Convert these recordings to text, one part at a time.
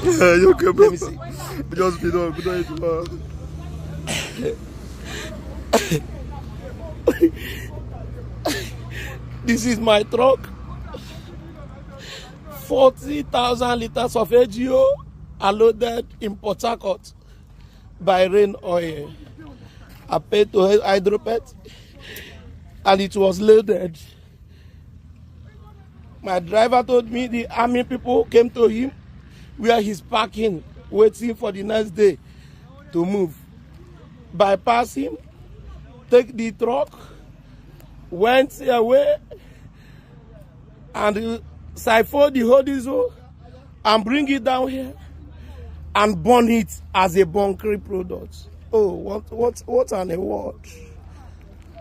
You okay, bro? Let me see. Just be done. This is my truck. 40,000 liters of AGO are loaded in Port Harcourt by Rain Oil. I paid to Hydropet and it was loaded. My driver told me the army people came to him where he's parking, waiting for the next day to move. Bypass him, take the truck, went away, and siphon the whole diesel and bring it down here and burn it as a bunkering product. Oh, what an award.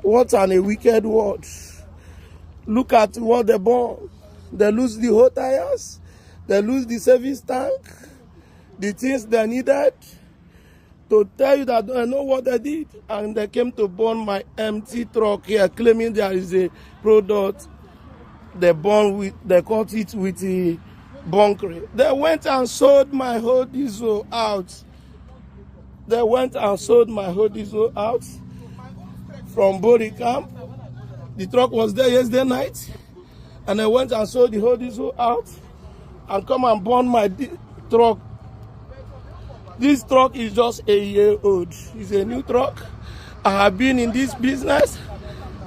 What an wicked word. Look at what they burn. They lose the whole tires. They lose the service tank. The things they needed to tell you that I know what they did. And they came to burn my empty truck here, claiming there is a product they burn with, they caught it with the bunkering. They went and sold my whole diesel out. They went and sold my whole diesel out from Body Camp. The truck was there yesterday night. And I went and sold the whole diesel out and come and burn my truck. This truck is just a year old. It's a new truck. I have been in this business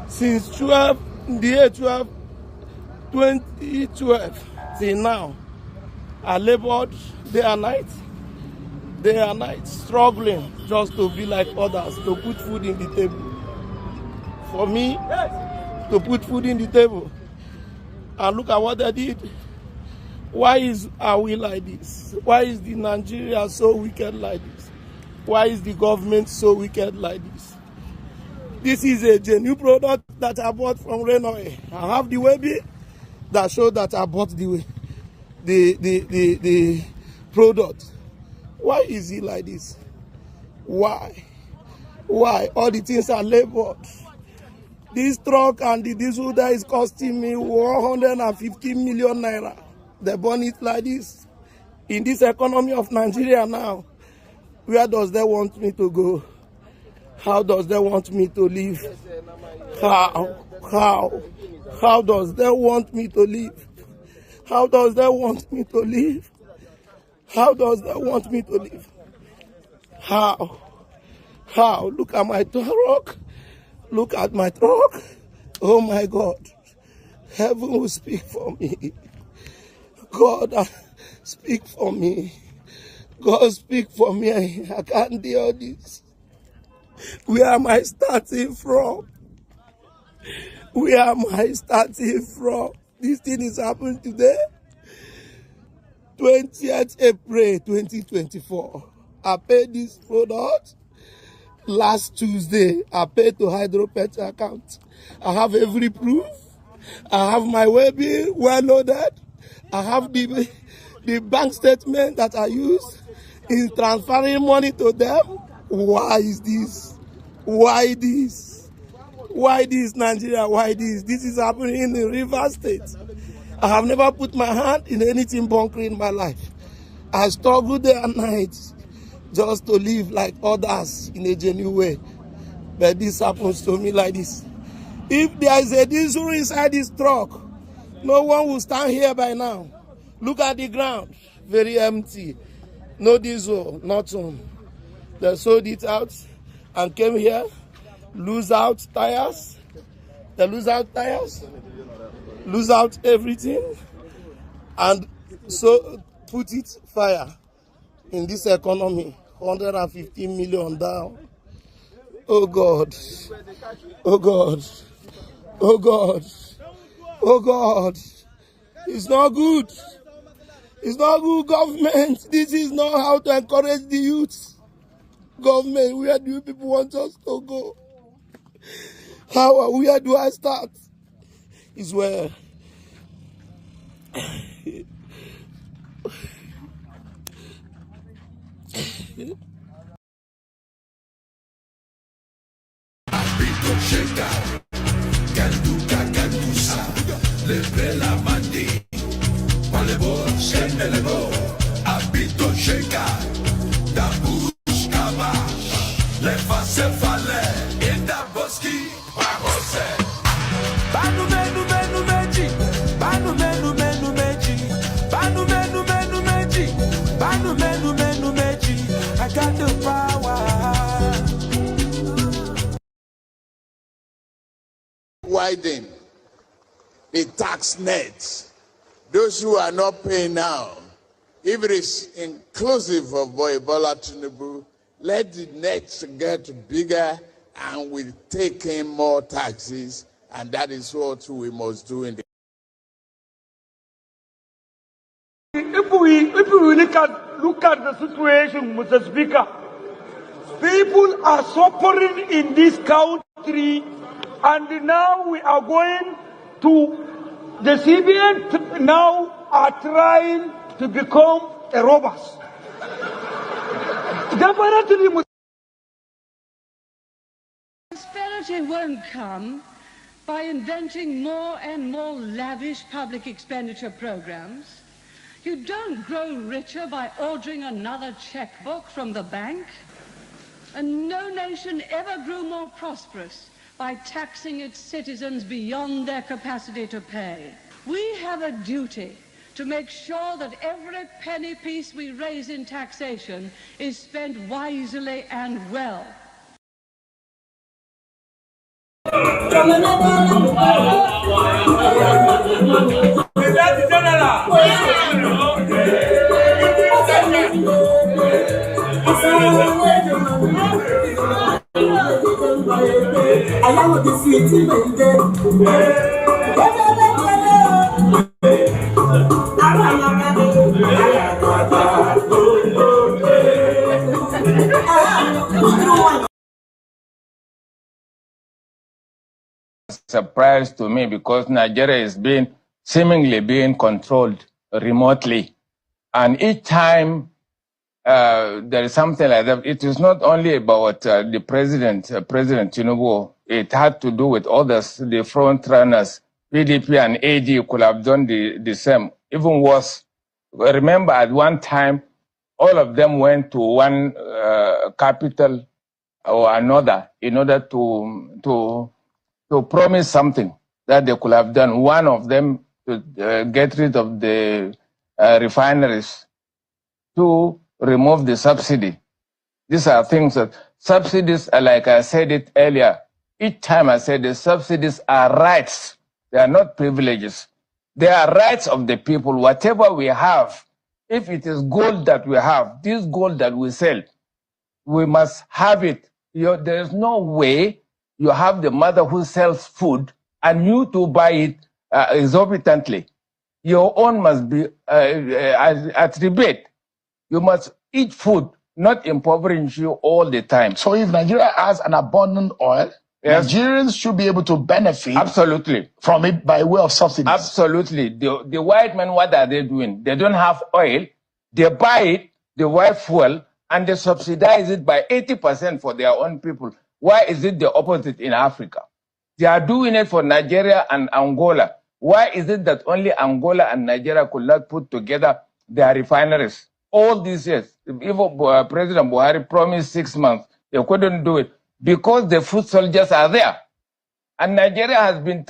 since 2012 till now. I labored day and night, struggling just to be like others, to put food in the table. For me, to put food in the table. And look at what they did. Why are we like this? Why is the Nigeria so wicked like this? Why is the government so wicked like this? This is a genuine product that I bought from Rain Oil. I have the webby that shows that I bought the product. Why is it like this? Why? Why? All the things are labored. This truck and the diesel that is costing me 150 million naira. They burn it like this. In this economy of Nigeria now, where does they want me to go? How does they want me to live? How does they want me to live? How does they want me to live? How does they want me to live? How? Look at my truck. Look at my truck. Oh my God. Heaven will speak for me. God, speak for me. God, speak for me. I can't deal this. Where am I starting from? Where am I starting from? This thing is happening today. 20th April 2024. I paid this product. Last Tuesday, I paid to Hydropet account. I have every proof. I have my webby well loaded. I have the bank statement that I use in transferring money to them. Why is this? Why this? Why this, Nigeria? Why this? This is happening in the River State. I have never put my hand in anything bunkering in my life. I struggle day and night just to live like others in a genuine way. But this happens to me like this. If there is a diesel inside this truck, no one will stand here by now. Look at the ground, very empty. No diesel, nothing. They sold it out and came here, lose out tires. They lose out tires, lose out everything, and so put it fire in this economy. 150 million down. Oh God. Oh God. Oh God. Oh God. It's not good. It's not good, government. This is not how to encourage the youth. Government, where do you people want us to go? Where do I start? Is where Can do ça, levez la main, I got the power. Widen the tax net. Those who are not paying now, if it is inclusive of Bola Tinubu, let the net get bigger and we take in more taxes, and that is what we must do in the If we look at the situation, Mr. Speaker, people are suffering in this country, and now we are going to the CBN now are trying to become a robbers. Definitely, Prosperity won't come by inventing more and more lavish public expenditure programs. You don't grow richer by ordering another checkbook from the bank. And no nation ever grew more prosperous by taxing its citizens beyond their capacity to pay. We have a duty to make sure that every penny piece we raise in taxation is spent wisely and well. Surprise to me because Nigeria is seemingly being controlled remotely, and each time there is something like that, it is not only about the President Tinubu. It had to do with others, the front runners. PDP and AD could have done the same, even worse. Remember, at one time, all of them went to one capital or another in order to promise something that they could have done. One of them to get rid of the refineries, to remove the subsidy. These are things that subsidies are, like I said it earlier. Each time I said the subsidies are rights. They are not privileges. They are rights of the people. Whatever we have, if it is gold that we have, this gold that we sell, we must have it. There is no way you have the mother who sells food and you to buy it exorbitantly. Your own must be at rebate. You must eat food, not impoverish you all the time. So if Nigeria has an abundant oil, yes, Nigerians should be able to benefit absolutely from it by way of subsidies. Absolutely. The white men, what are they doing? They don't have oil. They buy it, they buy fuel, and they subsidize it by 80% for their own people. Why is it the opposite in Africa? They are doing it for Nigeria and Angola. Why is it that only Angola and Nigeria could not put together their refineries? All these years, even President Buhari promised 6 months, they couldn't do it because the foot soldiers are there. And Nigeria has been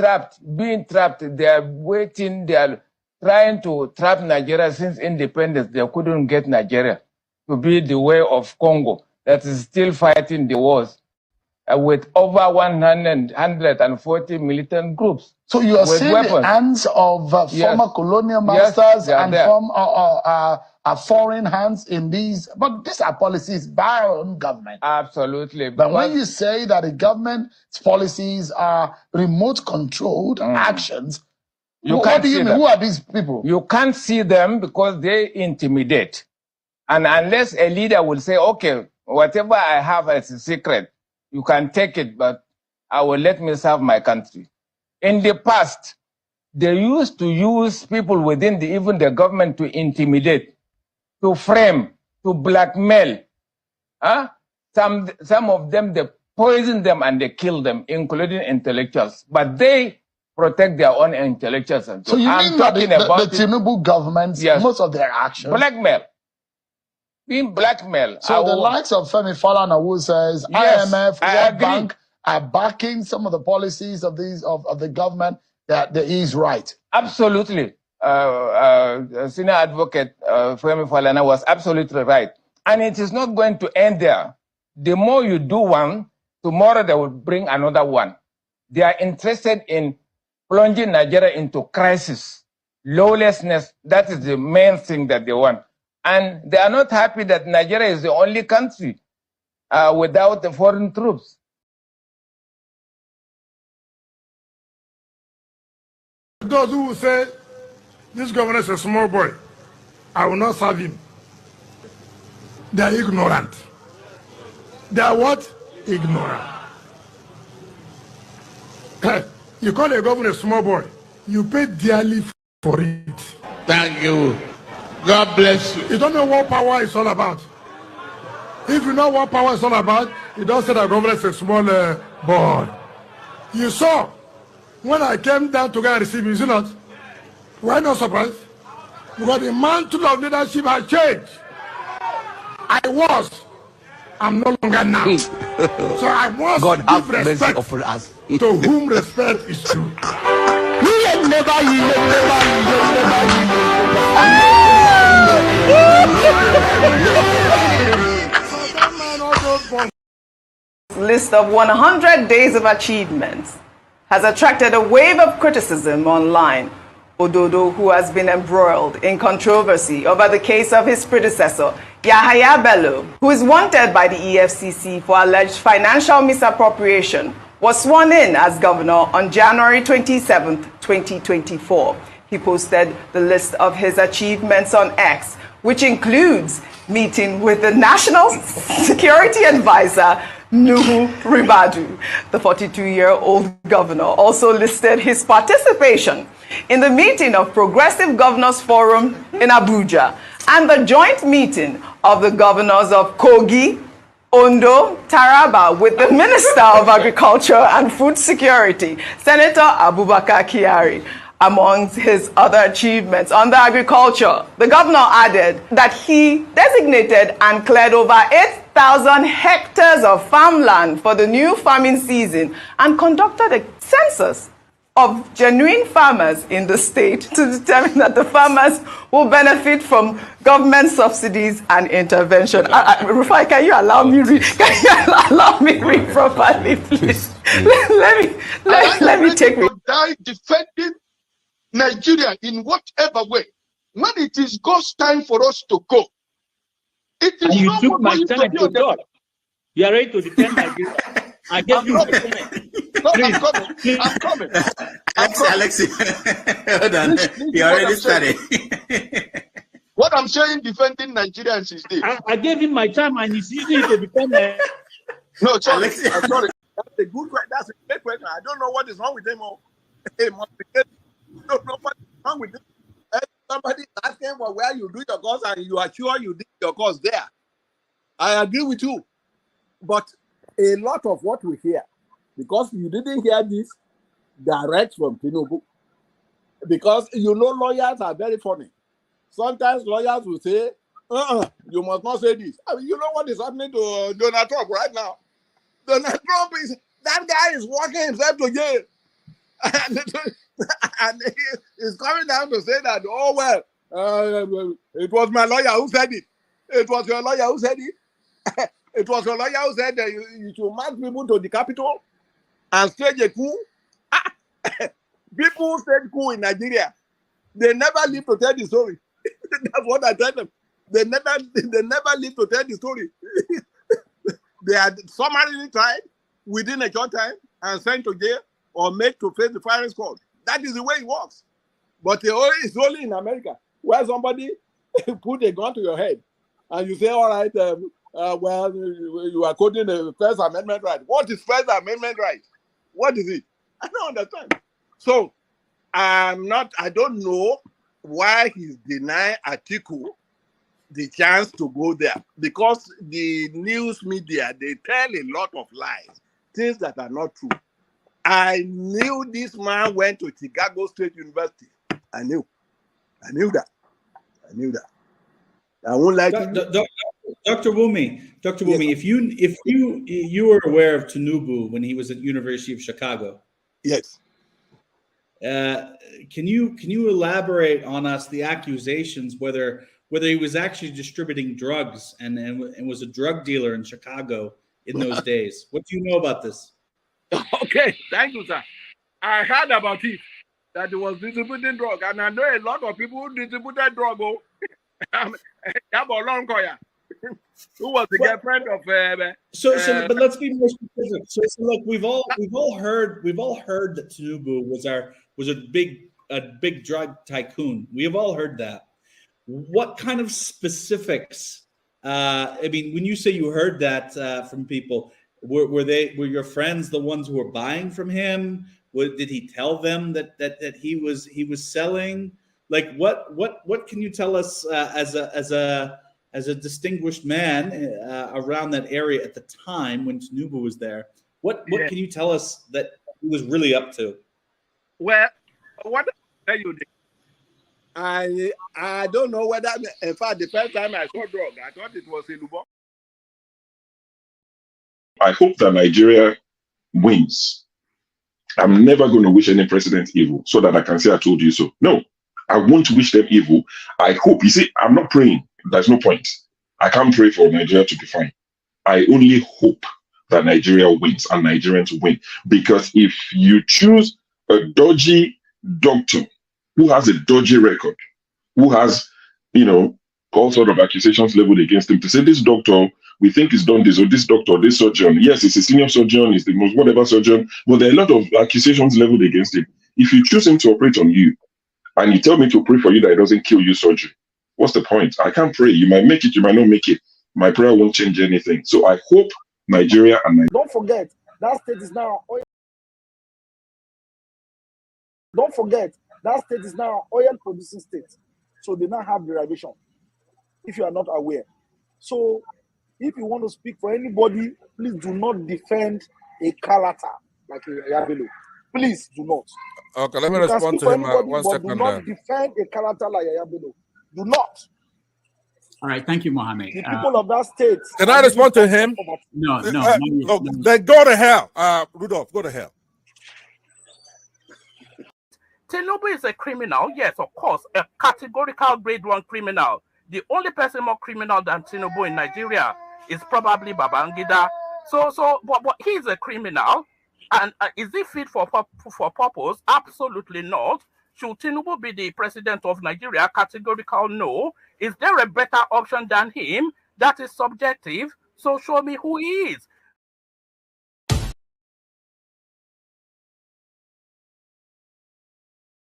being trapped. They are waiting, they are trying to trap Nigeria since independence. They couldn't get Nigeria to be the way of Congo that is still fighting the wars with over 140 militant groups. So you are seeing weapons. The hands of former colonial masters and from foreign hands in these, but these are policies by our own government. Absolutely. But when you say that the government's policies are remote controlled actions, what do you mean? Who are these people? You can't see them because they intimidate. And unless a leader will say, okay, whatever I have as a secret, you can take it, but I will let me serve my country. In the past, they used to use people within even the government to intimidate, to frame, to blackmail. Some of them, they poison them and they kill them, including intellectuals. But they protect their own intellectuals. And so you mean that the Tinubu government, yes, most of their actions? Blackmail. Being blackmailed. So the likes of Femi Falana, who says, yes, IMF, World Bank are backing some of the policies of these of the government, that he is right. Absolutely. Senior advocate Femi Falana was absolutely right. And it is not going to end there. The more you do one, tomorrow they will bring another one. They are interested in plunging Nigeria into crisis, lawlessness. That is the main thing that they want. And they are not happy that Nigeria is the only country without the foreign troops. Those who say this governor is a small boy, I will not serve him. They are ignorant. They are what? Ignorant. You call a governor a small boy, you pay dearly for it. Thank you. God bless you. You don't know what power is all about. If you know what power is all about, you don't say that governor is a small boy. You saw when I came down to go and receive you, is it not? Why not surprised? Because the mantle of leadership has changed. I'm no longer now. So I must give respect to whom respect is due. List of 100 days of achievements has attracted a wave of criticism online. Ododo, who has been embroiled in controversy over the case of his predecessor, Yahyaha Bello, who is wanted by the EFCC for alleged financial misappropriation, was sworn in as governor on January 27, 2024. He posted the list of his achievements on X, which includes meeting with the National Security Advisor, Nuhu Ribadu. The 42-year-old governor also listed his participation in the meeting of Progressive Governors Forum in Abuja and the joint meeting of the governors of Kogi, Ondo, Taraba with the Minister of Agriculture and Food Security, Senator Abubakar Kyari. Among his other achievements under agriculture, the governor added that he designated and cleared over 8,000 hectares of farmland for the new farming season and conducted a census of genuine farmers in the state to determine that the farmers will benefit from government subsidies and intervention. Rufai, can you allow me read? Can you allow me read properly, please? let me take it. Die defending Nigeria in whatever way. When it is God's time for us to go, it is. And you took my time to God. You are ready to defend Nigeria. I gave you I'm coming. Alexi, hold on. You already started. What I'm saying, defending Nigerians is this. I gave him my time and he's using it to defend me. No, sorry. I'm sorry. That's a good question. That's a great question. I don't know what is wrong with him. I don't know what is wrong with him. Somebody is asking for where you do your course and you are sure you did your course there. I agree with you. But a lot of what we hear, because you didn't hear this direct from Tinubu, because you know lawyers are very funny. Sometimes lawyers will say, you must not say this. I mean, you know what is happening to Donald Trump right now? Donald Trump that guy is walking himself to jail. And he's coming down to say that, oh, well, it was my lawyer who said it. It was your lawyer who said it. It was your lawyer who said that you should march people to the capital and stage a coup. People who stage coup in Nigeria, they never live to tell the story. That's what I tell them. They never live to tell the story. They are summarily tried within a short time and sent to jail or made to face the firing squad. That is the way it works. But it's only in America where somebody put a gun to your head and you say, all right, well, you are quoting the First Amendment right. What is First Amendment right? What is it? I don't understand. So I don't know why he's denying Atiku the chance to go there, because the news media, they tell a lot of lies, things that are not true. I knew this man went to Chicago State University. I knew that. I won't lie to you. Dr. Wumi, yes. if you were aware of Tinubu when he was at University of Chicago, yes. Can you elaborate on us the accusations whether he was actually distributing drugs and was a drug dealer in Chicago in those days? What do you know about this? Okay, thank you, sir. I heard about it, that he was distributing drug, and I know a lot of people who distributed drug. Who was the girlfriend of? But let's be more specific. So look, we've all heard that Tinubu was a big drug tycoon. We have all heard that. What kind of specifics? I mean, when you say you heard that from people, were your friends the ones who were buying from him? Did he tell them that he was selling? Like what can you tell us as a distinguished man around that area at the time when Tinubu was there? What can you tell us that he was really up to? Well, what I tell you, I don't know whether, in fact, the first time I saw drug, I thought it was in Lubo. I hope that Nigeria wins. I'm never going to wish any president evil so that I can say I told you so. No, I won't wish them evil. I hope. You see, I'm not praying. There's no point. I can't pray for Nigeria to be fine. I only hope that Nigeria wins and Nigerians win. Because if you choose a dodgy doctor who has a dodgy record, who has, all sort of accusations leveled against him, to say this doctor, we think he's done this, or this doctor, this surgeon, yes, he's a senior surgeon, he's the most whatever surgeon, but there are a lot of accusations leveled against him. If you choose him to operate on you, and you tell me to pray for you that it doesn't kill you surgery, what's the point? I can't pray. You might make it, you might not make it. My prayer won't change anything. So I hope Nigeria and Don't forget, that state is now oil. Don't forget, that state is now oil producing state. So they now have derivation, if you are not aware. So if you want to speak for anybody, please do not defend a character like Yahyaha Bello. Please do not. Okay, let me respond to him 1 second. Do not defend a character like Yahyaha Bello. Do not. All right, thank you, Mohammed. The people of that state. Can I respond to him? No. Then go to hell. Rudolph, go to hell. Tinubu is a criminal, yes, of course, a categorical grade 1 criminal. The only person more criminal than Tinubu in Nigeria is probably Babangida. But he's a criminal, and is he fit for purpose? Absolutely not. Should Tinubu be the president of Nigeria? Categorical no. Is there a better option than him? That is subjective. So show me who he is.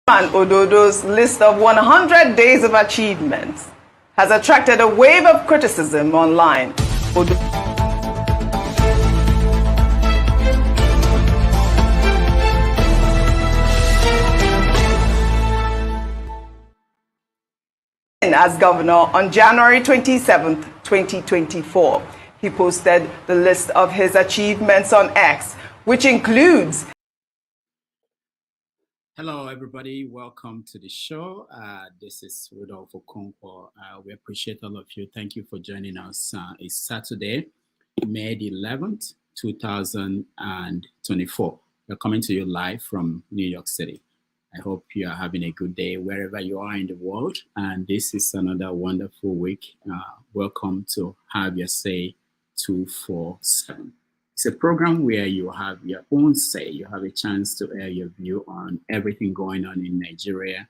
And Ododo's list of 100 days of achievements has attracted a wave of criticism online. As governor on January 27th, 2024, he posted the list of his achievements on X, which includes. Hello, everybody. Welcome to the show. This is Rudolph Okonkwo. We appreciate all of you. Thank you for joining us. It's Saturday, May the 11th, 2024. We're coming to you live from New York City. I hope you are having a good day wherever you are in the world. And this is another wonderful week. Welcome to Have Your Say 247. It's a program where you have your own say. You have a chance to air your view on everything going on in Nigeria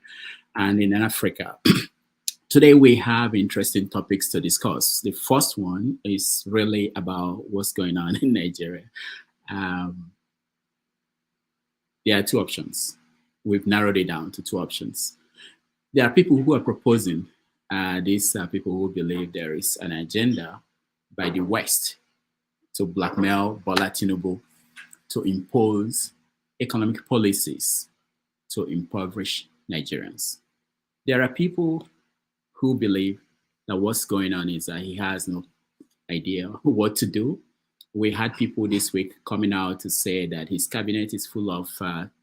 and in Africa. Today, we have interesting topics to discuss. The first one is really about what's going on in Nigeria. There are two options. We've narrowed it down to two options. There are people who are proposing, these are people who believe there is an agenda by the West to blackmail Bola Tinubu, to impose economic policies to impoverish Nigerians. There are people who believe that what's going on is that he has no idea what to do We had people this week coming out to say that his cabinet is full of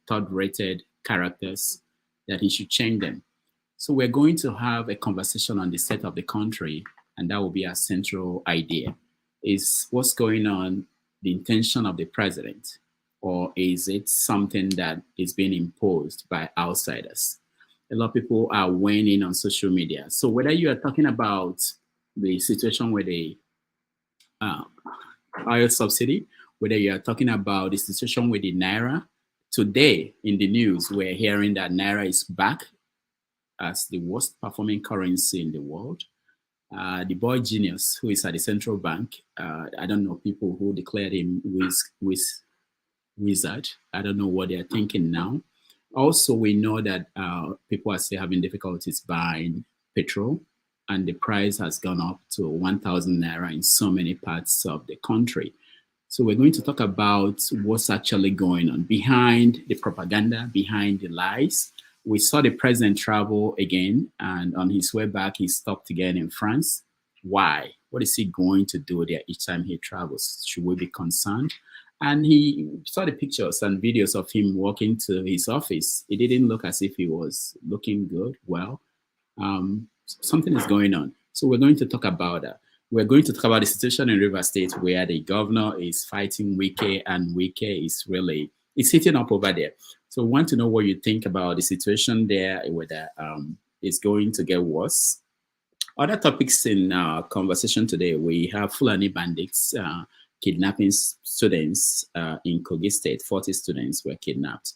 third-rated characters, that he should change them. So we're going to have a conversation on the state of the country, and that will be our central idea. Is what's going on the intention of the president, or is it something that is being imposed by outsiders? A lot of people are weighing in on social media. So whether you are talking about the situation with the oil subsidy, whether you are talking about the situation with the Naira, today in the news, we're hearing that Naira is back as the worst performing currency in the world. The boy genius who is at the central bank, I don't know people who declared him wizard. I don't know what they're thinking now. Also, we know that people are still having difficulties buying petrol, and the price has gone up to 1,000 Naira in so many parts of the country. So we're going to talk about what's actually going on behind the propaganda, behind the lies. We saw the president travel again, and on his way back, he stopped again in France. Why? What is he going to do there each time he travels? Should we be concerned? And he saw the pictures and videos of him walking to his office. It didn't look as if he was looking good. Well, something is going on. So we're going to talk about that. We're going to talk about the situation in River State where the governor is fighting Wike, and Wike is really, it's sitting up over there. So we want to know what you think about the situation there, whether it's going to get worse. Other topics in our conversation today, we have Fulani bandits kidnapping students in Kogi State. 40 students were kidnapped.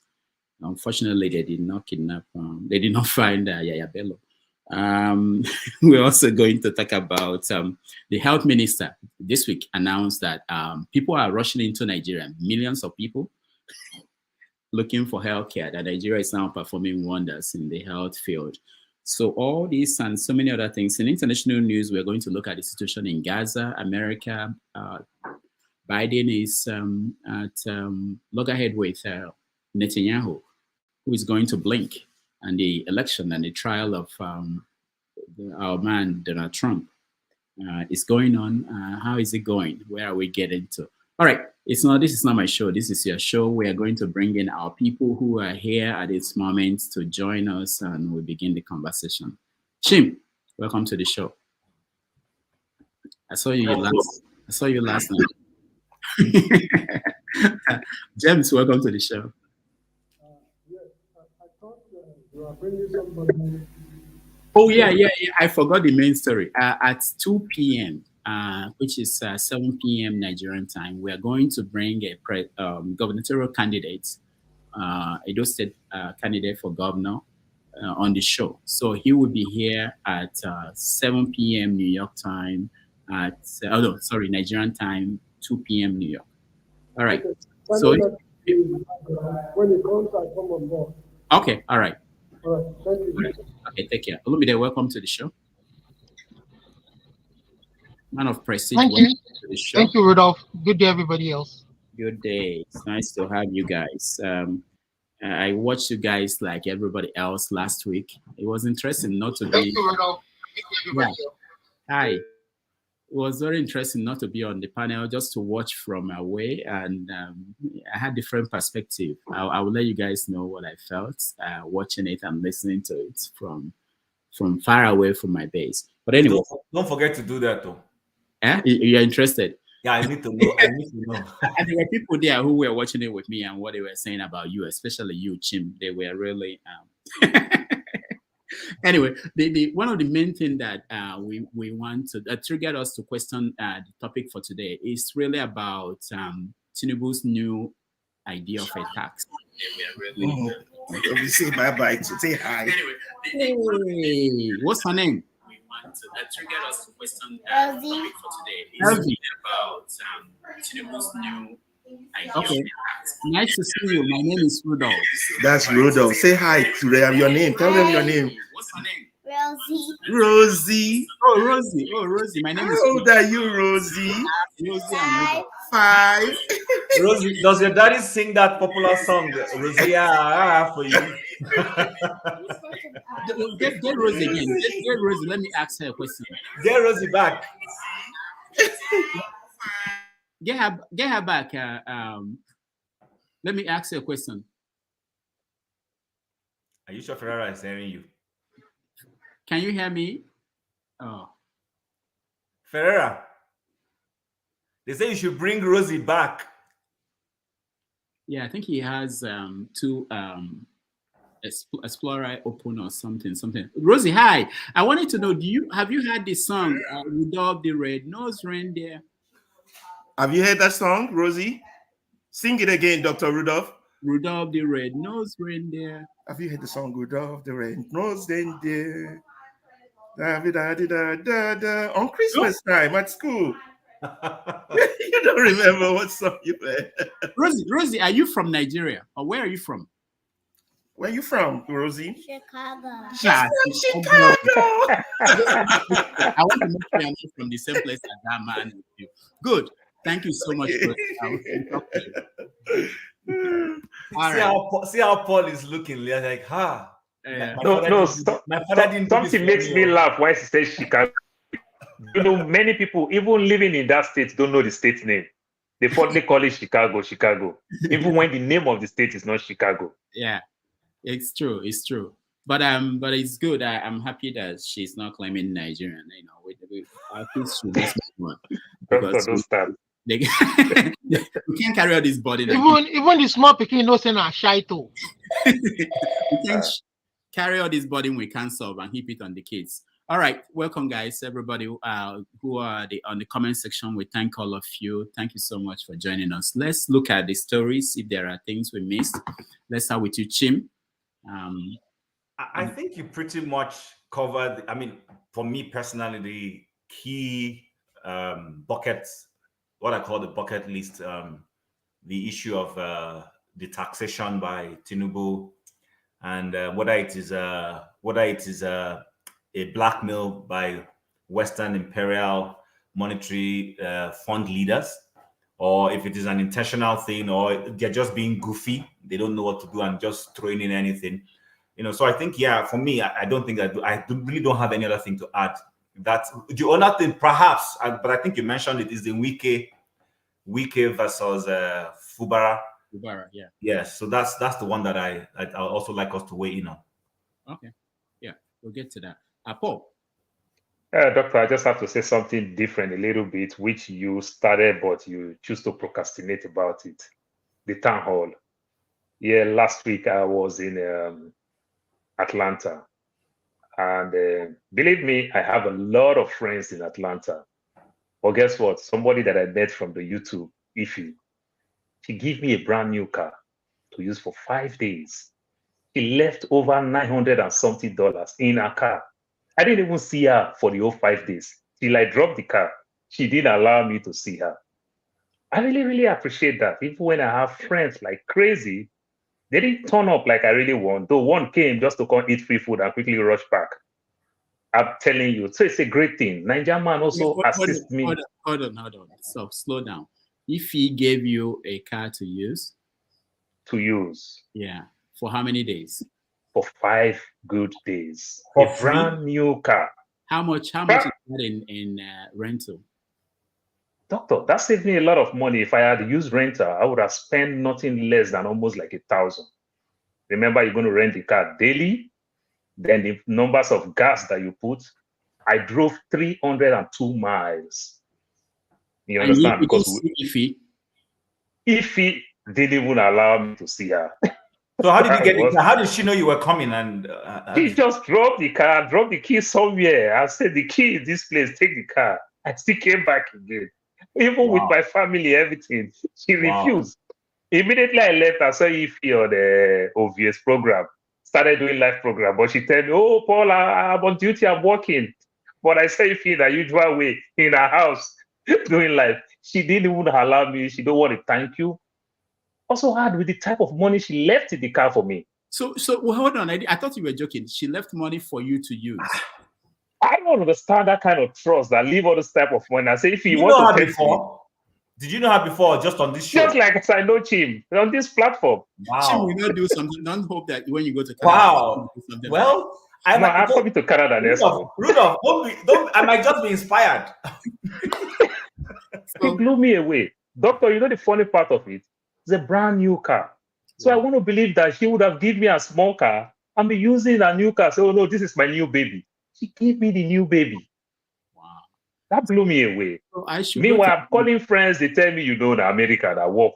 Unfortunately, they did not kidnap, they did not find Yahyaha Bello. We're also going to talk about the health minister this week announced that people are rushing into Nigeria, millions of people looking for healthcare, that Nigeria is now performing wonders in the health field. So all these and so many other things. In international news, we're going to look at the situation in Gaza, America. Biden is at loggerhead with Netanyahu, who is going to blink, and the election and the trial of our man, Donald Trump, is going on. How is it going? Where are we getting to? All right, this is not my show. This is your show. We are going to bring in our people who are here at this moment to join us, and we'll begin the conversation. Chim, welcome to the show. I saw you last night. James, welcome to the show. I thought you were bringing somebody. Oh, yeah. I forgot the main story. At 2 p.m., which is 7 p.m. Nigerian time, we are going to bring a gubernatorial candidate, Edo State candidate for governor, on the show. So he will be here at 7 p.m. New York time, Nigerian time, 2 p.m. New York. All right. So when it comes, I come on board. Okay, all right. All right, thank you. Right. Okay, take care. Olumide, welcome to the show. Man of prestige. Thank you. To the show. Thank you, Rudolph. Good day, everybody else. Good day. It's nice to have you guys. I watched you guys like everybody else last week. It was interesting not to be. Thank you, Rudolph. Thank you, everybody else. Hi. It was very interesting not to be on the panel, just to watch from away, and I had different perspective. I will let you guys know what I felt watching it and listening to it from far away from my base. But anyway, don't forget to do that, though. You're interested? Yeah, I need to know. And there were people there who were watching it with me, and what they were saying about you, especially you, Chim, they were really. Anyway, the one of the main things that we want to trigger us to question the topic for today is really about Tinubu's new idea of a tax. We say bye-bye to say hi. Hey, what's her name? We want to trigger us to question the topic for today is really about Tinubu's new idea of a tax. Nice to see you. My name is Rudolph. That's Rudolph. Say hi to them. Your name. Tell them your name. What's her name? Rosie. Oh, Rosie. My name is. How old are you, Rosie? Rosie. 5. Rosie, does your daddy sing that popular song, Rosie, for you? Get Rosie again. Get Rosie. Let me ask her a question. Get Rosie back. get her back. Let me ask you a question. Are you sure Ferreira is hearing you? Can you hear me? Oh, Ferreira, they say you should bring Rosie back. yeah, I think he has two Explorer open or something. Rosie, hi. I wanted to know, have you heard the song Rudolph the Red-Nosed Reindeer? Have you heard that song, Rosie? Sing it again, Dr. Rudolph. Rudolph the Red-Nosed Reindeer. Have you heard the song Rudolph the Red-Nosed Reindeer? On Christmas time at school. You don't remember what song you heard? Rosie, are you from Nigeria? Or where are you from? Where are you from, Rosie? Chicago. She's from Chicago. I want to make sure I'm not from the same place as that man with you. Good. Thank you so much. See how Paul is looking. They're like, ha. Something makes me laugh when she says Chicago. You know, many people, even living in that state, don't know the state name. They fondly call it Chicago, even when the name of the state is not Chicago. Yeah, it's true. It's true. But it's good. I'm happy that she's not claiming Nigerian. You know, I think she must one because we can't carry out this burden. Even the small picking no say na shy too. We can't carry out this burden we can't solve and heap it on the kids. All right, welcome guys, everybody who are on the comment section. We thank all of you. Thank you so much for joining us. Let's look at the stories. If there are things we missed, let's start with you, Chim. I think you pretty much covered. I mean, for me personally, the key buckets, what I call the bucket list, the issue of the taxation by Tinubu, and whether it is a blackmail by Western imperial monetary fund leaders, or if it is an intentional thing, or they're just being goofy, they don't know what to do and just throwing in anything, you know. So I think, yeah, for me, I don't think I really don't have any other thing to add. That the other thing, perhaps, but I think you mentioned it, is the Wike versus Fubara. Fubara, yeah. Yes, so that's the one that I also like us to weigh in on. Okay, yeah, we'll get to that. Paul. Doctor, I just have to say something different a little bit, which you started, but you choose to procrastinate about it. The town hall. Yeah, last week I was in Atlanta. And believe me, I have a lot of friends in Atlanta. But guess what? Somebody that I met from the YouTube, Ify, she gave me a brand new car to use for 5 days. She left over $900 and something in her car. I didn't even see her for the whole 5 days. Till I dropped the car, she didn't allow me to see her. I really, really appreciate that. Even when I have friends like crazy, they didn't turn up like I really want. Though one came just to come eat free food and quickly rush back. I'm telling you, so it's a great thing. Nigerian man also assists me. Hold on. So slow down. If he gave you a car to use? Yeah. For how many days? For 5 good days. For a brand new car. How much is that in rental? Doctor, that saved me a lot of money. If I had used rental, I would have spent nothing less than almost like 1,000. Remember, you're going to rent the car daily, then the numbers of gas that you put. I drove 302 miles. You understand? Because Ify didn't even allow me to see her. So how did you get the car? How did she know you were coming? And she just dropped the car, dropped the key somewhere. I said, the key is this place, take the car. I still came back again. Even with my family, everything. She refused. Immediately I left, I saw Ify on the OVS program. Started doing live program. But she told me, oh, Paul, I'm on duty, I'm working. But I saw Ify in the usual way, in her house, doing live. She didn't even allow me. She don't want to thank you. Also hard with the type of money she left in the car for me. So well, hold on. I thought you were joking. She left money for you to use. I don't understand that kind of trust that leave all this type of money. I say, if you want to tell before? Did you know her before, just on this show? Just like as I know Chim on this platform. Wow. Chim will not do something. Don't hope that when you go to Canada. Wow. Well, I'm coming to Canada next month. Rudolph, don't. I might just be inspired. It blew me away. Doctor, you know the funny part of it? It's a brand new car. So I want to believe that she would have given me a small car and be using a new car. So, oh no, this is my new baby. She gave me the new baby. Wow. That blew me away. So I should Meanwhile, I'm calling friends, they tell me, you know, in America, that work.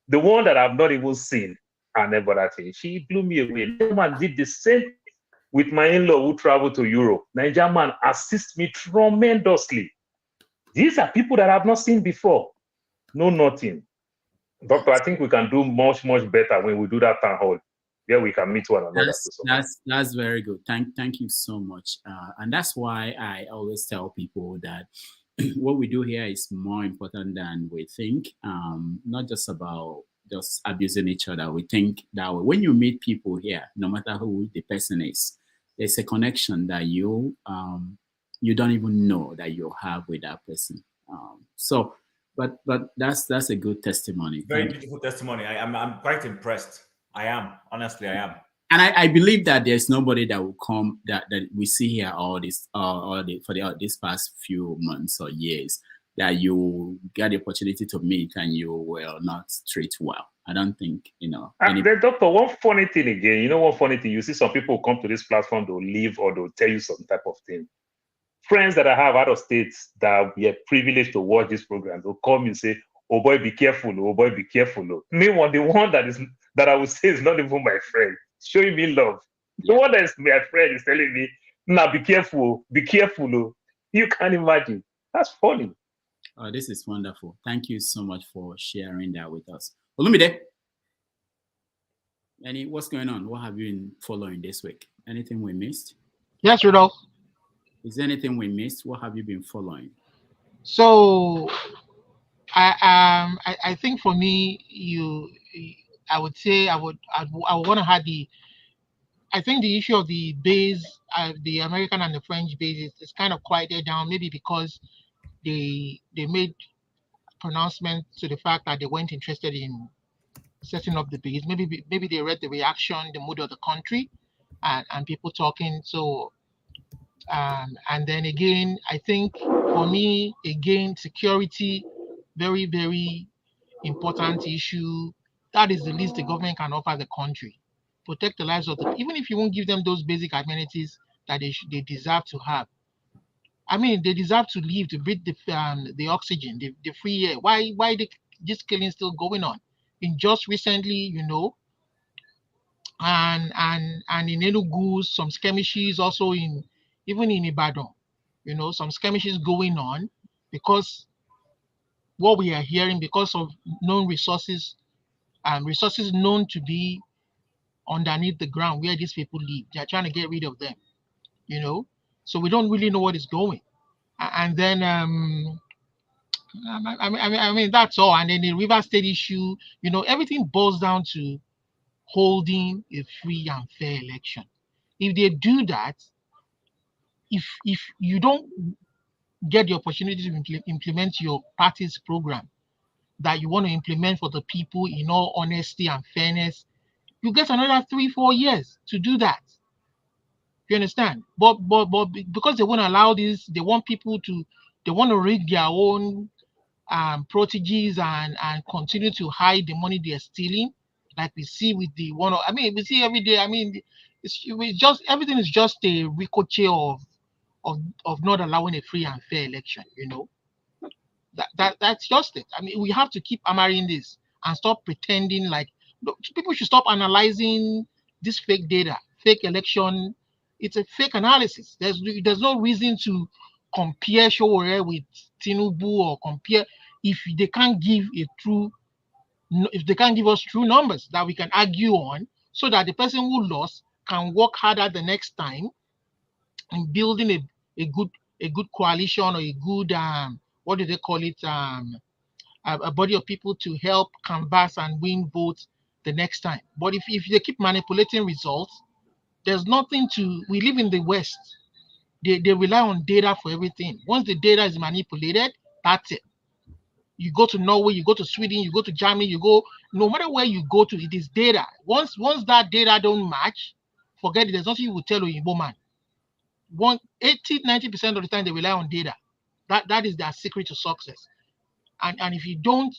The one that I've not even seen and never that thing, she blew me away. Nigerian man did the same with my in-law who traveled to Europe. Nigerian man assists me tremendously. These are people that I've not seen before. No, nothing. Doctor, I think we can do much, much better when we do that town hall. Where we can meet one another. That's very good. Thank you so much. And that's why I always tell people that what we do here is more important than we think. Not just about just abusing each other. We think that when you meet people here, no matter who the person is, there's a connection that you don't even know that you have with that person. But that's a good testimony. Very beautiful testimony. I'm quite impressed. I am. Honestly, I am. And I believe that there's nobody that will come that we see here this past few months or years that you get the opportunity to meet and you will not treat well. I don't think, The doctor, one funny thing again, one funny thing, you see some people come to this platform, they'll leave or they'll tell you some type of thing. Friends that I have out of states that we are privileged to watch this program, they'll call me and say, oh boy, be careful. Oh boy, be careful. Meanwhile, the one that I would say is not even my friend, showing me love. The one that is my friend is telling me, nah, be careful. You can't imagine. That's funny. Oh, this is wonderful. Thank you so much for sharing that with us. Olumide, what's going on? What have you been following this week? Anything we missed? Yes, Rudolph. Is there anything we missed? What have you been following? So, I think for me, I would say I would want to have I think the issue of the base, the American and the French base is kind of quieted down, maybe because they made pronouncement to the fact that they weren't interested in setting up the base. Maybe they read the reaction, the mood of the country, and people talking. So, and then again, I think for me, again, security, very, very important issue. That is the least the government can offer the country. Protect the lives of the, even if you won't give them those basic amenities that they deserve to have. I mean, they deserve to live, to breathe the oxygen, the free air. Why this killing still going on? In just recently, and in Enugu, some skirmishes also even in Ibadan, some skirmishes going on because what we are hearing, because of known resources, resources known to be underneath the ground where these people live. They are trying to get rid of them, so we don't really know what is going. And then I mean that's all. And then the River State issue, everything boils down to holding a free and fair election. If they do that, if you don't get the opportunity to implement your party's program that you want to implement for the people in all honesty and fairness, you get another 3-4 years to do that. You understand? But because they won't allow this, they want to rig their own proteges and continue to hide the money they're stealing, like we see with the one. I mean, we see every day. I mean, it's just everything is just a ricochet of not allowing a free and fair election. That's just it. I mean, we have to keep hammering this and stop pretending like people should stop analyzing this fake data, fake election. It's a fake analysis. There's no reason to compare Showore with Tinubu or compare if they can't give us true numbers that we can argue on, so that the person who lost can work harder the next time in building a good coalition or a good what do they call it, a body of people to help canvass and win votes the next time. But if they keep manipulating results, there's nothing to. We live in the West. They rely on data for everything. Once the data is manipulated, that's it. You go to Norway, you go to Sweden, you go to Germany, no matter where you go to, it is data. Once that data don't match, forget it. There's nothing you will tell Oyinbo man. 80-90% of the time they rely on data. That is their secret to success. And if you don't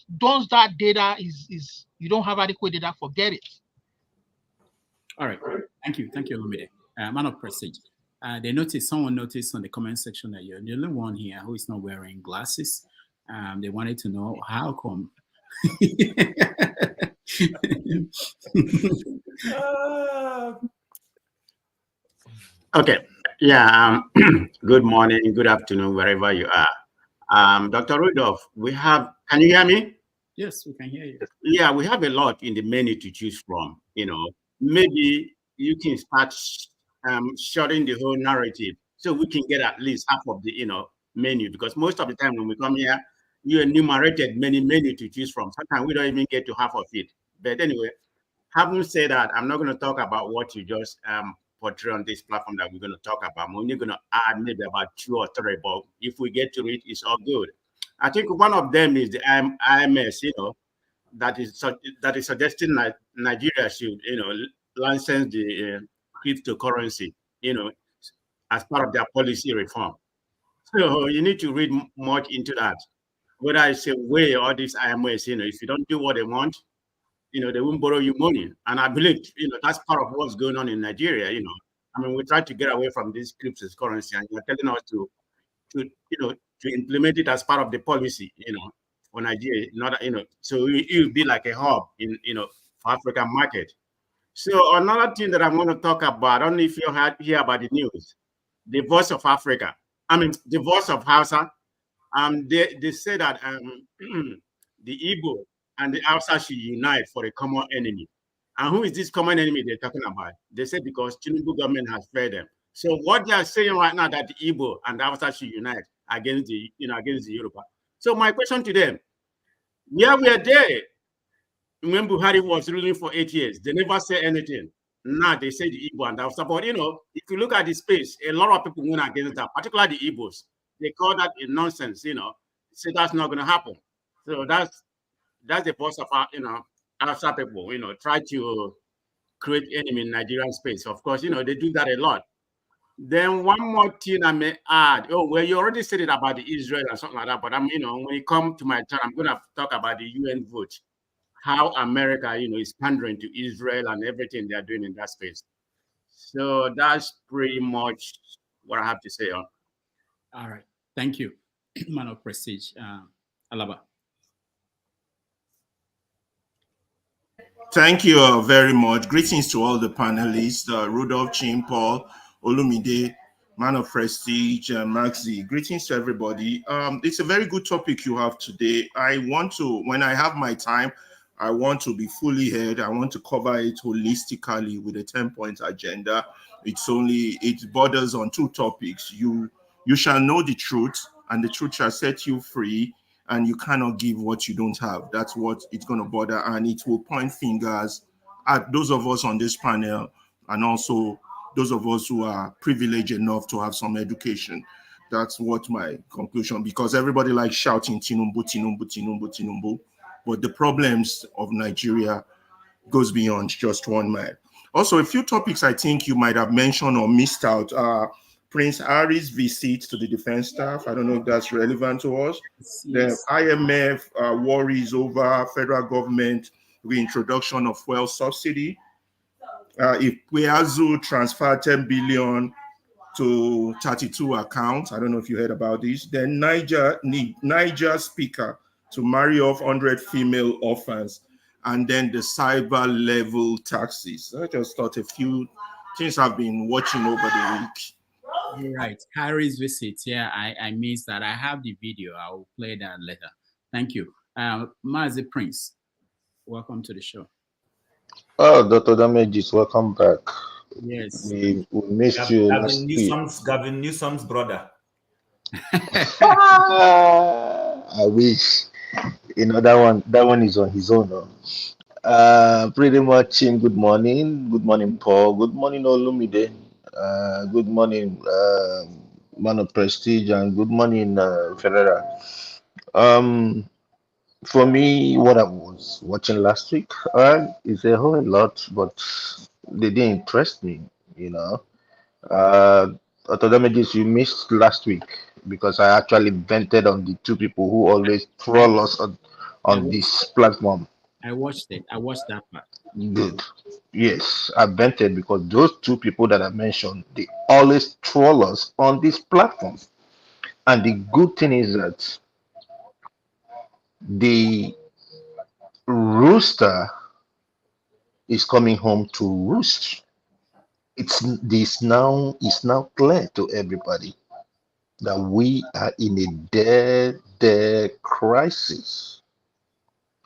that data is you don't have adequate data, forget it. All right. Thank you, Olumide. Man of prestige. Someone noticed on the comment section that you're the only one here who is not wearing glasses. They wanted to know how come. Okay. Yeah. Good morning, good afternoon, wherever you are. Dr. Rudolph, can you hear me? Yes, we can hear you. Yeah, we have a lot in the menu to choose from. Maybe you can start shorting the whole narrative so we can get at least half of the, menu, because most of the time when we come here, you enumerated many menu to choose from. Sometimes we don't even get to half of it. But anyway, having said that, I'm not going to talk about what you just portray on this platform that we're going to talk about. I'm only going to add maybe about 2 or 3, but if we get to it, it's all good. I think one of them is the IMS, that is suggesting that Nigeria should, license the cryptocurrency, as part of their policy reform. So you need to read much into that. Whether it's a way or this IMS, if you don't do what they want, they won't borrow you money. And I believe, that's part of what's going on in Nigeria. We try to get away from this cryptocurrency, and you're telling us to implement it as part of the policy, for Nigeria, so it will be like a hub in, for African market. So another thing that I'm going to talk about, I don't know if you hear about the news, the voice of Africa. The voice of Hausa. They say that the Igbo and the Hausa should unite for a common enemy. And who is this common enemy they're talking about? They say because Tinubu government has failed them. So what they are saying right now, that the Igbo and the Hausa should unite against the Yoruba. So my question to them, where were they when Buhari was ruling for 8 years? They never say anything. Now they say the Igbo and the Hausa. But if you look at the space, a lot of people went against that, particularly the Igbos. They call that a nonsense, say that's not going to happen. So that's the voice of Hausa people, try to create enemy in Nigerian space. Of course, they do that a lot. Then one more thing I may add. Oh, well, you already said it about the Israel and something like that. But when it comes to my turn, I'm going to talk about the UN vote. How America, is pandering to Israel and everything they're doing in that space. So that's pretty much what I have to say on. All right. Thank you, man of prestige. Alaba. Thank you very much. Greetings to all the panelists, Rudolph, Chin, Paul, Olumide, man of prestige, and Maxi. Greetings to everybody. It's a very good topic you have today. When I have my time, I want to be fully heard. I want to cover it holistically with a 10-point agenda. It borders on 2 topics. You shall know the truth, and the truth shall set you free, and you cannot give what you don't have. That's what it's going to border, and it will point fingers at those of us on this panel, and also those of us who are privileged enough to have some education. That's what my conclusion, because everybody likes shouting Tinubu, Tinubu, Tinubu, Tinubu, but the problems of Nigeria goes beyond just one man. Also, a few topics I think you might have mentioned or missed out. Prince Harry's visit to the defense staff. I don't know if that's relevant to us. Yes. The IMF worries over federal government reintroduction of fuel subsidy. If Kweazu transferred 10 billion to 32 accounts, I don't know if you heard about this. Then Niger speaker to marry off 100 female orphans, and then the cyber level taxes. I just thought a few things I've been watching over the week. You're right. Harry's visit. Yeah, I missed that. I have the video. I will play that later. Thank you. Mazi Prince, welcome to the show. Oh, Dr. Damages, welcome back. Yes. We missed you last week. Gavin Newsom's brother. I wish. That one is on his own. Pretty much him. Good morning. Good morning, Paul. Good morning, Olumide. Good morning, man of prestige, and good morning, Ferreira. For me, what I was watching last week is a whole lot, but they didn't interest me, Dr. Damages, you missed last week. because I actually vented on the two people who always troll us on this platform. I watched it. I watched that part. Good. Yes, I vented because those two people that I mentioned, they always troll us on this platform. And the good thing is that the rooster is coming home to roost. It's now clear to everybody that we are in a dead crisis,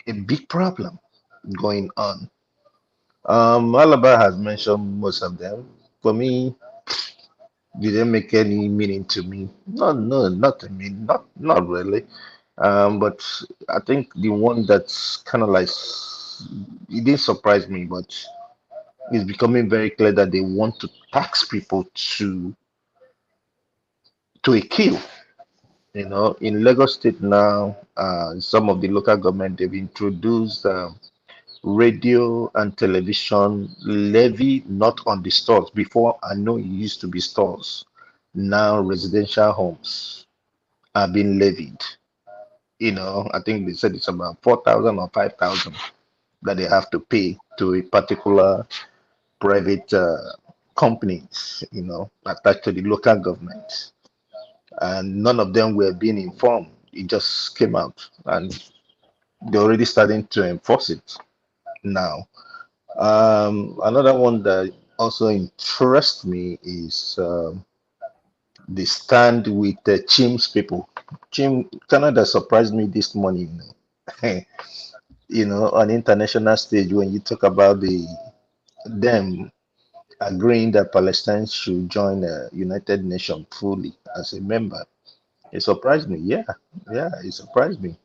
a big problem going on. Alaba has mentioned most of them. For me, didn't make any meaning to me. No, not to me, not really. But I think the one that's kind of like it didn't surprise me, but it's becoming very clear that they want to tax people to a kill. You know, in Lagos State now, some of the local government they've introduced radio and television levy, not on the stores. Before, I know it used to be stores. Now residential homes are being levied. You know, I think they said it's about 4,000 or 5,000 that they have to pay to a particular private companies, you know, attached to the local government. And none of them were being informed. It just came out and they're already starting to enforce it now. Another one that also interests me is the stand with the Chim's people. Chim Canada surprised me this morning. You know, on international stage when you talk about them agreeing that Palestine should join the United Nations fully as a member. It surprised me. Yeah, it surprised me.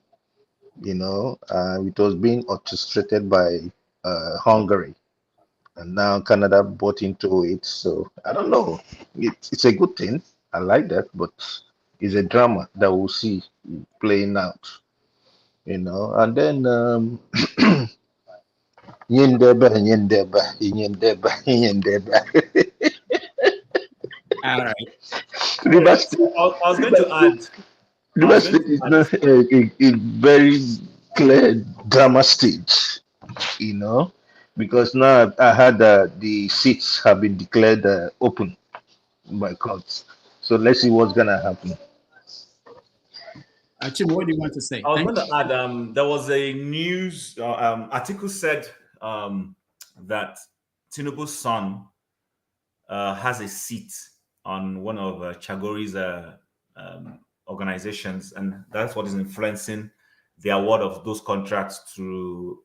You know, it was being orchestrated by Hungary, and now Canada bought into it. So I don't know. It's a good thing. I like that, but it's a drama that we'll see playing out. You know, and then Yindeba, Yindeba, Yindeba, Yindeba. All right. I was going to add. The state is not a very clear drama stage, you know, because now I heard that the seats have been declared open by courts. So let's see what's gonna happen. Achim, what do you want to say? I was going to add. There was a news article said that Tinubu's son has a seat on one of Chagori's organizations, and that's what is influencing the award of those contracts to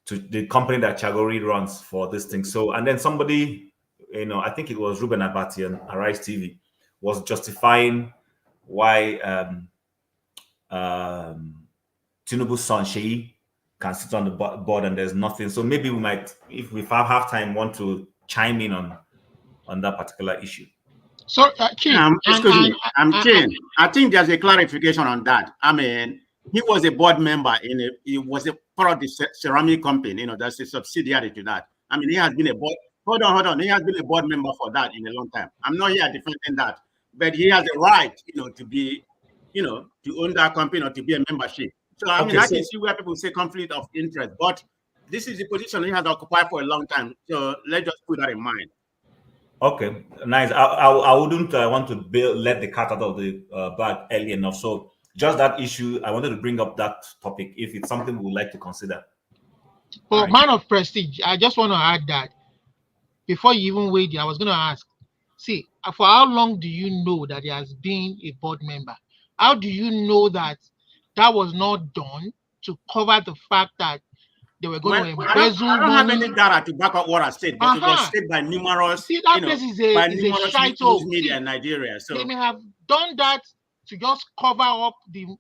the company that Chagori runs for this thing. So, and then somebody, you know, I think it was Ruben Abati on Arise TV, was justifying why Tinubu's son Seyi can sit on the board and there's nothing. So maybe we might, if we have time, want to chime in on that particular issue. So, Chin, excuse me, Chin. I think there's a clarification on that. I mean, he was a board member he was a part of the ceramic company. You know, that's a subsidiary to that. I mean, he has been a board. Hold on. He has been a board member for that in a long time. I'm not here defending that, but he has a right, you know, to be, you know, to own that company or to be a membership. So I mean, I can see where people say conflict of interest, but this is the position he has occupied for a long time. So let's just put that in mind. Okay, nice. I wouldn't want to let the cat out of the bag early enough. So just that issue, I wanted to bring up that topic if it's something we would like to consider. For man of prestige, I just want to add that before you even wait, I was going to ask, see, for how long do you know that he has been a board member? How do you know that that was not done to cover the fact that they were going to embezzle? I don't have any data to back up what I said, but it was said by numerous, see, that place is a shite hole. Media in Nigeria. So they may have done that to just cover up the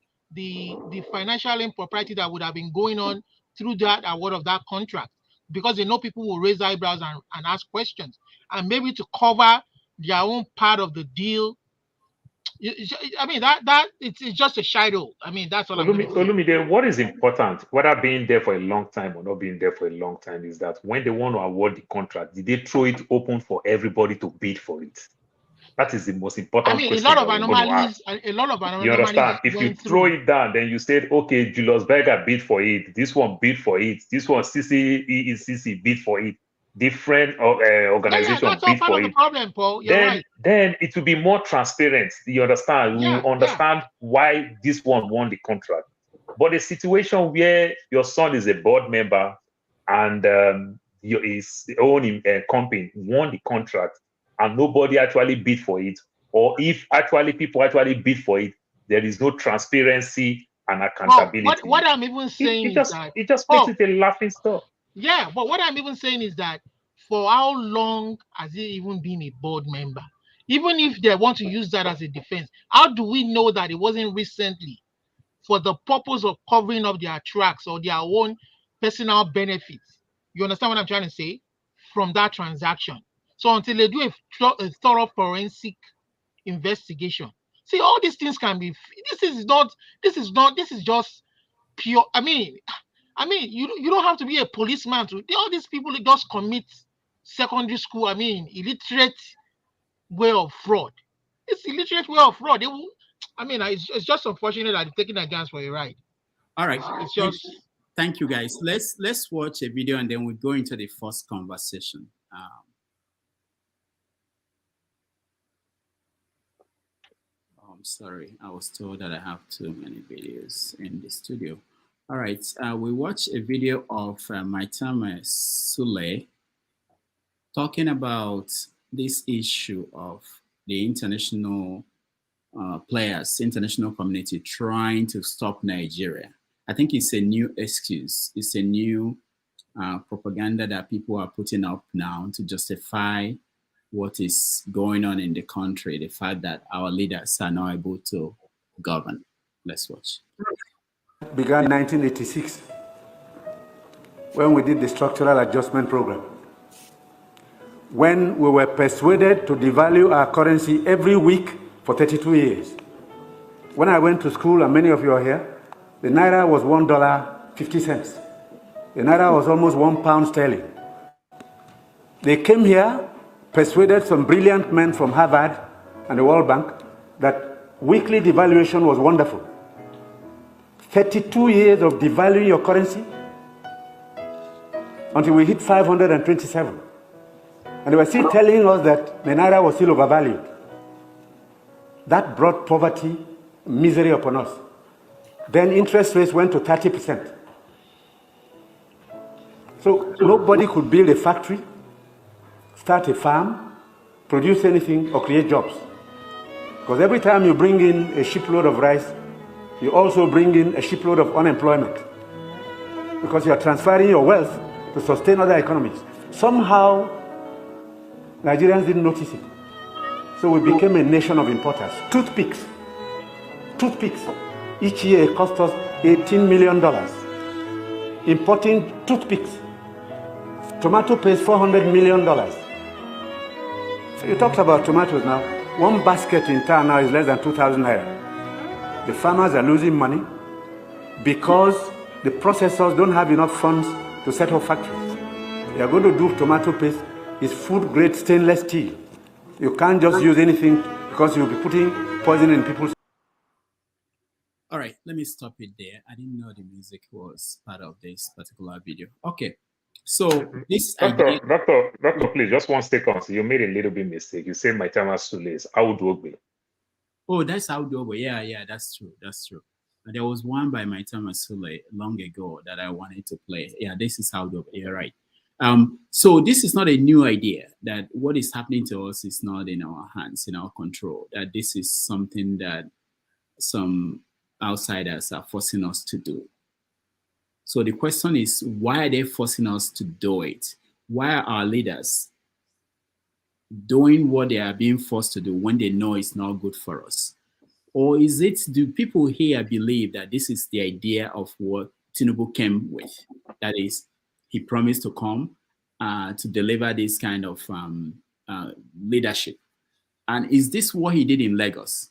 financial impropriety that would have been going on through that award of that contract, because they know people will raise eyebrows and ask questions, and maybe to cover their own part of the deal. I mean, that it's just a shadow. I mean, that's what Olumide, what is important, whether being there for a long time or not being there for a long time, is that when they want to award the contract, did they throw it open for everybody to bid for it? That is the most important I mean, a question lot of that we're going to ask. anomalies. A lot of You anomalies understand? If you went throw through. it down, then you said, okay, Julius Berger bid for it. This one bid for it. This one CCECC bid for it. Different Yeah, organization that's all bid part for of the it. problem, Paul. You're Then right. it will be more transparent. You understand? We will understand why this one won the contract. But a situation where your son is a board member and his own company won the contract and nobody actually bid for it, or if actually people actually bid for it, there is no transparency and accountability. What I'm even saying is that it just makes it a laughing stock. Yeah, but what I'm even saying is that for how long has he even been a board member? Even if they want to use that as a defense, how do we know that it wasn't recently for the purpose of covering up their tracks or their own personal benefits? You understand what I'm trying to say? From that transaction. So until they do a thorough forensic investigation. See, all these things can be. This is just pure. I mean, you don't have to be a policeman to. All these people that just commit secondary school. I mean, illiterate way of fraud. It's illiterate way of fraud. They will. I mean, it's just unfortunate that they're taking a chance for a ride. All right. It's just. Thank you, guys. Let's watch a video and then we'll go into the first conversation. I'm sorry, I was told that I have too many videos in the studio. All right, we watched a video of Maitama Sule talking about this issue of the international players, international community trying to stop Nigeria. I think it's a new excuse. It's a new propaganda that people are putting up now to justify what is going on in the country, the fact that our leaders are not able to govern. Let's watch. Began in 1986 when we did the structural adjustment program. When we were persuaded to devalue our currency every week for 32 years. When I went to school, and many of you are here, the Naira was $1.50. The Naira was almost £1 sterling. They came here, persuaded some brilliant men from Harvard and the World Bank that weekly devaluation was wonderful. 32 years of devaluing your currency until we hit 527. And they were still telling us that the Naira was still overvalued. That brought poverty, misery upon us. Then interest rates went to 30%. So nobody could build a factory, start a farm, produce anything, or create jobs. Because every time you bring in a shipload of rice, you also bring in a shipload of unemployment. Because you are transferring your wealth to sustain other economies. Somehow, Nigerians didn't notice it. So we became a nation of importers. Toothpicks. Toothpicks. Each year it cost us $18 million. Importing toothpicks. Tomato paste $400 million. So you talked about tomatoes now. One basket in town now is less than 2,000 naira. The farmers are losing money because the processors don't have enough funds to set up factories. They are going to do tomato paste. It's food-grade stainless steel. You can't just use anything because you'll be putting poison in people's... All right, let me stop it there. I didn't know the music was part of this particular video. Okay, so this Doctor, please, just 1 second. So you made a little bit mistake. You said Maitama Sule is Audogbe. Oh, that's Audogbe. Yeah, that's true. That's true. There was one by Maitama Sule long ago that I wanted to play. Yeah, this is Audogbe. You're right. So this is not a new idea that what is happening to us is not in our hands, in our control, that this is something that some outsiders are forcing us to do. So the question is, why are they forcing us to do it? Why are our leaders doing what they are being forced to do when they know it's not good for us? Or is it, do people here believe that this is the idea of what Tinubu came with? That is, he promised to come to deliver this kind of leadership. And is this what he did in Lagos?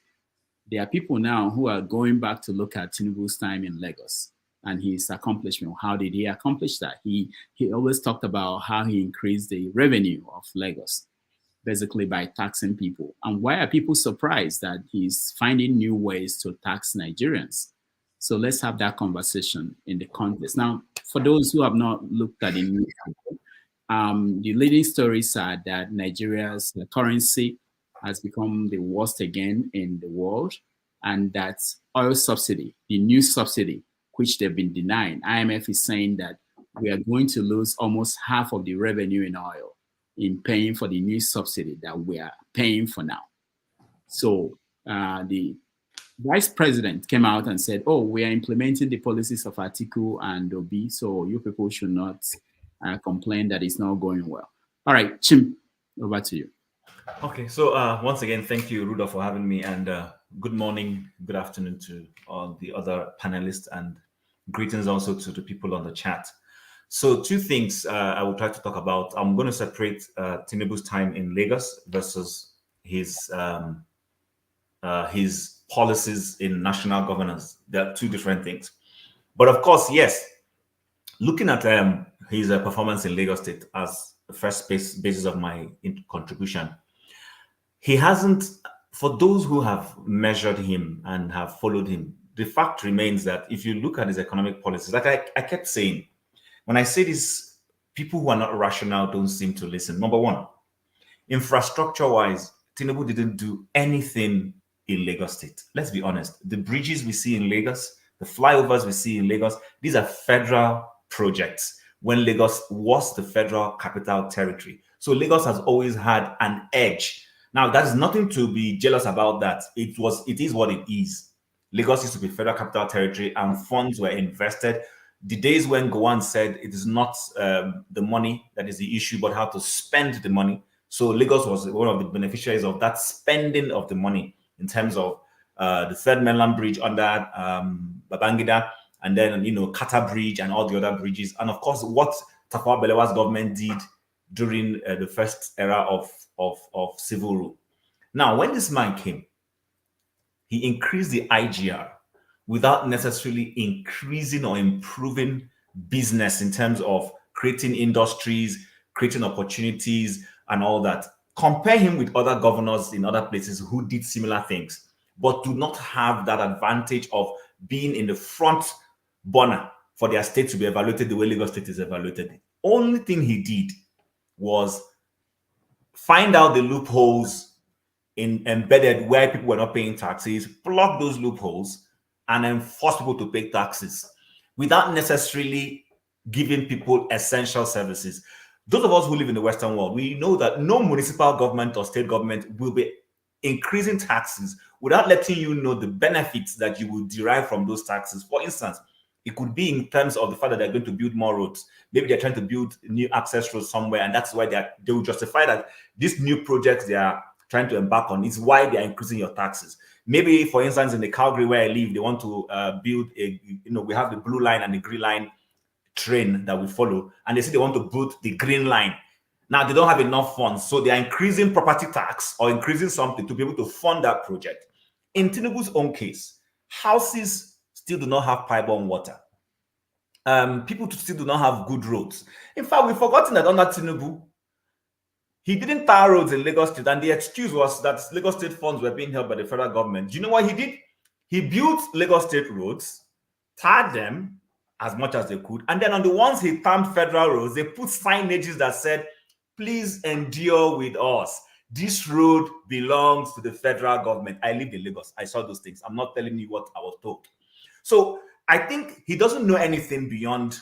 There are people now who are going back to look at Tinubu's time in Lagos and his accomplishment. How did he accomplish that? He always talked about how he increased the revenue of Lagos. basically by taxing people. And why are people surprised that he's finding new ways to tax Nigerians? So let's have that conversation in the context. Now, for those who have not looked at the news, the leading stories are that Nigeria's currency has become the worst again in the world, and that oil subsidy, the new subsidy, which they've been denying, IMF is saying that we are going to lose almost half of the revenue in oil in paying for the new subsidy that we are paying for now. So the vice president came out and said, oh, we are implementing the policies of Atiku and Obi, so you people should not complain that it's not going well. All right, Chim, over to you. Okay, so once again, thank you, Rudolph, for having me, and good morning, good afternoon to all the other panelists, and greetings also to the people on the chat. So two things I will try to talk about. I'm going to separate Tinubu's time in Lagos versus his policies in national governance. There are two different things. But of course, yes, looking at his performance in Lagos State as the first basis of my contribution, he hasn't, for those who have measured him and have followed him, the fact remains that if you look at his economic policies, like I kept saying, when I say this, people who are not rational don't seem to listen. Number one, infrastructure-wise, Tinubu didn't do anything in Lagos State. Let's be honest. The bridges we see in Lagos, the flyovers we see in Lagos, these are federal projects when Lagos was the federal capital territory. So Lagos has always had an edge. Now, there's nothing to be jealous about that. It is what it is. Lagos used to be federal capital territory and funds were invested. The days when Gowon said it is not the money that is the issue, but how to spend the money. So Lagos was one of the beneficiaries of that spending of the money in terms of the Third Mainland Bridge under Babangida, and then, Kata Bridge and all the other bridges. And of course, what Tafawa Balewa's government did during the first era of civil rule. Now, when this man came, he increased the IGR without necessarily increasing or improving business in terms of creating industries, creating opportunities, and all that. Compare him with other governors in other places who did similar things, but do not have that advantage of being in the front burner for their state to be evaluated the way Lagos State is evaluated. The only thing he did was find out the loopholes embedded where people were not paying taxes, plug those loopholes, and enforce people to pay taxes without necessarily giving people essential services. Those of us who live in the Western world, we know that no municipal government or state government will be increasing taxes without letting you know the benefits that you will derive from those taxes. For instance, it could be in terms of the fact that they're going to build more roads. Maybe they're trying to build new access roads somewhere, and that's why they will justify that these new projects they are trying to embark on is why they are increasing your taxes. Maybe, for instance, in the Calgary where I live, they want to build we have the blue line and the green line train that we follow, and they say they want to build the green line. Now, they don't have enough funds, so they are increasing property tax or increasing something to be able to fund that project. In Tinubu's own case, houses still do not have pipe-borne water. People still do not have good roads. In fact, we've forgotten that under Tinubu, he didn't tar roads in Lagos State, and the excuse was that Lagos State funds were being held by the federal government. Do you know what he did? He built Lagos State roads, tarred them as much as they could, and then on the ones he tarred federal roads, they put signages that said, please endure with us. This road belongs to the federal government. I lived in Lagos. I saw those things. I'm not telling you what I was told. So I think he doesn't know anything beyond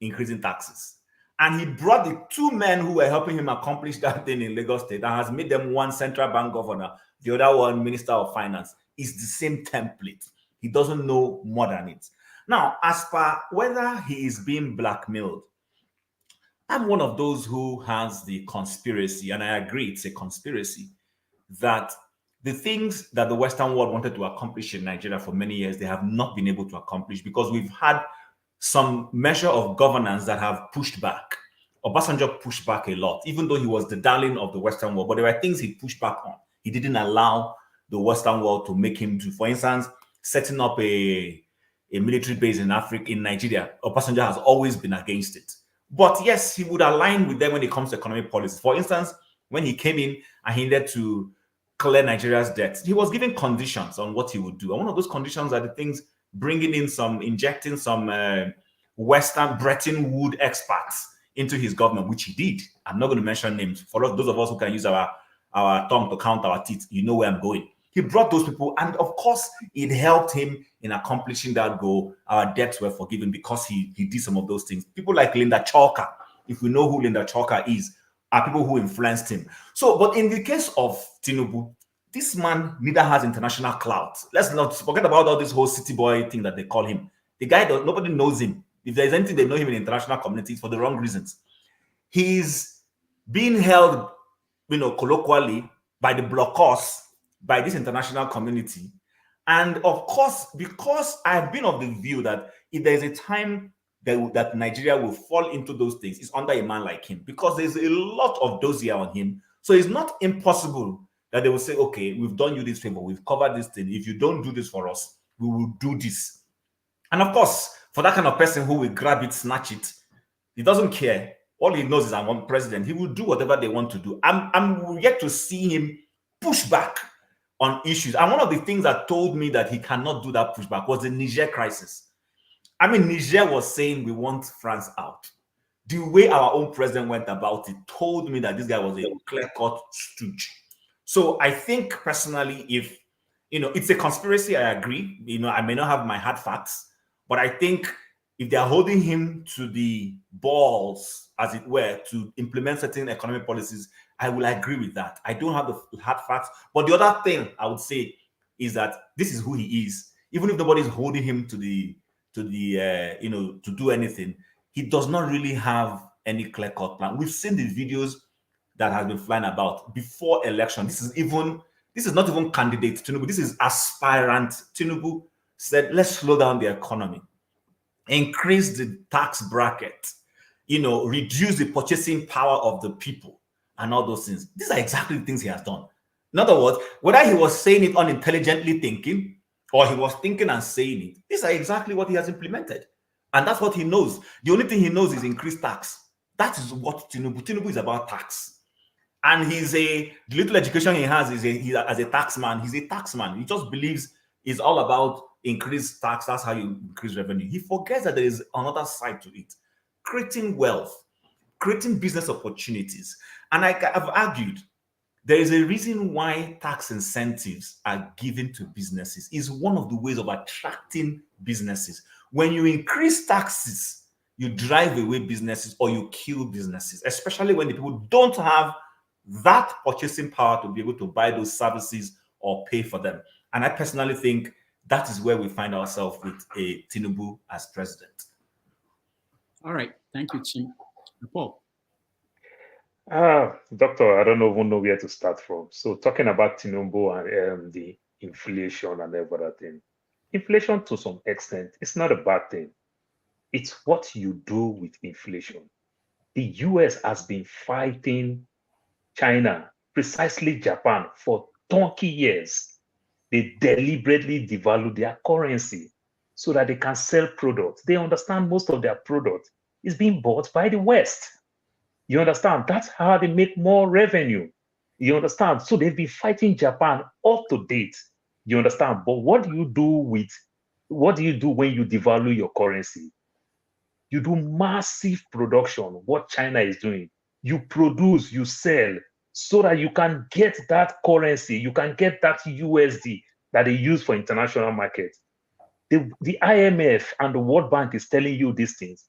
increasing taxes. And he brought the two men who were helping him accomplish that thing in Lagos State and has made them one central bank governor, the other one minister of finance. It's the same template. He doesn't know more than it. Now, as per whether he is being blackmailed, I'm one of those who has the conspiracy, and I agree it's a conspiracy, that the things that the Western world wanted to accomplish in Nigeria for many years, they have not been able to accomplish because we've had some measure of governance that have pushed back. Obasanjo pushed back a lot, even though he was the darling of the Western world, but there were things he pushed back on. He didn't allow the Western world to make him do. For instance, setting up a military base in Africa, in Nigeria, Obasanjo has always been against it. But yes, he would align with them when it comes to economic policies. For instance, when he came in and he needed to clear Nigeria's debts, he was giving conditions on what he would do. And one of those conditions are the things injecting some Western Bretton Woods experts into his government, which he did. I'm not going to mention names. For those of us who can use our tongue to count our teeth, you know where I'm going. He brought those people, and of course, it helped him in accomplishing that goal. Our debts were forgiven because he did some of those things. People like Linda Chalker, if we know who Linda Chalker is, are people who influenced him. So, but in the case of Tinubu, this man neither has international clout. Let's not forget about all this whole city boy thing that they call him. The guy, nobody knows him. If there's anything they know him in international communities for the wrong reasons. He's being held, colloquially by the blockers, by this international community. And of course, because I've been of the view that if there's a time that Nigeria will fall into those things, it's under a man like him, because there's a lot of dossier on him. So it's not impossible that they will say, okay, we've done you this favor, we've covered this thing. If you don't do this for us, we will do this. And of course, for that kind of person who will grab it, snatch it, he doesn't care. All he knows is I'm one president. He will do whatever they want to do. I'm yet to see him push back on issues. And one of the things that told me that he cannot do that pushback was the Niger crisis. I mean, Niger was saying we want France out. The way our own president went about it told me that this guy was a clear-cut stooge. So I think personally, if, it's a conspiracy, I agree. I may not have my hard facts, but I think if they're holding him to the balls, as it were, to implement certain economic policies, I will agree with that. I don't have the hard facts. But the other thing I would say is that this is who he is. Even if nobody's holding him to do anything, he does not really have any clear-cut plan. We've seen the videos that has been flying about before election. This is not even candidate Tinubu. This is aspirant Tinubu said, let's slow down the economy, increase the tax bracket, reduce the purchasing power of the people and all those things. These are exactly the things he has done. In other words, whether he was saying it unintelligently thinking or he was thinking and saying it, these are exactly what he has implemented. And that's what he knows. The only thing he knows is increased tax. That is what Tinubu is about, tax. And the little education he has is as a taxman. He's a taxman. He just believes it's all about increased tax. That's how you increase revenue. He forgets that there is another side to it. Creating wealth, creating business opportunities. And I've argued, there is a reason why tax incentives are given to businesses. It's one of the ways of attracting businesses. When you increase taxes, you drive away businesses or you kill businesses, especially when the people don't have that purchasing power to be able to buy those services or pay for them. And I personally think that is where we find ourselves with a Tinubu as president. All right. Thank you, Chim. Paul. Doctor, I don't even know where to start from. So talking about Tinubu and the inflation and everything. Inflation to some extent, it's not a bad thing. It's what you do with inflation. The US has been fighting China, precisely Japan, for 20 years. They deliberately devalue their currency so that they can sell products. They understand most of their product is being bought by the West. You understand? That's how they make more revenue. You understand? So they've been fighting Japan up to date. You understand? But what do you do when you devalue your currency? You do massive production, what China is doing. You produce, you sell, so that you can get that currency, you can get that USD that they use for international markets. The IMF and the World Bank is telling you these things.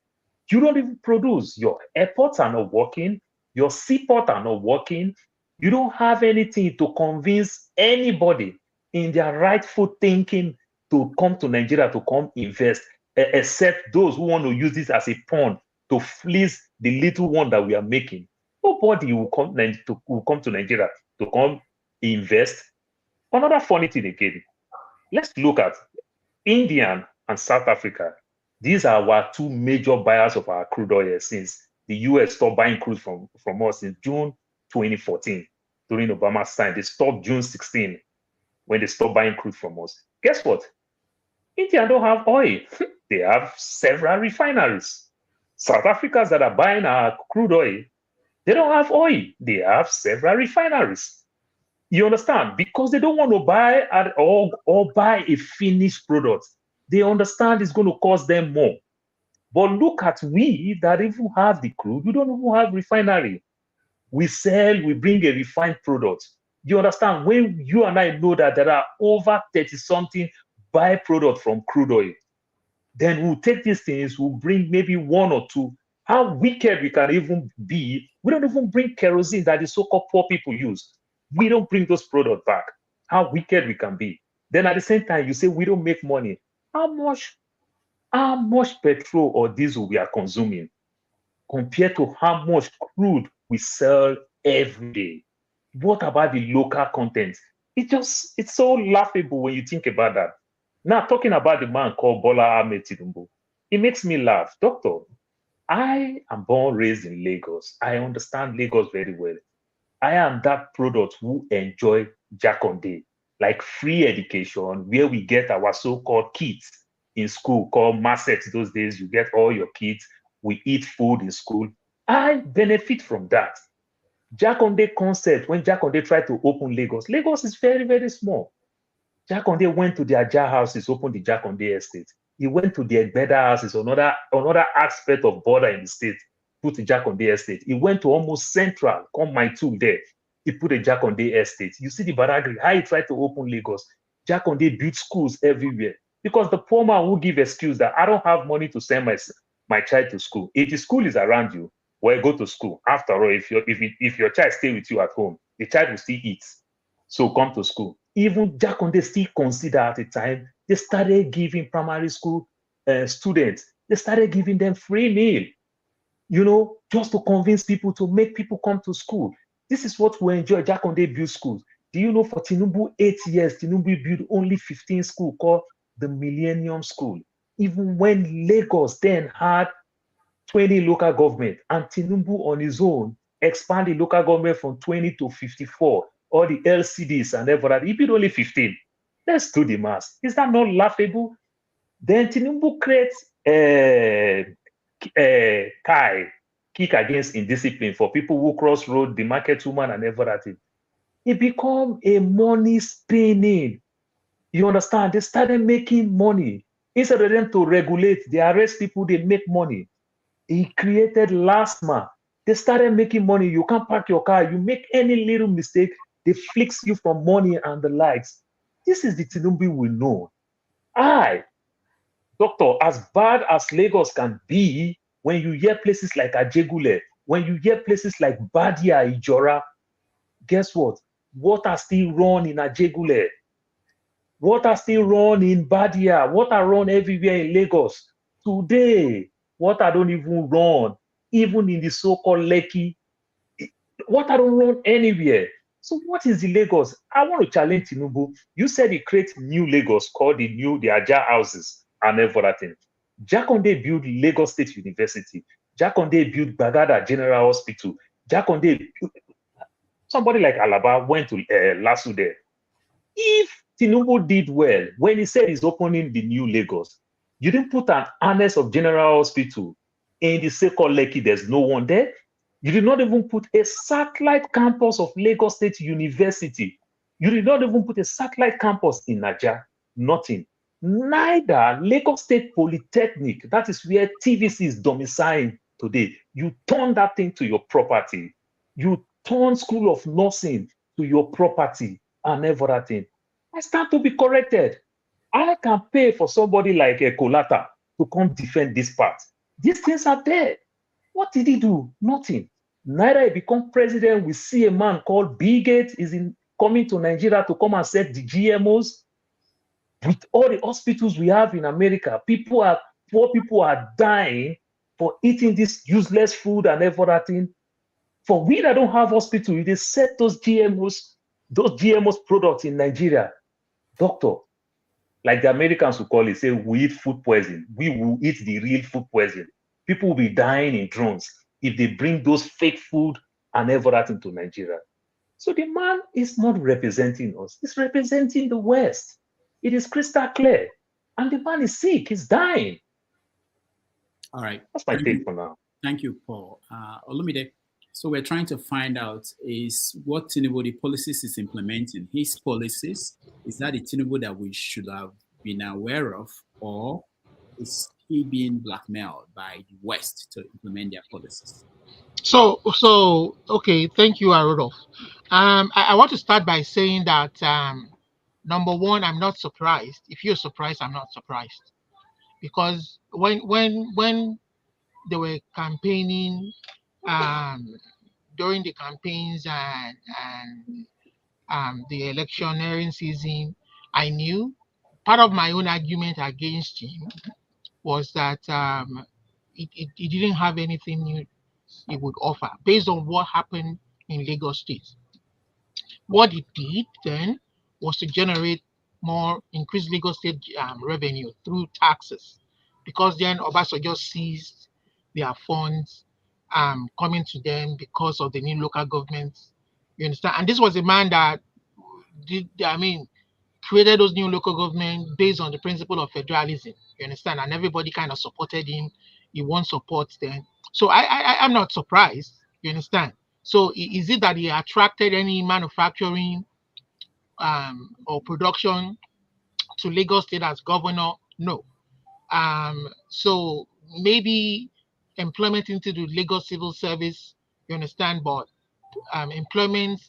You don't even produce. Your airports are not working. Your seaports are not working. You don't have anything to convince anybody in their rightful thinking to come to Nigeria to come invest, except those who want to use this as a pawn to fleece the little one that we are making. Nobody will come to Nigeria to come invest. Another funny thing again, let's look at India and South Africa. These are our two major buyers of our crude oil since the US stopped buying crude from us in June 2014 during Obama's time. They stopped June 16 when they stopped buying crude from us. Guess what? India don't have oil. They have several refineries. South Africans that are buying our crude oil, They don't have oil. They have several refineries. You understand? Because they don't want to buy or buy a finished product. They understand it's going to cost them more. But look at we that even have the crude. We don't even have refinery. We sell, we bring a refined product. You understand? When you and I know that there are over 30-something byproducts from crude oil, then we'll take these things, we'll bring maybe one or two. How wicked we can even be. We don't even bring kerosene that the so-called poor people use. We don't bring those products back. How wicked we can be. Then at the same time, you say we don't make money. How much petrol or diesel we are consuming compared to how much crude we sell every day? What about the local content? It's so laughable when you think about that. Now, talking about the man called Bola Tinubu, it makes me laugh. Doctor, I am born, raised in Lagos. I understand Lagos very well. I am that product who enjoy Jaconde, like free education, where we get our so-called kits in school, called Massets. Those days, you get all your kits. We eat food in school. I benefit from that. Jaconde concept, when Jaconde tried to open Lagos, Lagos is very, very small. Jaconde went to the Ajah houses, opened the Jaconde estate. He went to the Egbeda houses, another aspect of border in the state, put the Jaconde estate. He went to almost central, come my tool there. He put a Jaconde estate. You see the Badagry, how he tried to open Lagos. Jaconde built schools everywhere. Because the poor man will give excuse that I don't have money to send my child to school. If the school is around you, well, go to school. After all, if your child stay with you at home, the child will still eat. So come to school. Even Jaconde still consider at the time, they started giving primary school students, they started giving them free meal, just to convince people, to make people come to school. This is what we enjoy. Jaconde build schools. Do you know for Tinubu, 8 years, Tinubu built only 15 schools called the Millennium School. Even when Lagos then had 20 local government, and Tinubu on his own expanded local government from 20 to 54, all the LCDs and everything. He built only 15. Let's do the math. Is that not laughable? Then Tinubu creates kick against indiscipline for people who cross road, the market woman and everything. It become a money spinning. You understand? They started making money. Instead of them to regulate, they arrest people, they make money. He created LASMA. They started making money. You can't park your car. You make any little mistake, they flicks you from money and the likes. This is the Tinubu we know. Doctor, as bad as Lagos can be, when you hear places like Ajegule, when you hear places like Badia, Ijora, guess what? Water still run in Ajegule. Water still run in Badia. Water run everywhere in Lagos. Today, water don't even run. Even in the so-called Lekki, water don't run anywhere. So what is the Lagos? I want to challenge Tinubu. You said he creates new Lagos called the Ajah houses and everything. Jaconde built Lagos State University. Jaconde built Bagada General Hospital. Jaconde, somebody like Alaba went to Lasso there. If Tinubu did well, when he said he's opening the new Lagos, you didn't put an harness of General Hospital in the so-called Lekki, there's no one there. You did not even put a satellite campus of Lagos State University. You did not even put a satellite campus in Niger. Nothing. Neither Lagos State Polytechnic, that is where TVC is domiciled today. You turn that thing to your property. You turn School of Nursing to your property and everything. I stand to be corrected. I can pay for somebody like a Kolata to come defend this part. These things are there. What did he do? Nothing. Neither he become president. We see a man called Bill Gates is coming to Nigeria to come and set the GMOs. With all the hospitals we have in America, poor people are dying for eating this useless food and everything. For we that don't have hospital, they set those GMOs products in Nigeria. Doctor, like the Americans will call it, say we eat food poison. We will eat the real food poison. People will be dying in drones if they bring those fake food and everything to Nigeria. So the man is not representing us. He's representing the West. It is crystal clear. And the man is sick. He's dying. All right. That's my take for now. Thank you, Paul. Olumide, So we're trying to find out is what Tinubu, the policies is implementing, his policies, is that the Tinubu that we should have been aware of, or is he being blackmailed by the West to implement their policies? So okay, thank you, Rudolph. I want to start by saying that number one, I'm not surprised. If you're surprised, I'm not surprised, because when they were campaigning, during the campaigns and the electioneering season, I knew part of my own argument against him was that it didn't have anything new it would offer based on what happened in Lagos State. What it did then was to generate more increased Lagos State revenue through taxes, because then Obasanjo seized their funds coming to them because of the new local governments. You understand? And this was a man that created those new local government based on the principle of federalism. You understand? And everybody kind of supported him. He won support then. So I'm not surprised. You understand? So is it that he attracted any manufacturing or production to Lagos State as governor? No. So maybe employment into the Lagos civil service, you understand, but employment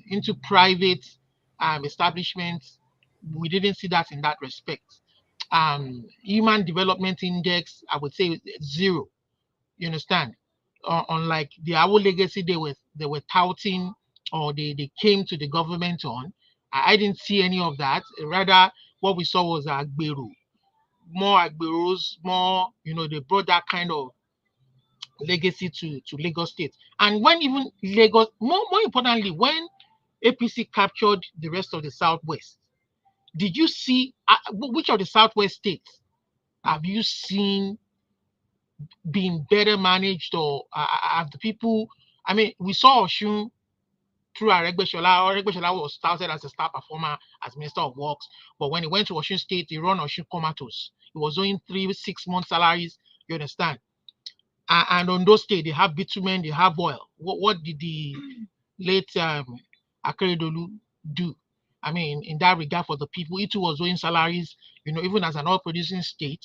into private establishments, we didn't see that in that respect. Human development index, I would say 0. You understand? Unlike the Awo legacy they were touting, or they came to the government on, I didn't see any of that. Rather, what we saw was Agberu, more Agberus, more, they brought that kind of legacy to Lagos State. And when even Lagos, more importantly, when APC captured the rest of the Southwest, did you see which of the Southwest states have you seen being better managed, or have the people? I mean, we saw Oshun through Aregbesola. Aregbesola was touted as a star performer as Minister of Works, but when he went to Osun State, he ran Osun comatose. He was doing 3-6 month salaries. You understand? And on those states, they have bitumen, they have oil. What did the late Akeredolu do? I mean, in that regard for the people, it was doing salaries, even as an oil-producing state.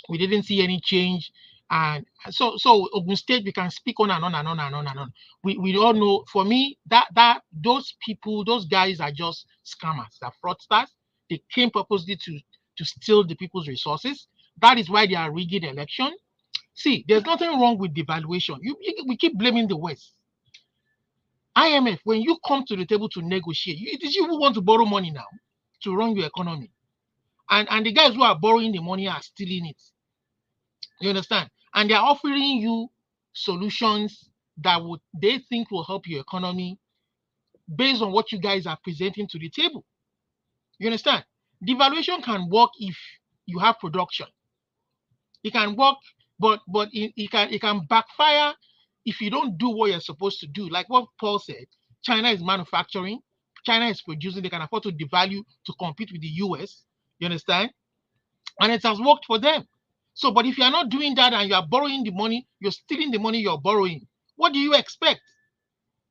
We didn't see any change. And so Ogun State, we can speak on and on and on and on and on. We all know, for me, that those people, those guys are just scammers, they're fraudsters. They came purposely to steal the people's resources. That is why they are rigging election. See, there's nothing wrong with devaluation. We keep blaming the West. IMF, when you come to the table to negotiate, it is you who want to borrow money now to run your economy. And the guys who are borrowing the money are stealing it. You understand? And they're offering you solutions that they think will help your economy based on what you guys are presenting to the table. You understand? Devaluation can work if you have production. It can work, but it can backfire if you don't do what you're supposed to do. Like what Paul said, China is manufacturing, China is producing, they can afford to devalue to compete with the US. You understand? And it has worked for them. So, but if you are not doing that and you are borrowing the money, you're stealing the money you're borrowing, what do you expect?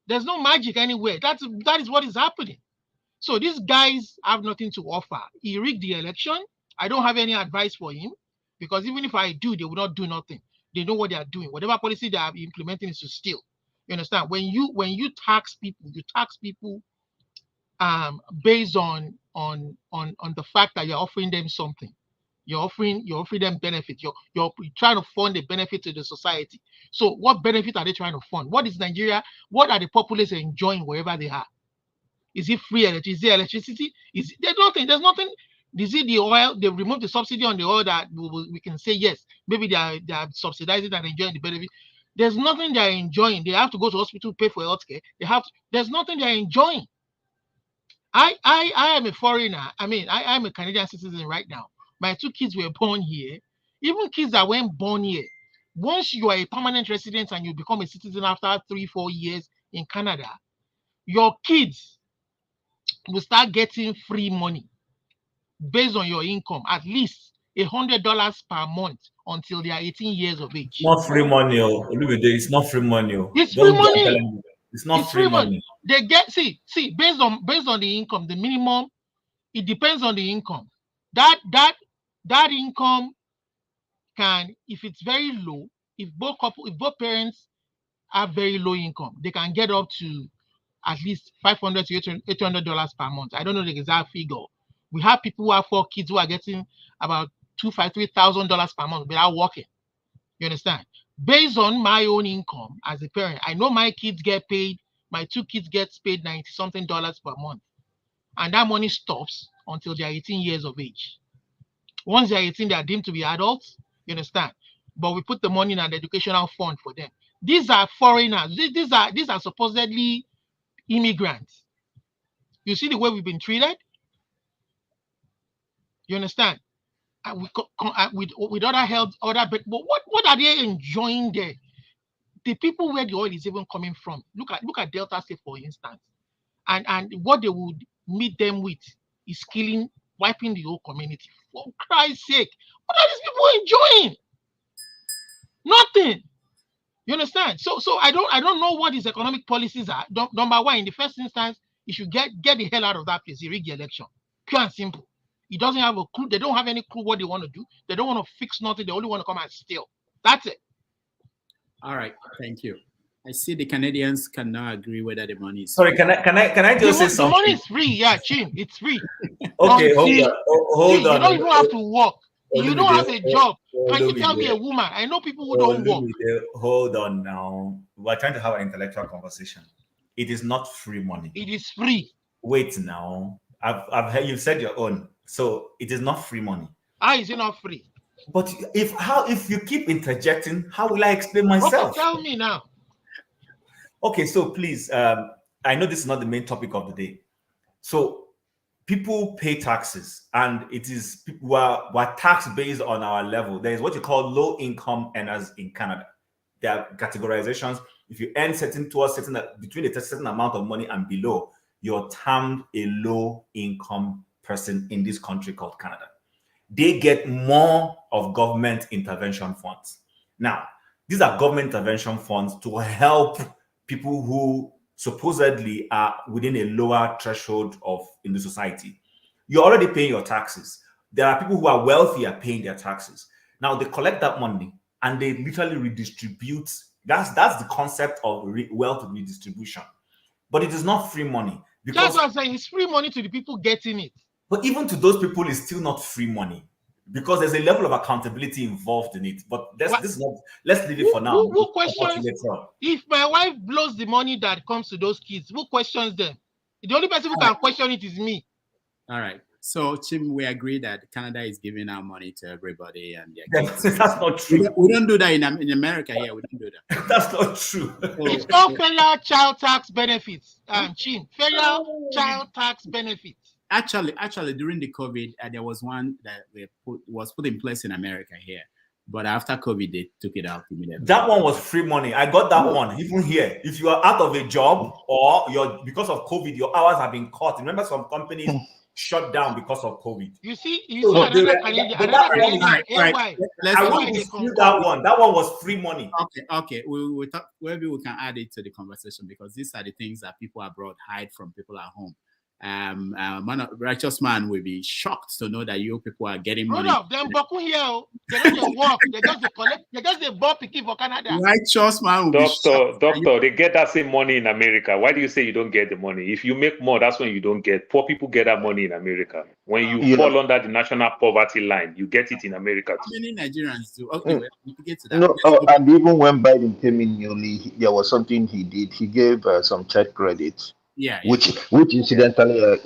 There's no magic anywhere. That is what is happening. So these guys have nothing to offer. He rigged the election. I don't have any advice for him, because even if I do, they will not do nothing. They know what they are doing. Whatever policy they are implementing is to steal. You understand? When you tax people, you tax people based on the fact that you're offering them something. You're offering them benefit. You're trying to fund a benefit to the society. So what benefit are they trying to fund? What is Nigeria? What are the populace enjoying wherever they are? Is it free electricity? Is there electricity? There's nothing. There's nothing. Is it the oil? They removed the subsidy on the oil that we can say yes. Maybe they are subsidizing and enjoying the benefit. There's nothing they are enjoying. They have to go to hospital, pay for healthcare. There's nothing they are enjoying. I am a foreigner. I mean, I am a Canadian citizen right now. My 2 kids were born here. Even kids that weren't born here, once you are a permanent resident and you become a citizen after 3-4 years in Canada, your kids will start getting free money based on your income, at least $100 per month until they are 18 years of age. Not free money, it's not free money. It's free Don't money. tell them. It's not free money. They get see based on the income, the minimum. It depends on the income. That income can, if it's very low, if both parents have very low income, they can get up to at least $500 to $800 per month. I don't know the exact figure. We have people who have 4 kids who are getting about $2,000-3,000 per month without working. You understand? Based on my own income as a parent, I know my kids get paid. My 2 kids gets paid $90-something per month, and that money stops until they are 18 years of age. Once they are 18, they are deemed to be adults. You understand? But we put the money in an educational fund for them. These are foreigners. These are supposedly immigrants. You see the way we've been treated? You understand? With other health, but what are they enjoying there? The people where the oil is even coming from. Look at Delta State, for instance, and what they would meet them with is wiping the whole community. For Christ's sake, what are these people enjoying? Nothing. You understand? So I don't know what his economic policies are. Number one, in the first instance, he should get the hell out of that place. He rigged the election. Pure and simple. He doesn't have a clue. They don't have any clue what they want to do. They don't want to fix nothing. They only want to come and steal. That's it. All right. Thank you. I see the Canadians cannot agree whether the money is. Sorry, can I just say something? The money is free, yeah, Chin. It's free. Okay, hold on. You don't even have to work. You don't have a job. Can you tell me a woman? I know people who don't work. Hold on now. We're trying to have an intellectual conversation. It is not free money. It is free. Wait now. I've heard you said your own. So it is not free money. How is it not free? But if you keep interjecting, how will I explain myself? Okay, tell me now. Okay, so please, I know this is not the main topic of the day. So people pay taxes, and it is we're taxed based on our level. There is what you call low income earners in Canada. There are categorizations. If you earn between a certain amount of money and below, you're termed a low income person in this country called Canada. They get more of government intervention funds. Now, these are government intervention funds to help people who supposedly are within a lower threshold in the society. You're already paying your taxes. There are people who are wealthier paying their taxes. Now they collect that money and they literally redistribute. That's the concept of wealth redistribution. But it is not free money. That's what I'm saying. It's free money to the people getting it. But even to those people, it's still not free money because there's a level of accountability involved in it. But let's leave it for now. Who questions if my wife blows the money that comes to those kids? Who questions them? The only person who can question it is me. All right. So, Chim, we agree that Canada is giving out money to everybody, and that's not true. We don't do that in America. Yeah, we don't do that. That's not true. It's called federal child tax benefits. Chim, federal child tax benefits. Actually, during the COVID, there was one that was put in place in America here, but after COVID, they took it out immediately. That one was free money. I got that one. Even here, if you are out of a job or because of COVID, your hours have been cut. Remember, some companies shut down because of COVID. You see I want to dispute that one. That one was free money. Okay. We talk. Maybe we can add it to the conversation because these are the things that people abroad hide from people at home. Righteous man will be shocked to know that you people are getting money. Them Boku here, they don't work. They just collect. They just bought picking for Canada. Righteous man will be shocked. Doctor, they get that same money in America. Why do you say you don't get the money? If you make more, that's when you don't get. Poor people get that money in America. When you fall under the national poverty line, you get it in America too. Many Nigerians do. Okay, we can get to that. No, and even when Biden came in newly, there was something he did. He gave some check credits. Yeah. Which incidentally,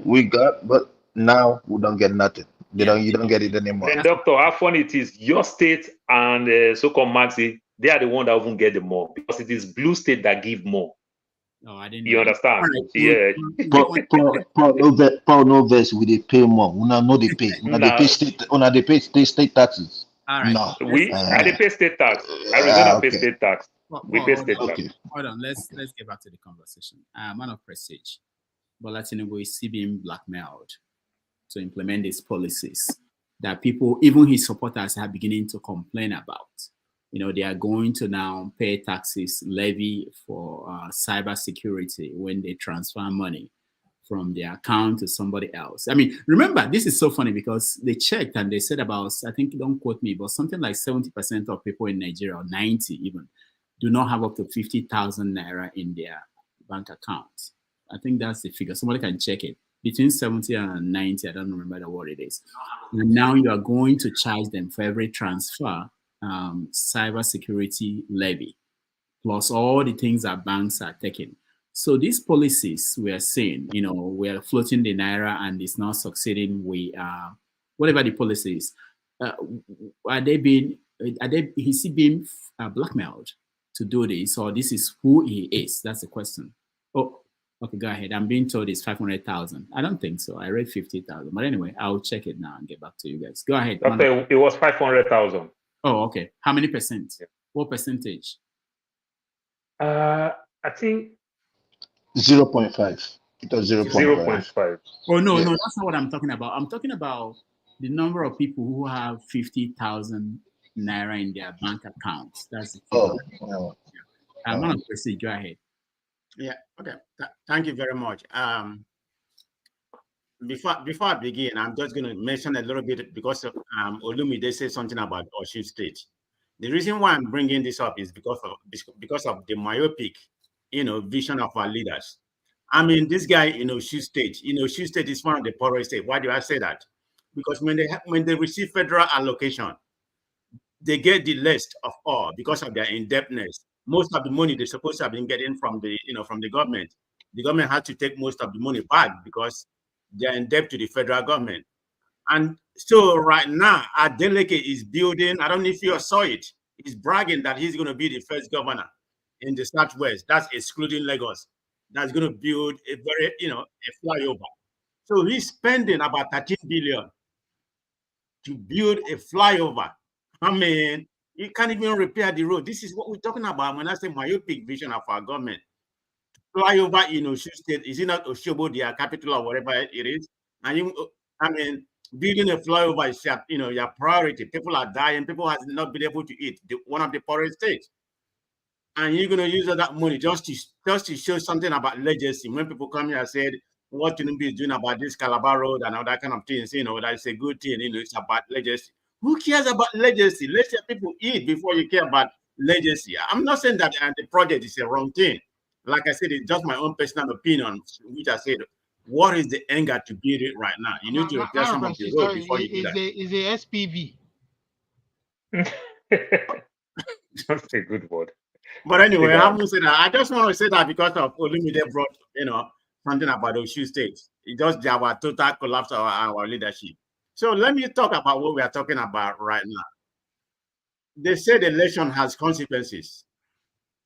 we got, but now we don't get nothing. You don't get it anymore. And doctor, how funny it is, your state and so-called Maxi, they are the one that won't get the more because it is blue state that give more. No, I didn't. You understand? Right. Yeah. Paul no verse we they pay more. Una no they pay. They pay state taxes. All right. No. They pay state tax. Arizona pay state tax. We pay state tax. Hold on. Let's get back to the conversation. Man of prestige, Bola Tinubu is being blackmailed to implement these policies. that people, even his supporters, are beginning to complain about. They are going to now pay taxes, levy for cybersecurity when they transfer money from their account to somebody else. I mean, remember, this is so funny because they checked and they said about, I think, don't quote me, but something like 70% of people in Nigeria, or 90 even, do not have up to 50,000 naira in their bank account. I think that's the figure. Somebody can check it. Between 70 and 90, I don't remember what it is. And now you are going to charge them for every transfer, cybersecurity levy, plus all the things that banks are taking. So these policies we are seeing, we are floating the naira and it's not succeeding. We are, whatever the policy is, is he being blackmailed to do this, or this is who he is? That's the question. Oh, okay, go ahead. I'm being told it's 500,000. I don't think so. I read 50,000. But anyway, I'll check it now and get back to you guys. Go ahead. Doctor, it was 500,000. Oh, okay. How many percent? Yeah. What percentage? I think 0.5. It was 0.5. Oh, no, no, that's not what I'm talking about. I'm talking about the number of people who have 50,000 naira in their bank accounts. That's the figure. Oh, I'm going to proceed. Go ahead. Yeah. Okay. Thank you very much. Before I begin, I'm just going to mention a little bit because Olumide said something about Osun State. The reason why I'm bringing this up is because of the myopic, vision of our leaders. I mean, this guy in Osun State, Osun State is one of the poorest states. Why do I say that? Because when they receive federal allocation, they get the least of all because of their indebtedness. Most of the money they're supposed to have been getting from the government, the government had to take most of the money back because they're in debt to the federal government. And so right now, Adeleke is building, I don't know if you saw it, he's bragging that he's going to be the first governor in the Southwest, that's excluding Lagos, that's going to build a very, a flyover. So he's spending about 13 billion to build a flyover. I mean, you can't even repair the road. This is what we're talking about when I say myopic vision of our government. Flyover in Osun State, is it not Oshobo, their capital or whatever it is? And building a flyover is your priority. People are dying. People have not been able to eat. One of the poorest states. And you're going to use that money just to show something about legacy. When people come here and said, what Tinubu is doing about this Calabar Road and all that kind of things, that's a good thing, it's about legacy. Who cares about legacy? Let your people eat before you care about legacy. I'm not saying that the project is a wrong thing. Like I said, it's just my own personal opinion, which I said, what is the anger to build it right now? You need to repair some of the road before you do that. Is a SPV. That's a good word. But anyway, I haven't said that. I just want to say that because of Olumide brought, something about Osun State. It's just our total collapse of our leadership. So let me talk about what we are talking about right now. They say the election has consequences.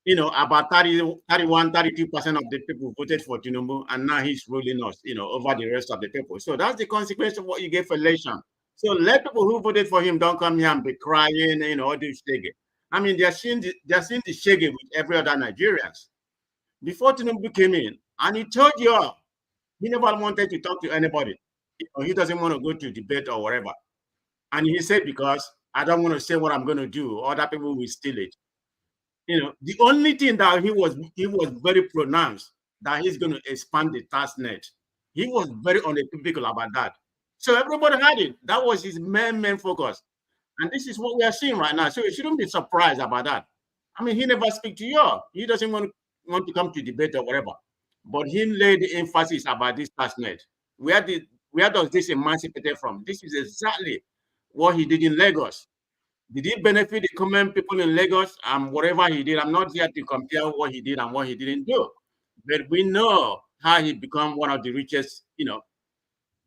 About 31, 32% of the people voted for Tinubu, and now he's ruling us, over the rest of the people. So that's the consequence of what you get for election. So let people who voted for him don't come here and be crying, all this shege. I mean, they're seeing the shege with every other Nigerians. Before Tinubu came in, and he told you all, he never wanted to talk to anybody. He doesn't want to go to debate or whatever. And he said, because I don't want to say what I'm going to do, other people will steal it. The only thing that he was very pronounced that he's going to expand the tax net. He was very unequivocal about that. So everybody had it. That was his main focus. And this is what we are seeing right now. So you shouldn't be surprised about that. I mean, he never speaks to you. He doesn't want to come to debate or whatever. But he laid the emphasis about this tax net. Where does this emancipate from? This is exactly what he did in Lagos. Did he benefit the common people in Lagos and whatever he did? I'm not here to compare what he did and what he didn't do. But we know how he became one of the richest,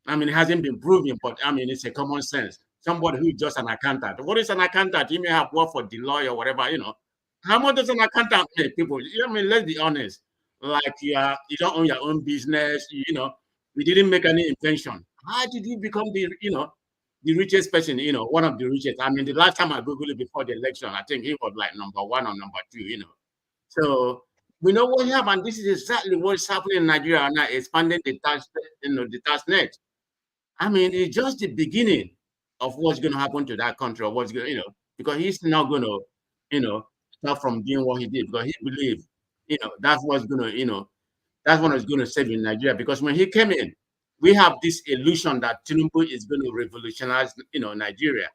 I mean, it hasn't been proven, but I mean, it's a common sense. Somebody who is just an accountant. What is an accountant? He may have worked for Deloitte or whatever, How much does an accountant pay people? I mean, let's be honest. Like you don't own your own business, you didn't make any invention. How did you become the richest person, one of the richest? I mean, the last time I Googled it before the election, I think he was like number 1 or number 2, So we know what happened. And this is exactly what's happening in Nigeria now, expanding the tax, the tax net. I mean, it's just the beginning. of what's going to happen to that country or what's going to, because he's not going to, stop from doing what he did because he believes, that's what's going to, that's what is going to save in Nigeria. Because when he came in, we have this illusion that Tinubu is going to revolutionize, Nigeria.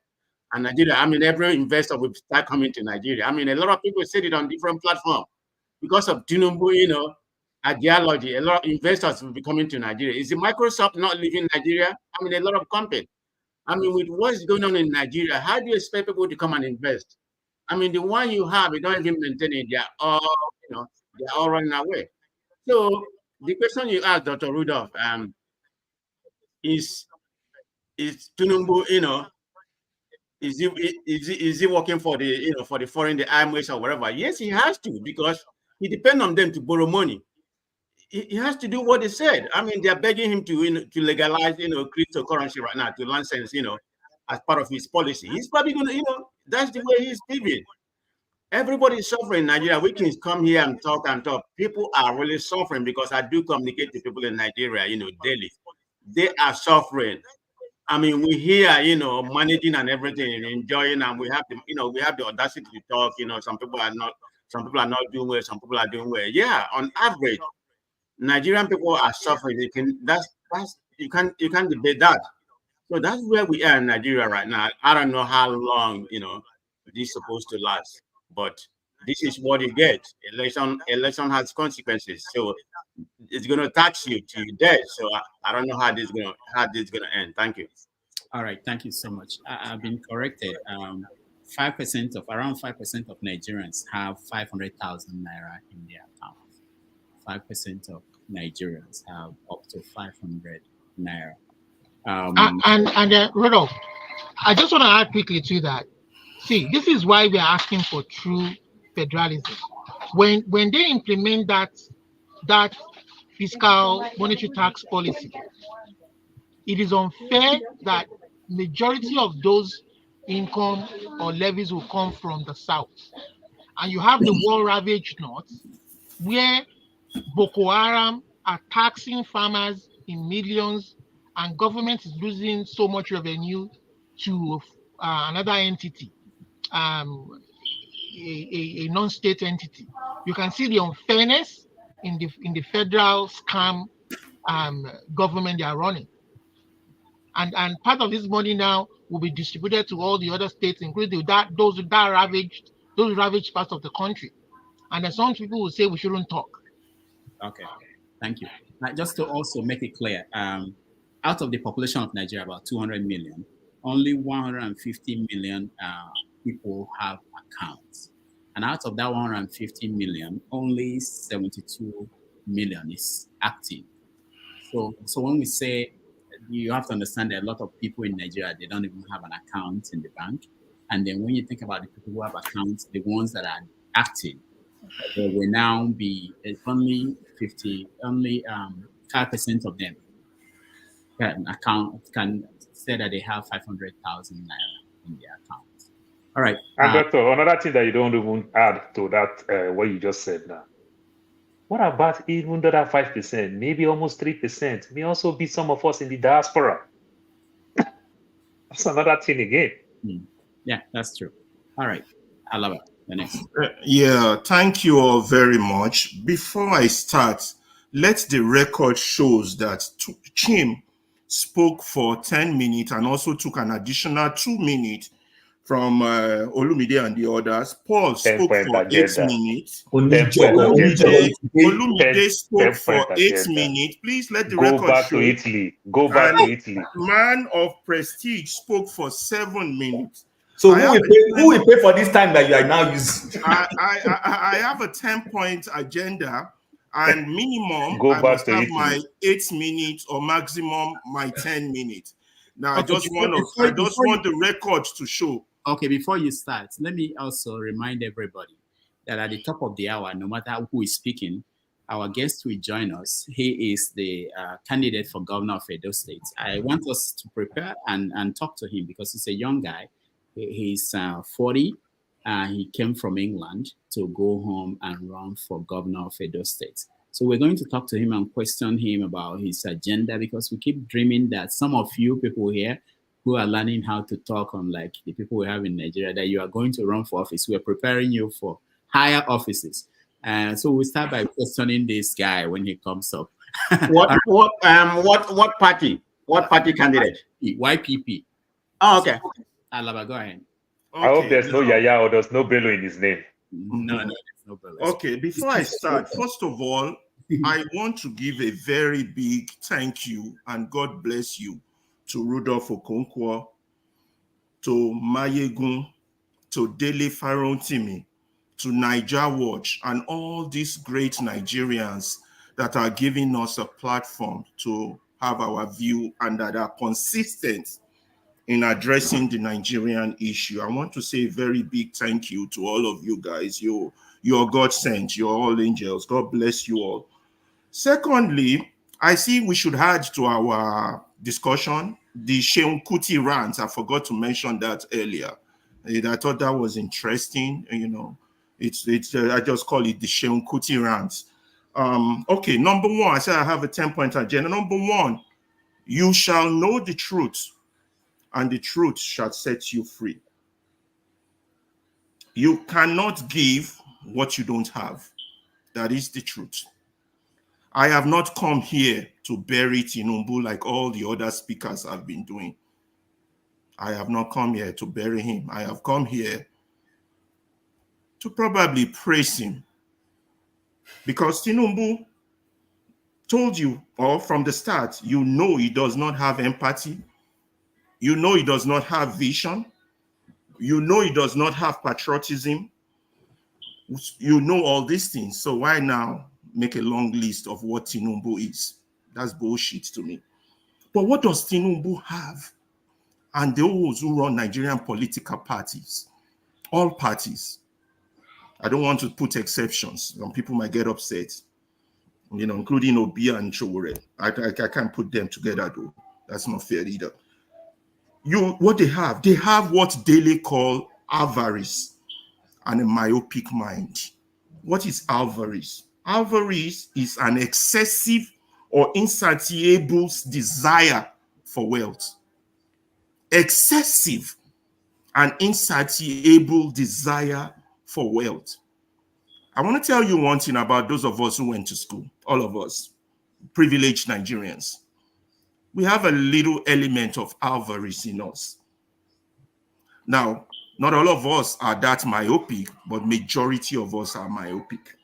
And Nigeria, I mean, every investor will start coming to Nigeria. I mean, a lot of people said it on different platforms. Because of Tinubu, ideology, a lot of investors will be coming to Nigeria. Is the Microsoft not leaving Nigeria? I mean, a lot of companies. I mean, with what's going on in Nigeria, how do you expect people to come and invest? I mean, the one you have, you don't even maintain it. They're all running away. So the question you asked, Dr. Rudolph, is Tinubu, is he working for the for the foreign, the IMF or whatever? Yes, he has to, because he depends on them to borrow money. He has to do what they said. I mean, they're begging him to legalize cryptocurrency right now, to license as part of his policy. He's probably gonna that's the way he's living. Everybody is suffering in Nigeria. We can come here and talk and talk. People are really suffering, because I do communicate to people in Nigeria, daily. They are suffering. I mean, we hear, managing and everything, enjoying, and we have the audacity to talk. Some people are not doing well. Some people are doing well. Yeah, on average, Nigerian people are suffering. You can't debate that. So that's where we are in Nigeria right now. I don't know how long this is supposed to last, but this is what you get. Election has consequences. So it's going to tax you to death. So I don't know how this is going to end. Thank you. All right, thank you so much. I've been corrected. 5% around 5% of Nigerians have 500,000 naira in their account. 5% of Nigerians have up to 500 naira. Rudolph, I just want to add quickly to that. See, this is why we are asking for true federalism. When they implement that fiscal monetary tax policy, it is unfair that majority of those income or levies will come from the south, and you have the war-ravaged north, where Boko Haram are taxing farmers in millions, and government is losing so much revenue to another entity, a non-state entity. You can see the unfairness in the federal scam government they are running. And part of this money now will be distributed to all the other states, including those ravaged parts of the country. And then some people will say we shouldn't talk. Okay, thank you. Just to also make it clear, out of the population of Nigeria, about 200 million, only 150 million people have accounts. And out of that 150 million, only 72 million is active. So when we say, you have to understand that a lot of people in Nigeria, they don't even have an account in the bank. And then when you think about the people who have accounts, the ones that are active, there will now be only 5% of them can say that they have 500,000 naira in their account. All right. And Doctor, another thing that you don't even add to that, what you just said now. What about even that 5%, maybe almost 3%, may also be some of us in the diaspora? That's another thing again. Yeah, that's true. All right. I love it. The next. Yeah, thank you all very much. Before I start, let the record shows that Chim spoke for 10 minutes and also took an additional 2 minutes from Olumide and the others. Paul spoke for 8 minutes. Olumide spoke for 8 minutes. Please let the record show. Go back to Italy. Go back to Italy. Man of Prestige spoke for 7 minutes. So who will pay for this time that you are now using? I have a 10-point agenda, and minimum Go I back must to have Italy. my 8 minutes or maximum my 10 minutes. Now Okay, I just want the record to show. Okay, before you start, let me also remind everybody that at the top of the hour, no matter who is speaking, our guest will join us. He is the candidate for governor of Edo State. I want us to prepare and talk to him because he's a young guy. He's 40. He came from England to go home and run for governor of Edo State. So we're going to talk to him and question him about his agenda, because we keep dreaming that some of you people here who are learning how to talk unlike the people we have in Nigeria, that you are going to run for office. We're preparing you for higher offices. And so we start by questioning this guy when he comes up. What party? What party candidate? YPP. Oh, okay. Alaba, go ahead. I hope there's no Yahya or there's no Bello in his name. No, there's no Bello. Okay, before I start, first of all, I want to give a very big thank you and God bless you to Rudolph Okonkwo, to Mayegun, to Dele Farontimi, to Niger Watch, and all these great Nigerians that are giving us a platform to have our view and that are consistent in addressing the Nigerian issue. I want to say a very big thank you to all of you guys. You're God sent, you're all angels. God bless you all. Secondly, I see we should add to our discussion the Seun Kuti rant. I forgot to mention that earlier. I thought that was interesting. You know, it's I just call it the Seun Kuti rant. Okay, number one, I said I have a 10-point agenda. Number one, you shall know the truth, and the truth shall set you free. You cannot give what you don't have. That is the truth. I have not come here to bury Tinubu like all the other speakers have been doing. I have not come here to bury him. I have come here to probably praise him. Because Tinubu told you, or from the start, you know he does not have empathy. You know he does not have vision. You know he does not have patriotism. You know all these things. So why now make a long list of what Tinubu is? That's bullshit to me. But what does Tinubu have? And those who run Nigerian political parties, all parties, I don't want to put exceptions. Some people might get upset, you know, including Obia and Chowore. I can't put them together though. That's not fair either. What they have what Dele call avarice and a myopic mind. What is avarice? Avarice is an excessive or insatiable desire for wealth. Excessive and insatiable desire for wealth. I want to tell you one thing about those of us who went to school, all of us, privileged Nigerians. We have a little element of avarice in us. Now, not all of us are that myopic, but majority of us are myopic.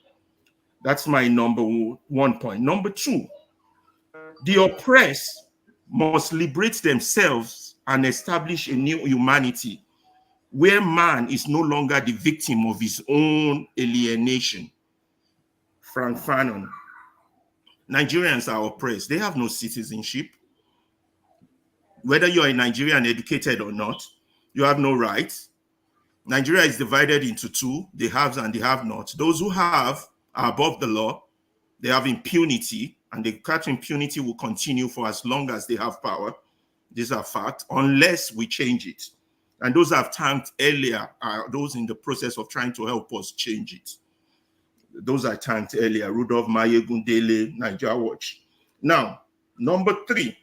That's my number one point. Number two, the oppressed must liberate themselves and establish a new humanity where man is no longer the victim of his own alienation. Frank Fanon. Nigerians are oppressed. They have no citizenship. Whether you're a Nigerian educated or not, you have no rights. Nigeria is divided into two, the haves and the have-nots. Those who have are above the law. They have impunity, and the catch impunity will continue for as long as they have power. These are facts, unless we change it. And those I've thanked earlier are those in the process of trying to help us change it. Those I thanked earlier, Rudolph, Mayegun, Dele, Niger Watch. Now, number three,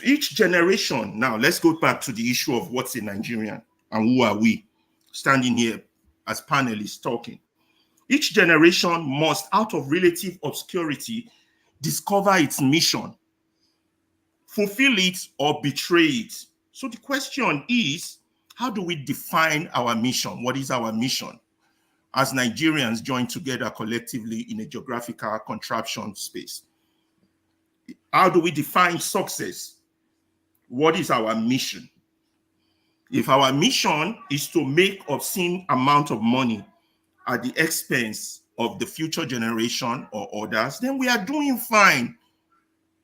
each generation, now let's go back to the issue of what's a Nigerian and who are we standing here as panelists talking. Each generation must, out of relative obscurity, discover its mission, fulfill it or betray it. So the question is, how do we define our mission? What is our mission as Nigerians join together collectively in a geographical contraption space? How do we define success? What is our mission? If our mission is to make obscene amount of money at the expense of the future generation or others, then we are doing fine.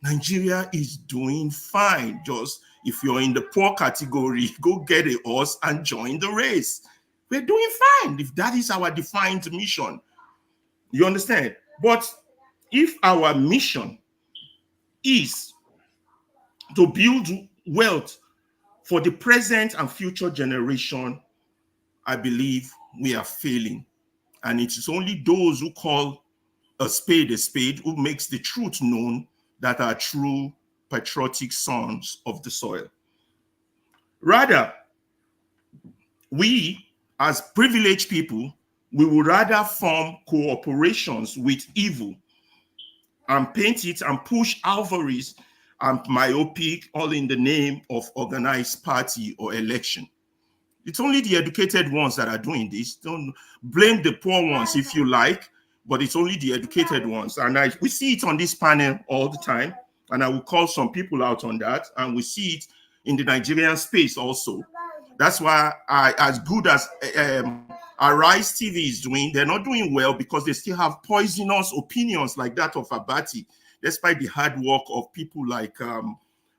Nigeria is doing fine. Just if you're in the poor category, go get a horse and join the race. We're doing fine if that is our defined mission. You understand? But if our mission is to build wealth for the present and future generation, I believe we are failing. And it is only those who call a spade who makes the truth known that are true patriotic sons of the soil. Rather, we as privileged people, we would rather form cooperations with evil and paint it and push avarice and myopic all in the name of organized party or election. It's only the educated ones that are doing this. Don't blame the poor ones if you like, but it's only the educated ones. And we see it on this panel all the time, and I will call some people out on that, and we see it in the Nigerian space also. That's why as good as Arise TV is doing, they're not doing well because they still have poisonous opinions like that of Abati, despite the hard work of people like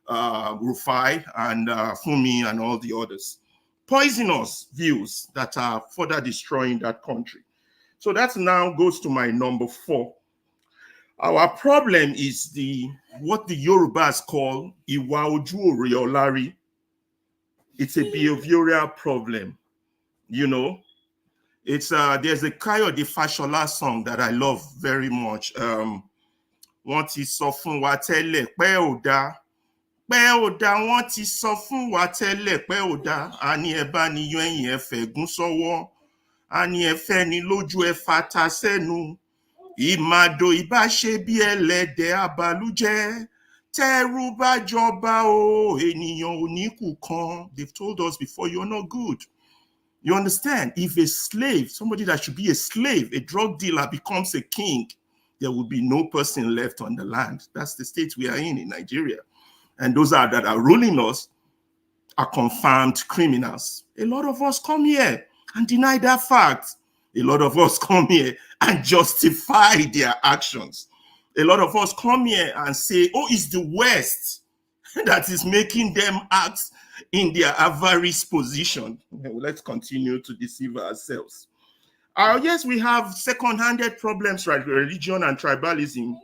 Rufai and Fumi and all the others. Poisonous views that are further destroying that country. So that now goes to my number 4. Our problem is what the Yorubas call Iwa Oju Oriolari. It's a behavioral problem, you know. It's there's a Kayode Fashola song that I love very much. Wọ́n ti sọ fún wa tẹ́lẹ̀ pé ò dá. Pé ò dá, wọ́n ti sọ fún wa tẹ́lẹ̀ pé ò dá. A ní ẹ bá ní yọ ẹ̀yìn ẹ fẹ̀gún sọ́wọ́. A ní ẹ fẹ́ ní lójú ẹ fata sẹ́nu. Ìmàdò ìbá ṣe bí ẹlẹ́dẹ̀ abàlújẹ́. Tẹ́rù bá jọba o, ènìyàn ò ní kù kan. They've told us before, you're not good. You understand? If a slave, somebody that should be a slave, a drug dealer becomes a king, there will be no person left on the land. That's the state we are in Nigeria. And those that are ruling us are confirmed criminals. A lot of us come here and deny that fact. A lot of us come here and justify their actions. A lot of us come here and say, oh, it's the West that is making them act in their avarice position. Let's continue to deceive ourselves. Yes, we have second-handed problems, right? Religion and tribalism,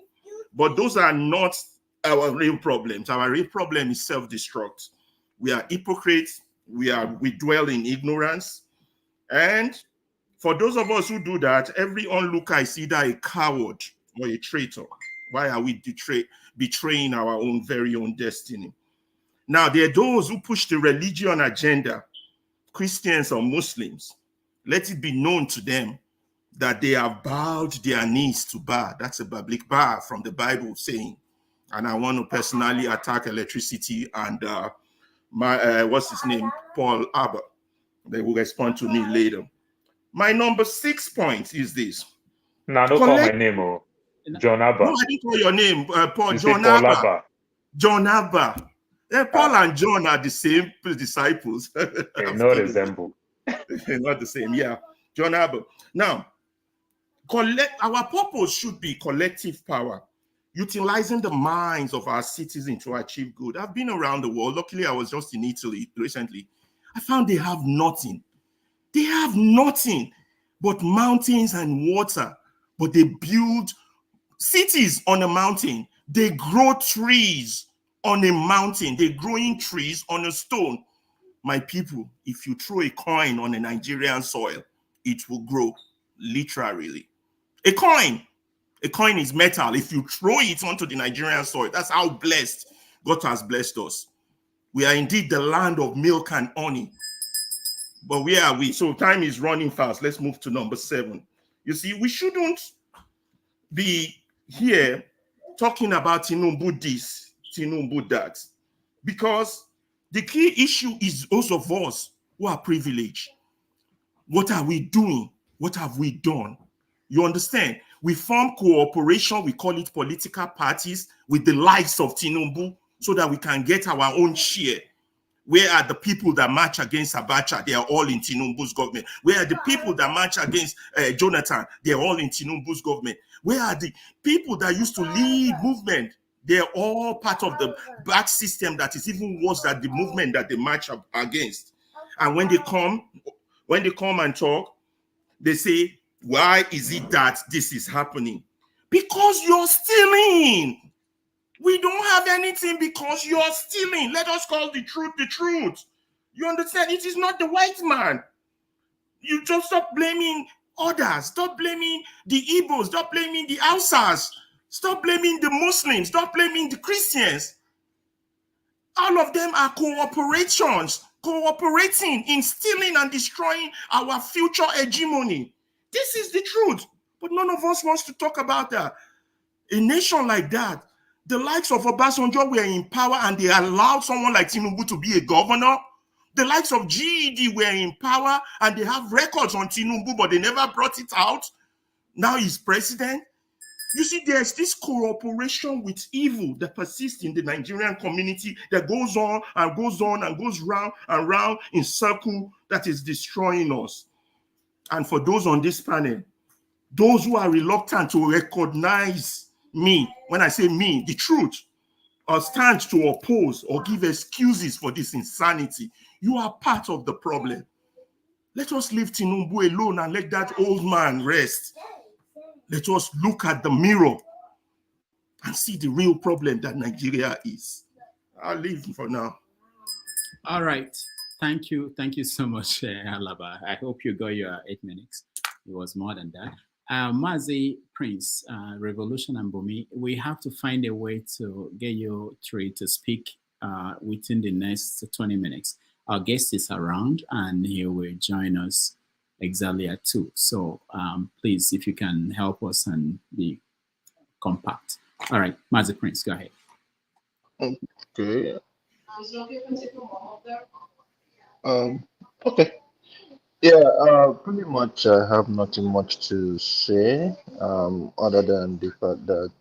but those are not our real problems. Our real problem is self-destruct. We are hypocrites. We dwell in ignorance. And for those of us who do that, every onlooker is either a coward or a traitor. Why are we betraying our very own destiny? Now, there are those who push the religion agenda, Christians or Muslims. Let it be known to them that they have bowed their knees to Ba. That's a biblical Ba from the Bible saying. And I want to personally attack electricity and what's his name? Paul Aber. They will respond to me later. My number 6 point is this. No, don't call my name, oh. John Abba. No, I didn't call your name, Paul. You John Paul Abba. Abba. John Abba. Paul and John are the same disciples. They not resemble. Not the same, yeah. John Abba. Now, our purpose should be collective power, utilizing the minds of our citizens to achieve good. I've been around the world. Luckily, I was just in Italy recently. I found they have nothing. They have nothing but mountains and water, but they build cities on a mountain. They grow trees on a mountain. They're growing trees on a stone. My people, if you throw a coin on a Nigerian soil, it will grow, literally. A coin is metal. If you throw it onto the Nigerian soil, that's how blessed God has blessed us. We are indeed the land of milk and honey. But where are we? So time is running fast. Let's move to number 7. You see, we shouldn't be here talking about Tinubu this, Tinubu that, because the key issue is those of us who are privileged. What are we doing? What have we done? You understand? We form cooperation, we call it political parties, with the likes of Tinubu so that we can get our own share. Where are the people that march against Abacha? They are all in Tinubu's government. Where are the people that march against Jonathan? They are all in Tinubu's government. Where are the people that used to lead movement? They are all part of the back system that is even worse than the movement that they march against. And when they come and talk, they say, why is it that this is happening? Because you're stealing. We don't have anything because you're stealing. Let us call the truth the truth. You understand? It is not the white man. You just stop blaming others. Stop blaming the Igbos. Stop blaming the Hausas. Stop blaming the Muslims. Stop blaming the Christians. All of them are cooperations cooperating in stealing and destroying our future hegemony. This is the truth. But none of us wants to talk about that. A nation like that, the likes of Obasanjo were in power and they allowed someone like Tinubu to be a governor. The likes of GED were in power and they have records on Tinubu, but they never brought it out. Now he's president. You see, there's this cooperation with evil that persists in the Nigerian community that goes on and goes on and goes round and round in circle that is destroying us. And for those on this panel, those who are reluctant to recognize me, when I say me, the truth, or stand to oppose or give excuses for this insanity, you are part of the problem. Let us leave Tinubu alone and let that old man rest. Let us look at the mirror and see the real problem that Nigeria is. I'll leave for now. All right. Thank you. Thank you so much, Alaba. I hope you got your 8 minutes. It was more than that. Mazi, Prince, Revolution and Bumi, we have to find a way to get you three to speak within the next 20 minutes. Our guest is around and he will join us exactly at 2. So please, if you can help us and be compact. All right, Mazi Prince, go ahead. Okay. Okay. Yeah, pretty much I have nothing much to say other than the fact that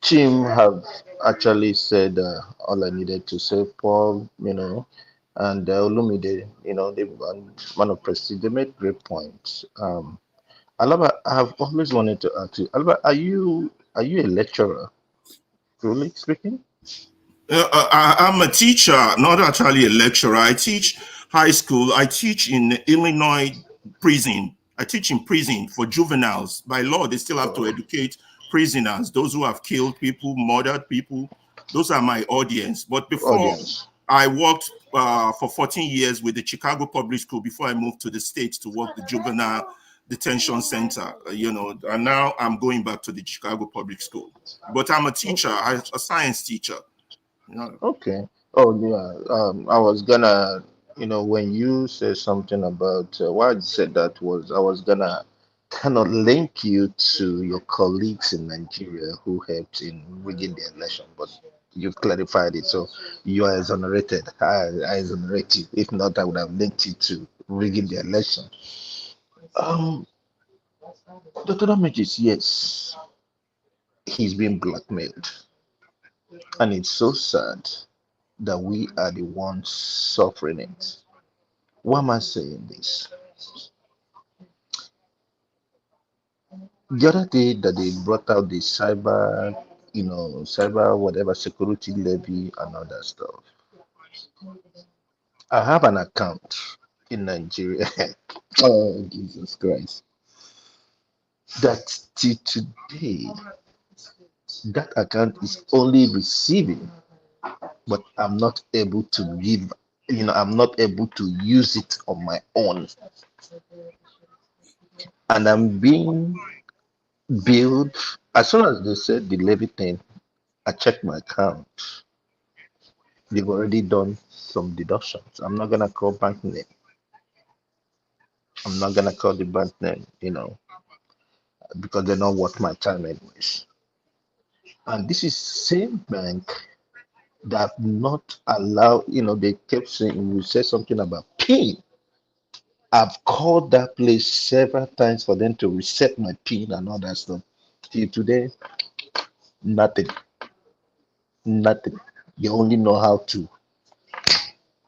Tim have actually said all I needed to say, Paul, and Olumide, Man of Prestige, they made great points. Alaba, I have always wanted to ask you, Alaba, are you a lecturer, truly speaking? I'm a teacher, not actually a lecturer. I teach high school. I teach in Illinois prison. I teach in prison for juveniles. By law, they still have to educate prisoners, those who have killed people, murdered people. Those are my audience. But before, I worked for 14 years with the Chicago Public School before I moved to the States to work the juvenile detention center, and now I'm going back to the Chicago Public School. But I'm a teacher, a science teacher. Okay. Oh, yeah. I was gonna, when you said something about why I said that was I was gonna kind of link you to your colleagues in Nigeria who helped in rigging the election, but you've clarified it. So you are exonerated. I exonerate you. If not, I would have linked you to rigging the election. Dr. Damages, yes, he's been blackmailed. And it's so sad that we are the ones suffering it. Why am I saying this? The other day that they brought out the cyber whatever security levy and all that stuff. I have an account in Nigeria. Oh, Jesus Christ. That till today, that account is only receiving, but I'm not able to give, I'm not able to use it on my own. And I'm being billed. As soon as they said the levy thing, I checked my account. They've already done some deductions. I'm not gonna call bank name. I'm not gonna call the bank name, because they're not worth my time anyways. And this is same bank that not allow, they kept saying, we said something about PIN. I've called that place several times for them to reset my PIN and all that stuff. Till today, nothing. They only know how to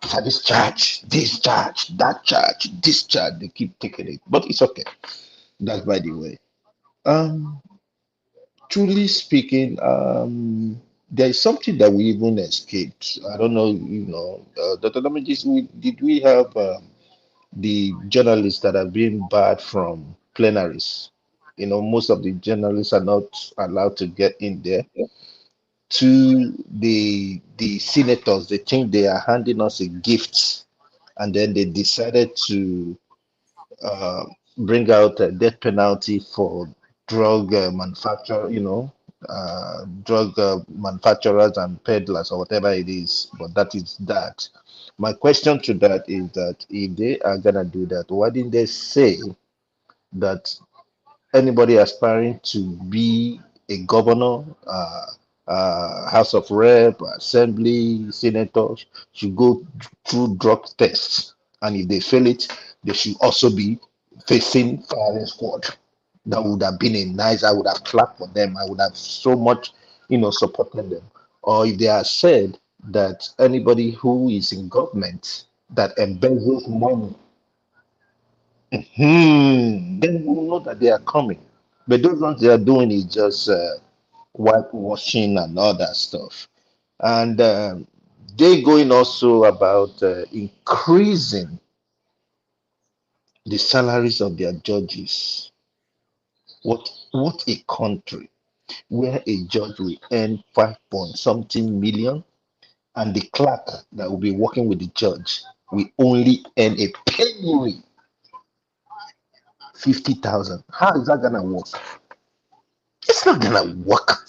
service charge, this charge, that charge, this charge. They keep taking it, but it's okay. That's by the way. Truly speaking, there is something that we even escaped. I don't know, Dr. Damages, did we have the journalists that have been barred from plenaries? Most of the journalists are not allowed to get in there. To the senators, they think they are handing us a gift, and then they decided to bring out a death penalty for drug manufacturer, drug manufacturers and peddlers or whatever it is, but that is that. My question to that is that if they are gonna do that, why didn't they say that anybody aspiring to be a governor, House of Rep, Assembly, Senators should go through drug tests, and if they fail it, they should also be facing firing squad. That would have been a nice. I would have clapped for them. I would have so much, supported them. Or if they are said that anybody who is in government that embezzles money, then we know that they are coming. But those ones they are doing is just whitewashing and all that stuff. And they going also about increasing the salaries of their judges. What a country where a judge will earn 5 point something million, and the clerk that will be working with the judge will only earn a penny, 50,000. How is that gonna work? It's not gonna work.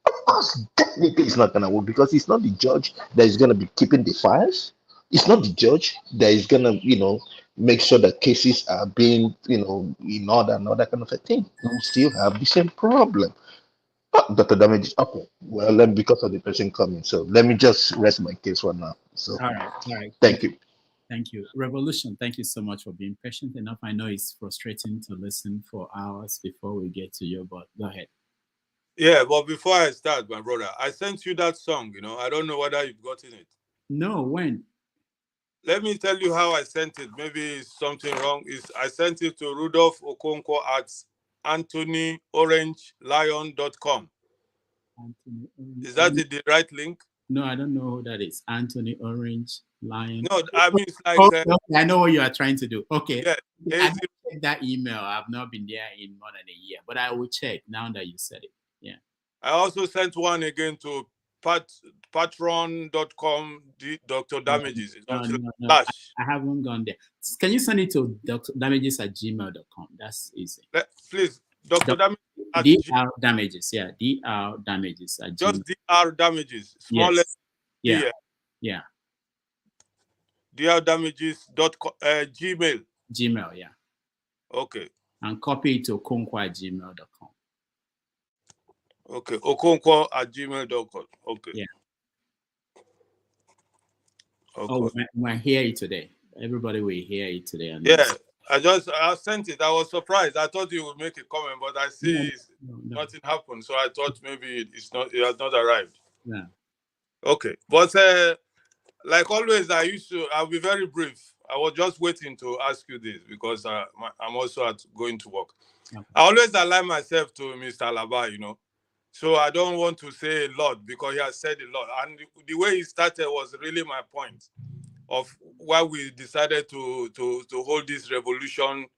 Of course, definitely it's not gonna work because it's not the judge that is gonna be keeping the files. It's not the judge that is gonna, make sure that cases are being, in order and all that kind of a thing. We still have the same problem. Oh, Dr. Damage, okay. Well, then because of the person coming, so let me just rest my case for now. So, All right. thank you. Thank you. Revolution, thank you so much for being patient enough. I know it's frustrating to listen for hours before we get to you, but go ahead. Yeah, but before I start, my brother, I sent you that song, I don't know whether you've gotten it. No, when? Let me tell you how I sent it. Maybe it's something wrong. I sent it to Rudolph Okonkwo at AnthonyOrangeLion.com. Is that the right link? No, I don't know who that is. Anthony Orange Lion. No, I mean, it's like... okay, I know what you are trying to do. Okay. Yeah, I checked that email. I've not been there in more than a year, but I will check now that you said it. Yeah. I also sent one again to patron.com, Dr. Damages. No, I haven't gone there. Can you send it to drdamages@gmail.com? That's easy. Please, Dr. Damages. DR Damages, yeah. DR Damages. Just DR Damages. Small letter. Yeah. Yeah. DR Damages.com, Gmail. Gmail, yeah. Okay. And copy it to okonkwo@gmail.com. Okay, okonkwo@gmail.com. Okay. Yeah. Okay. Oh, we're hear it today. Everybody will hear it today. Yeah, I sent it. I was surprised. I thought you would make a comment, but I see nothing happened. So I thought maybe it has not arrived. Yeah. Okay, but like always, I'll be very brief. I was just waiting to ask you this because I'm also going to work. Okay. I always align myself to Mr. Alaba, So I don't want to say a lot because he has said a lot. And the way he started was really my point of why we decided to hold this revolution,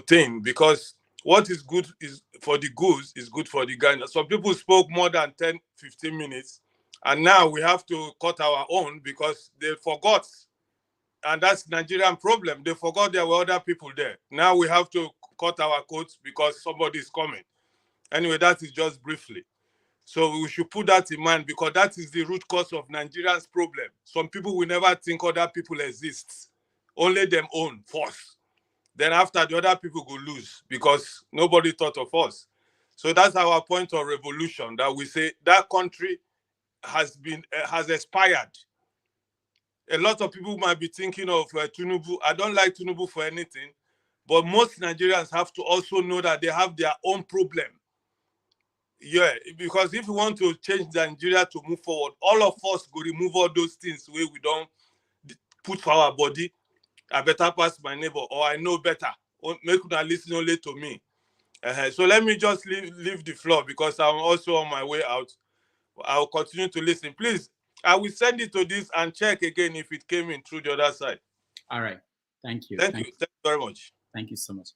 thing. Because what is good is for the goose is good for the gander. Some people spoke more than 10, 15 minutes. And now we have to cut our own because they forgot. And that's Nigerian problem. They forgot there were other people there. Now we have to cut our coats because somebody is coming. Anyway, that is just briefly. So we should put that in mind because that is the root cause of Nigerians' problem. Some people will never think other people exist. Only them own force. Then after the other people will lose because nobody thought of us. So that's our point of revolution, that we say that country has expired. A lot of people might be thinking of Tinubu. I don't like Tinubu for anything, but most Nigerians have to also know that they have their own problem. Yeah, because if we want to change Nigeria to move forward, all of us go remove all those things where we don't put for our body. I better pass my neighbor, or I know better. Make them listen only to me. So let me just leave the floor because I'm also on my way out. I'll continue to listen. Please, I will send it to this and check again if it came in through the other side. All right. Thank you. Thank you very much. Thank you so much.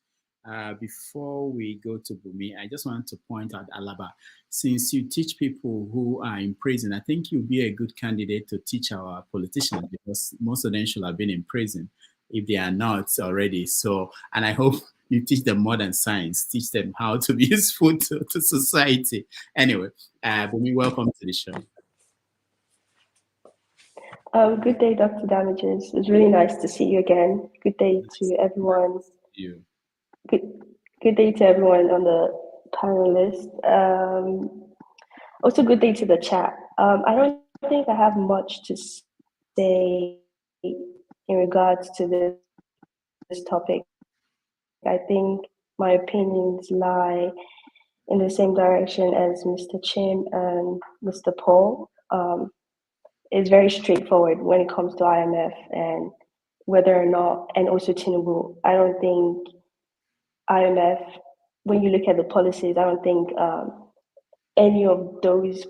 Before we go to Bumi, I just want to point out, Alaba, since you teach people who are in prison, I think you'll be a good candidate to teach our politicians because most of them should have been in prison if they are not already. So, and I hope you teach them modern science, teach them how to be useful to society. Anyway, Bumi, welcome to the show. Good day, Dr. Damages. It's really nice to see you again. Good day to everyone. You. Good day to everyone on the panelist. Also, good day to the chat. I don't think I have much to say in regards to this topic. I think my opinions lie in the same direction as Mr. Chim and Mr. Paul. It's very straightforward when it comes to IMF and whether or not, and also Tinubu. I don't think IMF, when you look at the policies, I don't think any of those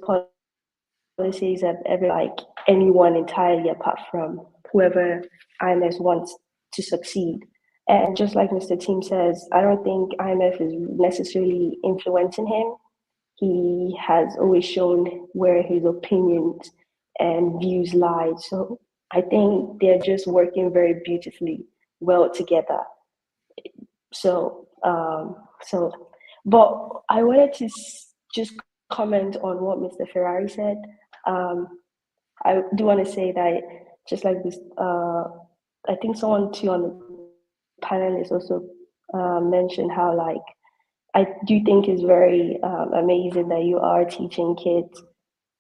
policies have ever like anyone entirely apart from whoever IMF wants to succeed. And just like Mr. Tim says, I don't think IMF is necessarily influencing him. He has always shown where his opinions and views lie. So I think they're just working very beautifully well together. But I wanted to just comment on what Mr. Ferrari said. I do want to say that just like this, I think someone too on the panelists also mentioned how like, I do think it's very amazing that you are teaching kids,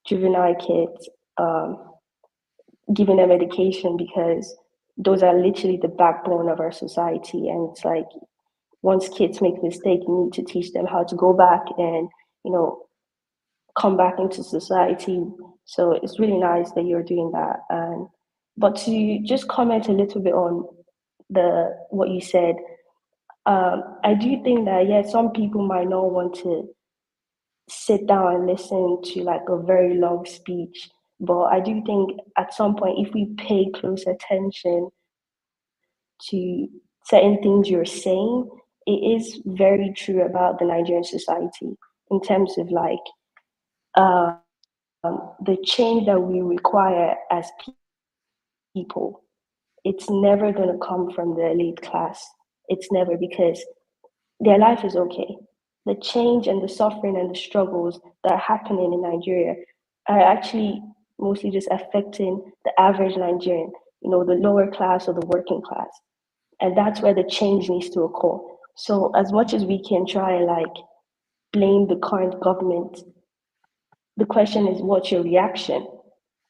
juvenile kids, giving them education, because those are literally the backbone of our society. And it's like, once kids make mistakes, you need to teach them how to go back and, you know, come back into society. So it's really nice that you're doing that. But to just comment a little bit on what you said, I do think that, yeah, some people might not want to sit down and listen to like a very long speech. But I do think at some point, if we pay close attention to certain things you're saying, it is very true about the Nigerian society in terms of like the change that we require as people. It's never going to come from the elite class. It's never, because their life is okay. The change and the suffering and the struggles that are happening in Nigeria are actually mostly just affecting the average Nigerian, you know, the lower class or the working class. And that's where the change needs to occur. So as much as we can try and like blame the current government, the question is, what's your reaction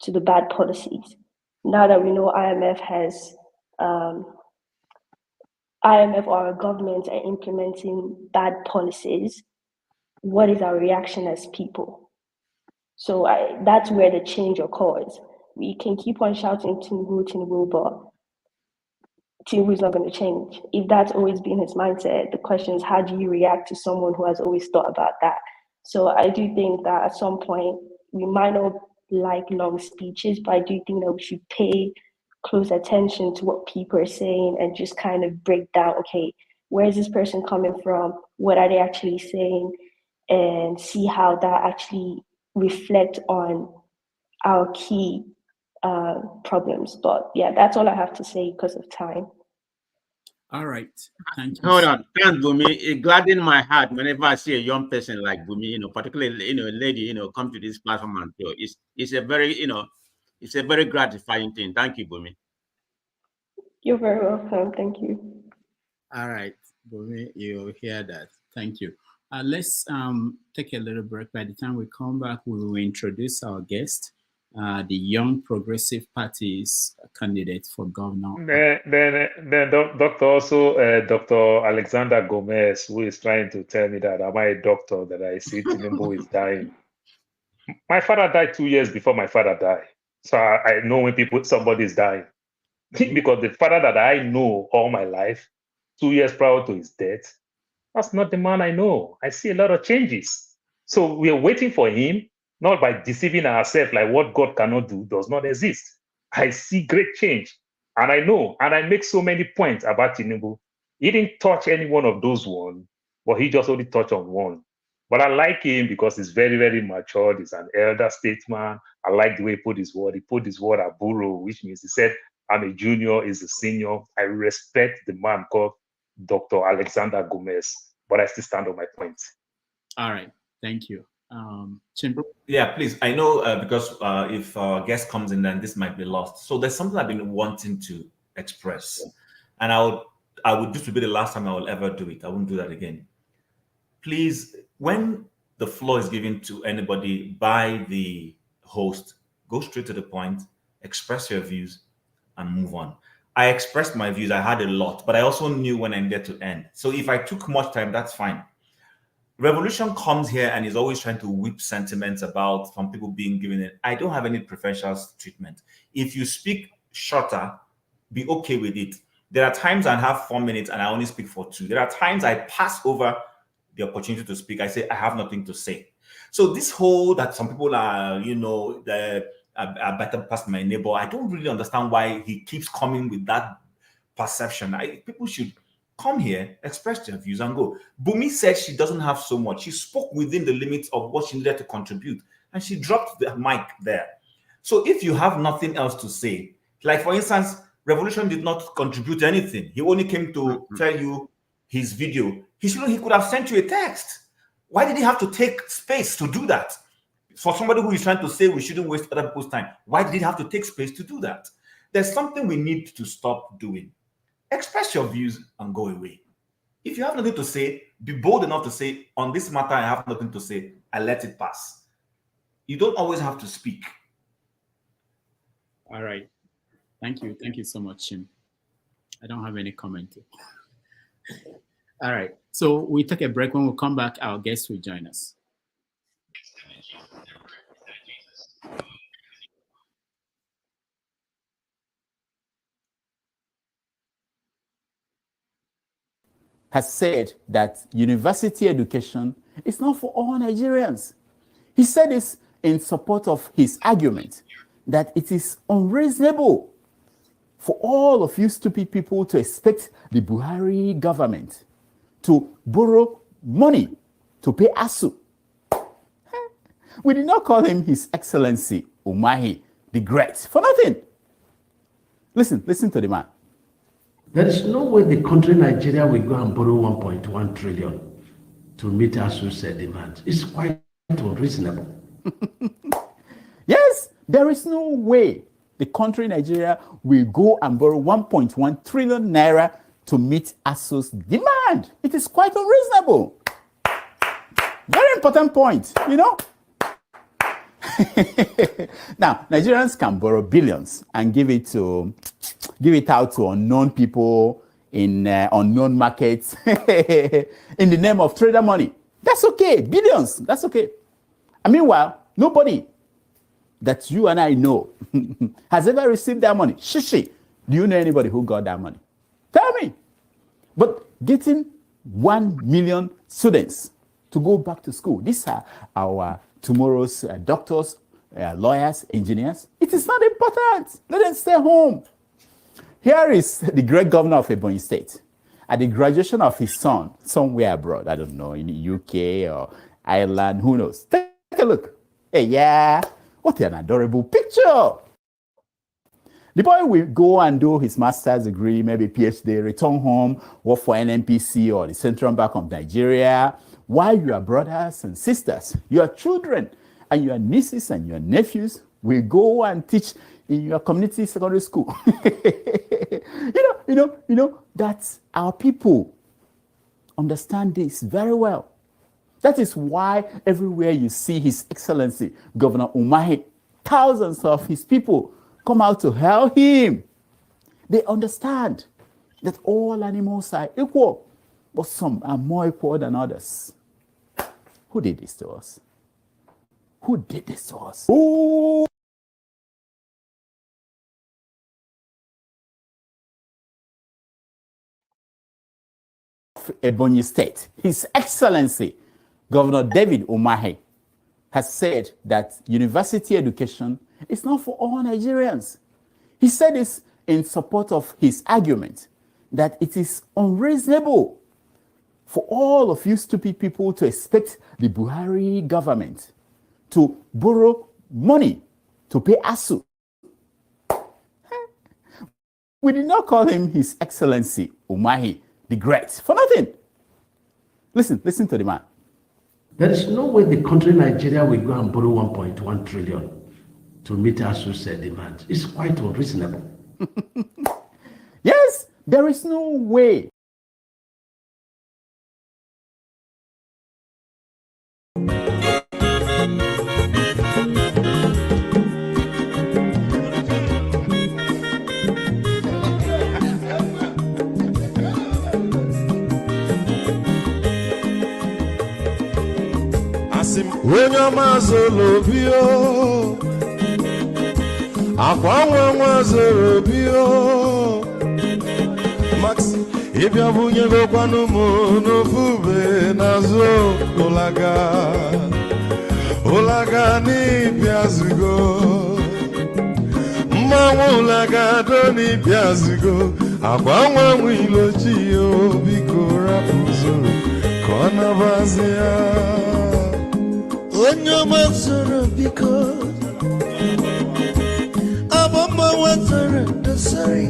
to the bad policies? Now that we know IMF or our government are implementing bad policies, what is our reaction as people? So that's where the change occurs. We can keep on shouting Tinubu, but Tinubu is not going to change. If that's always been his mindset, the question is, how do you react to someone who has always thought about that? So I do think that at some point, we might not like long speeches, but I do think that we should pay close attention to what people are saying and just kind of break down, okay, where is this person coming from? What are they actually saying? And see how that actually reflect on our key problems. But yeah, that's all I have to say because of time. All right. Thank you. Hold on. Thanks, Bumi. It gladdens my heart whenever I see a young person like Bumi, you know, particularly, you know, a lady, you know, come to this platform and talk. It's a very, you know, it's a very gratifying thing. Thank you, Bumi. You're very welcome. Thank you. All right, Bumi, you hear that. Thank you. Let's take a little break. By the time we come back, we will introduce our guest, the Young Progressive Party's candidate for governor. Then Doctor also Dr. Alexander Gomez, who is trying to tell me that am I a doctor, that I see Tinubu is dying. My father died 2 years before my father died. So I know when somebody is dying. Because the father that I know all my life, 2 years prior to his death, that's not the man I know. I see a lot of changes. So we are waiting for him, not by deceiving ourselves like what God cannot do does not exist. I see great change. And I know, and I make so many points about Tinubu. He didn't touch any one of those ones, but he just only touched on one. But I like him because he's very, very mature. He's an elder statesman. I like the way he put his word. He put his word aburo, which means he said, I'm a junior, he's a senior. I respect the man because Dr. Alexander Gomez. But I still stand on my point. All right. Thank you. Yeah, please. I know because if our guest comes in, then this might be lost. So there's something I've been wanting to express, and I would this would be the last time I will ever do it. I won't do that again. Please, when the floor is given to anybody by the host, go straight to the point, express your views, and move on. I expressed my views. I had a lot, but I also knew when I needed to end. So if I took much time, that's fine. Revolution comes here and is always trying to whip sentiments about some people being given it. I don't have any preferential treatment. If you speak shorter, be okay with it. There are times I have 4 minutes and I only speak for 2. There are times I pass over the opportunity to speak. I say, I have nothing to say. So this whole that some people are, are better past my neighbor, I don't really understand why he keeps coming with that perception. People should come here, express their views, and go. Bumi said she doesn't have so much. She spoke within the limits of what she needed to contribute, and she dropped the mic there. So if you have nothing else to say, like for instance, Revolution did not contribute anything. He only came to tell you his video. He could have sent you a text. Why did he have to take space to do that? For somebody who is trying to say we shouldn't waste other people's time, why did he have to take space to do that? There's something we need to stop doing. Express your views and go away. If you have nothing to say, be bold enough to say, on this matter, I have nothing to say. I let it pass. You don't always have to speak. All right. Thank you. Thank you so much, Chim. I don't have any comment. All right. So we take a break. When we come back, our guests will join us. Has said that university education is not for all Nigerians. He said this in support of his argument that it is unreasonable for all of you stupid people to expect the Buhari government to borrow money to pay ASU. We did not call him His Excellency Umahi the Great for nothing. Listen to the man. There is no way the country Nigeria will go and borrow 1.1 trillion to meet ASU's demand. It's quite unreasonable. Yes, there is no way the country Nigeria will go and borrow 1.1 trillion naira to meet ASU's demand. It is quite unreasonable. Very important point, you know. Now, Nigerians can borrow billions and give it out to unknown people in unknown markets in the name of trader money. That's okay. Billions. That's okay. And meanwhile, nobody that you and I know has ever received that money. Shishi. Do you know anybody who got that money? Tell me. But getting 1 million students to go back to school, these are our tomorrow's doctors, lawyers, engineers. It is not important. Let them stay home. Here is the great governor of Ebonyi State at the graduation of his son somewhere abroad. I don't know, in the UK or Ireland, who knows. Take a look. Hey, yeah, what an adorable picture. The boy will go and do his master's degree, maybe PhD, return home, work for NNPC or the Central Bank of Nigeria, while your brothers and sisters, your children, and your nieces and your nephews will go and teach in your community secondary school. you know, that's our people understand this very well. That is why everywhere you see His Excellency, Governor Umahi, thousands of his people come out to hail him. They understand that all animals are equal, but some are more equal than others. Who did this to us? Who did this to us? Who? Ebonyi State, His Excellency, Governor David Umahi, has said that university education is not for all Nigerians. He said this in support of his argument that it is unreasonable for all of you stupid people to expect the Buhari government to borrow money to pay ASU. We did not call him His Excellency Umahi the great, for nothing. Listen to the man. There is no way the country Nigeria will go and borrow 1.1 trillion to meet ASU's demand. It's quite unreasonable. Yes, there is no way. Onye ọma zoro obi o, akwa nwa zoro obi o, Max ịbịa bunyegokwanụ m n'ofube n'azụ ụlaga n'ịbịa zugo, mmanwụ ụlaga do n'ịbịa zugo, akwa nwa ilochi o, biko rapụ zoro ka ọ nabazi ya. Onye ọma zoro biko, abọmma nwatara ndosari,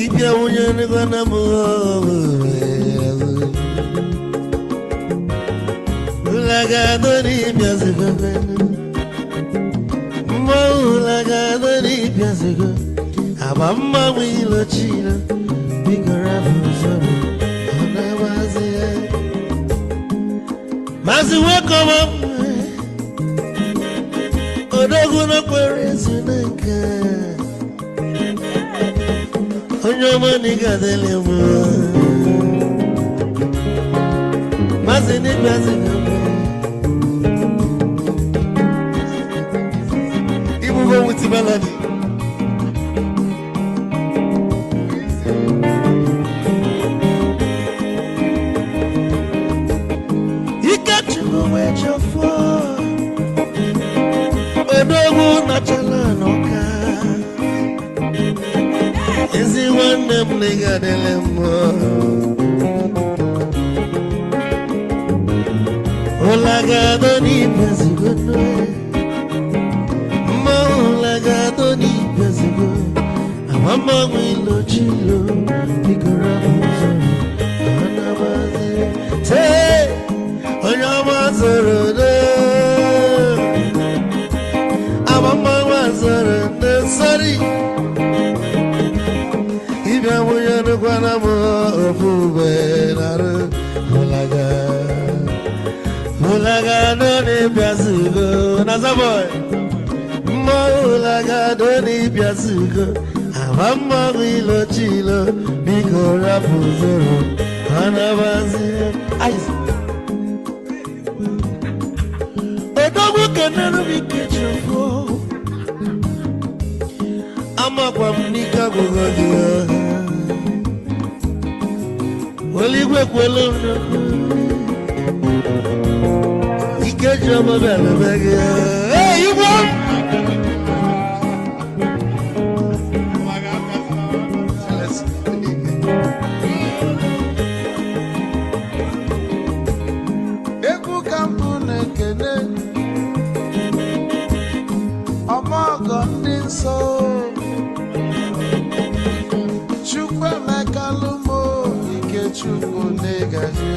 ịbịa wunye n'ịgwana m ụlagado n'ịbịa zigo, mma ụlagado n'ịbịa zigo, abọmma nwe ilochila, biko rapụ zoro ọ na-abazi ya. Mazi wekoma odogu no kwere nka onyo mani gadele mo mazi ni mazi ibu go with melody Odogu na chalanoka Ezi wande mliga delemo Olagado ni bezigono Ma olagado ni bezigo Amama mwilo chilo Nikora muzo Anabazi Te Onyama zoro de Sorry, if I were to go on a fool, Mulaga, don't need Piazugo, Nazaboy, Mulaga, don't need Piazugo, Amama Milo Chilo, Bigo Rapuzoro, Anavazi, Ice. A dog can never be kitchen for. Ama kwa mnika kugodia Waligwe kwelo Ikeja mabele bege Hey, you want? Eku kampune kene Amago ndinso Chukwu negaji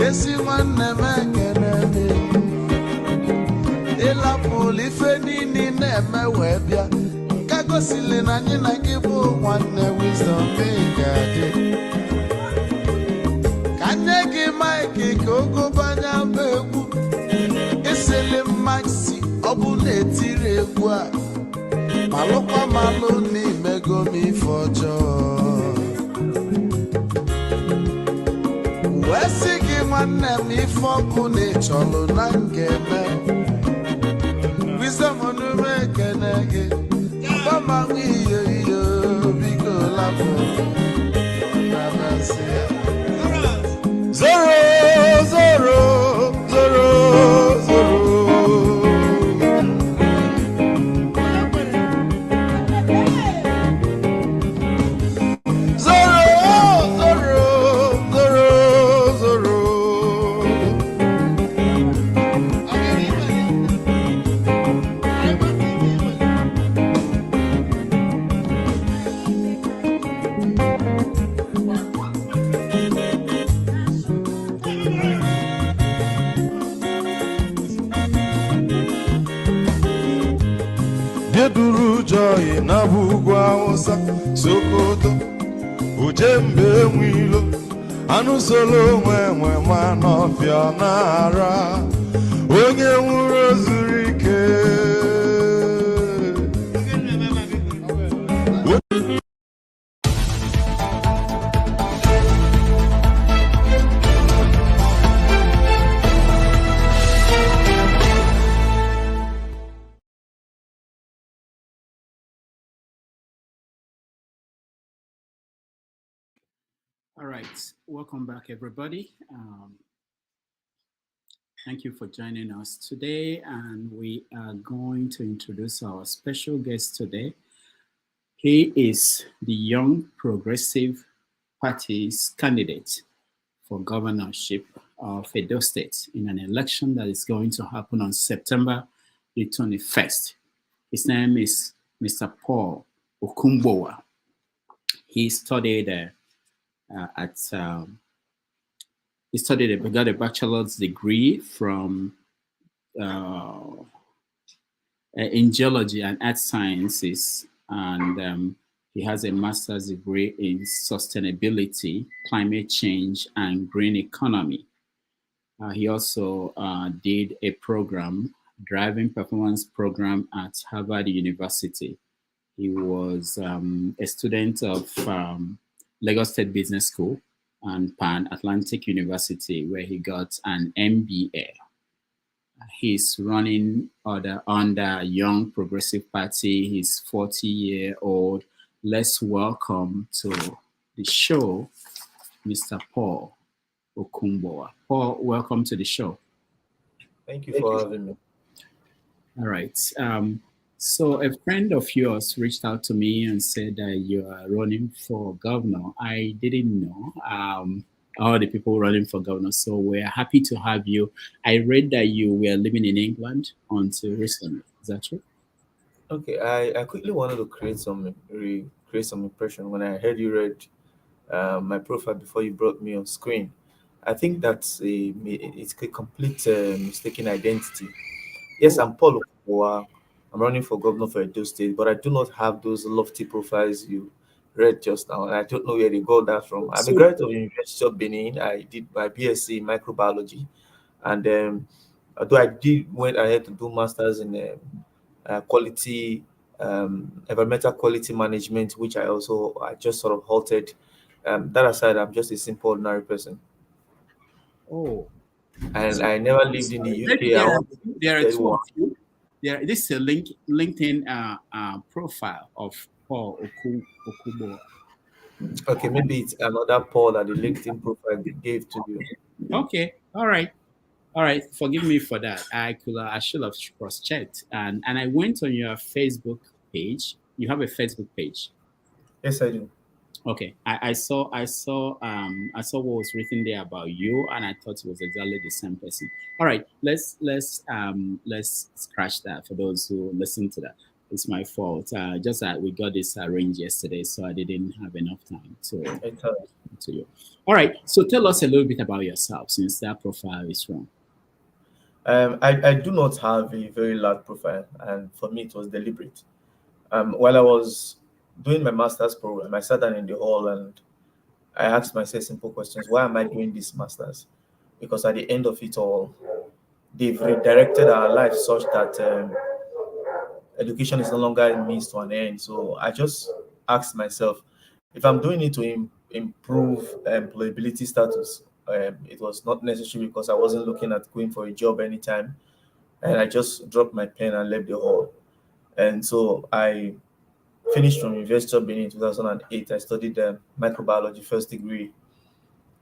Esi nwanne mekene mi Ịlapụlụ ife niile na-eme wee bịa Ka gosili na anyị na gị bụ nwanne wisdom ga-adị Ka nye gị maịkị ka ogobanya bụ egwu Esili maxi ọ bụ na-etiri egwu a Malụkwa malụ n'imego m ife ọjọọ Wesi gị nwanne m ife ọkụ na-echọlụ na ngeme Wisdom onume ekene gị Bama iyo iyo biko lapụ Nabasi Zoro, zoro, zoro, zoro Yeduru joy na bugwa osa Sokoto Ujembe mwilo Anu solo mwe manofia nara Onye nwuro zurike All right, welcome back, everybody. Thank you for joining us today, and we are going to introduce our special guest today. He is the Young Progressive Party's candidate for governorship of Edo State in an election that is going to happen on September the 21st. His name is Mr. Paul Okumbowa. He studied got a bachelor's degree from in geology and earth sciences, and he has a master's degree in sustainability, climate change, and green economy. He also did a program, driving performance program at Harvard University. He was a student of Lagos State Business School and Pan Atlantic University, where he got an MBA. He's running under Young Progressive Party. He's 40-year-old. Let's welcome to the show, Mr. Paul Okumbowa. Paul, welcome to the show. Thank you for having me. All right. So a friend of yours reached out to me and said that you are running for governor. I didn't know all the people running for governor, so we're happy to have you. I read that you were living in England until recently. Is that true? Okay, I quickly wanted to create some impression when I heard you read my profile before you brought me on screen. I think it's a complete mistaken identity. Yes, I'm Paul Okumbowa. I'm running for governor for Edo State, but I do not have those lofty profiles you read just now, and I don't know where they got that from. I'm a graduate of the University of Benin. I did my BSc in microbiology, and although I went ahead to do masters in quality, environmental quality management, which I just sort of halted. That aside, I'm just a simple ordinary person. Oh, and so I never lived in the UK. There are two of you. This is a LinkedIn profile of Paul Okumbowa. Okay, maybe it's another Paul that the LinkedIn profile gave to you. Okay, all right. Forgive me for that. I should have cross-checked, and I went on your Facebook page. You have a Facebook page? Yes, I do. Okay, I saw what was written there about you, and I thought it was exactly the same person. All right, let's scratch that for those who listen to that. It's my fault. Just that we got this arranged yesterday, so I didn't have enough time to you. All right, so tell us a little bit about yourself, since that profile is wrong. I do not have a very large profile, and for me it was deliberate. While I was doing my master's program, I sat down in the hall and I asked myself simple questions. Why am I doing this master's? Because at the end of it all, they've redirected our lives such that education is no longer a means to an end. So I just asked myself, if I'm doing it to improve employability status, it was not necessary because I wasn't looking at going for a job anytime. And I just dropped my pen and left the hall. And so I finished from University of Benin in 2008. I studied microbiology first degree.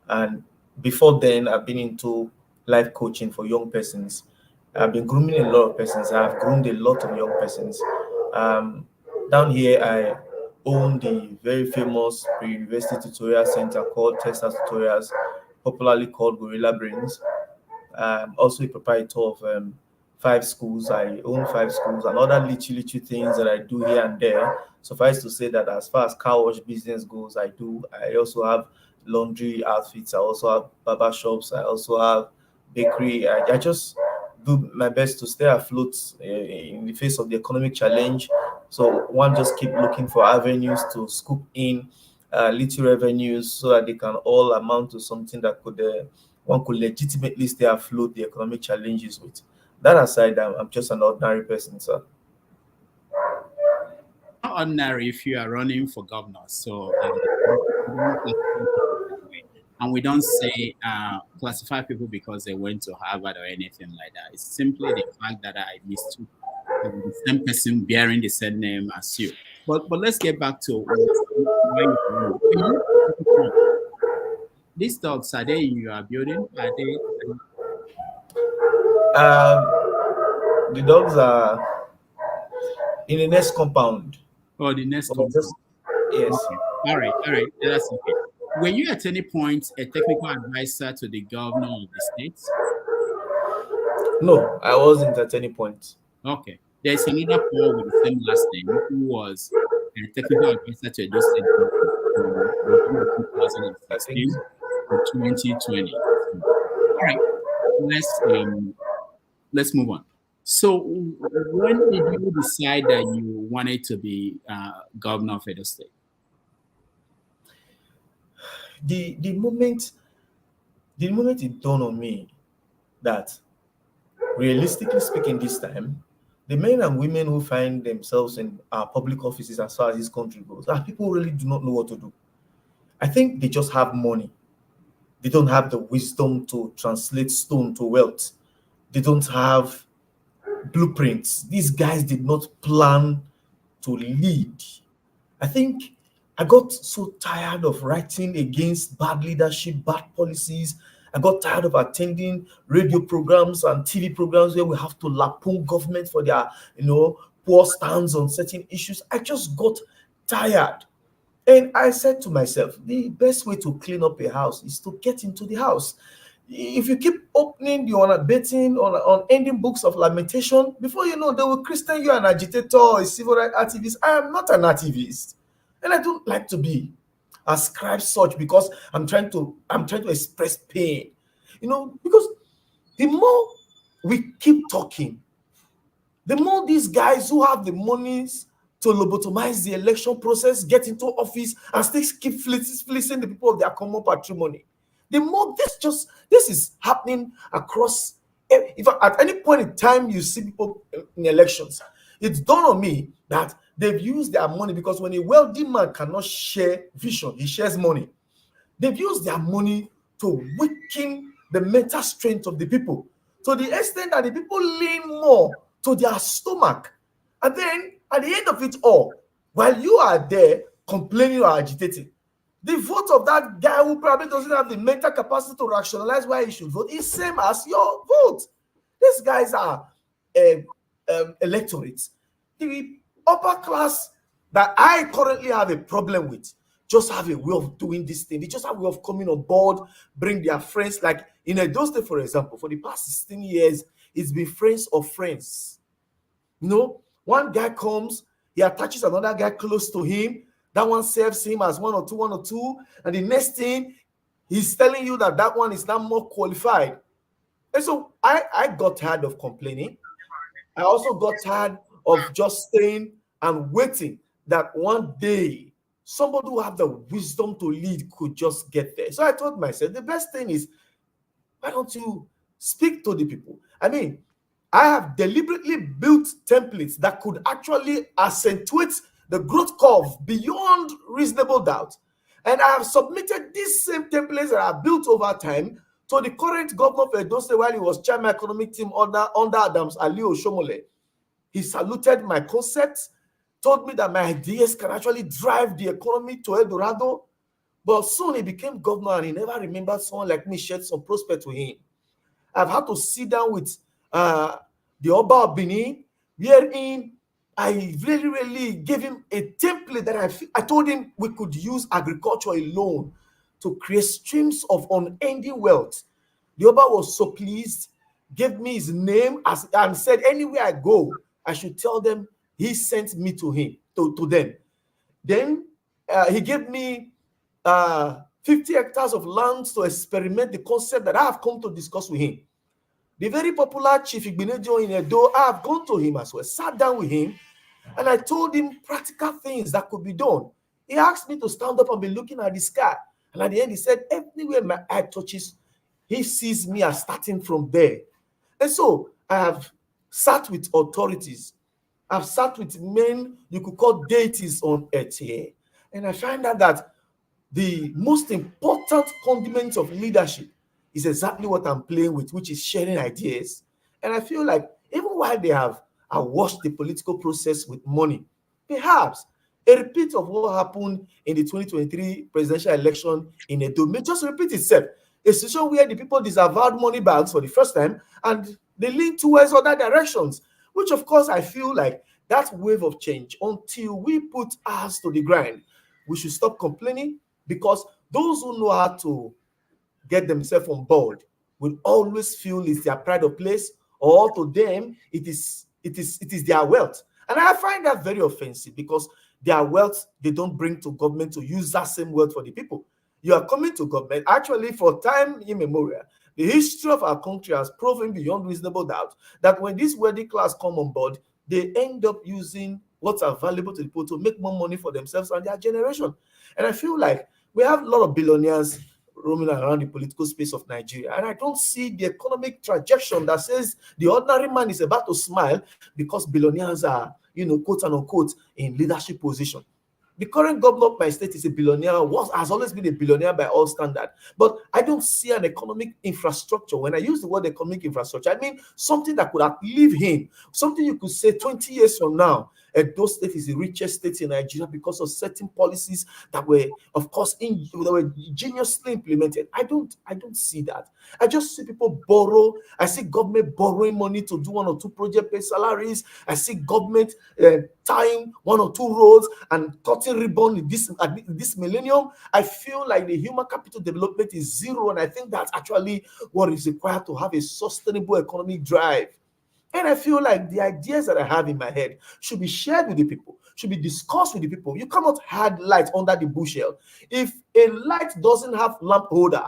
And before then, I've been into life coaching for young persons. I've been grooming a lot of persons. I've groomed a lot of young persons. Down here, I own the very famous pre-university tutorial center called Texas Tutorials, popularly called Gorilla Brains. I'm also a proprietor of 5 schools. I own 5 schools and other little things that I do here and there. Suffice to say that as far as car wash business goes, I also have laundry outfits. I also have barber shops. I also have bakery. I just do my best to stay afloat in the face of the economic challenge So one just keep looking for avenues to scoop in little revenues so that they can all amount to something that could one could legitimately stay afloat the economic challenges with. That aside, I'm just an ordinary person, sir. Not ordinary if you are running for governor. So, and we don't say classify people because they went to Harvard or anything like that. It's simply the fact that I mistook the same person bearing the same name as you. But let's get back to why you these dogs, are they in your building? Are they? The dogs are in the next compound. Oh, the next compound. Yes. Okay. All right. That's okay. Were you at any point a technical advisor to the governor of the state? No, I wasn't at any point. Okay. There's another Paul with the same last name who was a technical advisor to Edo State from 2016 to 2020. All right. Let's move on. So, when did you decide that you wanted to be governor of Edo State? The moment it dawned on me that, realistically speaking, this time, the men and women who find themselves in our public offices as far as this country goes, people really do not know what to do. I think they just have money. They don't have the wisdom to translate stone to wealth. They don't have blueprints. These guys did not plan to lead. I think I got so tired of writing against bad leadership, bad policies. I got tired of attending radio programs and TV programs where we have to lampoon government for their, poor stance on certain issues. I just got tired. And I said to myself, the best way to clean up a house is to get into the house. If you keep opening the betting on ending books of lamentation, before you know, they will christen you an agitator or a civil rights activist. I am not an activist, and I don't like to be ascribed such because I'm trying to express pain. Because the more we keep talking, the more these guys who have the monies to lobotomize the election process get into office and still keep fleecing the people of their common patrimony. The more this is happening across. If at any point in time you see people in elections, it's dawned on me that they've used their money, because when a wealthy man cannot share vision, he shares money. They've used their money to weaken the mental strength of the people, to the extent that the people lean more to their stomach. And then at the end of it all, while you are there complaining or agitating, the vote of that guy who probably doesn't have the mental capacity to rationalize why he should vote is same as your vote. These guys are electorates. The upper class that I currently have a problem with just have a way of doing this thing. They just have a way of coming on board, bring their friends. Like in Edo State, for example, for the past 16 years, it's been friends of friends. One guy comes, he attaches another guy close to him. That one serves him as one or two, and the next thing, he's telling you that one is now more qualified. And so I got tired of complaining. I also got tired of just staying and waiting that one day somebody who have the wisdom to lead could just get there. So I told myself, the best thing is, why don't you speak to the people? I mean, I have deliberately built templates that could actually accentuate the growth curve beyond reasonable doubt. And I have submitted these same templates that I built over time to the current governor of Edo State while he was chairman economic team under Adams Ali Oshomole. He saluted my concepts, told me that my ideas can actually drive the economy to El Dorado. But soon he became governor and he never remembered someone like me shared some prospect with him. I've had to sit down with the Oba of Benin, wherein I really gave him a template that I told him we could use agriculture alone to create streams of unending wealth. The Oba was so pleased, gave me his name and said anywhere I go, I should tell them he sent me to them. Then he gave me 50 hectares of land to experiment the concept that I have come to discuss with him. The very popular Chief Igbenejo in Edo, I have gone to him as well, sat down with him, And I told him practical things that could be done. He asked me to stand up and be looking at the sky. And at the end, he said, everywhere my eye touches, he sees me as starting from there. And so I have sat with authorities. I've sat with men you could call deities on earth here. And I find out that the most important condiment of leadership is exactly what I'm playing with, which is sharing ideas. And I feel like even while they have washed the political process with money, perhaps a repeat of what happened in the 2023 presidential election in Edo may just repeat itself. A situation where the people disavowed money bags for the first time and they lean towards other directions, which of course I feel like that wave of change, until we put ours to the grind, we should stop complaining, because those who know how to get themselves on board will always feel it's their pride of place, or to them it is their wealth. And I find that very offensive, because their wealth they don't bring to government to use that same wealth for the people. You are coming to government actually for time immemorial. The history of our country has proven beyond reasonable doubt that when this wealthy class come on board, they end up using what's available to the people to make more money for themselves and their generation. And I feel like we have a lot of billionaires roaming around the political space of Nigeria, and I don't see the economic trajectory that says the ordinary man is about to smile because billionaires are, quote unquote, in leadership position. The current governor of my state is a billionaire, has always been a billionaire by all standards. But I don't see an economic infrastructure. When I use the word economic infrastructure, I mean something that could outlive him. Something you could say 20 years from now, Edo State is the richest state in Nigeria because of certain policies that were, of course, that were geniusly implemented. I don't see that. I just see people borrow. I see government borrowing money to do 1 or 2 project pay salaries. I see government tying 1 or 2 roads and cutting ribbon in this millennium. I feel like the human capital development is zero, and I think that's actually what is required to have a sustainable economic drive. And I feel like the ideas that I have in my head should be shared with the people, should be discussed with the people. You cannot hide light under the bushel. If a light doesn't have lamp holder,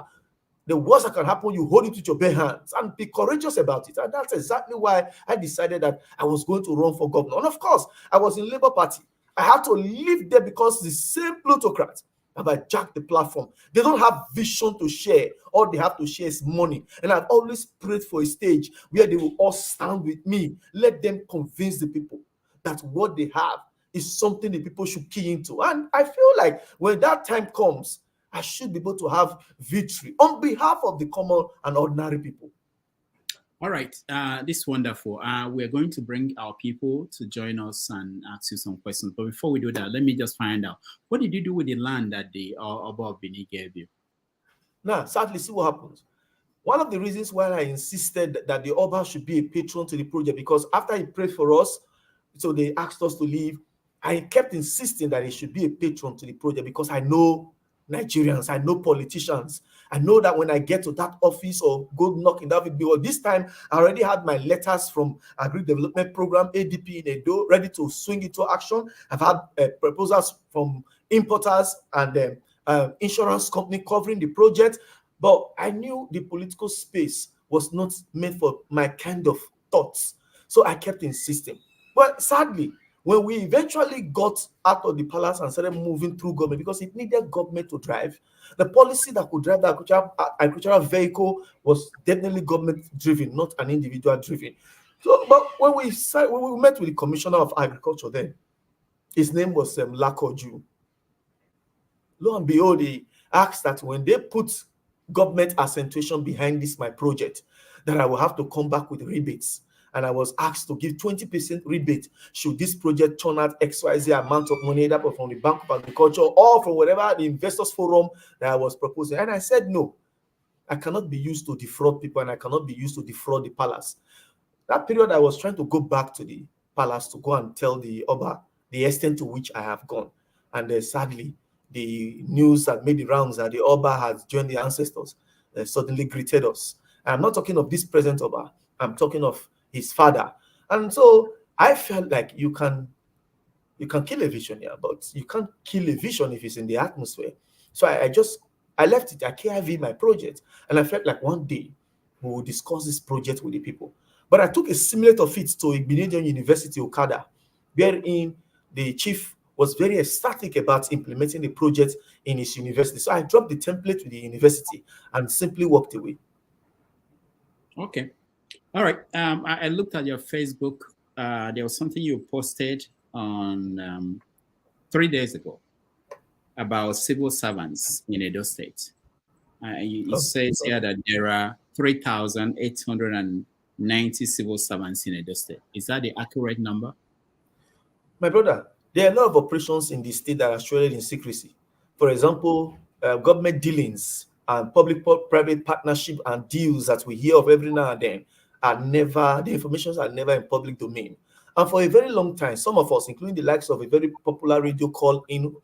the worst that can happen, you hold it with your bare hands and be courageous about it. And that's exactly why I decided that I was going to run for governor. And of course, I was in Labour Party. I had to leave there because the same plutocrats have hijacked the platform. They don't have vision to share. All they have to share is money. And I've always prayed for a stage where they will all stand with me. Let them convince the people that what they have is something the people should key into. And I feel like when that time comes, I should be able to have victory on behalf of the common and ordinary people. All right, this is wonderful. We're going to bring our people to join us and ask you some questions. But before we do that, let me just find out, what did you do with the land that the Oba of Benin gave you? Now, sadly, see what happens. One of the reasons why I insisted that the Oba should be a patron to the project, because after he prayed for us, so they asked us to leave, I kept insisting that he should be a patron to the project, because I know Nigerians, I know politicians. I know that when I get to that office or go knocking that door, this time I already had my letters from Agri Development Program, ADP in Edo, ready to swing into action. I've had proposals from importers and insurance company covering the project, but I knew the political space was not meant for my kind of thoughts. So I kept insisting. But sadly, when we eventually got out of the palace and started moving through government, because it needed government to drive, the policy that could drive the agricultural vehicle was definitely government driven, not an individual driven. So, but when we met with the Commissioner of Agriculture then, his name was Lakoju. Lo and behold, he asked that when they put government accentuation behind this, my project, that I will have to come back with rebates. And I was asked to give 20% rebate should this project turn out XYZ amount of money, either from the Bank of Agriculture or from whatever the investors forum that I was proposing. And I said, no, I cannot be used to defraud people, and I cannot be used to defraud the palace. That period, I was trying to go back to the palace to go and tell the Oba the extent to which I have gone. And sadly, the news that made the rounds that the Oba has joined the ancestors suddenly greeted us. I'm not talking of this present Oba. I'm talking of his father. And so I felt like you can kill a vision here, but you can't kill a vision if it's in the atmosphere. So I left it. I KIV my project, and I felt like one day we will discuss this project with the people. But I took a simulator fit to Nigerian University, Okada, wherein the chief was very ecstatic about implementing the project in his university. So I dropped the template to the university and simply walked away. Okay. All right. I looked at your Facebook. There was something you posted on 3 days ago about civil servants in Edo State. It says here that there are 3,890 civil servants in Edo State. Is that the accurate number? My brother, there are a lot of operations in the state that are shrouded in secrecy. For example, government dealings and public-private partnership and deals that we hear of every now and then the informations are never in public domain. And for a very long time, some of us, including the likes of a very popular radio call-in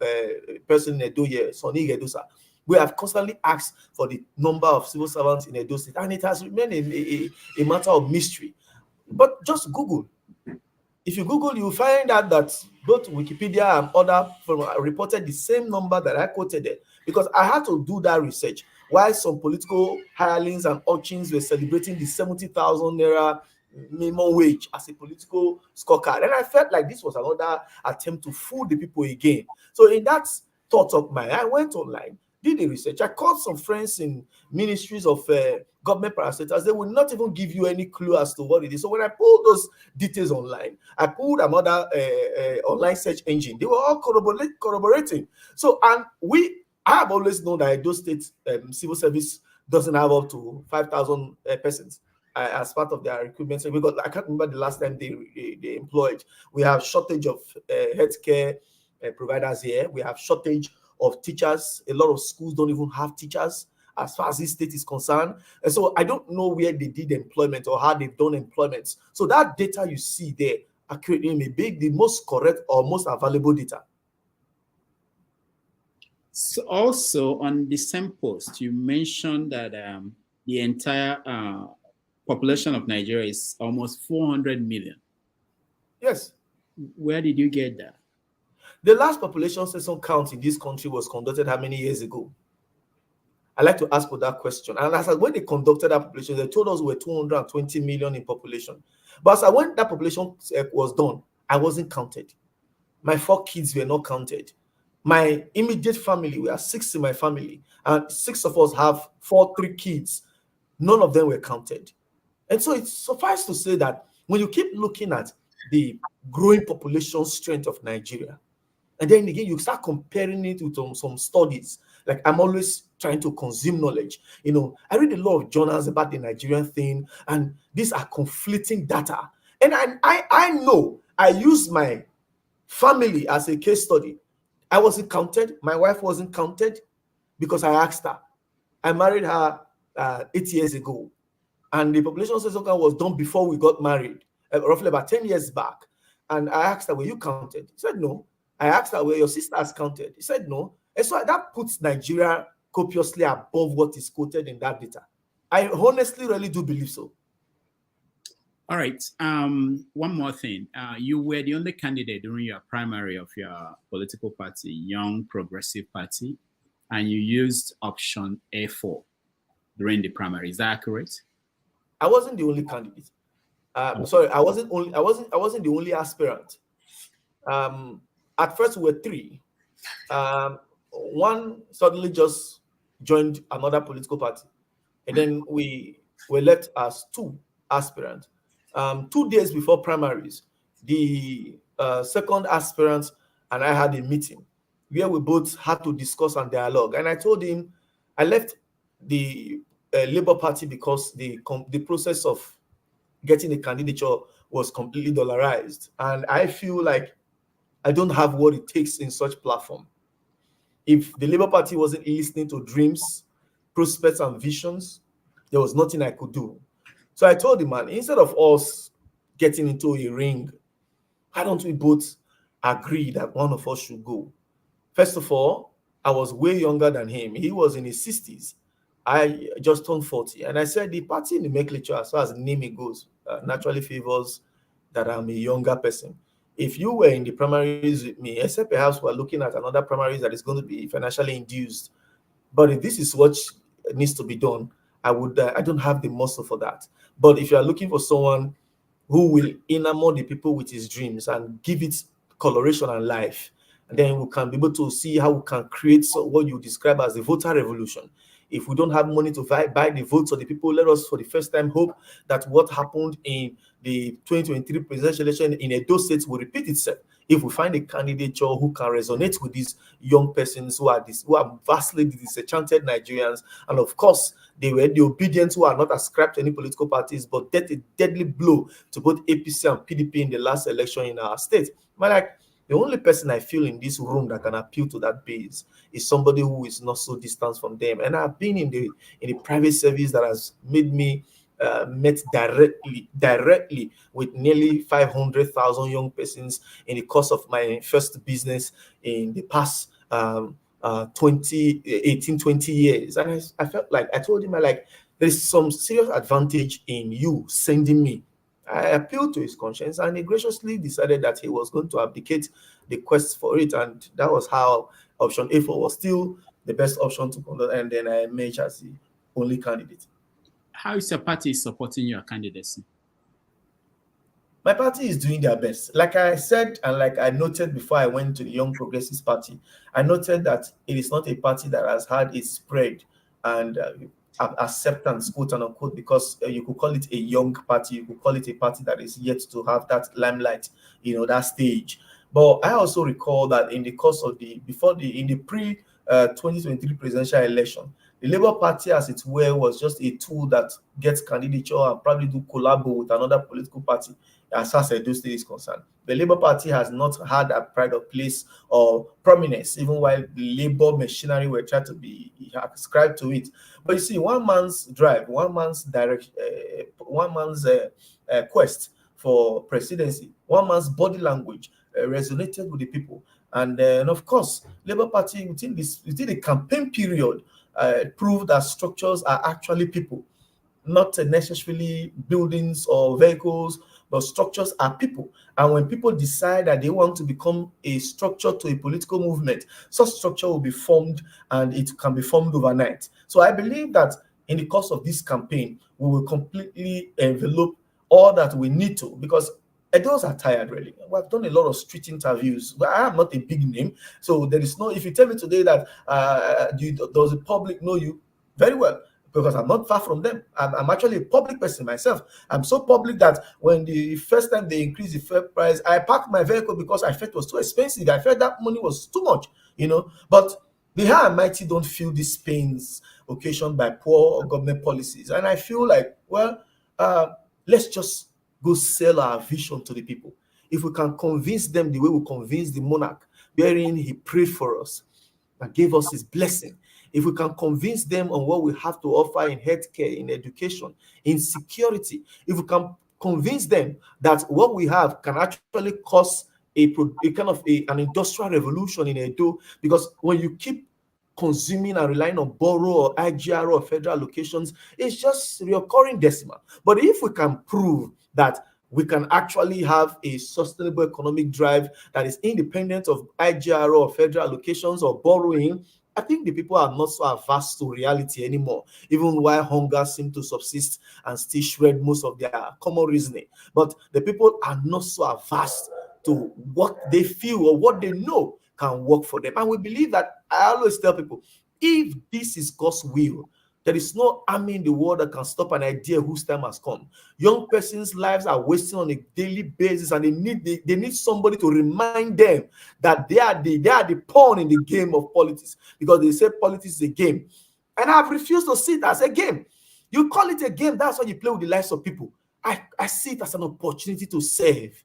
person in Edo here, Sonny Gedusa, we have constantly asked for the number of civil servants in Edo State, and it has remained a matter of mystery. But just Google. If you Google, you find out that both Wikipedia and other reported the same number that I quoted there, because I had to do that research. While some political hirelings and urchins were celebrating the 70,000 naira minimum wage as a political scorecard, and I felt like this was another attempt to fool the people again. So in that thought of mine, I went online, did the research. I called some friends in ministries of government parastatals. They will not even give you any clue as to what it is. So when I pulled those details online, I pulled another online search engine. They were all corroborating. So, and I have always known that Edo State civil service doesn't have up to 5,000 persons as part of their recruitment. So because I can't remember the last time they employed. We have shortage of healthcare providers here. We have shortage of teachers. A lot of schools don't even have teachers as far as this state is concerned. And so I don't know where they did employment or how they've done employments. So that data you see there accurately may be the most correct or most available data. So also on the same post, you mentioned that the entire population of Nigeria is almost 400 million. Yes. Where did you get that? The last population census count in this country was conducted how many years ago? I like to ask for that question. And as when they conducted that population, they told us we were 220 million in population. But as when that population was done, I wasn't counted. My 4 kids were not counted. My immediate family, we are 6 in my family, and 6 of us have 3 kids. None of them were counted. And so it's suffice to say that when you keep looking at the growing population strength of Nigeria, and then again, you start comparing it with some studies. Like I'm always trying to consume knowledge. You know, I read a lot of journals about the Nigerian thing, and these are conflicting data. And I know I use my family as a case study. I wasn't counted. My wife wasn't counted because I asked her. I married her 8 years ago, and the population census count was done before we got married, roughly about 10 years back. And I asked her, were you counted? She said, no. I asked her, were your sisters counted? He said, no. And so that puts Nigeria copiously above what is quoted in that data. I honestly really do believe so. All right. One more thing. You were the only candidate during your primary of your political party, Young Progressive Party, and you used option A4 during the primary. Is that accurate? I wasn't the only candidate. Sorry, I wasn't the only aspirant. At first, we were 3. One suddenly just joined another political party, and then we were left as 2 aspirants. 2 days before primaries, the second aspirant and I had a meeting where we both had to discuss and dialogue. And I told him I left the Labour Party because the process of getting a candidature was completely dollarized. And I feel like I don't have what it takes in such platform. If the Labour Party wasn't listening to dreams, prospects, and visions, there was nothing I could do. So I told the man, instead of us getting into a ring, why don't we both agree that one of us should go? First of all, I was way younger than him. He was in his 60s. I just turned 40. And I said, the party in the nomenclature, as far as the name goes, naturally favors that I'm a younger person. If you were in the primaries with me, except perhaps we're looking at another primaries that is going to be financially induced. But if this is what needs to be done, I don't have the muscle for that. But if you are looking for someone who will enamor the people with his dreams and give it coloration and life. And then we can be able to see how we can create what you describe as the voter revolution. If we don't have money to buy the votes of the people, let us for the first time hope that what happened in the 2023 presidential election in Edo State will repeat itself. If we find a candidate who can resonate with these young persons who are vastly disenchanted Nigerians, and of course, they were the obedient who are not ascribed to any political parties, but dealt a deadly blow to both APC and PDP in the last election in our state. But like, the only person I feel in this room that can appeal to that base is somebody who is not so distant from them. And I've been in the private service that has made me met directly with nearly 500,000 young persons in the course of my first business in the past 20 years. And I felt like, I told him, there's some serious advantage in you sending me. I appealed to his conscience, and he graciously decided that he was going to abdicate the quest for it. And that was how option A4 was still the best option to conduct. And then I emerged as the only candidate. How is your party supporting your candidacy? My party is doing their best. Like I said, and like I noted before I went to the Young Progressives Party, I noted that it is not a party that has had its spread and acceptance, quote unquote, because you could call it a young party, you could call it a party that is yet to have that limelight, that stage. But I also recall that in the course of in the pre-2023 presidential election, the Labour Party, as it were, was just a tool that gets candidature and probably do collabo with another political party as far as Edo State is concerned. The Labour Party has not had a pride of place or prominence, even while the Labour machinery were trying to be ascribed to it. But you see, one man's drive, one man's direction, one man's quest for presidency, one man's body language resonated with the people. And of course, Labour Party within the campaign period proved that structures are actually people, not necessarily buildings or vehicles, but structures are people. And when people decide that they want to become a structure to a political movement, such structure will be formed, and it can be formed overnight. So I believe that in the course of this campaign, we will completely envelope all that we need to, because Edos are tired, really. We've done a lot of street interviews, but I am not a big name. So there is no, if you tell me today that does the public know you? Very well, because I'm not far from them. I'm actually a public person myself. I'm so public that when the first time they increased the fuel price, I parked my vehicle because I felt it was too expensive. I felt that money was too much, But the high and mighty don't feel these pains occasioned by poor government policies. And I feel like, let's just go sell our vision to the people. If we can convince them the way we convince the monarch, wherein he prayed for us and gave us his blessing. If we can convince them on what we have to offer in healthcare, in education, in security, if we can convince them that what we have can actually cause an industrial revolution in Edo, because when you keep consuming and relying on borrow or IGR or federal allocations, it's just recurring decimal. But if we can prove that we can actually have a sustainable economic drive that is independent of IGR or federal allocations or borrowing, I think the people are not so averse to reality anymore, even while hunger seems to subsist and still shred most of their common reasoning. But the people are not so averse to what they feel or what they know can work for them. And we believe that, I always tell people, if this is God's will, there is no army in the world that can stop an idea whose time has come. Young persons' lives are wasting on a daily basis, and they need somebody to remind them that they are the pawn in the game of politics, because they say politics is a game. And I've refused to see it as a game. You call it a game, that's why you play with the lives of people. I see it as an opportunity to serve.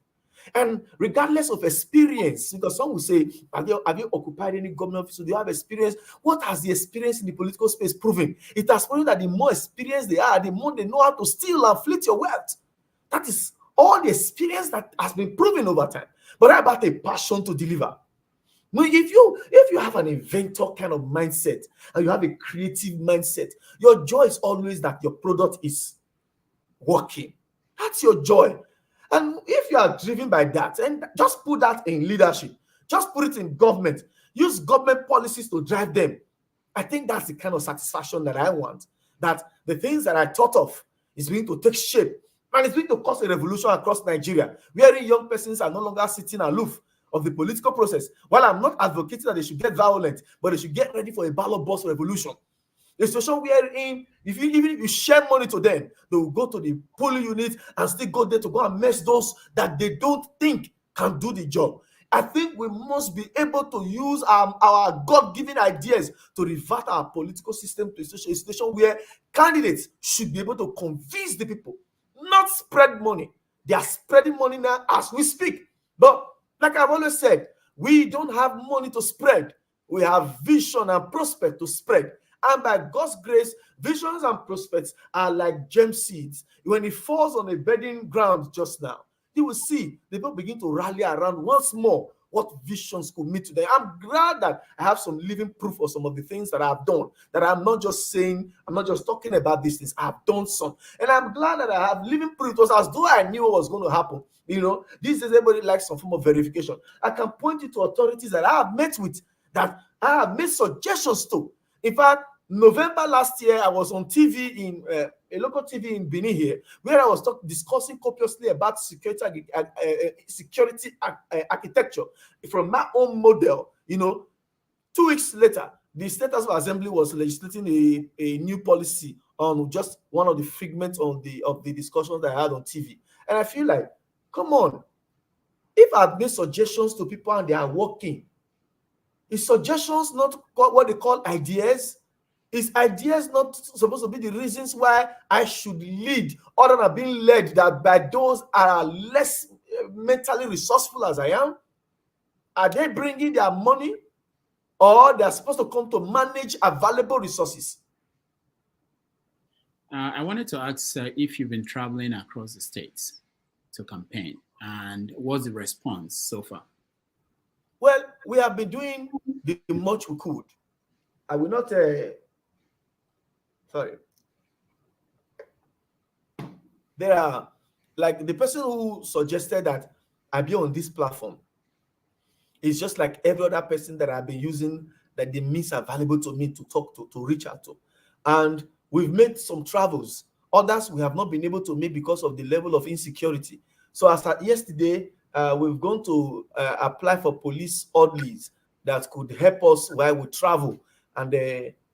And regardless of experience, because some will say, have you occupied any government office? Do you have experience? What has the experience in the political space proven? It has proven that the more experienced they are, the more they know how to steal and fleet your wealth. That is all the experience that has been proven over time. But how about a passion to deliver? Well, if you have an inventor kind of mindset and you have a creative mindset, your joy is always that your product is working. That's your joy. And if you are driven by that, and just put that in leadership, just put it in government, use government policies to drive them. I think that's the kind of satisfaction that I want, that the things that I thought of is going to take shape And it's going to cause a revolution across Nigeria, wherein young persons are no longer sitting aloof of the political process. While I'm not advocating that they should get violent, but they should get ready for a ballot box revolution. A situation wherein even if you share money to them, they will go to the polling unit and still go there to go and mess those that they don't think can do the job. I think we must be able to use our God-given ideas to revert our political system to a situation where candidates should be able to convince the people, not spread money. They are spreading money now as we speak. But like I've always said, we don't have money to spread. We have vision and prospect to spread. And by God's grace, visions and prospects are like gem seeds. When it falls on a bedding ground just now, you will see the people begin to rally around once more what visions could mean today. I'm glad that I have some living proof of some of the things that I've done, that I'm not just saying, I'm not just talking about these things. I've done some. And I'm glad that I have living proof. It was as though I knew what was going to happen. You know, this is everybody likes some form of verification. I can point you to authorities that I have met with, that I have made suggestions to. In fact, November last year, I was on TV in a local TV in Benin here, where I was discussing copiously about security architecture from my own model. You know, 2 weeks later, the State House of Assembly was legislating a new policy on just one of the fragments of the discussions that I had on TV. And I feel like, come on, if I've made suggestions to people and they are working, is suggestions not what they call ideas? Is ideas not supposed to be the reasons why I should lead, other than being led that by those are less mentally resourceful as I am? Are they bringing their money, or they're supposed to come to manage available resources? I wanted to ask if you've been traveling across the states to campaign, and what's the response so far? Well, we have been doing the much we could. I will not... Sorry. There are, like, the person who suggested that I be on this platform is just like every other person that I've been using, that the means are valuable to me to talk to reach out to. And we've made some travels. Others we have not been able to make because of the level of insecurity. So as at yesterday, we've gone to apply for police orderlies that could help us while we travel. And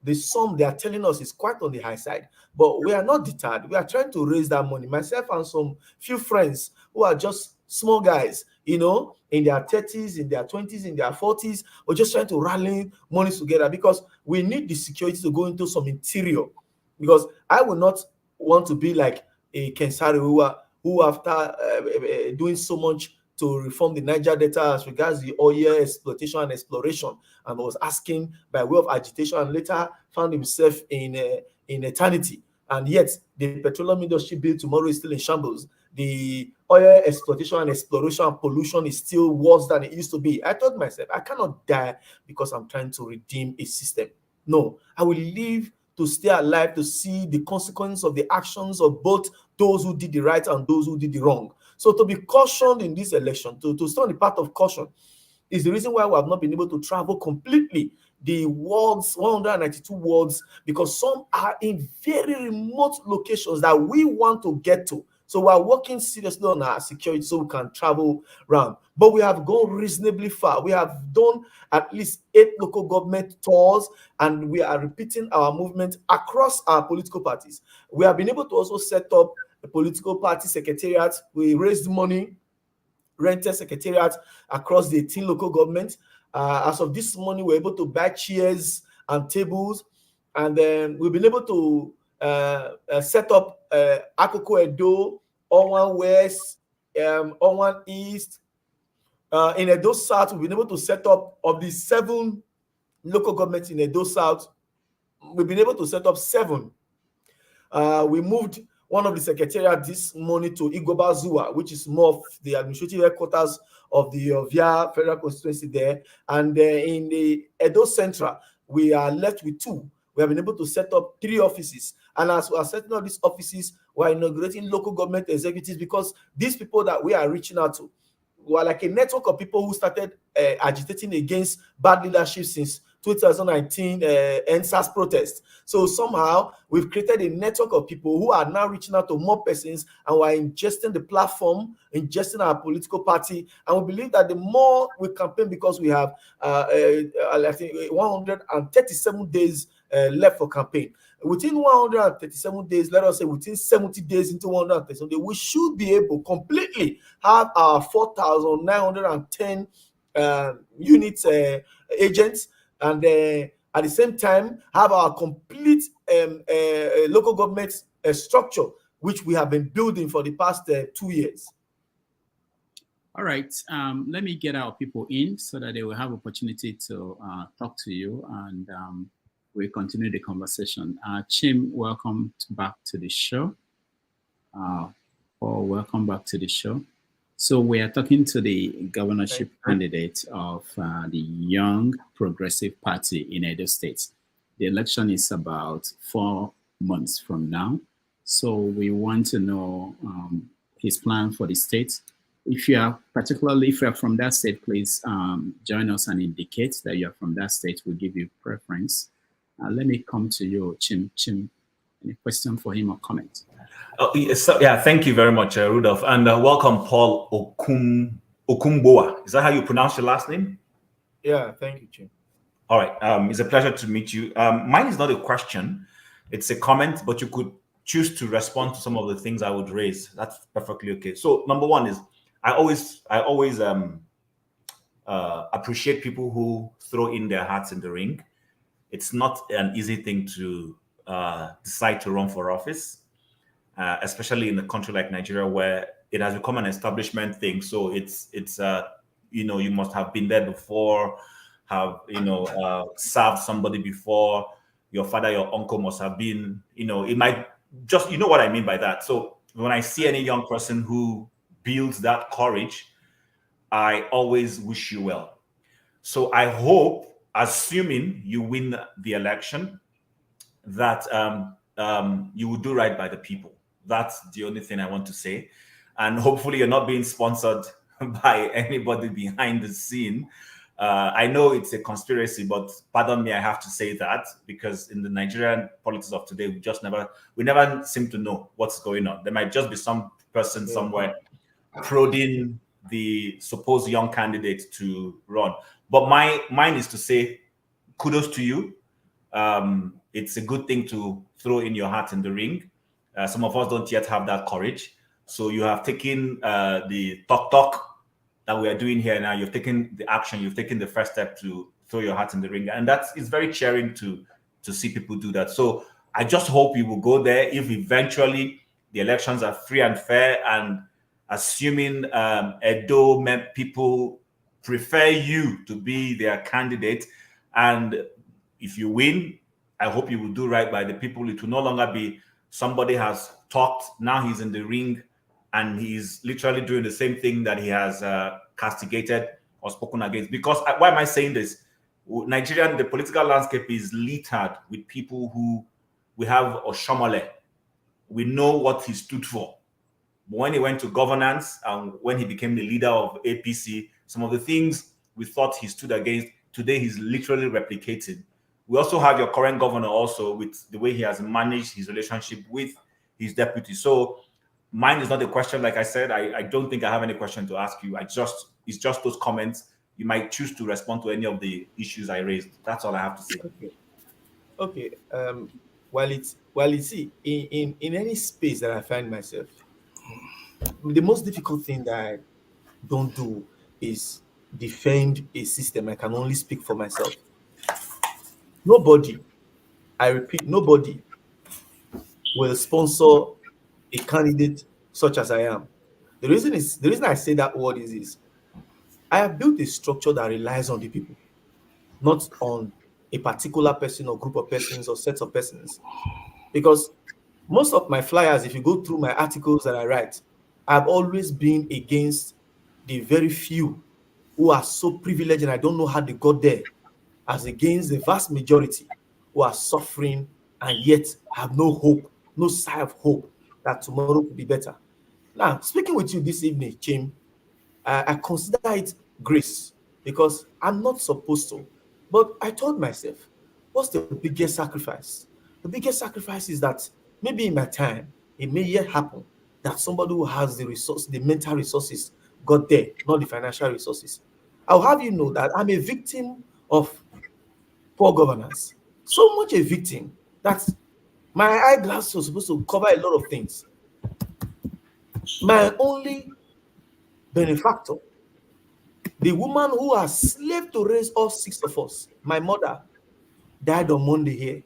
the sum they are telling us is quite on the high side, but we are not deterred. We are trying to raise that money. Myself and some few friends who are just small guys, you know, in their 30s, in their 20s, in their 40s, we're just trying to rally money together because we need the security to go into some interior. Because I will not want to be like a Kensari who after doing so much to reform the Niger Delta as regards the oil exploitation and exploration, and was asking by way of agitation, and later found himself in eternity. And yet the petroleum industry bill tomorrow is still in shambles. The oil exploitation and exploration and pollution is still worse than it used to be. I told myself, I cannot die because I'm trying to redeem a system. No, I will live to stay alive to see the consequence of the actions of both those who did the right and those who did the wrong. So to be cautioned in this election, to stay on the path of caution, is the reason why we have not been able to travel completely the wards, 192 wards, because some are in very remote locations that we want to get to. So we are working seriously on our security so we can travel around. But we have gone reasonably far. We have done at least 8 local government tours, and we are repeating our movement across our political parties. We have been able to also set up a political party secretariat. We raised money, rented secretariat across the 18 local governments. As of this morning, we're able to buy chairs and tables, and then we've been able to set up Akoko Edo, Owan West, Owan East. In Edo South, we've been able to set up, of the 7 local governments in Edo South, we've been able to set up 7. We moved one of the secretariat this morning to Igoba Zua, which is more of the administrative headquarters of the Ovia Federal Constituency there. And in the Edo Central, we are left with 2. We have been able to set up 3 offices. And as we are setting up these offices, we are inaugurating local government executives, because these people that we are reaching out to were like a network of people who started agitating against bad leadership since 2019 NSAS protest. So somehow we've created a network of people who are now reaching out to more persons, and we're ingesting the platform, ingesting our political party. And we believe that the more we campaign, because we have I think 137 days left for campaign. Within 137 days, let us say within 70 days into 137 days, we should be able completely have our 4,910 units agents, and at the same time have our complete local government structure, which we have been building for the past 2 years. All right, let me get our people in so that they will have opportunity to talk to you, and we'll continue the conversation. Chim, welcome back to the show. Paul, welcome back to the show. So we are talking to the governorship candidate of the Young Progressive Party in Edo State. The election is about 4 months from now. So we want to know his plan for the state. If you are from that state, please join us and indicate that you are from that state. We'll give you preference. Let me come to you, Chim. Any question for him or comment? Yeah, thank you very much, Rudolph, and welcome, Paul Okumboa. Is that how you pronounce your last name? Yeah, thank you, Chim. All right, it's a pleasure to meet you. Mine is not a question; it's a comment, but you could choose to respond to some of the things I would raise. That's perfectly okay. So, number one is I always appreciate people who throw in their hats in the ring. It's not an easy thing to decide to run for office. Especially in a country like Nigeria, where it has become an establishment thing. So it's you must have been there before, have served somebody before. Your father, your uncle must have been. It might just what I mean by that. So when I see any young person who builds that courage, I always wish you well. So I hope, assuming you win the election, that you will do right by the people. That's the only thing I want to say. And hopefully you're not being sponsored by anybody behind the scene. I know it's a conspiracy, but pardon me, I have to say that, because in the Nigerian politics of today, we never seem to know what's going on. There might just be some person somewhere prodding the supposed young candidate to run. But mine is to say kudos to you. It's a good thing to throw in your hat in the ring. Some of us don't yet have that courage. So you have taken the talk that we are doing here now. You've taken the action. You've taken the first step to throw your hat in the ring. And it's very cheering to see people do that. So I just hope you will go there if eventually the elections are free and fair, and assuming Edo people prefer you to be their candidate. And if you win, I hope you will do right by the people. It will no longer be somebody has talked, now he's in the ring, and he's literally doing the same thing that he has castigated or spoken against. Because why am I saying this? The political landscape is littered with people who we have Oshomole. We know what he stood for. But when he went to governance and when he became the leader of APC, some of the things we thought he stood against, today he's literally replicating. We also have your current governor also, with the way he has managed his relationship with his deputy. So mine is not a question. Like I said, I don't think I have any question to ask you. It's just those comments. You might choose to respond to any of the issues I raised. That's all I have to say. Okay. Well, it's in any space that I find myself, the most difficult thing that I don't do is defend a system. I can only speak for myself. Nobody, I repeat, nobody will sponsor a candidate such as I am. The reason I say that word is I have built a structure that relies on the people, not on a particular person or group of persons or sets of persons. Because most of my flyers, if you go through my articles that I write, I've always been against the very few who are so privileged, and I don't know how they got there, as against the vast majority who are suffering and yet have no hope, no sign of hope that tomorrow will be better. Now, speaking with you this evening, Chim, I consider it grace, because I'm not supposed to But I told myself, what's the biggest sacrifice? The biggest sacrifice is that maybe in my time, it may yet happen that somebody who has the resource, the mental resources, got there, not the financial resources. I'll have you know that I'm a victim of poor governance. So much a victim that my eyeglass was supposed to cover a lot of things. My only benefactor, the woman who has slaved to raise all 6 of us, my mother, died on Monday here.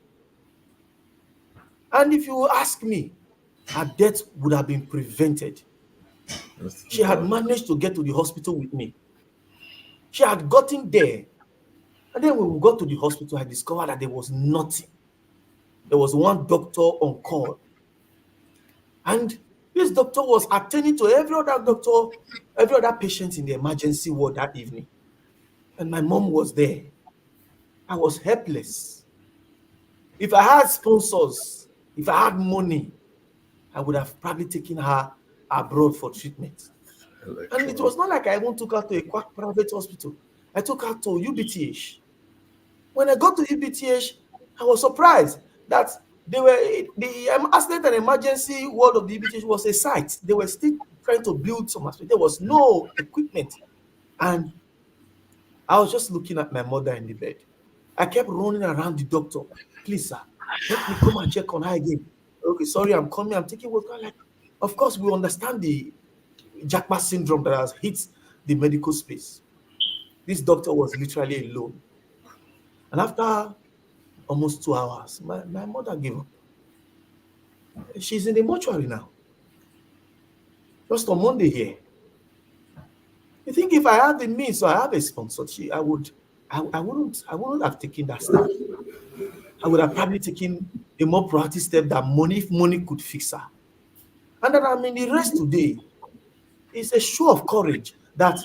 And if you ask me, her death would have been prevented. She had managed to get to the hospital with me. She had gotten there. And then when we got to the hospital, I discovered that there was nothing. There was one doctor on call. And this doctor was attending to every other patient in the emergency ward that evening. And my mom was there. I was helpless. If I had sponsors, if I had money, I would have probably taken her abroad for treatment. And it was not like I even took her to a quack private hospital. I took her to UBTH. When I got to UBTH, I was surprised that the accident and emergency ward of the UBTH was a site. They were still trying to build some aspect. There was no equipment. And I was just looking at my mother in the bed. I kept running around the doctor. Please, sir, let me come and check on her again. Okay, sorry, I'm coming. I'm taking what's going on. Of course, we understand the Jackpot syndrome that has hit the medical space. This doctor was literally alone. And after almost 2 hours, my mother gave up. She's in the mortuary now. Just on Monday here. You think if I had the means or I have a sponsor, I wouldn't have taken that step. I would have probably taken a more proactive step that if money could fix her. And then the rest today is a show of courage that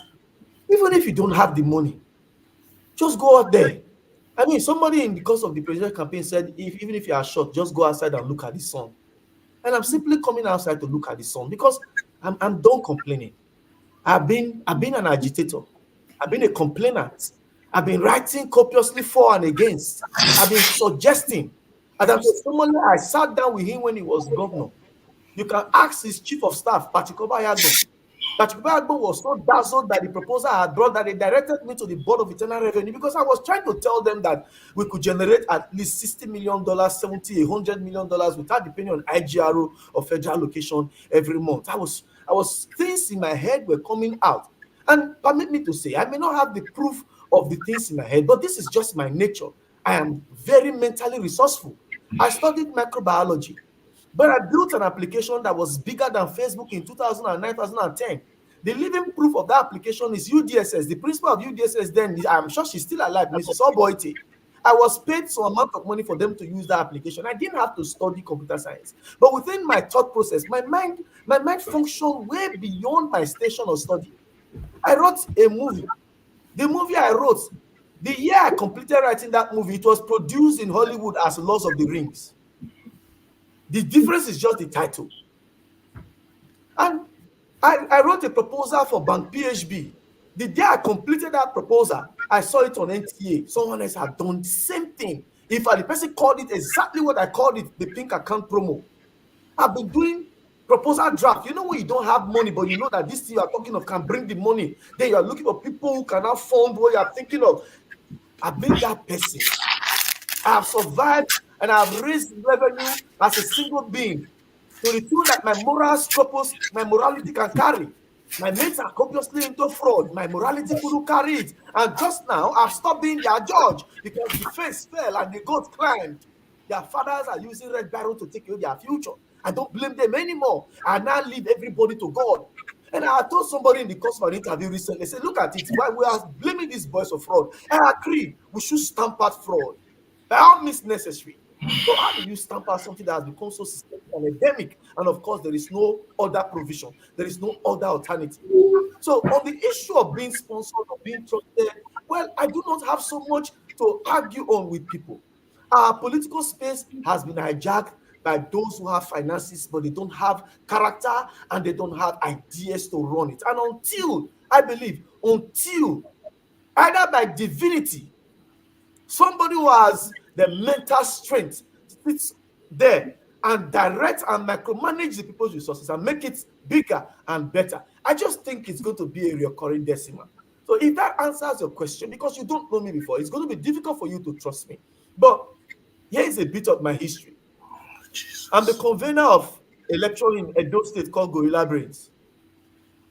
even if you don't have the money, just go out there. Somebody in the course of the presidential campaign said, even if you are short, just go outside and look at the sun. And I'm simply coming outside to look at the sun because I'm done complaining. I've been an agitator. I've been a complainant. I've been writing copiously for and against. I've been suggesting. And I sat down with him when he was governor. You can ask his chief of staff, Patrick Yahyaha. Patrick Yahyaha was so dazzled by the proposal I had brought that they directed me to the Board of Internal Revenue because I was trying to tell them that we could generate at least $60 million, $70, $100 million without depending on IGRO or federal location every month. Things in my head were coming out. And permit me to say, I may not have the proof of the things in my head, but this is just my nature. I am very mentally resourceful. I studied microbiology. But I built an application that was bigger than Facebook in 2009, 2010. The living proof of that application is UDSS. The principal of UDSS then, I'm sure she's still alive, Mrs. Oboite. I was paid some amount of money for them to use that application. I didn't have to study computer science. But within my thought process, my mind functioned way beyond my station of study. I wrote a movie. The movie I wrote, the year I completed writing that movie, it was produced in Hollywood as Lords of the Rings. The difference is just the title. And I wrote a proposal for Bank PHB. The day I completed that proposal, I saw it on NTA. Someone else had done the same thing. In fact, the person called it exactly what I called it, the pink account promo. I've been doing proposal draft. You know when you don't have money, but you know that this thing you are talking of can bring the money. Then you are looking for people who cannot fund what you are thinking of. I've been that person. I have survived and I have raised revenue as a single being to the tune that my moral scruples, my morality can carry. My mates are copiously into fraud. My morality couldn't carry it. And just now, I've stopped being their judge because the face fell and the goat climbed. Their fathers are using red barrel to take away their future. I don't blame them anymore. I now leave everybody to God. And I told somebody in the course of an interview recently, I said, look at it. While we are blaming these boys for fraud, I agree. We should stamp out fraud. By all means necessary. But how do you stamp out something that has become so systemic and endemic? And of course, there is no other provision. There is no other alternative. So on the issue of being sponsored or being trusted, well, I do not have so much to argue on with people. Our political space has been hijacked by those who have finances, but they don't have character and they don't have ideas to run it. And until either by divinity Somebody who has the mental strength sits there and direct and micromanage the people's resources and make it bigger and better. I just think it's going to be a recurring decimal. So if that answers your question, because you don't know me before, it's going to be difficult for you to trust me. But here is a bit of my history. I'm the convener of a lecture in Edo State called Gorilla Brains.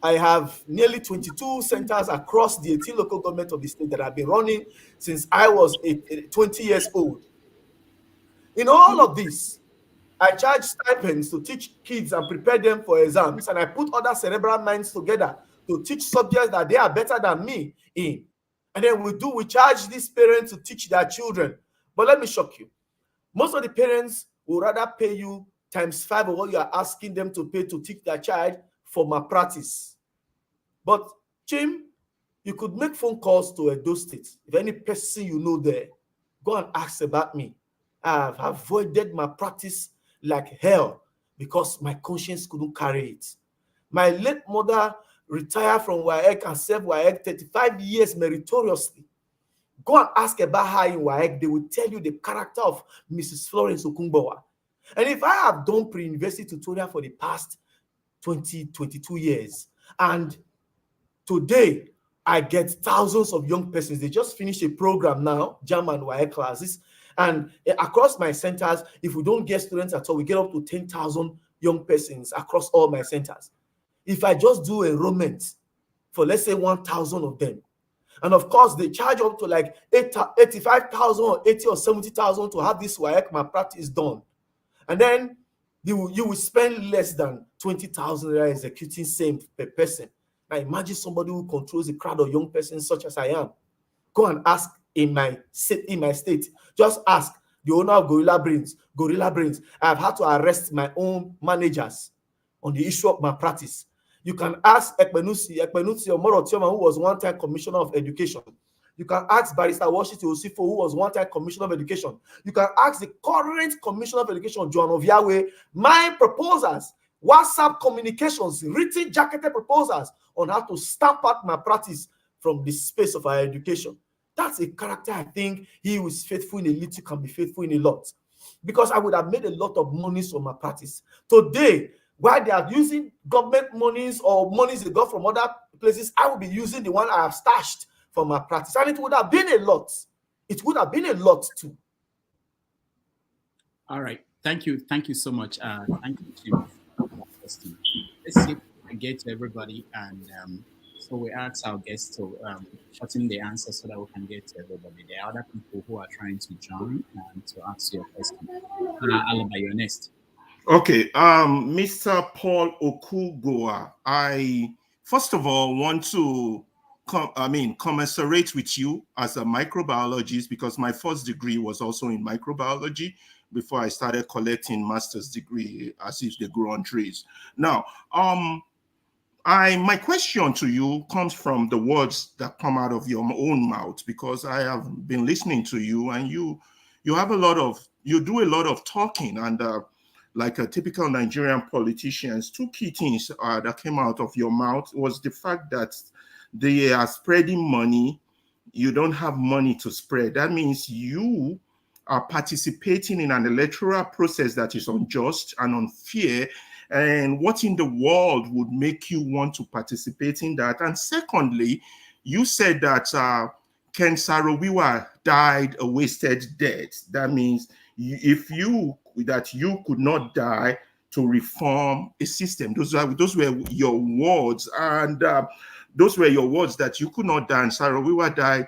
I have nearly 22 centers across the 18 local government of the state that I've been running since I was 20 years old. In all of this, I charge stipends to teach kids and prepare them for exams, and I put other cerebral minds together to teach subjects that they are better than me in. And then we charge these parents to teach their children. But let me shock you. Most of the parents will rather pay you ×5 of what you are asking them to pay to teach their child for malpractice. But, Jim, you could make phone calls to Edo State. If any person you know there, go and ask about me. I have avoided my practice like hell because my conscience couldn't carry it. My late mother retired from WAEC and served WAEC 35 years meritoriously. Go and ask about her in WAEC. They will tell you the character of Mrs. Florence Okungbowa. And if I have done pre-university tutorial for the past 22 years, and today I get thousands of young persons, they just finished a program now, German WAEC classes, and across my centers, if we don't get students at all, we get up to 10,000 young persons across all my centers. If I just do enrollment for, let's say, 1,000 of them, and of course, they charge up to like 85,000 or 80 or 70,000 to have this WAEC malpractice done. And then you will spend less than 20,000 executing same per person. Now imagine somebody who controls a crowd of young persons such as I am. Go and ask in my state. Just ask the owner of Gorilla Brains. I have had to arrest my own managers on the issue of malpractice. You can ask Ekpenusi or Morotioma, who was one-time commissioner of education. You can ask Barrister Washington Osifo, who was one-time commissioner of education. You can ask the current commissioner of education, Joan Oviawe, my proposals, WhatsApp communications, written jacketed proposals on how to stamp out malpractice from the space of our education. That's a character I think he who is faithful in a little can be faithful in a lot. Because I would have made a lot of monies from malpractice. Today, while they are using government monies or monies they got from other places, I will be using the one I have stashed for malpractice. And it would have been a lot. It would have been a lot too. All right. Thank you. Thank you so much. Thank you, Jim. Let's see if we can get to everybody. And so we ask our guests to shorten the answer so that we can get to everybody. There are other people who are trying to join and to ask your question. Alaba, you're next. Okay, Mr. Paul Okugoa, I first of all want to commiserate with you as a microbiologist, because my first degree was also in microbiology before I started collecting master's degree as if they grow on trees. Now, my question to you comes from the words that come out of your own mouth, because I have been listening to you, and you do a lot of talking, and like a typical Nigerian politicians, two key things that came out of your mouth was the fact that they are spreading money. You don't have money to spread. That means you are participating in an electoral process that is unjust and unfair. And what in the world would make you want to participate in that? And secondly, you said that Ken Saro-Wiwa died a wasted death. That means you could not die to reform a system. Those were your words, and those were your words, that you could not die, and Saro-Wiwa died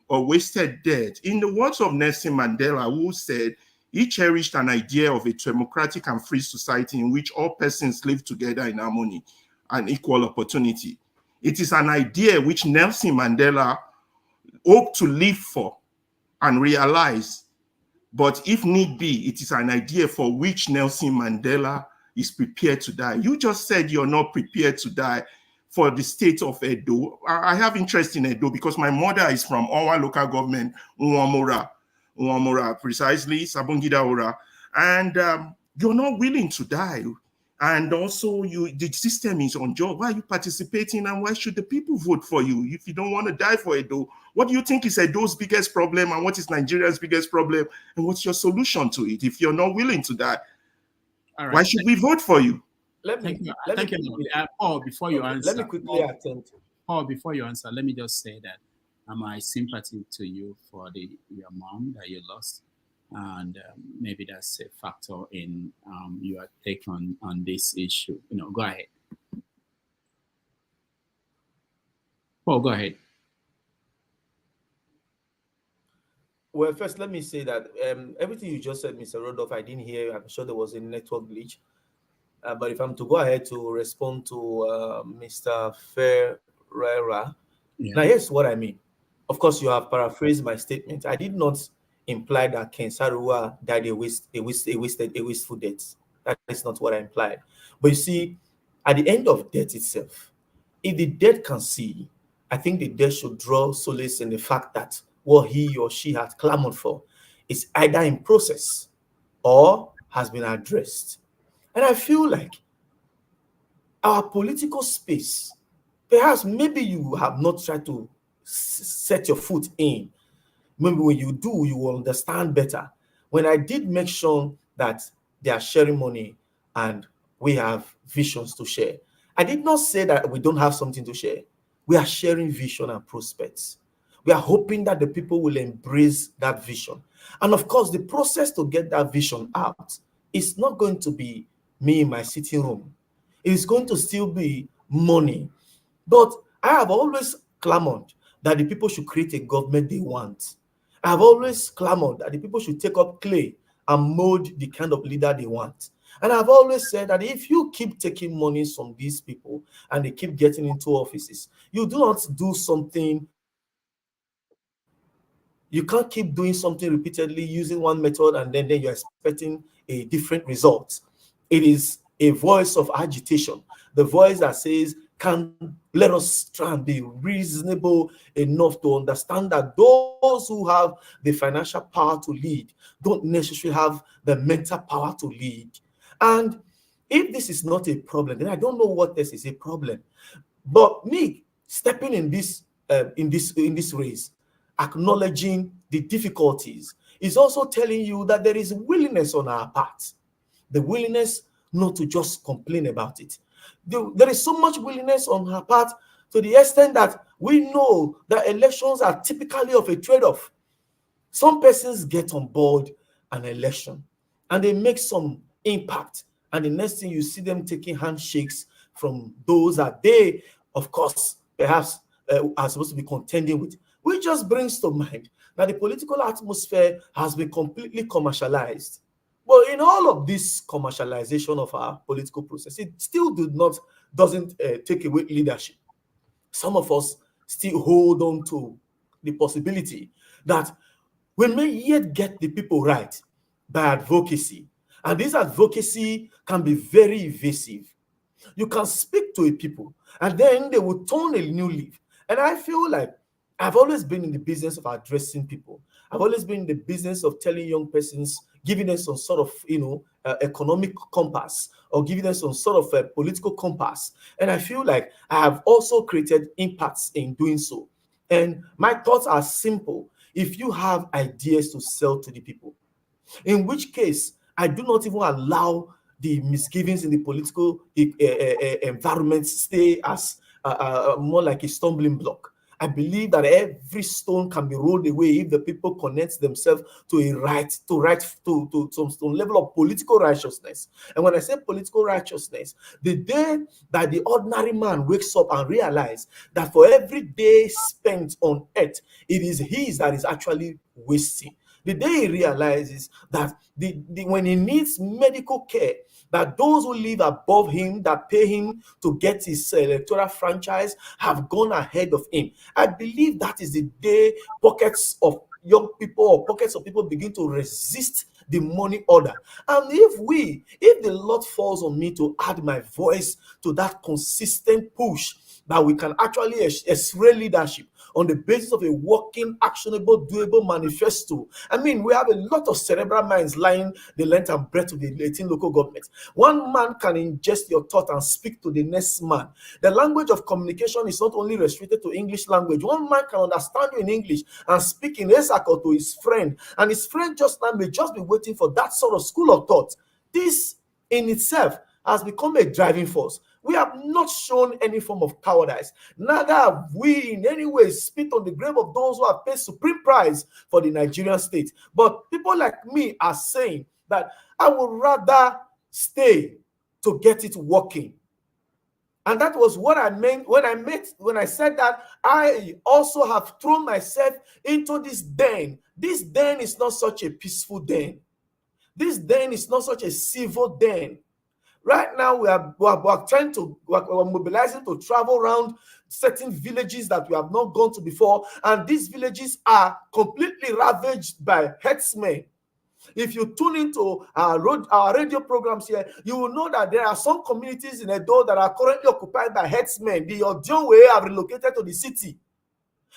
a wasted death. In the words of Nelson Mandela, who said he cherished an idea of a democratic and free society in which all persons live together in harmony and equal opportunity. It is an idea which Nelson Mandela hoped to live for and realize. But if need be, it is an idea for which Nelson Mandela is prepared to die. You just said you're not prepared to die for the state of Edo. I have interest in Edo because my mother is from our local government, Nwamura, precisely, Sabongida Ora. And you're not willing to die. And also, the system is unjust. Why are you participating, and why should the people vote for you if you don't want to die for Edo? What do you think is Edo's biggest problem, and what is Nigeria's biggest problem, and what's your solution to it if you're not willing to die? All right. Why should we vote for you? Thank you. Paul, before you answer, let me quickly attend. Paul, before you answer, let me just say that my sympathy to you for your mom that you lost, and maybe that's a factor in your take on this issue. Go ahead. Paul, go ahead. Well, first, let me say that everything you just said, Mr. Rodolph, I didn't hear. I'm sure there was a network glitch. But if I'm to go ahead to respond to Mr. Ferreira, now here's what I mean. Of course, you have paraphrased my statement. I did not imply that Ken Sarua died a wasteful death. That is not what I implied. But you see, at the end of death itself, if the dead can see, I think the dead should draw solace in the fact that what he or she has clamored for is either in process or has been addressed. And I feel like our political space, perhaps maybe you have not tried to set your foot in. Maybe when you do, you will understand better. When I did mention that they are sharing money and we have visions to share, I did not say that we don't have something to share. We are sharing vision and prospects. We are hoping that the people will embrace that vision. And of course, the process to get that vision out is not going to be me in my sitting room. It is going to still be money. But I have always clamored that the people should create a government they want. I have always clamored that the people should take up clay and mold the kind of leader they want. And I've always said that if you keep taking monies from these people and they keep getting into offices, you do not do something. You can't keep doing something repeatedly using one method and then you're expecting a different result. It is a voice of agitation, the voice that says, let us try and be reasonable enough to understand that those who have the financial power to lead don't necessarily have the mental power to lead. And if this is not a problem, then I don't know what else is a problem. But me stepping in this race, acknowledging the difficulties, is also telling you that there is willingness on our part. The willingness not to just complain about it. There is so much willingness on her part to the extent that we know that elections are typically of a trade-off. Some persons get on board an election and they make some impact, and the next thing you see them taking handshakes from those that they, of course, perhaps are supposed to be contending with. Which just brings to mind that the political atmosphere has been completely commercialized. But in all of this commercialization of our political process, it still doesn't take away leadership. Some of us still hold on to the possibility that we may yet get the people right by advocacy. And this advocacy can be very evasive. You can speak to a people and then they will turn a new leaf. And I feel like I've always been in the business of addressing people. I've always been in the business of telling young persons, giving them some sort of, economic compass, or giving them some sort of a political compass. And I feel like I have also created impacts in doing so. And my thoughts are simple. If you have ideas to sell to the people, in which case I do not even allow the misgivings in the political environment stay as more like a stumbling block. I believe that every stone can be rolled away if the people connect themselves to some level of political righteousness. And when I say political righteousness, the day that the ordinary man wakes up and realizes that for every day spent on earth, it is his that is actually wasting. The day he realizes that when he needs medical care, that those who live above him, that pay him to get his electoral franchise, have gone ahead of him. I believe that is the day pockets of young people or pockets of people begin to resist the money order. And if the Lord falls on me to add my voice to that consistent push, that we can actually x-ray leadership on the basis of a working, actionable, doable manifesto. I mean, we have a lot of cerebral minds lying the length and breadth of the 18 local governments. One man can ingest your thought and speak to the next man. The language of communication is not only restricted to English language. One man can understand you in English and speak in Esako to his friend, and his friend just now may just be waiting for that sort of school of thought. This in itself has become a driving force. We have not shown any form of cowardice. Neither have we in any way spit on the grave of those who have paid supreme price for the Nigerian state. But people like me are saying that I would rather stay to get it working. And that was what I meant when I said that I also have thrown myself into this den. This den is not such a peaceful den. This den is not such a civil den. Right now, we're mobilizing to travel around certain villages that we have not gone to before, and these villages are completely ravaged by herdsmen. If you tune into our radio programs here, you will know that there are some communities in Edo that are currently occupied by herdsmen. The Odionwe have relocated to the city.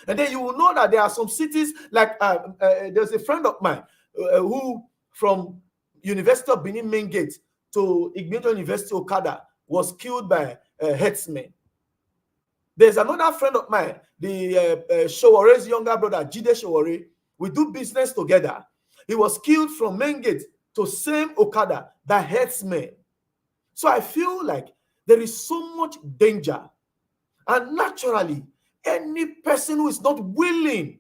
And then you will know that there are some cities, like there's a friend of mine who from University of Benin Main Gate to Ignition University Okada was killed by herdsmen. There's another friend of mine, the Showore's younger brother, Jide Showore. We do business together. He was killed from Main Gate to same Okada by herdsmen. So I feel like there is so much danger. And naturally, any person who is not willing,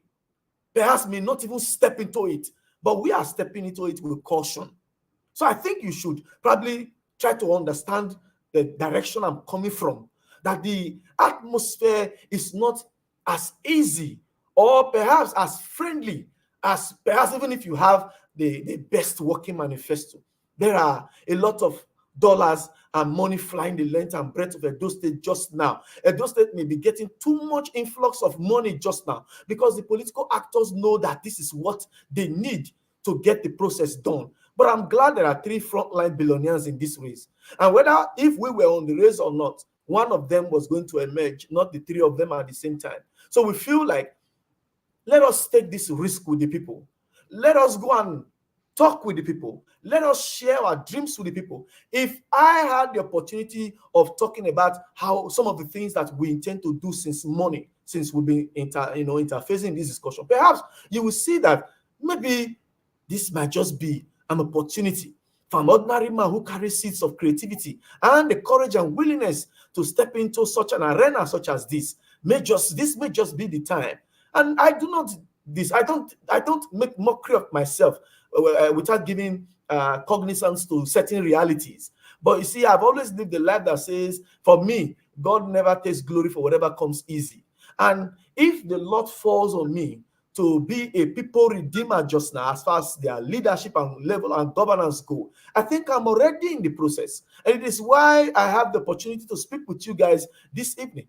perhaps may not even step into it. But we are stepping into it with caution. So I think you should probably try to understand the direction I'm coming from, that the atmosphere is not as easy or perhaps as friendly as perhaps even if you have the best working manifesto. There are a lot of dollars and money flying the length and breadth of Edo State just now. Edo State may be getting too much influx of money just now because the political actors know that this is what they need to get the process done. But I'm glad there are 3 frontline billionaires in this race. And whether if we were on the race or not, one of them was going to emerge, not the 3 of them at the same time. So we feel like, let us take this risk with the people. Let us go and talk with the people. Let us share our dreams with the people. If I had the opportunity of talking about how some of the things that we intend to do since morning, since we've been interfacing in this discussion, perhaps you will see that maybe this might just be an opportunity for an ordinary man who carries seeds of creativity and the courage and willingness to step into such an arena such as this. This may just be the time. And I don't make mockery of myself without giving cognizance to certain realities. But you see, I've always lived a life that says, for me, God never takes glory for whatever comes easy. And if the Lord falls on me to be a people redeemer just now, as far as their leadership and level and governance go, I think I'm already in the process. And it is why I have the opportunity to speak with you guys this evening.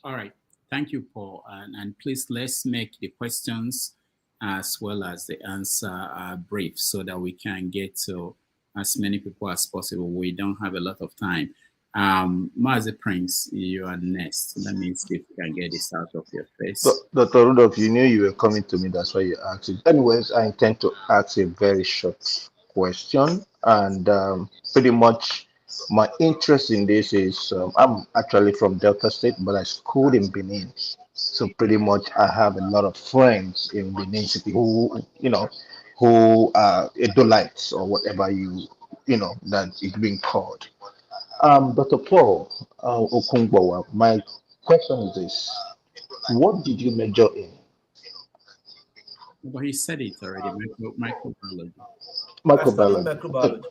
All right. Thank you, Paul. And please, let's make the questions as well as the answer brief so that we can get to as many people as possible. We don't have a lot of time. Mazi Prince, you are next. Let me see if we can get this out of your face. So, Dr. Rudolph, you knew you were coming to me, that's why you asked it. Anyways, I intend to ask a very short question, and pretty much my interest in this is I'm actually from Delta State, but I schooled in Benin. So pretty much I have a lot of friends in Benin City who are Edolites or whatever that is being called. Dr. Paul Okungbowa, my question is this: what did you major in? Well, he said it already. Microbiology. Microbiology.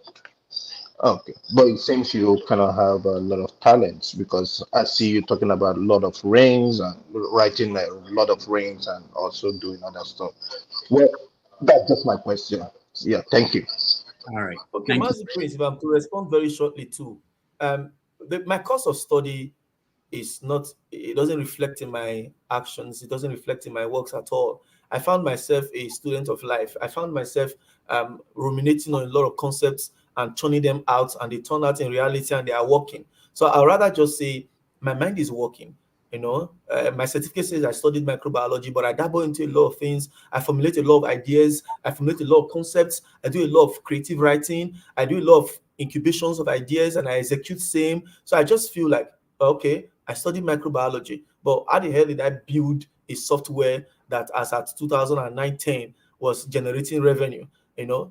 Okay, but it seems you kind of have a lot of talents, because I see you talking about a lot of rings and writing a lot of rings and also doing other stuff. Well, that's just my question. Yeah, thank you. All right. Okay, Mazi Prince, if I'm to respond very shortly too, my course of study is not, it doesn't reflect in my actions, it doesn't reflect in my works at all. I found myself a student of life. I found myself ruminating on a lot of concepts and turning them out, and they turn out in reality and they are working. So I'd rather just say my mind is working. My certificate says I studied microbiology, but I dabble into a lot of things. I formulate a lot of ideas. I formulate a lot of concepts. I do a lot of creative writing. I do a lot of incubations of ideas, and I execute same. So I just feel like, okay, I studied microbiology, but how the hell did I build a software that, as at 2019, was generating revenue?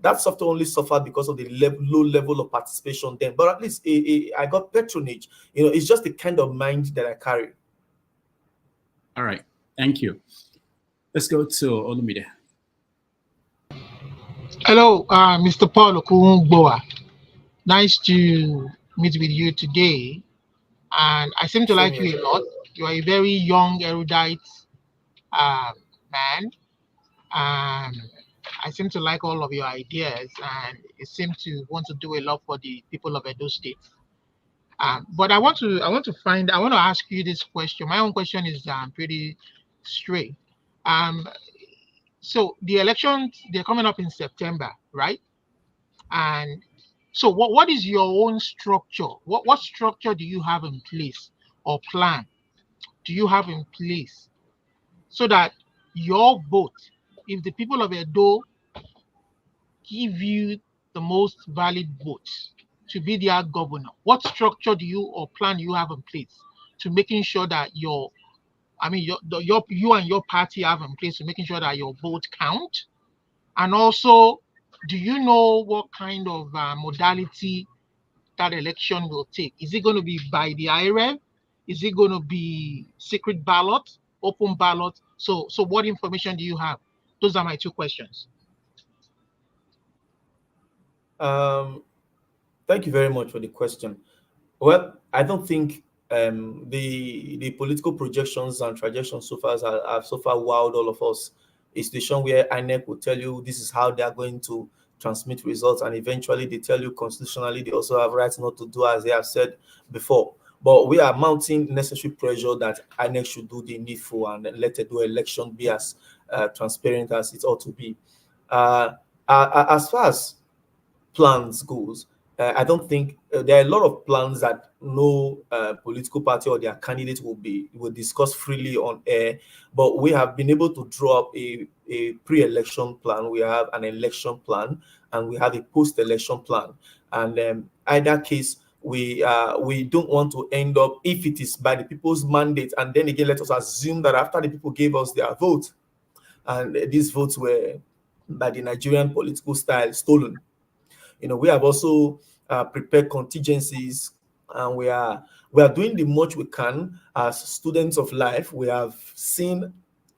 That software only suffered because of the low level of participation then. But at least I got patronage. It's just the kind of mind that I carry. All right, thank you. Let's go to Olumide. Hello, Mr. Paul Okungboa. Nice to meet with you today. And I seem to Same like here. you a lot. You are a very young, erudite man. And I seem to like all of your ideas, and you seem to want to do a lot for the people of Edo State. But I want to ask you this question. My own question is pretty straight. So the elections, they're coming up in September, right? And so what is your own structure? What structure do you have in place, or plan do you have in place, so that your vote, if the people of Edo give you the most valid votes to be their governor, what structure do you or plan you have in place to making sure that you and your party have in place to making sure that your vote count? And also, do you know what kind of modality that election will take? Is it going to be by the IREV? Is it going to be secret ballot, open ballot? So what information do you have? Those are my two questions. Thank you very much for the question. Well, I don't think the political projections and trajectories so far have so far wowed all of us. A station where INEC will tell you this is how they are going to transmit results, and eventually they tell you constitutionally they also have rights not to do as they have said before. But we are mounting necessary pressure that INEC should do the needful and let the election be as transparent as it ought to be. As far as plans goes, I don't think there are a lot of plans that no political party or their candidate will discuss freely on air. But we have been able to draw up a pre-election plan. We have an election plan, and we have a post-election plan. And either case, we don't want to end up, if it is by the people's mandate, and then again, let us assume that after the people gave us their vote, and these votes were by the Nigerian political style stolen. We have also prepared contingencies, and we are doing the much we can as students of life. We have seen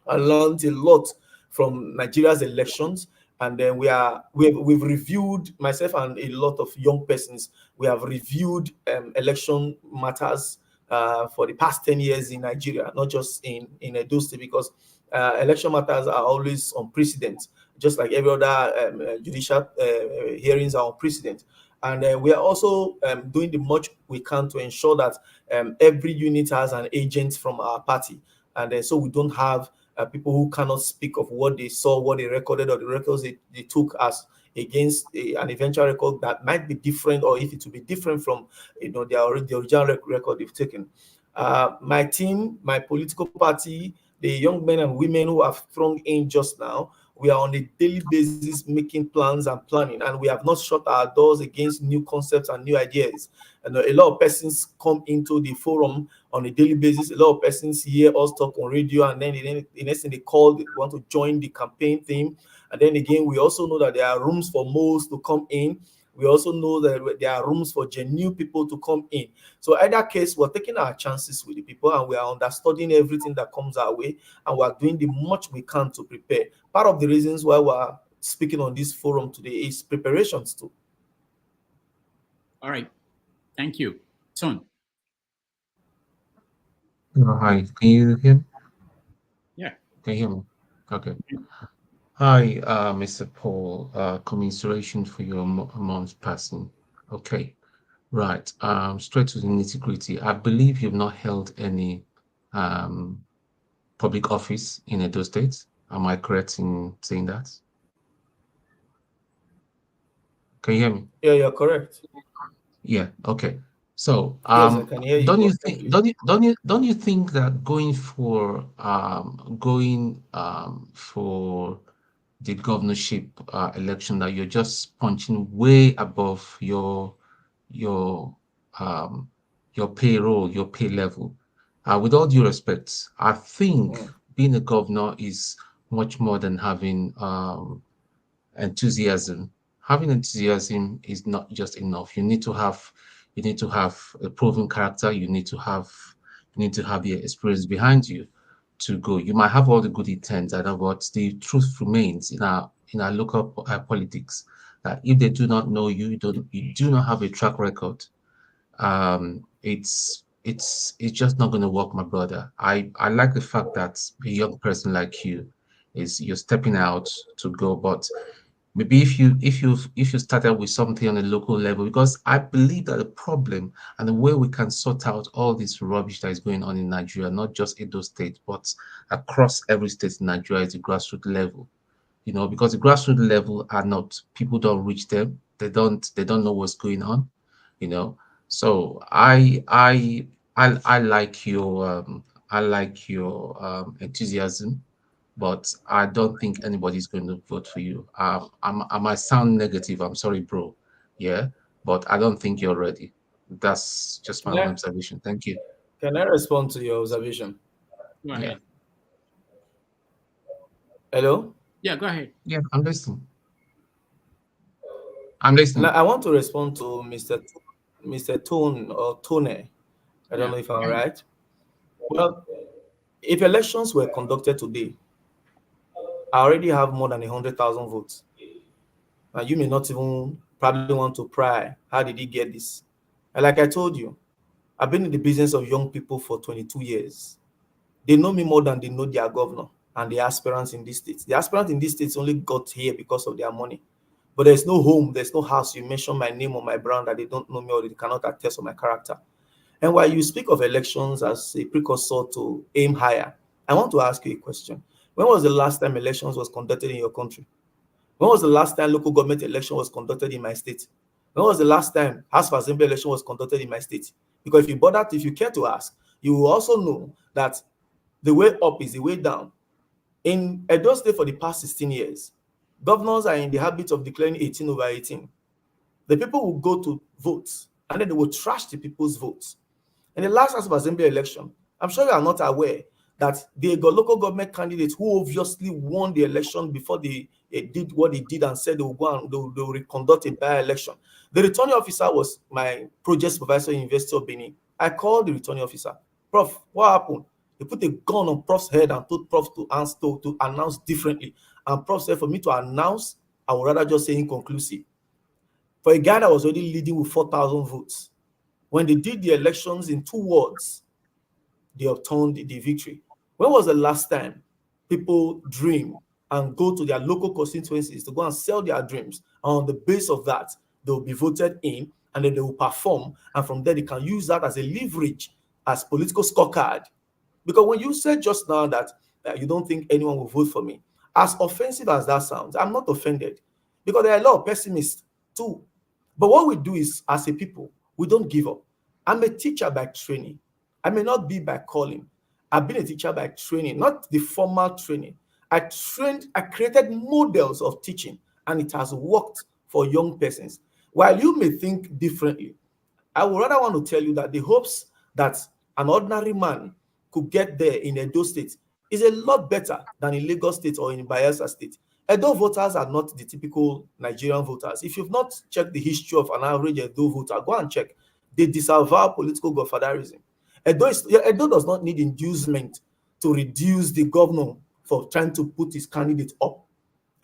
and learned a lot from Nigeria's elections, and then we've reviewed, myself and a lot of young persons. We have reviewed election matters for the past 10 years in Nigeria, not just in Edo State, because election matters are always on precedent, just like every other judicial hearings are on precedent. And we are also doing the much we can to ensure that every unit has an agent from our party. And so we don't have people who cannot speak of what they saw, what they recorded, or the records they took as against an eventual record that might be different, or if it will be different from the original record they've taken. My team, my political party, the young men and women who have thrown in just now, we are on a daily basis making plans and planning, and we have not shut our doors against new concepts and new ideas. And a lot of persons come into the forum on a daily basis. A lot of persons hear us talk on radio, and then the next thing they call, they want to join the campaign theme. And then again, we also know that there are rooms for moles to come in. We also know that there are rooms for genuine people to come in. So either case, we're taking our chances with the people, and we are understanding everything that comes our way, and we're doing the much we can to prepare. Part of the reasons why we're speaking on this forum today is preparations too. All right. Thank you. Son. Hi, can you hear me? Yeah. Can you hear me? Okay. Hi, Mr. Paul. Commiseration for your mom's passing. Okay, right. Straight to the nitty-gritty. I believe you've not held any public office in Edo State. Am I correct in saying that? Can you hear me? Yeah, you're correct. Yeah. Okay. So, Yes, I can hear you. don't you Perfectly. think don't you think that going for the governorship election, that you're just punching way above your um your payroll, your pay level? With all due respect, I think being a governor is much more than having enthusiasm. Having enthusiasm is not just enough. You need to have a proven character. You need to have the experience behind you to go. You might have all the good intents, I know, but the truth remains in our local politics that if they do not know you, you do not have a track record. It's just not going to work, my brother. I like the fact that a young person like you you're stepping out to go, but maybe if you started with something on a local level, because I believe that the problem and the way we can sort out all this rubbish that is going on in Nigeria, not just Edo State, but across every state in Nigeria, is the grassroots level. Because the grassroots level are not, people don't reach them. They don't know what's going on. So I like your enthusiasm, but I don't think anybody's going to vote for you. I might sound negative. I'm sorry, bro. Yeah, but I don't think you're ready. That's just my own observation. Thank you. Can I respond to your observation? Go ahead. Hello? Yeah, go ahead. Yeah, I'm listening. I'm listening. Now, I want to respond to Mr. Tone or Tone. I don't know if I'm right. Well, if elections were conducted today, I already have more than 100,000 votes. And you may not even probably want to pry. How did he get this? And like I told you, I've been in the business of young people for 22 years. They know me more than they know their governor and the aspirants in these states. The aspirants in these states only got here because of their money. But there's no home, there's no house. You mention my name or my brand that they don't know me or they cannot attest on my character. And while you speak of elections as a precursor to aim higher, I want to ask you a question. When was the last time elections was conducted in your country? When was the last time local government election was conducted in my state? When was the last time House of Assembly election was conducted in my state? Because if you care to ask, you will also know that the way up is the way down. In Edo State for the past 16 years, governors are in the habit of declaring 18 over 18. The people will go to vote and then they will trash the people's votes. In the last House of Assembly election, I'm sure you are not aware that the local government candidates who obviously won the election before they did what they did and said they will go and they will conduct a by-election. The returning officer was my project supervisor in University of Benin. I called the returning officer. Prof, what happened? They put a gun on Prof's head and told Prof to announce differently. And Prof said for me to announce, I would rather just say inconclusive. For a guy that was already leading with 4,000 votes, when they did the elections in 2 wards, they obtained the victory. When was the last time people dream and go to their local constituencies to go and sell their dreams? And on the base of that, they will be voted in and then they will perform. And from there, they can use that as a leverage, as political scorecard. Because when you said just now that you don't think anyone will vote for me, as offensive as that sounds, I'm not offended. Because there are a lot of pessimists too. But what we do is, as a people, we don't give up. I'm a teacher by training. I may not be by calling. I've been a teacher by training, not the formal training. I created models of teaching, and it has worked for young persons. While you may think differently, I would rather want to tell you that the hopes that an ordinary man could get there in Edo State is a lot better than in Lagos State or in Bayelsa State. Edo voters are not the typical Nigerian voters. If you've not checked the history of an average Edo voter, go and check. They disavow political godfatherism. Edo does not need inducement to reduce the governor for trying to put his candidate up.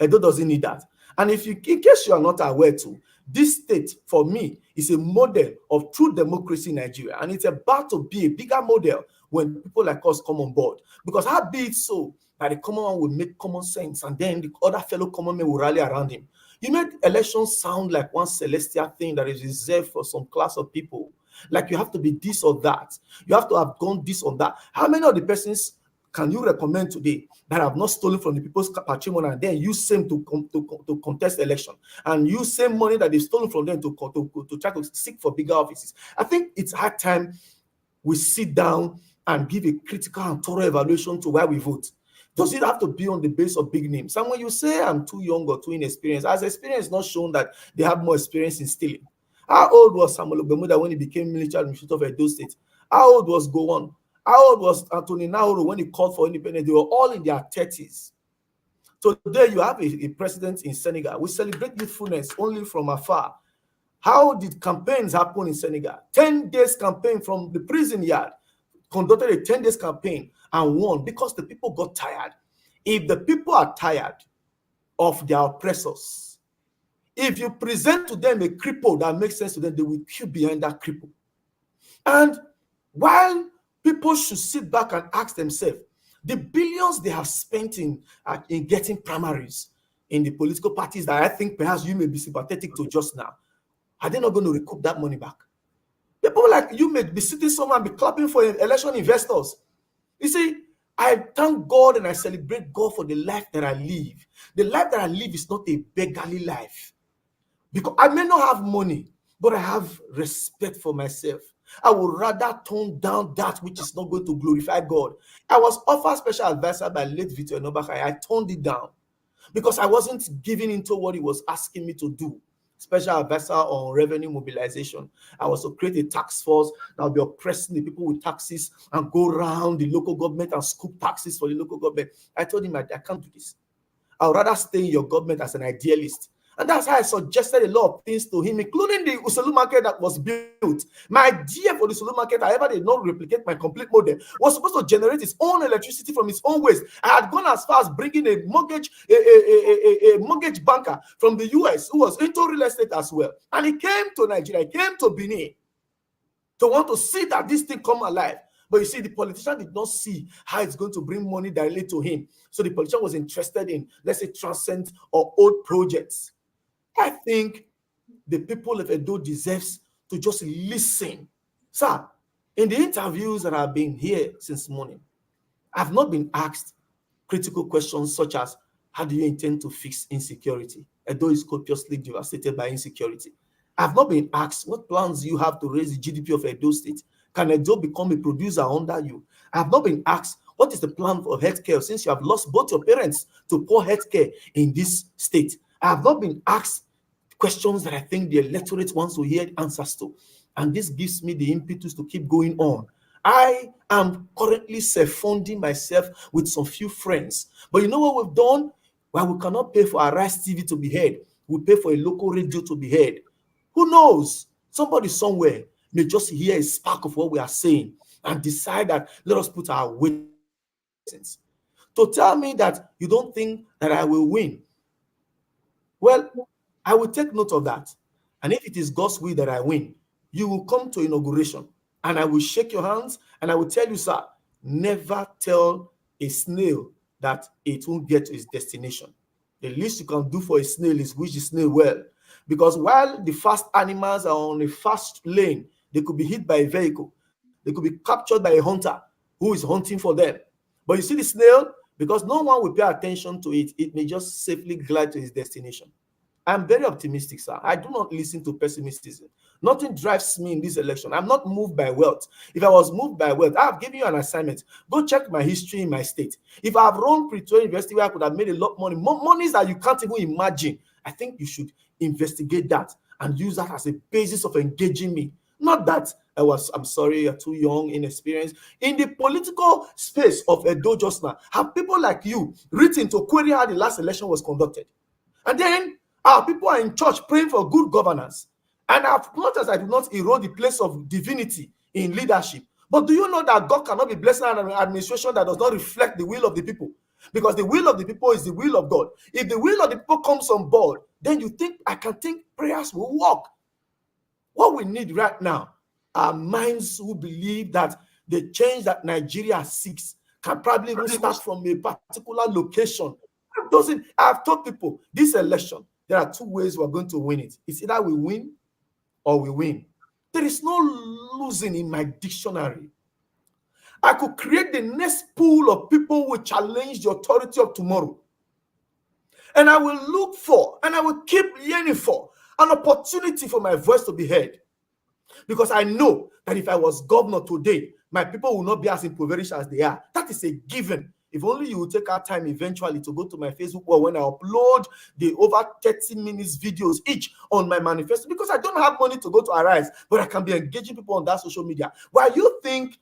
Edo doesn't need that. And in case you are not aware too, this state, for me, is a model of true democracy in Nigeria. And it's about to be a bigger model when people like us come on board. Because how be it so that the common man will make common sense and then the other fellow common men will rally around him? You made elections sound like one celestial thing that is reserved for some class of people. Like you have to be this or that. You have to have gone this or that. How many of the persons can you recommend today that have not stolen from the people's patrimony and then use same to contest election and use same money that they've stolen from them to try to seek for bigger offices? I think it's high time we sit down and give a critical and thorough evaluation to why we vote. Does it have to be on the base of big names? And when you say I'm too young or too inexperienced, as experience not shown that they have more experience in stealing. How old was Samuel Ogbemuda when he became military administrator of Edo State? How old was Gowon? How old was Anthony Nauru when he called for independence? They were all in their 30s. So there you have a president in Senegal. We celebrate youthfulness only from afar. How did campaigns happen in Senegal? 10 days campaign from the prison yard, conducted a 10 days campaign and won because the people got tired. If the people are tired of their oppressors, if you present to them a cripple that makes sense to them, they will queue behind that cripple. And while people should sit back and ask themselves, the billions they have spent in getting primaries in the political parties that I think perhaps you may be sympathetic to just now, are they not going to recoup that money back? People like you may be sitting somewhere and be clapping for election investors. You see, I thank God and I celebrate God for the life that I live. The life that I live is not a beggarly life. Because I may not have money, but I have respect for myself. I would rather tone down that which is not going to glorify God. I was offered special advisor by late Victor Nobakai. I toned it down because I wasn't giving into what he was asking me to do. Special advisor on revenue mobilization. I was to create a tax force that will be oppressing the people with taxes and go around the local government and scoop taxes for the local government. I told him I can't do this. I would rather stay in your government as an idealist. And that's how I suggested a lot of things to him, including the Uselu market that was built. My idea for the Uselu market, however, did not replicate my complete model, was supposed to generate its own electricity from its own waste. I had gone as far as bringing a mortgage banker from the US who was into real estate as well. And he came to Nigeria, he came to Benin to want to see that this thing come alive. But you see, the politician did not see how it's going to bring money directly to him. So the politician was interested in, let's say, transcend or old projects. I think the people of Edo deserves to just listen. Sir, in the interviews that I've been here since morning, I've not been asked critical questions such as, how do you intend to fix insecurity? Edo is copiously devastated by insecurity. I've not been asked, what plans you have to raise the GDP of Edo State? Can Edo become a producer under you? I've not been asked, what is the plan for healthcare since you have lost both your parents to poor healthcare in this state? I have not been asked questions that I think the electorate wants to hear answers to. And this gives me the impetus to keep going on. I am currently self-funding myself with some few friends. But you know what we've done? Well, we cannot pay for our Rice TV to be heard. We pay for a local radio to be heard. Who knows? Somebody somewhere may just hear a spark of what we are saying and decide that let us put our weight to tell me that you don't think that I will win. Well, I will take note of that. And if it is God's will that I win, you will come to inauguration and I will shake your hands and I will tell you, sir, never tell a snail that it won't get to its destination. The least you can do for a snail is wish the snail well. Because while the fast animals are on a fast lane, they could be hit by a vehicle. They could be captured by a hunter who is hunting for them. But you see the snail, because no one will pay attention to it, it may just safely glide to its destination. I'm very optimistic, sir. I do not listen to pessimism. Nothing drives me in this election. I'm not moved by wealth. If I was moved by wealth, I have given you an assignment. Go check my history in my state. If I have run Pretoria University where I could have made a lot of money, monies that you can't even imagine, I think you should investigate that and use that as a basis of engaging me. Not that I'm sorry, you're too young, inexperienced. In the political space of Edo just now, have people like you written to query how the last election was conducted? And then our people are in church praying for good governance. And as much as I do not erode the place of divinity in leadership, but do you know that God cannot be blessing an administration that does not reflect the will of the people? Because the will of the people is the will of God. If the will of the people comes on board, then I can think prayers will work. What we need right now are minds who believe that the change that Nigeria seeks can probably even start from a particular location. I've told people, this election, there are two ways we're going to win it. It's either we win or we win. There is no losing in my dictionary. I could create the next pool of people who will challenge the authority of tomorrow. And I will look for, and I will keep yearning for, an opportunity for my voice to be heard. Because I know that if I was governor today, my people will not be as impoverished as they are. That is a given. If only you will take our time eventually to go to my Facebook or when I upload the over 30 minutes videos each on my manifesto, because I don't have money to go to Arise, but I can be engaging people on that social media. While you think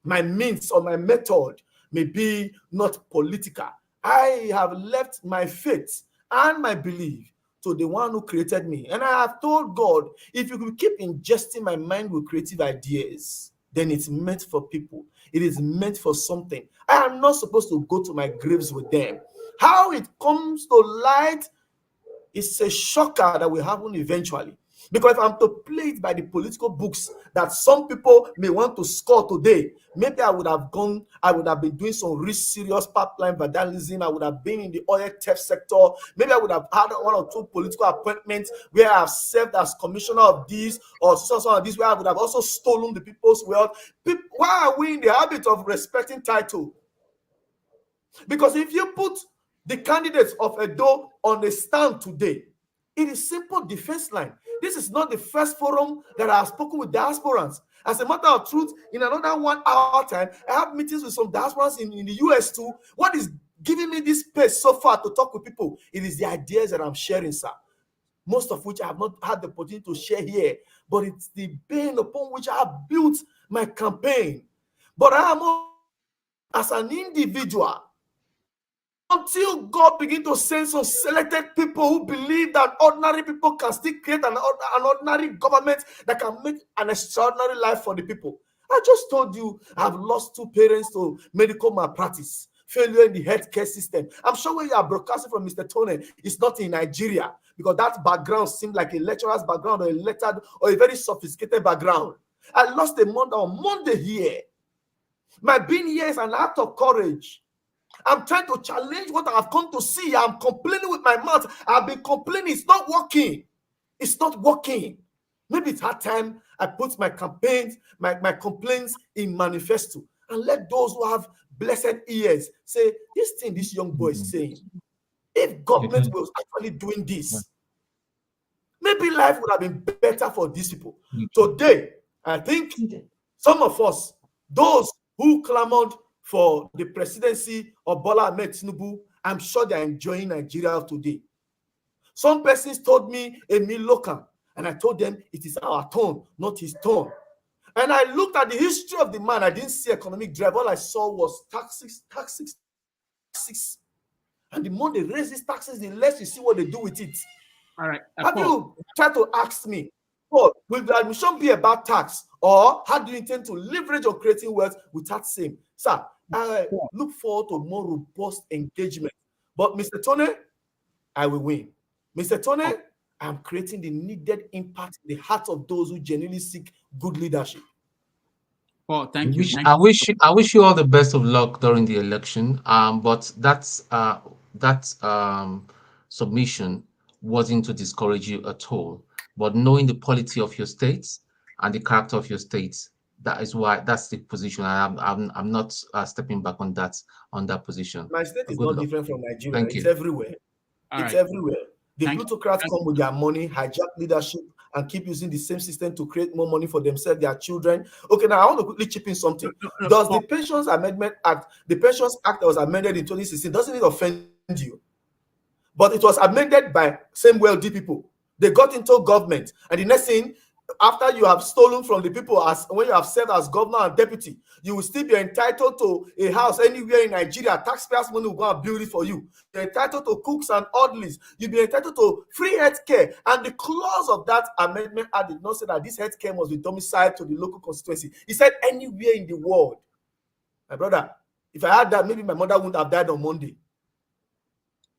my means or my method may be not political, I have left my faith and my belief to the one who created me. And I have told God, if you will keep ingesting my mind with creative ideas, then it's meant for people. It is meant for something. I am not supposed to go to my graves with them. How it comes to light is a shocker that will happen eventually. Because if I'm to play it by the political books that some people may want to score today, maybe I would have been doing some real serious pipeline vandalism. I would have been in the oil theft sector. Maybe I would have had one or two political appointments where I have served as commissioner of this or some of this, where I would have also stolen the people's wealth. Why are we in the habit of respecting title? Because if you put the candidates of Edo on a stand today, it is simple defense line. This is not the first forum that I have spoken with diasporans. As a matter of truth, in another 1 hour time, I have meetings with some diasporans in the US too. What is giving me this space so far to talk with people? It is the ideas that I'm sharing, sir. Most of which I have not had the opportunity to share here, but it's the bane upon which I have built my campaign. But I am, as an individual, until God begin to send some selected people who believe that ordinary people can still create an ordinary government that can make an extraordinary life for the people. I just told you I've lost 2 parents to medical malpractice, failure in the healthcare system. I'm sure when you are broadcasting from Mr. Tony, it's not in Nigeria, because that background seemed like a lecturer's background or a lettered or a very sophisticated background. I lost a month on Monday here. My being here is an act of courage. I'm trying to challenge what I've come to see. I'm complaining with my mouth. I've been complaining. It's not working. It's not working. Maybe it's hard time I put my campaigns, my complaints in manifesto, and let those who have blessed ears say, this thing this young boy is saying, if government was actually doing this, maybe life would have been better for these people. Today, I think some of us, those who clamored for the presidency of Bola Tinubu, I'm sure they're enjoying Nigeria today. Some persons told me a local, and I told them it is our turn, not his turn. And I looked at the history of the man. I didn't see economic drive. All I saw was taxes. And the more they raise these taxes, the less you see what they do with it. All right. Have you tried to ask me, well, will the admission be about tax, or how do you intend to leverage on creating wealth without same? Sir, I look forward to more robust engagement. But Mr. Tony, I will win. Mr. Tony, I'm creating the needed impact in the hearts of those who genuinely seek good leadership. Well, thank you. I wish you all the best of luck during the election. But that submission wasn't to discourage you at all. But knowing the quality of your states and the character of your states, that's the position. I'm not stepping back on that position. My state is not different from Nigeria. Thank it's you. everywhere. All it's right. everywhere. The plutocrats come with their money, hijack leadership, and keep using the same system to create more money for themselves, their children. Okay, now I want to quickly chip in something. Does the Pensions Amendment Act, the Pensions Act that was amended in 2016, doesn't it offend you? But it was amended by same wealthy people. They got into government, and the next thing, after you have stolen from the people, as when you have served as governor and deputy, you will still be entitled to a house anywhere in Nigeria. Taxpayers' money will go and build it for you. You're entitled to cooks and orderlies. You'll be entitled to free health care. And the clause of that amendment act did not say that this health care must be domiciled to the local constituency. It said anywhere in the world. My brother, if I had that, maybe my mother wouldn't have died on Monday.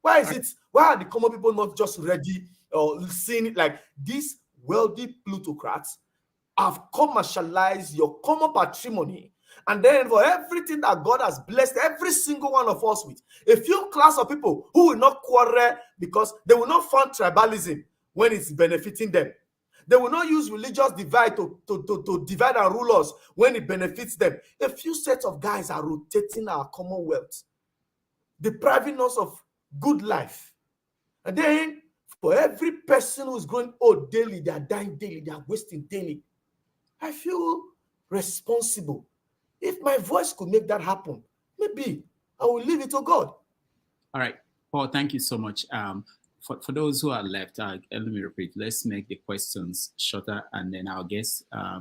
Why is it? Why are the common people not just ready or seeing it like these wealthy plutocrats have commercialized your common patrimony, and then for everything that God has blessed every single one of us with, a few class of people who will not quarrel because they will not fund tribalism when it's benefiting them. They will not use religious divide to divide and rule us when it benefits them. A few sets of guys are rotating our commonwealth, depriving us of good life. And then for every person who's growing old daily, they are dying daily, they are wasting daily. I feel responsible. If my voice could make that happen, maybe I will leave it to God. All right, Paul, thank you so much. For those who are left, let me repeat, let's make the questions shorter and then I'll get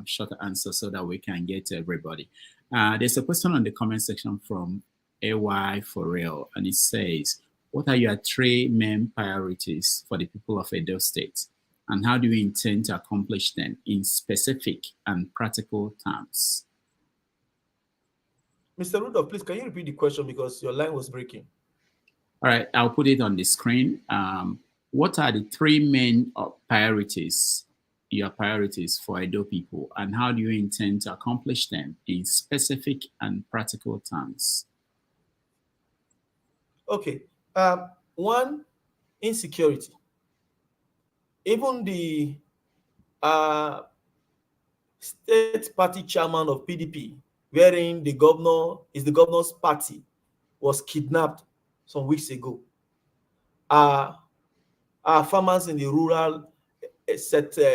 shorter answers so that we can get to everybody. There's a question on the comment section from AY for real, and it says, what are your 3 main priorities for the people of Edo State? And how do you intend to accomplish them in specific and practical terms? Mr. Rudolph, please, can you repeat the question because your line was breaking? All right, I'll put it on the screen. What are the 3 main priorities, your priorities for Edo people, and how do you intend to accomplish them in specific and practical terms? Okay. 1, insecurity. Even the state party chairman of PDP, wherein the governor's party, was kidnapped some weeks ago. Our farmers in the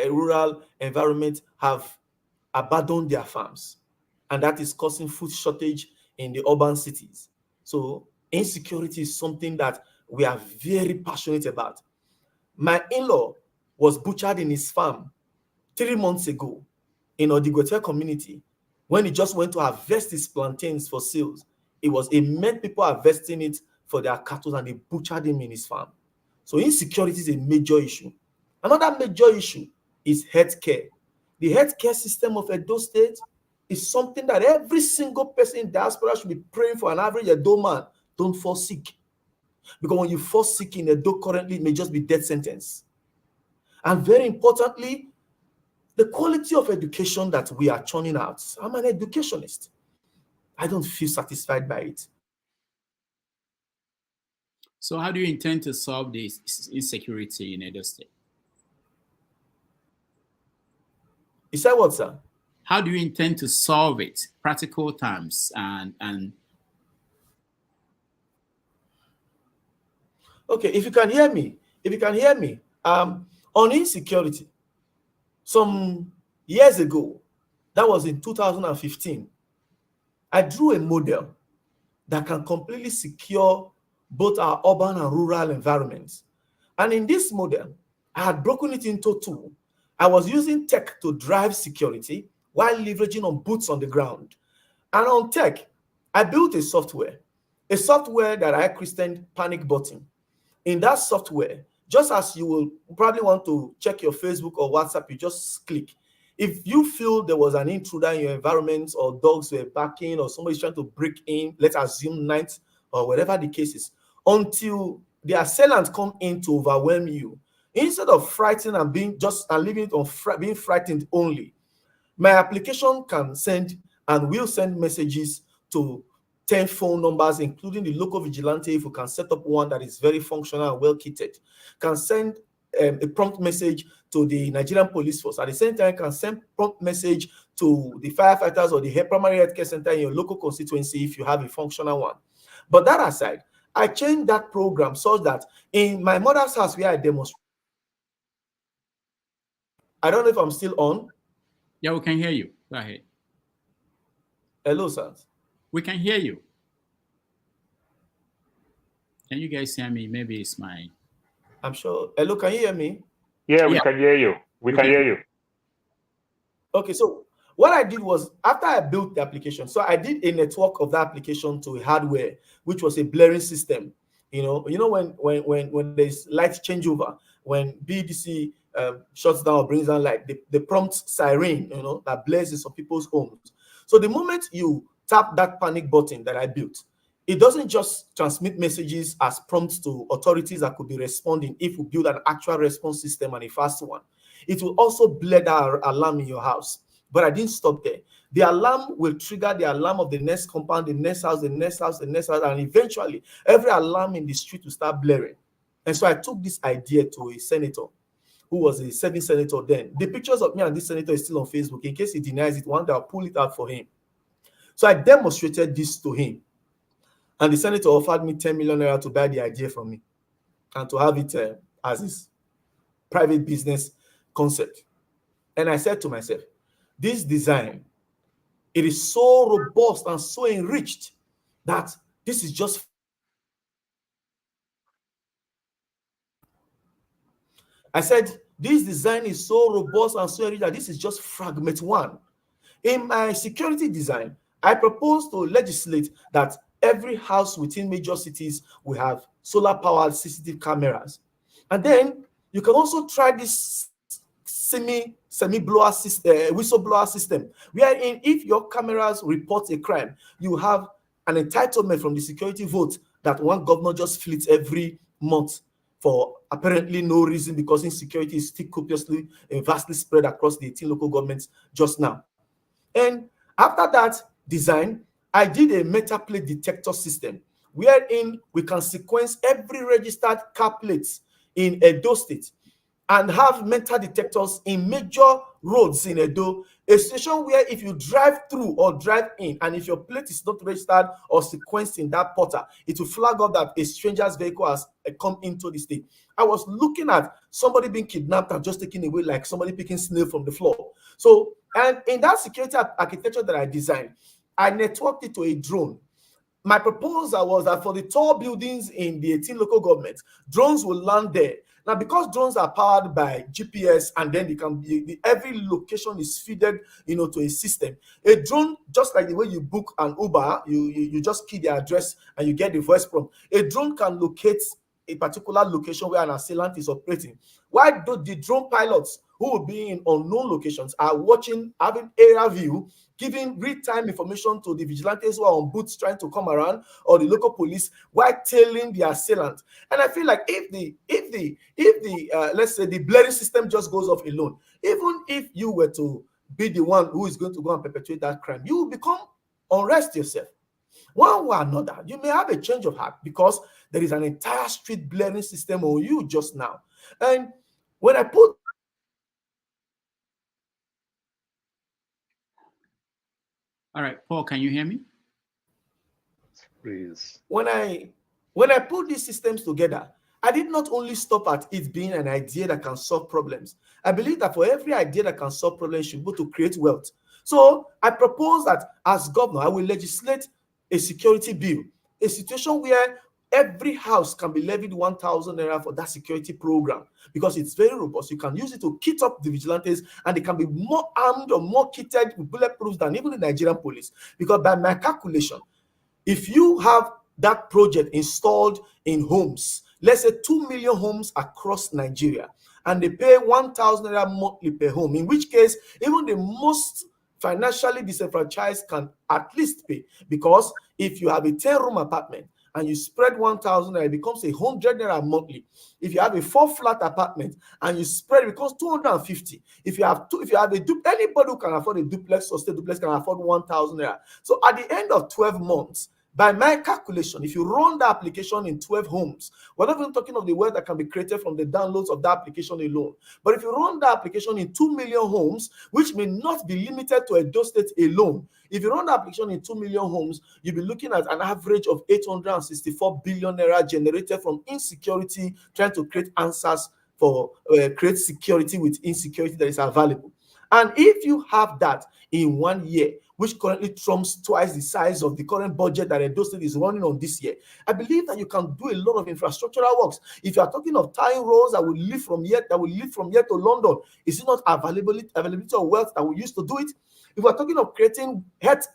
rural environment have abandoned their farms, and that is causing food shortage in the urban cities. So insecurity is something that we are very passionate about. My in-law was butchered in his farm 3 months ago in Odigwete community when he just went to harvest his plantains for sales. He met people harvesting it for their cattle and they butchered him in his farm. So insecurity is a major issue. Another major issue is healthcare. The healthcare system of Edo State is something that every single person in diaspora should be praying for. An average Edo man, don't fall sick. Because when you fall sick in Edo currently, it may just be death sentence. And very importantly, the quality of education that we are churning out. I'm an educationist. I don't feel satisfied by it. So how do you intend to solve this insecurity in Edo State? You said what, sir? How do you intend to solve it? Practical terms and Okay, if you can hear me, on insecurity, some years ago, that was in 2015, I drew a model that can completely secure both our urban and rural environments. And in this model, I had broken it into 2. I was using tech to drive security while leveraging on boots on the ground. And on tech, I built a software that I christened Panic Button. In that software, just as you will probably want to check your Facebook or WhatsApp, you just click. If you feel there was an intruder in your environment or dogs were barking or somebody's trying to break in, let's assume night or whatever the case is, until the assailant come in to overwhelm you, instead of frightening and leaving it on being frightened only, my application can send and will send messages to 10 phone numbers, including the local vigilante, if we can set up one that is very functional and well kitted, can send a prompt message to the Nigerian police force. At the same time, can send prompt message to the firefighters or the primary healthcare center in your local constituency if you have a functional one. But that aside, I changed that program so that in my mother's house where I demonstrate, I don't know if I'm still on. Yeah, we can hear you. Go ahead. Hello, sir. We can hear you. Can you guys hear me? Maybe it's my... I'm sure. Hello, can you hear me? Yeah, we can hear you. We can hear you. Okay, so what I did was, after I built the application, so I did a network of that application to a hardware, which was a blaring system. You know when there's light changeover, when BDC shuts down or brings down light, the prompt siren, that blares in some people's homes. So the moment you tap that panic button that I built, it doesn't just transmit messages as prompts to authorities that could be responding if we build an actual response system and a fast one. It will also blare that alarm in your house. But I didn't stop there. The alarm will trigger the alarm of the next compound, the next house, the next house, the next house, and eventually every alarm in the street will start blaring. And so I took this idea to a senator. who was a serving senator then. The pictures of me and this senator is still on Facebook. In case he denies it, one day I'll pull it out for him. So I demonstrated this to him. And the senator offered me 10 million naira to buy the idea from me and to have it as his private business concept. And I said to myself, this design, it is so robust and so enriched that this is just... I said, this design is so robust and so enriched that this is just fragment one. In my security design, I propose to legislate that every house within major cities will have solar-powered CCTV cameras. And then you can also try this semi-blower system, whistleblower system, wherein if your cameras report a crime, you have an entitlement from the security vote that one governor just flits every month for apparently no reason, because insecurity is still copiously and vastly spread across the 18 local governments just now. And after that design, I did a metal plate detector system, wherein we can sequence every registered car plates in Edo State and have metal detectors in major roads in Edo, a situation where if you drive through or drive in, and if your plate is not registered or sequenced in that portal, it will flag up that a stranger's vehicle has come into the state. I was looking at somebody being kidnapped and just taken away like somebody picking snail from the floor. So, and in that security architecture that I designed, I networked it to a drone. My proposal was that for the tall buildings in the 18 local governments, drones will land there. Now, because drones are powered by GPS, and then they can be, every location is feeded, to a system. A drone, just like the way you book an Uber, you just key the address and you get the voice prompt. A drone can locate a particular location where an assailant is operating. Why do the drone pilots who will be in unknown locations are watching, having area view, giving real-time information to the vigilantes who are on boots trying to come around, or the local police, while tailing the assailant? And I feel like if the let's say the blaring system just goes off alone, even if you were to be the one who is going to go and perpetrate that crime, you will become unrest yourself. One way or another, you may have a change of heart because there is an entire street blaring system on you just now. And when I put... All right, Paul, can you hear me? Please. When I put these systems together, I did not only stop at it being an idea that can solve problems. I believe that for every idea that can solve problems, you should go to create wealth. So I propose that as governor, I will legislate a security bill, a situation where every house can be levied 1,000 naira for that security program, because it's very robust. You can use it to kit up the vigilantes, and they can be more armed or more kitted with bulletproofs than even the Nigerian police. Because by my calculation, if you have that project installed in homes, let's say 2 million homes across Nigeria, and they pay 1,000 naira monthly per home, in which case even the most financially disenfranchised can at least pay. Because if you have a 10-room apartment and you spread 1,000 naira, it becomes 100 naira monthly. If you have a 4-flat apartment and you spread, it becomes 250. If you have a duplex, anybody who can afford a duplex or state duplex can afford 1,000 naira. So at the end of 12 months, by my calculation, if you run the application in 12 homes, we're not even talking of the wealth that can be created from the downloads of the application alone. But if you run the application in 2 million homes, which may not be limited to Edo State alone, if you run the application in 2 million homes, you'll be looking at an average of 864 billion naira generated from insecurity, trying to create answers for create security with insecurity that is available. And if you have that in 1 year, which currently trumps twice the size of the current budget that Edo State is running on this year, I believe that you can do a lot of infrastructural works. If you are talking of tying roads that will lead from here to London, is it not availability of wealth that we used to do it? If we're talking of creating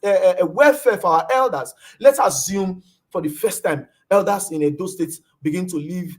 a welfare for our elders, let's assume for the first time, elders in Edo State begin to live.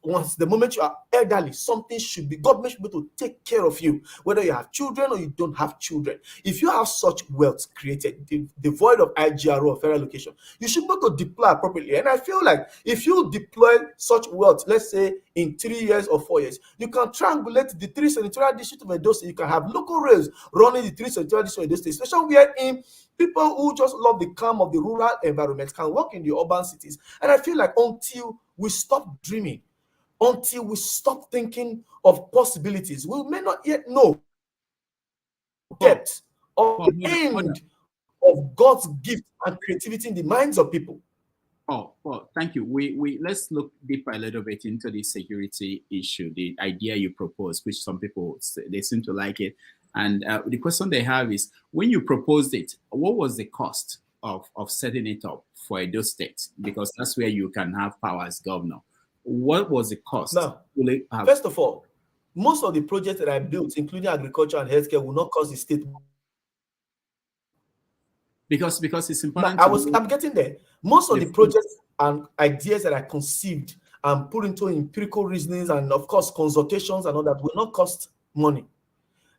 Once the moment you are elderly, government should be able to take care of you, whether you have children or you don't have children. If you have such wealth created, devoid of IGR or federal allocation, you should be able to deploy appropriately. And I feel like if you deploy such wealth, let's say in 3 years or 4 years, you can triangulate the 3 senatorial districts of Edo State. You can have local rails running the 3 senatorial districts of Edo State, especially wherein people who just love the calm of the rural environment can work in the urban cities. And I feel like until we stop dreaming, until we stop thinking of possibilities, we may not yet know depth of the end of God's gift and creativity in the minds of people. Oh, well, thank you. Let's look deeper a little bit into the security issue, the idea you proposed, which some people, they seem to like it. And the question they have is, when you proposed it, what was the cost of setting it up for Edo State? Because that's where you can have power as governor. What was the cost? Now, first of all, most of the projects that I built, including agriculture and healthcare, will not cost the state. Because it's important. Now, I'm getting there. Most of the projects and ideas that I conceived and put into empirical reasonings and, of course, consultations and all that will not cost money.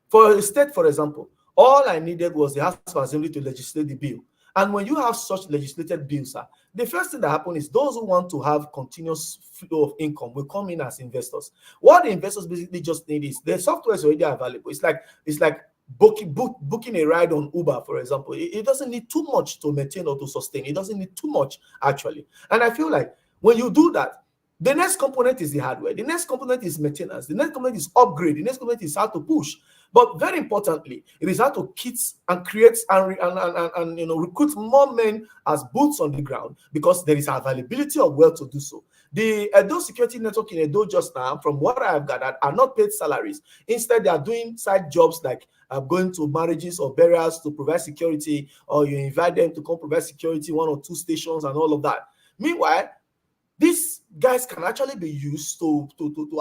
For a state, for example, all I needed was the House of Assembly to legislate the bill. And when you have such legislated bills, the first thing that happens is those who want to have continuous flow of income will come in as investors. What the investors basically just need is the software is already available. It's like booking a ride on Uber, for example. It doesn't need too much to maintain or to sustain. It doesn't need too much, actually. And I feel like when you do that, the next component is the hardware. The next component is maintenance. The next component is upgrade. The next component is how to push. But very importantly, it is how to kit and create and recruit more men as boots on the ground, because there is availability of wealth to do so. The Edo security network in Edo just now, from what I have gathered, are not paid salaries. Instead, they are doing side jobs like going to marriages or burials to provide security, or you invite them to come provide security, 1 or 2 stations and all of that. Meanwhile, these guys can actually be used to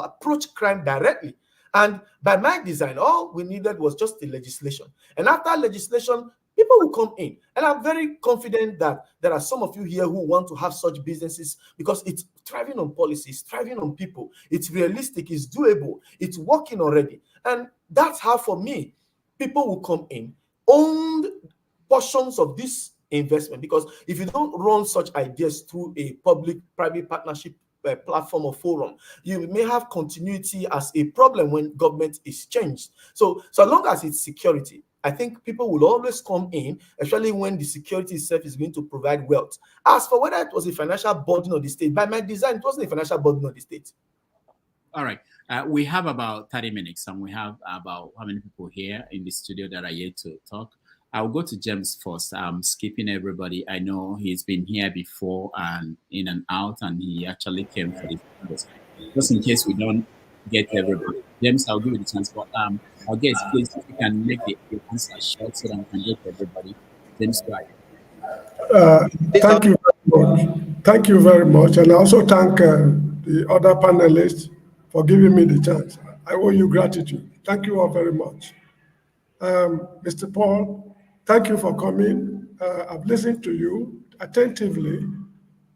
approach crime directly. And by my design, all we needed was just the legislation. And after legislation, people will come in. And I'm very confident that there are some of you here who want to have such businesses, because it's thriving on policy, it's thriving on people, it's realistic, it's doable, it's working already. And that's how, for me, people will come in, own portions of this investment, because if you don't run such ideas through a public-private partnership platform or forum, you may have continuity as a problem when government is changed. So long as it's security, I think people will always come in, especially when the security itself is going to provide wealth. As for whether it was a financial burden on the state, by my design, it wasn't a financial burden on the state. All right. We have about 30 minutes, and we have about how many people here in the studio that are here to talk. I'll go to James first. I'm skipping everybody. I know he's been here before and in and out, and he actually came for this. Just in case we don't get everybody. James, I'll give you the chance. But I'll guess, please, if you can make the answer short so that we can get everybody. James, go ahead. Thank you very much. Thank you very much. And I also thank the other panelists for giving me the chance. I owe you gratitude. Thank you all very much. Mr. Paul, thank you for coming. I've listened to you attentively,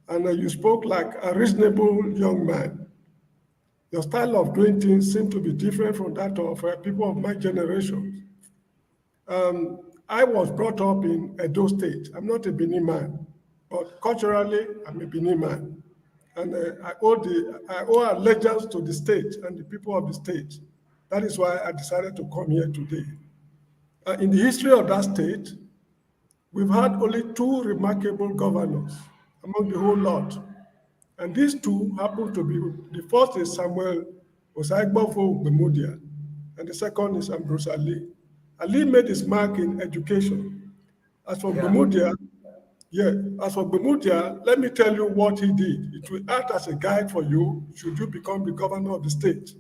and you spoke like a reasonable young man. Your style of doing things seemed to be different from that of people of my generation. I was brought up in Edo State. I'm not a Benin man, but culturally, I'm a Benin man. And I owe allegiance to the state and the people of the state. That is why I decided to come here today. In the history of that state, we've had only 2 remarkable governors among the whole lot. And these 2 happen to be, the first is Samuel Osaigbo Gbemudia, and the second is Ambrose Ali. Ali made his mark in education. As for Gbemudia, let me tell you what he did. It will act as a guide for you should you become the governor of the state.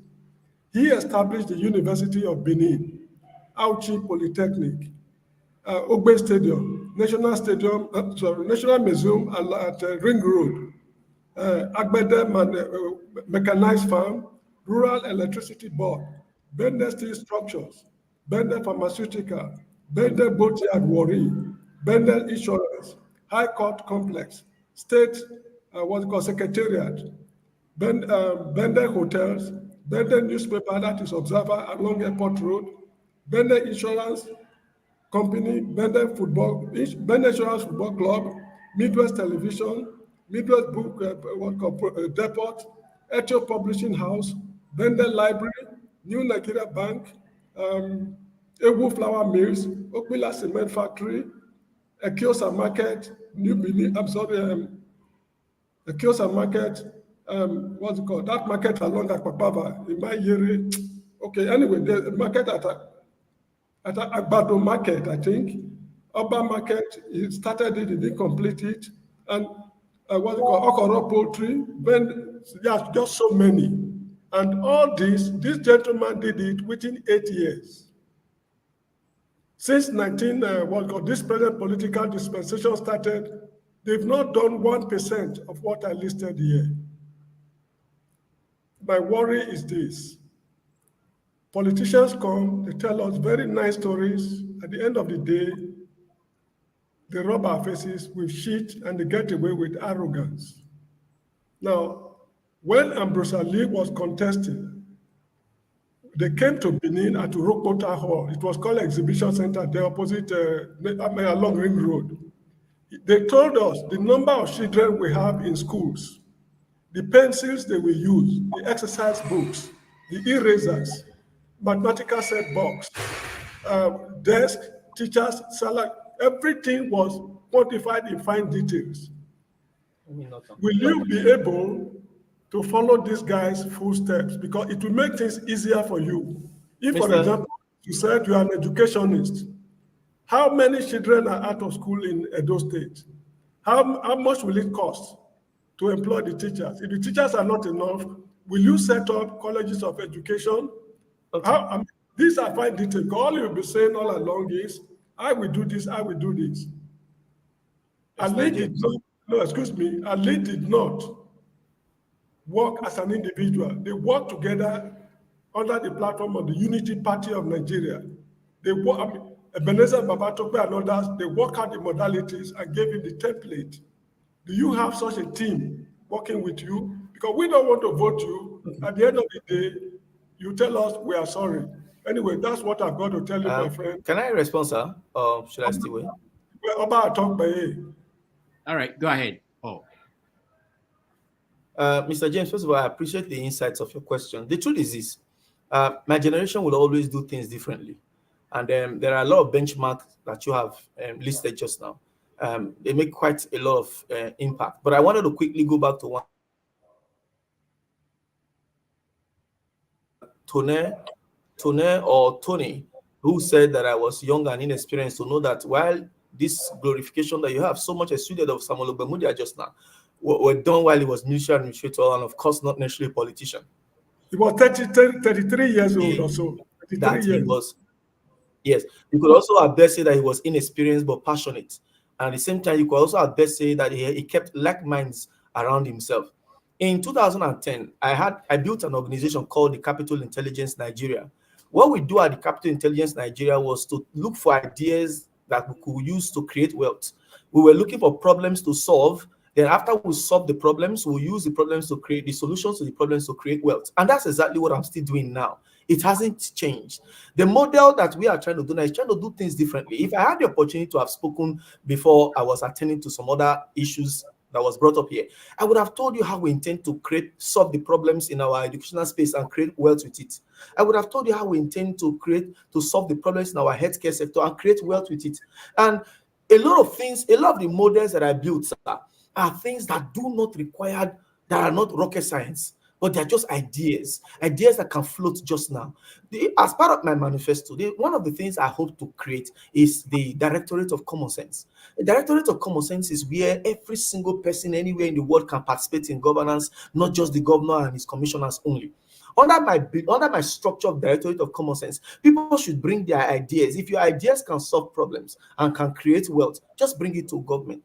He established the University of Benin, Auchi Polytechnic, Ogbe Stadium, National Museum at Ring Road, Agbede Mechanized Farm, Rural Electricity Board, Bende Steel Structures, Bende Pharmaceutical, Bende Boatyard Warri, Bende Insurance, High Court Complex, State Secretariat, Bende Hotels, Bende Newspaper, that is Observer along Airport Road, Bende Insurance Company, Bende Insurance Football Club, Midwest Television, Midwest Book Depot, Echo Publishing House, Bende Library, New Nigeria Bank, Ewu Flour Mills, Okpila Cement Factory, Ekiosa Market, Ekiosa Market, what's it called? That market along Akpababa in my area. Okay, anyway, the market at Agbado Market, I think. Oba Market, he started it, he didn't complete it. And what's it called? Okoro Poultry, then, yeah, just so many. And all this gentleman did it within 8 years. Since this present political dispensation started, they've not done 1% of what I listed here. My worry is this. Politicians come, they tell us very nice stories. At the end of the day, they rub our faces with shit and they get away with arrogance. Now, when Ambrose Ali was contesting, they came to Benin at Urokota Hall. It was called Exhibition Center, the opposite along Ring Road. They told us the number of children we have in schools, the pencils they will use, the exercise books, the erasers, mathematical set box, desk, teachers, salary, everything was quantified in fine details. Will you be able to follow these guys' footsteps? Because it will make things easier for you. If, for example, you said you are an educationist, how many children are out of school in Edo State? How much will it cost to employ the teachers? If the teachers are not enough, will you set up colleges of education? Okay. These are fine details. All you'll be saying all along is, I will do this, I will do this. Ali did not work as an individual. They worked together under the platform of the Unity Party of Nigeria. They work, Ebenezer Babatope and others, they work out the modalities and gave him the template. Do you have such a team working with you? Because we don't want to vote you. At the end of the day, you tell us we are sorry. Anyway, that's what I've got to tell you, my friend. Can I respond, sir? Or should I still wait? All right, go ahead. Mr. James, first of all, I appreciate the insights of your question. The truth is this, my generation will always do things differently. And there are a lot of benchmarks that you have listed just now. They make quite a lot of impact. But I wanted to quickly go back to one. Tony, who said that I was young and inexperienced, to know that while this glorification that you have, so much exuded of Samuel Obemudia just now, were done while he was military administrator and, of course, not necessarily a politician. He was 33 years old or so. Yes. You could also have best say that he was inexperienced but passionate. And at the same time, you could also have best say that he kept like minds around himself. In 2010, I built an organization called the Capital Intelligence Nigeria. What we do at the Capital Intelligence Nigeria was to look for ideas that we could use to create wealth. We were looking for problems to solve. Then after we solve the problems, we'll use the problems to create the solutions to the problems to create wealth. And that's exactly what I'm still doing now. It hasn't changed. The model that we are trying to do now is trying to do things differently. If I had the opportunity to have spoken before I was attending to some other issues that was brought up here, I would have told you how we intend to solve the problems in our educational space and create wealth with it. I would have told you how we intend to solve the problems in our healthcare sector and create wealth with it. And a lot of the models that I built are things that do not require, that are not rocket science, but they're just ideas that can float just now. As part of my manifesto, one of the things I hope to create is the Directorate of Common Sense. The Directorate of Common Sense is where every single person anywhere in the world can participate in governance, not just the governor and his commissioners only. Under my structure of Directorate of Common Sense, people should bring their ideas. If your ideas can solve problems and can create wealth, just bring it to government.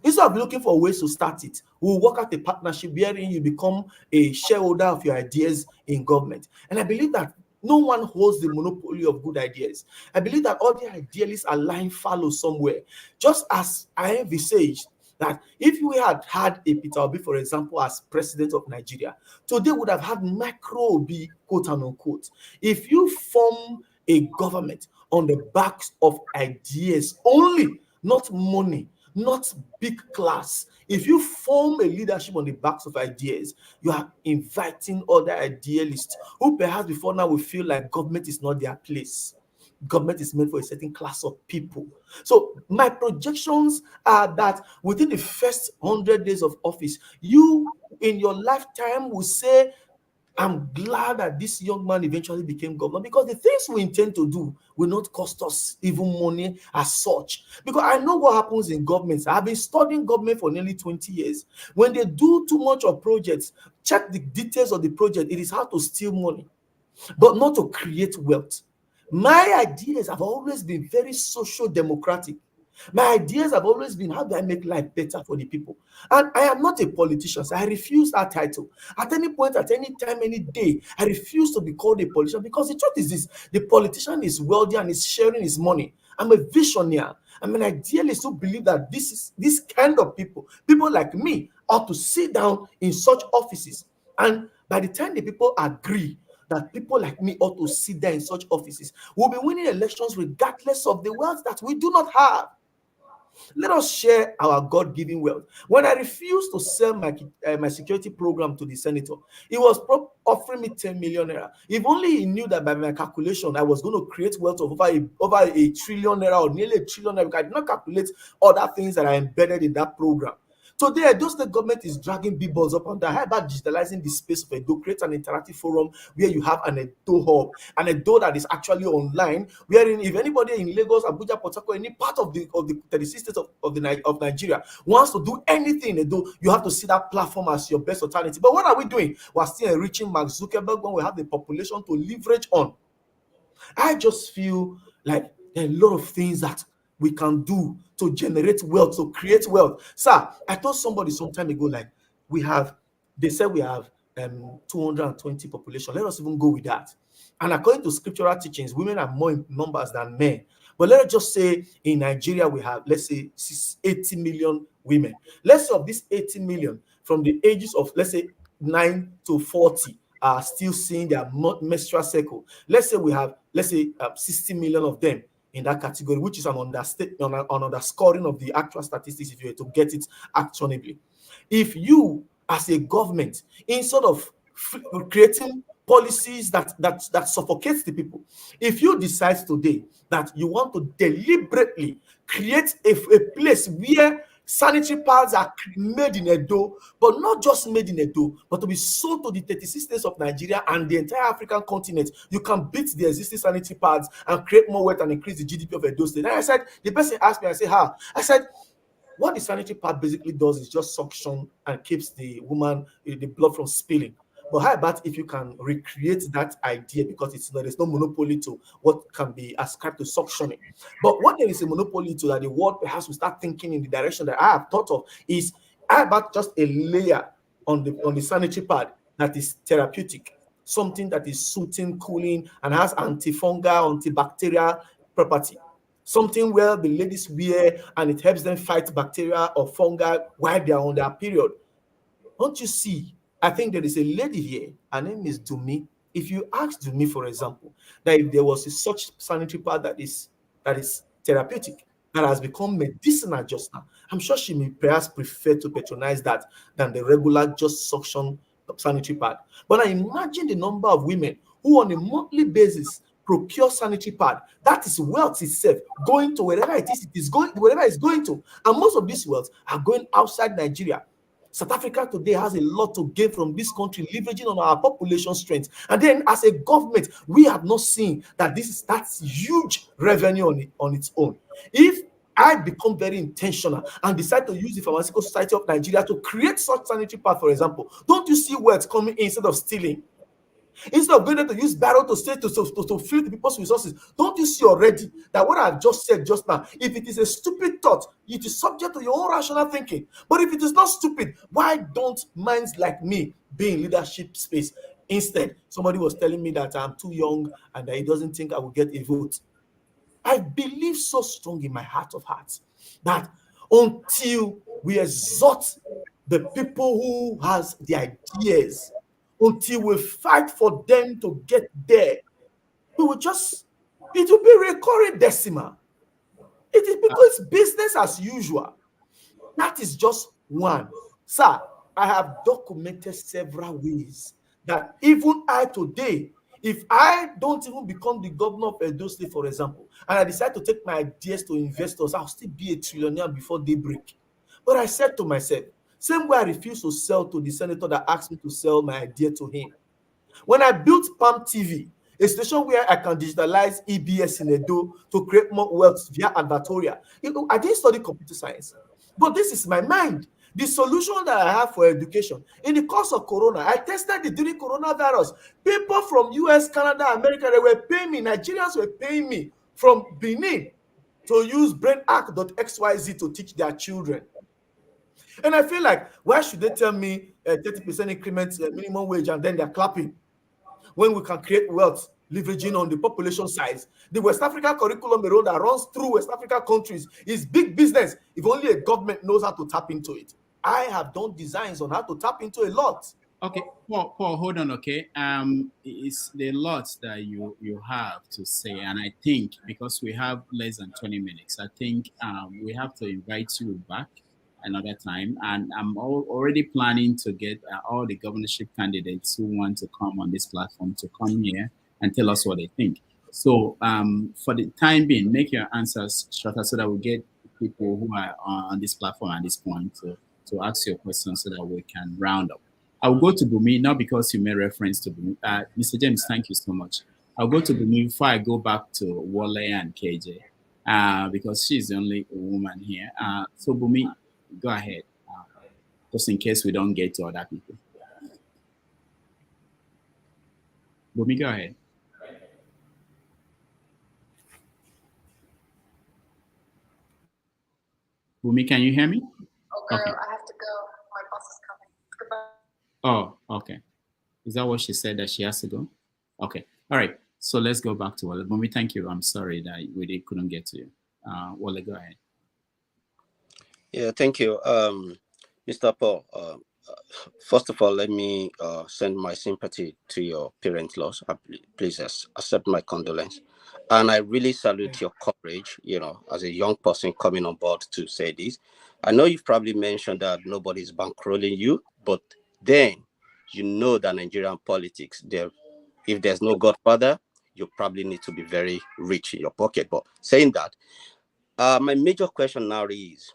Instead of looking for ways to start it, we'll work out a partnership wherein you become a shareholder of your ideas in government. And I believe that no one holds the monopoly of good ideas. I believe that all the idealists are lying fallow somewhere. Just as I envisaged that if we had had a Peter Obi, for example, as president of Nigeria, today would have had Micro Obi, quote and unquote. If you form a government on the backs of ideas only, not money, not big class. If you form a leadership on the backs of ideas, you are inviting other idealists who perhaps before now will feel like government is not their place. government is meant for a certain class of people. So my projections are that within the first 100 days of office, you in your lifetime will say, I'm glad that this young man eventually became governor, because the things we intend to do will not cost us even money as such. Because I know what happens in governments. I've been studying government for nearly 20 years. When they do too much of projects, check the details of the project. It is hard to steal money, but not to create wealth. My ideas have always been very social democratic. My ideas have always been, how do I make life better for the people? And I am not a politician, so I refuse that title. At any point, at any time, any day, I refuse to be called a politician, because the truth is this: the politician is wealthy and is sharing his money. I'm a visionary. I'm an idealist who believe that this kind of people like me, ought to sit down in such offices. And by the time the people agree that people like me ought to sit there in such offices, we'll be winning elections regardless of the wealth that we do not have. Let us share our God-given wealth. When I refused to sell my security program to the senator, he was offering me 10 million naira. If only he knew that by my calculation, I was going to create wealth of over a trillion naira, or nearly a trillion naira. I did not calculate other things that are embedded in that program. Today, Edo State government is dragging big balls up on that. How about digitalizing the space of Edo, create an interactive forum where you have an Edo hub, an Edo that is actually online, wherein if anybody in Lagos, Abuja, Port Harcourt, any part of the 36 states of Nigeria wants to do anything in Edo, you have to see that platform as your best alternative. But what are we doing? We're still enriching Mark Zuckerberg when we have the population to leverage on. I just feel like there are a lot of things that we can do to generate wealth, to create wealth. Sir, I told somebody some time ago, like, they said we have 220 population. Let us even go with that. And according to scriptural teachings, women are more in numbers than men. But let's just say in Nigeria, we have, let's say, 80 million women. Let's say of these 80 million, from the ages of, let's say, 9 to 40, are still seeing their menstrual cycle. Let's say we have, 60 million of them in that category, which is an underscoring of the actual statistics if you were to get it actionably. If you, as a government, instead of creating policies that suffocates the people, if you decide today that you want to deliberately create a place where sanitary pads are made in Edo, but not just made in Edo, but to be sold to the 36 states of Nigeria and the entire African continent, you can beat the existing sanitary pads and create more wealth and increase the GDP of Edo State. And I said, the person asked me, I said, how? I said, what the sanitary pad basically does is just suction and keeps the blood from spilling. But how about if you can recreate that idea, because there's no monopoly to what can be ascribed to suctioning. But what there is a monopoly to, that the world perhaps will start thinking in the direction that I have thought of, is how about just a layer on the sanitary pad that is therapeutic, something that is soothing, cooling, and has antifungal, antibacterial property. Something where the ladies wear and it helps them fight bacteria or fungi while they are on their period. Don't you see? I think there is a lady here. Her name is Dumi. If you ask Dumi, for example, that if there was such sanitary pad that is therapeutic, that has become medicinal just now, I'm sure she may perhaps prefer to patronize that than the regular just suction sanitary pad. But I imagine the number of women who on a monthly basis procure sanitary pad. That is wealth itself, going to wherever it is going, wherever it's going to. And most of these wealth are going outside Nigeria. South Africa today has a lot to gain from this country, leveraging on our population strength. And then as a government, we have not seen that that's huge revenue on its own. If I become very intentional and decide to use the Pharmaceutical Society of Nigeria to create such sanitary pad, for example, don't you see where it's coming in instead of stealing? Instead of going there to use barrel to fill the people's resources, don't you see already that what I've just said just now, if it is a stupid thought, it is subject to your own rational thinking. But if it is not stupid, why don't minds like me be in leadership space? Instead, somebody was telling me that I'm too young and that he doesn't think I will get a vote. I believe so strong in my heart of hearts that until we exhort the people who has the ideas, until we fight for them to get there, it will be recurring decimal. It is because business as usual. That is just one. Sir, I have documented several ways that even I today, If I don't even become the governor of Edo State, for example, and I decide to take my ideas to investors, I'll still be a trillionaire before daybreak. But I said to myself, same way I refused to sell to the senator that asked me to sell my idea to him. When I built Palm TV, a station where I can digitalize EBS in Edo to create more wealth via advertorial, I didn't study computer science, but this is my mind. The solution that I have for education, in the course of Corona, I tested it during coronavirus. People from US, Canada, America, they were paying me. Nigerians were paying me from Benin to use brainhack.xyz to teach their children. And I feel like, why should they tell me 30% increment minimum wage and then they're clapping when we can create wealth leveraging on the population size? The West Africa curriculum, the road that runs through West Africa countries, is big business if only a government knows how to tap into it. I have done designs on how to tap into a lot. Okay, Paul, hold on, okay? It's the lots that you have to say, and I think because we have less than 20 minutes, I think we have to invite you back another time, and I'm already planning to get all the governorship candidates who want to come on this platform to come here and tell us what they think. So for the time being, make your answers shorter so that we get people who are on this platform at this point to ask your questions so that we can round up. I'll go to Bumi, not because you made reference to Bumi. Mr. James, thank you so much. I'll go to Bumi before I go back to Wale and KJ, because she's the only woman here. So Bumi, go ahead, just in case we don't get to other people. Bumi, go ahead. Bumi, can you hear me? Oh, girl, okay. I have to go. My boss is coming. Goodbye. Oh, okay. Is that what she said, that she has to go? Okay. All right. So let's go back to Wale. Bumi, thank you. I'm sorry that we couldn't get to you. Wale, go ahead. Yeah, thank you. Mr. Paul, first of all, let me send my sympathy to your parent-in-laws. Please accept my condolence. And I really salute your courage, as a young person coming on board to say this. I know you've probably mentioned that nobody's bankrolling you, but then you know that Nigerian politics, if there's no godfather, you probably need to be very rich in your pocket. But saying that, my major question now is,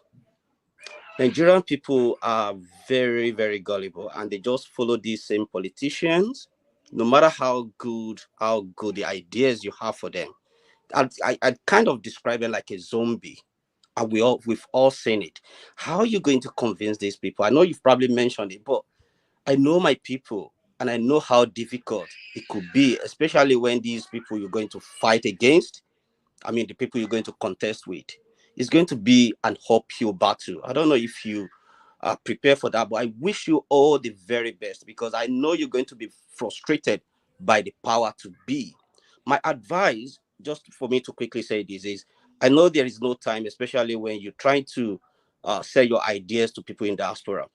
Nigerian people are very, very gullible, and they just follow these same politicians, no matter how good the ideas you have for them. I'd kind of describe them like a zombie. And we've all seen it. How are you going to convince these people? I know you've probably mentioned it, but I know my people, and I know how difficult it could be, especially when these people you're going to fight against, the people you're going to contest with, it's going to be an uphill battle. I don't know if you are prepared for that, but I wish you all the very best, because I know you're going to be frustrated by the power to be. My advice, just for me to quickly say this, is I know there is no time, especially when you're trying to sell your ideas to people in diaspora.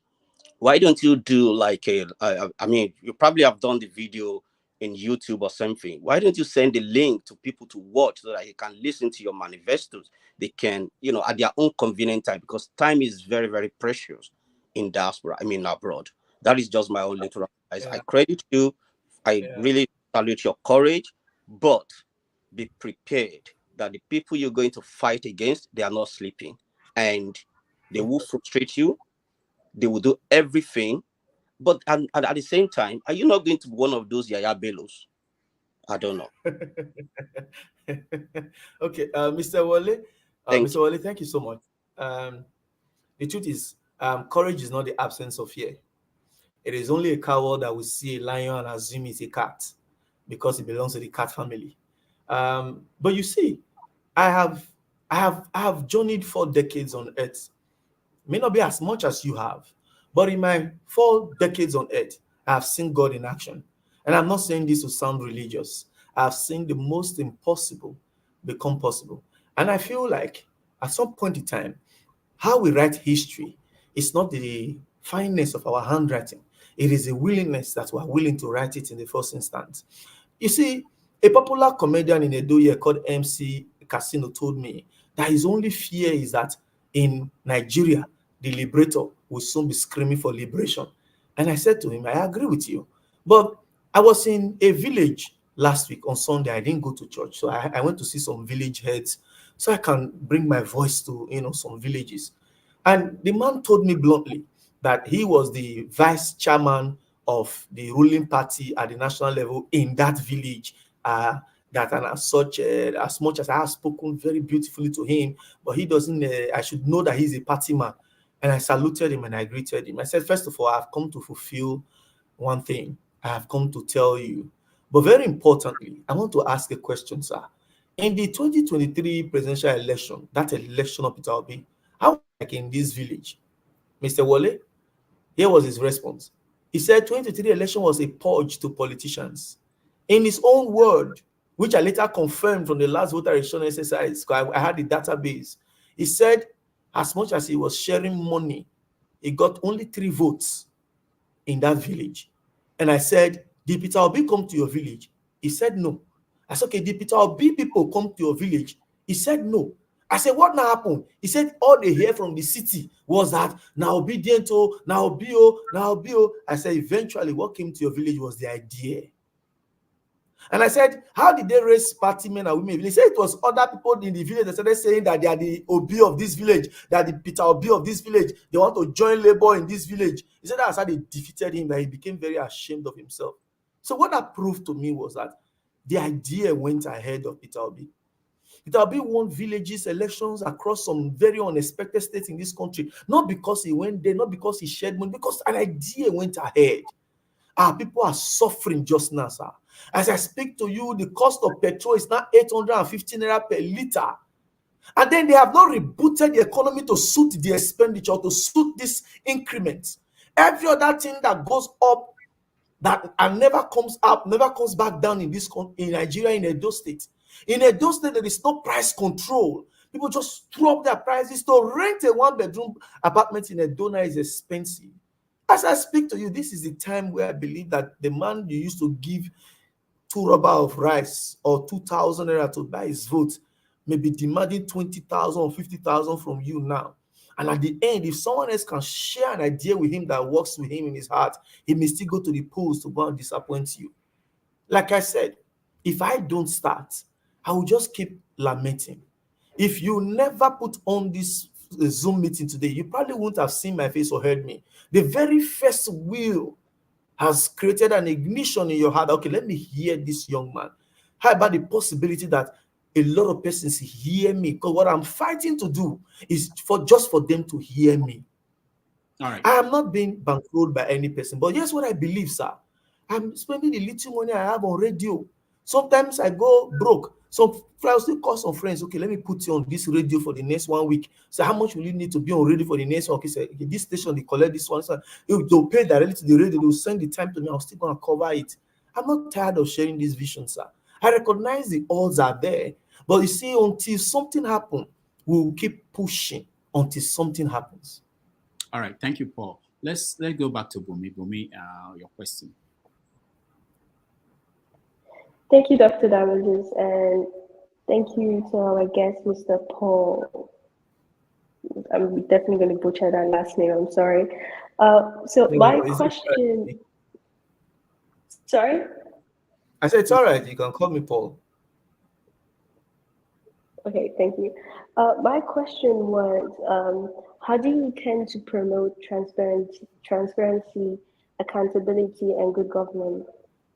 Why don't you do like you probably have done the video in YouTube or something. Why don't you send the link to people to watch so that they can listen to your manifestos? They can, at their own convenient time, because time is very, very precious in diaspora, abroad. That is just my own little advice. Yeah. I credit you. I really salute your courage, but be prepared that the people you're going to fight against, they are not sleeping, and they will frustrate you. They will do everything. But at the same time, are you not going to be one of those Yahyaha Bellos? I don't know. Okay, Mr. Wale. Mr. Wale, thank you so much. The truth is, courage is not the absence of fear. It is only a coward that will see a lion and assume it's a cat because it belongs to the cat family. But you see, I have journeyed 4 decades on earth. May not be as much as you have, but in my 4 decades on earth, I have seen God in action. And I'm not saying this to sound religious. I've seen the most impossible become possible. And I feel like at some point in time, how we write history is not the fineness of our handwriting. It is a willingness that we're willing to write it in the first instance. You see, a popular comedian in Edo here called MC Casino told me that his only fear is that in Nigeria, the liberator will soon be screaming for liberation. And I said to him, I agree with you. But I was in a village last week on Sunday. I didn't go to church, so I went to see some village heads so I can bring my voice to some villages. And the man told me bluntly that he was the vice chairman of the ruling party at the national level in that village. That and as such, as much as I have spoken very beautifully to him, but he doesn't. I should know that he's a party man. And I saluted him and I greeted him. I said, first of all, I've come to fulfill one thing. I have come to tell you. But very importantly, I want to ask a question, sir. In the 2023 presidential election, that election of Peter Obi, how like in this village, Mr. Wale, here was his response. He said 2023 election was a purge to politicians. In his own word, which I later confirmed from the last voter registration exercise, because I had the database, he said as much as he was sharing money, he got only 3 votes in that village. And I said, did Peter Obi come to your village? He said no. I said, okay, did Peter Obi people come to your village? He said no. I said, what now happened? He said, all they hear from the city was that now obedient, now bio, now bio. I said, eventually what came to your village was the idea. And I said, how did they raise party men and women? He said it was other people in the village that started saying that they are the Obi of this village, that the Peter Obi of this village, they want to join labor in this village. He said that's how they defeated him, that he became very ashamed of himself. So what that proved to me was that the idea went ahead of Peter Obi. Peter Obi won villages, elections across some very unexpected states in this country, not because he went there, not because he shared money, because an idea went ahead. Our people are suffering just now, sir. As I speak to you, the cost of petrol is now 850 naira per liter. And then they have not rebooted the economy to suit the expenditure, to suit this increment. Every other thing that goes up that and never comes up, never comes back down in Nigeria, in Edo State. In Edo State, there is no price control. People just drop their prices. To rent a 1-bedroom apartment in Edo now is expensive. As I speak to you, this is the time where I believe that the man you used to give 2 rubber of rice or 2,000 naira to buy his vote may be demanding 20,000 or 50,000 from you now. And at the end, if someone else can share an idea with him that works with him in his heart, he may still go to the polls to go and disappoint you. Like I said, if I don't start, I will just keep lamenting. If you never put on this Zoom meeting today, you probably wouldn't have seen my face or heard me. The very first will has created an ignition in your heart. Okay, let me hear this young man. How about the possibility that a lot of persons hear me? Because what I'm fighting to do is just for them to hear me. All right. I am not being bankrolled by any person, but here's what I believe, sir. I'm spending the little money I have on radio. Sometimes I go broke. So I still call some friends. Okay, let me put you on this radio for the next 1 week. So how much will you need to be on radio for the next one? Okay, so this station, they collect this one. So they'll pay directly to the radio. They'll send the time to me. I'm still going to cover it. I'm not tired of sharing this vision, sir. I recognize the odds are there. But you see, until something happens, we'll keep pushing until something happens. All right. Thank you, Paul. Let's go back to Bumi. Bumi, your question. Thank you, Dr. Damages, and thank you to our guest, Mr. Paul. I'm definitely going to butcher that last name. I'm sorry. So my question. Sorry? I said it's all right. You can call me Paul. Okay, thank you. My question was, how do you intend to promote transparency, accountability, and good governance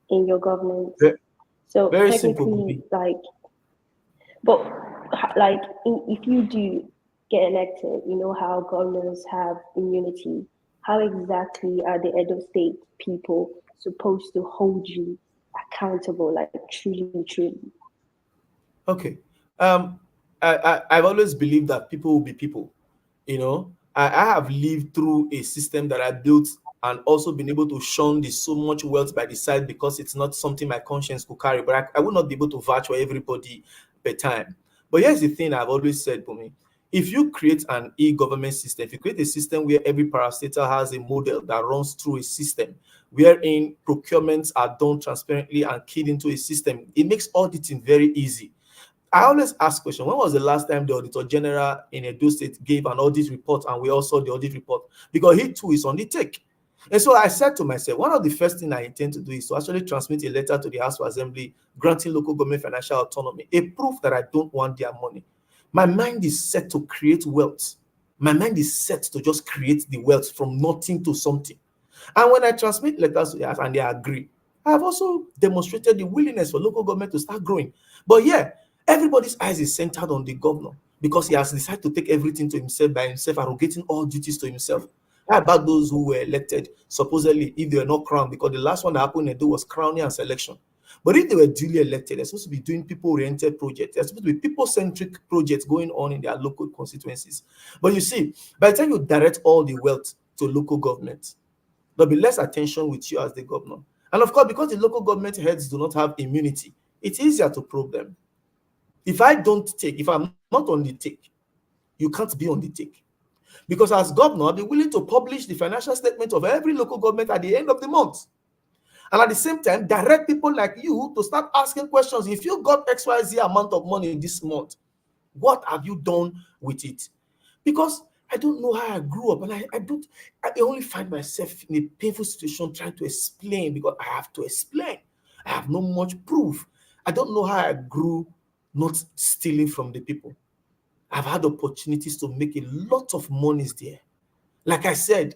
in your government? So very technically, simple. If you do get elected, you know how governors have immunity. How exactly are the Edo State people supposed to hold you accountable, like truly? Okay. I've always believed that people will be people. You know, I have lived through a system that I built and also been able to shun so much wealth by the side because it's not something my conscience could carry. But I would not be able to vouch for everybody per time. But here's the thing I've always said, Bumi. If you create an e-government system, if you create a system where every parastatal has a model that runs through a system, wherein procurements are done transparently and keyed into a system, it makes auditing very easy. I always ask question, when was the last time the Auditor General in Edo State gave an audit report and we all saw the audit report? Because he too is on the take. And so I said to myself, one of the first things I intend to do is to actually transmit a letter to the House of Assembly granting local government financial autonomy, a proof that I don't want their money. My mind is set to create wealth. My mind is set to just create the wealth from nothing to something. And when I transmit letters to the House and they agree, I have also demonstrated the willingness for local government to start growing. But yeah, everybody's eyes is centered on the governor because he has decided to take everything to himself by himself, arrogating all duties to himself. How about those who were elected, supposedly, if they were not crowned? Because the last one that happened in Edo was crowning and selection. But if they were duly elected, they're supposed to be doing people-oriented projects. They're supposed to be people-centric projects going on in their local constituencies. But you see, by the time you direct all the wealth to local government, there'll be less attention with you as the governor. And of course, because the local government heads do not have immunity, it's easier to probe them. If I'm not on the take, you can't be on the take. Because as governor, I'll be willing to publish the financial statement of every local government at the end of the month. And at the same time, direct people like you to start asking questions. If you got XYZ amount of money this month, what have you done with it? Because I don't know how I grew up, and I only find myself in a painful situation trying to explain because I have to explain. I have not much proof. I don't know how I grew not stealing from the people. I've had opportunities to make a lot of monies there. Like I said,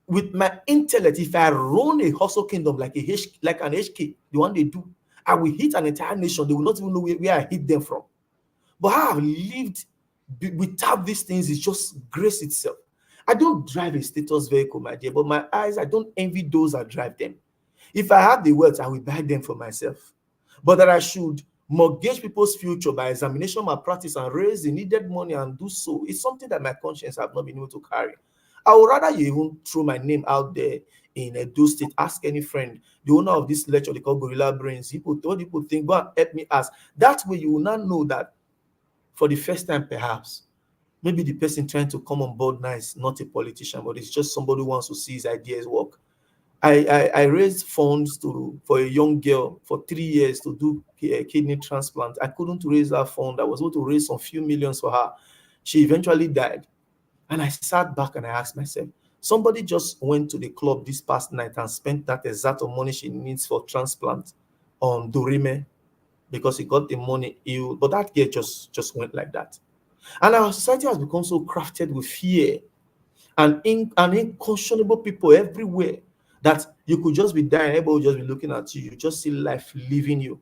with my intellect, if I run a hustle kingdom like an HK, the one they do, I will hit an entire nation. They will not even know where I hit them from. But how I've lived without these things is just grace itself. I don't drive a status vehicle, my dear, but my eyes, I don't envy those that drive them. If I have the wealth, I will buy them for myself. But that I should mortgage people's future by examination malpractice and raise the needed money and do so, it's something that my conscience have not been able to carry. I would rather you even throw my name out there in Edo State. Ask any friend, the owner of this lecture they call Gorilla Brains. What people think, go and help me ask. That way you will not know that for the first time, perhaps, maybe the person trying to come on board now is not a politician, but it's just somebody who wants to see his ideas work. I raised funds for a young girl for 3 years to do a kidney transplant. I couldn't raise that fund. I was able to raise some few millions for her. She eventually died. And I sat back and I asked myself, somebody just went to the club this past night and spent that exact money she needs for transplant on Dorime because he got the money ill. But that girl just went like that. And our society has become so crafted with fear and unconscionable people everywhere that you could just be dying, everybody will just be looking at you. You just see life leaving you.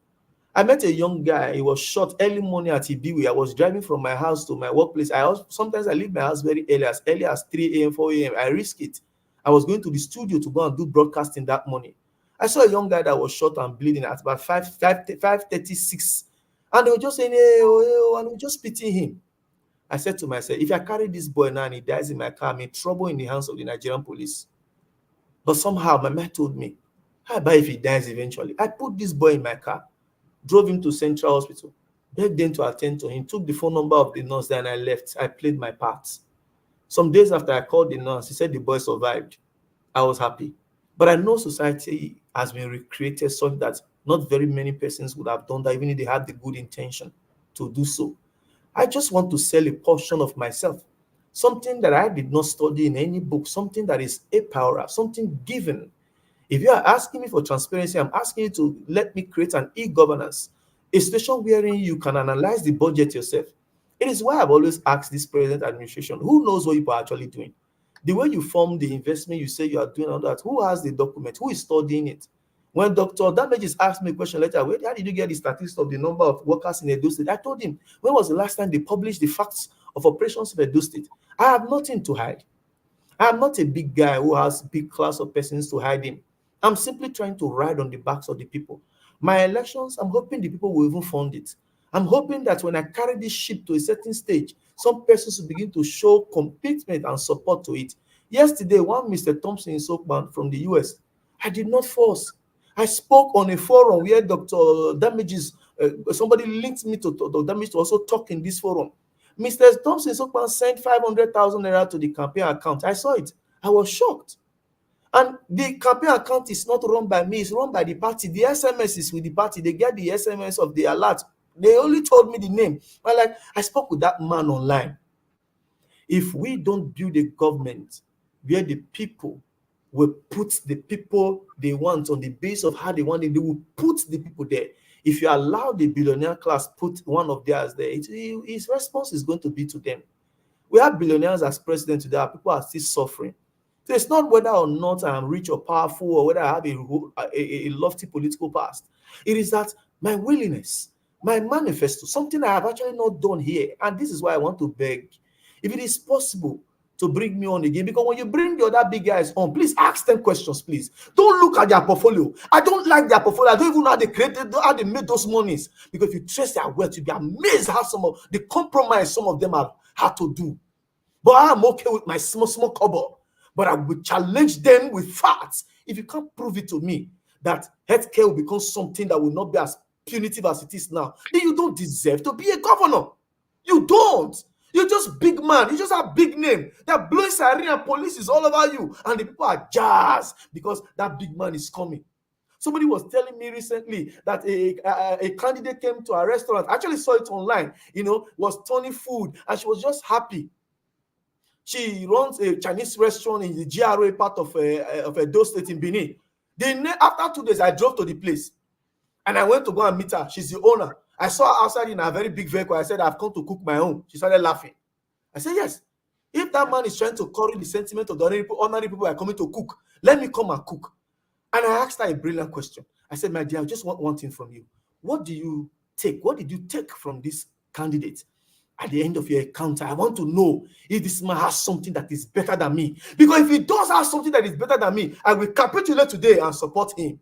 I met a young guy. He was shot early morning at Ibiwe. I was driving from my house to my workplace. Sometimes I leave my house very early as 3 a.m., 4 a.m. I risk it. I was going to the studio to go and do broadcasting that morning. I saw a young guy that was shot and bleeding at about 5:36. And they were just saying, hey, and we were just pitying him. I said to myself, if I carry this boy now and he dies in my car, I'm in trouble in the hands of the Nigerian police. But somehow my mind told me, how about if he dies eventually? I put this boy in my car, drove him to Central Hospital, begged them to attend to him, took the phone number of the nurse, then I left. I played my part. Some days after I called the nurse, he said the boy survived. I was happy. But I know society has been recreated such that not very many persons would have done that, even if they had the good intention to do so. I just want to sell a portion of myself, something that I did not study in any book, something that is a power, something given. If you are asking me for transparency, I'm asking you to let me create an e-governance, a station wherein you can analyze the budget yourself. It is why I've always asked this present administration, who knows what you are actually doing? The way you form the investment you say you are doing on that, who has the document? Who is studying it? When Dr. Damages asked me a question later, how did you get the statistics of the number of workers in Edo State? I told him, when was the last time they published the facts of operations of Edo State? I have nothing to hide. I am not a big guy who has a big class of persons to hide him. I'm simply trying to ride on the backs of the people. My elections, I'm hoping the people will even fund it. I'm hoping that when I carry this ship to a certain stage, some persons will begin to show commitment and support to it. Yesterday, one Mr. Thompson in Soakman from the US, I did not force. I spoke on a forum where Dr. Damages, somebody linked me to Dr. Damages to also talk in this forum. Mr. Thompson Soakman sent 500,000 naira to the campaign account. I saw it. I was shocked. And the campaign account is not run by me, it's run by the party. The SMS is with the party. They get the SMS of the alert. They only told me the name. But I spoke with that man online. If we don't build a government where the people will put the people they want on the base of how they want it. They will put the people there. If you allow the billionaire class put one of theirs there, his response is going to be to them. We have billionaires as president today. People are still suffering. So it's not whether or not I am rich or powerful or whether I have a lofty political past. It is that my willingness, my manifesto, something I have actually not done here. And this is why I want to beg, if it is possible, to bring me on again. Because when you bring the other big guys on, please ask them questions, please. Don't look at their portfolio. I don't like their portfolio. I don't even know how they created, how they made those monies. Because if you trace their wealth, you'll be amazed how some of the compromise some of them have had to do. But I'm okay with my small cobble. But I will challenge them with facts. If you can't prove it to me that healthcare will become something that will not be as punitive as it is now, then you don't deserve to be a governor. You don't. You're just big man. You just have big name. They're blowing siren and police is all over you. And the people are jazzed because that big man is coming. Somebody was telling me recently that a candidate came to a restaurant. I actually saw it online, was turning food, and she was just happy. She runs a Chinese restaurant in the GRA part of Edo State in Benin. After 2 days, I drove to the place and I went to go and meet her. She's the owner. I saw her outside in a very big vehicle. I said, I've come to cook my own. She started laughing. I said, yes. If that man is trying to curry the sentiment of the ordinary people are coming to cook, let me come and cook. And I asked her a brilliant question. I said, my dear, I just want one thing from you. What do you take? What did you take from this candidate? At the end of your encounter, I want to know if this man has something that is better than me. Because if he does have something that is better than me, I will capitulate today and support him.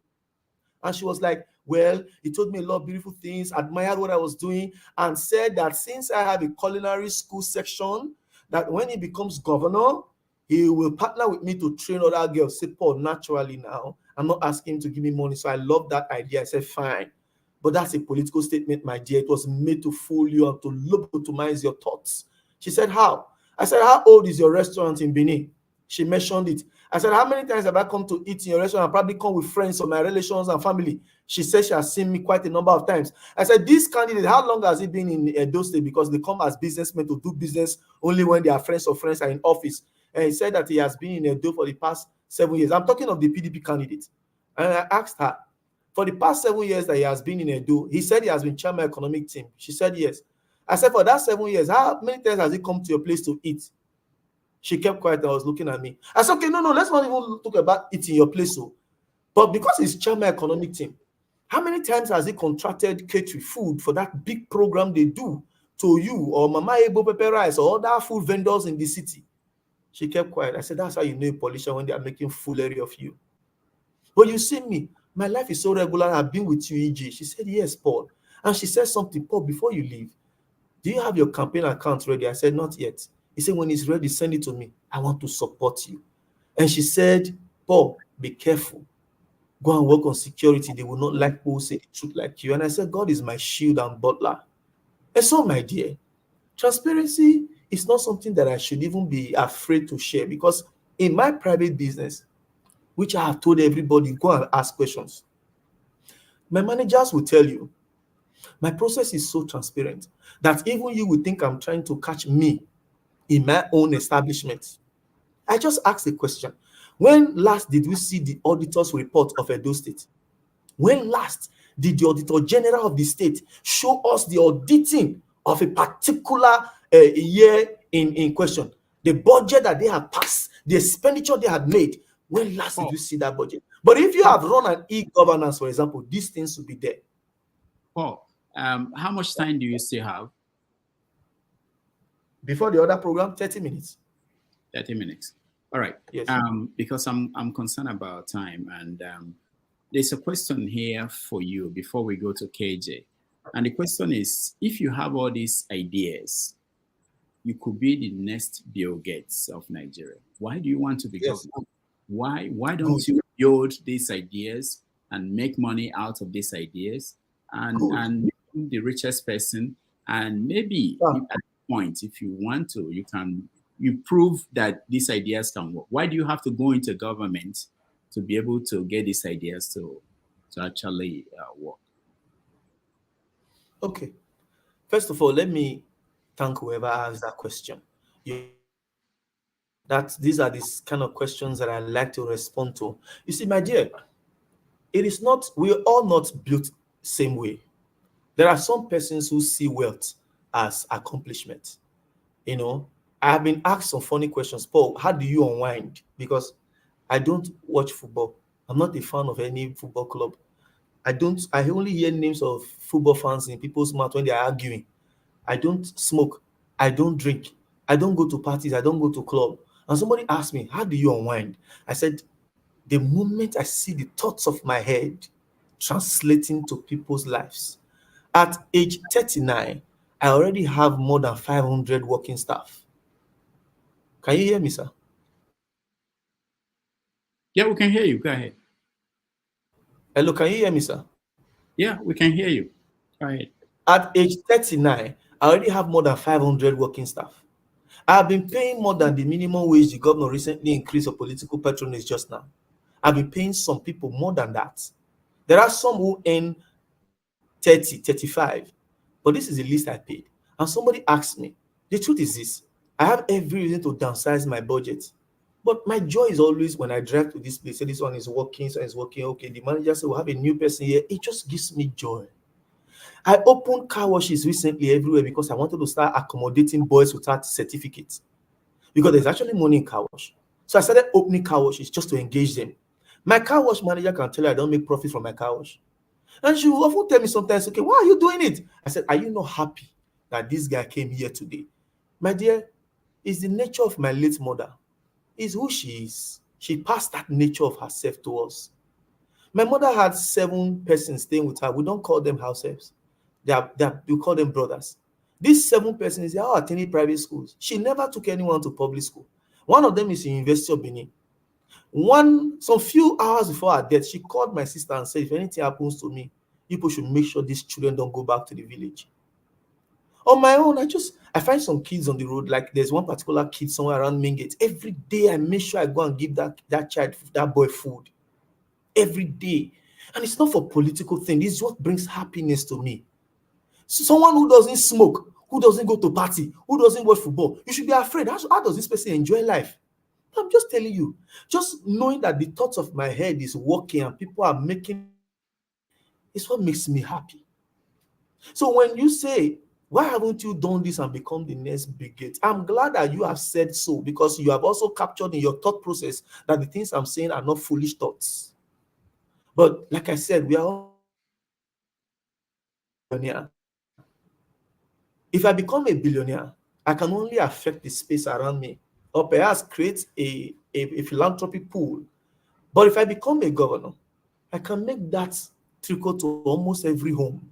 And she was like, well, he told me a lot of beautiful things, admired what I was doing, and said that since I have a culinary school section, that when he becomes governor, he will partner with me to train other girls. Say, Paul, naturally now, I'm not asking him to give me money. So I love that idea. I said, fine. But that's a political statement, my dear. It was made to fool you and to lobotomize your thoughts. She said, how? I said, how old is your restaurant in Benin? She mentioned it. I said, how many times have I come to eat in your restaurant? I probably come with friends or my relations and family. She said she has seen me quite a number of times. I said, this candidate, how long has he been in Edo State? Because they come as businessmen to do business only when their friends or friends are in office. And he said that he has been in Edo for the past 7 years. I'm talking of the PDP candidate. And I asked her, for the past 7 years that he has been in Edo, he said he has been chairman economic team. She said yes. I said, for that 7 years, how many times has he come to your place to eat? She kept quiet and was looking at me. I said, okay, no, let's not even talk about eating your place. So. But because he's chairman economic team, how many times has he contracted catering food for that big program they do to you or Mama Ebo Pepper Rice or other food vendors in the city? She kept quiet. I said, that's how you know a politician when they are making foolery of you. But you see me, my life is so regular. I've been with you, EG. She said, yes, Paul. And she said something, Paul, before you leave, do you have your campaign account ready? I said, not yet. He said, when it's ready, send it to me. I want to support you. And she said, Paul, be careful. Go and work on security. They will not like people who say the truth like you. And I said, God is my shield and butler. And so, my dear, transparency is not something that I should even be afraid to share, because in my private business, which I have told everybody, go and ask questions. My managers will tell you, my process is so transparent that even you would think I'm trying to catch me in my own establishment. I just asked a question. When last did we see the auditor's report of Edo State? When last did the Auditor General of the state show us the auditing of a particular year in question? The budget that they have passed, the expenditure they have made. When last did you see that budget? But if you have run an e-governance, for example, these things will be there. Paul, how much time do you still have? Before the other program, 30 minutes. 30 minutes. All right. Yes. Because I'm concerned about time, and there's a question here for you before we go to KJ. And the question is, if you have all these ideas, you could be the next Bill Gates of Nigeria. Why do you want to be governor? Why don't you build these ideas and make money out of these ideas and become the richest person? And maybe at that point, if you want to, you prove that these ideas can work. Why do you have to go into government to be able to get these ideas to actually work? Okay. First of all, let me thank whoever asked that question. that these are these kind of questions that I like to respond to. You see, my dear, it is not, we're all not built same way. There are some persons who see wealth as accomplishment. You know, I have been asked some funny questions. Paul, how do you unwind? Because I don't watch football. I'm not a fan of any football club. I only hear names of football fans in people's mouth when they are arguing. I don't smoke. I don't drink. I don't go to parties. I don't go to club. And somebody asked me, how do you unwind? I said, the moment I see the thoughts of my head translating to people's lives. At age 39, I already have more than 500 working staff. Can you hear me, sir? Yeah, we can hear you. Go ahead. Hello, can you hear me, sir? Yeah, we can hear you. Go ahead. At age 39, I already have more than 500 working staff. I have been paying more than the minimum wage the governor recently increased for political patronage just now. I've been paying some people more than that. There are some who earn 30, 35, but this is the least I paid. And somebody asked me, the truth is this, I have every reason to downsize my budget. But my joy is always when I drive to this place, say this one is working, so it's working. Okay, the manager said, we'll have a new person here. It just gives me joy. I opened car washes recently everywhere because I wanted to start accommodating boys without certificates. Because there's actually money in car wash. So I started opening car washes just to engage them. My car wash manager can tell you I don't make profit from my car wash. And she will often tell me sometimes, okay, why are you doing it? I said, are you not happy that this guy came here today? My dear, it's the nature of my late mother. It's who she is. She passed that nature of herself to us. My mother had 7 persons staying with her. We don't call them house helps. We call them brothers. These 7 persons, they are attending private schools. She never took anyone to public school. One of them is the University of Benin. Some few hours before her death, she called my sister and said, if anything happens to me, people should make sure these children don't go back to the village. On my own, I find some kids on the road, like there's one particular kid somewhere around Mingate. Every day I make sure I go and give that child, that boy food. Every day. And it's not for political thing. This is what brings happiness to me. So someone who doesn't smoke, who doesn't go to party, who doesn't watch football, you should be afraid. How does this person enjoy life? I'm just telling you, just knowing that the thoughts of my head is working and people are making, it's what makes me happy. So when you say, why haven't you done this and become the next brigade? I'm glad that you have said so, because you have also captured in your thought process that the things I'm saying are not foolish thoughts. But like I said, we are all billionaire. If I become a billionaire, I can only affect the space around me, or perhaps create a philanthropy pool. But if I become a governor, I can make that trickle to almost every home.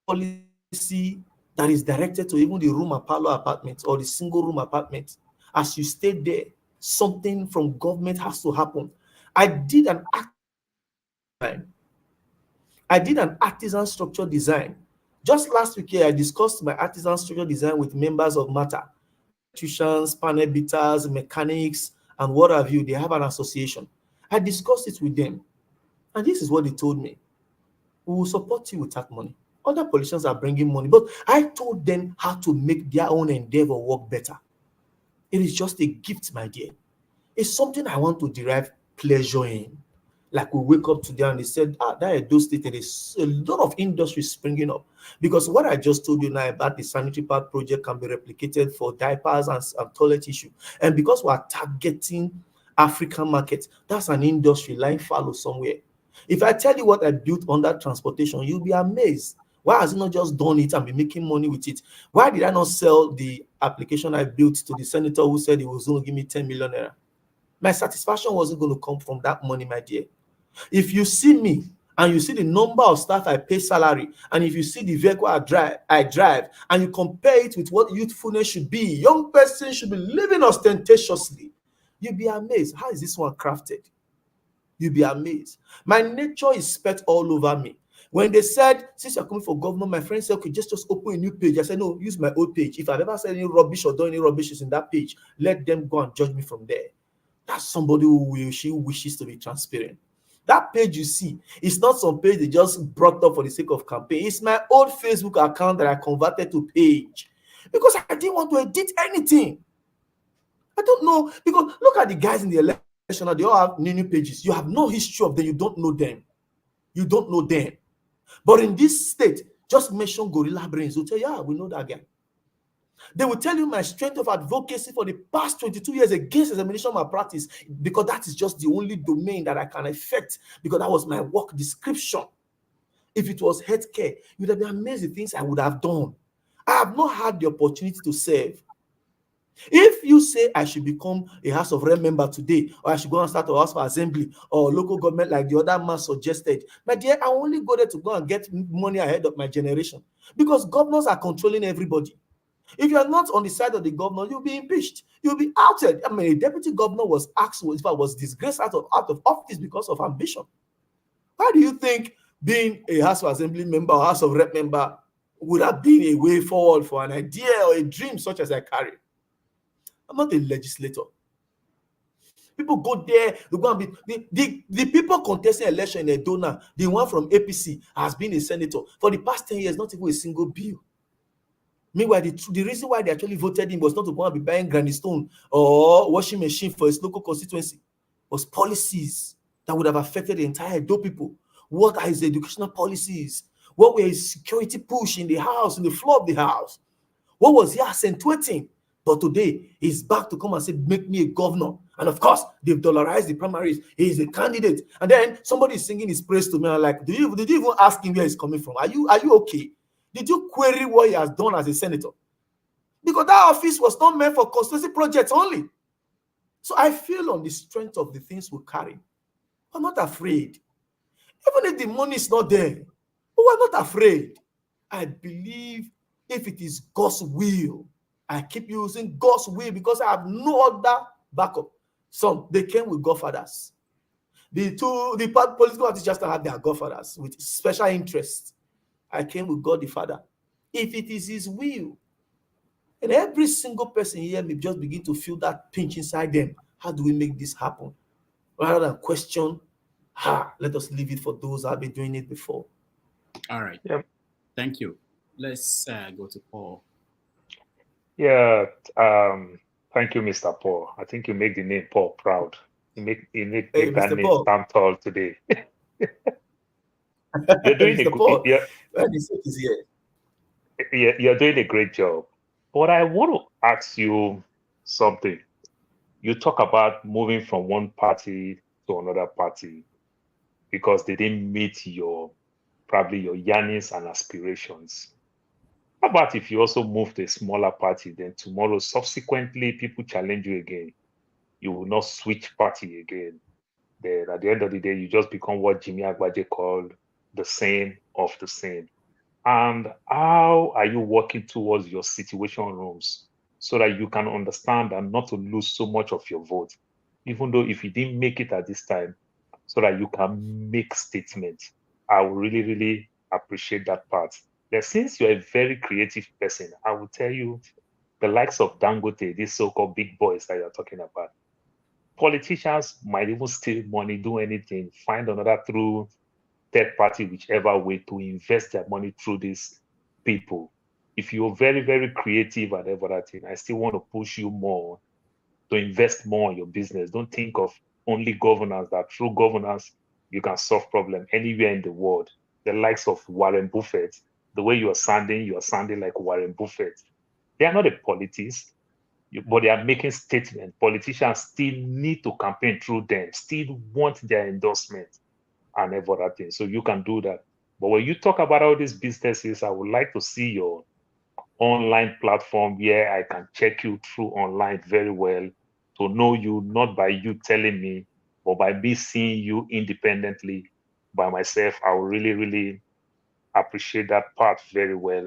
Policy that is directed to even the room and parlor apartments or the single room apartments. As you stay there, something from government has to happen. I did an artisan structure design. Just last week here, I discussed my artisan structure design with members of MATA, electricians, panel beaters, mechanics, and what have you. They have an association. I discussed it with them, and this is what they told me. We will support you with that money. Other politicians are bringing money, but I told them how to make their own endeavor work better. It is just a gift, my dear. It's something I want to derive pleasure in. Like we wake up today and they said, that Edo State, there is a lot of industry springing up. Because what I just told you now about the sanitary pad project can be replicated for diapers and toilet issue. And because we are targeting African markets, that's an industry line follow somewhere. If I tell you what I built under transportation, you'll be amazed. Why has he not just done it and be making money with it? Why did I not sell the application I built to the senator who said he was going to give me 10 million naira? My satisfaction wasn't going to come from that money, my dear. If you see me and you see the number of staff I pay salary, and if you see the vehicle I drive, and you compare it with what youthfulness should be, young person should be living ostentatiously, you'll be amazed. How is this one crafted? You'll be amazed. My nature is spread all over me. When they said, since you're coming for government, my friend said, okay, just open a new page. I said, no, use my old page. If I've ever said any rubbish or done any rubbish in that page, let them go and judge me from there. That's somebody who wishes to be transparent. That page you see, it's not some page they just brought up for the sake of campaign. It's my old Facebook account that I converted to page because I didn't want to edit anything. I don't know, because look at the guys in the election, they all have new pages. You have no history of them. You don't know them. You don't know them. But in this state, just mention gorilla brains. They'll tell you, yeah, we know that guy. They will tell you my strength of advocacy for the past 22 years against examination malpractice, because that is just the only domain that I can affect, because that was my work description. If it was healthcare, you would have been amazed the things I would have done. I have not had the opportunity to serve. If you say I should become a House of Rep member today, or I should go and start a House of Assembly or local government like the other man suggested, my dear, I only go there to go and get money ahead of my generation, because governors are controlling everybody. If you are not on the side of the governor, you'll be impeached. You'll be outed. I mean, a deputy governor was asked if I was disgraced out of office because of ambition. How do you think being a House of Assembly member or House of Rep member would have been a way forward for an idea or a dream such as I carry? I'm not a legislator. People go there, they go and be the people contesting election in Edo now, the one from APC has been a senator for the past 10 years, not even a single bill. Meanwhile, the reason why they actually voted him was not to go and be buying granny stone or washing machine for his local constituency, was policies that would have affected the entire Edo people. What are his educational policies? What were his security push in the house, in the floor of the house? What was he accentuating? But today, he's back to come and say, make me a governor. And of course, they've dollarized the primaries. He's a candidate. And then somebody is singing his praise to me. I'm like, did you even ask him where he's coming from? Are you okay? Did you query what he has done as a senator? Because that office was not meant for constituency projects only. So I feel on the strength of the things we carry, I'm not afraid. Even if the money is not there, we're not afraid. I believe if it is God's will, I keep using God's will because I have no other backup. Some, they came with godfathers. The political parties just have their godfathers with special interests. I came with God the Father. If it is his will, and every single person here may just begin to feel that pinch inside them, how do we make this happen? Rather than question, let us leave it for those who have been doing it before. All right. Yep. Thank you. Let's go to Paul. Yeah. Thank you, Mr. Paul. I think you make the name Paul proud. You make that Mr. name Paul. stand tall today. You're doing Mr. Paul, when he said he's here. You're doing a great job. But I want to ask you something. You talk about moving from one party to another party because they didn't meet probably your yearnings and aspirations. How about if you also move to a smaller party, then tomorrow, subsequently, people challenge you again. You will not switch party again. Then at the end of the day, you just become what Jimmy Agbaje called the same of the same. And how are you working towards your situation rooms so that you can understand and not to lose so much of your vote, even though if you didn't make it at this time, so that you can make statements? I would really, really appreciate that part. Then since you're a very creative person, I will tell you the likes of Dangote, these so-called big boys that you're talking about, politicians might even steal money, do anything, find another through third party, whichever way, to invest their money through these people. If you're very, very creative and everything, I still want to push you more to invest more in your business. Don't think of only governance, that through governance, you can solve problems anywhere in the world. The likes of Warren Buffett, the way you are sounding like Warren Buffett. They are not a politician, but they are making statements. Politicians still need to campaign through them, still want their endorsement and everything. So you can do that. But when you talk about all these businesses, I would like to see your online platform where I can check you through online very well, to know you, not by you telling me, but by me seeing you independently by myself. I will really, really appreciate that part very well.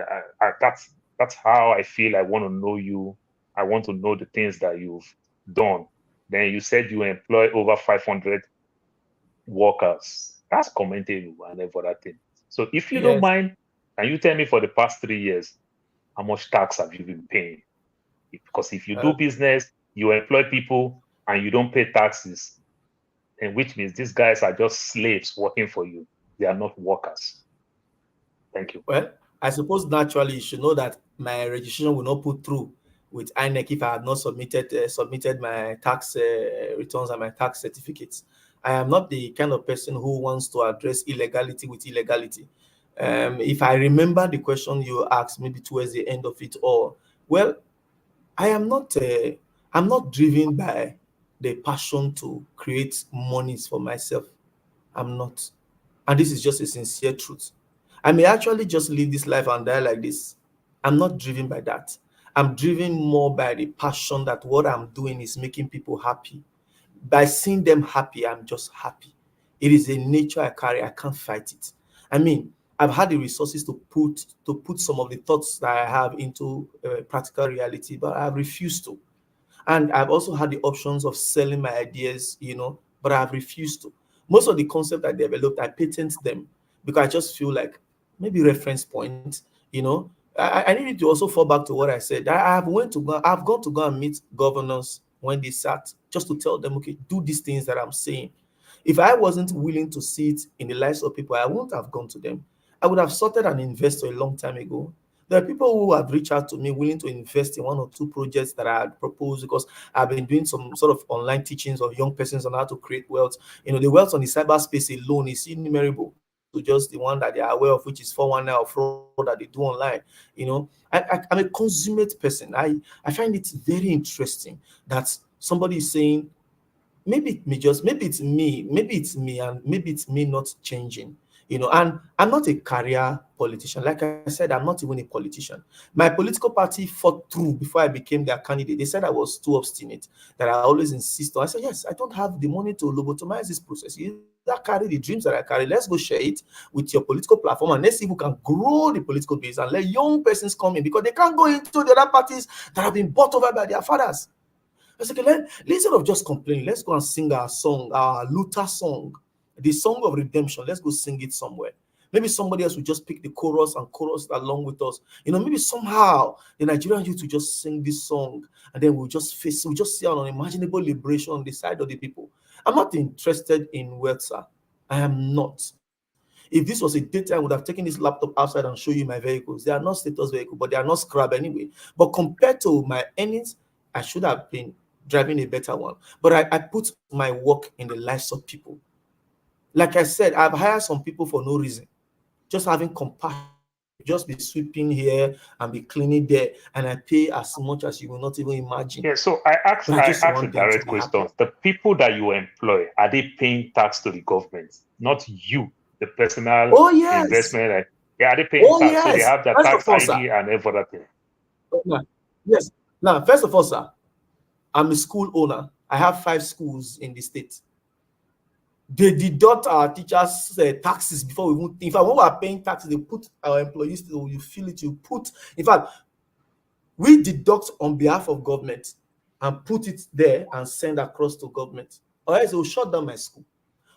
That's how I feel. I want to know you. I want to know the things that you've done. Then you said you employ over 500 workers. That's commendable and everything. So if you don't mind, can you tell me for the past 3 years, how much tax have you been paying? Because if you do business, you employ people and you don't pay taxes, and which means these guys are just slaves working for you. They are not workers. Thank you. Well, I suppose naturally you should know that my registration will not put through with INEC if I had not submitted my tax returns and my tax certificates. I am not the kind of person who wants to address illegality with illegality. If I remember the question you asked, maybe towards the end of it all, well, I'm not driven by the passion to create monies for myself. I'm not. And this is just a sincere truth. I may actually just live this life and die like this. I'm not driven by that. I'm driven more by the passion that what I'm doing is making people happy. By seeing them happy, I'm just happy. It is a nature I carry. I can't fight it. I mean, I've had the resources to put some of the thoughts that I have into practical reality, but I've refused to. And I've also had the options of selling my ideas, but I've refused to. Most of the concepts I developed, I patent them because I just feel like maybe reference point, I needed to also fall back to what I said. I've gone to go and meet governors when they sat just to tell them, okay, do these things that I'm saying. If I wasn't willing to see it in the lives of people, I wouldn't have gone to them. I would have sorted an investor a long time ago. There are people who have reached out to me willing to invest in 1 or 2 projects that I had proposed because I've been doing some sort of online teachings of young persons on how to create wealth. The wealth on the cyberspace alone is innumerable to just the one that they are aware of, which is 419 or fraud that they do online. I'm a consummate person. I find it very interesting that somebody is saying, maybe it's me, and maybe it's me not changing. And I'm not a career politician. Like I said, I'm not even a politician. My political party fought through before I became their candidate. They said I was too obstinate, that I always insist on. I said, yes, I don't have the money to lobotomize this process. You carry the dreams that I carry. Let's go share it with your political platform, and let's see if we can grow the political base and let young persons come in, because they can't go into the other parties that have been bought over by their fathers. I said, okay, instead of just complaining, let's go and sing our song, our Luther song, the song of redemption. Let's go sing it somewhere. Maybe somebody else will just pick the chorus and chorus along with us. Maybe somehow the Nigerian youth will just sing this song, and then we'll just see an unimaginable liberation on the side of the people. I'm not interested in wealth, sir. I am not. If this was a daytime, I would have taken this laptop outside and show you my vehicles. They are not status vehicles, but they are not scrap anyway. But compared to my earnings, I should have been driving a better one. But I put my work in the lives of people. Like I said, I've hired some people for no reason, just having compassion, just be sweeping here and be cleaning there, and I pay as much as you will not even imagine. Yeah, so I ask a direct question. The people that you employ, are they paying tax to the government? Not you, the personal investment. Yeah, are they paying tax? Yes. So they have the tax ID and everything. Yes. Now, first of all, sir, I'm a school owner. I have 5 schools in the state. They deduct our teachers' taxes before we even. In fact, when we are paying taxes, they put our employees. You feel it. You put. In fact, we deduct on behalf of government and put it there and send across to government. Or else they will shut down my school.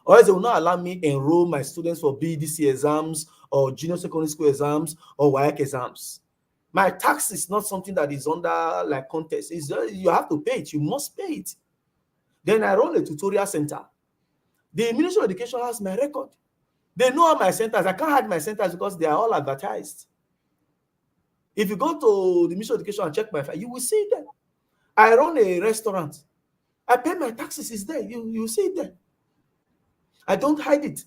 Or else they will not allow me enroll my students for BDC exams or junior secondary school exams or WAEC exams. My tax is not something that is under like contest. You have to pay it. You must pay it. Then I run a tutorial center. The Ministry of Education has my record. They know all my centers. I can't hide my centers because they are all advertised. If you go to the Ministry of Education and check my file, you will see it there. I run a restaurant. I pay my taxes. It's there. You see it there. I don't hide it.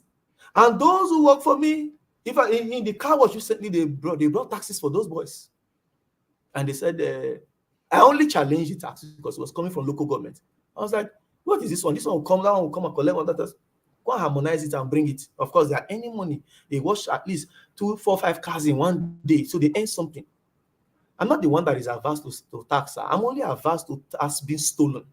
And those who work for me, if in the car wash recently, they brought taxes for those boys. And they said, I only challenged the tax because it was coming from local government. I was like, what is this one? This one will come down, will come and collect one. Go and harmonize it and bring it. Of course, they are earning money. They wash at least 2, 4, 5 cars in one day, so they earn something. I'm not the one that is averse to tax. I'm only averse to tax being stolen.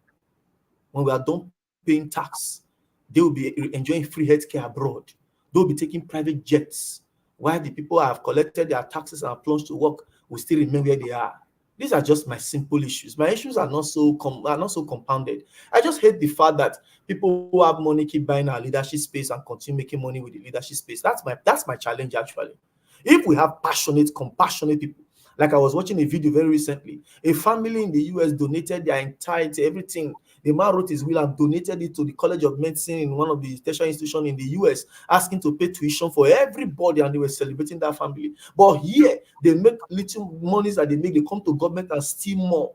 When we are done paying tax, they will be enjoying free healthcare abroad. They will be taking private jets. While the people have collected their taxes and plunged to work will still remain where they are. These are just my simple issues. My issues are not so compounded. I just hate the fact that people who have money keep buying our leadership space and continue making money with the leadership space. That's my challenge, actually. If we have passionate, compassionate people, like I was watching a video very recently, a family in the US donated their entirety, everything. The man wrote his will and donated it to the College of Medicine in one of the tertiary institutions in the US, asking to pay tuition for everybody, and they were celebrating that family. But here, they make little monies that they make, they come to government and steal more.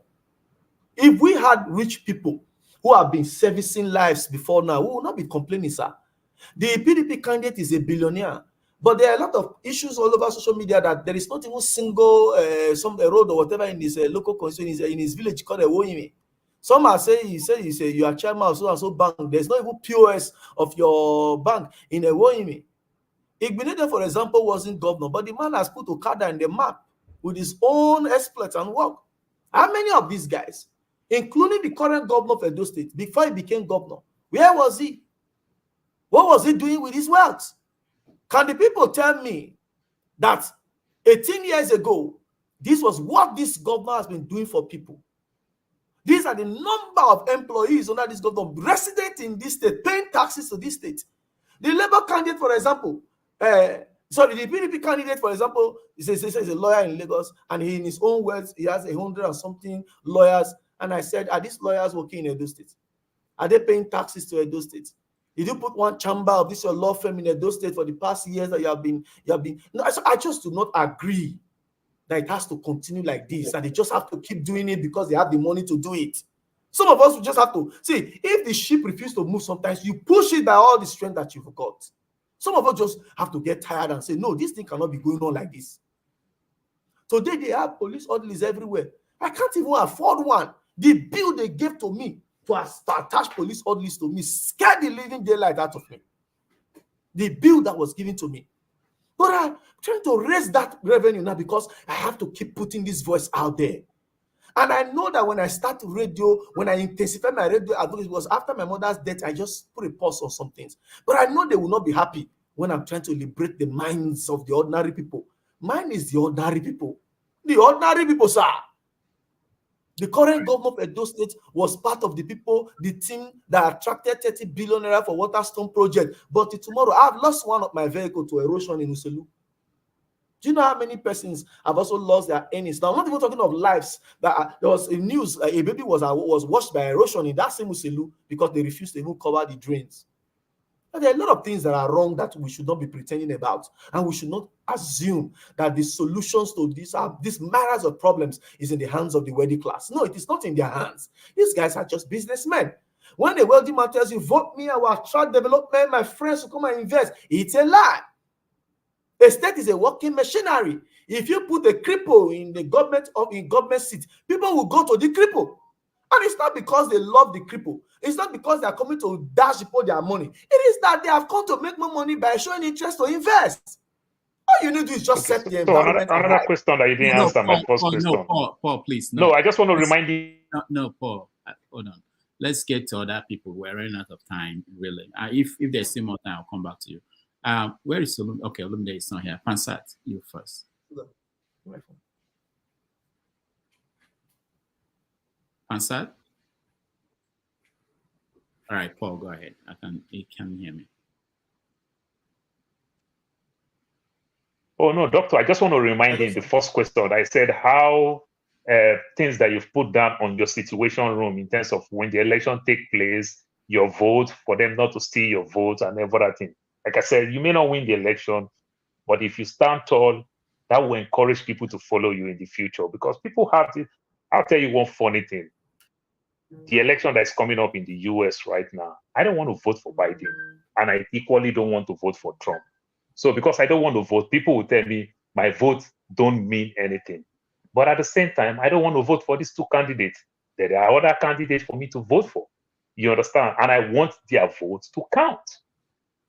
If we had rich people who have been servicing lives before now, we will not be complaining, sir. The PDP candidate is a billionaire, but there are a lot of issues all over social media that there is not even single a road or whatever in his local constituency, in his village called Ewoyimi. Some are saying you are chairman of so and so bank. There's not even POS of your bank in Ewoyimi. Igbeneghu, for example, wasn't governor, but the man has put Okada in the map with his own exploits and work. How many of these guys, including the current governor of Edo State, before he became governor, where was he? What was he doing with his wealth? Can the people tell me that 18 years ago, this was what this governor has been doing for people? These are the number of employees under this government, resident in this state, paying taxes to this state. The Labour candidate, for example, the PDP candidate, for example, he's a lawyer in Lagos, and he, in his own words, he has 100 and something lawyers. And I said, are these lawyers working in Edo State? Are they paying taxes to Edo State? Did you put one chamber of this your law firm in Edo State for the past years that you have been? No, I just do not agree that it has to continue like this, and they just have to keep doing it because they have the money to do it. Some of us will just have to see if the ship refuses to move. Sometimes you push it by all the strength that you've got. Some of us just have to get tired and say, no, this thing cannot be going on like this. Today they have police orderlies everywhere. I can't even afford one. The bill they gave to me to attach police orderlies to me scared the living daylight out of me. The bill that was given to me. But I'm trying to raise that revenue now because I have to keep putting this voice out there. And I know that when I start radio, when I intensify my radio advocacy, it was after my mother's death, I just put a pause on some things. But I know they will not be happy when I'm trying to liberate the minds of the ordinary people. Mine is the ordinary people. The ordinary people, sir. The current governor of Edo State was part of the people, the team that attracted 30 billion naira for Waterstone project. But tomorrow, I've lost one of my vehicles to erosion in Uselu. Do you know how many persons have also lost their earnings? Now, I'm not even talking of lives. There was a news, a baby was washed by erosion in that same Uselu because they refused to even cover the drains. And there are a lot of things that are wrong that we should not be pretending about. And we should not assume that the solutions to these myriads of problems is in the hands of the wealthy class. No, it is not in their hands. These guys are just businessmen. When a wealthy man tells you, vote me, I will attract development, my friends will come and invest, it's a lie. A state is a working machinery. If you put a cripple in the government seat, people will go to the cripple. And it's not because they love the cripple. It's not because they are coming to dash people their money. It is that they have come to make more money by showing interest to invest. All you need to do is just set the environment. So another question that you didn't answer, my first question. No, Paul, please. No, I just want to remind you. No, Paul, hold on. Let's get to other people. We're running out of time, really. If there's still more time, I'll come back to you. Where is Olumide? Okay, Olumide is not here. Pansat, you first. Pansat? All right, Paul, go ahead. You can hear me. Oh, no, Doctor, I just want to remind you in the first question, I said how things that you've put down on your situation room in terms of when the election take place, your vote, for them not to steal your vote and everything. Like I said, you may not win the election, but if you stand tall, that will encourage people to follow you in the future because people have to. I'll tell you one funny thing. The election that's coming up in the US right now, I don't want to vote for Biden, and I equally don't want to vote for Trump. So because I don't want to vote, people will tell me my vote don't mean anything. But at the same time, I don't want to vote for these two candidates. There are other candidates for me to vote for. You understand? And I want their votes to count.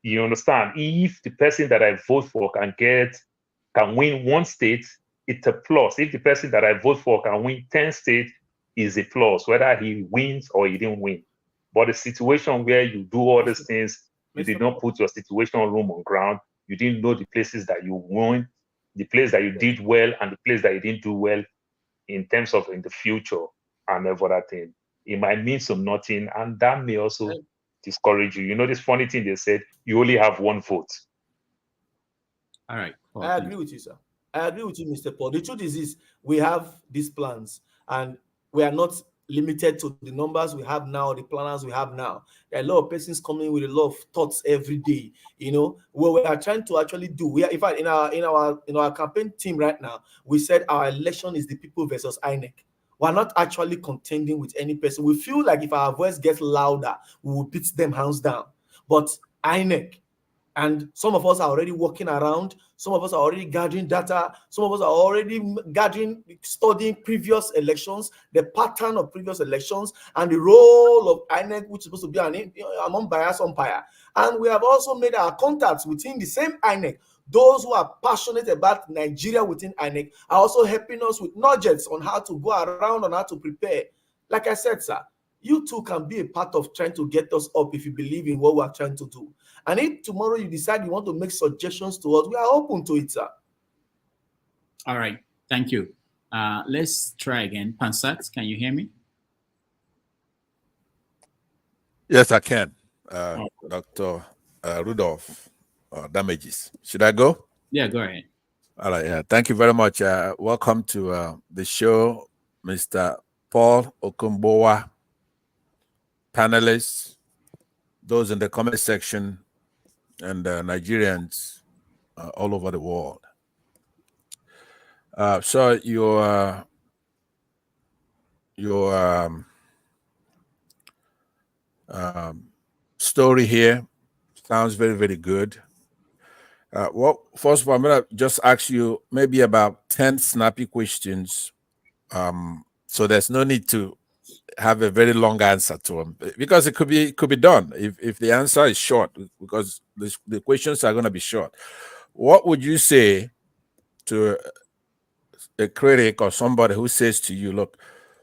You understand? If the person that I vote for can win one state, it's a plus. If the person that I vote for can win 10 states, is a plus, whether he wins or he didn't win. But the situation where you do all these things, you did not put your situation room on ground, you didn't know the places that you won, the place that you did well, and the place that you didn't do well in terms of in the future and everything. It might mean some nothing, and that may also discourage you. You know this funny thing they said, you only have one vote. All right. Paul, I agree with you, sir. I agree with you, Mr. Paul. The truth is we have these plans, and we are not limited to the numbers we have now, the planners we have now. There are a lot of persons coming with a lot of thoughts every day. You know, what we are trying to actually do. We are, in fact, in our campaign team right now, we said our election is the people versus INEC. We're not actually contending with any person. We feel like if our voice gets louder, we will beat them hands down. But INEC, and some of us are already walking around. Some of us are already gathering data. Some of us are already studying previous elections, the pattern of previous elections, and the role of INEC, which is supposed to be an unbiased umpire. And we have also made our contacts within the same INEC. Those who are passionate about Nigeria within INEC are also helping us with nudges on how to go around, on how to prepare. Like I said, sir, you too can be a part of trying to get us up if you believe in what we're trying to do. And if tomorrow you decide you want to make suggestions to us, we are open to it, sir. All right. Thank you. Let's try again. Pansat, can you hear me? Yes, I can. Dr. Rudolph Damages. Should I go? Yeah, go ahead. All right. Yeah. Thank you very much. Welcome to the show, Mr. Paul Okumbowa, panelists, those in the comment section, and Nigerians all over the world. So your story here sounds very, very good. Well, first of all, I'm going to just ask you maybe about 10 snappy questions. So there's no need to have a very long answer to them, because it could be done if the answer is short, because the questions are going to be short. What would you say to a critic or somebody who says to you, look,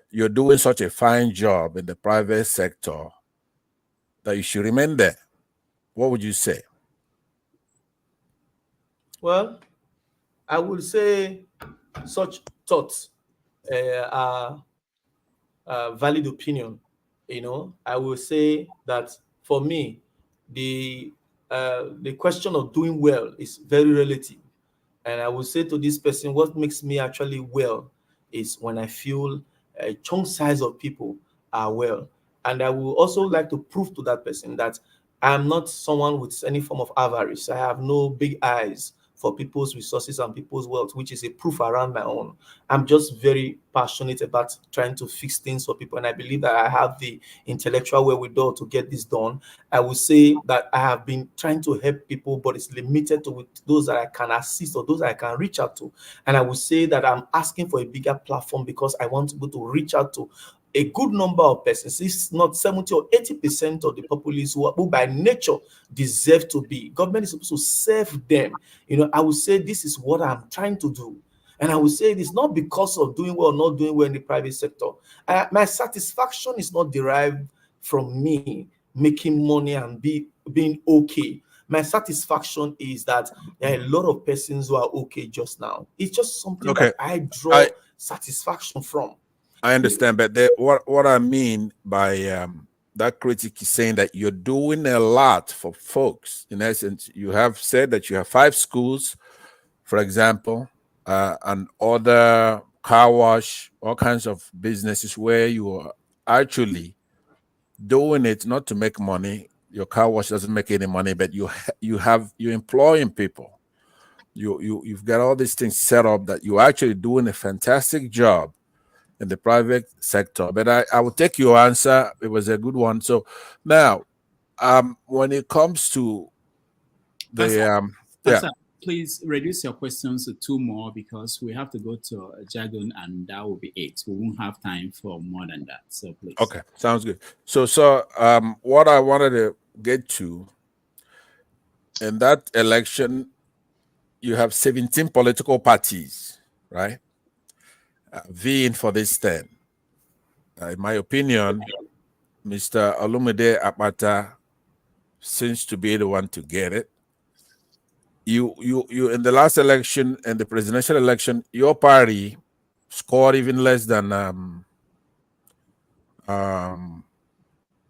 you're doing such a fine job in the private sector that you should remain there? What would you say? Well, I would say such thoughts are valid opinion. You know, I will say that for me, the question of doing well is very relative. And I will say to this person, what makes me actually well is when I feel a chunk size of people are well. And I will also like to prove to that person that I'm not someone with any form of avarice. I have no big eyes for people's resources and people's wealth, which is a proof around my own. I'm just very passionate about trying to fix things for people, and I believe that I have the intellectual wherewithal to get this done. I will say that I have been trying to help people, but it's limited to with those that I can assist or those that I can reach out to. And I will say that I'm asking for a bigger platform because I want to go to reach out to a good number of persons. It's not 70 or 80% of the populace who by nature deserve to be. Government is supposed to serve them. You know, I would say this is what I'm trying to do. And I would say it's not because of doing well or not doing well in the private sector. My satisfaction is not derived from me making money and being okay. My satisfaction is that there are a lot of persons who are okay just now. It's just something that I draw satisfaction from. I understand, but what I mean by that critic is saying that you're doing a lot for folks. In essence, you have said that you have 5 schools, for example, and other car wash, all kinds of businesses where you are actually doing it not to make money. Your car wash doesn't make any money, but you're employing people. You've got all these things set up that you're actually doing a fantastic job in the private sector. But I will take your answer. It was a good one. So now, when it comes to the please reduce your questions to 2 more, because we have to go to jargon, and that will be 8. We won't have time for more than that. So please. Okay, sounds good. So what I wanted to get to, in that election, you have 17 political parties, right? Vying for this stand. In my opinion, Mr. Olumide Akpata seems to be the one to get it. You in the last election, in the presidential election, your party scored even less than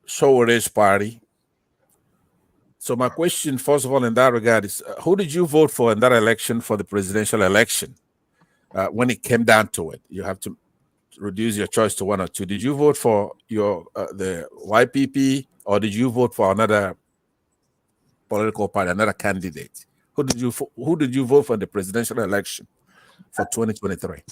Sowere's party. So my question, first of all, in that regard is, who did you vote for in that election, for the presidential election? When it came down to it, you have to reduce your choice to 1 or 2. Did you vote for the YPP, or did you vote for another political party, another candidate? Who did you vote for in the presidential election for 2023?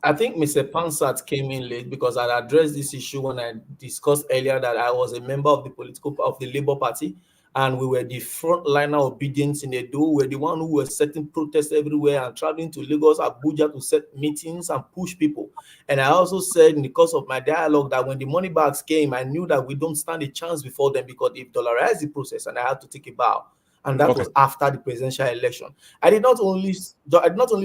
I think Mr. Pansat came in late because I addressed this issue when I discussed earlier that I was a member of the Labour Party, and we were the frontliner obedience in Edo. We were the one who were setting protests everywhere and traveling to Lagos, Abuja to set meetings and push people. And I also said in the course of my dialogue that when the money bags came, I knew that we don't stand a chance before them because they've dollarized the process, and I had to take a bow. And that was after the presidential election. I did not only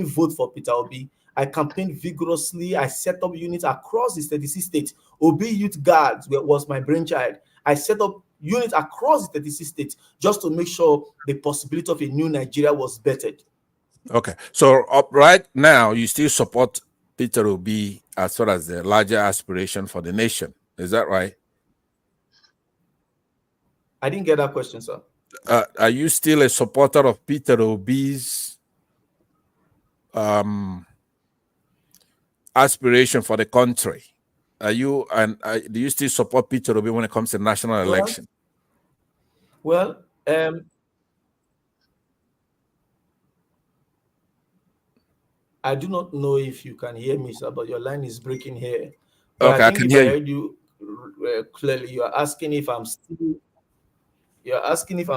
vote for Peter Obi. I campaigned vigorously. I set up units across the 36 states. Obi Youth Guards was my brainchild. I set up units across the 36 states just to make sure the possibility of a new Nigeria was bettered. Okay, so right now you still support Peter Obi as far as the larger aspiration for the nation. Is that right? I didn't get that question, sir. Are you still a supporter of Peter Obi's aspiration for the country? Are you do you still support Peter Obi when it comes to national election? Well, I do not know if you can hear me, sir, but your line is breaking here. But Okay, I think I can if hear I you. heard you clearly, you're asking if I'm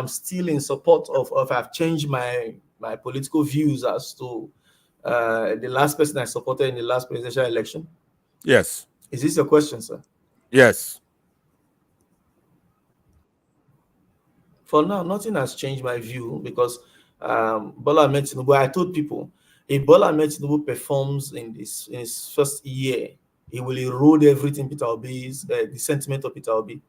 still in support of I've changed my political views as to the last person I supported in the last presidential election. Yes. Is this your question, sir? Yes. For now, nothing has changed my view because Bola Tinubu, I told people, if Bola Tinubu performs in his first year, he will erode everything Peter Obi's, the sentiment of Peter Obi.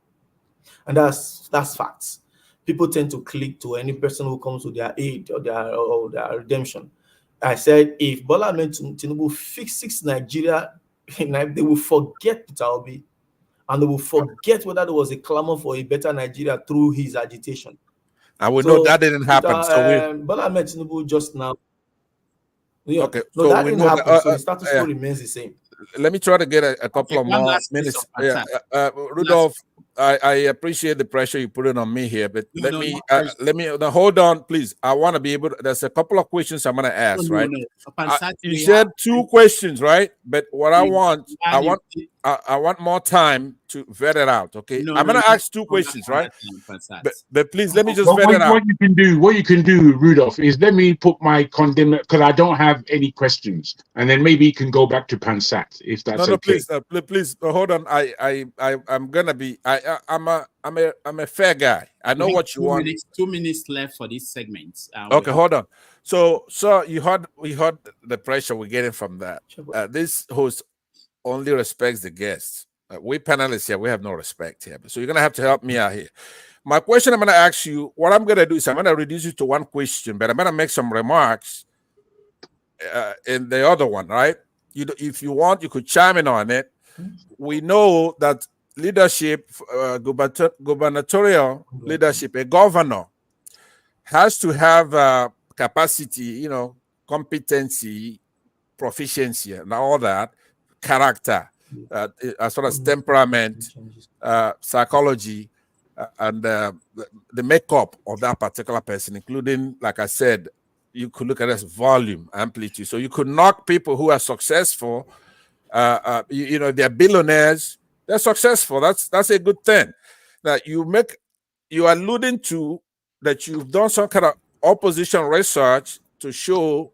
And that's facts. People tend to click to any person who comes to their aid or their redemption. I said, if Bola Tinubu fixes Nigeria, they will forget Peter Obi, and they will forget whether there was a clamor for a better Nigeria through his agitation. And we know that didn't happen. Bola Tinubu just now. Yeah. Okay, No, so that we didn't know happen. that, so the status quo remains the same. Let me try to get a couple of more minutes. Rudolph, I appreciate the pressure you put on me here, but let me hold on, please. I want to be able to, there's a couple of questions I'm going to ask, right? You said 2 questions, right? But what I want more time to vet it out. Okay, I'm going to ask 2 questions, right? But please let me just vet it out. What you can do, Rudolph, is let me put my condemn because I don't have any questions, and then maybe you can go back to Pansat if that's okay. Please hold on. I'm gonna be. I'm a fair guy. I know what you want. 2 minutes left for this segment. Okay, hold on. So we heard the pressure we're getting from that. This host only respects the guests. We panelists here, we have no respect here. So you're gonna have to help me out here. My question I'm gonna ask you. What I'm gonna do is I'm gonna reduce it to 1 question, but I'm gonna make some remarks in the other one, right? If you want, you could chime in on it. We know that leadership, gubernatorial leadership, a governor has to have capacity, competency, proficiency, and all that, character, as well as temperament, psychology, and the makeup of that particular person, including, like I said, you could look at it as volume, amplitude. So you could knock people who are successful, they're billionaires, they're successful. That's a good thing. Now you are alluding to that you've done some kind of opposition research to show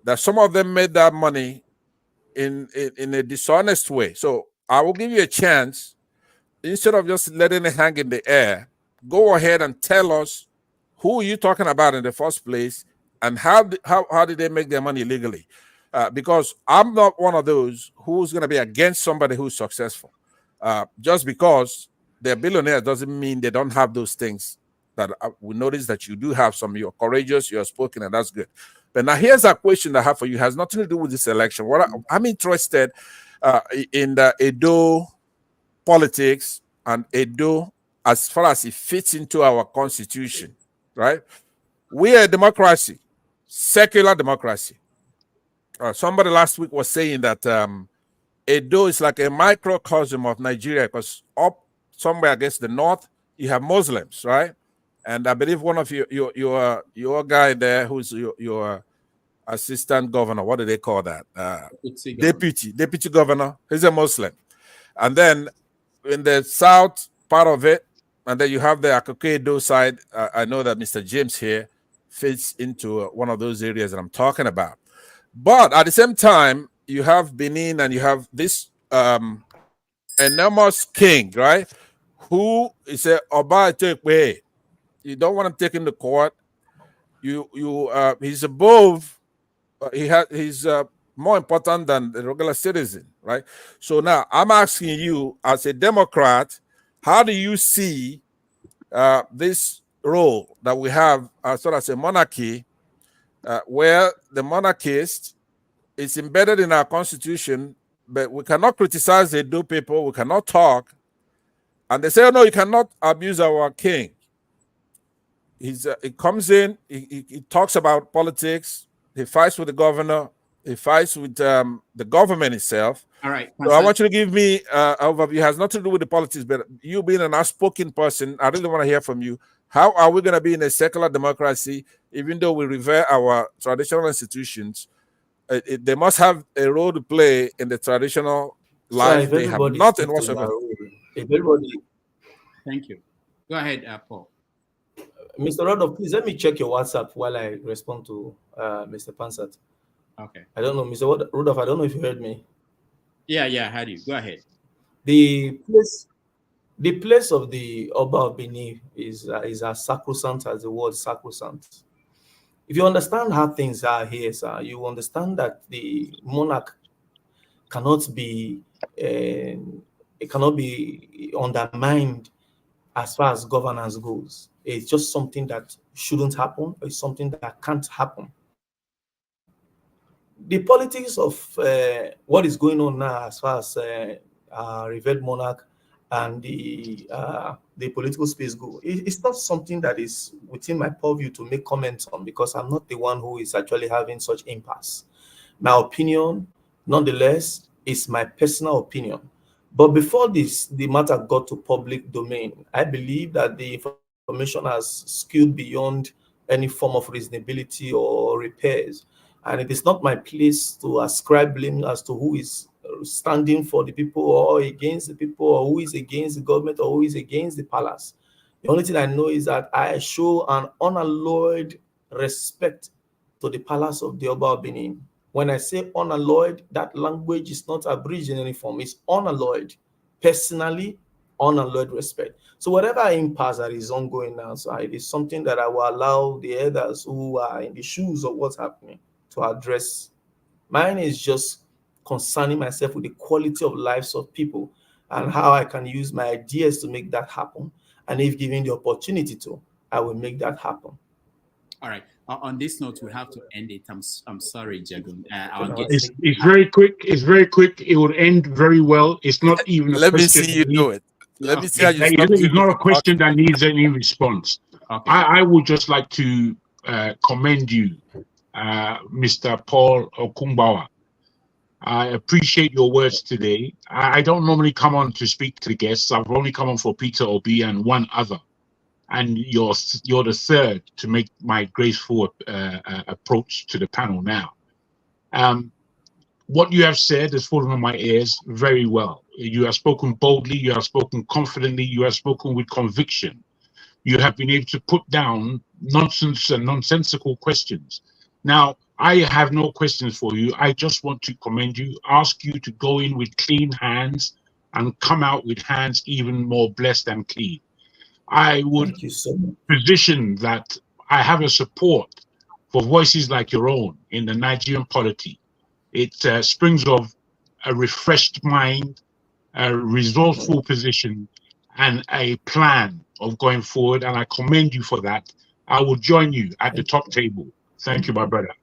that some of them made that money in a dishonest way. So I will give you a chance, instead of just letting it hang in the air, go ahead and tell us who you're talking about in the first place, and how did they make their money legally? Because I'm not one of those who's going to be against somebody who's successful. Just because they're billionaires doesn't mean they don't have those things that we notice that you do have some. You're courageous, you're spoken, and that's good. But now here's a question that I have for you. It has nothing to do with this election. I'm interested in the Edo politics and Edo as far as it fits into our constitution, right? We are a democracy, secular democracy. Somebody last week was saying that Edo is like a microcosm of Nigeria, because up somewhere against the north, you have Muslims, right? And I believe one of your guy there, who's your assistant governor. What do they call that? Deputy governor. He's a Muslim. And then in the south part of it, and then you have the Edo side. I know that Mr. James here fits into one of those areas that I'm talking about. But at the same time, you have Benin and you have this enormous king, right? Who is a Oba Tekwe. You don't want him taking the court. He's above. He's more important than the regular citizen, right? So now I'm asking you, as a Democrat, how do you see this role that we have as sort of a monarchy, where the monarchist is embedded in our constitution, but we cannot criticize the Edo people, we cannot talk, and they say, oh no, you cannot abuse our king. He comes in, he talks about politics, he fights with the governor, he fights with the government itself. All right. So I want you to give me an overview. It has nothing to do with the politics, but you being an outspoken person, I really want to hear from you. How are we going to be in a secular democracy, even though we revere our traditional institutions? They must have a role to play in the traditional life. They have nothing whatsoever. Everybody. Thank you. Go ahead, Paul. Mr. Rodolph, please let me check your WhatsApp while I respond to Mr. Pansat. Okay. I don't know, Mr. Rodolph, I don't know if you heard me. Yeah, I heard you. Go ahead. The place of the Oba of Benin is as sacrosanct as the word sacrosanct. If you understand how things are here, sir, you understand that the monarch cannot be undermined as far as governance goes. It's just something that shouldn't happen. It's something that can't happen. The politics of what is going on now as far as revered monarch and the political space go, it's not something that is within my purview to make comments on, because I'm not the one who is actually having such impasse. My opinion, nonetheless, is my personal opinion. But before the matter got to public domain, I believe that the information has skewed beyond any form of reasonability or repairs. And it is not my place to ascribe blame as to who is standing for the people or against the people, or who is against the government, or who is against the palace. The only thing I know is that I show an unalloyed respect to the palace of the Oba of Benin. When I say unalloyed, that language is not abridged in any form. It's unalloyed. Personally, unalloyed respect. So whatever impasse that is ongoing now, so it is something that I will allow the others who are in the shoes of what's happening to address. Mine is just concerning myself with the quality of lives of people and how I can use my ideas to make that happen. And if given the opportunity to, I will make that happen. All right. On this note, we have to end it. I'm sorry, Jagun. It's very quick. It's very quick. It will end very well. It's not even a Let question. me see you do it. Let me see how you It's not a question that needs any response. Okay. I would just like to commend you, Mr. Paul Okumbawa. I appreciate your words today. I don't normally come on to speak to the guests. I've only come on for Peter Obi and one other. And you're the third to make my graceful approach to the panel now. What you have said has fallen on my ears very well. You have spoken boldly, you have spoken confidently, you have spoken with conviction. You have been able to put down nonsense and nonsensical questions. Now, I have no questions for you. I just want to commend you, ask you to go in with clean hands and come out with hands even more blessed and clean. I would position that I have a support for voices like your own in the Nigerian polity. It springs of a refreshed mind, a resourceful position, and a plan of going forward. And I commend you for that. I will join you at the top table. Thank you, my brother.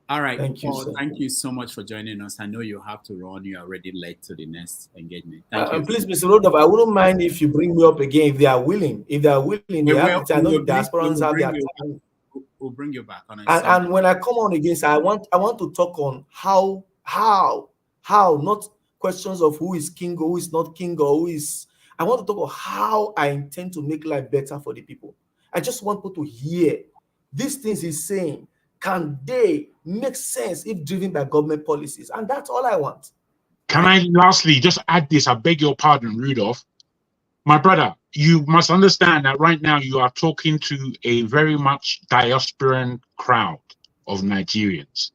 All right, Thank you, Paul, sir. thank you so much for joining us. I know you have to run. You're already late to the next engagement. Thank you. Please, Mr. Rodolph, I wouldn't mind if you bring me up again if they are willing. If they are willing, they have the, I know the diasporans have their time. We'll bring you back on it. And when I come on again, sir, I want to talk on how, not questions of who is king or who is not king or who is. I want to talk about how I intend to make life better for the people. I just want people to hear these things he's saying can they make sense if driven by government policies? And that's all I want. Can I lastly just add this? I beg your pardon, Rudolph. My brother, you must understand that right now you are talking to a very much diasporan crowd of Nigerians.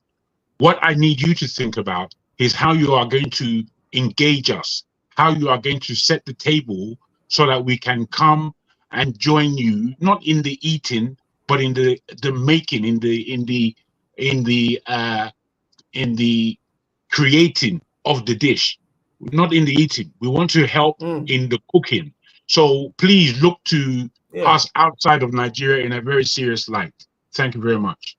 What I need you to think about is how you are going to engage us, how you are going to set the table so that we can come and join you, not in the eating, but in the making, in the creating of the dish, not in the eating. We want to help in the cooking. So please look to us outside of Nigeria in a very serious light. Thank you very much.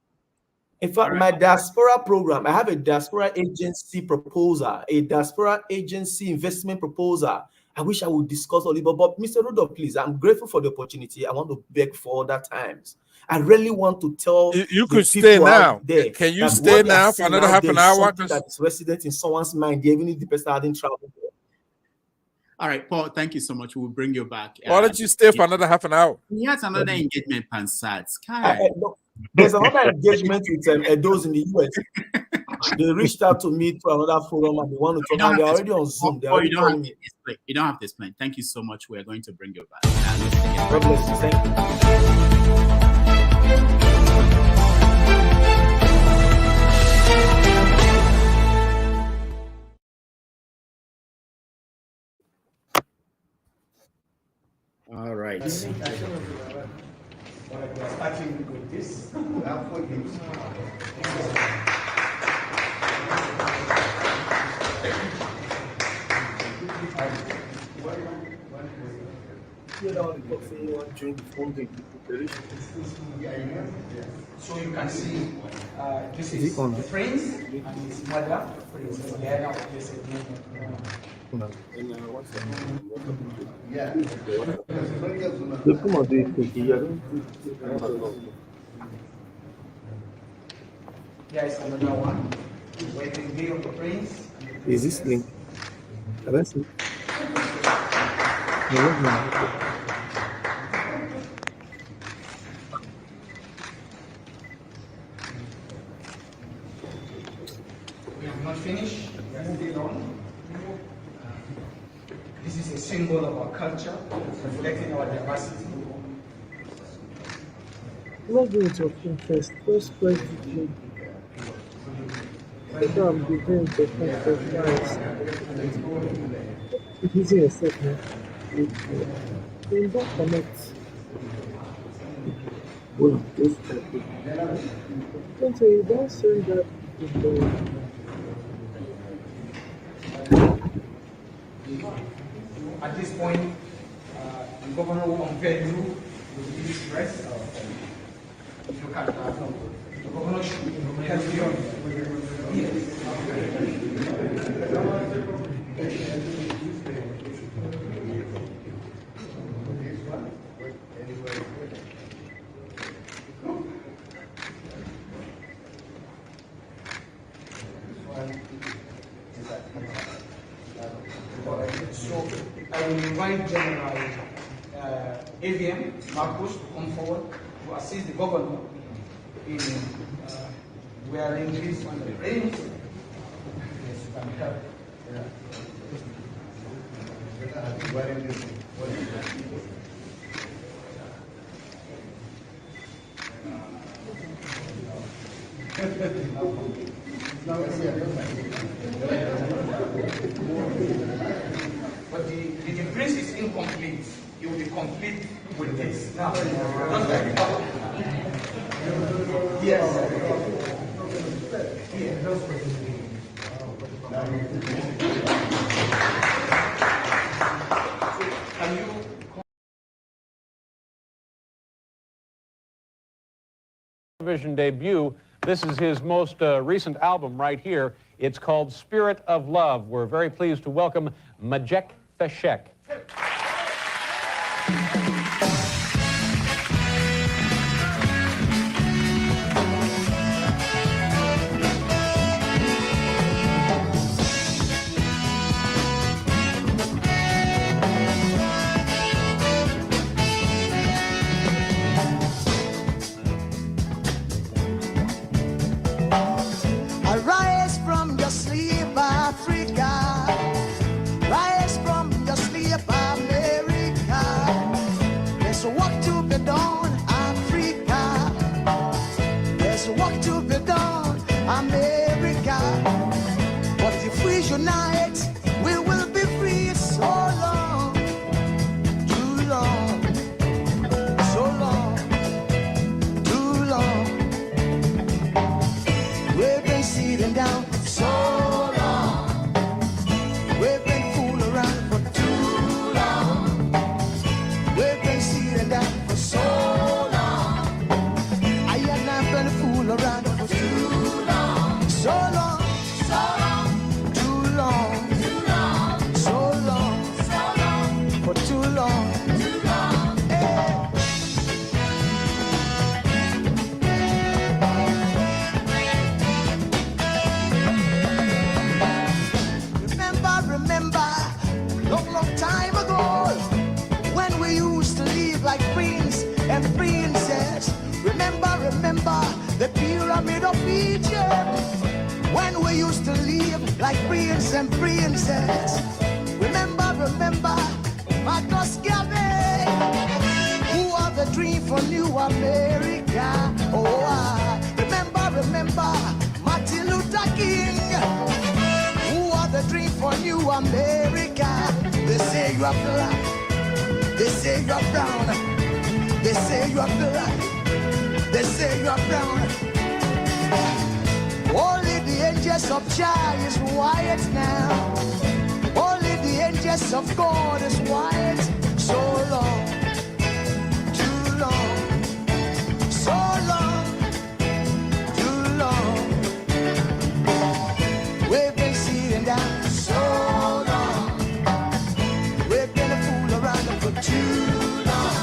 In fact, my diaspora program, I have a diaspora agency proposal, a diaspora agency investment proposal. I wish I would discuss all of it, but Mr. Rudolph, please, I'm grateful for the opportunity. I want to beg for other times. I really want to tell you could stay now. There can you stay now for another half an hour? Something that is resident in someone's mind, even if the person hadn't traveled there. All right, Paul, thank you so much. We'll bring you back. Why don't you stay for another half an hour? He has another engagement, Pansats. There's another engagement with Edos in the US. They reached out to me for another forum and they want to talk. They're already on Zoom. You don't have to explain. Thank you so much. We're going to bring you back. God bless you. Thank you. All right. Starting with this, we have 4 games. So you can see this is the prince and his mother. Yeah. There is another one. Waiting day of the prince. Is this link? Can I see? We have not finished. We are moving on. This is a symbol of our culture, reflecting our diversity. Log into Pinterest. First press the I'm beginning to think nice. It's easy to set now. Then don't connect. Well, this type. Don't say you don't send that to At this point, the governor will unveil you with this dress. If you can, the governor should help you. Yes. So I will invite General AVM Marcos to come forward to assist the governor in wearing his rings. Yes, you can help. But the prince is incomplete. It will be complete with this. Now, just like yes. Can you? Television debut. This is his most recent album right here. It's called Spirit of Love. We're very pleased to welcome Majek Feshek. the pyramid of Egypt, when we used to live like prince and princess. Remember, Marcus Garvey, who are the dream for New America. Oh, remember, Martin Luther King, who are the dream for New America. They say you are black, they say you are brown, they say you are black, they say you are brown. Only the angels of Jah is white now. Only the angels of God is white. So long, too long, so long, too long. We've been sitting down so long. We've been a fool around for too long.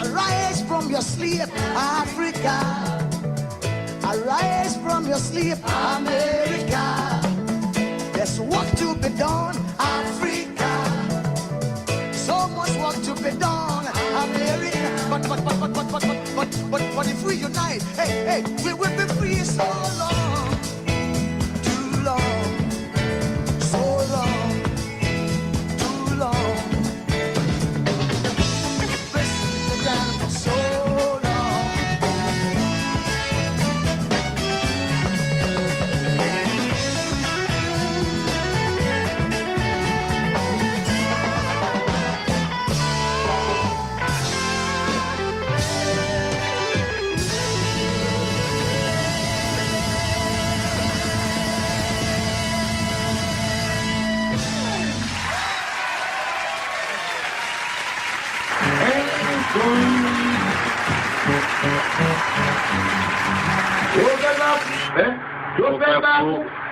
Arise from your sleep, Africa. Arise from your sleep, America. There's work to be done, Africa. So much work to be done, America. But if we unite, hey, we will be free so long, too long, so long, too long. Pressing down for so long.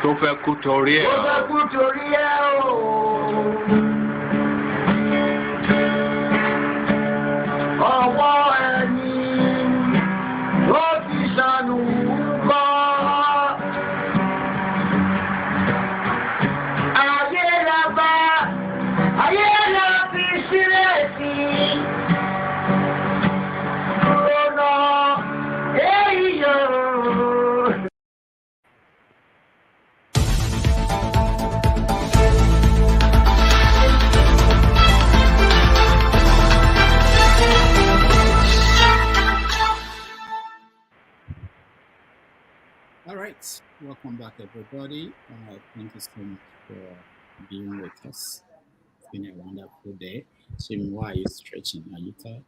Tó fẹ́ kú torí ẹ̀. Ọwọ́ ẹni ló ti ṣàánú kọ́. Ayé la bá, ayé la fi sílẹ̀ sí. Ọ̀nà èyí yóò. All right, welcome back, everybody. Thank you so much for being with us. It's been a wonderful day. Jim, why are you stretching? Are you tired?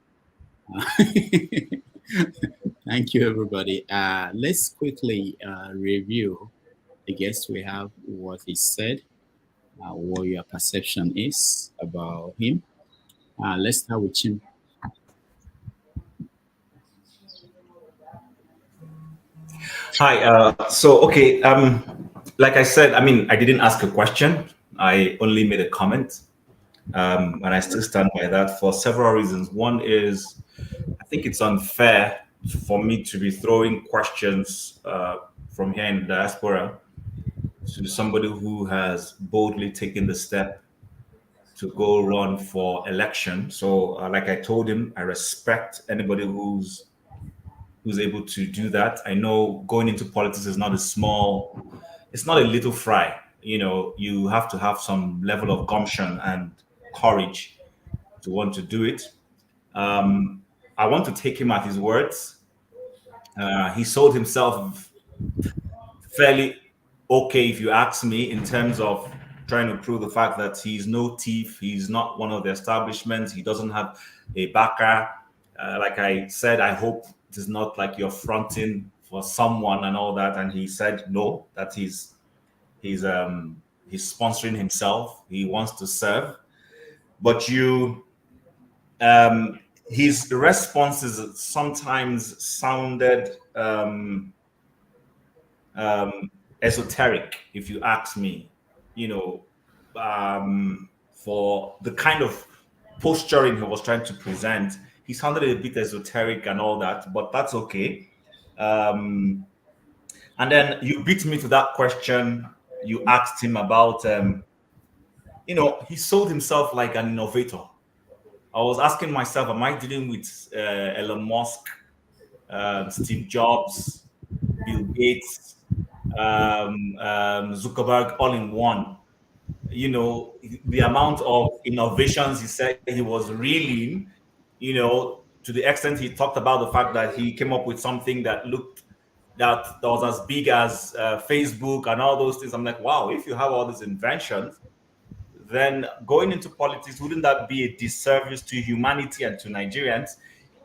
Thank you, everybody. Let's quickly review the guest we have, what he said, what your perception is about him. Let's start with Jim. Hi. Like I said, I mean, I didn't ask a question. I only made a comment, and I still stand by that for several reasons. One is, I think it's unfair for me to be throwing questions from here in the diaspora to somebody who has boldly taken the step to go run for election. So, like I told him, I respect anybody who's able to do that. I know going into politics is not it's not a little fry. You know, you have to have some level of gumption and courage to want to do it. I want to take him at his words. He sold himself fairly okay, if you ask me, in terms of trying to prove the fact that he's no thief, he's not one of the establishments, he doesn't have a backer. Like I said, I hope it is not like you're fronting for someone and all that. And he said no, that he's sponsoring himself. He wants to serve, but his responses sometimes sounded esoteric, if you ask me. You know, for the kind of posturing he was trying to present, he sounded a bit esoteric and all that, but that's okay. And then you beat me to that question. You asked him about he sold himself like an innovator. I was asking myself, am I dealing with Elon Musk, Steve Jobs, Bill Gates, Zuckerberg all in one? The amount of innovations he said he was reeling, to the extent he talked about the fact that he came up with something that was as big as Facebook and all those things. I'm like, wow, if you have all these inventions, then going into politics, wouldn't that be a disservice to humanity and to Nigerians?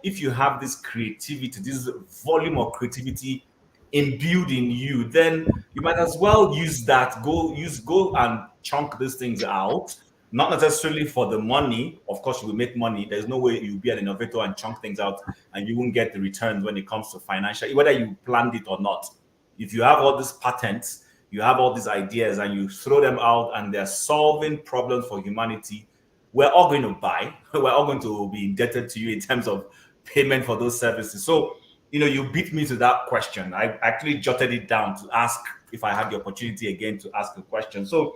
If you have this creativity, this volume of creativity imbued in you, then you might as well use that. Go and chunk these things out, not necessarily for the money. Of course, you will make money. There's no way you'll be an innovator and chunk things out and you won't get the returns when it comes to financial, whether you planned it or not. If you have all these patents, you have all these ideas and you throw them out and they're solving problems for humanity, we're all going to buy. We're all going to be indebted to you in terms of payment for those services. So, you beat me to that question. I actually jotted it down to ask if I had the opportunity again to ask a question. So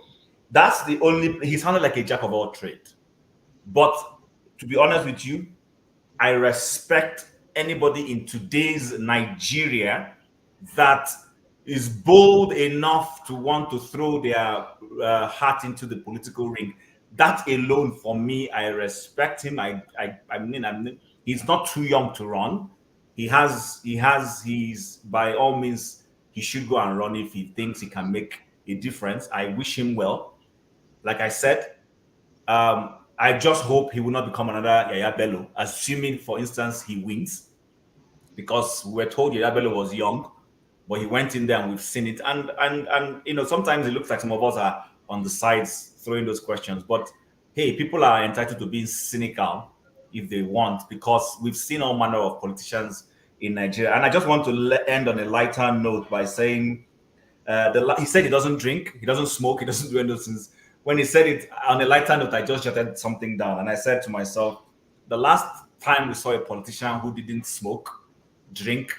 that's he sounded like a jack of all trades. But to be honest with you, I respect anybody in today's Nigeria that is bold enough to want to throw their hat into the political ring. That alone, for me, I respect him. I mean, he's not too young to run. He's by all means, he should go and run if he thinks he can make a difference. I wish him well. Like I said, I just hope he will not become another Yahyaha Bello, assuming, for instance, he wins, because we're told Yahyaha Bello was young, but he went in there and we've seen it. And sometimes it looks like some of us are on the sides throwing those questions. But hey, people are entitled to being cynical if they want, because we've seen all manner of politicians in Nigeria. And I just want to end on a lighter note by saying, he said he doesn't drink, he doesn't smoke, he doesn't do any of those things. When he said it on a lighter note, I just jotted something down and I said to myself, the last time we saw a politician who didn't smoke, drink,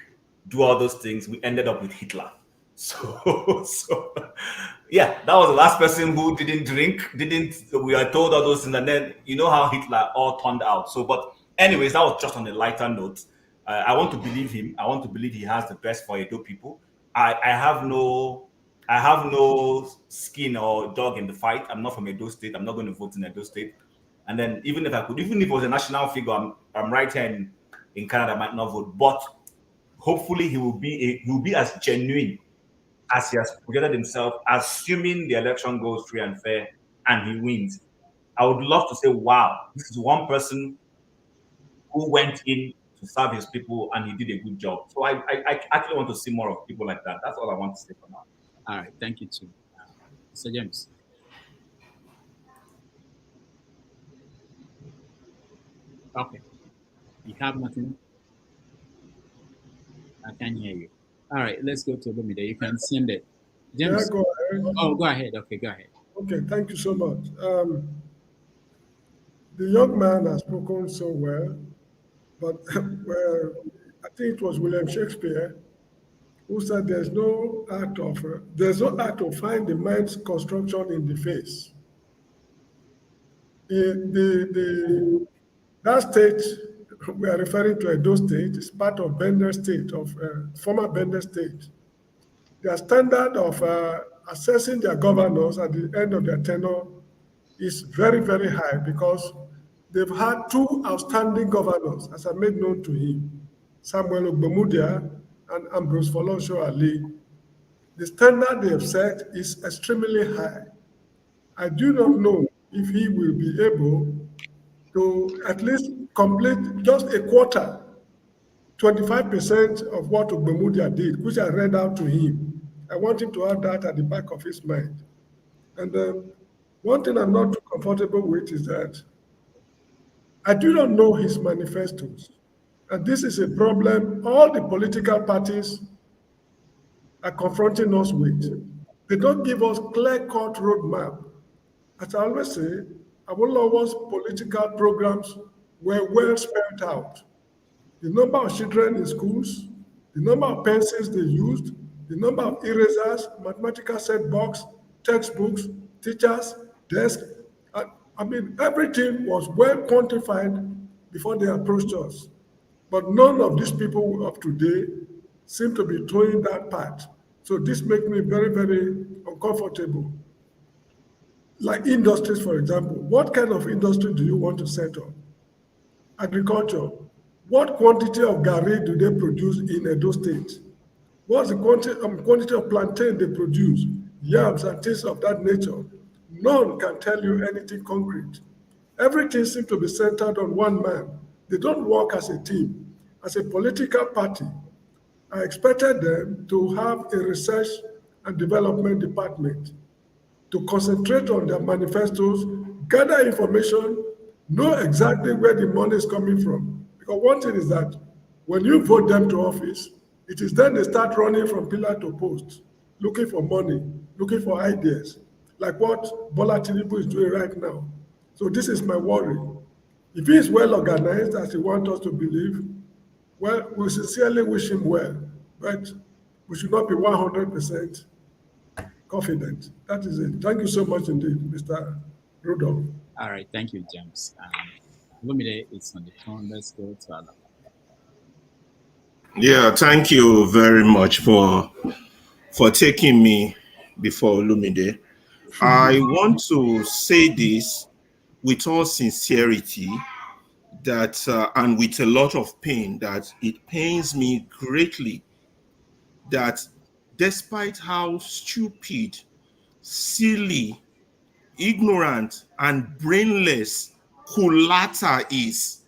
do all those things, we ended up with Hitler. So yeah, that was the last person who didn't drink, we are told all those things, and then you know how Hitler all turned out. So, but anyways, that was just on a lighter note. I want to believe him. I want to believe he has the best for Edo people. I have no skin or dog in the fight. I'm not from Edo State. I'm not going to vote in Edo State. And then even if it was a national figure, I'm right here in Canada, I might not vote. But hopefully he will be as genuine as he has projected himself, assuming the election goes free and fair and he wins. I would love to say, wow, this is one person who went in to serve his people and he did a good job. So I actually want to see more of people like that. That's all I want to say for now. All right, thank you too. Mr. James. Okay. You have nothing? I can't hear you. All right, let's go to Lumide. You can send it. James. Yeah, go ahead. Oh, go ahead. Okay, go ahead. Okay, thank you so much. The young man has spoken so well, but I think it was William Shakespeare who said there's no art to find the mind's construction in the face. That state we are referring to, Edo State, is part of Bender State, former Bender State. Their standard of assessing their governors at the end of their tenure is very, very high, because they've had two outstanding governors, as I made known to him, Samuel Ogbemudia and Ambrose Folosho Ali. The standard they have set is extremely high. I do not know if he will be able to at least complete just a quarter, 25% of what Ogbemudia did, which I read out to him. I want him to have that at the back of his mind. And one thing I'm not too comfortable with is that I do not know his manifestos. And this is a problem all the political parties are confronting us with. They don't give us clear-cut roadmap. As I always say, Awolowo's political programs were well spelled out. The number of children in schools, the number of pencils they used, the number of erasers, mathematical set box, textbooks, teachers, desks, I mean, everything was well quantified before they approached us. But none of these people of today seem to be towing that part. So this makes me very, very uncomfortable. Like industries, for example, what kind of industry do you want to set up? Agriculture. What quantity of gari do they produce in Edo State? What's the quantity of plantain they produce? Yams and things of that nature. None can tell you anything concrete. Everything seems to be centered on one man. They don't work as a team. As a political party, I expected them to have a research and development department to concentrate on their manifestos, gather information, know exactly where the money is coming from. Because one thing is that when you vote them to office, it is then they start running from pillar to post, looking for money, looking for ideas, like what Bola Tinubu is doing right now. So this is my worry. If he is well organized, as he wants us to believe, well, we sincerely wish him well, but we should not be 100% confident. That is it. Thank you so much indeed, Mr. Rudolph. All right, thank you, James. Lumide is on the phone. Let's go to Alan. Yeah, thank you very much for taking me before Lumide. I want to say this with all sincerity that and with a lot of pain, that it pains me greatly that despite how stupid, silly, ignorant, and brainless Kulata is,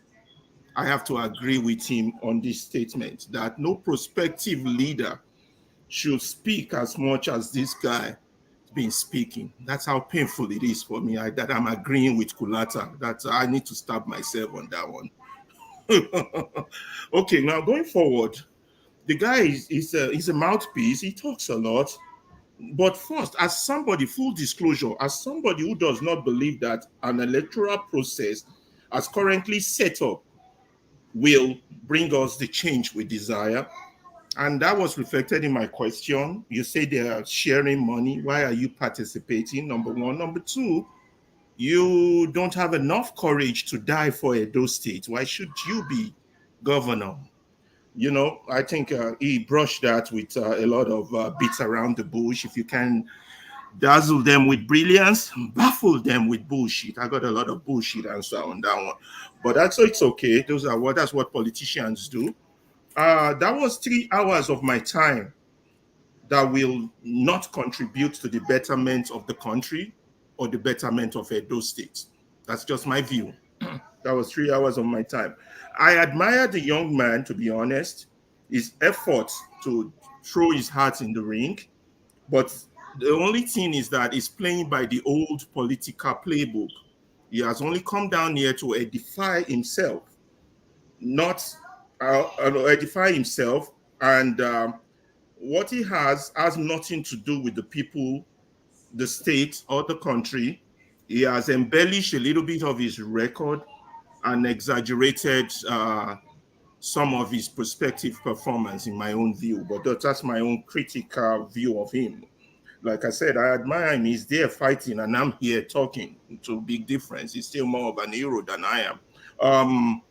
I have to agree with him on this statement that no prospective leader should speak as much as this guy has been speaking. That's how painful it is for me that I'm agreeing with Kulata, that I need to stab myself on that one. Okay, now going forward, the guy is a mouthpiece. He talks a lot. But first, as somebody, full disclosure, as somebody who does not believe that an electoral process as currently set up will bring us the change we desire, and that was reflected in my question. You say they are sharing money. Why are you participating? Number one. Number two, you don't have enough courage to die for Edo State. Why should you be governor? You know, I think he brushed that with a lot of beats around the bush. If you can dazzle them with brilliance, baffle them with bullshit. I got a lot of bullshit answer on that one, but it's okay. That's what politicians do. That was 3 hours of my time that will not contribute to the betterment of the country or the betterment of Edo State. That's just my view. That was 3 hours of my time. I admire the young man, to be honest, his effort to throw his heart in the ring. But the only thing is that he's playing by the old political playbook. He has only come down here to edify himself, not edify himself. And what he has nothing to do with the people, the state, or the country. He has embellished a little bit of his record and exaggerated some of his prospective performance, in my own view. But that's my own critical view of him. Like I said, I admire him. He's there fighting, and I'm here talking. To a big difference. He's still more of an hero than I am.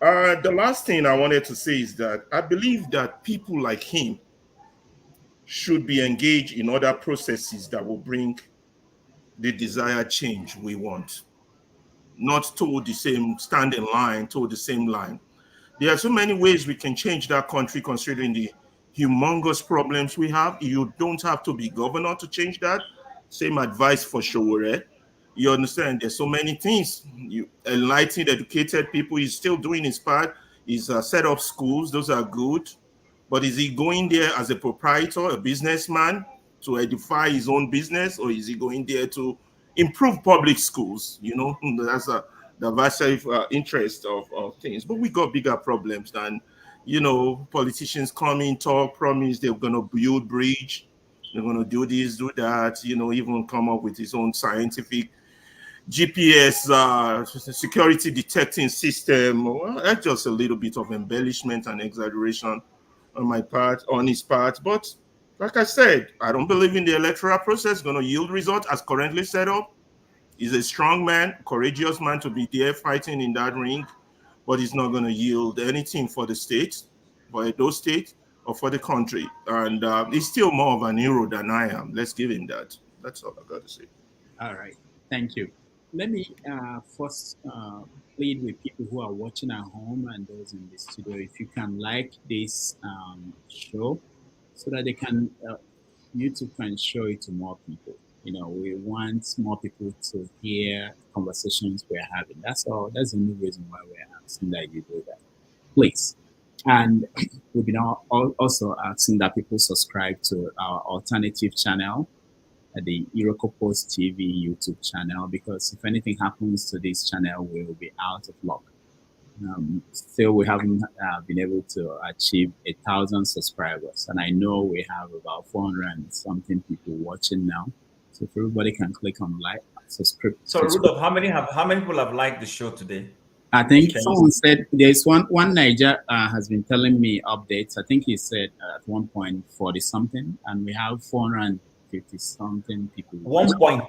The last thing I wanted to say is that I believe that people like him should be engaged in other processes that will bring the desired change we want. Not toward the same standing line, toward the same line. There are so many ways we can change that country considering the humongous problems we have. You don't have to be governor to change that. Same advice for Showore. You understand? There's so many things. You enlightened, educated people. He's still doing his part. He's set up schools. Those are good. But is he going there as a proprietor, a businessman, to edify his own business, or is he going there to improve public schools? You know, that's the vested interest of things. But we got bigger problems than, you know, politicians come in, talk, promise they're going to build bridge, they're going to do this, do that, you know, even come up with his own scientific GPS security detecting system. Well, that's just a little bit of embellishment and exaggeration on his part. But like I said, I don't believe in the electoral process going to yield results as currently set up. He's a strong man, courageous man to be there fighting in that ring, but he's not going to yield anything for the state, for Edo State, or for the country. And he's still more of an hero than I am. Let's give him that. That's all I got to say. All right. Thank you. Let me first plead with people who are watching at home and those in the studio, if you can like this show so that they can, YouTube can show it to more people. You know, we want more people to hear conversations we're having. That's all. That's the only reason why we're asking that you do that. Please. And we've been also asking that people subscribe to our alternative channel, the Iroko Post TV YouTube channel, because if anything happens to this channel, we will be out of luck. Still, we haven't been able to achieve 1,000 subscribers, and I know we have about 400 and something people watching now. So if everybody can click on like, subscribe. So Rudolph, how many people have liked the show today? I think someone said there's one Niger has been telling me updates. I think he said at one point 40 something, and we have 450 something people. 1 point.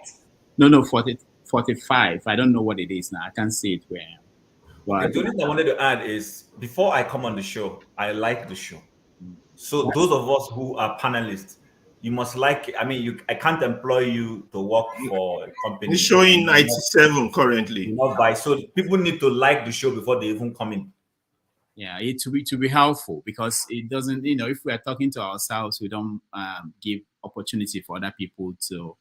No, 45. I don't know what it is now. I can't see it where I am. But the only thing I wanted to add is, before I come on the show, I like the show. So those of us who are panelists, you must like it. I mean, I can't employ you to work for a company. It's showing 97 currently. Not buy. So people need to like the show before they even come in. Yeah, it to be helpful, because it doesn't, you know, if we are talking to ourselves, we don't give opportunity for other people to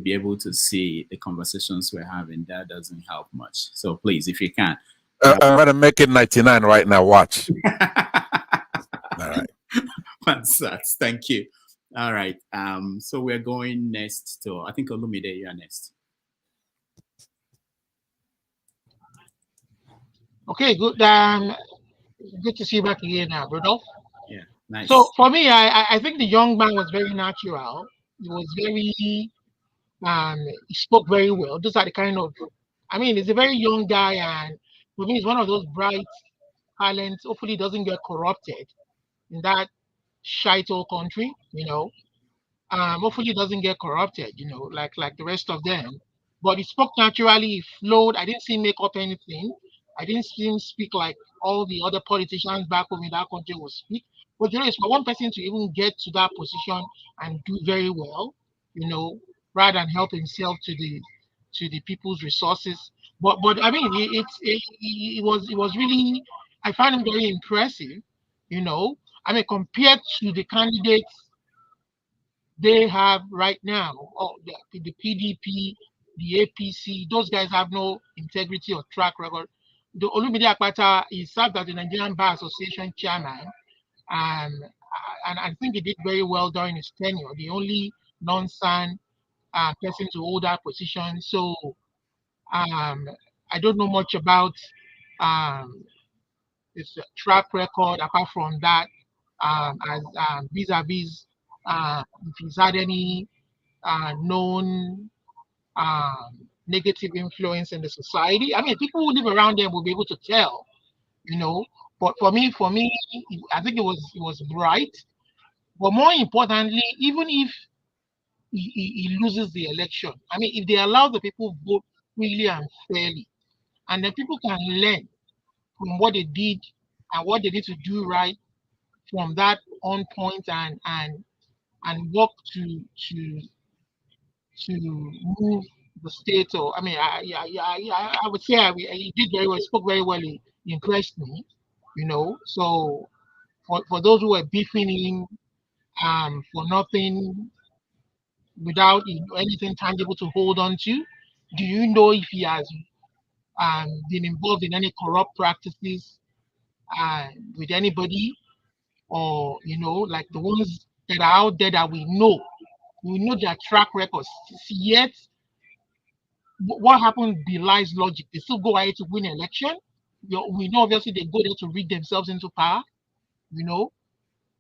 be able to see the conversations we're having. That doesn't help much. So please, if you can. I'm going to make it 99 right now. Watch. All right. Thank you. All right. So we're going next to, I think, Olumide, you are next. Okay, good. Good to see you back again now, Rudolph. Yeah, nice. So for me, I think the young man was very natural. He was very, he spoke very well. Those are the kind of, I mean, he's a very young guy, and for me, he's one of those bright talents. Hopefully, he doesn't get corrupted in that shite old country, you know. Hopefully, he doesn't get corrupted, you know, like the rest of them. But he spoke naturally, he flowed. I didn't see him make up anything. I didn't see him speak like all the other politicians back home in that country will speak. But you know, it's for one person to even get to that position and do very well, you know, rather than help himself to the people's resources. But I mean, it was really, I found him very impressive, you know. I mean, compared to the candidates they have right now, the PDP, the APC, those guys have no integrity or track record. The Olumide Akpata is served as the Nigerian Bar Association chairman, and I think he did very well during his tenure. The only non-SAN person to hold that position. So I don't know much about his track record apart from that, as vis-a-vis if he's had any known negative influence in the society. I mean, people who live around them will be able to tell, you know. But for me, I think it was bright. But more importantly, even if he loses the election, I mean, if they allow the people vote freely and fairly, and then people can learn from what they did and what they need to do right from that on point, and work to move the state. Or I mean, I would say he did very well. He spoke very well. He impressed me, you know. So for those who were beefing him for nothing, without anything tangible to hold on to, do you know if he has been involved in any corrupt practices with anybody, or you know, like the ones that are out there that we know their track records, yet what happened belies logic. They still go ahead to win an election. We know obviously they go there to rig themselves into power, you know.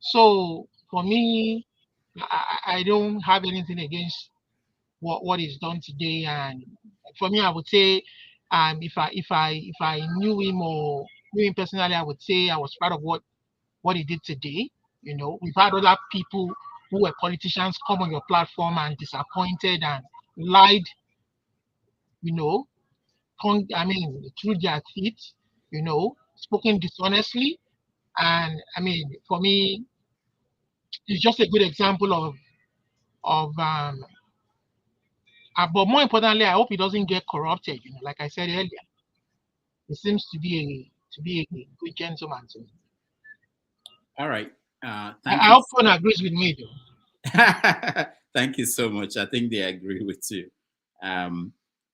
So for me, I don't have anything against what is done today. And for me, I would say, if I knew him or knew him personally, I would say I was proud of what he did today. You know, we've had other people who were politicians come on your platform and disappointed and lied through their teeth, spoken dishonestly. And for me, it's just a good example but more importantly, I hope he doesn't get corrupted. Like I said earlier, he seems to be a good gentleman to me. All right. I Thank you. hope someone agrees with me, though. Thank you so much. I think they agree with you.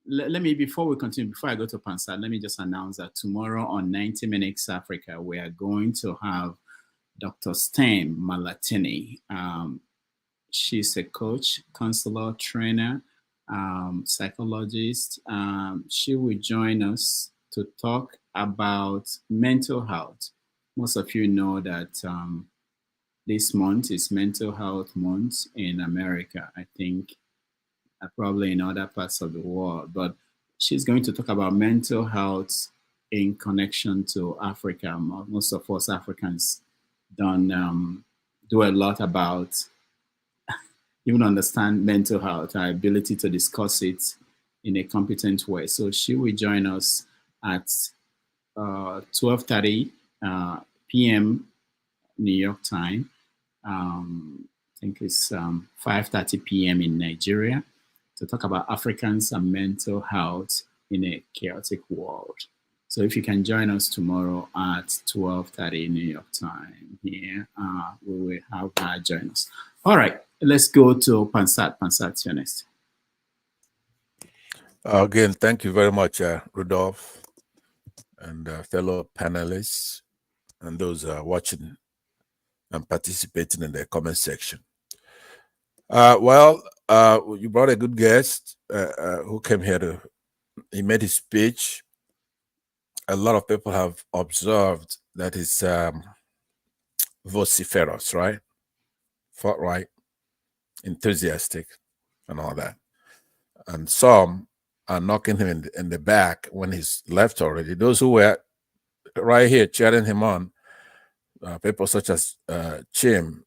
Let me, before we continue, before I go to Pansat, let me just announce that tomorrow on 90 Minutes Africa, we are going to have Dr. Stem Malatini. She's a coach, counselor, trainer, psychologist. She will join us to talk about mental health. Most of you know that this month is Mental Health Month in America, I think, probably in other parts of the world. But she's going to talk about mental health in connection to Africa. Most of us Africans don't do a lot about even understand mental health, our ability to discuss it in a competent way. So she will join us at 12:30 p.m. New York time. I think it's 5:30 p.m. in Nigeria to talk about Africans and mental health in a chaotic world. So if you can join us tomorrow at 12:30 New York time here, we will have her join us. All right, let's go to Pansat. Pansat, you're next. Again, thank you very much, Rudolph, and fellow panelists, and those watching and participating in the comment section. You brought a good guest who came here he made his speech. A lot of people have observed that he's vociferous, right? Forthright, enthusiastic, and all that. And some are knocking him in the back when he's left already. Those who were right here cheering him on, people such as Chim,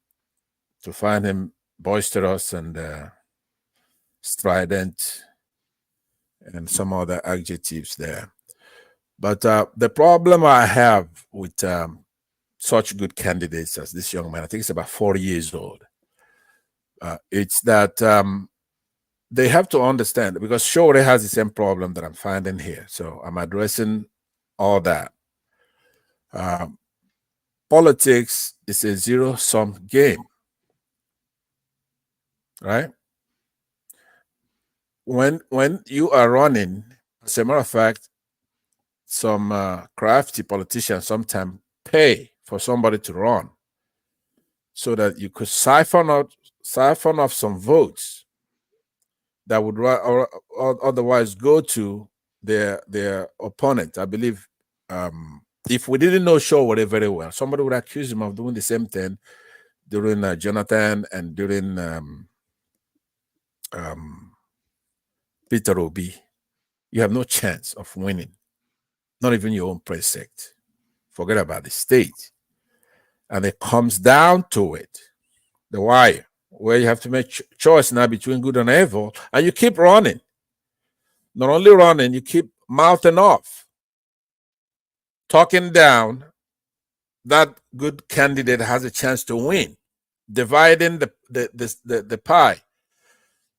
to find him boisterous and strident and some other adjectives there. But the problem I have with such good candidates as this young man, I think he's about 40 years old, it's that they have to understand, because Shore has the same problem that I'm finding here. So I'm addressing all that. Politics is a zero-sum game, right? When you are running, as a matter of fact, some crafty politicians sometimes pay for somebody to run so that you could siphon off some votes that would or otherwise go to their opponent. I believe if we didn't know Showore very well, somebody would accuse him of doing the same thing during Jonathan and during Peter Obi. You have no chance of winning, not even your own precinct. Forget about the state. And it comes down to it, the wire, where you have to make choice now between good and evil, and you keep running. Not only running, you keep mouthing off, talking down that good candidate has a chance to win, dividing the pie,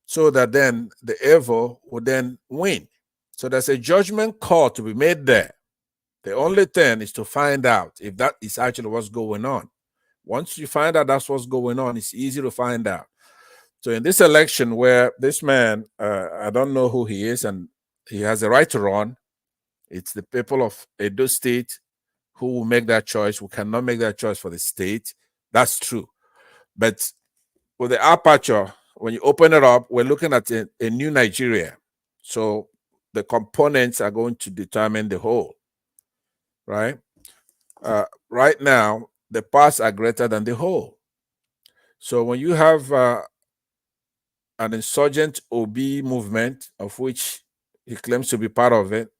so that then the evil will then win. So there's a judgment call to be made there. The only thing is to find out if that is actually what's going on. Once you find out that's what's going on, it's easy to find out. So in this election where this man, I don't know who he is, and he has a right to run, it's the people of Edo State who will make that choice. We cannot make that choice for the state. That's true. But with the aperture, when you open it up, we're looking at a new Nigeria. So the components are going to determine the whole, right? Right now, the parts are greater than the whole. So when you have an insurgent OB movement, of which he claims to be part of it,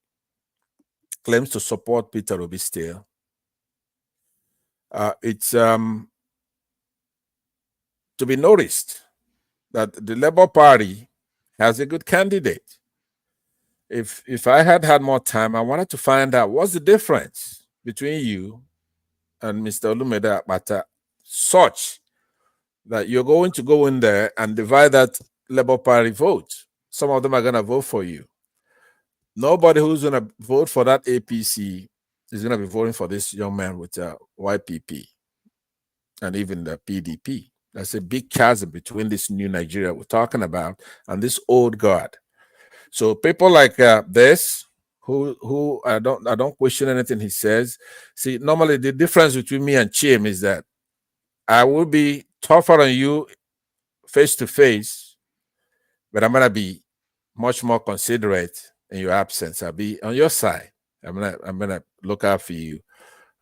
claims to support Peter Obi still, it's to be noticed that the Labour Party has a good candidate. if I had more time, I wanted to find out what's the difference between you and Mr. Olumide Akpata, such that you're going to go in there and divide that Labour Party vote. Some of them are going to vote for you. Nobody who's going to vote for that APC is going to be voting for this young man with YPP and even the PDP. There's a big chasm between this new Nigeria we're talking about and this old guard. So people like this, who I don't question anything he says. See, normally the difference between me and Chim is that I will be tougher on you face to face, but I'm gonna be much more considerate in your absence. I'll be on your side. I'm gonna look out for you.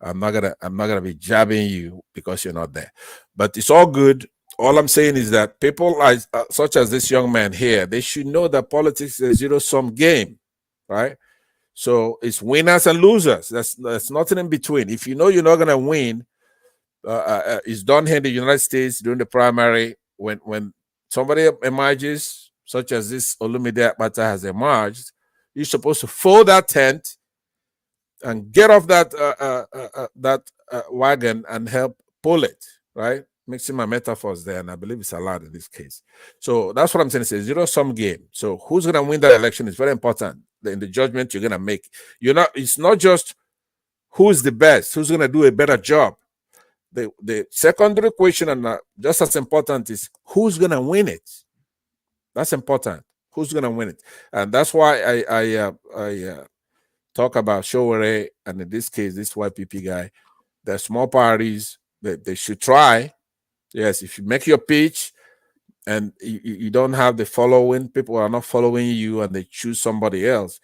I'm not gonna be jabbing you because you're not there. But it's all good. All I'm saying is that people like such as this young man here, they should know that politics is a zero-sum game, right? So it's winners and losers. That's nothing in between. If you know you're not gonna win, it's done here in the United States during the primary. When somebody emerges, such as this Olumide Akpata has emerged, you're supposed to fold that tent and get off that wagon and help pull it, right? Mixing my metaphors there, and I believe it's allowed in this case. So that's what I'm saying. It's a zero-sum game. So who's going to win that election is very important in the judgment you're going to make. It's not just who's the best, who's going to do a better job. The secondary question, and just as important, is who's going to win it. That's important. Who's going to win it? And that's why I talk about Showore, and in this case, this YPP guy. They're small parties. They should try. Yes, if you make your pitch and you don't have the following, people are not following you, and they choose somebody else,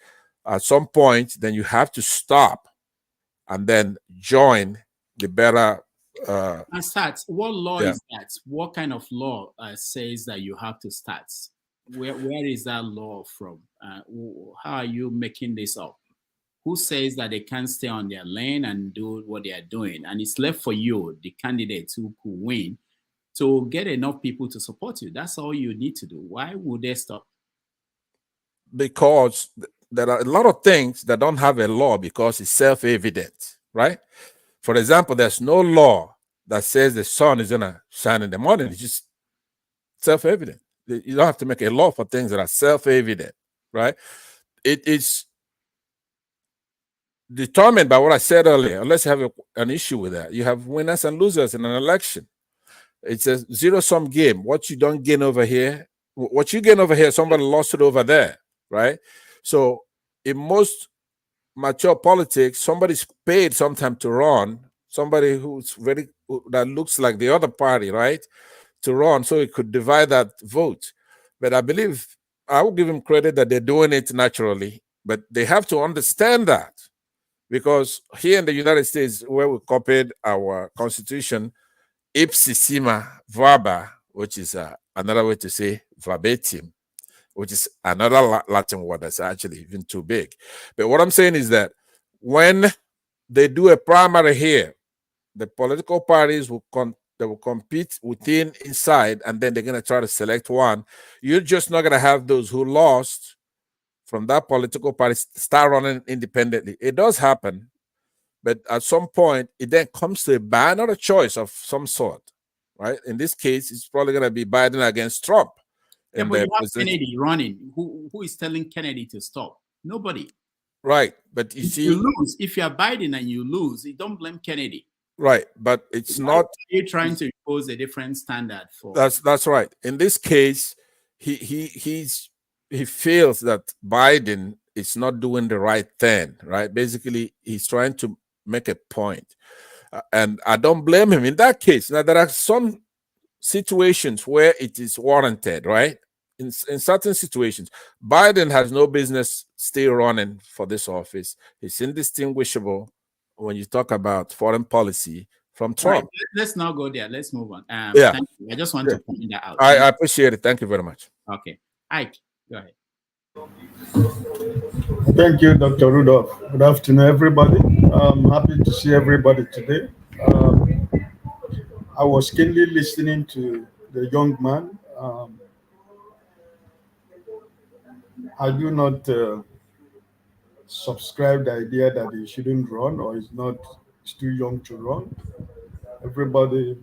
at some point, then you have to stop and then join the better. And start. What law Yeah. is that? What kind of law says that you have to start? Where is that law from? How are you making this up? Who says that they can't stay on their lane and do what they are doing? And it's left for you, the candidates who could win, to get enough people to support you. That's all you need to do. Why would they stop? Because there are a lot of things that don't have a law because it's self-evident, right? For example, there's no law that says the sun is going to shine in the morning. It's just self-evident. You don't have to make a law for things that are self-evident, right? It is determined by what I said earlier. Unless you have an issue with that, you have winners and losers in an election. It's a zero-sum game. What you don't gain over here, what you gain over here, somebody lost it over there, right? So in most mature politics, somebody's paid sometime to run, somebody that looks like the other party, right, to run, so it could divide that vote. But I believe I will give him credit that they're doing it naturally, but they have to understand that, because here in the United States, where we copied our constitution, ipsissima verba, which is another way to say verbatim, which is another Latin word that's actually even too big. But what I'm saying is that when they do a primary here, the political parties will compete inside, and then they're going to try to select one. You're just not going to have those who lost from that political party start running independently. It does happen, but at some point, it then comes to a binary choice of some sort, right? In this case, it's probably going to be Biden against Trump. Yeah, but you have Kennedy running. Who is telling Kennedy to stop? Nobody. Right, but you see, you lose. If you are Biden and you lose, you don't blame Kennedy. Right, but it's not. You're trying to impose a different standard for. That's right. In this case, he feels that Biden is not doing the right thing. Right, basically, he's trying to make a point, and I don't blame him in that case. Now, there are some situations where it is warranted, right? In certain situations, Biden has no business still running for this office. He's indistinguishable when you talk about foreign policy from Trump. Right. Let's not go there. Let's move on. Yeah. Thank you. I just want to point that out. I appreciate it. Thank you very much. Okay. Ike, go ahead. Thank you, Dr. Rudolph. Good afternoon, everybody. I'm happy to see everybody today. I was keenly listening to the young man. I do not subscribe the idea that he shouldn't run or he's too young to run. Everybody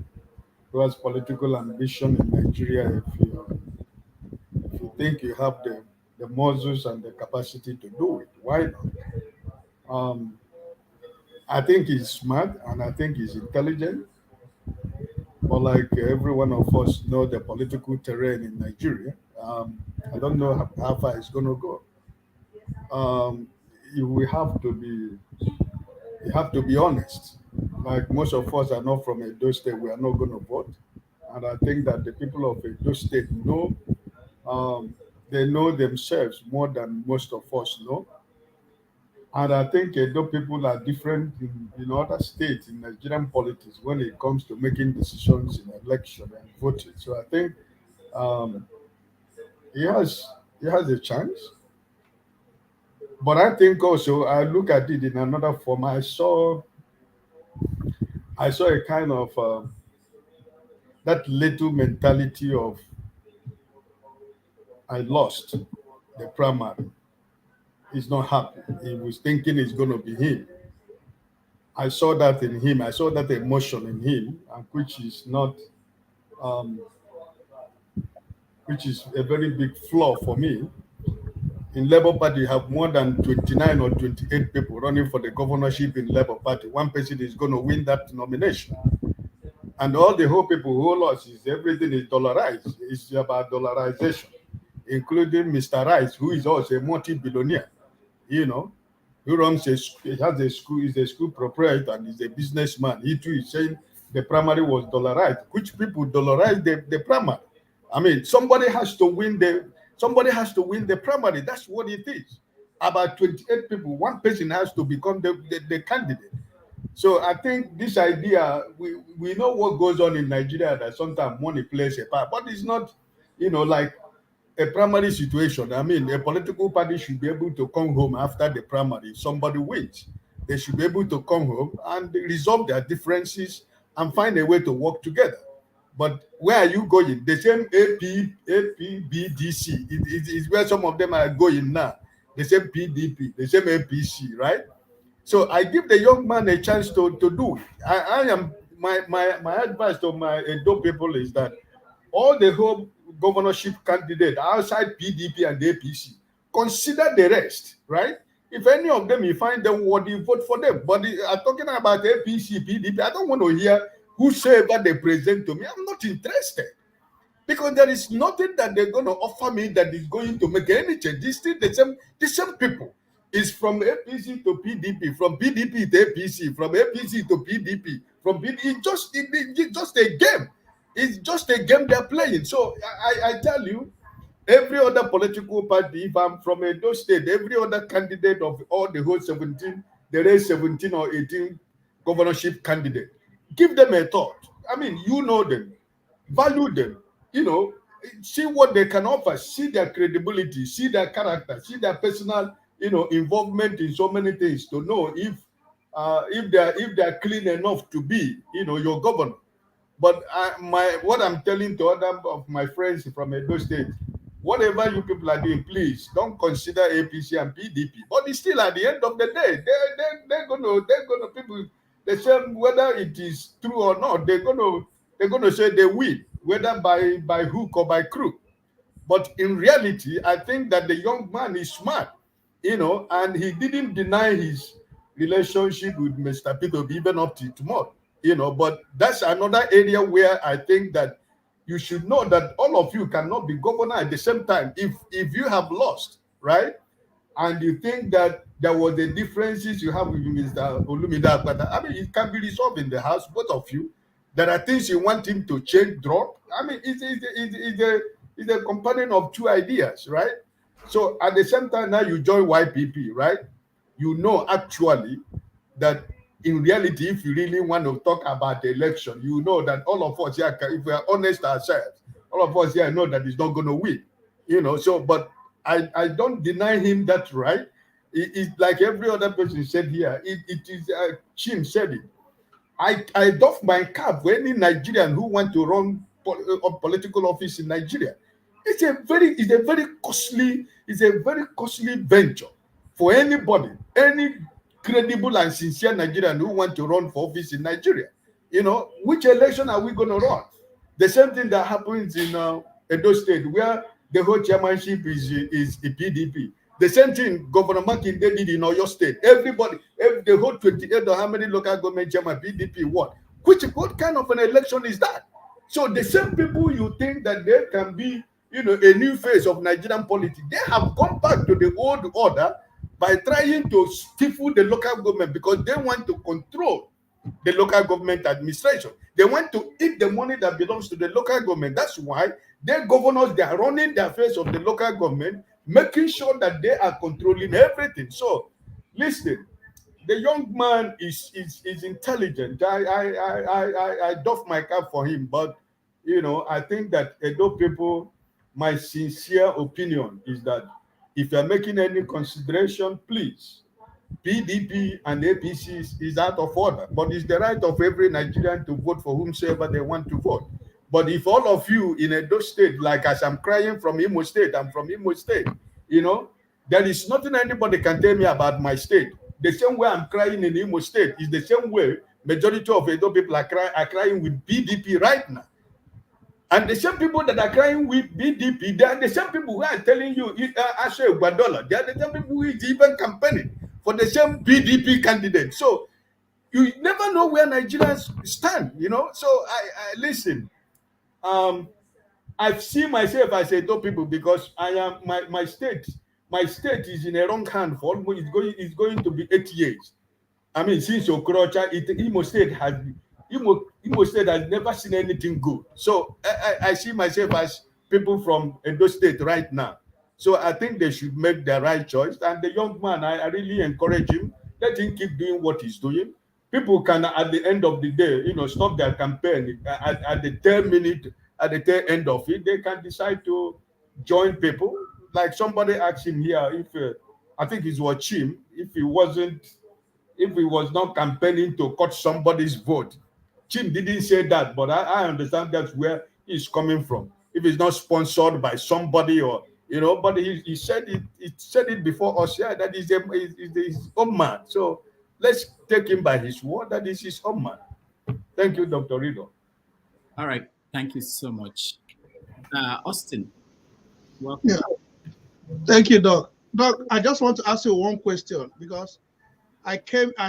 who has political ambition in Nigeria, if you think you have the muscles and the capacity to do it, why not? I think he's smart and I think he's intelligent. But like every one of us know the political terrain in Nigeria, I don't know how far it's going to go. We have to be you have to be honest. Like most of us are not from Edo State, we are not going to vote. And I think that the people of Edo State know, they know themselves more than most of us know. And I think Edo people are different in other states in Nigerian politics when it comes to making decisions in election and voting. So I think um, he has a chance. But I think also I look at it in another form. I saw a kind of that little mentality of I lost the primary. He's not happy. He was thinking it's going to be him. I saw that in him. I saw that emotion in him, and um, which is a very big flaw for me. In Labour Party, you have more than 29 or 28 people running for the governorship in Labour Party. One person is going to win that nomination. And all the whole people who lost is everything is dollarized. It's about dollarization, including Mr. Rice, who is also a multi-billionaire, who runs he has a school, is a school proprietor and is a businessman. He too is saying the primary was dollarized. Which people dollarize the primary? I mean, somebody has to win the primary. That's what it is. About 28 people, one person has to become the candidate. So I think this idea, we know what goes on in Nigeria, that sometimes money plays a part, but it's not, like a primary situation. I mean, a political party should be able to come home after the primary. Somebody wins. They should be able to come home and resolve their differences and find a way to work together. But where are you going? The same APBDC is where some of them are going now. The same PDP, the same APC, right? So I give the young man a chance to do it. I am my advice to my Edo people is that all the whole governorship candidate outside PDP and APC, consider the rest, right? If any of them, you find them worthy, vote for them. But I'm talking about APC, PDP. I don't want to hear whosoever they present to me. I'm not interested. Because there is nothing that they're going to offer me that is going to make any change. It's still the same people. It's from APC to PDP, from PDP to APC, from APC to PDP, from PDP. It's just a game. It's just a game they're playing. So I tell you, every other political party, if I'm from Edo State, every other candidate of all the whole 17, there is 17 or 18 governorship candidate, give them a thought. I mean, you know them, value them, see what they can offer, see their credibility, see their character, see their personal, involvement in so many things to know if they're clean enough to be, your governor. But what I'm telling to other of my friends from Edo State, whatever you people are doing, please don't consider APC and PDP. But it's still at the end of the day, they're gonna people. They say whether it is true or not, they're gonna say they win, whether by hook or by crook. But in reality, I think that the young man is smart, and he didn't deny his relationship with Mr. Peter even up to tomorrow, But that's another area where I think that you should know that all of you cannot be governor at the same time. If you have lost, right, and you think that there was the differences you have with Mr. Olumide Agbada, I mean, it can be resolved in the house, both of you. There are things you want him to change, drop. I mean, it's a companion of two ideas, right? So at the same time, now you join YPP, right? You know actually that in reality, if you really want to talk about the election, you know that all of us here, if we are honest ourselves, all of us here know that he's not going to win, So, but I don't deny him that right. It's like every other person said here. It is Chim said it. I doff my cap for any Nigerian who want to run political office in Nigeria. It's a very costly venture for anybody, any credible and sincere Nigerian who want to run for office in Nigeria. You know, which election are we going to run? The same thing that happens in Edo State, where the whole chairmanship is a PDP. The same thing Governor Makinde did in Oyo State. Everybody, the whole 28 or how many local government chairman PDP won. What kind of an election is that? So the same people you think that they can be, you know, a new face of Nigerian politics, they have gone back to the old order by trying to stifle the local government because they want to control the local government administration. They want to eat the money that belongs to the local government. That's why their governors, they are running the affairs of the local government, making sure that they are controlling everything. So, listen, the young man is intelligent. I doff my cap for him, but you know, I think that Edo people, my sincere opinion is that if you're making any consideration, please, PDP and APC is out of order, but it's the right of every Nigerian to vote for whomsoever they want to vote. But if all of you in Edo State, like as I'm crying from Imo State, I'm from Imo State, you know, there is nothing anybody can tell me about my state. The same way I'm crying in Imo State is the same way majority of Edo people are crying with PDP right now. And the same people that are crying with BDP, they are the same people who are telling you, Ashe Gbadola, they are the same people who is even campaigning for the same PDP candidate. So you never know where Nigerians stand, you know. So I listen. I see myself as Edo people because I am my state is in a wrong hand for almost it's going to be 8 years. I mean, since Okorocha, Imo State has never seen anything good. So I see myself as people from Edo State right now. So I think they should make the right choice. And the young man, I really encourage him. Let him keep doing what he's doing. People can, at the end of the day, you know, stop their campaign at the 10 minute, at the tail end of it. They can decide to join people. Like somebody asked him here, if I think it was Chim, if he was not campaigning to cut somebody's vote. Chim didn't say that, but I understand that's where he's coming from. If it's not sponsored by somebody or, you know, but he said it before us, yeah, that is his own man. So let's take him by his word, that is his own man. Thank you, Dr. Rido. All right, thank you so much. Austin, welcome. Yeah. Thank you, Doc. Doc, I just want to ask you one question because I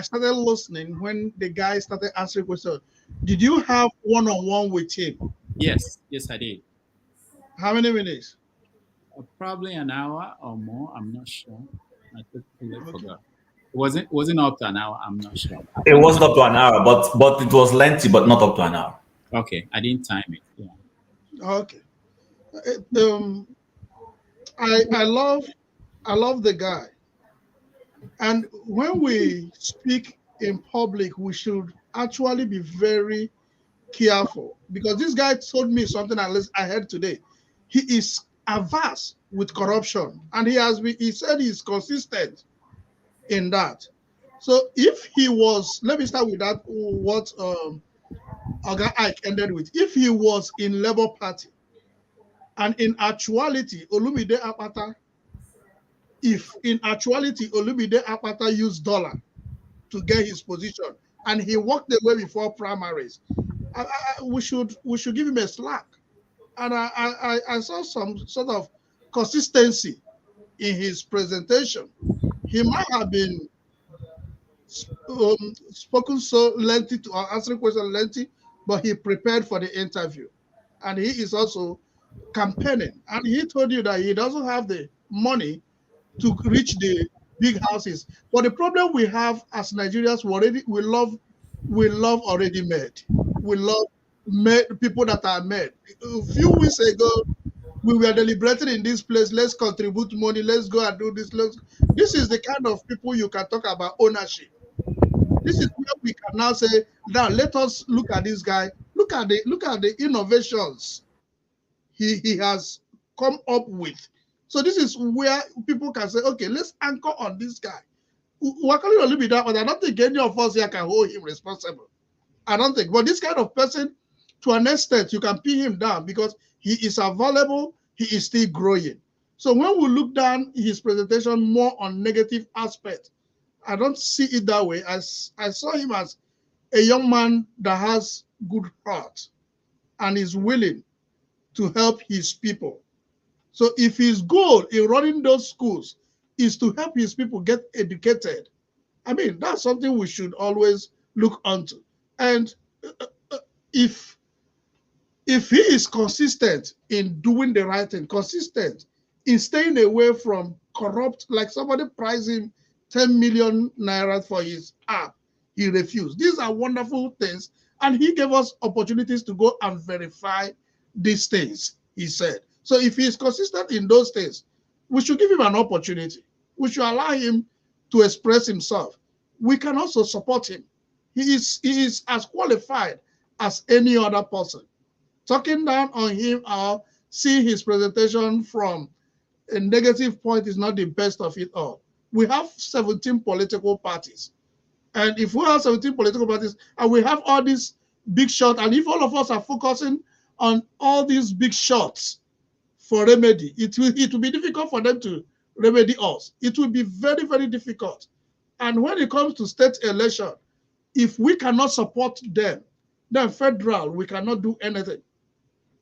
started listening when the guy started answering questions. Did you have one-on-one with him? Yes, I did. How many minutes? Probably an hour or more. I'm not sure. I totally forgot. It wasn't up to an hour. I'm not sure. It wasn't up to an hour, but it was lengthy, but not up to an hour. Okay, I didn't time it. Yeah. Okay. I love the guy. And when we speak in public, we should actually be very careful because this guy told me something I heard today. He is averse with corruption, and he said he's consistent in that. So if he was, let me start with that, what Oga Ike ended with. If he was in Labour Party, and in actuality, Olumide Akpata used dollar to get his position, and he walked away before primaries, we should give him a slack. And I saw some sort of consistency in his presentation. He might have been spoken so lengthy to answering questions lengthy, but he prepared for the interview, and he is also campaigning. And he told you that he doesn't have the money to reach the big houses. But the problem we have as Nigerians, we love already made. We love people that are made. A few weeks ago, we were deliberating in this place. Let's contribute money. Let's go and do this. This is the kind of people you can talk about ownership. This is where we can now say, now let us look at this guy. Look at the innovations he has come up with. So this is where people can say, okay, let's anchor on this guy. We're calling a little bit that, but I don't think any of us here can hold him responsible. I don't think. But this kind of person, to an extent, you can pin him down because he is available, he is still growing. So when we look down his presentation more on negative aspect, I don't see it that way. As I saw him as a young man that has good heart and is willing to help his people. So if his goal in running those schools is to help his people get educated, I mean, that's something we should always look onto. And if he is consistent in doing the right thing, consistent in staying away from corrupt, like somebody priced him 10 million naira for his app, he refused. These are wonderful things. And he gave us opportunities to go and verify these things, he said. So if he is consistent in those things, we should give him an opportunity. We should allow him to express himself. We can also support him. He is as qualified as any other person. Talking down on him or seeing his presentation from a negative point is not the best of it all. We have 17 political parties. And if we have 17 political parties and we have all these big shots, and if all of us are focusing on all these big shots for remedy, it will be difficult for them to remedy us. It will be very, very difficult. And when it comes to state election, if we cannot support them, then federal, we cannot do anything.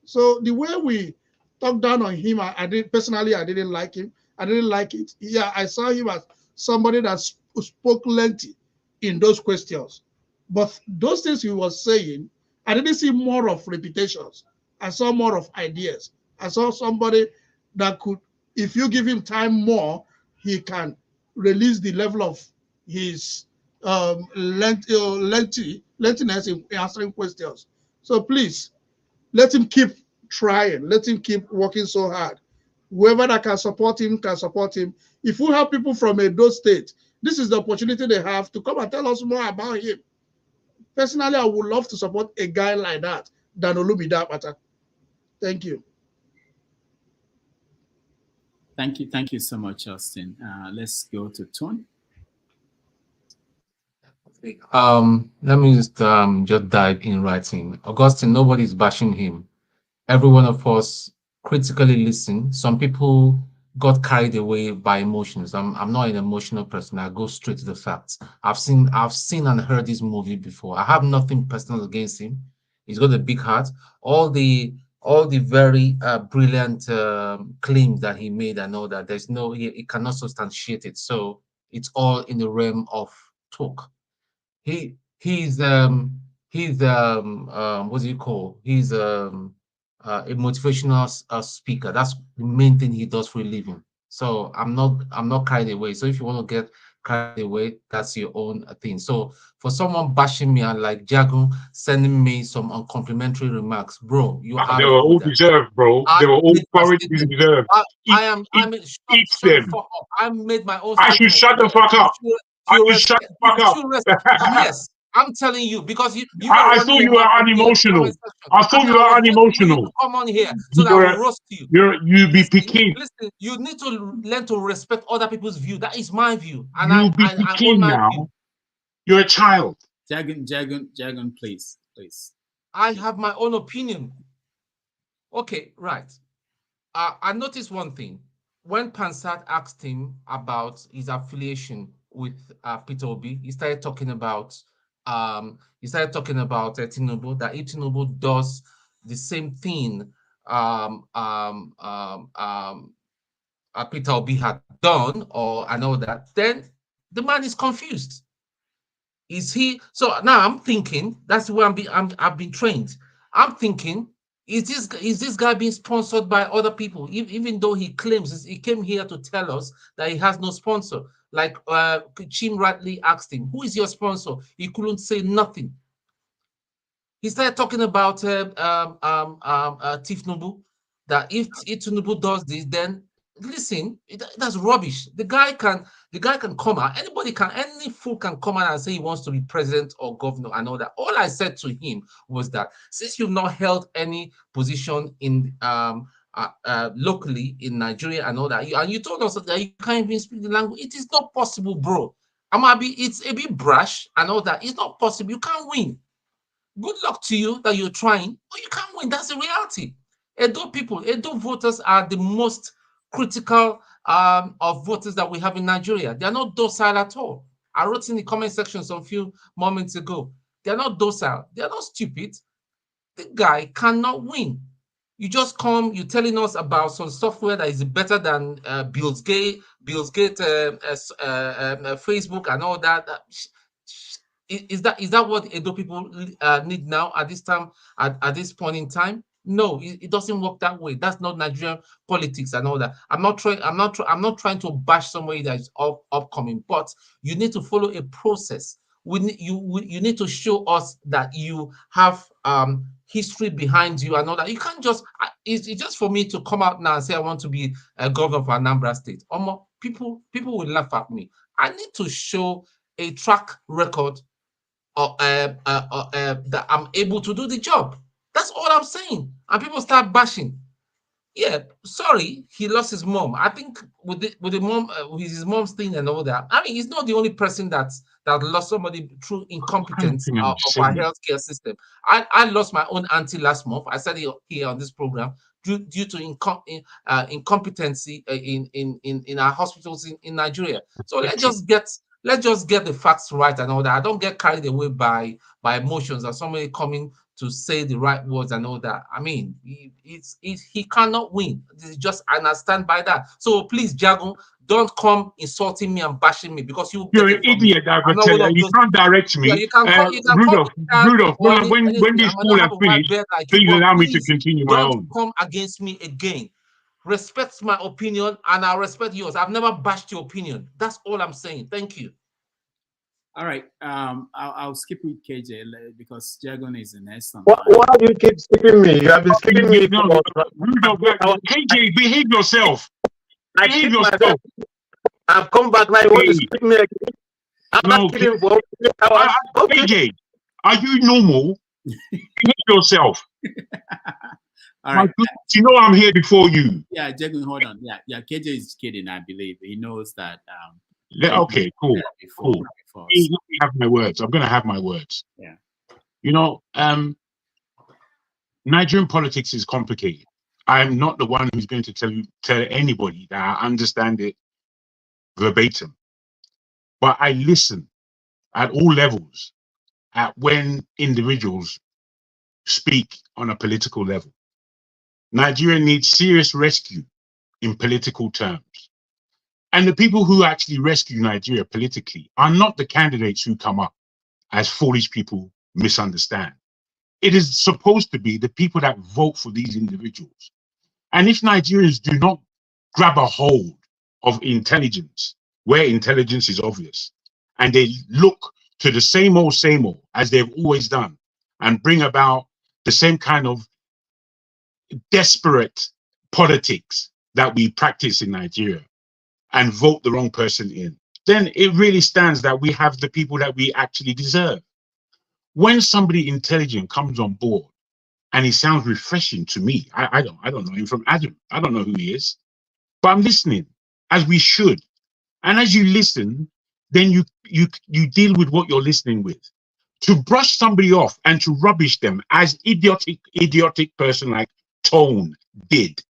So the way we talked down on him, I didn't like him. I didn't like it. Yeah, I saw him as somebody that spoke lengthy in those questions. But those things he was saying, I didn't see more of repetitions. I saw more of ideas. I saw somebody that could, if you give him time more, he can release the level of his lengthiness in answering questions. So please, let him keep trying. Let him keep working so hard. Whoever that can support him can support him. If we have people from Edo State, this is the opportunity they have to come and tell us more about him. Personally, I would love to support a guy like that than Olumide Akpata. Thank you. Thank you so much, Austin. Let's go to Tone. Let me just dive in right in. Augustine, nobody's bashing him. Every one of us critically listen. Some people got carried away by emotions. I'm not an emotional person. I go straight to the facts. I've seen and heard this movie before. I have nothing personal against him. He's got a big heart. All the very brilliant claims that he made and all that, there's no, he cannot substantiate it. So it's all in the realm of talk. He's what do you call? He's a motivational speaker. That's the main thing he does for a living. So I'm not carried away. So if you want to get carried away, that's your own thing. So for someone bashing me and like Jagun sending me some uncomplimentary remarks, bro, you are. They were all deserved, bro. They were all thoroughly deserved. I made my own. I should shut the fuck up. I should shut the fuck up. Yes. I'm telling you, because I thought you were unemotional. I thought you were unemotional. Come on here so that I will roast you. You be picking. Listen, you need to learn to respect other people's view. That is my view. And you be picking now. View. You're a child. Jagan, please. I have my own opinion. Okay, right. I noticed one thing. When Pansat asked him about his affiliation with Peter Obi, he started talking about Tinubu, that if Tinubu does the same thing Peter Obi had done, or I know that, then the man is confused. Is he? So now I'm thinking, that's where I've been trained. I'm thinking, is this guy being sponsored by other people? Even though he claims he came here to tell us that he has no sponsor. Like Chim rightly asked him, who is your sponsor? He couldn't say nothing. He started talking about Tinubu, that if Tinubu does this, then listen, that's rubbish. The guy can come out. Any fool can come out and say he wants to be president or governor and all that. All I said to him was that since you've not held any position in locally in Nigeria and all that, and you told us that you can't even speak the language, it is not possible, bro. It's a bit brash and all that. It's not possible. You can't win. Good luck to you that you're trying, but you can't win. That's the reality. Edo voters are the most critical of voters that we have in Nigeria. They are not docile at all. I wrote in the comment section some few moments ago. They are not docile. They are not stupid. The guy cannot win. You just come, you're telling us about some software that is better than Bill's Gate, Facebook and all that. Is that what Edo people need now at this time, at this point in time? No, it doesn't work that way. That's not Nigerian politics and all that. I'm not trying to bash somebody that is upcoming, but you need to follow a process. You need to show us that you have history behind you and all that. You can't just it's just for me to come out now and say I want to be a governor for Anambra State. People will laugh at me. I need to show a track record that I'm able to do the job. That's all I'm saying. And people start bashing. Yeah, sorry, he lost his mom. I think with the mom, with his mom's thing and all that. I mean, he's not the only person that lost somebody through incompetence of our healthcare system. I lost my own auntie last month. I said it here on this program due to incompetency in our hospitals in Nigeria. So let's just get the facts right and all that. I don't get carried away by emotions or somebody coming to say the right words and all that. I mean, he cannot win. It's just, and I stand by that. So please, Jagun, don't come insulting me and bashing me because you're an idiot, you can't direct me. Yeah, you can Rudolph, when this call has finished, please allow me to continue my own. Don't come against me again. Respect my opinion and I respect yours. I've never bashed your opinion. That's all I'm saying. Thank you. All right. I'll skip with KJ because Jagon is the next one. Why do you keep skipping me? You have been skipping me. KJ, behave yourself. Behave yourself. I've come back now. You want to skip me again? I'm not skipping for hours. KJ, are you normal? Behave yourself. All right. You know I'm here before you. Yeah, Jagon, hold on. Yeah, KJ is kidding, I believe. He knows that. Okay, cool. Let me have my words. I'm going to have my words. Yeah. You know, Nigerian politics is complicated. I'm not the one who's going to tell anybody that I understand it verbatim. But I listen at all levels at when individuals speak on a political level. Nigeria needs serious rescue in political terms. And the people who actually rescue Nigeria politically are not the candidates who come up as foolish people misunderstand. It is supposed to be the people that vote for these individuals. And if Nigerians do not grab a hold of intelligence, where intelligence is obvious, and they look to the same old as they've always done, and bring about the same kind of desperate politics that we practice in Nigeria, and vote the wrong person in, then it really stands that we have the people that we actually deserve. When somebody intelligent comes on board and he sounds refreshing to me, I don't know him from Adam. I don't know who he is, but I'm listening, as we should. And as you listen, then you deal with what you're listening with. To brush somebody off and to rubbish them as idiotic person like Tone did.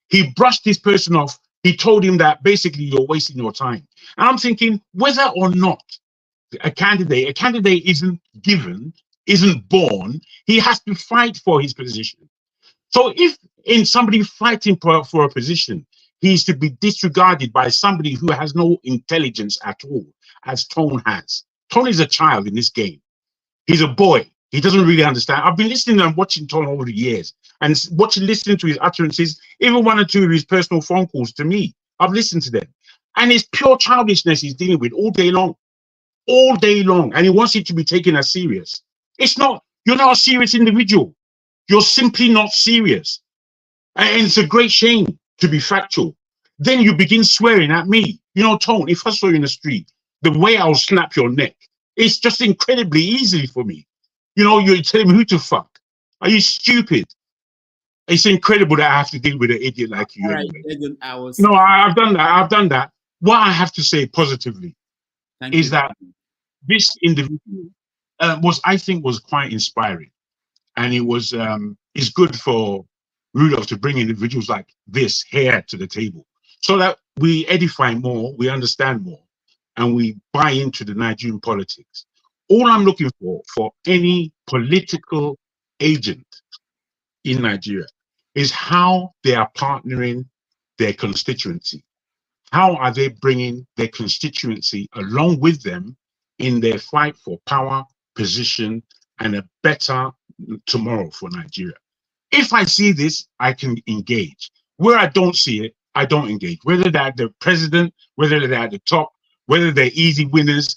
He brushed this person off. He told him that basically you're wasting your time. And I'm thinking, whether or not a candidate isn't given, isn't born, he has to fight for his position. So if in somebody fighting for a position, he's to be disregarded by somebody who has no intelligence at all, as Tone has. Tone is a child in this game. He's a boy. He doesn't really understand. I've been listening and watching Tone over the years and listening to his utterances, even one or two of his personal phone calls to me. I've listened to them. And it's pure childishness he's dealing with all day long. All day long. And he wants it to be taken as serious. It's not. You're not a serious individual. You're simply not serious. And it's a great shame to be factual. Then you begin swearing at me. You know, Tone, if I saw you in the street, the way I'll snap your neck, it's just incredibly easy for me. You know, you're telling me who to fuck. Are you stupid? It's incredible that I have to deal with an idiot like you. Right, anyway. No, I've done that. I've done that. What I have to say positively is that this individual I think was quite inspiring. And it was it's good for Rudolph to bring individuals like this here to the table. so that we edify more, we understand more, and we buy into the Nigerian politics. All I'm looking for any political agent in Nigeria is how they are partnering their constituency. How are they bringing their constituency along with them in their fight for power, position, and a better tomorrow for Nigeria? If I see this, I can engage. Where I don't see it, I don't engage. Whether they're the president, whether they're at the top, whether they're easy winners,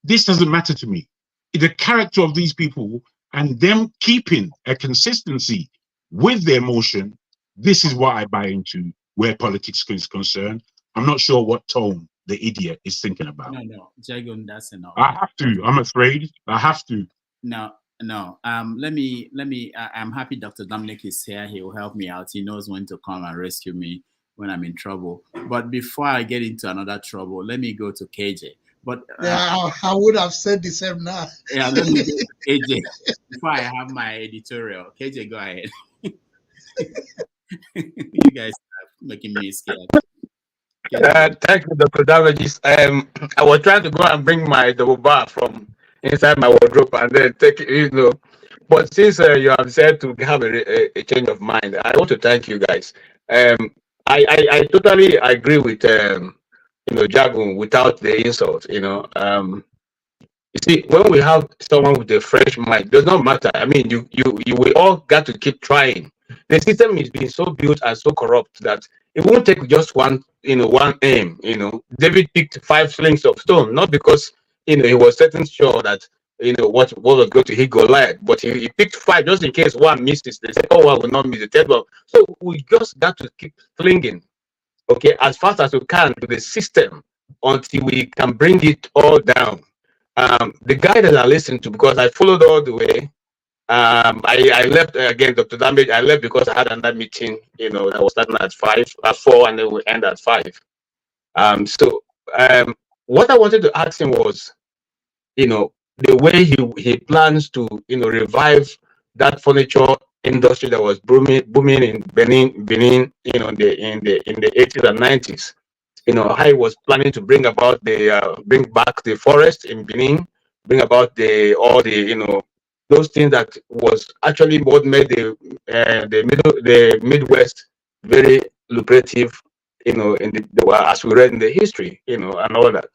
this doesn't matter to me. The character of these people and them keeping a consistency with their motion, this is what I buy into where politics is concerned. I'm not sure what tone the idiot is thinking about. No, Jagon, that's enough. I have to. I'm afraid. I have to. No. Let me. I'm happy Dr. Dominic is here. He will help me out. He knows when to come and rescue me when I'm in trouble. But before I get into another trouble, let me go to KJ. But yeah, I would have said the same now. Yeah, let me go to KJ before I have my editorial. KJ, go ahead. You guys are making me scared. Thank you, Dr. Damages. I was trying to go and bring my double bar from inside my wardrobe and then take it, But since you have said to have a change of mind, I want to thank you guys. I totally agree with Jagun without the insult. You see, when we have someone with a fresh mind, it does not matter. I mean, you we all got to keep trying. The system is being so built and so corrupt that it won't take just one aim. David picked 5 slings of stone, not because he was certain sure that what was going to hit Goliath, but he picked 5 just in case one misses. They said, "Oh, I will not miss the 3rd one." So we just got to keep flinging, okay, as fast as we can to the system until we can bring it all down. The guy that I listened to, because I followed all the way. I left again, Dr. Damage. I left because I had another meeting, that was starting at 4, and then we end at 5. What I wanted to ask him was, the way he plans to, revive that furniture industry that was booming in Benin, in the 80s and 90s. How he was planning to bring back the forest in Benin, bring about those things that was actually what made the Midwest very lucrative, as we read in the history, and all that.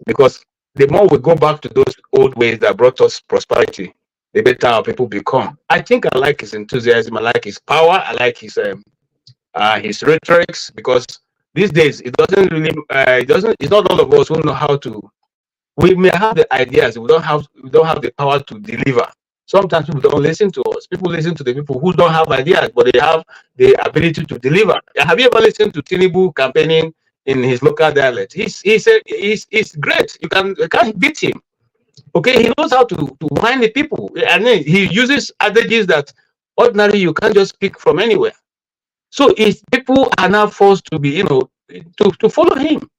Because the more we go back to those old ways that brought us prosperity, the better our people become. I think I like his enthusiasm, I like his power, I like his rhetorics, because these days it's not all of us who know how to. We may have the ideas, we don't have the power to deliver. Sometimes people don't listen to us. People listen to the people who don't have ideas, but they have the ability to deliver. Have you ever listened to Tinubu campaigning in his local dialect? He's great. You can't beat him. Okay, he knows how to wind the people, and then he uses adages that ordinarily you can't just pick from anywhere. So if people are now forced to be, to follow him.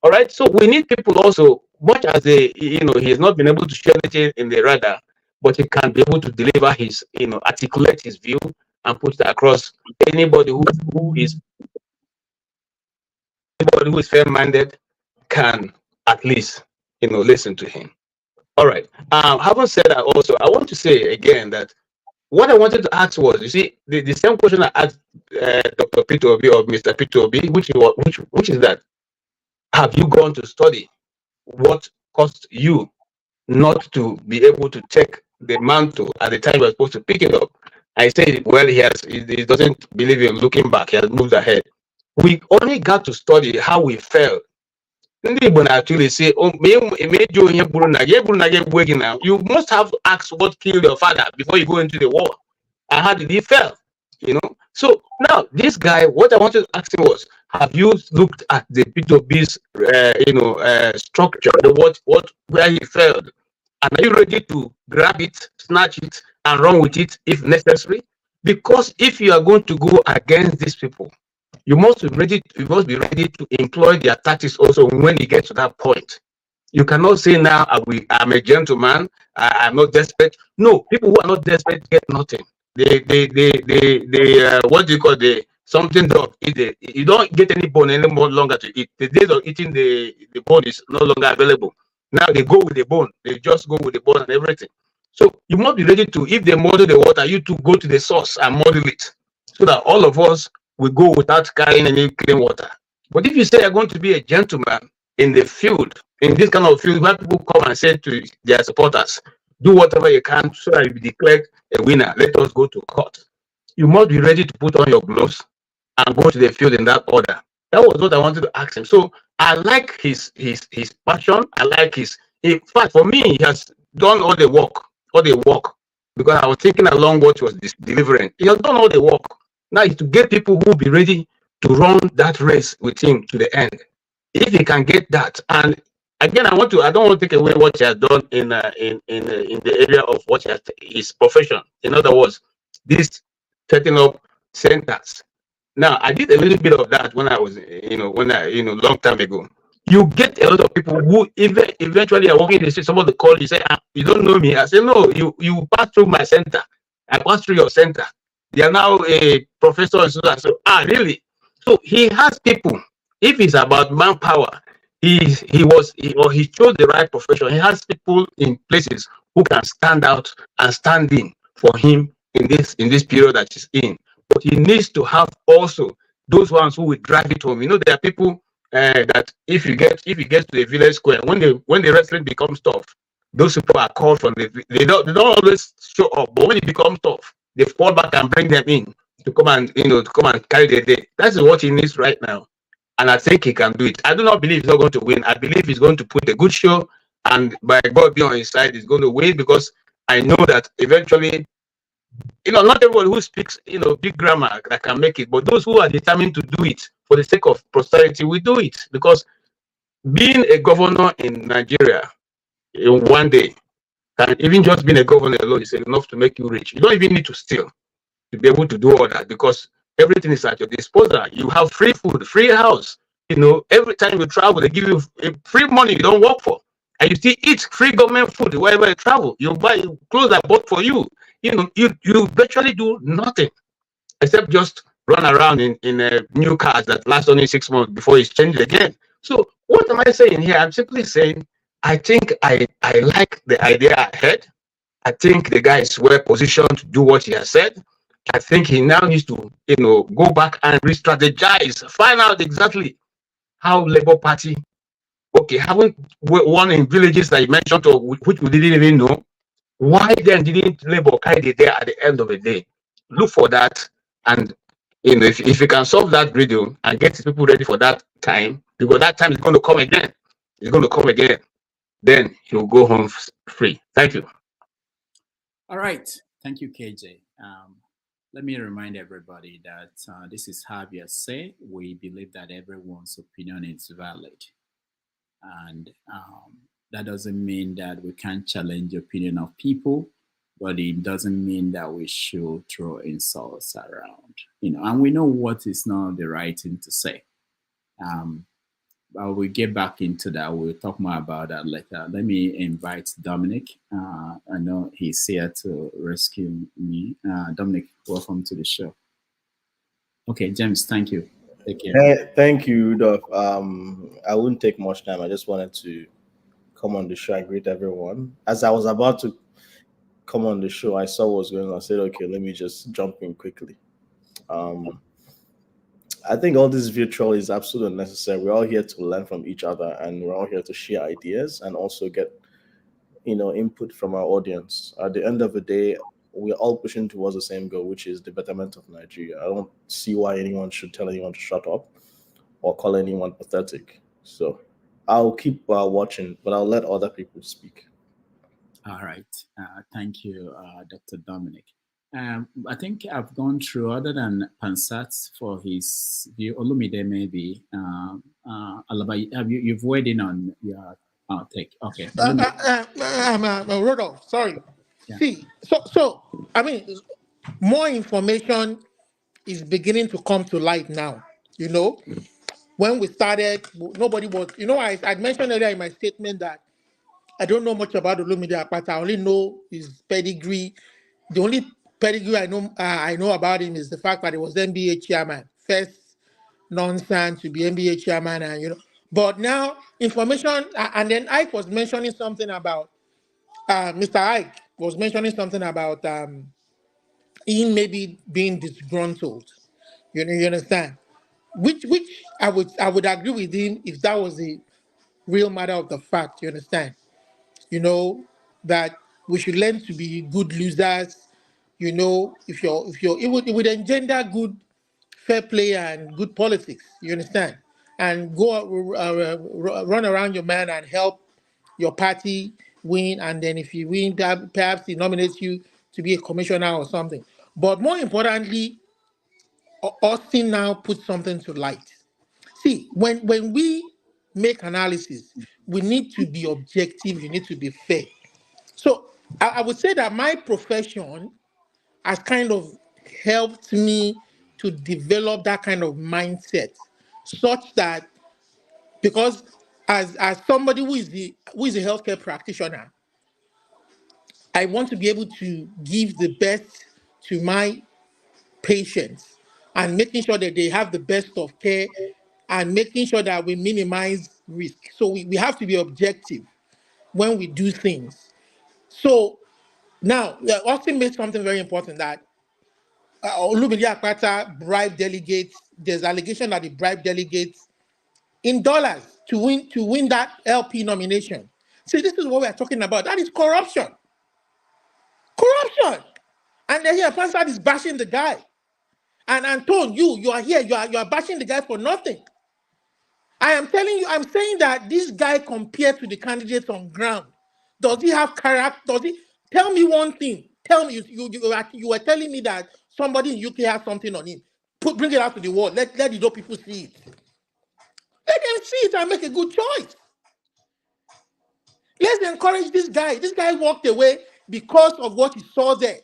All right. So we need people also, much as he has not been able to share anything in the radar, but he can be able to deliver his, articulate his view and put it across. Anybody who is fair-minded can at least, listen to him. All right. Having said that, also, I want to say again that what I wanted to ask was, you see, the same question I asked Dr. Peter Obi or Mr. Peter Obi, which is that, have you gone to study what cost you not to be able to take the mantle at the time you were supposed to pick it up? I said, well, he doesn't believe in looking back. He has moved ahead. We only got to study how we felt. You must have asked what killed your father before you go into the war. And how did he fail? So now this guy, what I wanted to ask him was, have you looked at the P2B's structure, where he failed? And are you ready to grab it, snatch it, and run with it if necessary? Because if you are going to go against these people, you must be ready to employ their tactics also when you get to that point. You cannot say now, I'm a gentleman, I'm not desperate. No, people who are not desperate get nothing. What do you call, they something dog eat it. You don't get any bone any more longer to eat. The days of eating the bone is no longer available. Now they go with the bone. They just go with the bone and everything. So you must be ready to, if they model the water, you to go to the source and model it, so that all of us will go without carrying any clean water. But if you say you're going to be a gentleman in the field, in this kind of field where people come and say to their supporters, do whatever you can so that you be declared a winner, let us go to court. You must be ready to put on your gloves and go to the field in that order. That was what I wanted to ask him. So I like his passion. I like his, in fact, for me, he has done all the work, because I was thinking along what he was delivering. He has done all the work. Now is to get people who will be ready to run that race with him to the end. If he can get that, and again, I don't want to take away what he has done in the area of what he has, his profession. In other words, this setting up centers. Now, I did a little bit of that when I was, long time ago. You get a lot of people who eventually are working in the street. Somebody call you, say, you don't know me. I say, no, you pass through my center. I pass through your center. They are now a professor and so on. So, really? So he has people. If it's about manpower, he chose the right profession. He has people in places who can stand out and stand in for him in this period that he's in. But he needs to have also those ones who will drive it home. You know, there are people that if you get to the village square, when the wrestling becomes tough, those people are called from they don't always show up, but when it becomes tough, they fall back and bring them in to come and carry the day. That's what he needs right now. And I think he can do it. I do not believe he's not going to win. I believe he's going to put a good show, and by God being on his side, he's going to win, because I know that eventually, not everyone who speaks, big grammar that can make it, but those who are determined to do it for the sake of prosperity will do it. Because being a governor in Nigeria in one day, can even just being a governor alone is enough to make you rich. You don't even need to steal to be able to do all that, because everything is at your disposal. You have free food, free house. Every time you travel, they give you free money you don't work for, and you still eat free government food wherever you travel. You buy clothes that bought for you. You virtually do nothing except just run around in new cars that last only 6 months before it's changed again. So what am I saying here? I'm simply saying I think I like the idea ahead. I think the guy is well positioned to do what he has said. I think he now needs to, go back and re-strategize, find out exactly how Labour Party, haven't won in villages that you mentioned, or which we didn't even know. Why then didn't Labour carry it there at the end of the day? Look for that, and if you can solve that riddle and get people ready for that time, because that time is going to come again. It's going to come again. Then he'll go home free. Thank you. All right. Thank you, KJ. Let me remind everybody that this is Have Your Say. We believe that everyone's opinion is valid. And that doesn't mean that we can't challenge the opinion of people, but it doesn't mean that we should throw insults around. And we know what is not the right thing to say. But we'll get back into that. We'll talk more about that later. Let me invite Dominic. I know he's here to rescue me. Dominic, welcome to the show. Okay, James, thank you. Take care. Hey, thank you, Doc. I wouldn't take much time. I just wanted to come on the show and greet everyone. As I was about to come on the show, I saw what was going on. I said, okay, let me just jump in quickly. I think all this virtual is absolutely necessary. We're all here to learn from each other, and we're all here to share ideas and also get, input from our audience. At the end of the day, we're all pushing towards the same goal, which is the betterment of Nigeria. I don't see why anyone should tell anyone to shut up or call anyone pathetic. So I'll keep watching, but I'll let other people speak. All right. Thank you, Dr. Dominic. I think I've gone through, other than Pansat for his view. Olumide, maybe. Alaba, you've weighed in on your take. Okay. Rodolph, sorry. Yeah. See, so I mean, more information is beginning to come to light now. When we started, nobody was. I mentioned earlier in my statement that I don't know much about Olumide Akpata. I only know his pedigree. The only pedigree I know about him is the fact that he was NBA chairman first nonsense to be NBA chairman, and But now information, and then Ike was mentioning something about Mr. Ike was mentioning something about him maybe being disgruntled. You understand? Which I would agree with him if that was the real matter of the fact. You understand? That we should learn to be good losers. If it would engender good fair play and good politics. You understand? And go run around your man and help your party win. And then if you win, perhaps he nominates you to be a commissioner or something. But more importantly, Austin now puts something to light. See, when we make analysis, we need to be objective. You need to be fair. So I would say that my profession has kind of helped me to develop that kind of mindset, such that because as somebody who is a healthcare practitioner, I want to be able to give the best to my patients and making sure that they have the best of care and making sure that we minimize risk. So we have to be objective when we do things. So now, Austin made something very important that Olumide Akpata bribed delegates. There's allegation that he bribed delegates in dollars to win that LP nomination. See, this is what we are talking about. That is corruption. Corruption. And then here, Pansad is bashing the guy. And Anton, you are here. You are bashing the guy for nothing. I am telling you, I'm saying that this guy compared to the candidates on ground, does he have character? Does he? Tell me one thing. Tell me, you were telling me that somebody in UK has something on him. Bring it out to the world. Let the other people see it. Let them see it and make a good choice. Let's encourage this guy. This guy walked away because of what he saw there,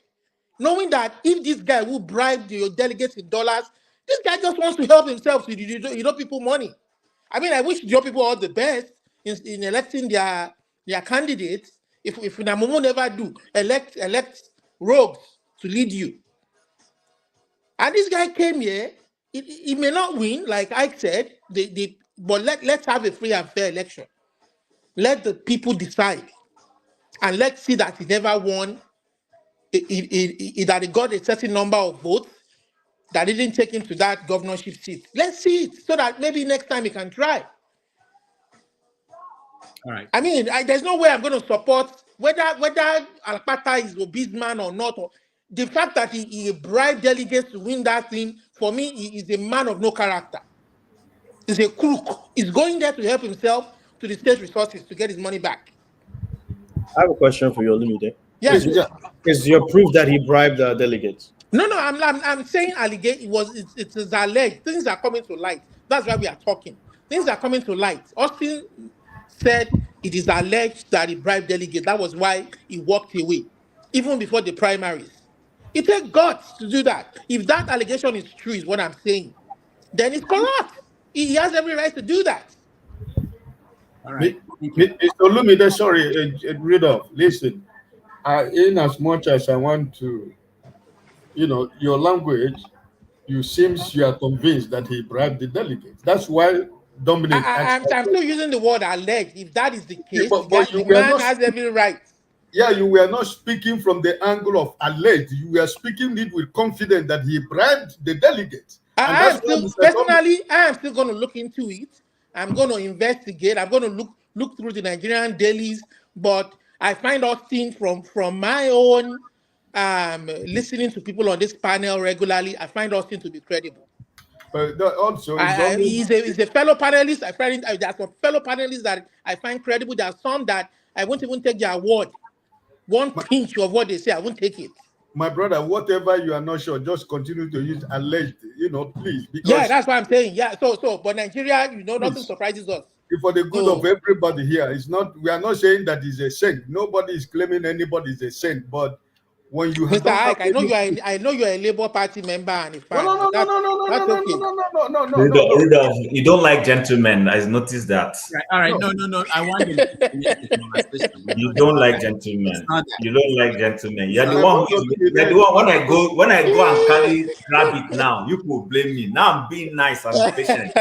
knowing that if this guy will bribe the delegates in dollars, this guy just wants to help himself to people money. I mean, I wish your people all the best in electing their candidates. If Namumu never do, elect rogues to lead you. And this guy came here. He may not win, like I said. But let's have a free and fair election. Let the people decide, and let's see that he never won. That he got a certain number of votes that didn't take him to that governorship seat. Let's see it so that maybe next time he can try. All right. I mean, there's no way I'm going to support whether Alpata is obese man or not. Or the fact that he bribed delegates to win that thing, for me, he is a man of no character. He's a crook. He's going there to help himself to the state resources to get his money back. I have a question for you, Olumide. Yes. Is your proof that he bribed the delegates? No, I'm saying allegate. It is alleged. Things are coming to light. That's why we are talking. Things are coming to light. Austin said it is alleged that he bribed delegates. That was why he walked away, even before the primaries. It takes guts to do that. If that allegation is true, is what I'm saying, then it's corrupt. He has every right to do that. All right. Mr. Olumide, sorry, Rudolph, listen. In as much as I want to, your language, you are convinced that he bribed the delegates. That's why Dominic. I'm still using the word alleged. If that is the case, the man has every right. Yeah, you were not speaking from the angle of alleged. You were speaking it with confidence that he bribed the delegates. I am still going to look into it. I'm going to investigate. I'm going to look through the Nigerian dailies. But I find Austin from my own listening to people on this panel regularly. I find Austin to be credible. But also, he's a fellow panelist. I find there are some fellow panelists that I find credible. There are some that I won't even take their word. One pinch of what they say, I won't take it. My brother, whatever you are not sure, just continue to use alleged, please. Because yeah, that's what I'm saying. Yeah, so but Nigeria, nothing surprises us. For the good of everybody here, we are not saying that he's a saint. Nobody is claiming anybody is a saint, but when you Mr. don't have Ike, I know any... I know you're a Labour Party member and a fan. No, That's okay. No. Rudolph, you don't like gentlemen. I noticed that. All right. No. I want them to finish the conversation. You don't like It's gentlemen. not that. You don't like gentlemen. You're the My one brother who Olumide you're the one when I go and carry rabbit now, you could blame me. Now I'm being nice and patient.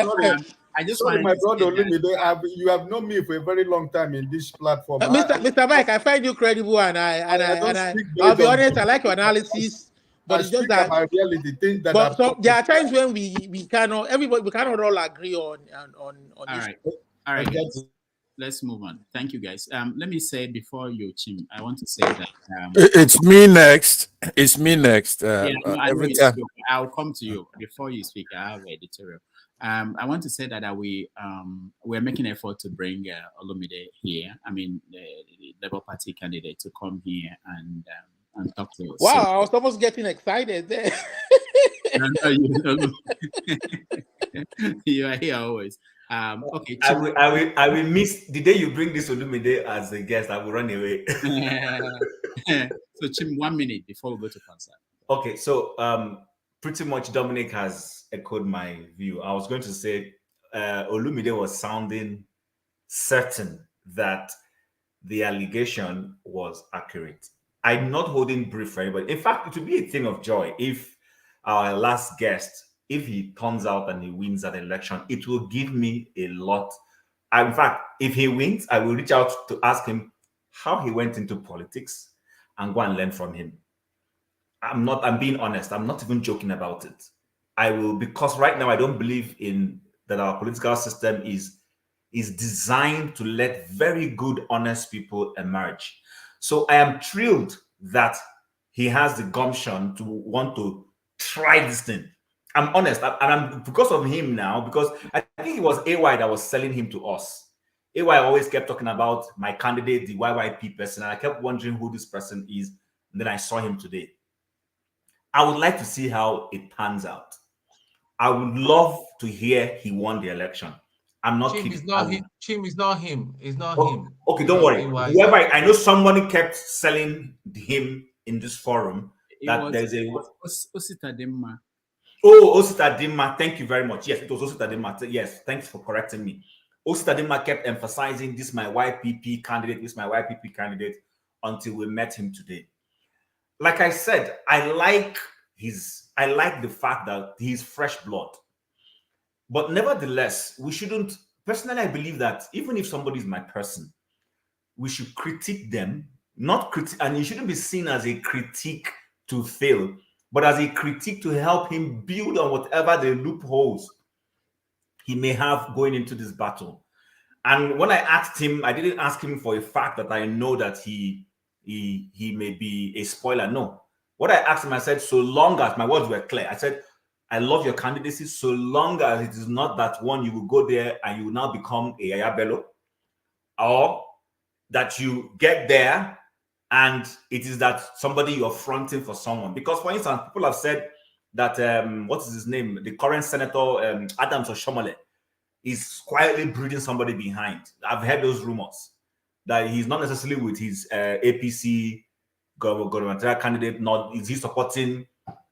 I just Sorry, wanted my to brother say that, Olumide, you have known me for a very long time in this platform. Mr. Mike, I find you credible, and I'll be honest, I like your analysis, but it's just that about reality, things that but so there are times when we cannot all agree on all this. right. All right, guys. Let's move on. Thank you, guys. Let me say before you, Chim, I want to say that It's me next. It's me next. I know Every it's time. you. I'll come to you before you speak. I have editorial. I want to say that we're making effort to bring Olumide here. I mean, the Labour Party candidate to come here and talk to us. Wow, I was almost getting excited there. No, you are here always. Okay, I will miss the day you bring this Olumide as a guest. I will run away. So, Chim, 1 minute before we go to concert. Okay, so pretty much Dominic has echoed my view. I was going to say Olumide was sounding certain that the allegation was accurate. I'm not holding brief for anybody. In fact, it would be a thing of joy if our last guest, if he turns out and he wins that election, it will give me a lot. In fact, if he wins, I will reach out to ask him how he went into politics and go and learn from him. I'm being honest. I'm not even joking about it. I will, because right now I don't believe in that our political system is designed to let very good, honest people emerge. So I am thrilled that he has the gumption to want to try this thing. I'm honest, and I'm because of him now, because I think it was AY that was selling him to us. AY always kept talking about my candidate, the YYP person, and I kept wondering who this person is. And then I saw him today. I would like to see how it pans out. I would love to hear he won the election. I'm not Chim kidding. is not him. Chim is not him. It's not him. Okay, don't worry. Whoever I know, somebody kept selling him in this forum that there's a Osita Demma. Oh, Osita Demma. Thank you very much. Yes, it was Osita Demma. Yes, thanks for correcting me. Osita Demma kept emphasizing this is my YPP candidate, this is my YPP candidate until we met him today. Like I said, I like the fact that he's fresh blood. But nevertheless, we shouldn't, personally, I believe that even if somebody is my person, we should critique them, and it shouldn't be seen as a critique to fail, but as a critique to help him build on whatever the loopholes he may have going into this battle. And when I asked him, I didn't ask him for a fact that I know that he may be a spoiler. No. What I asked him, I said, so long as my words were clear, I said, I love your candidacy so long as it is not that one you will go there and you will now become a Yahyaha Bello, or that you get there and it is that somebody you're fronting for someone. Because, for instance, people have said that, what is his name? The current Senator, Adams Oshomole, is quietly breeding somebody behind. I've heard those rumors that he's not necessarily with his APC governmental candidate, nor is he supporting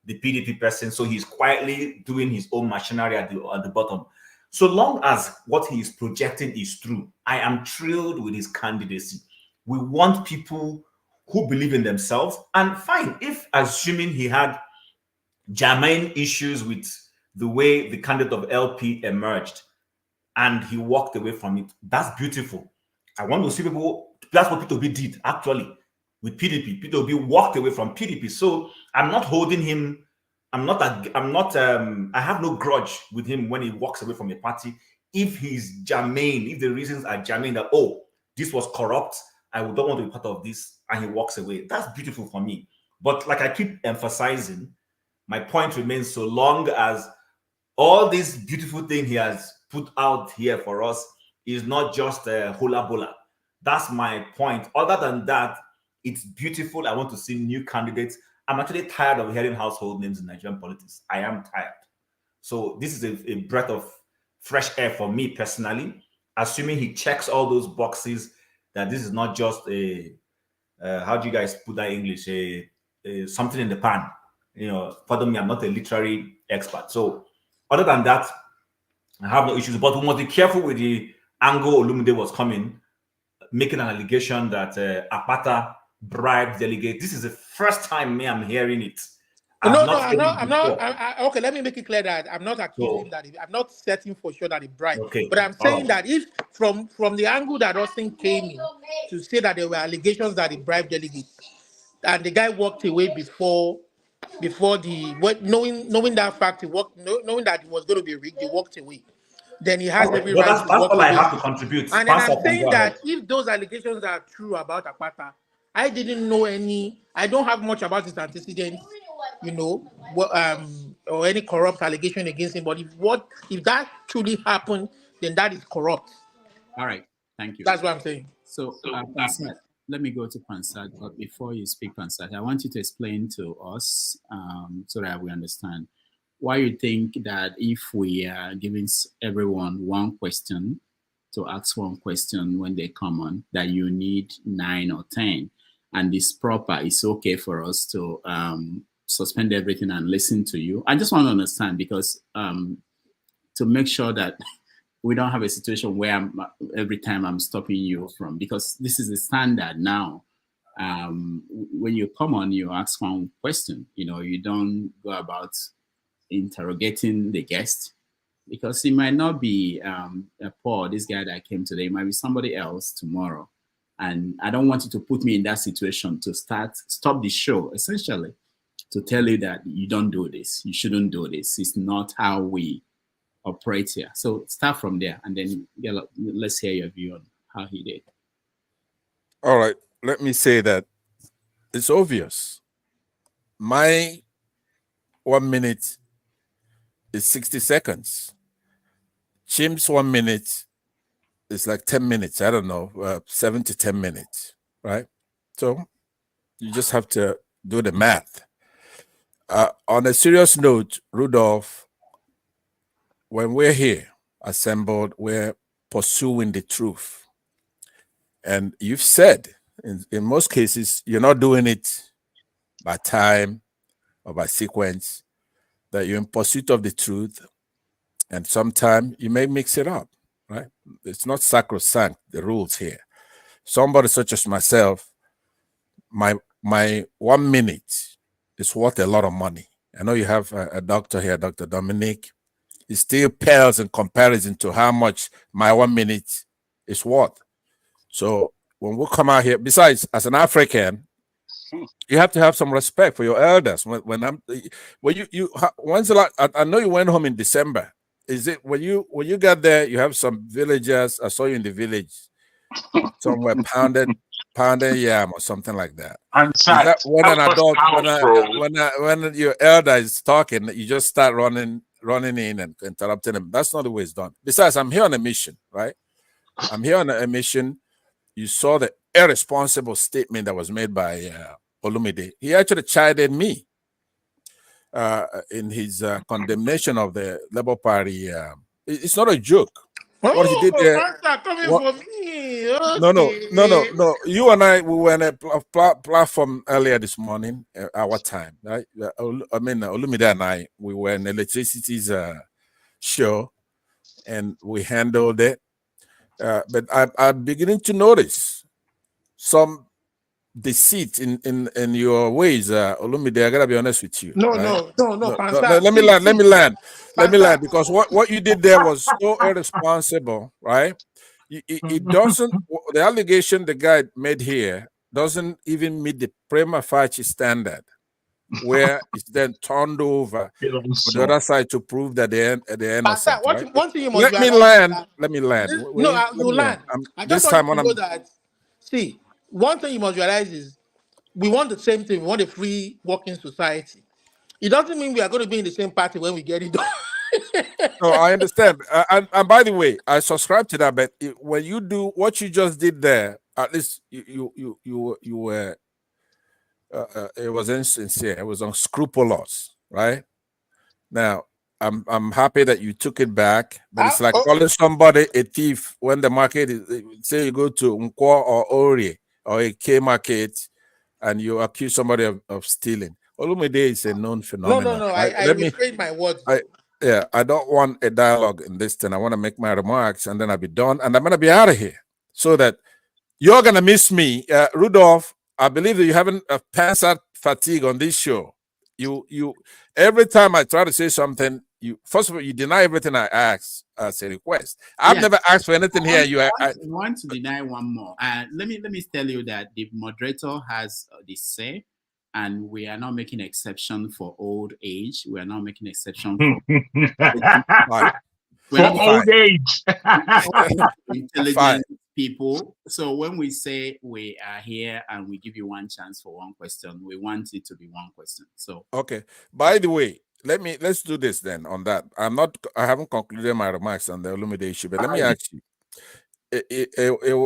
the PDP person, so he's quietly doing his own machinery at the bottom. So long as what he is projecting is true, I am thrilled with his candidacy. We want people who believe in themselves, and fine, if assuming he had germane issues with the way the candidate of LP emerged and he walked away from it, that's beautiful. I want to see people, that's what P2B did actually with PDP. P2B walked away from PDP. So I'm not holding him. I have no grudge with him when he walks away from a party. If he's germane, if the reasons are germane that, oh, this was corrupt, I don't want to be part of this, and he walks away, that's beautiful for me. But like I keep emphasizing, my point remains, so long as all this beautiful thing he has put out here for us is not just a hula bola. That's my point. Other than that, it's beautiful. I want to see new candidates. I'm actually tired of hearing household names in Nigerian politics. I am tired. So this is a breath of fresh air for me personally, assuming he checks all those boxes, that this is not just a, how do you guys put that in English? something in the pan. Pardon me, I'm not a literary expert. So other than that, I have no issues. But we must be careful with the angle Olumide was coming, making an allegation that Akpata bribed delegates. This is the first time I'm hearing it. I'm not. Okay, let me make it clear that I'm not accusing that. I'm not setting for sure that he bribed. Okay. But I'm saying that if from the angle that Austin came in to say that there were allegations that he bribed delegates, and the guy walked away before knowing that fact, knowing that it was going to be rigged, he walked away. Then he has every right to walk away. That's all I have to contribute. And then I'm saying that if those allegations are true about Akpata, I didn't know any. I don't have much about his antecedents, or any corrupt allegation against him. But if that truly happened, then that is corrupt. All right, thank you. That's what I'm saying. So, Pansat, let me go to Pansat. But before you speak, Pansat, I want you to explain to us so that we understand why you think that if we are giving everyone one question to ask one question when they come on, that you need 9 or 10, and this proper is okay for us to suspend everything and listen to you. I just want to understand, because to make sure that we don't have a situation where every time I'm stopping you from, because this is the standard now. When you come on, you ask one question. You don't go about interrogating the guest, because it might not be Paul, this guy that came today. It might be somebody else tomorrow. And I don't want you to put me in that situation to stop the show, essentially, to tell you that you don't do this, you shouldn't do this. It's not how we operate here. So start from there, and then let's hear your view on how he did. All right, let me say that it's obvious. My 1 minute is 60 seconds. Chim's 1 minute is like 10 minutes. I don't know, 7 to 10 minutes, right? So you just have to do the math. On a serious note, Rudolph, when we're here assembled, we're pursuing the truth. And you've said, in most cases, you're not doing it by time or by sequence, that you're in pursuit of the truth. And sometimes you may mix it up, right? It's not sacrosanct, the rules here. Somebody such as myself, my 1 minute is worth a lot of money. I know you have a doctor here, Dr. Dominic. It still pales in comparison to how much my 1 minute is worth. So when we come out here, besides, as an African, you have to have some respect for your elders. When's a lot? I know you went home in December. Is it when you got there? You have some villagers. I saw you in the village somewhere pounding yam or something like that. And that when an adult, when your elder is talking, you just start running in and interrupting them. That's not the way it's done. Besides, I'm here on a mission, right? I'm here on a mission. You saw the irresponsible statement that was made by Olumide. He actually chided me in his condemnation of the Labour Party. It's not a joke. What he did there. No. You and I, we were on a platform earlier this morning, our time, right? Olumide and I, we were in electricity's show, and we handled it. But I'm beginning to notice some deceit in your ways, Olumide. I gotta be honest with you. No. Let me land, because what you did there was so irresponsible, right? It doesn't. The allegation the guy made here doesn't even meet the prima facie standard, where it's then turned over for the other side to prove that they're innocent. Right? Let me land. You land. I just want to know that. See, one thing you must realize is we want the same thing. We want a free working society. It doesn't mean we are going to be in the same party when we get it done. No, I understand. And by the way, I subscribe to that. But when you do what you just did there, at least you were. It was insincere. It was unscrupulous, right? Now, I'm happy that you took it back, but it's like calling somebody a thief when the market is. Say you go to Nkwo or Ori or a K market, and you accuse somebody of stealing. Olumide is a known phenomenon. No. Right? I restrain my words. Yeah, I don't want a dialogue in this thing. I want to make my remarks, and then I'll be done, and I'm going to be out of here, so that you're going to miss me. Rudolph, I believe that you haven't passed out fatigue on this show. You every time I try to say something, first of all, you deny everything I ask as a request. I've never asked for anything here. I want to deny one more. Let me tell you that the moderator has the say, and we are not making exception for old age. We are not making exception for old age. Intelligent people. So when we say we are here and we give you one chance for one question, we want it to be one question. So okay. By the way, let's do this then on that. I haven't concluded my remarks on the Olumide issue, but let me ask you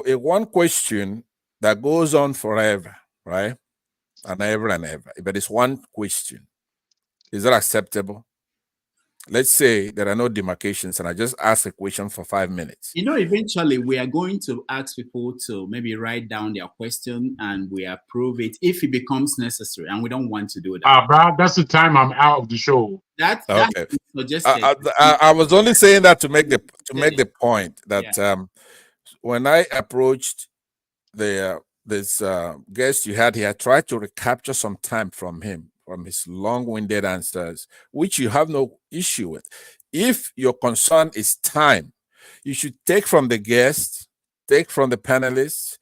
a one question that goes on forever, right? And ever. But it's one question. Is that acceptable? Let's say there are no demarcations and I just ask a question for 5 minutes. Eventually we are going to ask people to maybe write down their question and we approve it if it becomes necessary, and we don't want to do that. Bro, that's the time I'm out of the show. That's okay. Suggested. I was only saying that to make the point that when I approached this guest you had here, I tried to recapture some time from him, from his long-winded answers, which you have no issue with. If your concern is time, you should take from the guests, take from the panelists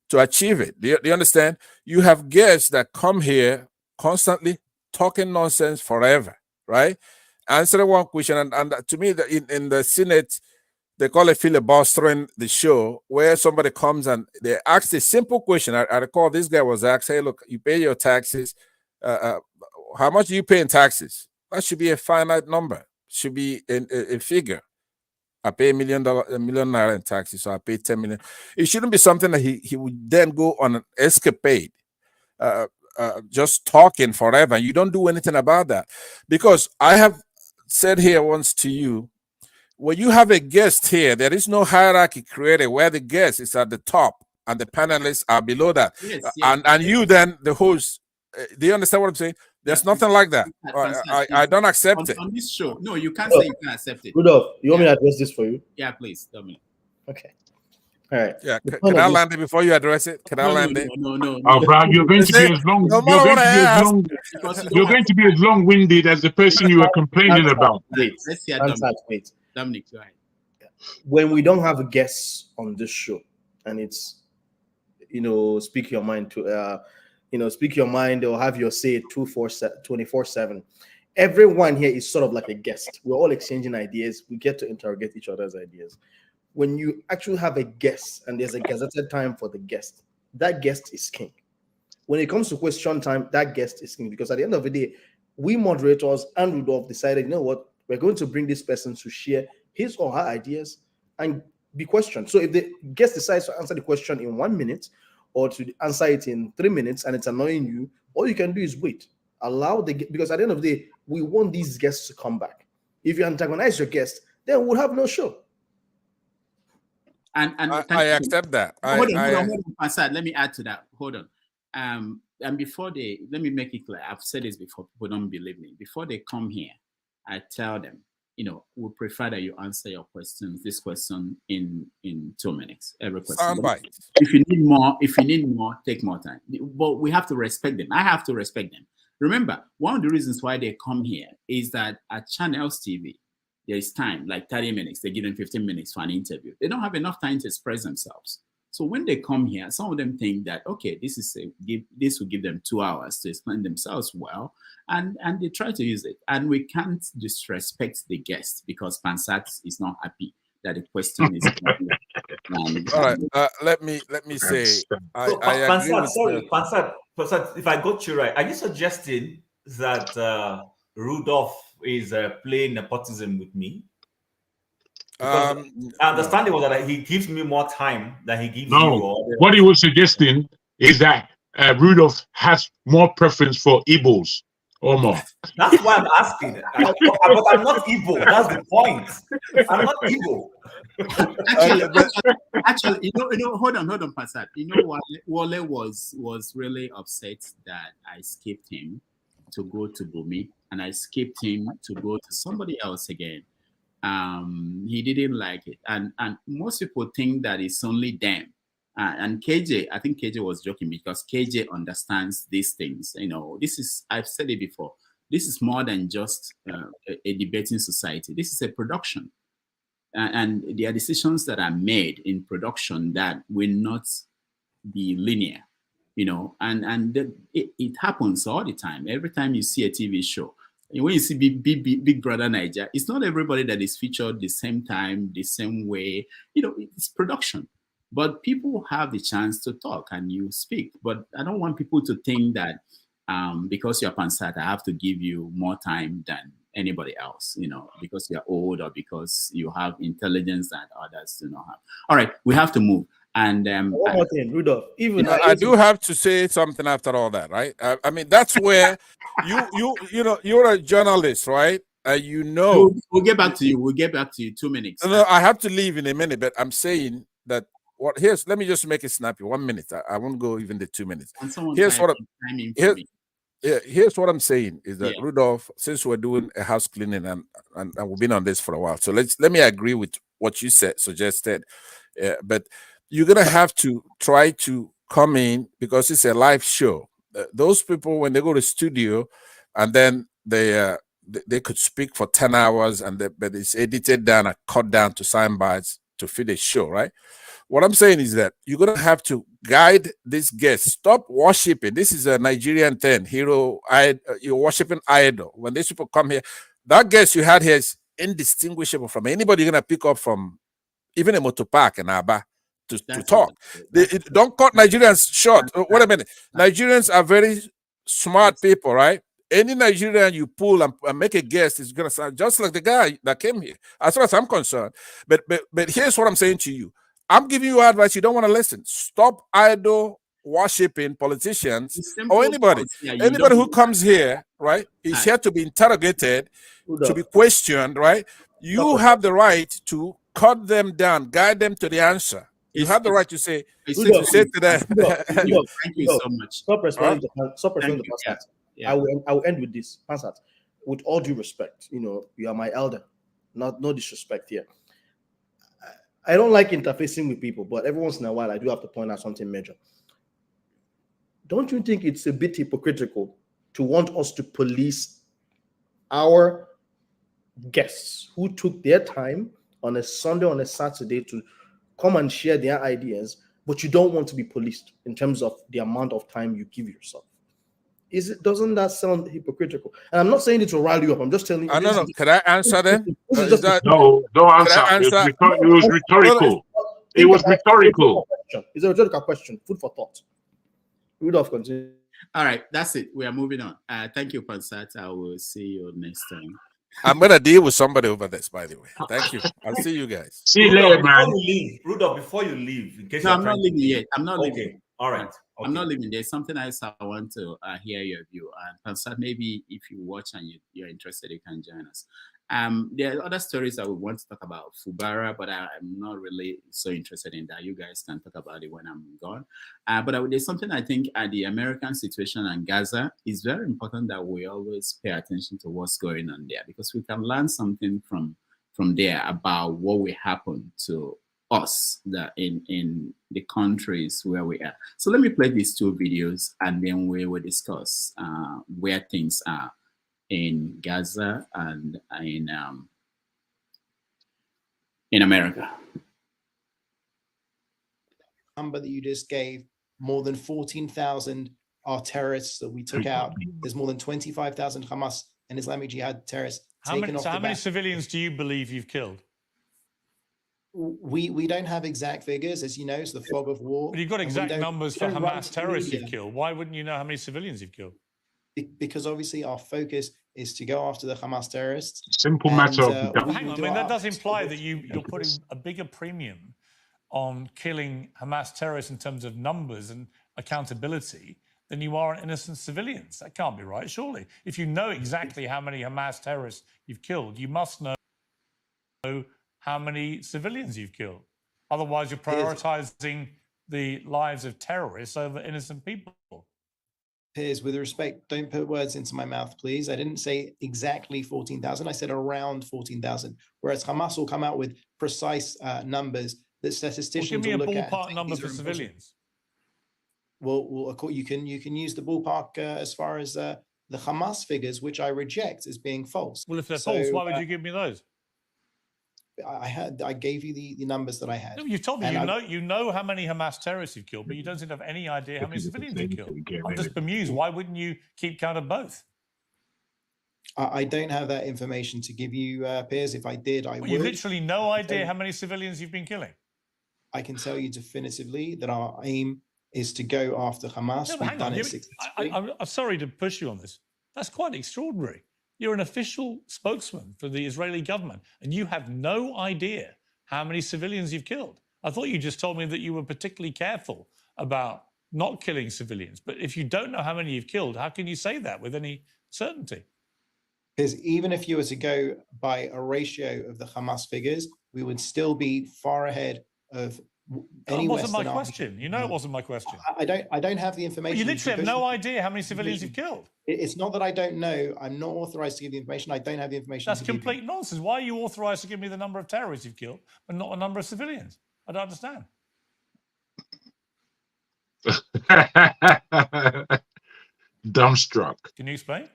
to achieve it. Do you understand? You have guests that come here constantly talking nonsense forever, right? Answering one question, and to me, in the Senate, they call it filibustering the show, where somebody comes and they ask a simple question. I recall this guy was asked, hey, look, you pay your taxes. How much do you pay in taxes? That should be a finite number. Should be a figure. I pay $1 million in taxes, so I pay 10 million. It shouldn't be something that he would then go on an escapade, just talking forever. You don't do anything about that. Because I have said here once to you, when you have a guest here, there is no hierarchy created where the guest is at the top and the panelists are below that. Yes. And you then, the host, do you understand what I'm saying? There's nothing like that. I don't accept it. On this show, no, you can't say you can accept it. Rudolph, you want me to address this for you? Yeah, please, Dominic. Okay. All right. Yeah, can I land it before you address it? Can I land it? No. Oh, bro, you're going to be as long. You're going to be as long-winded as the person you were complaining about. Let's hear Dominic. Dominic, go ahead. When we don't have guests on this show, and it's speak your mind to speak your mind or have your say 24/7. Everyone here is sort of like a guest. We're all exchanging ideas. We get to interrogate each other's ideas. When you actually have a guest and there's a gazetted time for the guest, that guest is king. When it comes to question time, that guest is king, because at the end of the day, we moderators and Rudolph decided, you know what, we're going to bring this person to share his or her ideas and be questioned. So if the guest decides to answer the question in 1 minute or to answer it in 3 minutes and it's annoying you, all you can do is wait. Because at the end of the day, we want these guests to come back. If you antagonize your guest, then we'll have no show. And I accept that. Hold on, Passad, let me add to that. Hold on. And before let me make it clear. I've said this before, people don't believe me. Before they come here, I tell them, we prefer that you answer this question in 2 minutes. Every question. If you need more, take more time. But we have to respect them. I have to respect them. Remember, one of the reasons why they come here is that at Channels TV, there is time, like 30 minutes. They give them 15 minutes for an interview. They don't have enough time to express themselves. So when they come here, some of them think that, okay, this will give them 2 hours to explain themselves well, and they try to use it. And we can't disrespect the guest because Pansat is not happy that the question is. All right, let me say, I agree with Pansat, if I got you right, are you suggesting that Rudolph is playing nepotism with me? I understand it was that he gives me more time than he gives you. No, what he was suggesting is that Rudolph has more preference for Igbos Omo. That's why I'm asking. But I'm not Igbo. That's the point. I'm not Igbo. Actually, hold on, Pasat. You know what? Wale was really upset that I skipped him to go to Bumi, and I skipped him to go to somebody else again. He didn't like it, and most people think that it's only them. And KJ, I think KJ was joking because KJ understands these things. I've said it before. This is more than just a debating society. This is a production. And there are decisions that are made in production that will not be linear, and it happens all the time. Every time you see a TV show, when you see Big Brother Nigeria, it's not everybody that is featured the same time, the same way. It's production. But people have the chance to talk and you speak. But I don't want people to think that because you're Pansat, I have to give you more time than anybody else, because you're old or because you have intelligence that others do not have. All right, we have to move. And one more thing, Rudolph. I do have to say something after all that, right? I mean, that's where you're a journalist, right? We'll get back to you. We'll get back to you 2 minutes. No, I have to leave in a minute, but I'm saying that let me just make it snappy. 1 minute. I won't go even the 2 minutes. Here's what I'm saying is that Rudolph, since we're doing a house cleaning and we've been on this for a while, so let me agree with what you suggested, but you're gonna have to try to come in because it's a live show. Those people, when they go to studio, and then they could speak for 10 hours, but it's edited down and cut down to sound bites to fit a show, right? What I'm saying is that you're going to have to guide this guest. Stop worshiping. This is a Nigerian thing. You're worshiping idol. When these people come here, that guest you had here is indistinguishable from anybody you're going to pick up from even a motor park in Aba to talk. Don't cut Nigerians short. Wait a minute. Nigerians are very smart people, right? Any Nigerian you pull and make a guest is going to sound just like the guy that came here, as far as I'm concerned. But here's what I'm saying to you. I'm giving you advice. You don't want to listen. Stop idol worshiping politicians or anybody. Anybody who comes here, right, is here to be interrogated, to be questioned, right? You have the right to cut them down, guide them to the answer. You have the right to say to them. Thank you so much. Stop responding to Pansat. I will end with this, Pansat. With all due respect, you are my elder. No disrespect here. I don't like interfacing with people, but every once in a while I do have to point out something major. Don't you think it's a bit hypocritical to want us to police our guests who took their time on a Sunday, on a Saturday to come and share their ideas, but you don't want to be policed in terms of the amount of time you give yourself? Doesn't that sound hypocritical? And I'm not saying it to rile you up. I'm just telling you. No. Can I answer then? No, don't answer. It was rhetorical. It was rhetorical. It's a rhetorical question. Food for thought. Rudolph, continue. All right, that's it. We are moving on. Thank you, Pansat. I will see you next time. I'm gonna deal with somebody over this, by the way. Thank you. I'll see you guys. See you later, man. Rudolph, before you leave, in case I'm not leaving yet. I'm not leaving. Okay. All right. Okay. I'm not leaving. There's something else I want to hear your view. And Pansat, maybe if you watch and you're interested, you can join us. There are other stories that we want to talk about, Fubara, but I'm not really so interested in that. You guys can talk about it when I'm gone. But there's something I think the American situation in Gaza is very important that we always pay attention to what's going on there, because we can learn something from there about what will happen to us in the countries where we are. So let me play these two videos and then we will discuss where things are in Gaza and in America. Number that you just gave, more than 14,000 are terrorists that we took out. There's more than 25,000 Hamas and Islamic Jihad terrorists taken off the How many back. civilians do you believe you've killed? We don't have exact figures, as you know, it's the fog of war. But you've got exact numbers for we don't run Hamas to terrorists media. you've killed. Why wouldn't you know how many civilians you've killed? Because obviously our focus is to go after the Hamas terrorists. Simple matter of Hang on, I mean, that does imply that you're putting a bigger premium on killing Hamas terrorists in terms of numbers and accountability than you are on innocent civilians. That can't be right, surely. If you know exactly how many Hamas terrorists you've killed, you must know how many civilians you've killed. Otherwise, you're prioritizing the lives of terrorists over innocent people. Piers, with respect, don't put words into my mouth, please. I didn't say exactly 14,000. I said around 14,000. Whereas Hamas will come out with precise numbers that statisticians give me will a look at. ballpark number for civilians. Well, you can use the ballpark as far as the Hamas figures, which I reject as being false. Well, if they're false, why would you give me those? I gave you the numbers that I had. No, you've told me you know how many Hamas terrorists you've killed, but you don't seem to have any idea how many civilians you've killed. I'm just bemused. Why wouldn't you keep count of both? I don't have that information to give you, Piers. If I did, I would. You literally no idea how many civilians you've been killing. I can tell you definitively that our aim is to go after Hamas. No, We've done it I'm sorry to push you on this. That's quite extraordinary. You're an official spokesman for the Israeli government, and you have no idea how many civilians you've killed. I thought you just told me that you were particularly careful about not killing civilians. But if you don't know how many you've killed, how can you say that with any certainty? Because even if you were to go by a ratio of the Hamas figures, we would still be far ahead of any Western army. That wasn't my question. You know it wasn't my question. I don't have the information. Well, you literally have no idea how many civilians you've killed. It's not that I don't know. I'm not authorized to give the information. I don't have the information. That's complete nonsense. Why are you authorized to give me the number of terrorists you've killed, but not the number of civilians? I don't understand. Dumbstruck. Can you explain?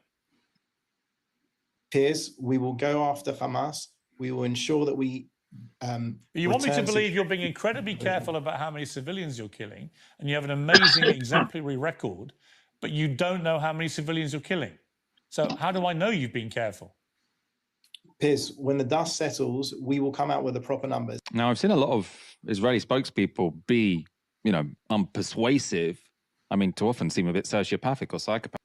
Piers, we will go after Hamas. We will ensure that we. You want me to believe you're being incredibly careful about how many civilians you're killing, and you have an amazing exemplary record, but you don't know how many civilians you're killing. So how do I know you've been careful? Piers, when the dust settles, we will come out with the proper numbers. Now, I've seen a lot of Israeli spokespeople be, unpersuasive. I mean, to often seem a bit sociopathic or psychopathic.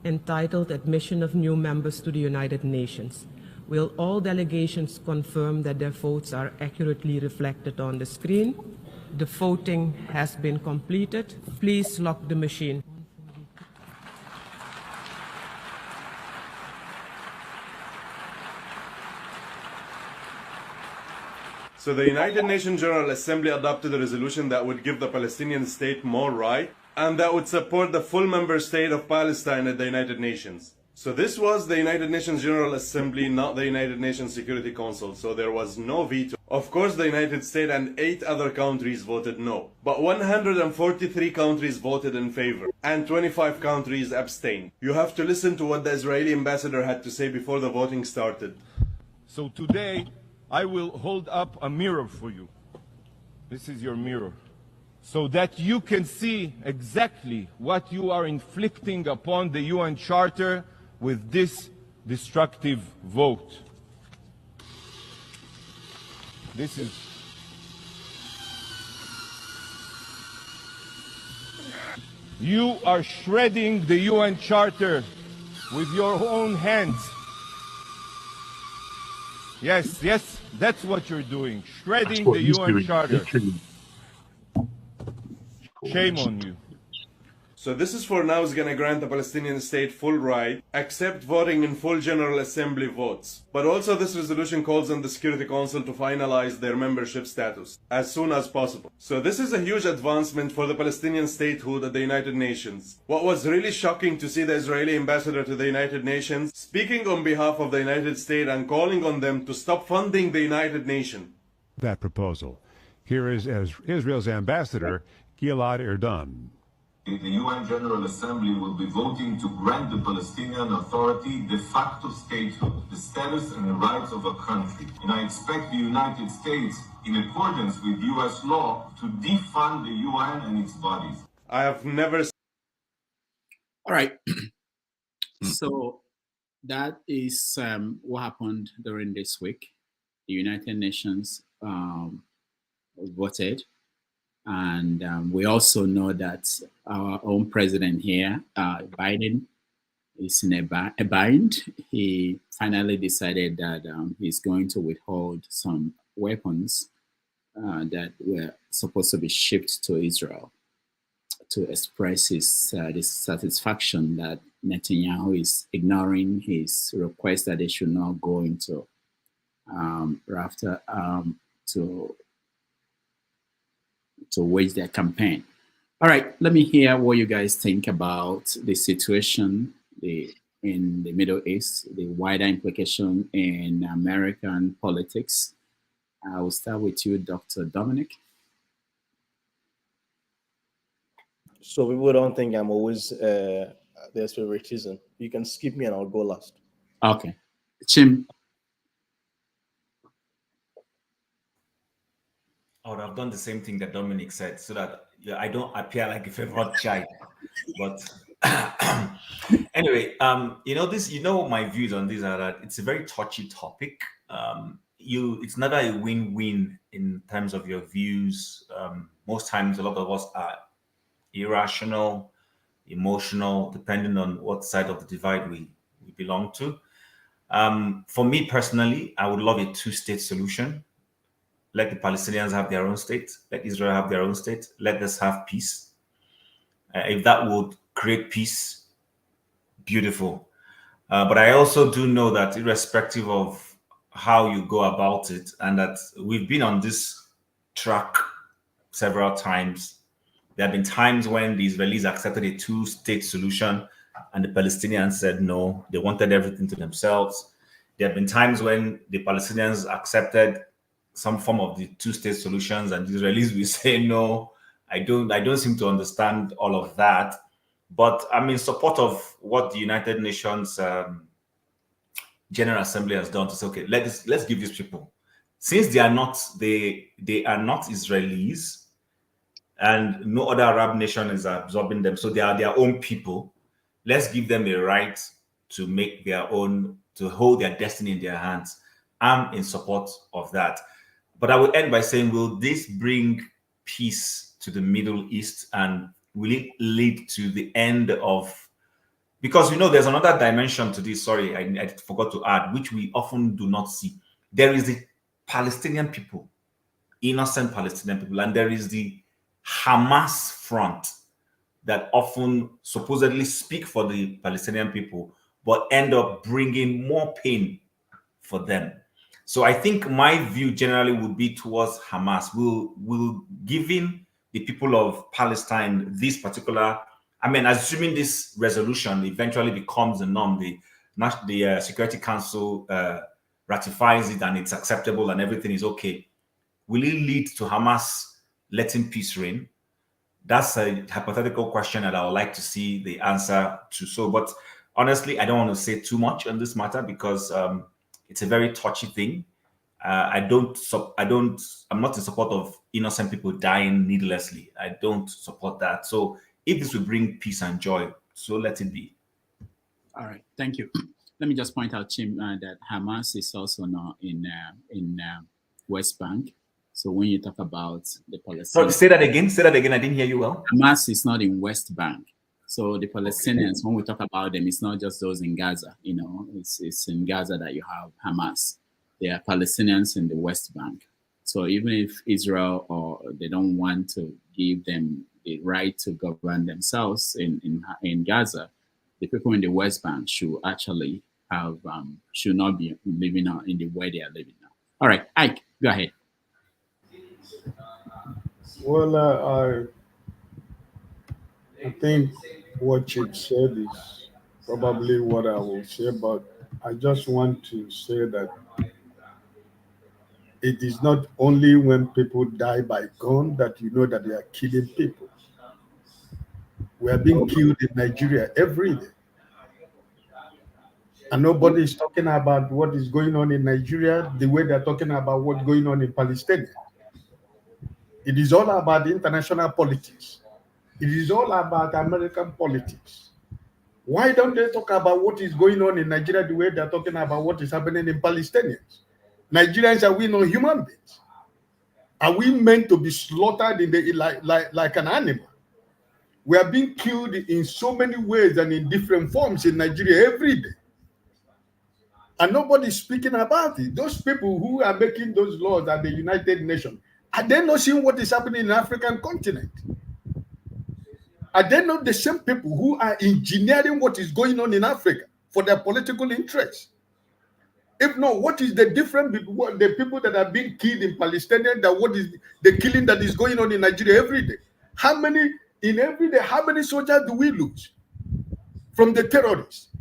Entitled Admission of New Members to the United Nations. Will all delegations confirm that their votes are accurately reflected on the screen? The voting has been completed. Please lock the machine. So the United Nations General Assembly adopted a resolution that would give the Palestinian state more right and that would support the full member state of Palestine at the United Nations. So this was the United Nations General Assembly, not the United Nations Security Council, so there was no veto. Of course, the United States and 8 other countries voted no, but 143 countries voted in favor, and 25 countries abstained. You have to listen to what the Israeli ambassador had to say before the voting started. So today, I will hold up a mirror for you. This is your mirror. So that you can see exactly what you are inflicting upon the UN Charter with this destructive vote. This is you are shredding the UN Charter with your own hands. Yes, that's what you're doing. Shredding the UN Charter. Shame on you. So this is for now is going to grant the Palestinian state full right, except voting in full General Assembly votes. But also this resolution calls on the Security Council to finalize their membership status as soon as possible. So this is a huge advancement for the Palestinian statehood at the United Nations. What was really shocking to see the Israeli ambassador to the United Nations speaking on behalf of the United States and calling on them to stop funding the United Nations. That proposal. Here is Israel's ambassador, Gilad Erdan. The UN General Assembly will be voting to grant the Palestinian Authority de facto statehood, the status and the rights of a country. And I expect the United States, in accordance with US law, to defund the UN and its bodies. I have never... All right. So that is what happened during this week. The United Nations voted. And we also know that our own president here, Biden, is in a bind. He finally decided that he's going to withhold some weapons that were supposed to be shipped to Israel. to express his dissatisfaction that Netanyahu is ignoring his request that they should not go into Rafah to wage their campaign. All right, let me hear what you guys think about the situation in the Middle East, the wider implication in American politics. I will start with you, Dr. Dominic. So people don't think I'm always there's favoritism. You can skip me and I'll go last. Okay. Chim. I would have done the same thing that Dominic said, so that I don't appear like a favorite child. But anyway, my views on this are that it's a very touchy topic. It's never a win-win in terms of your views. Most times, a lot of us are irrational, emotional, depending on what side of the divide we belong to. For me personally, I would love a two-state solution. Let the Palestinians have their own state. Let Israel have their own state. Let us have peace. If that would create peace, beautiful. But I also do know that irrespective of how you go about it, and that we've been on this track several times, there have been times when the Israelis accepted a two-state solution and the Palestinians said no, they wanted everything to themselves. There have been times when the Palestinians accepted some form of the two-state solutions and the Israelis will say no. I don't seem to understand all of that. But I'm in support of what the United Nations General Assembly has done to say, okay, let's give these people, since they are not Israelis, and no other Arab nation is absorbing them, so they are their own people. Let's give them a right to make their own, to hold their destiny in their hands. I'm in support of that. But I will end by saying, will this bring peace to the Middle East, and will it lead to the end of, because there's another dimension to this, sorry, I forgot to add, which we often do not see. There is the Palestinian people, innocent Palestinian people, and there is the Hamas front that often supposedly speak for the Palestinian people, but end up bringing more pain for them. So I think my view generally would be towards Hamas. Will giving the people of Palestine this particular, assuming this resolution eventually becomes the norm, the Security Council ratifies it and it's acceptable and everything is okay, will it lead to Hamas letting peace reign? That's a hypothetical question that I would like to see the answer to. So, but honestly, I don't want to say too much on this matter because it's a very touchy thing. I'm not in support of innocent people dying needlessly. I don't support that. So if this will bring peace and joy, so let it be. All right, thank you. Let me just point out, Chim, that Hamas is also not in West Bank. So when you talk about the Palestinians... So say that again. I didn't hear you well. Hamas is not in West Bank. So the Palestinians, when we talk about them, it's not just those in Gaza. It's in Gaza that you have Hamas. There are Palestinians in the West Bank. So even if Israel or they don't want to give them the right to govern themselves in Gaza, the people in the West Bank should actually have should not be living in the way they are living now. All right, Ike, go ahead. Well, I think what Chip said is probably what I will say, but I just want to say that it is not only when people die by gun that you know that they are killing people. We are being killed in Nigeria every day. And nobody is talking about what is going on in Nigeria the way they're talking about what's going on in Palestine. It is all about international politics. It is all about American politics. Why don't they talk about what is going on in Nigeria the way they're talking about what is happening in Palestinians? Nigerians, are we not human beings? Are we meant to be slaughtered like an animal? We are being killed in so many ways and in different forms in Nigeria every day. And nobody's speaking about it. Those people who are making those laws at the United Nations, are they not seeing what is happening in the African continent? Are they not the same people who are engineering what is going on in Africa for their political interests? If not, what is the difference between the people that are being killed in Palestine and what is the killing that is going on in Nigeria every day? How many soldiers do we lose from the terrorists,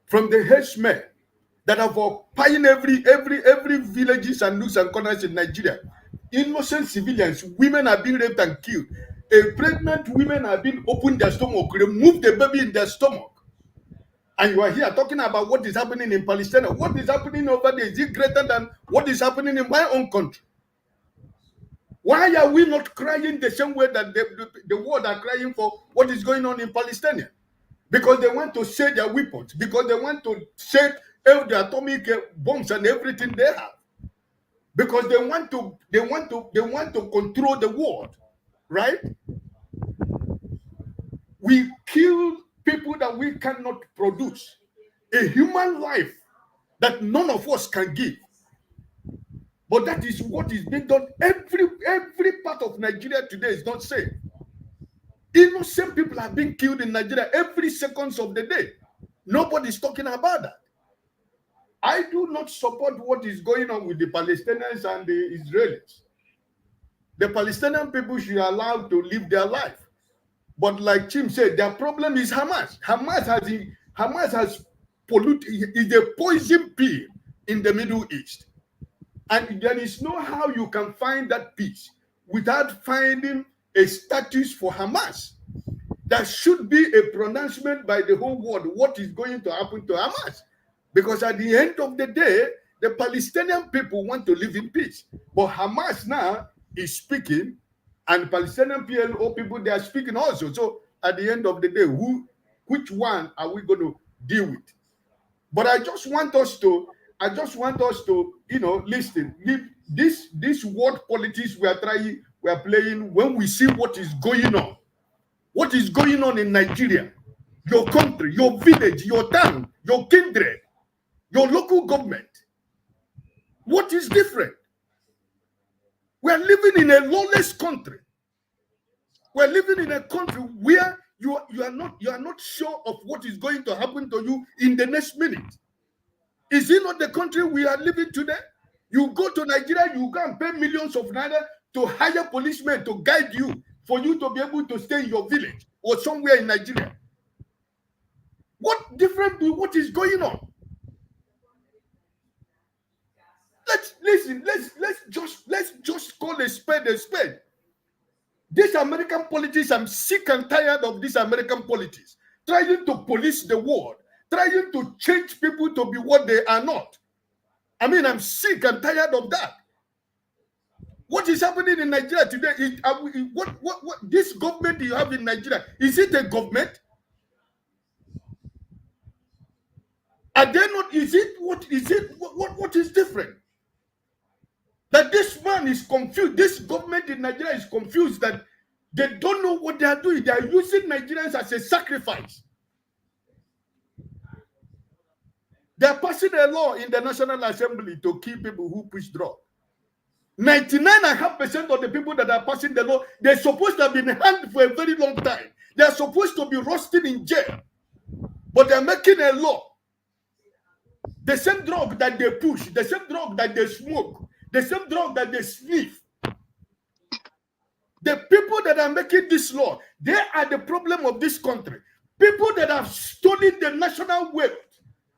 from the henchmen that are occupying every villages and nooks and corners in Nigeria? Innocent civilians, women are being raped and killed. Pregnant women are being opened their stomach, remove the baby in their stomach. And you are here talking about what is happening in Palestine. What is happening over there? Is it greater than what is happening in my own country? Why are we not crying the same way that the world are crying for what is going on in Palestine? Because they want to sell their weapons, because they want to sell all the atomic bombs and everything they have. Because they want to control the world, right? We kill people that we cannot produce, a human life that none of us can give. But that is what is being done. Every part of Nigeria today is not safe. Innocent people are being killed in Nigeria every second of the day. Nobody's talking about that. I do not support what is going on with the Palestinians and the Israelis. The Palestinian people should be allowed to live their life. But like Chim said, their problem is Hamas. Hamas has polluted, is a poison pill in the Middle East. And there is no how you can find that peace without finding a status for Hamas. There should be a pronouncement by the whole world what is going to happen to Hamas. Because at the end of the day, the Palestinian people want to live in peace. But Hamas now is speaking, and Palestinian PLO people, they are speaking also. So at the end of the day, which one are we going to deal with? But I just want us to, listen. This word politics we are playing when we see what is going on. What is going on in Nigeria, your country, your village, your town, your kindred, your local government. What is different? We are living in a lawless country. We are living in a country where you are not sure of what is going to happen to you in the next minute. Is it not the country we are living today? You go to Nigeria, you go and pay millions of naira to hire policemen to guide you for you to be able to stay in your village or somewhere in Nigeria. What different? What is going on? Let's just call a spade a spade. This American politics, I'm sick and tired of this American politics. Trying to police the world, trying to change people to be what they are not. I mean, I'm sick and tired of that. What is happening in Nigeria today? What this government you have in Nigeria, is it a government? Are they not? What is different? That this man is confused. This government in Nigeria is confused that they don't know what they are doing. They are using Nigerians as a sacrifice. They are passing a law in the National Assembly to kill people who push drugs. 99.5% of the people that are passing the law, they're supposed to have been hanged for a very long time. They are supposed to be roasted in jail. But they're making a law. The same drug that they push, the same drug that they smoke, the same drug that they sniff. The people that are making this law, they are the problem of this country. People that have stolen the national wealth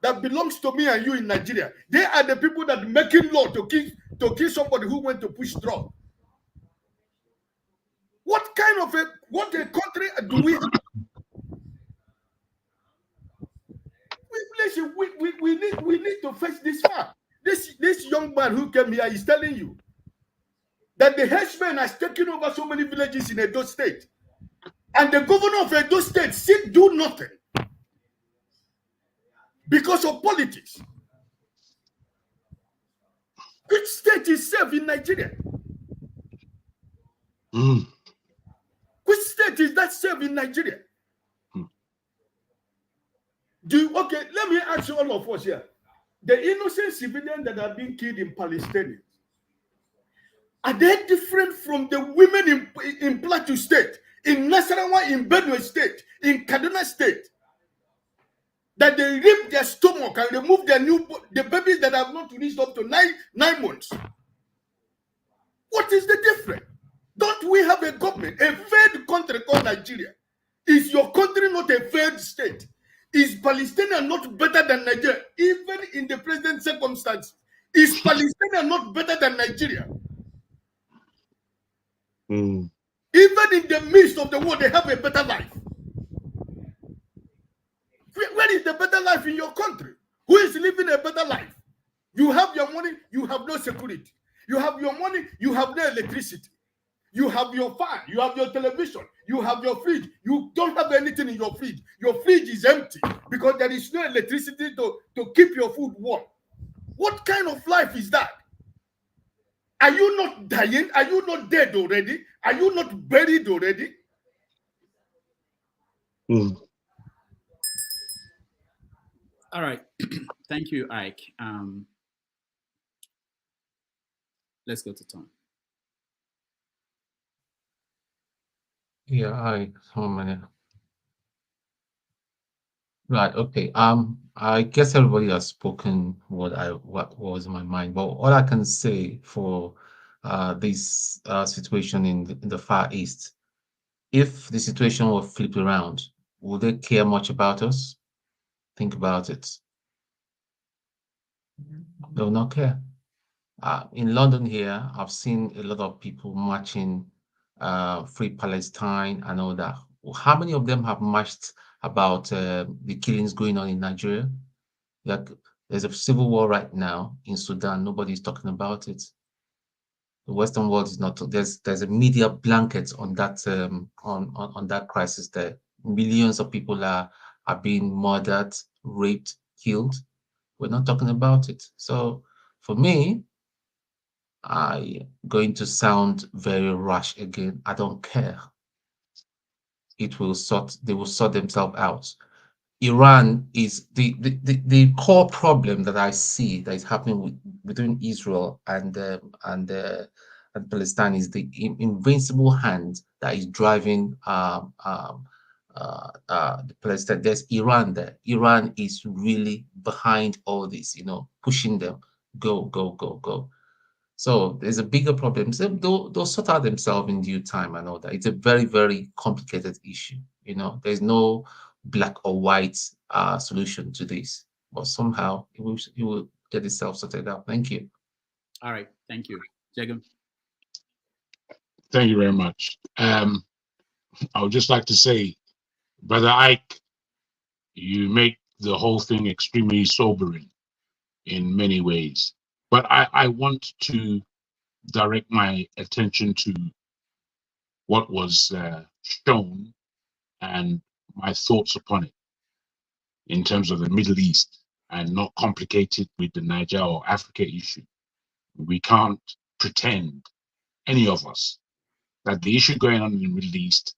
that belongs to me and you in Nigeria. They are the people that are making law to kill somebody who went to push drug. What kind of a country do we have? We need to face this fact. This young man who came here is telling you that the henchmen has taken over so many villages in Edo State. And the governor of Edo State still do nothing because of politics. Which state is safe in Nigeria? Which state is that safe in Nigeria? Okay, let me ask you all of us here. The innocent civilians that are being killed in Palestine, are they different from the women in Plateau State, in Nasarawa, in Benue State, in Kaduna State, that they rip their stomach and remove the babies that have not reached up to nine months. What is the difference? Don't we have a government, a failed country called Nigeria? Is your country not a failed state? Is Palestine not better than Nigeria? Even in the present circumstances, is Palestine not better than Nigeria? Even in the midst of the war, they have a better life. Where is the better life in your country? Who is living a better life? You have your money, you have no security. You have your money, you have no electricity. You have your fan, you have your television, you have your fridge. You don't have anything in your fridge. Your fridge is empty because there is no electricity to keep your food warm. What kind of life is that? Are you not dying? Are you not dead already? Are you not buried already? All right. Thank you, Ike. Let's go to Tom. Yeah, hi. Right. Okay. I guess everybody has spoken what was in my mind, but all I can say for this situation in the Far East, if the situation were flipped around, would they care much about us? Think about it. They will not care. In London here, I've seen a lot of people marching Free Palestine and all that. How many of them have marched about the killings going on in Nigeria? Like, there's a civil war right now in Sudan. Nobody's talking about it. The Western world is not. There's a media blanket on that on that crisis. There, millions of people are being murdered, raped, killed. We're not talking about it. So, for me, I'm going to sound very rash again. I don't care. They will sort themselves out. Iran is the core problem that I see that is happening between Israel and Palestine is the invincible hand that is driving the Palestine. There's Iran there. Iran is really behind all this, pushing them, go, go, go, go. So there's a bigger problem. So they'll sort out themselves in due time and all that. It's a very, very complicated issue. There's no black or white solution to this, but somehow it will get itself sorted out. Thank you. All right, thank you, Jagan. Thank you very much. I would just like to say, Brother Ike, you make the whole thing extremely sobering in many ways. But I want to direct my attention to what was shown and my thoughts upon it in terms of the Middle East and not complicate it with the Niger or Africa issue. We can't pretend, any of us, that the issue going on in the Middle East,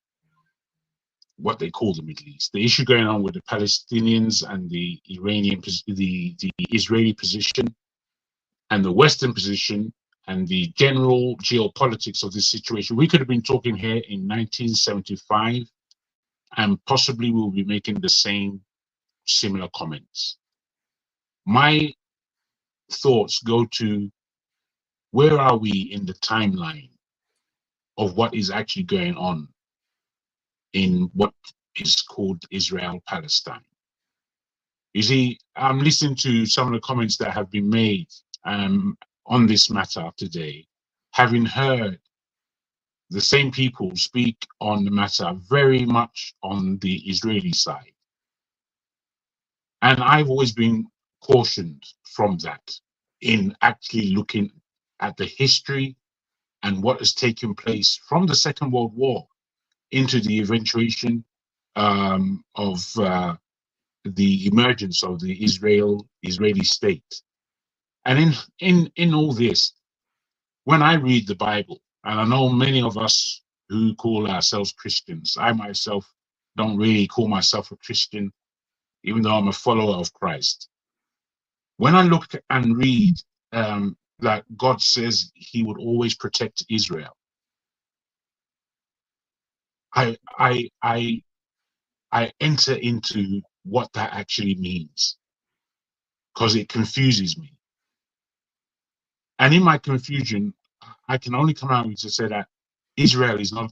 what they call the Middle East, the issue going on with the Palestinians and the Israeli position and the Western position and the general geopolitics of this situation. We could have been talking here in 1975 and possibly we'll be making the same similar comments. My thoughts go to where are we in the timeline of what is actually going on in what is called Israel-Palestine. You see, I'm listening to some of the comments that have been made on this matter today, having heard the same people speak on the matter very much on the Israeli side. And I've always been cautioned from that in actually looking at the history and what has taken place from the Second World War into the eventuation of the emergence of the Israeli state. And in all this, when I read the Bible, and I know many of us who call ourselves Christians, I myself don't really call myself a Christian, even though I'm a follower of Christ. When I look and read that God says he would always protect Israel, I enter into what that actually means, because it confuses me. And in my confusion, I can only come out to say that Israel is not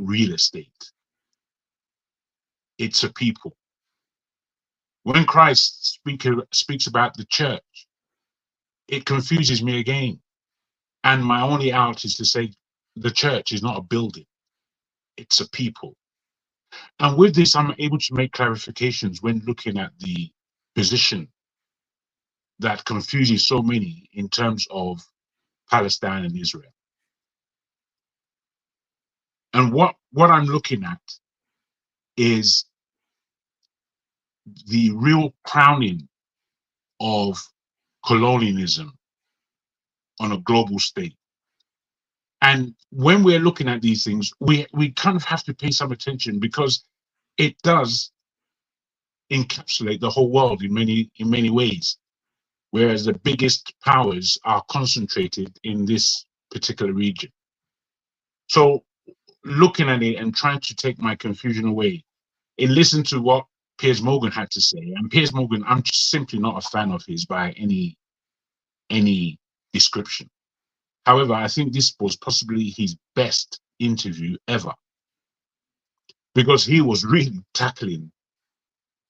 real estate. It's a people. When Christ speaks about the church, it confuses me again. And my only out is to say the church is not a building, it's a people. And with this, I'm able to make clarifications when looking at the position that confuses so many in terms of Palestine and Israel. And what I'm looking at is the real crowning of colonialism on a global state. And when we're looking at these things, we kind of have to pay some attention, because it does encapsulate the whole world in many ways, whereas the biggest powers are concentrated in this particular region. So looking at it and trying to take my confusion away, and listen to what Piers Morgan had to say. And Piers Morgan, I'm just simply not a fan of his by any description. However, I think this was possibly his best interview ever, because he was really tackling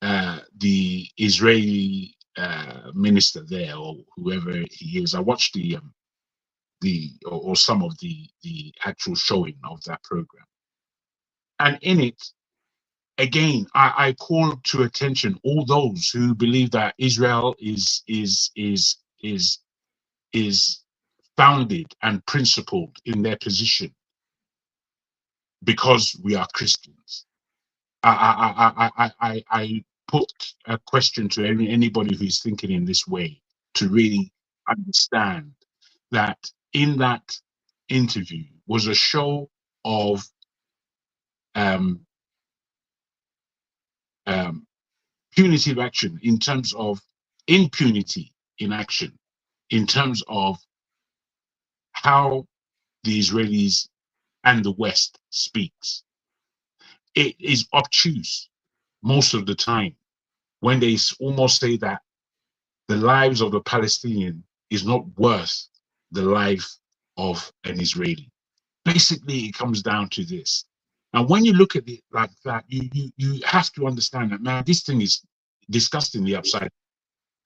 the Israeli minister there, or whoever he is. I watched some of the actual showing of that program, and in it, again, I call to attention all those who believe that Israel is founded and principled in their position because we are Christians. I put a question to anybody who's thinking in this way to really understand that in that interview was a show of punitive action in terms of impunity in action, in terms of how the Israelis and the West speaks. It is obtuse most of the time when they almost say that the lives of the Palestinian is not worth the life of an Israeli. Basically, it comes down to this. And when you look at it like that, you have to understand that, man, this thing is disgustingly upside.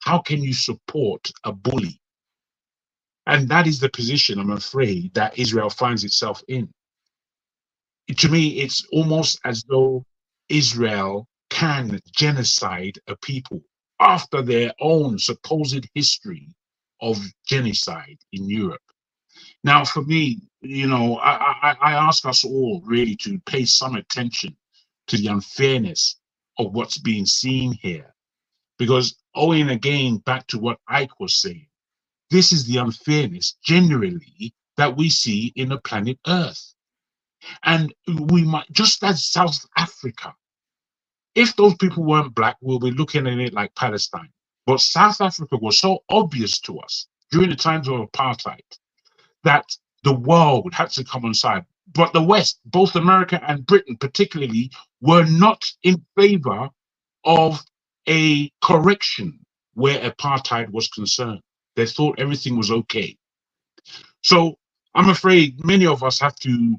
How can you support a bully? And that is the position, I'm afraid, that Israel finds itself in. To me, it's almost as though Israel can genocide a people after their own supposed history of genocide in Europe. Now, for me, I ask us all really to pay some attention to the unfairness of what's being seen here. Because owing again back to what Ike was saying, this is the unfairness generally that we see in the planet Earth. And we might, just as South Africa, if those people weren't black, we'll be looking at it like Palestine. But South Africa was so obvious to us during the times of apartheid that the world had to come on side. But the West, both America and Britain particularly, were not in favor of a correction where apartheid was concerned. They thought everything was okay. So I'm afraid many of us have to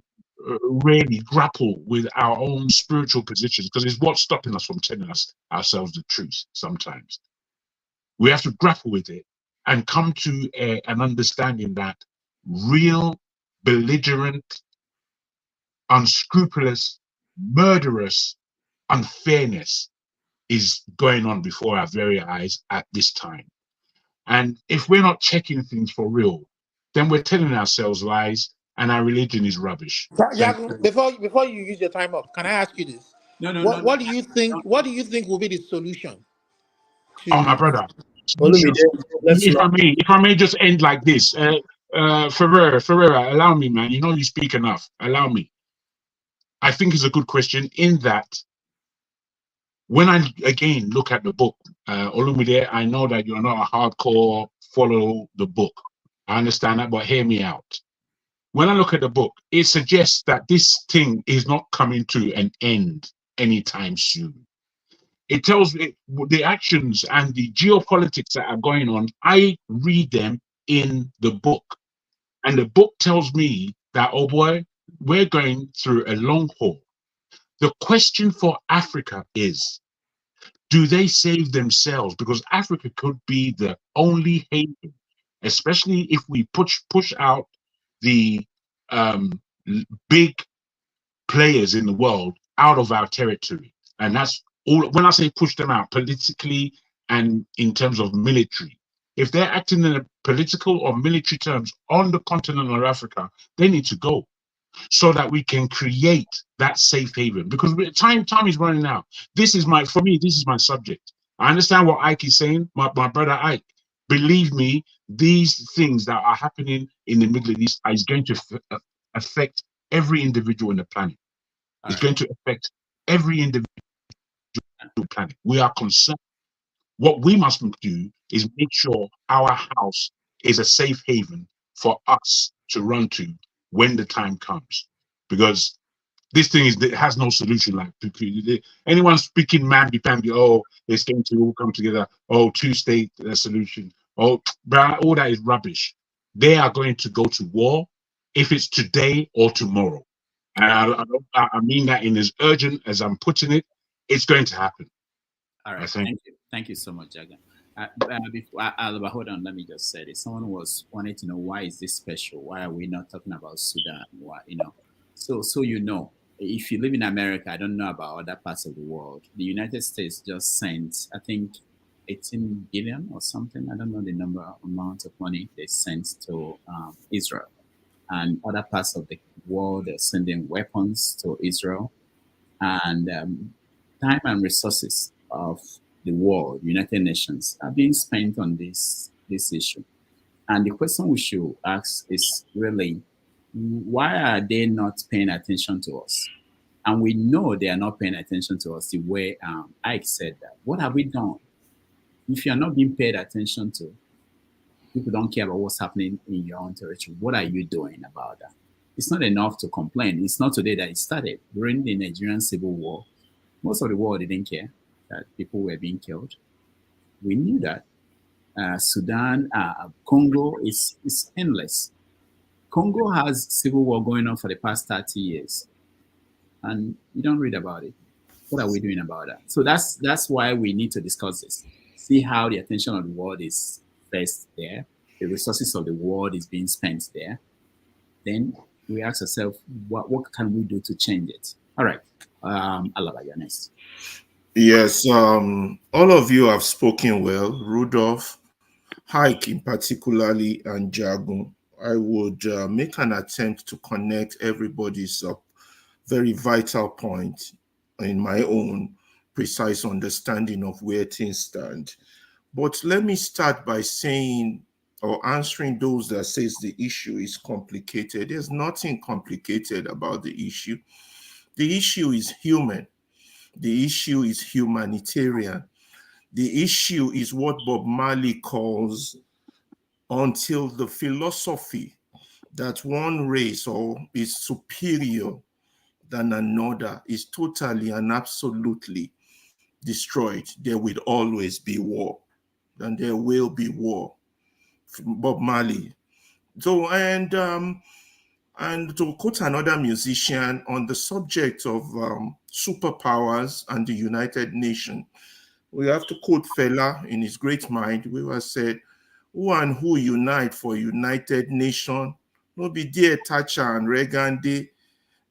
really grapple with our own spiritual positions, because it's what's stopping us from telling ourselves the truth sometimes. We have to grapple with it and come to an understanding that real, belligerent, unscrupulous, murderous unfairness is going on before our very eyes at this time. And if we're not checking things for real, then we're telling ourselves lies, and our religion is rubbish. Before you use your time up, can I ask you this? What do you think? What do you think will be the solution Oh, my to? brother. Olumide, If I may just end like this, Ferreira, allow me, man. You know you speak enough. Allow me. I think it's a good question in that when I again look at the book, Olumide, I know that you're not a hardcore follow the book. I understand that, but hear me out. when I look at the book, it suggests that this thing is not coming to an end anytime soon. It tells me the actions and the geopolitics that are going on. I read them in the book, and the book tells me that, oh boy, we're going through a long haul. The question for Africa is, do they save themselves? Because Africa could be the only haven, especially if we push out the big players in the world out of our territory. And that's all. When I say push them out politically and in terms of military, if they're acting in a political or military terms on the continent of Africa, they need to go, so that we can create that safe haven. Because time is running out. For me, this is my subject. I understand what Ike is saying, my brother Ike. Believe me, these things that are happening in the Middle East is going to affect every individual on the planet. It's going to affect every individual on the planet. We are concerned. What we must do is make sure our house is a safe haven for us to run to when the time comes, because this thing has no solution. Like anyone speaking mamby-pamby, oh, it's going to all come together, oh, two-state solution, oh, but all that is rubbish. They are going to go to war, if it's today or tomorrow. And I mean that in as urgent as I'm putting it. It's going to happen. All right, thank you so much, Jagan. But hold on, let me just say this. Someone wanted to know, why is this special? Why are we not talking about Sudan? Why, so if you live in America, I don't know about other parts of the world. The United States just sent, I think, 18 billion or something. I don't know the amount of money they sent to Israel. And other parts of the world are sending weapons to Israel. And time and resources of the world, United Nations, are being spent on this issue. And the question we should ask is really, why are they not paying attention to us? And we know they are not paying attention to us the way Ike said that. What have we done? If you are not being paid attention to, people don't care about what's happening in your own territory. What are you doing about that? It's not enough to complain. It's not today that it started. During the Nigerian Civil War, most of the world didn't care that people were being killed. We knew that. Sudan, Congo is endless. Congo has civil war going on for the past 30 years. And you don't read about it. What are we doing about that? So that's why we need to discuss this. See how the attention of the world is placed there. The resources of the world is being spent there. Then we ask ourselves, what can we do to change it? All right. Alaba, you're next. Yes, all of you have spoken well. Rudolph, Hike in particularly, and Jagun. I would make an attempt to connect everybody's very vital point in my own precise understanding of where things stand. But let me start by saying or answering those that says the issue is complicated. There's nothing complicated about the issue. The issue is human. The issue is humanitarian. The issue is what Bob Marley calls, until the philosophy that one race or is superior than another is totally and absolutely destroyed, there will always be war. And there will be war. Bob Marley. So, and to quote another musician on the subject of superpowers and the United Nations, we have to quote Fela in his great mind, who has said, who and who unite for United Nation? No be dear Thatcher and Reagan Day.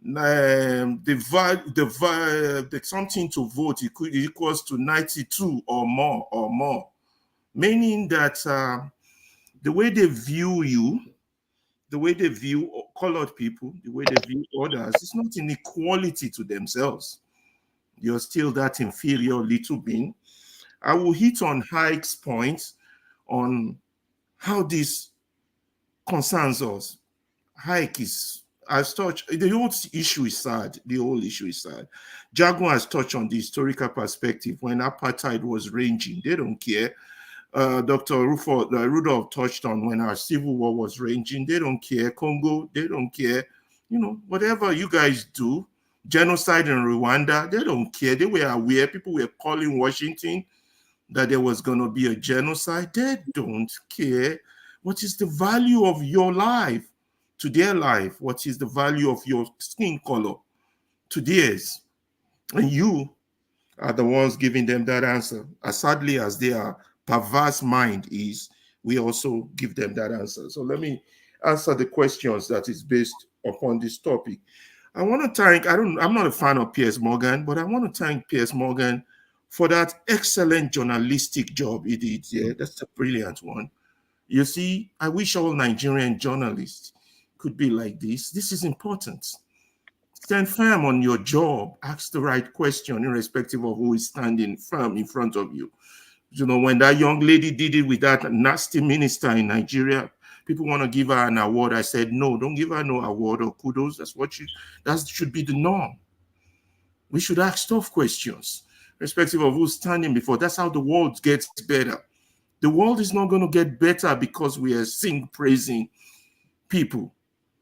The something to vote equals to 92 or more, meaning that the way they view you, the way they view colored people, the way they view others, it's not in equality to themselves. You're still that inferior little being. I will hit on Hike's points on how this concerns us. Hike has touched, the whole issue is sad. The whole issue is sad. Jaguar has touched on the historical perspective when apartheid was raging. They don't care. Dr. Rudolph touched on when our civil war was raging. They don't care. Congo, they don't care. You know, whatever you guys do, genocide in Rwanda, they don't care. They were aware. People were calling Washington that there was going to be a genocide. They don't care. What is the value of your life to their life? What is the value of your skin color to theirs? And you are the ones giving them that answer. As sadly as their perverse mind is, we also give them that answer. So let me answer the questions that is based upon this topic. I want to thank, I'm not a fan of Piers Morgan, but I want to thank Piers Morgan for that excellent journalistic job he did. Yeah, that's a brilliant one. You see, I wish all Nigerian journalists could be like this. This is important. Stand firm on your job. Ask the right question, irrespective of who is standing firm in front of you. You know, when that young lady did it with that nasty minister in Nigeria, people want to give her an award. I said, no, don't give her no award or kudos. That should be the norm. We should ask tough questions, irrespective of who's standing before. That's how the world gets better. The world is not going to get better because we are praising people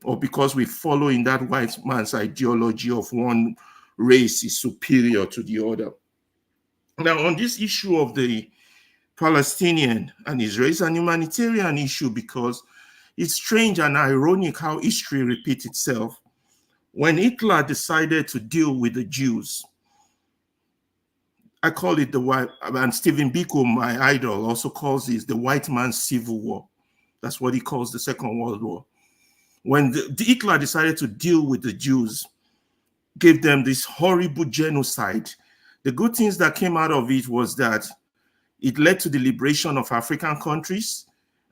or because we follow in that white man's ideology of one race is superior to the other. Now, on this issue of the Palestinian and Israel, it's an humanitarian issue because it's strange and ironic how history repeats itself. When Hitler decided to deal with the Jews, I call it the white, and Stephen Biko, my idol, also calls this the white man's civil war. That's what he calls the Second World War. When Hitler decided to deal with the Jews, gave them this horrible genocide, the good things that came out of it was that it led to the liberation of African countries,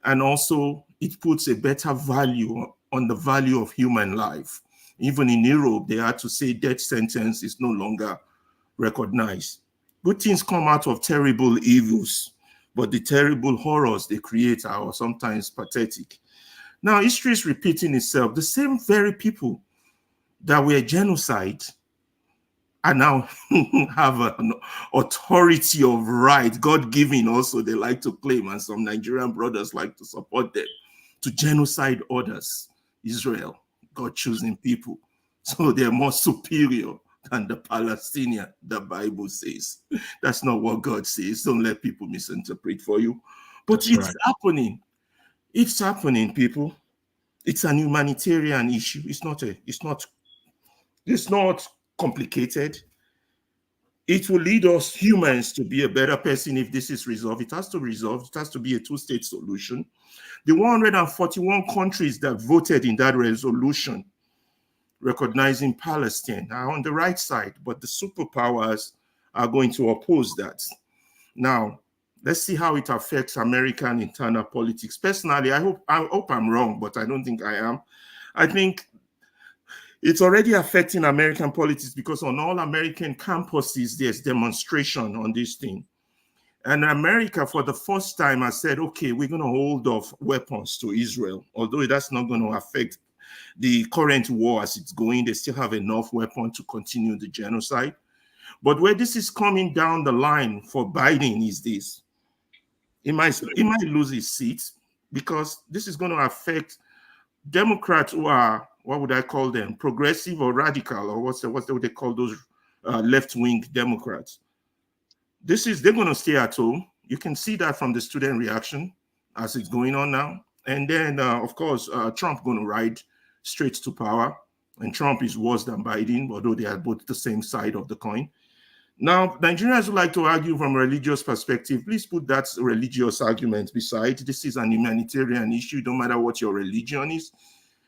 and also it puts a better value on the value of human life. Even in Europe, they had to say death sentence is no longer recognized. Good things come out of terrible evils, but the terrible horrors they create are sometimes pathetic. Now, history is repeating itself. The same very people that were genocide and now have an authority of right, God-given also, they like to claim, and some Nigerian brothers like to support them, to genocide others. Israel, God-choosing people. So they're more superior than the Palestinian, the Bible says. That's not what God says. Don't let people misinterpret for you. But that's it's happening. It's happening, people. It's an humanitarian issue. It's not complicated. It will lead us humans to be a better person if this is resolved. It has to resolve. It has to be a two-state solution. The 141 countries that voted in that resolution recognizing Palestine are on the right side, but the superpowers are going to oppose that. Now, let's see how it affects American internal politics. Personally, I hope I'm wrong, but I don't think I am. I think it's already affecting American politics because on all American campuses, there's demonstration on this thing. And America, for the first time, has said, okay, we're going to hold off weapons to Israel, although that's not going to affect the current war as it's going. They still have enough weapons to continue the genocide. But where this is coming down the line for Biden is this. He might lose his seat because this is going to affect Democrats who are, what would I call them, progressive or radical, or what they call those left-wing Democrats. They're going to stay at home. You can see that from the student reaction as it's going on now. And then, of course, Trump going to ride straight to power. And Trump is worse than Biden, although they are both the same side of the coin. Now, Nigerians would like to argue from a religious perspective. Please put that religious argument beside. This is an humanitarian issue. No matter what your religion is,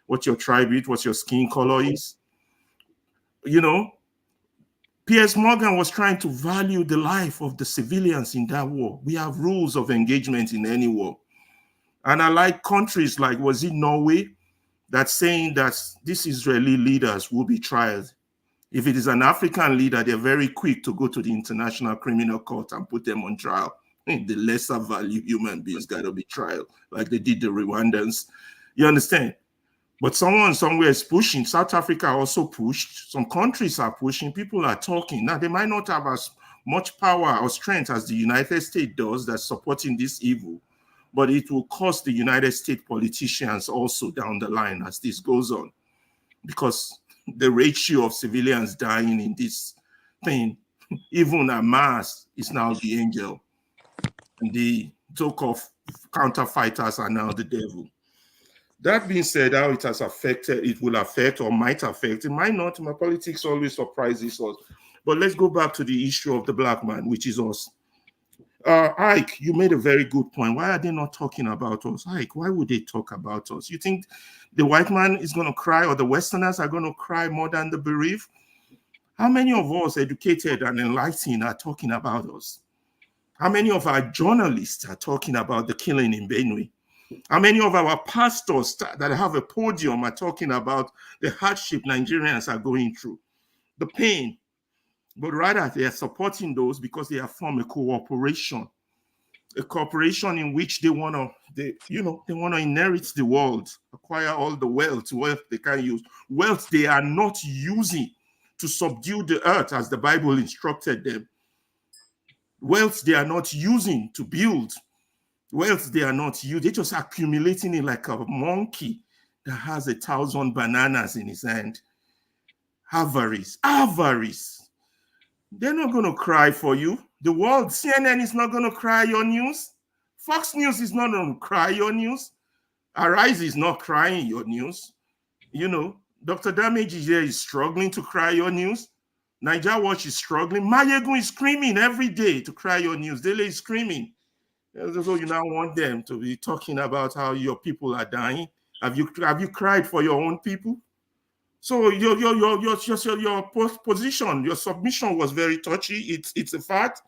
what your tribe is, what your skin color is. You know, Piers Morgan was trying to value the life of the civilians in that war. We have rules of engagement in any war. And I like countries like, was it Norway, that's saying that these Israeli leaders will be tried. If it is an African leader, they're very quick to go to the International Criminal Court and put them on trial. The lesser value human beings got to be tried, like they did the Rwandans. You understand? But someone somewhere is pushing. South Africa also pushed. Some countries are pushing. People are talking. Now, they might not have as much power or strength as the United States does that's supporting this evil, but it will cost the United States politicians also down the line as this goes on, because the ratio of civilians dying in this thing, even Hamas is now the angel, and the so-called counterfighters are now the devil. That being said, how it has affected, it will affect or might affect, it might not. My politics always surprises us. But let's go back to the issue of the black man, which is us. Ike, you made a very good point. Why are they not talking about us? Ike, why would they talk about us? You think the white man is going to cry, or the Westerners are going to cry more than the bereaved? How many of us, educated and enlightened, are talking about us? How many of our journalists are talking about the killing in Benue? How many of our pastors that have a podium are talking about the hardship Nigerians are going through, the pain? But rather, they are supporting those because they have formed a cooperation in which they want to inherit the world, acquire all the wealth they can use, wealth they are not using to subdue the earth as the Bible instructed them, wealth they are not using to build, wealth they are not using. They're just accumulating it like a monkey that has 1,000 bananas in his hand. Avarice. They're not going to cry for you. The world, CNN is not going to cry your news. Fox News is not going to cry your news. Arise is not crying your news. Dr. Damage is struggling to cry your news. Niger Watch is struggling. Mayegun is screaming every day to cry your news. Dele is screaming. So you now want them to be talking about how your people are dying. Have you cried for your own people? So your position, your submission was very touchy. It's a fact.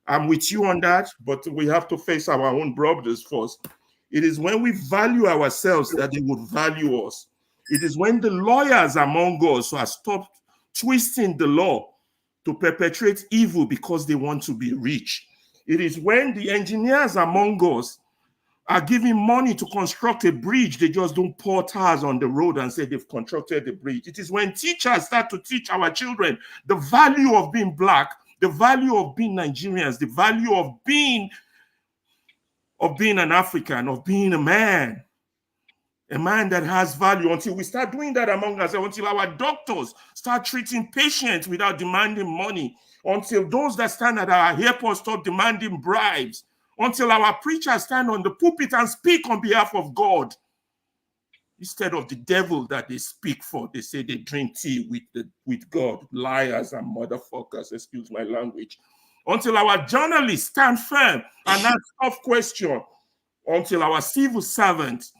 I'm with you on that, but we have to face our own brothers first. It is when we value ourselves that they would value us. It is when the lawyers among us have stopped twisting the law to perpetrate evil because they want to be rich. It is when the engineers among us are giving money to construct a bridge, they just don't pour tires on the road and say they've constructed the bridge. It is when teachers start to teach our children the value of being black, the value of being Nigerians, the value of being an African, of being a man that has value, until we start doing that among us, until our doctors start treating patients without demanding money, until those that stand at our airports stop demanding bribes, until our preachers stand on the pulpit and speak on behalf of God instead of the devil that they speak for. They say they drink tea with God. Liars and motherfuckers, excuse my language. Until our journalists stand firm and ask tough questions, until our civil servants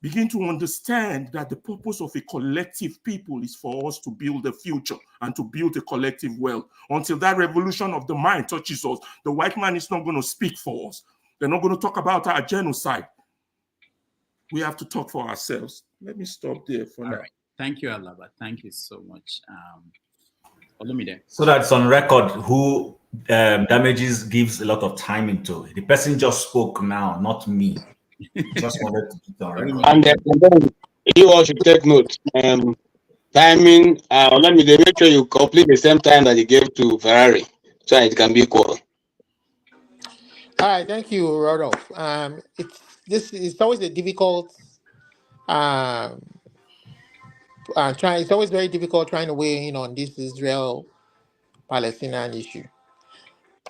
begin to understand that the purpose of a collective people is for us to build a future and to build a collective wealth. Until that revolution of the mind touches us, the white man is not going to speak for us. They're not going to talk about our genocide. We have to talk for ourselves. Let me stop there for now. Right. Thank you, Alaba. Thank you so much. So that's on record who Damages gives a lot of time into. The person just spoke now, not me. Just wanted to put on record. And then you all should take note. Timing, let me make sure you complete the same time that you gave to Ferrari, so it can be equal. All right, thank you, Rodolph. It's always a difficult it's always very difficult trying to weigh in on this Israel-Palestinian issue.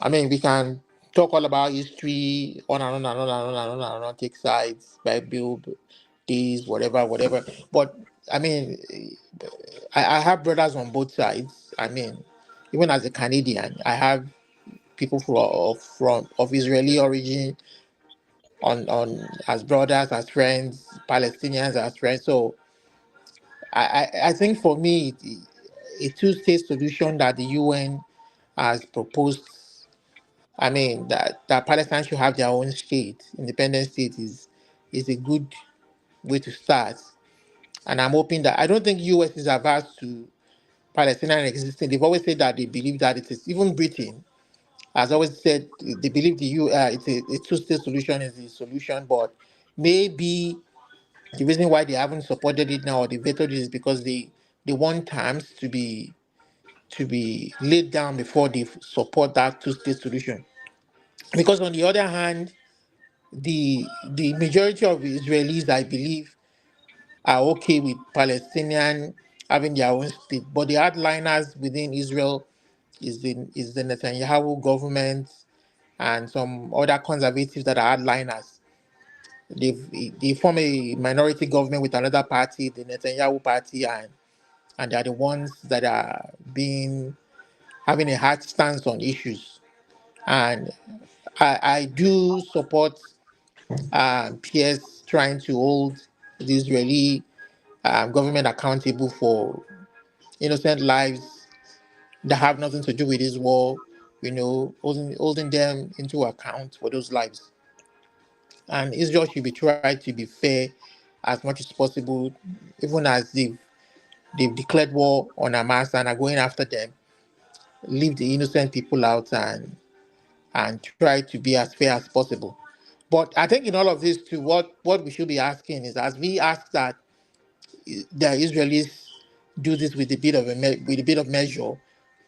I mean, we can talk all about history, on and on and on and on and on and on, take sides, Bible, this, whatever. But I mean, I have brothers on both sides. I mean, even as a Canadian, I have people of Israeli origin on as brothers, as friends, Palestinians as friends. So I think for me, a two-state solution that the UN has proposed, I mean, that Palestine should have their own state, independent state, is a good way to start. And I'm hoping that, I don't think US is averse to Palestinian existing. They've always said that they believe that it is, even Britain has always said they believe it's a two-state solution is the solution, but maybe the reason why they haven't supported it now or they vetoed it is because they want terms to to be laid down before they support that two-state solution. Because on the other hand, the majority of Israelis, I believe, are okay with Palestinian having their own state, but the hardliners within Israel is the Netanyahu government and some other conservatives that are hardliners. They form a minority government with another party, the Netanyahu party, and they are the ones that are having a hard stance on issues. And I do support PS trying to hold the Israeli government accountable for innocent lives that have nothing to do with this war, holding them into account for those lives. And Israel should be tried to be fair as much as possible, even as they've declared war on Hamas and are going after them. Leave the innocent people out and try to be as fair as possible. But I think in all of this too, what we should be asking is, as we ask that the Israelis do this with a bit of measure,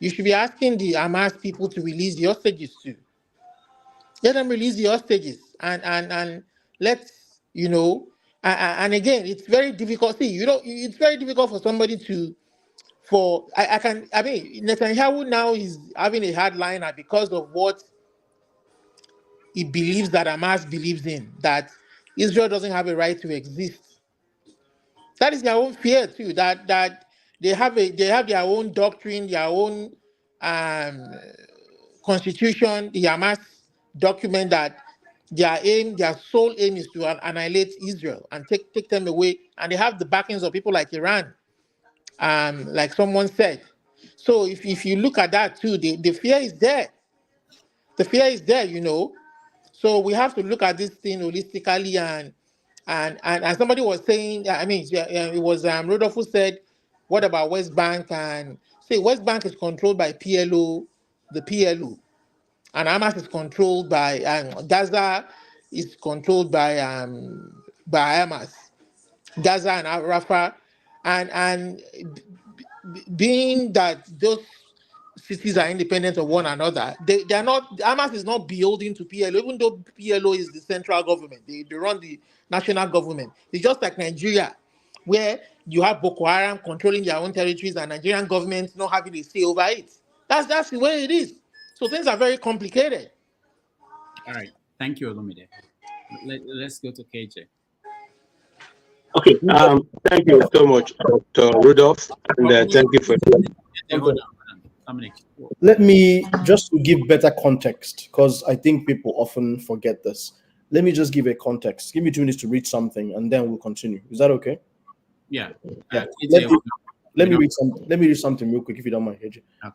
you should be asking the Hamas people to release the hostages too. Let them release the hostages and let's and again, it's very difficult. See, it's very difficult for somebody Netanyahu now is having a hardliner because of what he believes that Hamas believes in, that Israel doesn't have a right to exist. That is their own fear too. That they have their own doctrine, their own constitution. The Hamas document that their sole aim is to annihilate Israel and take them away. And they have the backings of people like Iran, like someone said. So if you look at that too, the fear is there. The fear is there, So we have to look at this thing holistically and somebody was saying, it was Rodolfo said, what about West Bank? And say West Bank is controlled by PLO, the PLO, and Hamas is controlled by Gaza is controlled by Hamas, Gaza and Rafah, and being that those cities are independent of one another, they are not. Hamas is not beholden to PLO, even though PLO is the central government. They run the national government. It's just like Nigeria, where you have Boko Haram controlling their own territories and Nigerian government not having a say over it. That's the way it is. So things are very complicated. All right. Thank you, Olumide. Let's go to KJ. Okay. Thank you so much, Dr. Rudolph, and thank you for. Let me just to give better context, because I think people often forget this. Let me just give a context. Give me 2 minutes to read something, and then we'll continue. Is that okay? Yeah. Let me read something real quick, if you don't mind, KJ. Okay.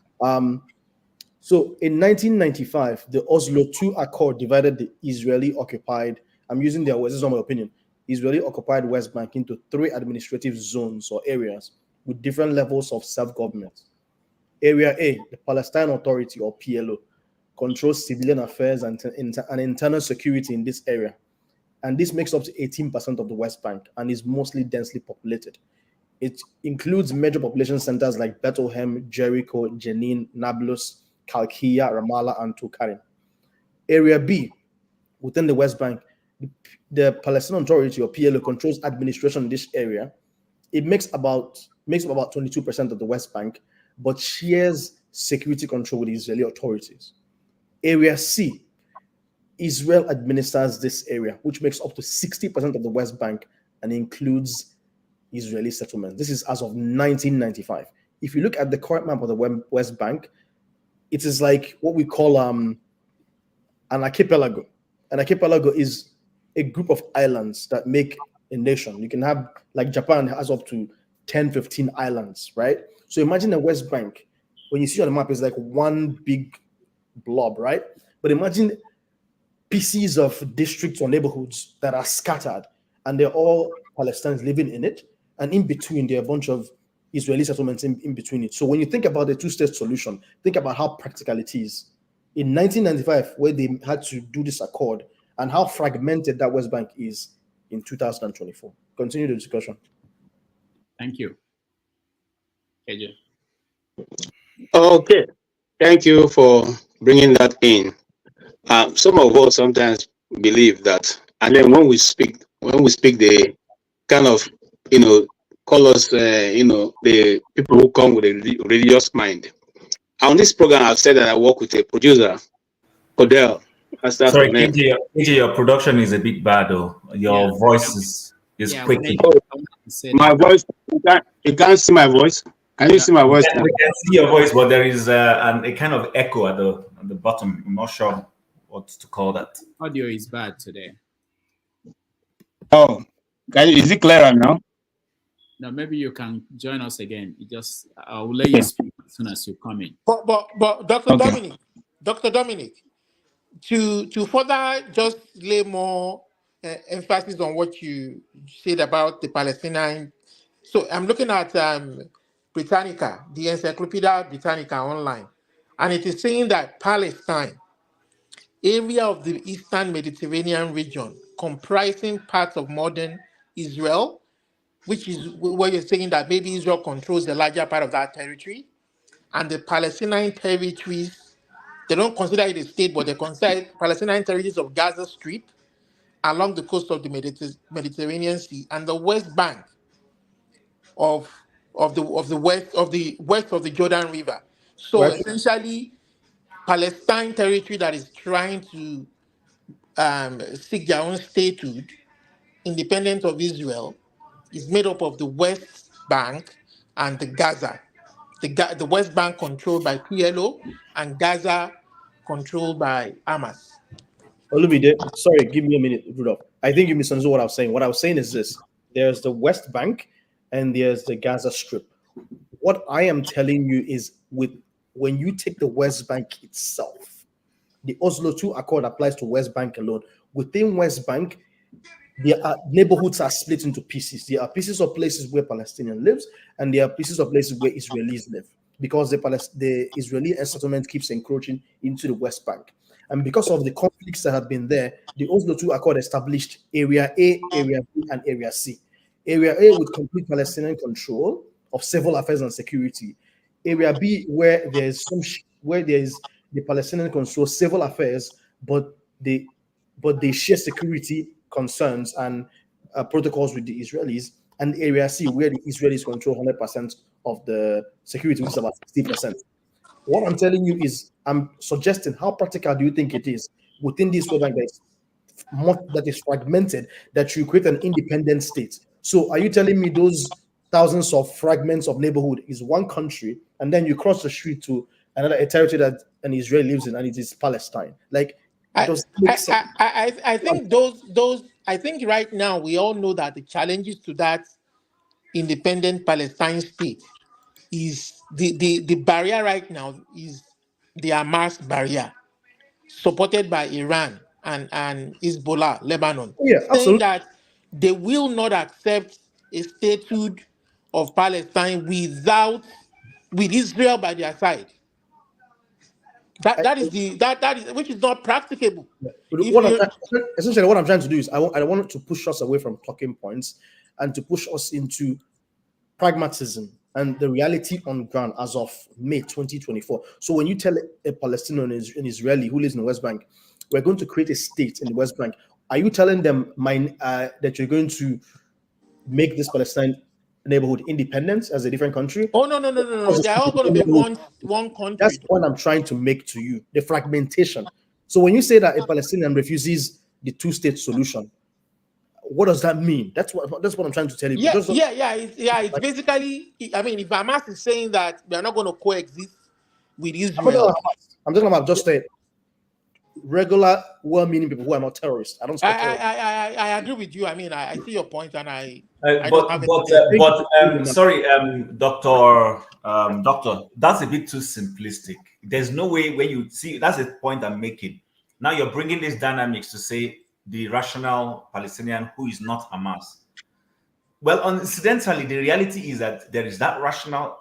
So in 1995, the Oslo II Accord divided the Israeli-occupied, I'm using their words, this is not my opinion, Israeli-occupied West Bank into 3 administrative zones or areas with different levels of self-government. Area A, the Palestine Authority or PLO, controls civilian affairs and internal security in this area. And this makes up to 18% of the West Bank and is mostly densely populated. It includes major population centers like Bethlehem, Jericho, Jenin, Nablus, Kalkiya, Ramallah, and Tulkarem. Area B, within the West Bank, the Palestinian Authority or PLO controls administration in this area. It makes about 22% of the West Bank, but shares security control with the Israeli authorities. Area C, Israel administers this area, which makes up to 60% of the West Bank and includes Israeli settlements. This is as of 1995. If you look at the current map of the West Bank, it is like what we call an archipelago. An archipelago is a group of islands that make a nation. You can have, like Japan has up to 10, 15 islands, right? So imagine the West Bank. When you see on the map, it's like one big blob, right? But imagine pieces of districts or neighborhoods that are scattered, and they're all Palestinians living in it. And in between, there are a bunch of Israeli settlements in between it. So when you think about the two-state solution, think about how practical it is. In 1995, where they had to do this accord, and how fragmented that West Bank is in 2024. Continue the discussion. Thank you. KJ. Okay, thank you for bringing that in. Some of us sometimes believe that, and then when we speak, they kind of, call us, the people who come with a religious mind. On this program, I've said that I work with a producer, Odell. That's her Sorry, name. KJ, your production is a bit bad though. Yeah, Your voice is yeah. quaking. I wanted to say My that. voice, you can't see my voice. Can you No, see my voice now? We can see your voice, but there is a kind of echo at the bottom. I'm not sure what to call that. audio is bad today. Oh, is it clearer now? Now maybe you can join us again. I will let you speak as soon as you come in. But Dr. Dominic, to further just lay more emphasis on what you said about the Palestinian. So I'm looking at Britannica, the Encyclopedia Britannica online, and it is saying that Palestine, area of the Eastern Mediterranean region, comprising parts of modern Israel, which is where you're saying that maybe Israel controls the larger part of that territory, and the Palestinian territories, they don't consider it a state, but they consider Palestinian territories of Gaza Strip along the coast of the Mediterranean Sea and the West Bank of the west of the Jordan River. So Well, essentially, Palestine territory that is trying to seek their own statehood, independent of Israel, is made up of the West Bank and the Gaza. The West Bank controlled by PLO and Gaza controlled by Hamas. Olumide, sorry, give me a minute, Rudolph. I think you misunderstood what I was saying. What I was saying is this: there's the West Bank and there's the Gaza Strip. What I am telling you is, when you take the West Bank itself, the Oslo II Accord applies to West Bank alone. Within West Bank, neighborhoods are split into pieces. There are pieces of places where Palestinian lives, and there are pieces of places where Israelis live, because the Israeli settlement keeps encroaching into the West Bank. And because of the conflicts that have been there, the Oslo II Accord established Area A, Area B, and Area C. Area A with complete Palestinian control of civil affairs and security. Area B, where there's the Palestinian control civil affairs, but they share security concerns and protocols with the Israelis. And Area C, where the Israelis control 100% of the security, which is about 60%. What I'm telling you is, I'm suggesting, how practical do you think it is within this West Bank that is fragmented, that you create an independent state? So are you telling me those thousands of fragments of neighborhood is one country, and then you cross the street to a territory that an Israel lives in, and it is Palestine? Like, does it make sense? I think those I think right now we all know that the challenges to that independent Palestine state is the barrier right now is the Hamas barrier, supported by Iran and Hezbollah, Lebanon, Yeah, saying absolutely. that they will not accept a statehood of Palestine with Israel by their side. That is which is not practicable. Essentially, what I'm trying to do is, I want to push us away from talking points and to push us into pragmatism and the reality on ground as of May 2024. So when you tell a Palestinian or an Israeli who lives in the West Bank, we're going to create a state in the West Bank, are you telling them that you're going to make this Palestine neighborhood independent as a different country? Oh no! They're all going to be one country. That's what I'm trying to make to you, the fragmentation. So when you say that a Palestinian refuses the two-state solution, what does that mean? That's what I'm trying to tell you. It's basically, I mean, if Hamas is saying that we are not going to coexist with Israel, I'm talking about just a regular, well-meaning people who are not terrorists. I don't support terrorists. I agree with you. I mean, I see your point, and sorry, doctor, that's a bit too simplistic. There's no way when you see, that's the point I'm making. Now you're bringing these dynamics to say the rational Palestinian who is not Hamas. Well, incidentally, the reality is that there is that rational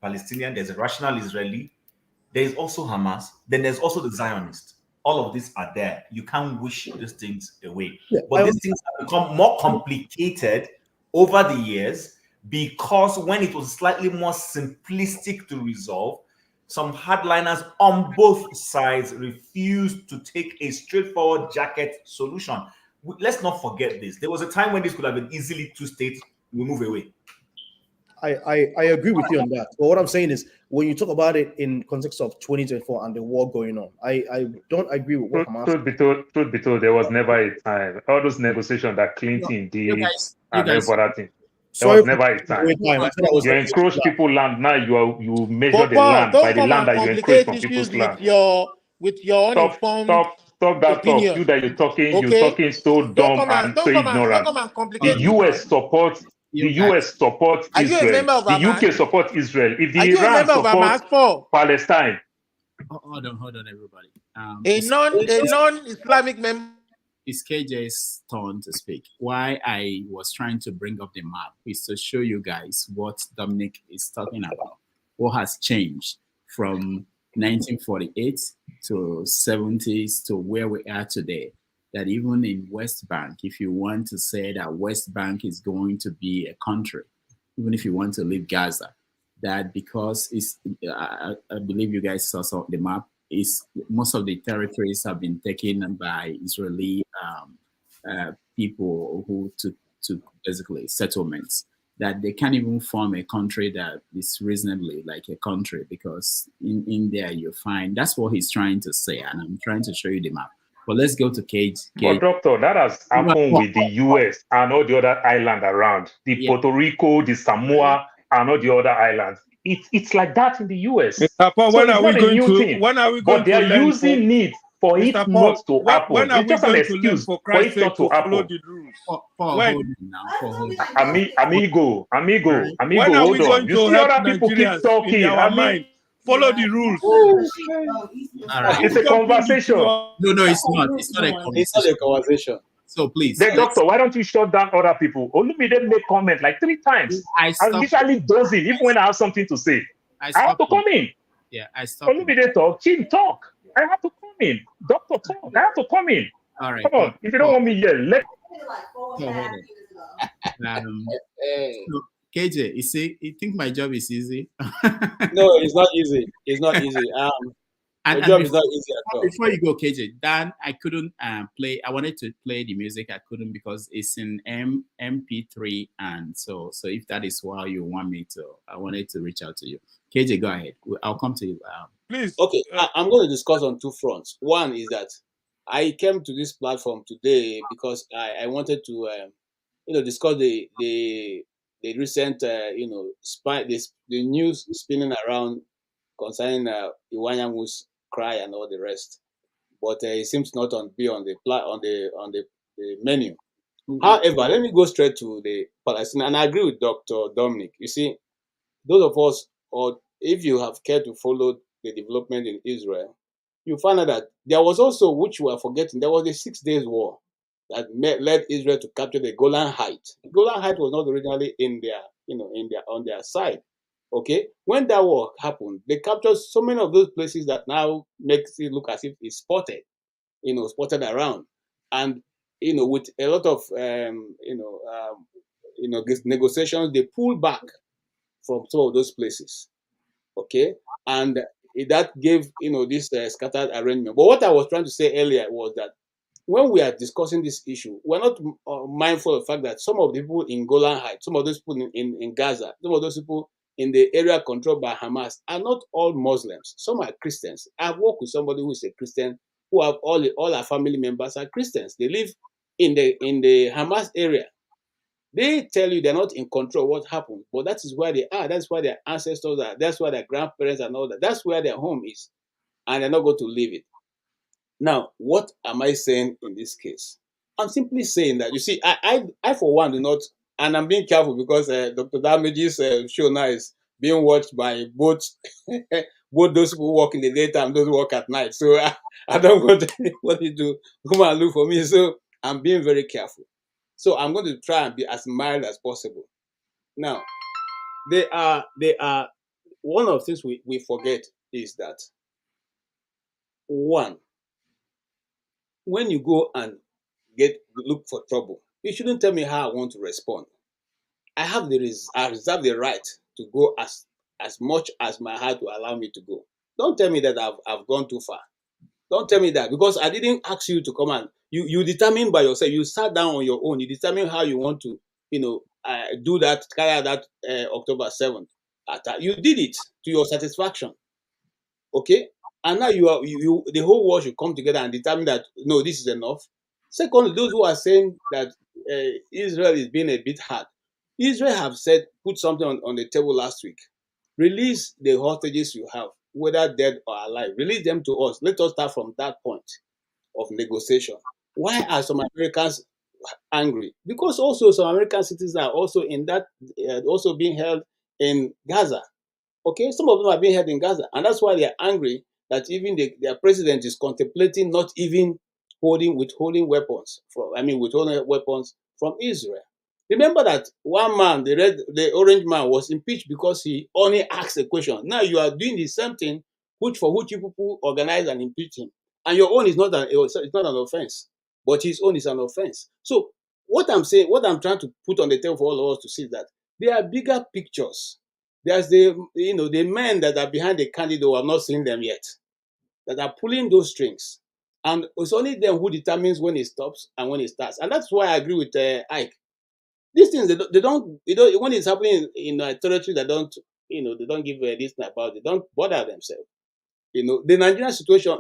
Palestinian, there's a rational Israeli, there is also Hamas, then there's also the Zionist. All of these are there. You can't wish these things away. Yeah, but these things have become more complicated over the years, because when it was slightly more simplistic to resolve, some hardliners on both sides refused to take a straightforward jacket solution. Let's not forget this. There was a time when this could have been easily two states, we move away. I agree with you on that. But what I'm saying is, when you talk about it in context of 2024 and the war going on, I don't agree with what Hamas. Truth be told, there was never a time. All those negotiations that Clinton did and every other thing. There was never a time. You encroach people's land. Now you measure the land by the land that you encroach from people's land. With your uninformed Stop that opinion. talk. You that you're talking so dumb Don't so ignorant. come and complicate The US supports Are you a Israel. member of The Hamas? UK supports Israel. If the Are you a Iran member of supports Hamas? Hold Palestine. on, everybody. A non-Islamic member. It's KJ's turn to speak. Why I was trying to bring up the map is to show you guys what Dominic is talking about. What has changed from 1948 to 70s to where we are today. That even in West Bank, if you want to say that West Bank is going to be a country, even if you want to leave Gaza, that because it's, I believe you guys saw the map, is most of the territories have been taken by Israeli people who took basically settlements, that they can't even form a country that is reasonably like a country, because in there you find, that's what he's trying to say, and I'm trying to show you the map. But let's go to Cage. But doctor, that has happened with the US and all the other islands around. The Puerto Rico, the Samoa, and all the other islands. It's like that in the US. Mr. Paul, So it's not a new thing. But they're using it for it not to happen. It's just an excuse for it not to happen. Amigo, hold on. You see other people keep talking. Follow the rules. All right. It's a conversation. No, it's not. It's not a conversation. It's not a conversation. So please. The doctor, why don't you shut down other people? Only me they make comment like 3 times. I literally dozing, even when I have something to say. I have to come in. Yeah, I stopped. Only me they talk. Chin talk. I have to come in. Doctor talk. I have to come in. All right. Come on. If you don't want me here, let. So, KJ, you think my job is easy? No, it's not easy. It's not easy. My job is not easy at all. Before you go, KJ, Dan, I couldn't play. I wanted to play the music. I couldn't because it's in MP3, and so if that is why you want me to, I wanted to reach out to you. KJ, go ahead. I'll come to you. Please. Okay, I'm going to discuss on 2 fronts. One is that I came to this platform today because I wanted to, discuss the recent, the news spinning around concerning Iwanyamu's cry and all the rest, but it seems not on the menu. However, let me go straight to the Palestine, and I agree with Dr. Dominic. You see, those of us, or if you have cared to follow the development in Israel, you find out that there was also, which we are forgetting, there was a 6 days war that led Israel to capture the Golan Heights. The Golan Heights was not originally on their side. Okay, when that war happened, they captured so many of those places that now makes it look as if it's spotted around, and with a lot of negotiations, they pulled back from some of those places. Okay, and that gave this scattered arrangement. But what I was trying to say earlier was that when we are discussing this issue, we're not mindful of the fact that some of the people in Golan Heights, some of those people in Gaza, some of those people in the area controlled by Hamas are not all Muslims. Some are Christians. I've worked with somebody who is a Christian, who have all our family members are Christians. They live in the Hamas area. They tell you they're not in control of what happened, but that is where they are. That's where their ancestors are. That's where their grandparents and all that. That's where their home is, and they're not going to leave it. Now, what am I saying in this case? I'm simply saying that, you see, I for one do not, and I'm being careful because Dr. Damage's show now is being watched by both those who work in the daytime, those who work at night. So I don't want anybody to come and look for me. So I'm being very careful. So I'm going to try and be as mild as possible. Now, they are one of the things we forget is that, one, when you go and look for trouble, you shouldn't tell me how I want to respond. I reserve the right to go as much as my heart will allow me to go. Don't tell me that I've gone too far. Don't tell me that, because I didn't ask you to come and you determine by yourself. You sat down on your own. You determine how you want to, do that, carry out that October 7th attack. You did it to your satisfaction. Okay? And now the whole world should come together and determine that, no, this is enough. Secondly, those who are saying that Israel is being a bit hard. Israel have said, put something on the table last week. Release the hostages you have, whether dead or alive. Release them to us. Let us start from that point of negotiation. Why are some Americans angry? Because also some American citizens are also in that, also being held in Gaza. Okay, some of them are being held in Gaza, and that's why they are angry that even their president is contemplating not even withholding weapons from Israel. Remember that one man, the orange man, was impeached because he only asked a question. Now you are doing the same thing, for which you people organize and impeach him, and your own is not it's not an offense, but his own is an offense. So what I'm trying to put on the table for all of us to see that there are bigger pictures. There's the men that are behind the candidate who have not seen them yet, that are pulling those strings, and it's only them who determines when it stops and when it starts. And that's why I agree with Ike. These things they don't when it's happening in a territory that they don't give a listen about it. Don't bother themselves. The Nigerian situation.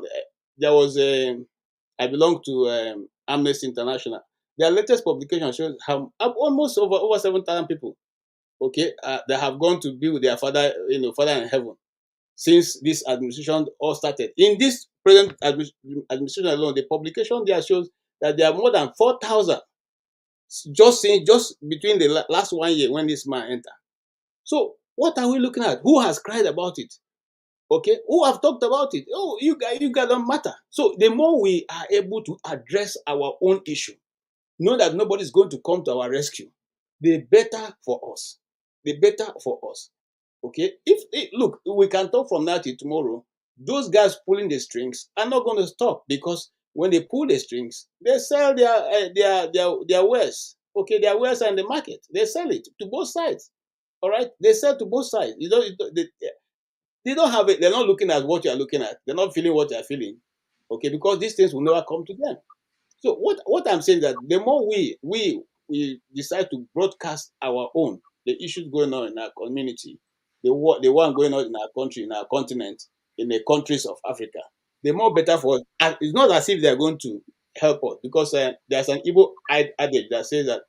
There was I belong to Amnesty International. Their latest publication shows how almost over 7,000 people, okay, that have gone to be with their father, Father in heaven, since this administration all started. In this present administration alone, the publication there shows that there are more than 4,000 just between the last 1 year when this man entered. So what are we looking at? Who has cried about it? Okay, who have talked about it? Oh, you guys don't matter. So the more we are able to address our own issue, know that nobody's going to come to our rescue, the better for us. The better for us. Okay, look, we can talk from now till tomorrow. Those guys pulling the strings are not going to stop, because when they pull the strings, they sell their wares. Okay, their wares are in the market. They sell it to both sides. All right, they sell to both sides. They don't have it. They're not looking at what you are looking at. They're not feeling what you are feeling. Okay, because these things will never come to them. So what I'm saying that the more we decide to broadcast our own, the issues going on in our community, the one going on in our country, in our continent, in the countries of Africa, the more better for us. And it's not as if they're going to help us, because there's an Igbo adage that says that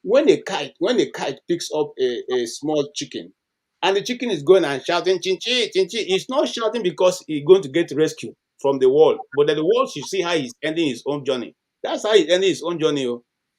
when the kite picks up a small chicken, and the chicken is going and shouting chinchi chinchi, it's not shouting because he's going to get rescued from the wall, but that the wall should see how he's ending his own journey. That's how he's ending his own journey.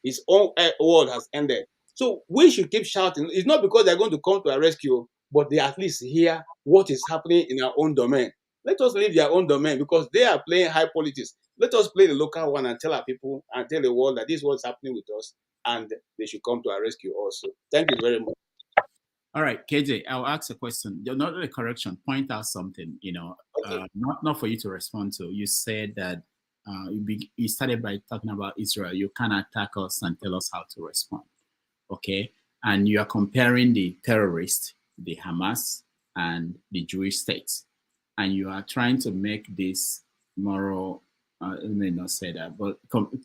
His own world has ended. So we should keep shouting. It's not because they're going to come to our rescue, but they at least hear what is happening in our own domain. Let us leave their own domain, because they are playing high politics. Let us play the local one and tell our people and tell the world that this is what's happening with us, and they should come to our rescue also. Thank you very much. All right, KJ, I'll ask a question. Not a correction. Point out something. Okay. Not for you to respond to. You said that you started by talking about Israel. You can attack us and tell us how to respond. Okay, and you are comparing the terrorists, the Hamas, and the Jewish state, and you are trying to make this moral. I may not say that, but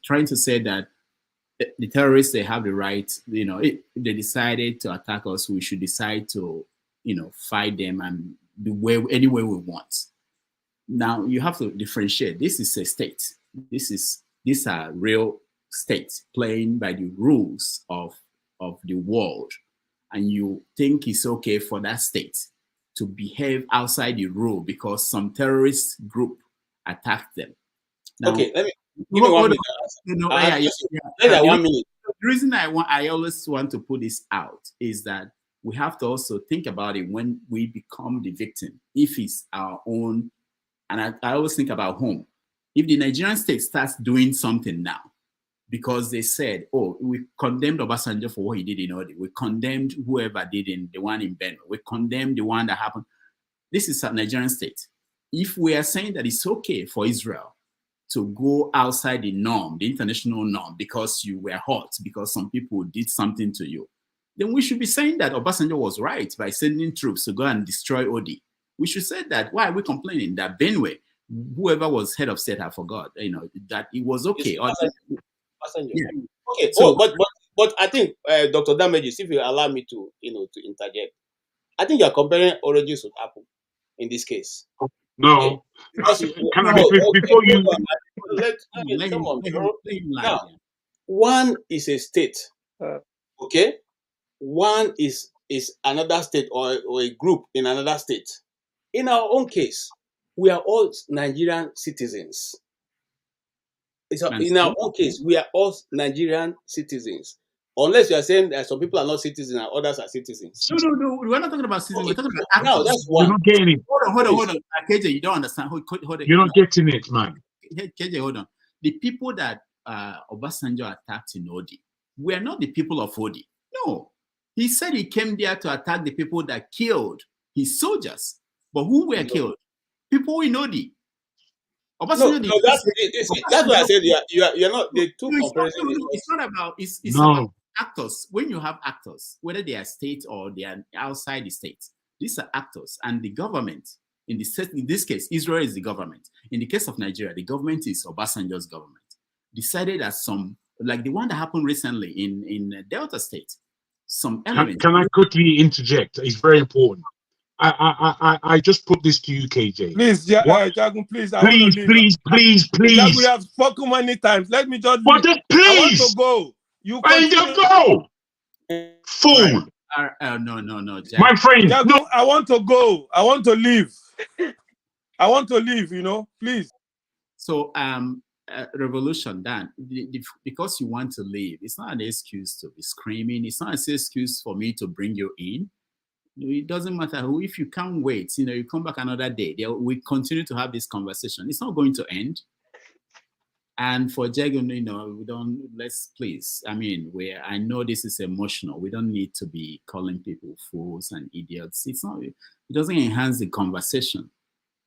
trying to say that the terrorists, they have the right, if they decided to attack us, we should decide to, fight them and any way we want. Now you have to differentiate. This is a state. These are real states playing by the rules of the world. And you think it's okay for that state to behave outside the rule because some terrorist group attacked them. Now, okay, let me give me 1 minute. 1 minute. The reason I always want to put this out is that we have to also think about it when we become the victim. If it's our own, and I always think about home. If the Nigerian state starts doing something now, because they said, oh, we condemned Obasanjo for what he did in Odi. We condemned whoever did the one in Benue. We condemned the one that happened. This is a Nigerian state. If we are saying that it's okay for Israel to go outside the norm, the international norm, because you were hurt, because some people did something to you, then we should be saying that Obasanjo was right by sending troops to go and destroy Odi. We should say that. Why are we complaining that Benue, whoever was head of state, I forgot, that it was okay. Yeah. Okay. So, but I think Dr. Damages, if you allow me to to interject, I think you are comparing oranges with apple in this case. No. Okay. Because, before you come on, bro. Now, one is a state. Okay. One is another state or a group in another state. In our own case, we are all Nigerian citizens. In our own case, we are all Nigerian citizens. Unless you are saying that some people are not citizens and others are citizens. No, we're not talking about citizens. We're talking about actors. No, that's one. You're not getting it. Hold on. KJ, you don't understand. Hold on. You're not getting it, man. KJ, hold on. The people that Obasanjo attacked in Odi were not the people of Odi. No. He said he came there to attack the people that killed his soldiers. But who were killed? People in Odi. That's why I said you're not the two comparisons. It's not about about actors. When you have actors, whether they are state or they are outside the state, these are actors, and the government in this case, Israel is the government. In the case of Nigeria, the government is Obasanjo's government. Decided that some, like the one that happened recently in Delta State, some elements. Can I quickly interject? It's very important. I just put this to you, KJ. Please, Jagun, please. Please. Jagun, you have spoken many times. Let me just. But then, please. I want to go. You go. Fool. No, Jagun. My friend. Jagun, no. I want to go. I want to leave. I want to leave. Please. So, revolution, Dan. Because you want to leave, it's not an excuse to be screaming. It's not an excuse for me to bring you in. It doesn't matter who. If you can't wait, you come back another day. We continue to have this conversation. It's not going to end. And for Jagun, we don't. Let's please. I mean, I know this is emotional. We don't need to be calling people fools and idiots. It's not. It doesn't enhance the conversation.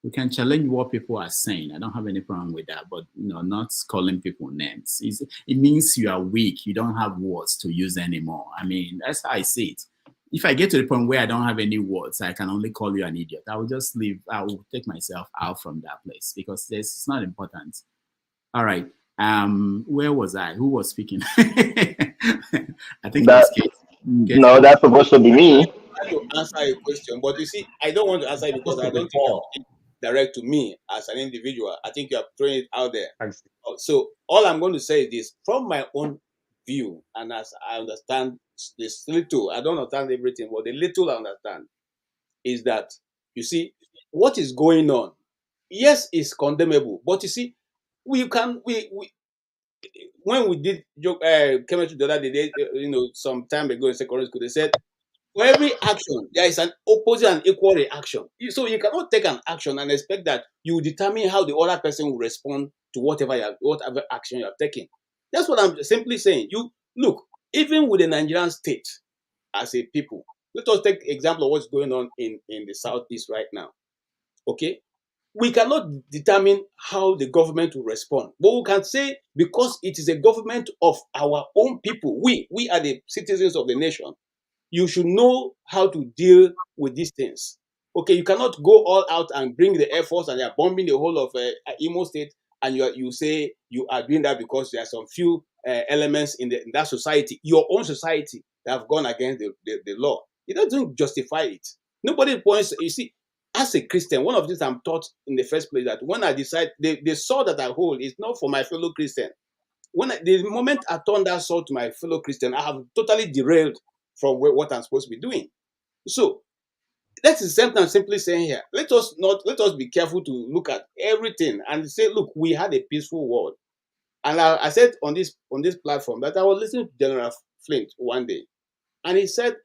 We can challenge what people are saying. I don't have any problem with that. But not calling people names. It means you are weak. You don't have words to use anymore. I mean, that's how I see it. If I get to the point where I don't have any words, I can only call you an idiot. I will just leave. I will take myself out from that place because it's not important. All right. Where was I? Who was speaking? I think that. No, that's supposed to be me. I want to answer a question, but you see, I don't want to answer it because I don't think it's direct to me as an individual. I think you are throwing it out there. So all I'm going to say is this: from my own view, and as I understand this little, I don't understand everything, but the little I understand is that, you see, what is going on, yes, is condemnable, but you see, when we did chemistry the other day, some time ago in secondary school, they said, for every action, there is an opposite and equal reaction. So you cannot take an action and expect that you determine how the other person will respond to whatever action you have taken. That's what I'm simply saying. You look, even with the Nigerian state as a people, let us take example of what's going on in the southeast right now. Okay, we cannot determine how the government will respond, but we can say because it is a government of our own people, we are the citizens of the nation. You should know how to deal with these things. Okay, you cannot go all out and bring the Air Force and they are bombing the whole of Imo State, and you say you are doing that because there are some few elements in that society, your own society, that have gone against the law. It doesn't justify it. Nobody points. You see, as a Christian, one of these I'm taught in the first place that when I decide the sword that I hold is not for my fellow Christian. The moment I turn that sword to my fellow Christian, I have totally derailed from what I'm supposed to be doing. So that's the same thing I'm simply saying here. Let us be careful to look at everything and say, look, we had a peaceful world. And I said on this platform that I was listening to General Flint one day, and he said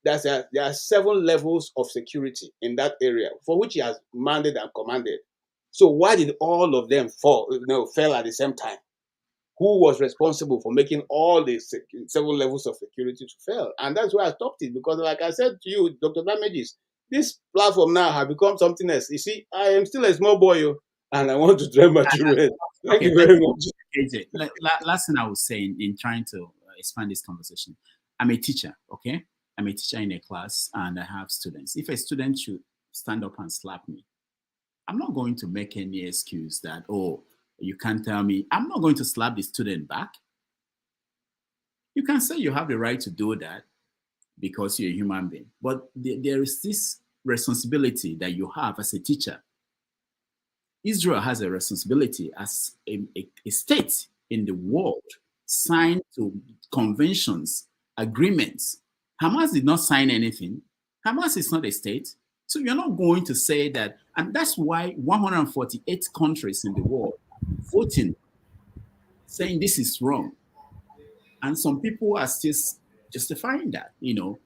that there are 7 levels of security in that area for which he has mandate and commanded. So why did all of them fell at the same time? Who was responsible for making all the 7 levels of security to fail? And that's why I stopped it, because like I said to you, Dr. Damages, this platform now has become something else. You see, I am still a small boy, and I want to train my children. Thank you very much. KJ, last thing I was saying in trying to expand this conversation, I'm a teacher, okay? I'm a teacher in a class, and I have students. If a student should stand up and slap me, I'm not going to make any excuse that, oh, you can't tell me. I'm not going to slap the student back. You can say you have the right to do that because you're a human being. But there is this responsibility that you have as a teacher. Israel has a responsibility as a state in the world, signed to conventions, agreements. Hamas did not sign anything. Hamas is not a state. So you're not going to say that. And that's why 148 countries in the world voting, saying this is wrong. And some people are still justifying that, you know.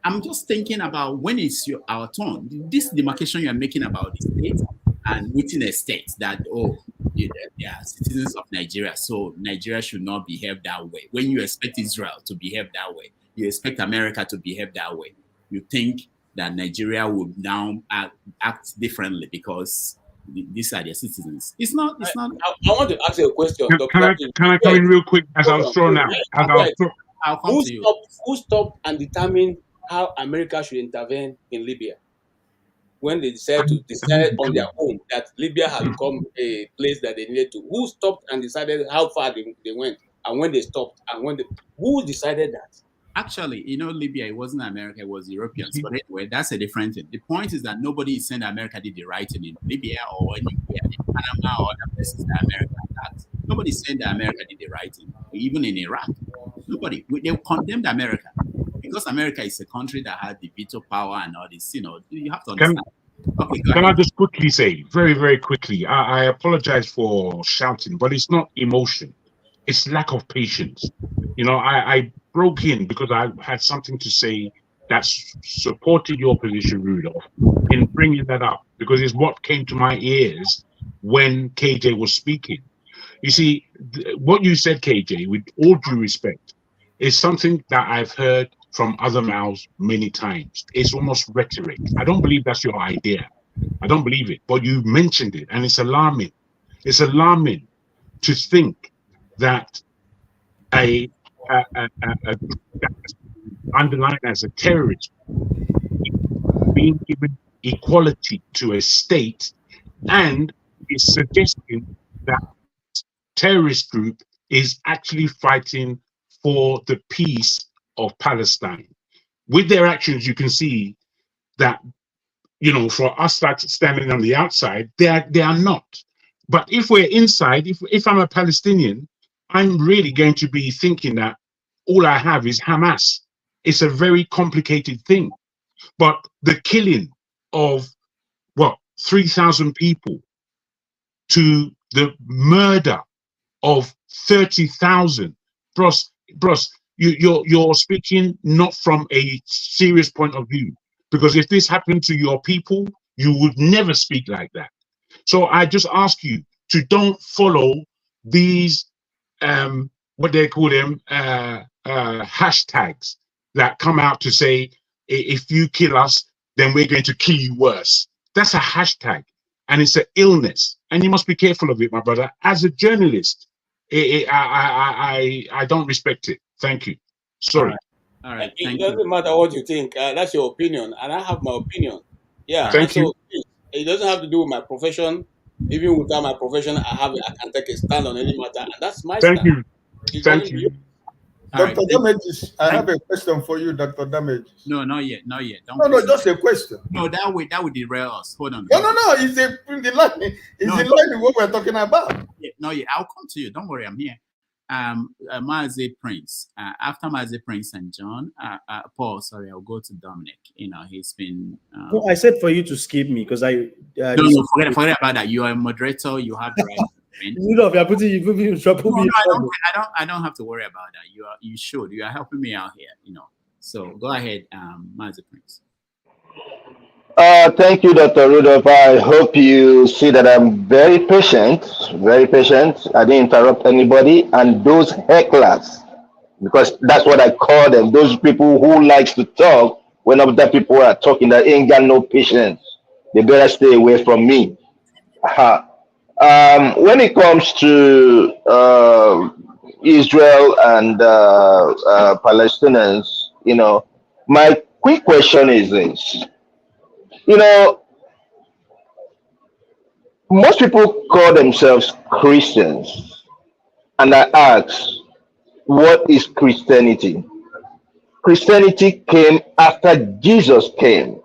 I'm just thinking about when it's our turn. This demarcation you're making about the state and within a state that, oh, they are citizens of Nigeria, so Nigeria should not behave that way. When you expect Israel to behave that way, you expect America to behave that way, you think that Nigeria would now act differently because these are their citizens. It's not. I want to ask you a question. Can I come in real quick as I was thrown out? Who stopped and determined how America should intervene in Libya when they decided on their own that Libya had become a place that they needed to? Who stopped and decided how far they went and when they stopped and who decided that? Actually, you know, Libya, it wasn't America, it was Europeans. But anyway, that's a different thing. The point is that nobody is saying that America did the right thing in Libya or anywhere in Panama or other places that America attacked. Nobody's saying that America did the right thing, even in Iraq. Nobody. They condemned America because America is a country that had the veto power and all this. You know, you have to understand. Can I just quickly say, very, very quickly, I apologize for shouting, but it's not emotion. It's lack of patience. You know, I broke in because I had something to say that supported your position, Rudolph, in bringing that up, because it's what came to my ears when KJ was speaking. You see, what you said, KJ, with all due respect, is something that I've heard from other mouths many times. It's almost rhetoric. I don't believe that's your idea. I don't believe it, but you mentioned it, and it's alarming. It's alarming to think that a underlined as a terrorist being given equality to a state and is suggesting that terrorist group is actually fighting for the peace of Palestine. With their actions, you can see that, you know, for us standing on the outside, they are not. But if we're inside, if I'm a Palestinian, I'm really going to be thinking that all I have is Hamas. It's a very complicated thing. But the killing of, 3,000 people, to the murder of 30,000, bros, you're speaking not from a serious point of view. Because if this happened to your people, you would never speak like that. So I just ask you to don't follow these what they call them, hashtags that come out to say, if you kill us, then we're going to kill you worse. That's a hashtag, and it's an illness, and you must be careful of it, my brother. As a journalist, I don't respect it. Thank you. Sorry. All right. It doesn't matter what you think. That's your opinion, and I have my opinion. Yeah. Thank you. It doesn't have to do with my profession. Even without my profession, I can take a stand on any matter, and that's my stand. Thank you. Dr. Damages, I have a question for you, Dr. Damages. No, not yet. No, just a question. No, that would derail us. Hold on. No, it's in the line. It's in line with what we're talking about. I'll come to you. Don't worry, I'm here. Mazi Prince. After Mazi Prince and John, Paul, sorry, I'll go to Dominic. You know, he's been. No, I said for you to skip me because I. No, forget about that. You are a moderator. You have the right. You know, you're putting me in trouble. No, I don't have to worry about that. You should. You are helping me out here. You know. So go ahead, Mazi Prince. Thank you, Dr. Rudolph. I hope you see that I'm very patient. I didn't interrupt anybody. And those hecklers, because that's what I call them, those people who likes to talk when other people are talking that ain't got no patience. They better stay away from me. When it comes to Israel and Palestinians, you know, my quick question is this. You know, most people call themselves Christians, and I ask, what is Christianity? Christianity came after Jesus came.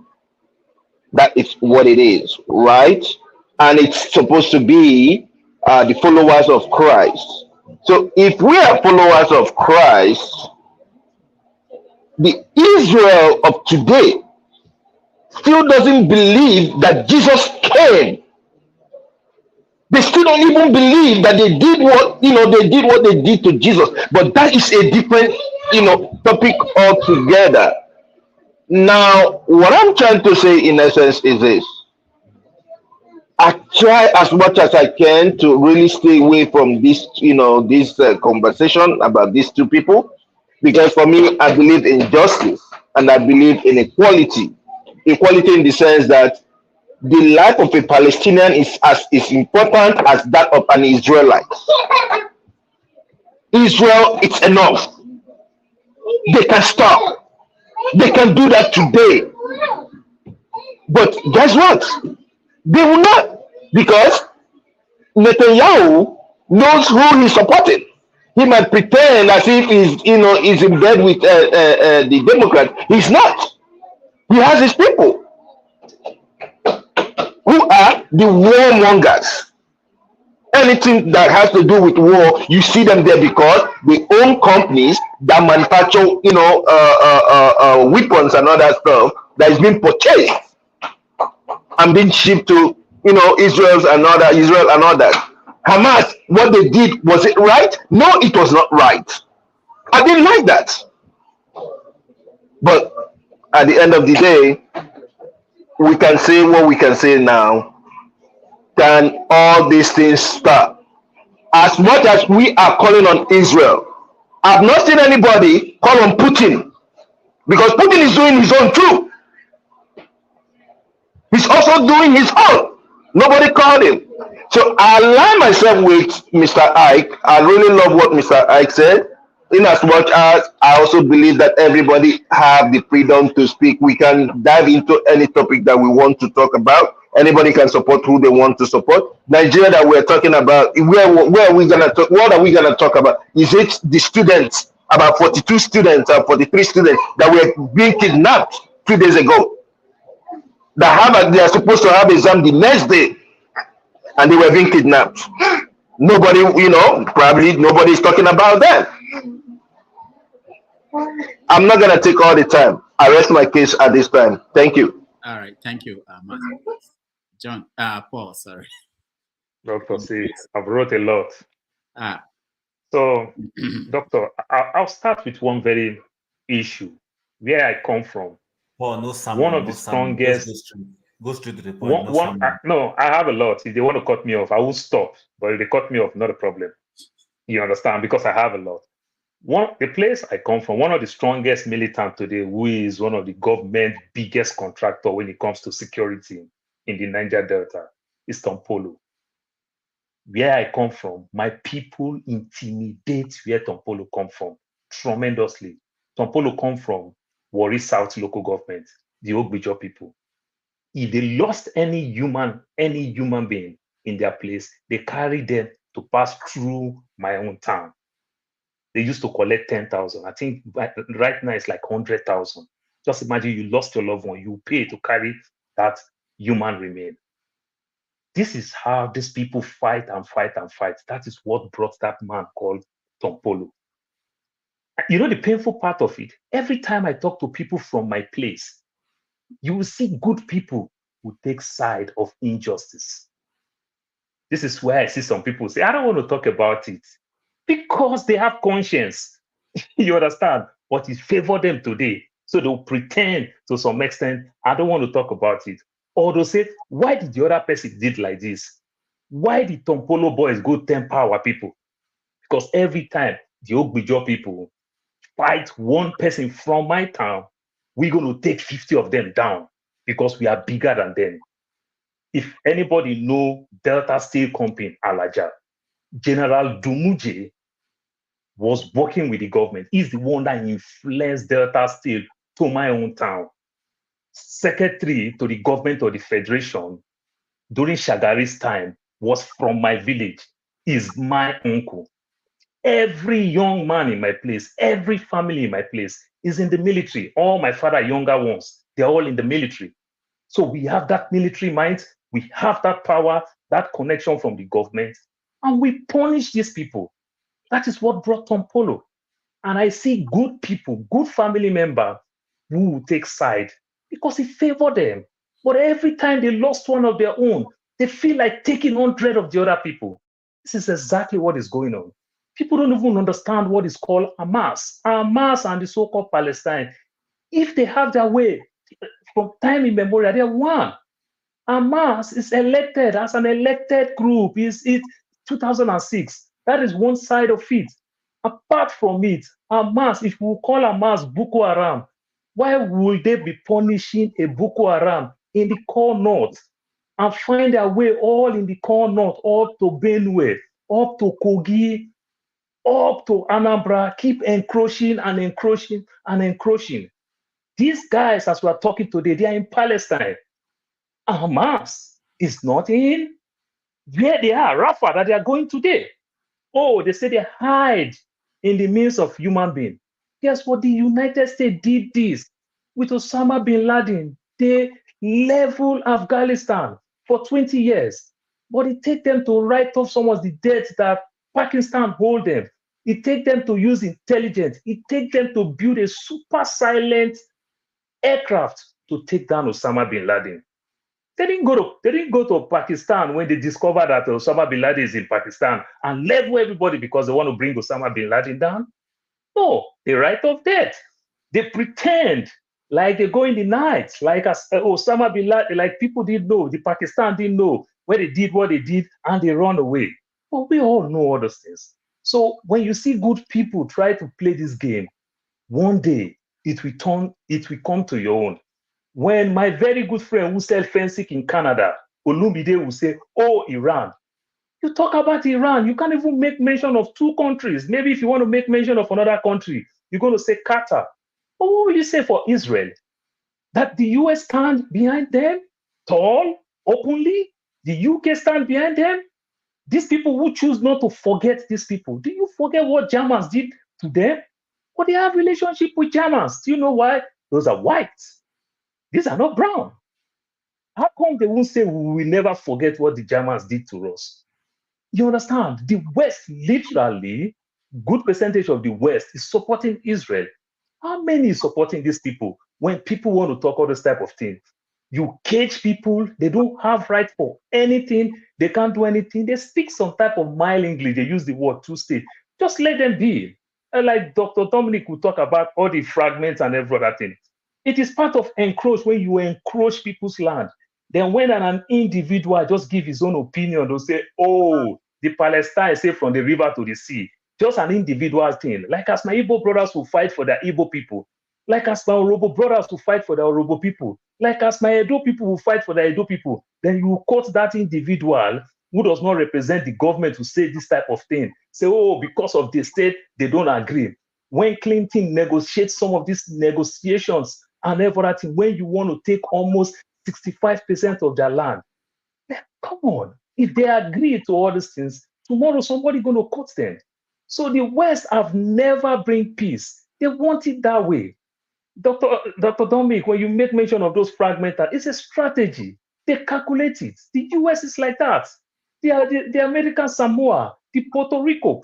That is what it is, right? And it's supposed to be the followers of Christ. So if we are followers of Christ, the Israel of today still doesn't believe that Jesus came. They still don't even believe that they did what they did to Jesus. But that is a different topic altogether. Now, what I'm trying to say in essence is this. I try as much as I can to really stay away from this, this conversation about these two people, because for me, I believe in justice and I believe in equality. Equality in the sense that the life of a Palestinian is as important as that of an Israelite. Israel, it's enough. They can stop. They can do that today. But guess what? They will not, because Netanyahu knows who he's supporting. He might pretend as if he's in bed with the Democrat. He's not. He has his people who are the warmongers. Anything that has to do with war, you see them there because they own companies that manufacture, weapons and other stuff that is being purchased and being shipped to, Israel and all that. Hamas, what they did, was it right? No, it was not right. I didn't like that. But at the end of the day, we can say what we can say now. Can all these things stop? As much as we are calling on Israel, I've not seen anybody call on Putin, because Putin is doing his own too. He's also doing his own. Nobody called him. So I align myself with Mr. Ike. I really love what Mr. Ike said. In as much as I also believe that everybody have the freedom to speak, we can dive into any topic that we want to talk about. Anybody can support who they want to support. Nigeria that we're talking about, where are we gonna talk? What are we gonna talk about? Is it the students, about 42 students or 43 students that were being kidnapped 2 days ago? They are supposed to have exam the next day, and they were being kidnapped. Nobody, probably nobody's talking about that. I'm not gonna take all the time. I rest my case at this time. Thank you. All right, thank you, Martin. John, Paul, sorry. Dr. C, I've wrote a lot. So, Doctor, I'll start with one very issue where I come from. Paul, no Samuel, one of the strongest. Go straight to the point. No, I have a lot. If they want to cut me off, I will stop. But if they cut me off, not a problem. You understand? Because I have a lot. The place I come from, one of the strongest militant today, who is one of the government biggest contractor when it comes to security in the Niger Delta, is Tompolo. Where I come from, my people intimidate where Tompolo come from tremendously. Tompolo come from Warri South local government, the Ogbijo people. If they lost any human being in their place, they carry them to pass through my own town. They used to collect 10,000. I think right now it's like 100,000. Just imagine you lost your loved one, you pay to carry that human remain. This is how these people fight and fight and fight. That is what brought that man called Tompolo. The painful part of it, every time I talk to people from my place, you will see good people who take side of injustice. This is where I see some people say, I don't want to talk about it because they have conscience. You understand? But it favored them today. So they'll pretend to some extent, I don't want to talk about it. Or they'll say, why did the other person did like this? Why did Tompolo boys go temper our people? Because every time the Ogbijo people fight one person from my town, we're going to take 50 of them down because we are bigger than them. If anybody know Delta Steel Company, Alaja, General Dumuje was working with the government. He's the one that influenced Delta Steel to my own town. Secretary to the government of the Federation, during Shagari's time was from my village, is my uncle. Every young man in my place, every family in my place is in the military. All my father younger ones, they're all in the military. So we have that military mind, we have that power, that connection from the government, and we punish these people. That is what brought Tom Polo. And I see good people, good family members who will take side because it favored them. But every time they lost one of their own, they feel like taking 100 of the other people. This is exactly what is going on. People don't even understand what is called Hamas. Hamas and the so-called Palestine, if they have their way, from time immemorial, they are one. Hamas is elected as an elected group. It's 2006. That is one side of it. Apart from it, Hamas, if we call Hamas Boko Haram, why would they be punishing a Boko Haram in the core north and find their way all in the core north, up to Benue, up to Kogi, up to Anambra, keep encroaching and encroaching and encroaching. These guys, as we are talking today, they are in Palestine. Hamas is not in where they are, Rafah, that they are going today. Oh, they say they hide in the midst of human beings. Guess what? The United States did this with Osama bin Laden. They leveled Afghanistan for 20 years. But it takes them to write off some of the debts that Pakistan hold them. It takes them to use intelligence. It takes them to build a super silent aircraft to take down Osama bin Laden. They didn't go to Pakistan when they discovered that Osama bin Laden is in Pakistan and level everybody because they want to bring Osama bin Laden down. No, they write off debt. They pretend like they go in the night, like as Osama bin Laden, like people didn't know, the Pakistan didn't know where they did what they did, and they run away. But we all know all those things. So when you see good people try to play this game, one day it will come to your own. When my very good friend who sells fencing in Canada, Olumide, will say, oh, Iran. You talk about Iran, you can't even make mention of two countries. Maybe if you want to make mention of another country, you're going to say Qatar. But what will you say for Israel? That the US stand behind them, tall, openly? The UK stand behind them? These people who choose not to forget these people, do you forget what Germans did to them? But they have relationship with Germans. Do you know why? Those are whites. These are not brown. How come they won't say we will never forget what the Germans did to us? You understand? The West, literally, good percentage of the West is supporting Israel. How many is supporting these people when people want to talk all this type of thing? You cage people, they don't have right for anything, they can't do anything. They speak some type of mild English, they use the word two-state. Just let them be. Like Dr. Dominic will talk about all the fragments and every other thing. It is part of encroach when you encroach people's land. Then when an individual just give his own opinion, they'll say, oh, the Palestine say from the river to the sea. Just an individual thing. Like as my Igbo brothers will fight for their Igbo people. Like as my Orobo brothers will fight for their Orobo people. Like as my Edo people will fight for their Edo people. Then you quote that individual who does not represent the government to say this type of thing. Say, oh, because of the state, they don't agree. When Clinton negotiates some of these negotiations and everything, when you want to take almost 65% of their land, come on. If they agree to all these things, tomorrow somebody going to cut them. So the West have never bring peace. They want it that way. Dr. Dominic, when you make mention of those fragments, it's a strategy. They calculate it. The US is like that. The American Samoa, the Puerto Rico,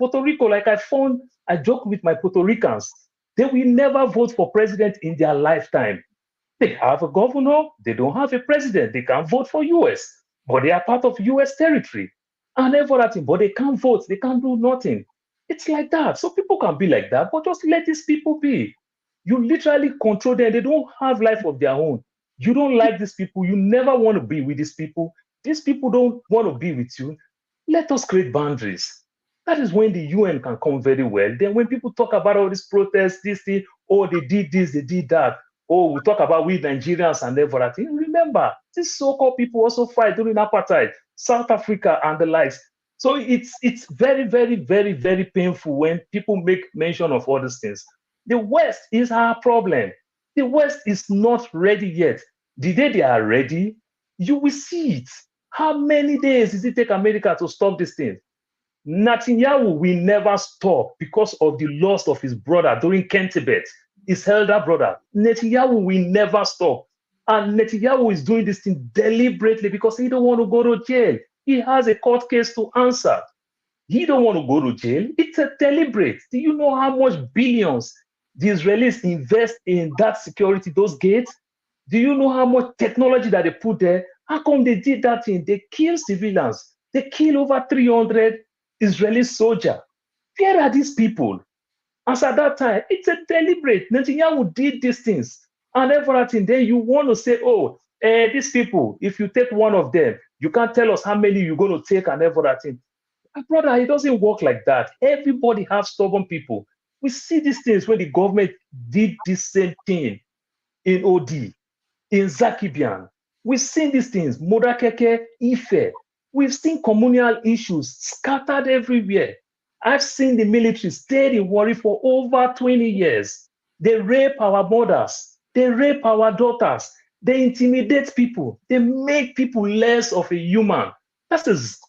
like I joke with my Puerto Ricans, they will never vote for president in their lifetime. They have a governor, they don't have a president, they can vote for US, but they are part of US territory and everything, but they can't vote, they can't do nothing. It's like that. So people can be like that, but just let these people be. You literally control them. They don't have life of their own. You don't like these people. You never want to be with these people. These people don't want to be with you. Let us create boundaries. That is when the UN can come very well. Then when people talk about all these protests, this thing, oh, they did this, they did that. Oh, we talk about we Nigerians and everything. Remember, these so-called people also fight during apartheid, South Africa and the likes. So it's very, very, very, very painful when people make mention of all these things. The West is our problem. The West is not ready yet. The day they are ready, you will see it. How many days does it take America to stop this thing? Netanyahu will never stop because of the loss of his brother during Kentebet, his elder brother. Netanyahu will never stop. And Netanyahu is doing this thing deliberately because he don't want to go to jail. He has a court case to answer. He don't want to go to jail. It's a deliberate. Do you know how much billions the Israelis invest in that security, those gates? Do you know how much technology that they put there? How come they did that thing? They kill civilians. They kill over 300 Israeli soldiers. Where are these people? As at that time, it's a deliberate. Netanyahu did these things and everything. Then you want to say, oh, these people, if you take one of them, you can't tell us how many you're going to take and everything. My brother, it doesn't work like that. Everybody has stubborn people. We see these things when the government did this same thing in OD, in Zakibian. We've seen these things, Modakeke, Ife. We've seen communal issues scattered everywhere. I've seen the military stay in Warri for over 20 years. They rape our mothers. They rape our daughters. They intimidate people. They make people less of a human. That's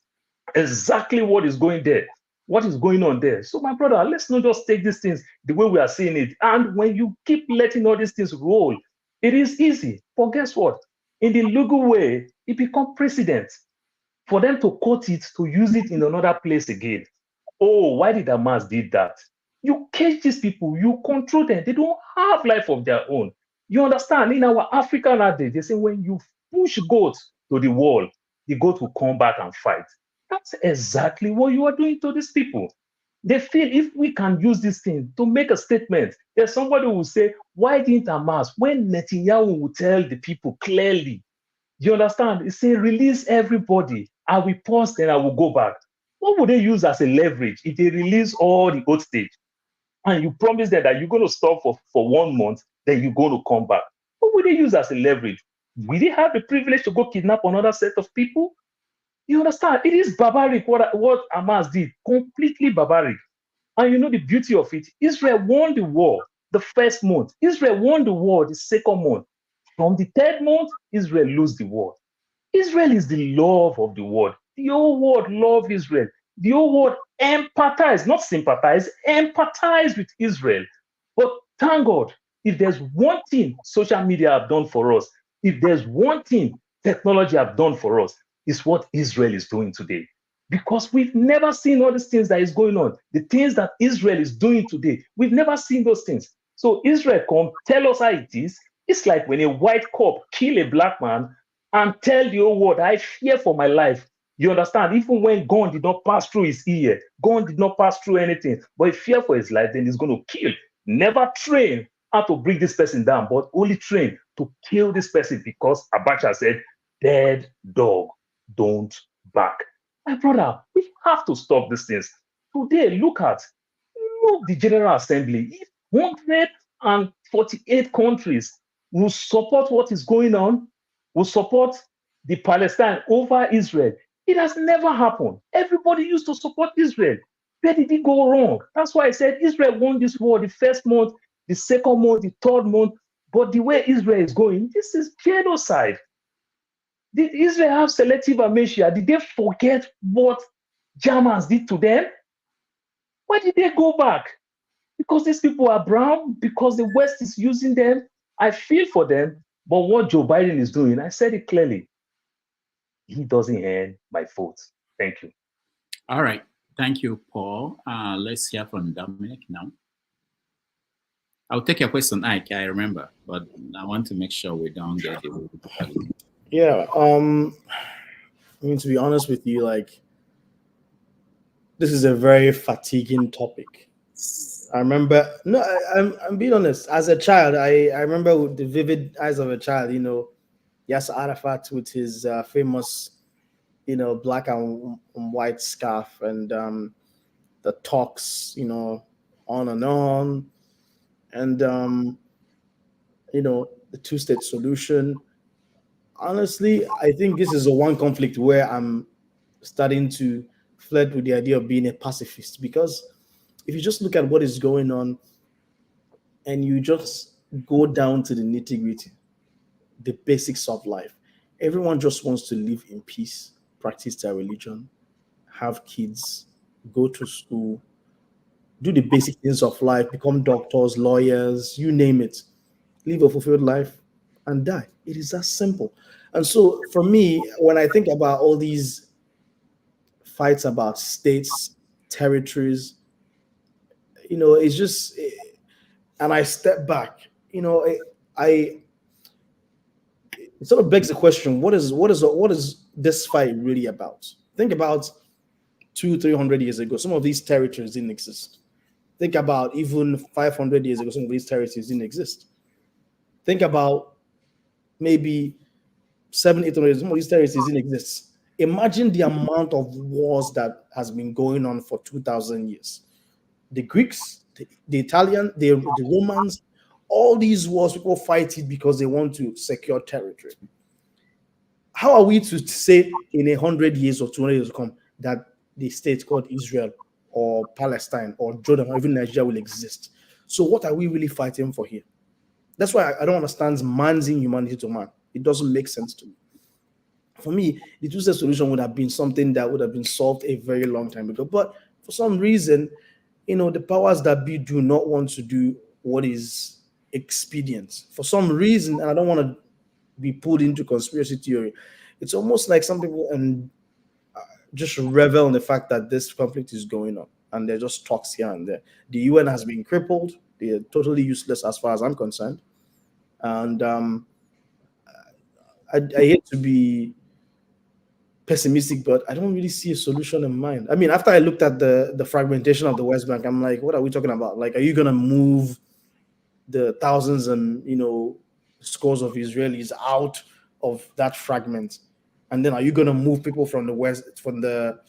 exactly what is going there. What is going on there? So, my brother, let's not just take these things the way we are seeing it. And when you keep letting all these things roll, it is easy. But guess what? In the legal way, it becomes precedent for them to quote it, to use it in another place again. Oh, why did Hamas did that? You cage these people, you control them. They don't have life of their own. You understand? In our African nowadays, they say when you push goats to the wall, the goat will come back and fight. That's exactly what you are doing to these people. They feel if we can use this thing to make a statement, there's somebody who will say, why didn't Hamas? When Netanyahu will tell the people clearly, you understand? He say, release everybody. I will pause, then I will go back. What would they use as a leverage if they release all the old stage and you promise them that you're going to stop for 1 month, then you're going to come back? What would they use as a leverage? Will they have the privilege to go kidnap another set of people? You understand? It is barbaric what Hamas did, completely barbaric. And you know the beauty of it? Israel won the war the first month. Israel won the war the second month. From the third month, Israel lose the war. Israel is the love of the world. The whole world love Israel. The whole world empathize, not sympathize, empathize with Israel. But thank God, if there's one thing social media have done for us, if there's one thing technology have done for us, it's what Israel is doing today. Because we've never seen all these things that is going on. The things that Israel is doing today, we've never seen those things. So Israel come, tell us how it is. It's like when a white cop kill a black man and tell the whole world, I fear for my life. You understand? Even when gun did not pass through his ear, gun did not pass through anything, but he fear for his life, then he's going to kill. Never train how to bring this person down, but only train to kill this person because Abacha said, dead dog, don't bark. My brother, we have to stop these things. Today, look the General Assembly. If 148 countries will support what is going on, will support the Palestine over Israel. It has never happened. Everybody used to support Israel. Where did it go wrong? That's why I said Israel won this war the first month, the second month, the third month. But the way Israel is going, this is genocide. Did Israel have selective amnesia? Did they forget what Germans did to them? Why did they go back? Because these people are brown, because the West is using them. I feel for them. But what Joe Biden is doing, I said it clearly, he doesn't earn my vote. Thank you. All right. Thank you, Paul. Let's hear from Dominic now. I'll take your question, Ike, I remember, but I want to make sure we don't get it. Yeah. I mean, to be honest with you, like, this is a very fatiguing topic. I remember, no, I'm being honest. As a child, I remember with the vivid eyes of a child, you know, Yasser Arafat with his famous, you know, black and white scarf and the talks, you know, on and on. And, you know, the two-state solution. Honestly, I think this is a one conflict where I'm starting to flirt with the idea of being a pacifist, because if you just look at what is going on and you just go down to the nitty-gritty, the basics of life, everyone just wants to live in peace. practice their religion, have kids, go to school, do the basic things of life, become doctors, lawyers, you name it, live a fulfilled life, and die. It is that simple. And so for me, when I think about all these fights about states, territories, it's just, and I step back, I it sort of begs the question: what is this fight really about? Think about 200-300 years ago, some of these territories didn't exist. Think about even 500 years ago, some of these territories didn't exist. Think about maybe 700-800 years, some of these territories didn't exist. Imagine the amount of wars that has been going on for 2,000 years. The Greeks, the Italian, the Romans, all these wars, people fight it because they want to secure territory. How are we to say in 100 years or 200 years to come that the state called Israel or Palestine or Jordan or even Nigeria will exist? So what are we really fighting for here? That's why I don't understand man's inhumanity to man. It doesn't make sense to me. For me, the two-state solution would have been something that would have been solved a very long time ago. But for some reason, the powers that be do not want to do what is expedient. For some reason, and I don't want to be pulled into conspiracy theory, it's almost like some people just revel in the fact that this conflict is going on, and they're just talks here and there. The UN has been crippled. They're totally useless as far as I'm concerned. And I hate to be pessimistic, but I don't really see a solution in mind. I mean, after I looked at the fragmentation of the West Bank, I'm like, what are we talking about? Like, are you going to move the thousands and, scores of Israelis out of that fragment? And then are you going to move people from the West, from the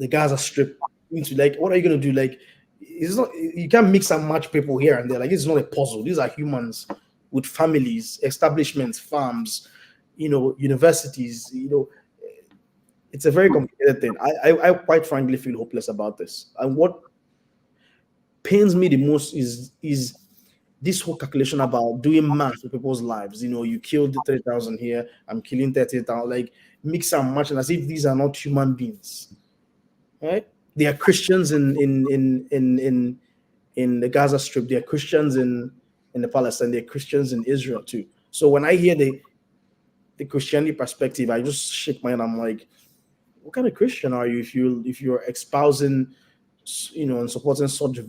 Gaza Strip into, like, what are you going to do? Like, it's not, you can't mix and match people here and there. Like, it's not a puzzle. These are humans with families, establishments, farms, universities. It's a very complicated thing. I quite frankly feel hopeless about this. And what pains me the most is this whole calculation about doing math with people's lives. You killed 30,000 here, I'm killing 30,000. Like, mix and match, and as if these are not human beings, right? They are Christians in the Gaza Strip. They are Christians in the Palestine. They are Christians in Israel too. So when I hear the Christianity perspective, I just shake my head. I'm like, what kind of Christian are you if you're espousing, and supporting such,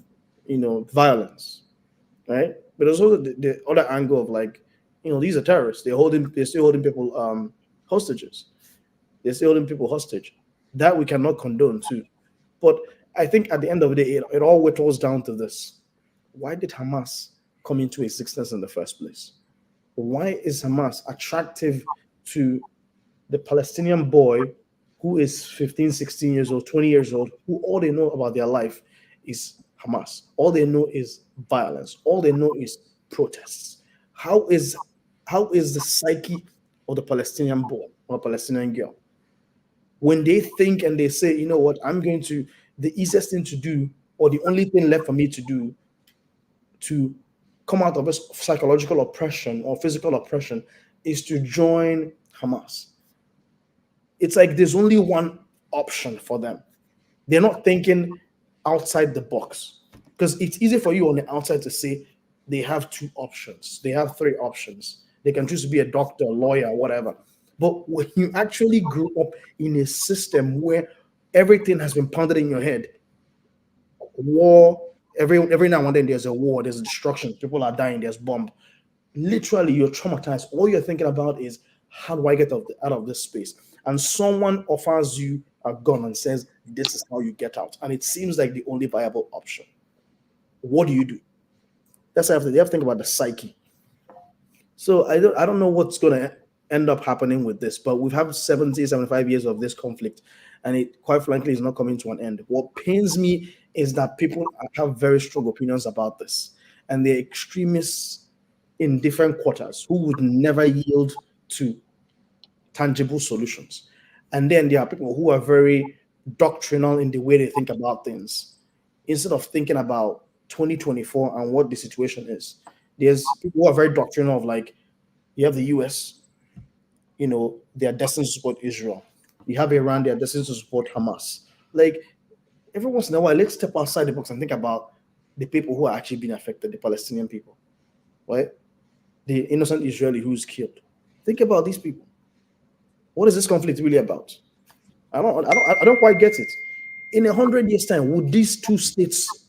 violence, right? But there's also the other angle of, like, these are terrorists. They're still holding people hostages. They're still holding people hostage. That we cannot condone too. But I think at the end of the day, it all whittles down to this: why did Hamas come into existence in the first place? Why is Hamas attractive to the Palestinian boy who is 15, 16 years old, 20 years old, who all they know about their life is Hamas? All they know is violence. All they know is protests. How is the psyche of the Palestinian boy or Palestinian girl, when they think and they say, you know what, the easiest thing to do, or the only thing left for me to do to come out of this psychological oppression or physical oppression is to join Hamas? It's like there's only one option for them. They're not thinking outside the box, because it's easy for you on the outside to say they have two options. They have three options. They can choose to be a doctor, a lawyer, whatever. But when you actually grew up in a system where everything has been pounded in your head, war, every now and then there's a war, there's destruction, people are dying, there's bomb. Literally, you're traumatized. All you're thinking about is, how do I get out of this space? And someone offers you a gun and says, this is how you get out. And it seems like the only viable option. What do? That's how you have to think about the psyche. So I don't know what's going to end up happening with this, but we've had 70, 75 years of this conflict, and it, quite frankly, is not coming to an end. What pains me is that people have very strong opinions about this, and they're extremists in different quarters who would never yield to tangible solutions. And then there are people who are very doctrinal in the way they think about things, instead of thinking about 2024 and what the situation is. There's people who are very doctrinal of, like, you have the US, they are destined to support Israel. You have Iran, they are destined to support Hamas. Like, every once in a while, let's step outside the box and think about the people who are actually being affected, the Palestinian people, right? The innocent Israeli who's killed. Think about these people. What is this conflict really about? I don't quite get it. In 100 years' time, would these two states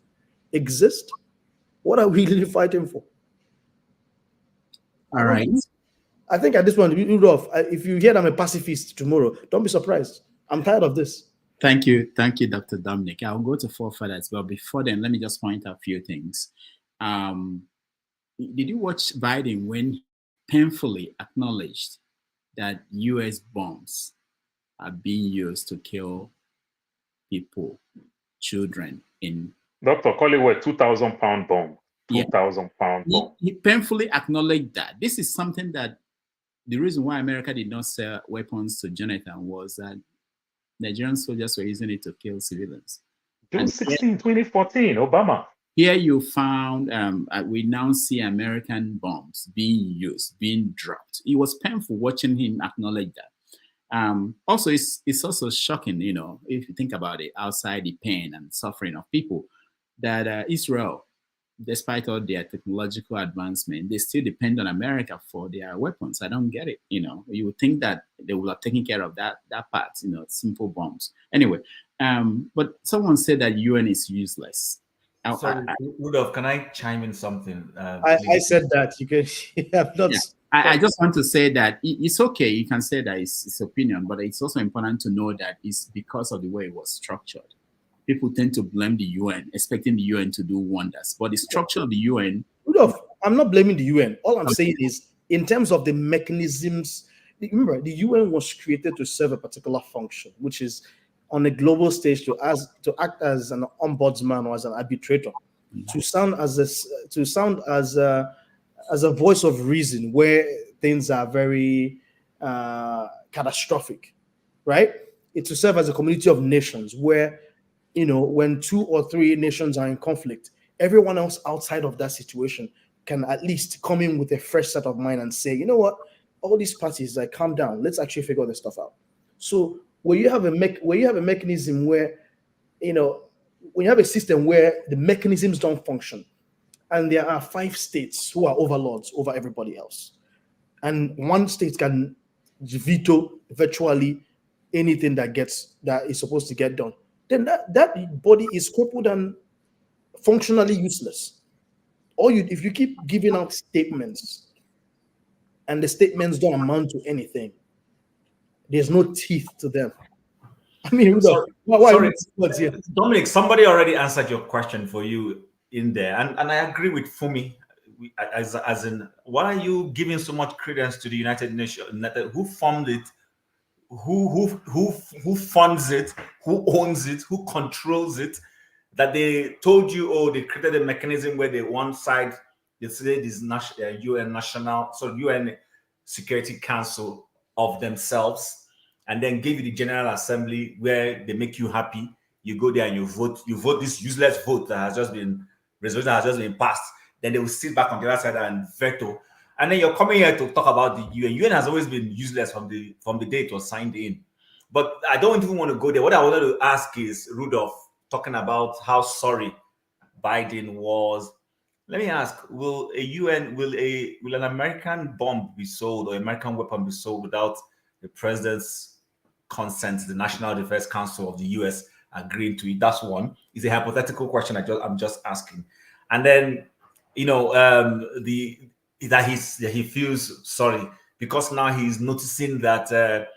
exist? What are we really fighting for? All right. I think at this point, Rudolph, if you hear that I'm a pacifist tomorrow, don't be surprised. I'm tired of this. Thank you, Dr. Dominic. I'll go to forefathers, but before then, let me just point out a few things. Did you watch Biden when he painfully acknowledged that U.S. bombs are being used to kill people, children in... Dr. Collingwood, 2,000 pound bomb. 2,000 pound bomb. He painfully acknowledged that. This is something that the reason why America did not sell weapons to Jonathan was that Nigerian soldiers were using it to kill civilians. June 16, 2014, Obama. Here you found, we now see American bombs being used, being dropped. It was painful watching him acknowledge that. Also, it's also shocking, if you think about it, outside the pain and suffering of people, that Israel, despite all their technological advancement, they still depend on America for their weapons. I don't get it. You would think that they would have taken care of that part, simple bombs. Anyway, but someone said that UN is useless. Sorry, Rudolph, can I chime in something? I said that. You have not. Yeah. I just want to say that it's okay. You can say that it's opinion, but it's also important to know that it's because of the way it was structured. People tend to blame the UN, expecting the UN to do wonders. But the structure of the UN... Rudolph, I'm not blaming the UN. All I'm saying is, in terms of the mechanisms, remember, the UN was created to serve a particular function, which is on a global stage to act as an ombudsman or as an arbitrator, to sound as a voice of reason where things are very catastrophic, right? It's to serve as a community of nations where, when 2 or 3 nations are in conflict, everyone else outside of that situation can at least come in with a fresh set of mind and say, you know what, all these parties, calm down, let's actually figure this stuff out. So where you have a mechanism where, when you have a system where the mechanisms don't function, and there are 5 states who are overlords over everybody else, and one state can veto virtually anything that is supposed to get done, then that body is crippled and functionally useless. If you keep giving out statements and the statements don't amount to anything, there's no teeth to them. I mean, sorry, Dominic, somebody already answered your question for you in there, and I agree with Fumi. As in, why are you giving so much credence to the United Nations? Who formed it? Who funds it? Who owns it? Who controls it? That they told you, they created a mechanism where one side, they say this UN Security Council of themselves, and then give you the General Assembly where they make you happy. You go there and you vote. You vote this useless vote that has just been resolution that has just been passed. Then they will sit back on the other side and veto. And then you're coming here to talk about the UN. UN has always been useless from the day it was signed in. But I don't even want to go there. What I wanted to ask is, Rudolph, talking about how sorry Biden was. Let me ask, will an American bomb be sold or American weapon be sold without the president's consent, the National Defense Council of the US agreeing to it? That's one. It's a hypothetical question I'm just asking. And then, that he feels sorry because now he's noticing that the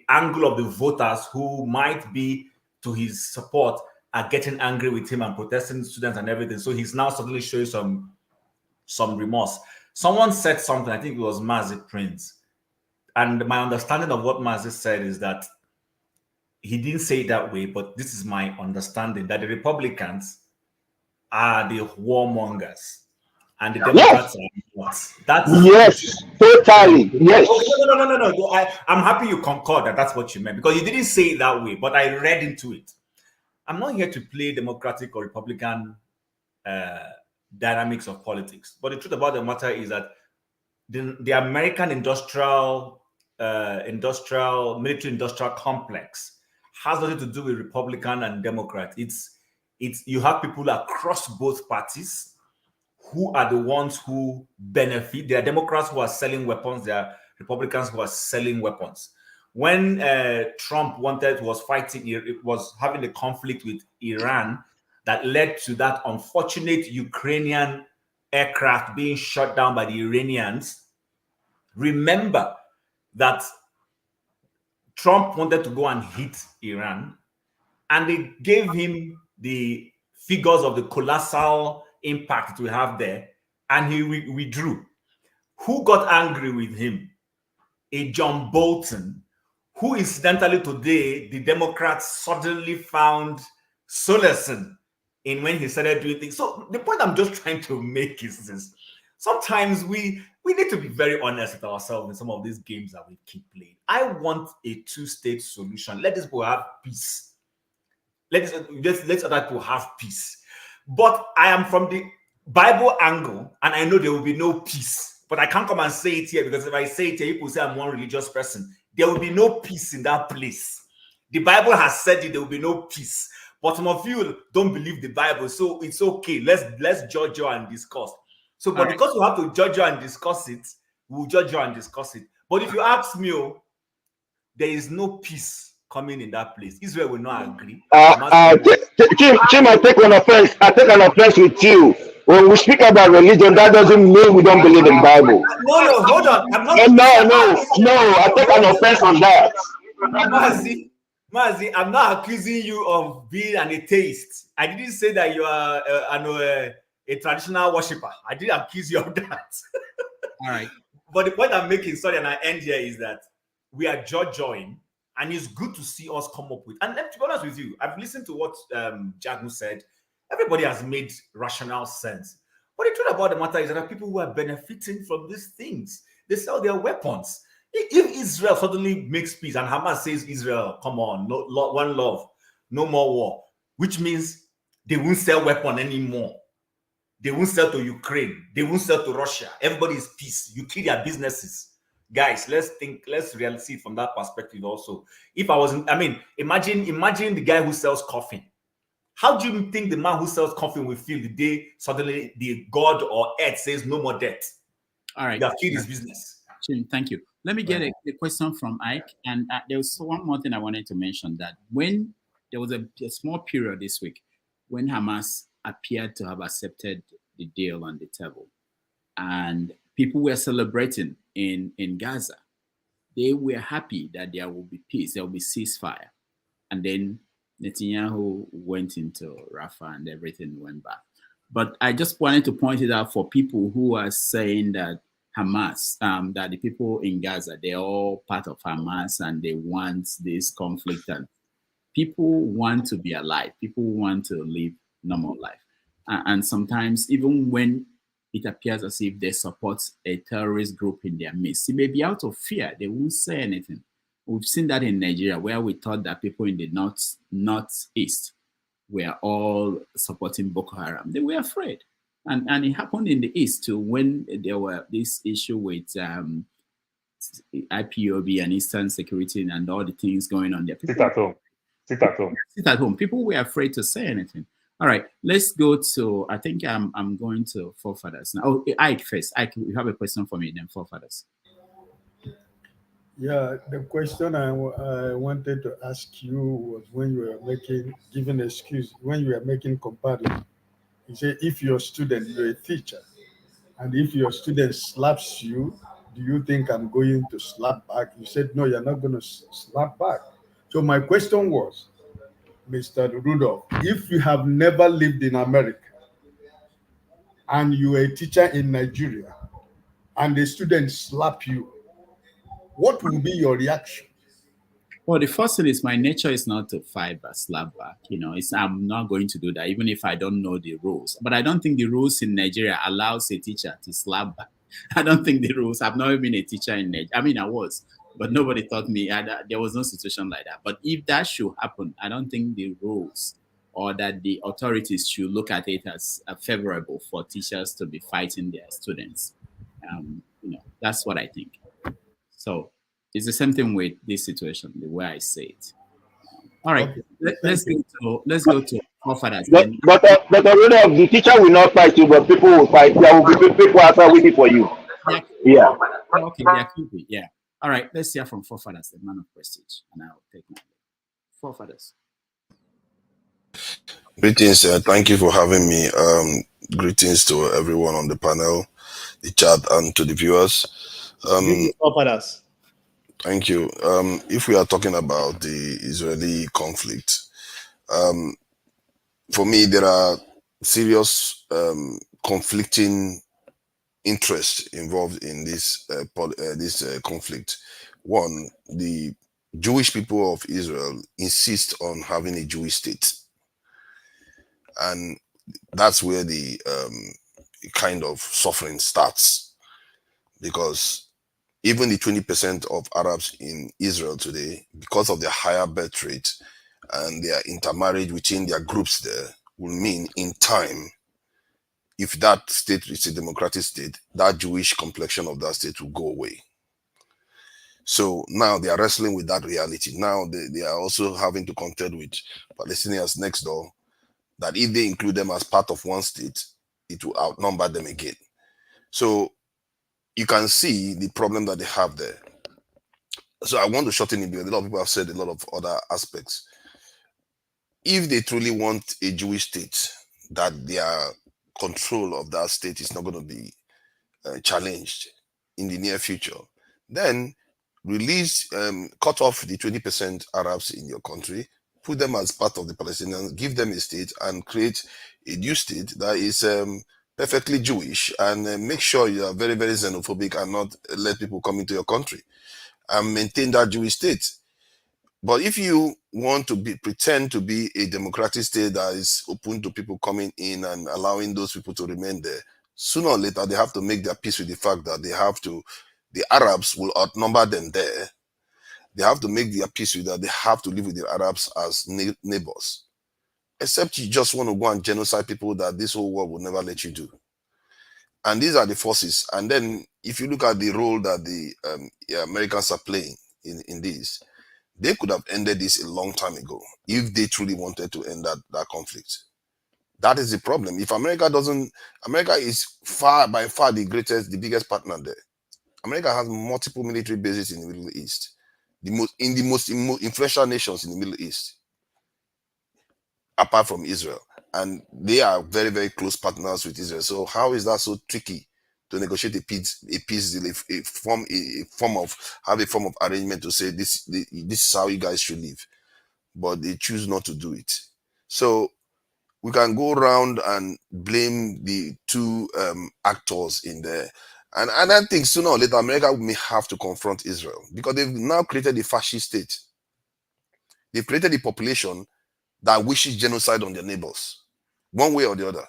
angle of the voters who might be to his support are getting angry with him and protesting students and everything. So he's now suddenly showing some remorse. Someone said something, I think it was Mazi Prince. And my understanding of what Mazi said is that he didn't say it that way, but this is my understanding, that the Republicans are the warmongers and the Democrats are not. Yes, totally. Yes. No. I'm happy you concord that that's what you meant, because you didn't say it that way, but I read into it. I'm not here to play Democratic or Republican dynamics of politics, but the truth about the matter is that the American military-industrial complex has nothing to do with Republican and Democrat. It's you have people across both parties who are the ones who benefit. There are Democrats who are selling weapons. There are Republicans who are selling weapons. When Trump was having a conflict with Iran that led to that unfortunate Ukrainian aircraft being shot down by the Iranians, remember that Trump wanted to go and hit Iran, and they gave him the figures of the colossal impact we have there, and he withdrew. Who got angry with him? A John Bolton, who incidentally today the Democrats suddenly found solace in when he started doing things. So the point I'm just trying to make is this: sometimes we need to be very honest with ourselves in some of these games that we keep playing. I want a two-state solution. Let these people have peace. Let other people have peace. But I am from the Bible angle, and I know there will be no peace. But I can't come and say it here, because if I say it here, people say I'm one religious person. There will be no peace in that place. The Bible has said it, there will be no peace. But some of you don't believe the Bible, so it's okay. Let's judge you and discuss. So, but because we have to judge you and discuss it, we'll judge you and discuss it. But if you ask me, there is no peace coming in that place. Israel will not agree. Tim, I take an offense. I take an offense with you. When we speak about religion, that doesn't mean we don't believe in Bible. No, hold on. No, I take an offense on that. Mazi, I'm not accusing you of being an atheist. I didn't say that you are a traditional worshiper. I didn't accuse you of that. All right. But the point I'm making, sorry, and I end here, is that we are judging, and it's good to see us come up with. And to be honest with you, I've listened to what Jagu said. Everybody has made rational sense. But the truth about the matter is that there are people who are benefiting from these things. They sell their weapons. If Israel suddenly makes peace and Hamas says, Israel, come on, no, one love, no more war, which means they won't sell weapons anymore. They won't sell to Ukraine. They won't sell to Russia. Everybody is peace. You kill their businesses. Guys, let's really see it from that perspective also. If I wasn't, imagine the guy who sells coffee. How do you think the man who sells coffee will feel the day suddenly the God or earth says no more debt? All right. You have killed his business. Thank you. Let me get a question from Ike. And there was one more thing I wanted to mention, that when there was a small period this week when Hamas appeared to have accepted the deal on the table, and people were celebrating in Gaza. They were happy that there will be peace, there will be ceasefire. And then Netanyahu went into Rafah and everything went back. But I just wanted to point it out for people who are saying that Hamas, that the people in Gaza, they're all part of Hamas and they want this conflict. And people want to be alive. People want to live normal life. And sometimes even when it appears as if they support a terrorist group in their midst, it may be out of fear. They won't say anything. We've seen that in Nigeria, where we thought that people in the northeast were all supporting Boko Haram. They were afraid. And it happened in the east too, when there were this issue with IPOB and Eastern Security and all the things going on there. Sit at home. Sit at home. Sit at home. People were afraid to say anything. All right, let's go to, I think I'm going to forefathers now. Oh, Ike first. Ike, you have a question for me, then forefathers. Yeah, the question I wanted to ask you was when you were giving excuse, when you were making comparison. You say, if you're a student, you're a teacher, and if your student slaps you, do you think I'm going to slap back? You said, no, you're not going to slap back. So my question was, Mr. Rudolph, if you have never lived in America and you're a teacher in Nigeria and the students slap you, what will be your reaction? Well, the first thing is my nature is not to fight or slap back. I'm not going to do that, even if I don't know the rules. But I don't think the rules in Nigeria allows a teacher to slap back. I don't think the rules. I've never been a teacher in Nigeria. I was, but nobody taught me. There was no situation like that. But if that should happen, I don't think the rules or that the authorities should look at it as favorable for teachers to be fighting their students. That's what I think. So it's the same thing with this situation, the way I say it. All right, Okay. let's go to forefathers. But Rudolph, the teacher will not fight you, but people will fight. There will be people outside waiting for you. Yeah. Okay, they are creepy. Yeah. All right, let's hear from forefathers, the man of prestige, and I'll take my forefathers. Greetings, thank you for having me. Greetings to everyone on the panel, the chat, and to the viewers. Forefathers. Thank you. If we are talking about the Israeli conflict, for me, there are serious conflicting interests involved in this conflict. One, the Jewish people of Israel insist on having a Jewish state, and that's where the kind of suffering starts, because even the 20% of Arabs in Israel today, because of their higher birth rate and their intermarriage within their groups there, will mean in time, if that state is a democratic state, that Jewish complexion of that state will go away. So now they are wrestling with that reality. Now they are also having to contend with Palestinians next door, that if they include them as part of one state, it will outnumber them again. So you can see the problem that they have there. So I want to shorten it because a lot of people have said a lot of other aspects. If they truly want a Jewish state, that their control of that state is not going to be challenged in the near future, then release, cut off the 20% Arabs in your country, put them as part of the Palestinians, give them a state, and create a new state that is perfectly Jewish, and make sure you are very, very xenophobic and not let people come into your country, and maintain that Jewish state. But if you want to pretend to be a democratic state that is open to people coming in and allowing those people to remain there, sooner or later they have to make their peace with the fact that the Arabs will outnumber them there. They have to make their peace with that. They have to live with the Arabs as neighbors. Except you just want to go and genocide people that this whole world will never let you do. And these are the forces. And then if you look at the role that the Americans are playing in this, they could have ended this a long time ago if they truly wanted to end that conflict. That is the problem. If America is by far the biggest partner there. America has multiple military bases in the Middle East, the most influential nations in the Middle East, apart from Israel, and they are very, very close partners with Israel. So how is that so tricky to negotiate a peace deal, a form of arrangement to say this is how you guys should live, but they choose not to do it. So we can go around and blame the two actors in there, and I think sooner or later America may have to confront Israel, because they've now created a fascist state. They've created a population that wishes genocide on their neighbors, one way or the other,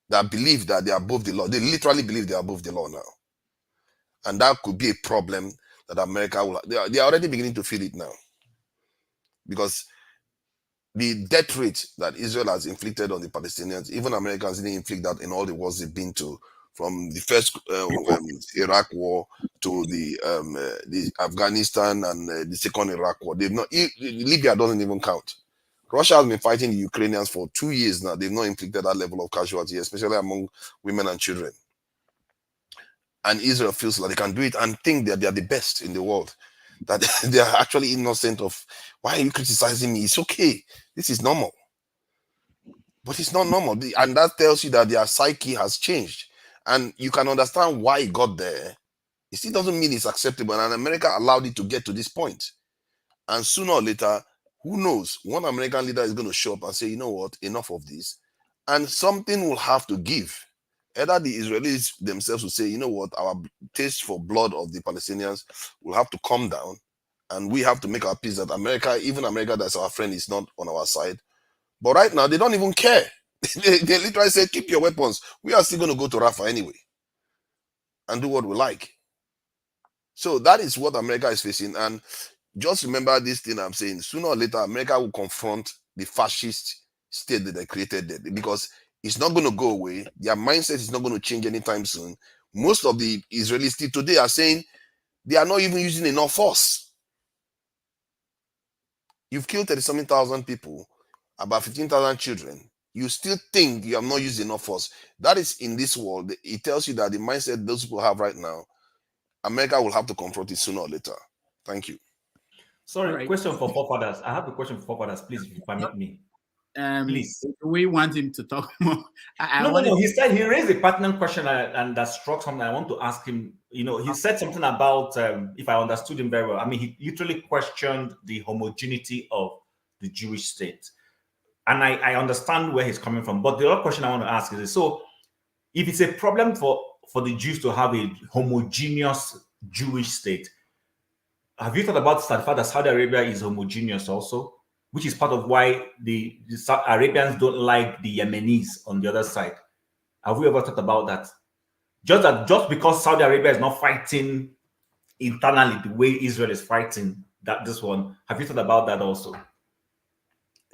that believe that they are above the law. They literally believe they are above the law now. And that could be a problem that America will... They are already beginning to feel it now. Because the death rate that Israel has inflicted on the Palestinians, even Americans didn't inflict that in all the wars they've been to, from the first Iraq war to the Afghanistan and the second Iraq war. They've not... Libya doesn't even count. Russia has been fighting the Ukrainians for 2 years now. They've not inflicted that level of casualty, especially among women and children. And Israel feels like they can do it and think that they are the best in the world, that they are actually innocent of, why are you criticizing me? It's okay. This is normal. But it's not normal. And that tells you that their psyche has changed. And you can understand why it got there. It still doesn't mean it's acceptable. And America allowed it to get to this point. And sooner or later, who knows, one American leader is going to show up and say, you know what, enough of this. And something will have to give. Either the Israelis themselves will say, you know what, our taste for blood of the Palestinians will have to come down, and we have to make our peace that America, even America that's our friend, is not on our side. But right now, they don't even care. they literally say, keep your weapons. We are still going to go to Rafah anyway and do what we like. So that is what America is facing. And just remember this thing I'm saying. Sooner or later, America will confront the fascist state that they created there, because it's not going to go away. Their mindset is not going to change anytime soon. Most of the Israelis still today are saying they are not even using enough force. You've killed 30-something thousand people, about 15,000 children. You still think you have not used enough force. That is in this world. It tells you that the mindset those people have right now, America will have to confront it sooner or later. Thank you. Sorry, question for forefathers. I have a question for forefathers, please, if you permit me. Please. We want him to talk more. No. He said he raised a pertinent question and that struck something. I want to ask him. You know, he said something about, if I understood him very well, I mean, he literally questioned the homogeneity of the Jewish state. And I understand where he's coming from. But the other question I want to ask is, so if it's a problem for the Jews to have a homogeneous Jewish state, have you thought about the fact that Saudi Arabia is homogeneous also, which is part of why the Arabians don't like the Yemenis on the other side? Have we ever thought about that? Just because Saudi Arabia is not fighting internally the way Israel is fighting this one, have you thought about that also?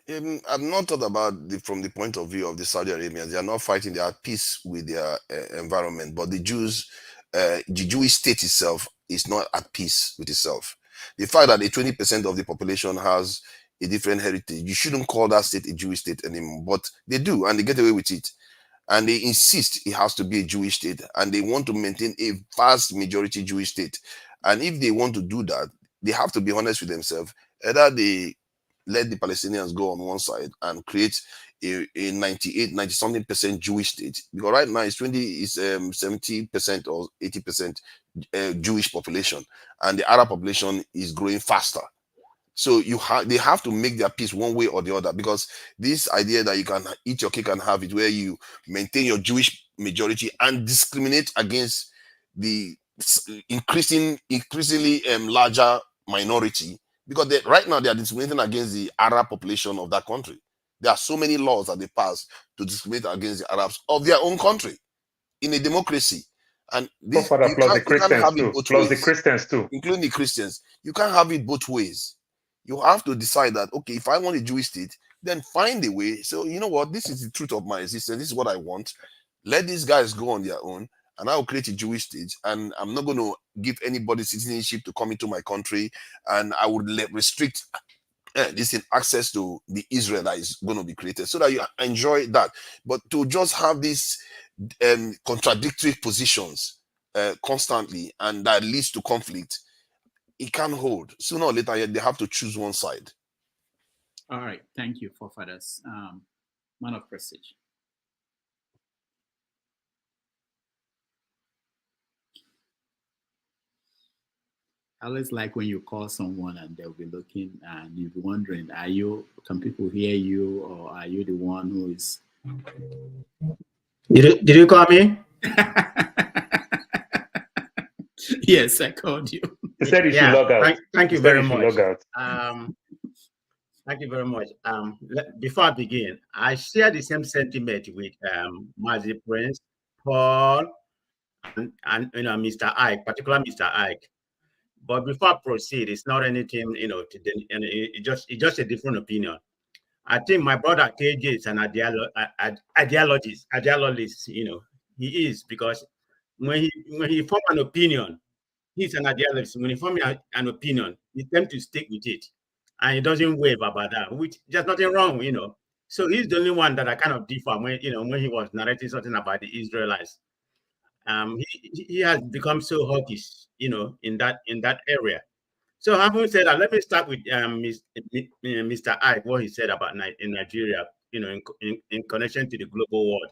I've not thought about from the point of view of the Saudi Arabians. They are not fighting; they are at peace with their environment. But the Jews, the Jewish state itself, is not at peace with itself. The fact that 20% of the population has a different heritage, you shouldn't call that state a Jewish state anymore. But they do, and they get away with it. And they insist it has to be a Jewish state, and they want to maintain a vast majority Jewish state. And if they want to do that, they have to be honest with themselves. Either they let the Palestinians go on one side and create a 90-something% Jewish state, because right now it's 70% or 80% Jewish population, and the Arab population is growing faster. So they have to make their peace one way or the other, because this idea that you can eat your cake and have it, where you maintain your Jewish majority and discriminate against the increasingly larger minority, because right now they are discriminating against the Arab population of that country. There are so many laws that they pass to discriminate against the Arabs of their own country in a democracy. And this, plus the Christians too, plus the Christians too, including the Christians. You can't have it both ways. You have to decide that, okay, if I want a Jewish state, then find a way. So, you know what? This is the truth of my existence. This is what I want. Let these guys go on their own, and I will create a Jewish state. And I'm not going to give anybody citizenship to come into my country. And I would restrict this in access to the Israel that is going to be created, so that you enjoy that. But to just have these contradictory positions constantly, and that leads to conflict, it can't hold. Sooner or later, they have to choose one side. All right. Thank you, forefathers. Man of prestige. I always like when you call someone and they'll be looking and you'll be wondering, can people hear you, or are you the one who is... Did you call me? Yes, I called you. He said you should log out. Thank you very much. Thank you very much. Before I begin, I share the same sentiment with Mazi Prince, Paul, and Mr. Ike, particularly Mr. Ike. But before I proceed, it's not anything, it's just a different opinion. I think my brother KJ is an ideologist, he is, because when he forms an opinion, he's an ideologist. When he forms an opinion, he tends to stick with it, and he doesn't waver about that, which there's nothing wrong, So he's the only one that I kind of differ when he was narrating something about the Israelites. He has become so hawkish, in that area. So having said that, let me start with Mr. Ike, what he said about in Nigeria, in connection to the global world.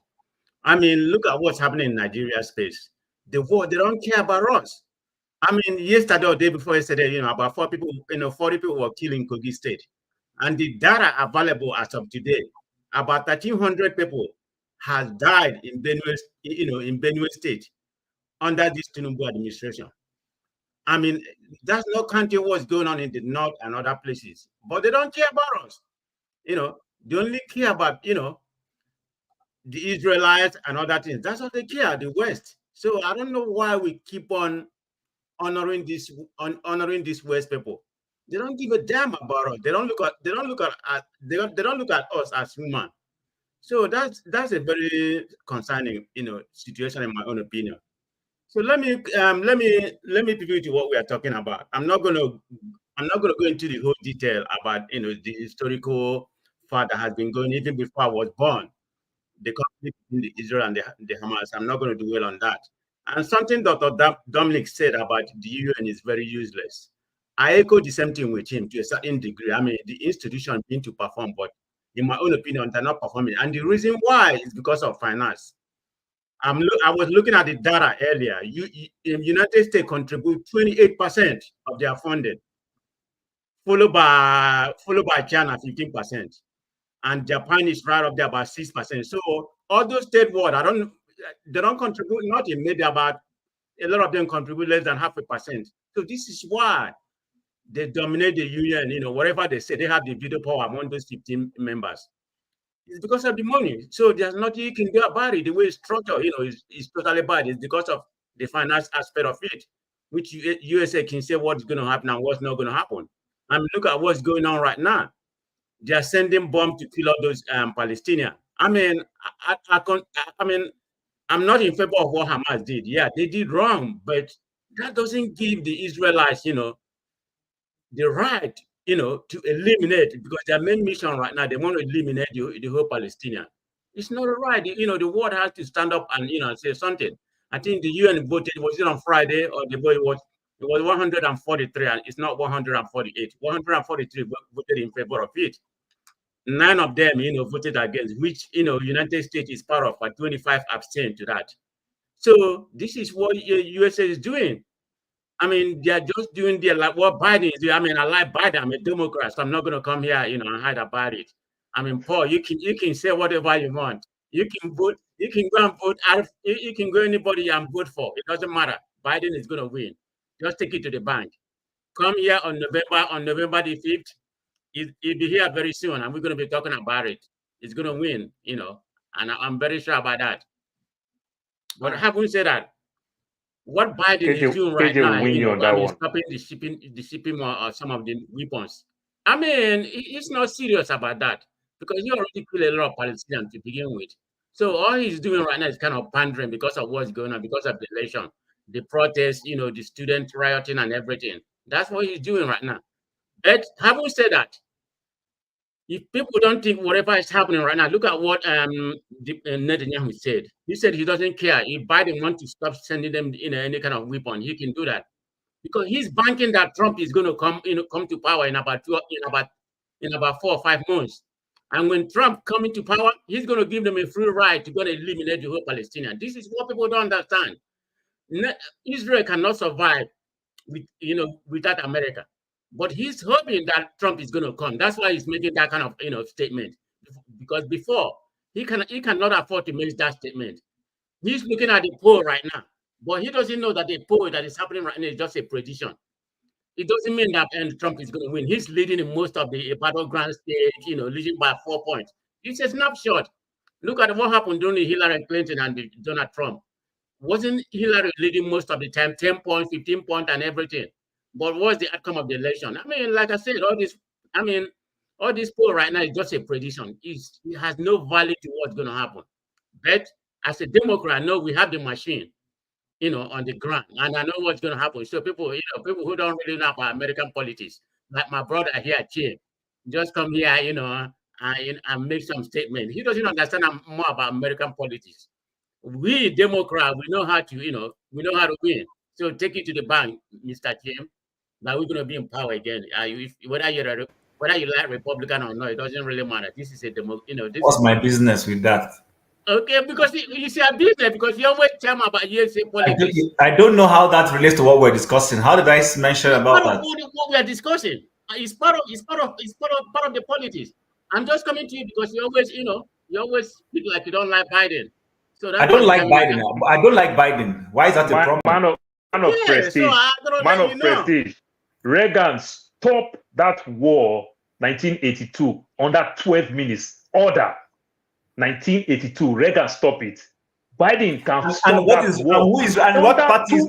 I mean, look at what's happening in Nigeria space. The world, they don't care about us. I mean, yesterday or day before yesterday, about 40 people were killed in Kogi State. And the data available as of today, about 1,300 people has died in Benue State under this Tinubu administration. I mean, that's no country what's going on in the north and other places, but they don't care about us. They only care about, the Israelites and other things. That's what they care, the West. So I don't know why we keep on honoring this West people. They don't give a damn about us. They don't look at us as human. So that's a very concerning, situation in my own opinion. So let me pivot to what we are talking about. I'm not gonna go into the whole detail about the historical fact that has been going even before I was born, the conflict between Israel and the Hamas. I'm not going to dwell on that. And something Dr. Dominic said about the UN is very useless. I echo the same thing with him to a certain degree. I mean, the institution being to perform, but in my own opinion, they're not performing. And the reason why is because of finance. I was looking at the data earlier. United States contribute 28% of their funding, followed by China 15%, and Japan is right up there about 6%. So all those state world, they don't contribute nothing. Maybe about a lot of them contribute less than 0.5%. So this is why they dominate the UN. Whatever they say, they have the veto power among those 15 members. It's because of the money. So there's nothing you can do about it. The way it's structured, is totally bad. It's because of the finance aspect of it, which USA can say what's going to happen and what's not going to happen. I mean, look at what's going on right now. They are sending bombs to kill all those Palestinians. I mean, I'm not in favor of what Hamas did. Yeah, they did wrong, but that doesn't give the Israelites, the right, to eliminate, because their main mission right now, they want to eliminate the whole Palestinian. It's not right. The world has to stand up and, say something. I think the UN voted, was it on Friday, or it was 143, and it's not 148. 143 voted in favor of it. 9 of them, voted against, which, United States is part of, but 25 abstained to that. So this is what USA is doing. I mean, they are just doing what Biden is doing. I mean, I like Biden. I'm a Democrat, so I'm not going to come here, and hide about it. I mean, Paul, you can say whatever you want. You can vote. You can go and vote. You can go anybody and vote for. It doesn't matter. Biden is going to win. Just take it to the bank. Come here on November the 5th. He'll be here very soon, and we're going to be talking about it. He's going to win, and I'm very sure about that. But having said that, what Biden is doing right now, stopping the shipping of some of the weapons. I mean, he's not serious about that, because he already killed a lot of Palestinians to begin with. So all he's doing right now is kind of pandering because of what's going on, because of the election, the protests, the student rioting and everything. That's what he's doing right now. But having said that, if people don't think whatever is happening right now, look at what Netanyahu said. He said he doesn't care if Biden wants to stop sending them any kind of weapon. He can do that, because he's banking that Trump is going to come to power in about 4 or 5 months. And when Trump comes into power, he's going to give them a free ride to go and eliminate the whole Palestinian. This is what people don't understand. Israel cannot survive without America. But he's hoping that Trump is going to come. That's why he's making that kind of statement. Because before, he cannot afford to make that statement. He's looking at the poll right now, but he doesn't know that the poll that is happening right now is just a prediction. It doesn't mean that Trump is going to win. He's leading in most of the battleground state, leading by 4 points. It's a snapshot. Look at what happened during Hillary Clinton and Donald Trump. Wasn't Hillary leading most of the time, 10 points, 15 points, and everything? But what's the outcome of the election? I mean, like I said, all this poll right now is just a prediction. It has no value to what's going to happen. But as a Democrat, I know we have the machine, on the ground, and I know what's going to happen. So people who don't really know about American politics, like my brother here, Chip, just come here, and make some statement. He doesn't understand more about American politics. We Democrats, we know how to, win. So take it to the bank, Mr. Jim. Now we're going to be in power again. Whether you like Republican or not, it doesn't really matter. This is a What's my business with that? Okay, because you see a business, because you always tell me about USA politics. I don't know how that relates to what we're discussing. How did I mention about that? What we are discussing. It's part of the politics. I'm just coming to you because you always speak like you don't like Biden. So I don't like Biden. I don't like Biden. Why is that a problem? Man of prestige. Man of prestige. Reagan stopped that war 1982 under 12 minutes order. 1982, Reagan stopped it. Biden can stop that war. What party is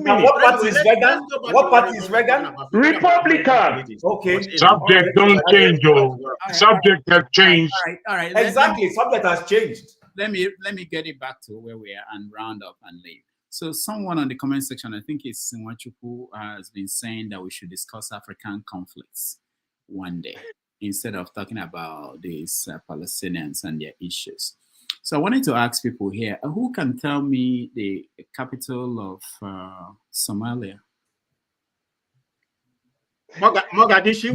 Reagan? What party is Reagan? Republican. Okay. Subject don't change, though. Subject has changed. All right. Exactly. Subject has changed. Let me get it back to where we are and round up and leave. So someone on the comment section, I think it's Sinwachuku, has been saying that we should discuss African conflicts one day instead of talking about these Palestinians and their issues. So I wanted to ask people here, who can tell me the capital of Somalia? Mogadishu.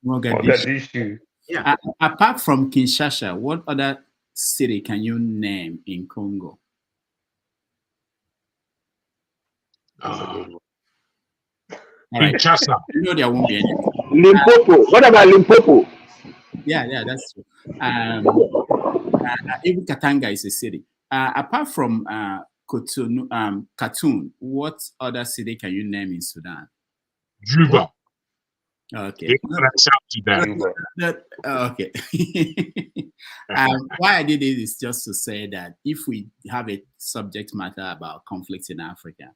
Mogadishu. Yeah. Apart from Kinshasa, what other city can you name in Congo? All right. Kinshasa. You know there won't be any. Limpopo. What about Limpopo? Yeah, that's true. Even Katanga is a city. Apart from Khartoum, what other city can you name in Sudan? Juba. Okay. Okay. Why I did it is just to say that if we have a subject matter about conflicts in Africa,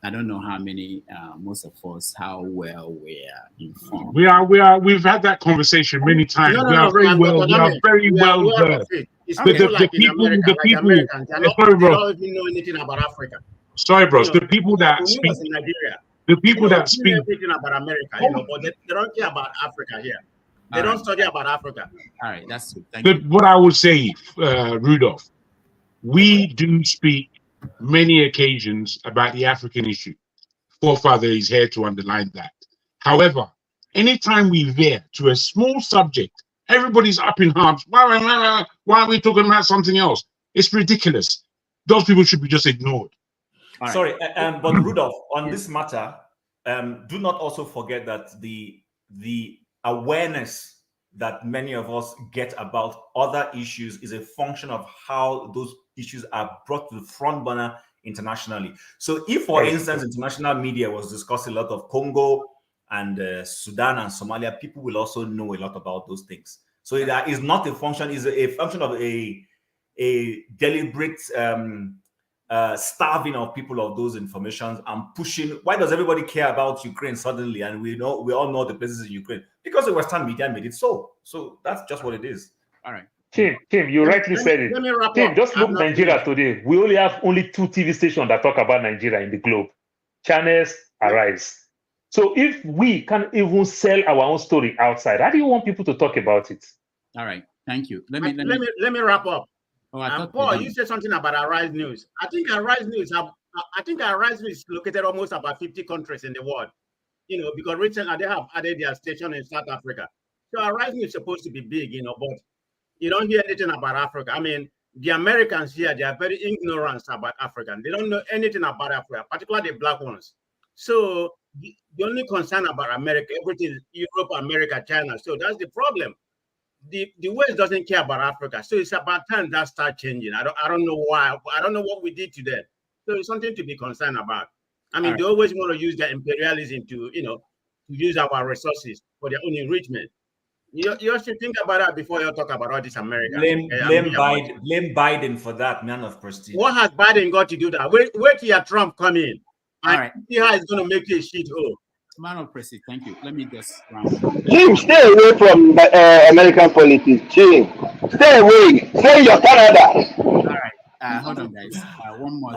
I don't know how many, most of us, how well we are informed. We've had that conversation many times. We are very well versed. The people, they don't even know anything about Africa. Sorry, bros. The people that speak in Nigeria. The people that speak everything about America, but they don't care about Africa here. They don't study about Africa. All right, that's true. Thank you. What I would say, Rudolph, we do speak many occasions about the African issue. Forefather is here to underline that. However, anytime we veer to a small subject, everybody's up in arms. Why are we talking about something else? It's ridiculous. Those people should be just ignored. Right. Sorry, but Rudolph, on this matter, do not also forget that the awareness that many of us get about other issues is a function of how those issues are brought to the front burner internationally. So if, for instance, international media was discussing a lot of Congo and Sudan and Somalia, people will also know a lot about those things. So that is not a function, is a function of a deliberate starving of people of those informations and pushing. Why does everybody care about Ukraine suddenly? And we all know the places in Ukraine because the Western media made it so. So that's just what it is. All right. Tim, you rightly said it. Tim, just look Nigeria today. We only have 2 TV stations that talk about Nigeria in the globe. Channels arise. So if we can't even sell our own story outside, how do you want people to talk about it? All right. Thank you. Let me wrap up. Paul, you said something about Arise News. I think Arise News is located almost about 50 countries in the world. Because recently they have added their station in South Africa. So Arise News is supposed to be big, but you don't hear anything about Africa. I mean, the Americans here, they are very ignorant about Africa. They don't know anything about Africa, particularly the black ones. So the only concern about America, everything is Europe, America, China. So that's the problem. The West doesn't care about Africa, so it's about time that start changing. I don't know why. I don't know what we did to them. So it's something to be concerned about. I mean, they always want to use their imperialism to use our resources for their own enrichment. You should think about that before you talk about all this America. Blame Biden for that, man of prestige. What has Biden got to do that? Wait till your Trump come in, and see how it's going to make you a shit hole. Man of prestige, thank you. Let me just round. Jim, stay away from American politics. Jim, stay away. Stay in your Canada. All right. Hold on, guys. One more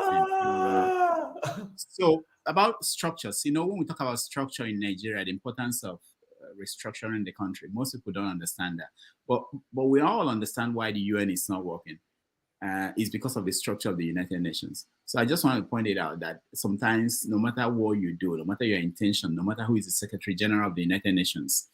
thing. So about structures, when we talk about structure in Nigeria, the importance of restructuring the country, most people don't understand that. But we all understand why the UN is not working. Is because of the structure of the United Nations. So I just want to point it out that sometimes, no matter what you do, no matter your intention, no matter who is the Secretary General of the United Nations,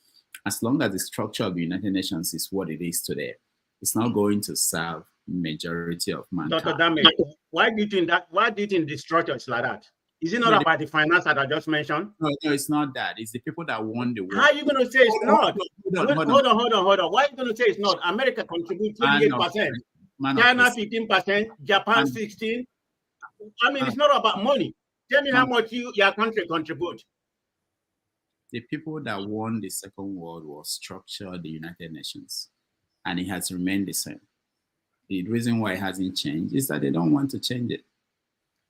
as long as the structure of the United Nations is what it is today, it's not going to serve majority of mankind. Dr. Dame, why do you think the structure is like that? Is it not about the finance that I just mentioned? No, it's not that. It's the people that won the war. How are you going to say it's not? Hold on. Why are you going to say it's not? America contributes 28%. China 15%, Japan 16%. I mean, it's not about money. Tell me how much your country contribute. The people that won the Second World War structured the United Nations, and it has remained the same. The reason why it hasn't changed is that they don't want to change it.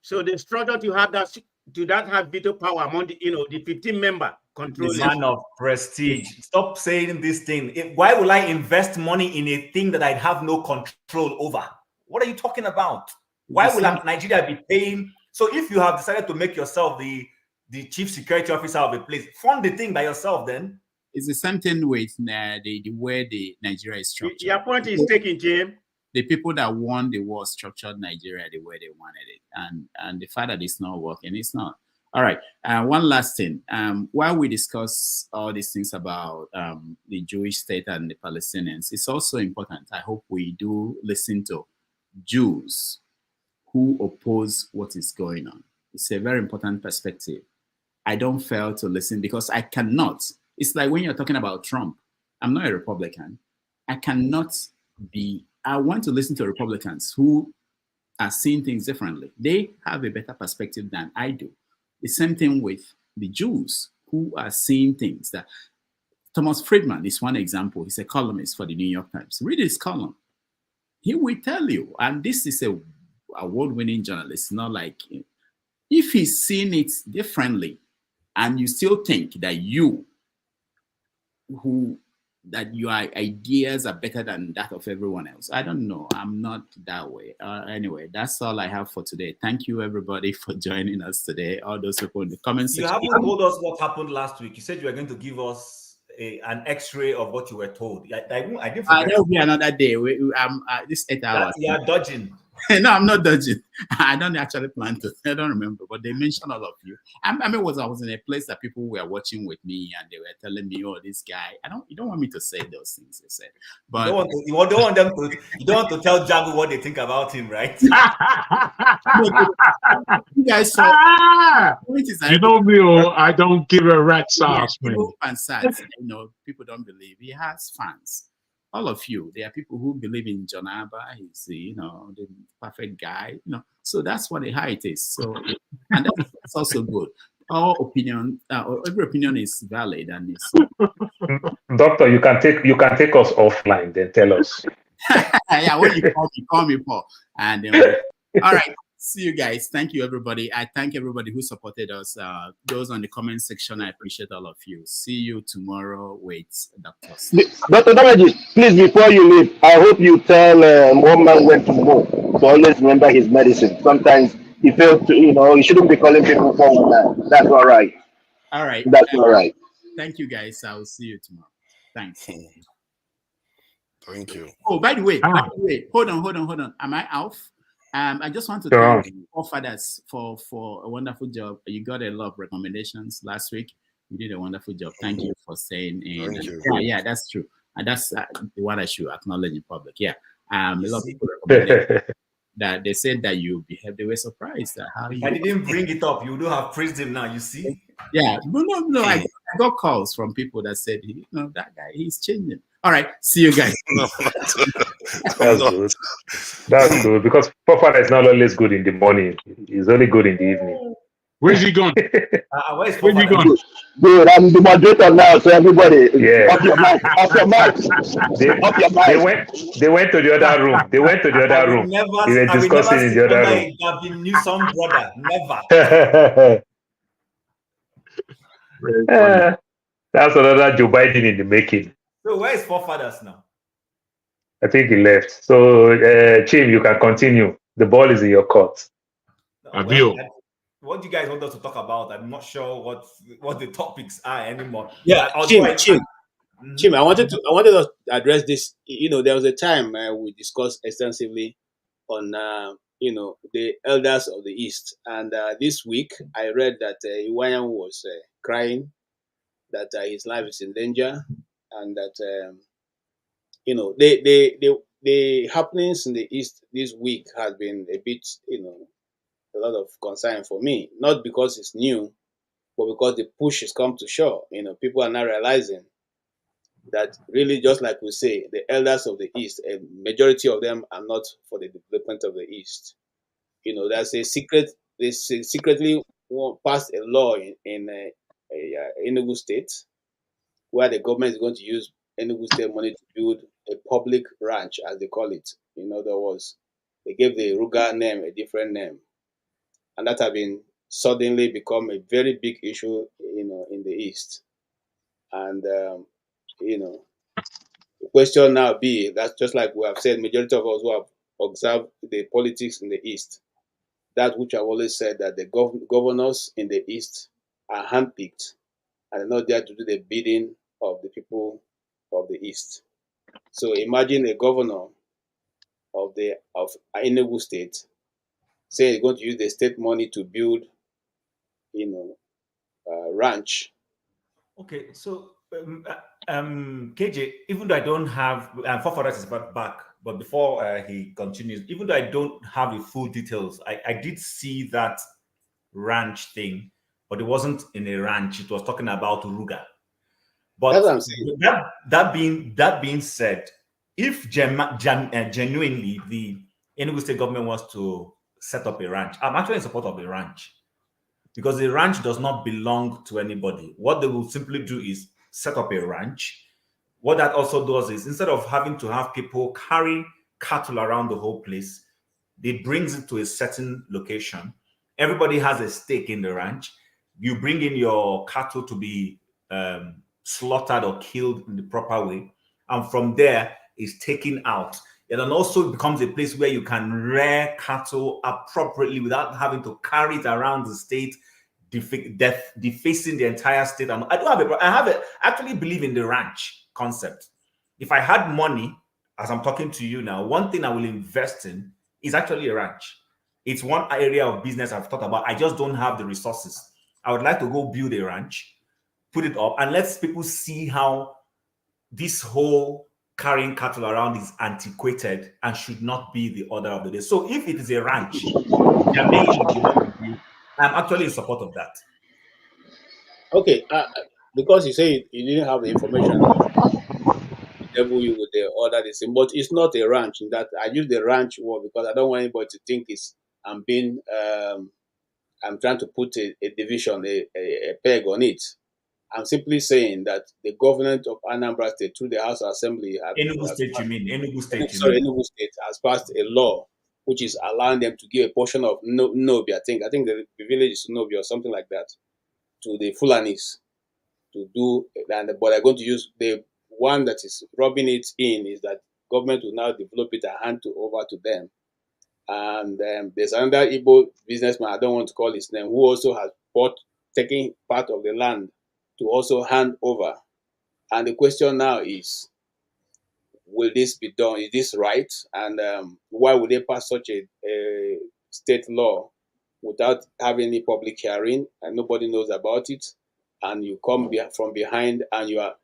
So the structure to have that, do that have veto power among the 15 member controlling? Man of prestige. Stop saying this thing. Why will I invest money in a thing that I have no control over? What are you talking about? Why will Nigeria be paying? So if you have decided to make yourself the chief security officer of a place, fund the thing by yourself then. It's the same thing with the way the Nigeria is structured. Your point is taken, Jim. The people that won the war structured Nigeria the way they wanted it. And the fact that it's not working, it's not. All right. One last thing. While we discuss all these things about the Jewish state and the Palestinians, it's also important. I hope we do listen to Jews who oppose what is going on. It's a very important perspective. I don't fail to listen because I cannot. It's like when you're talking about Trump. I'm not a Republican. I cannot be. I want to listen to Republicans who are seeing things differently. They have a better perspective than I do. The same thing with the Jews who are seeing things that Thomas Friedman is one example. He's a columnist for the New York Times. Read his column. He will tell you, and this is a award-winning journalist, not like him. If he's seeing it differently and you still think that your ideas are better than that of everyone else, I don't know. I'm not that way. Anyway, that's all I have for today. Thank you, everybody, for joining us today. All those people in the comments section. You haven't told us what happened last week. You said you were going to give us an X-ray of what you were told. I didn't forget. That will be another day. This 8 hours. You are dodging. No, I'm not dodging. I don't actually plan to. I don't remember, but they mentioned all of you. I was in a place that people were watching with me, and they were telling me, "Oh, this guy." You don't want me to say those things they said, but you don't want them to. You don't want to tell Jago what they think about him, right? You guys saw. You know me, I don't give a rat's ass, man. People don't believe he has fans. All of you, there are people who believe in John Abba. He's the perfect guy. So that's what the height is. So, and that's also good. All opinion, every opinion is valid, and it's. Doctor, you can take us offline. Then tell us. Yeah, when you call me Paul. And all right. See you guys. Thank you, everybody. I thank everybody who supported us. Those on the comment section, I appreciate all of you. See you tomorrow with Dr. Dr. Damaji, please, before you leave, I hope you tell one man went to move to always remember his medicine. Sometimes he failed to, he shouldn't be calling people for that. That's all right. All right. That's all right. Thank you, guys. I will see you tomorrow. Thanks. Thank you. Oh, by the way, hold on. Am I off? I just want to thank all fathers for a wonderful job. You got a lot of recommendations last week. You did a wonderful job. Thank you for saying it. Yeah, that's true. And that's what I should acknowledge in public. Yeah. A lot of people recommended that they said that you behaved. They were surprised at how you. I didn't bring it up. You do have praised him now. You see. Yeah, no. I got calls from people that said, that guy, he's changing. All right, see you guys. That's good. That's good because Papa is not always good in the morning. He's only good in the evening. Where's he going? Where's he going? Good. I'm the moderator now, so everybody, off your mic. Off your mic. They went to the other room. They went to the other room. They were discussing in the other room. Gavin Newsom brother, never. That's another Joe Biden in the making. So where is forefathers now? I think he left. So, Chim, you can continue. The ball is in your court. What do you guys want us to talk about? I'm not sure what the topics are anymore. Yeah, Chim, I wanted us to address this. There was a time we discussed extensively on the elders of the East, and this week I read that Iwayan was crying that his life is in danger, and that the happenings in the East this week has been a bit a lot of concern for me, not because it's new, but because the push has come to shore. People are now realizing that really, just like we say, the elders of the East, a majority of them are not for the development of the East. There's a secret. They secretly passed a law in Edo State, where the government is going to use Enugu State money to build a public ranch, as they call it. In other words, they gave the Ruga name a different name, and that has been suddenly become a very big issue, in the East. And the question now be, that's just like we have said, majority of us who have observe the politics in the East. That which I've always said, that the governors in the East are handpicked and are not there to do the bidding of the people of the East. So imagine a governor of Enugu State say he's going to use the state money to build, ranch. Okay, so KJ, even though I don't have, and for that is back, but before he continues, even though I don't have the full details, I did see that ranch thing, but it wasn't in a ranch. It was talking about Uruga. But that's what I'm saying. That being said, if genuinely the Enugu State government wants to set up a ranch, I'm actually in support of a ranch, because the ranch does not belong to anybody. What they will simply do is set up a ranch. What that also does is, instead of having to have people carry cattle around the whole place, it brings it to a certain location. Everybody has a stake in the ranch. You bring in your cattle to be slaughtered or killed in the proper way, and from there is taken out. And then also becomes a place where you can rear cattle appropriately without having to carry it around the state, defacing the entire state. And I actually believe in the ranch concept. If I had money, as I'm talking to you now, one thing I will invest in is actually a ranch. It's one area of business I've thought about. I just don't have the resources. I would like to go build a ranch, put it up, and let people see how this whole carrying cattle around is antiquated and should not be the order of the day. So if it is a ranch, I'm actually in support of that. Okay, because you say you didn't have the information, you would order this thing, but it's not a ranch. In that, I use the ranch word because I don't want anybody to think I'm trying to put a division, a peg on it. I'm simply saying that the government of Anambra State, through the House of Assembly, Enugu State has passed a law which is allowing them to give a portion of Nobi. I think the village is Nobi or something like that, to the Fulanis to do. But they're going to use the one that is rubbing it in is that government will now develop it and hand over to them. And there's another Igbo businessman, I don't want to call his name, who also has taking part of the land to also hand over. And the question now is, will this be done? Is this right? And why would they pass such a state law without having any public hearing and nobody knows about it? And you come from behind and you are,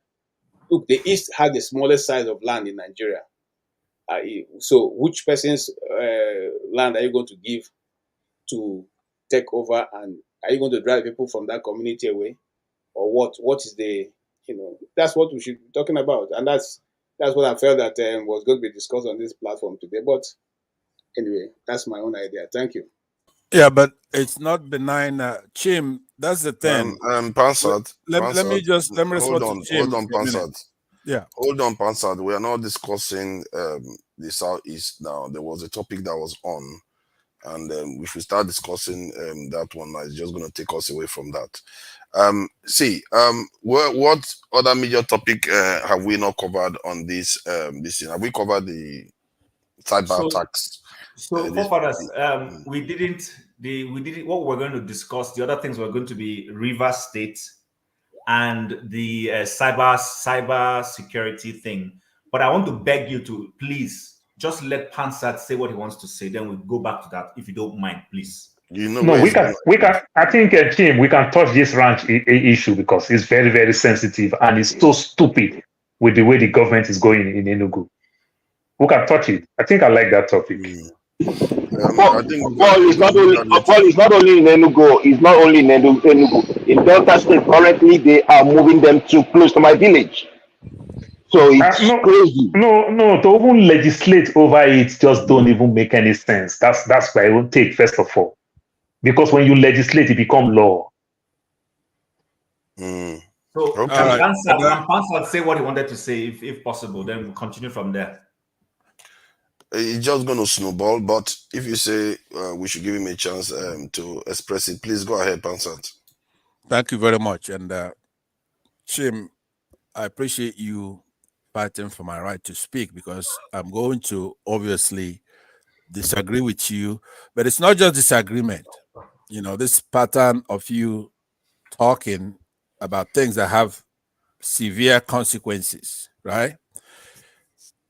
look, the East has the smallest size of land in Nigeria. So which person's land are you going to give to take over? And are you going to drive people from that community away? Or what is the, that's what we should be talking about. And that's what I felt that was going to be discussed on this platform today. But anyway, that's my own idea. Thank you. Yeah, but it's not benign. Chim, that's the thing. Pansad, let me respond to Chim. Hold on, Pansad. Yeah. Hold on, Pansad. We are not discussing the Southeast now. There was a topic that was on, and if we start discussing that one, it's just going to take us away from that. What other major topic have we not covered on this this thing? Have we covered the cyber attacks? So we didn't what we're going to discuss. The other things were going to be River State and the cyber security thing. But I want to beg you to please just let Pansat say what he wants to say. Then we'll go back to that, if you don't mind, please. No, we can. I think, Jim, we can touch this ranch issue because it's very, very sensitive and it's so stupid with the way the government is going in Enugu. We can touch it. I think I like that topic. Paul is not only in Enugu. It's not only in Enugu. In Delta State, currently they are moving them too close to my village. So it's crazy. No, to even legislate over it just don't even make any sense. That's why I won't take, first of all. Because when you legislate, it becomes law. So can Pansat say what he wanted to say, if possible, then we'll continue from there. It's just going to snowball, but if you say we should give him a chance to express it, please go ahead, Pansat. Thank you very much. And Chim, I appreciate you fighting for my right to speak, because I'm going to obviously disagree with you, but it's not just disagreement. You know, this pattern of you talking about things that have severe consequences, right?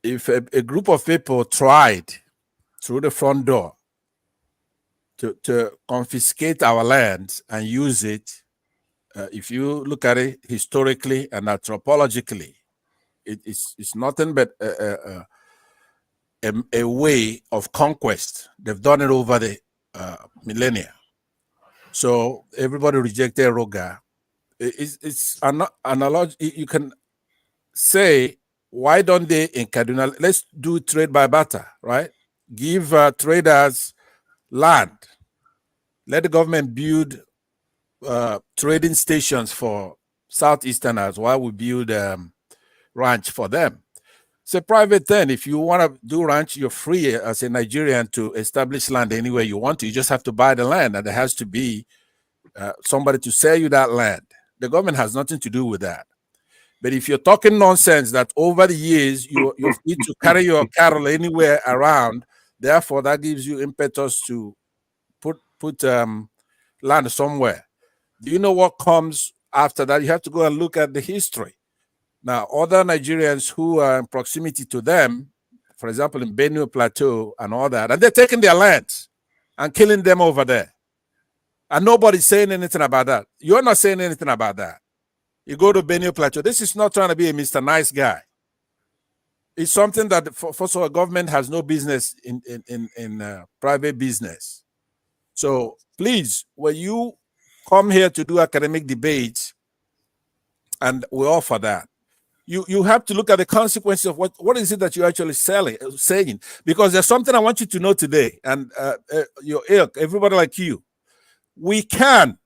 If a group of people tried through the front door to confiscate our lands and use it, if you look at it historically and anthropologically, it's nothing but a way of conquest. They've done it over the millennia. So everybody rejected Roga. It's an analogy. You can say, why don't they in Kaduna? Let's do trade by barter, right? Give traders land. Let the government build trading stations for Southeasterners while we build ranch for them. It's a private thing. If you want to do ranch, you're free as a Nigerian to establish land anywhere you want to. You just have to buy the land, and there has to be somebody to sell you that land. The government has nothing to do with that. But if you're talking nonsense that over the years you're free to carry your cattle anywhere around, therefore that gives you impetus to put land somewhere. Do you know what comes after that? You have to go and look at the history. Now, other Nigerians who are in proximity to them, for example, in Benue Plateau and all that, and they're taking their lands and killing them over there. And nobody's saying anything about that. You're not saying anything about that. You go to Benue Plateau. This is not trying to be a Mr. Nice Guy. It's something that, first of all, government has no business in private business. So please, when you come here to do academic debates, and we offer that, you have to look at the consequences of what is it that you're actually saying. Because there's something I want you to know today, and your ilk, everybody like you, we can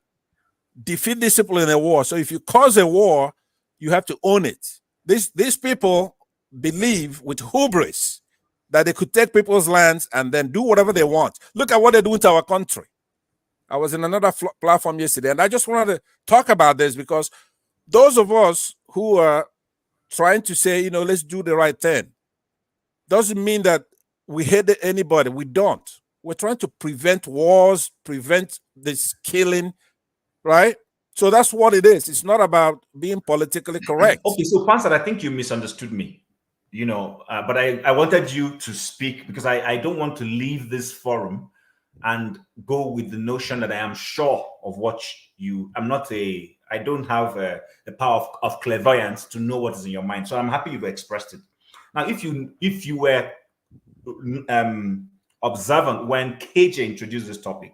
defeat these people in a war. So if you cause a war, you have to own it. These people believe with hubris that they could take people's lands and then do whatever they want. Look at what they're doing to our country. I was in another platform yesterday, and I just wanted to talk about this because those of us who are trying to say, you know, let's do the right thing, doesn't mean that we hate anybody. We don't. We're trying to prevent wars, prevent this killing, right? So that's what it is. It's not about being politically correct. Okay, so Pansat, I think you misunderstood me, you know, but I wanted you to speak because I don't want to leave this forum and go with the notion that I am sure of what I don't have the power of clairvoyance to know what is in your mind. So I'm happy you've expressed it. Now, if you were observant when KJ introduced this topic,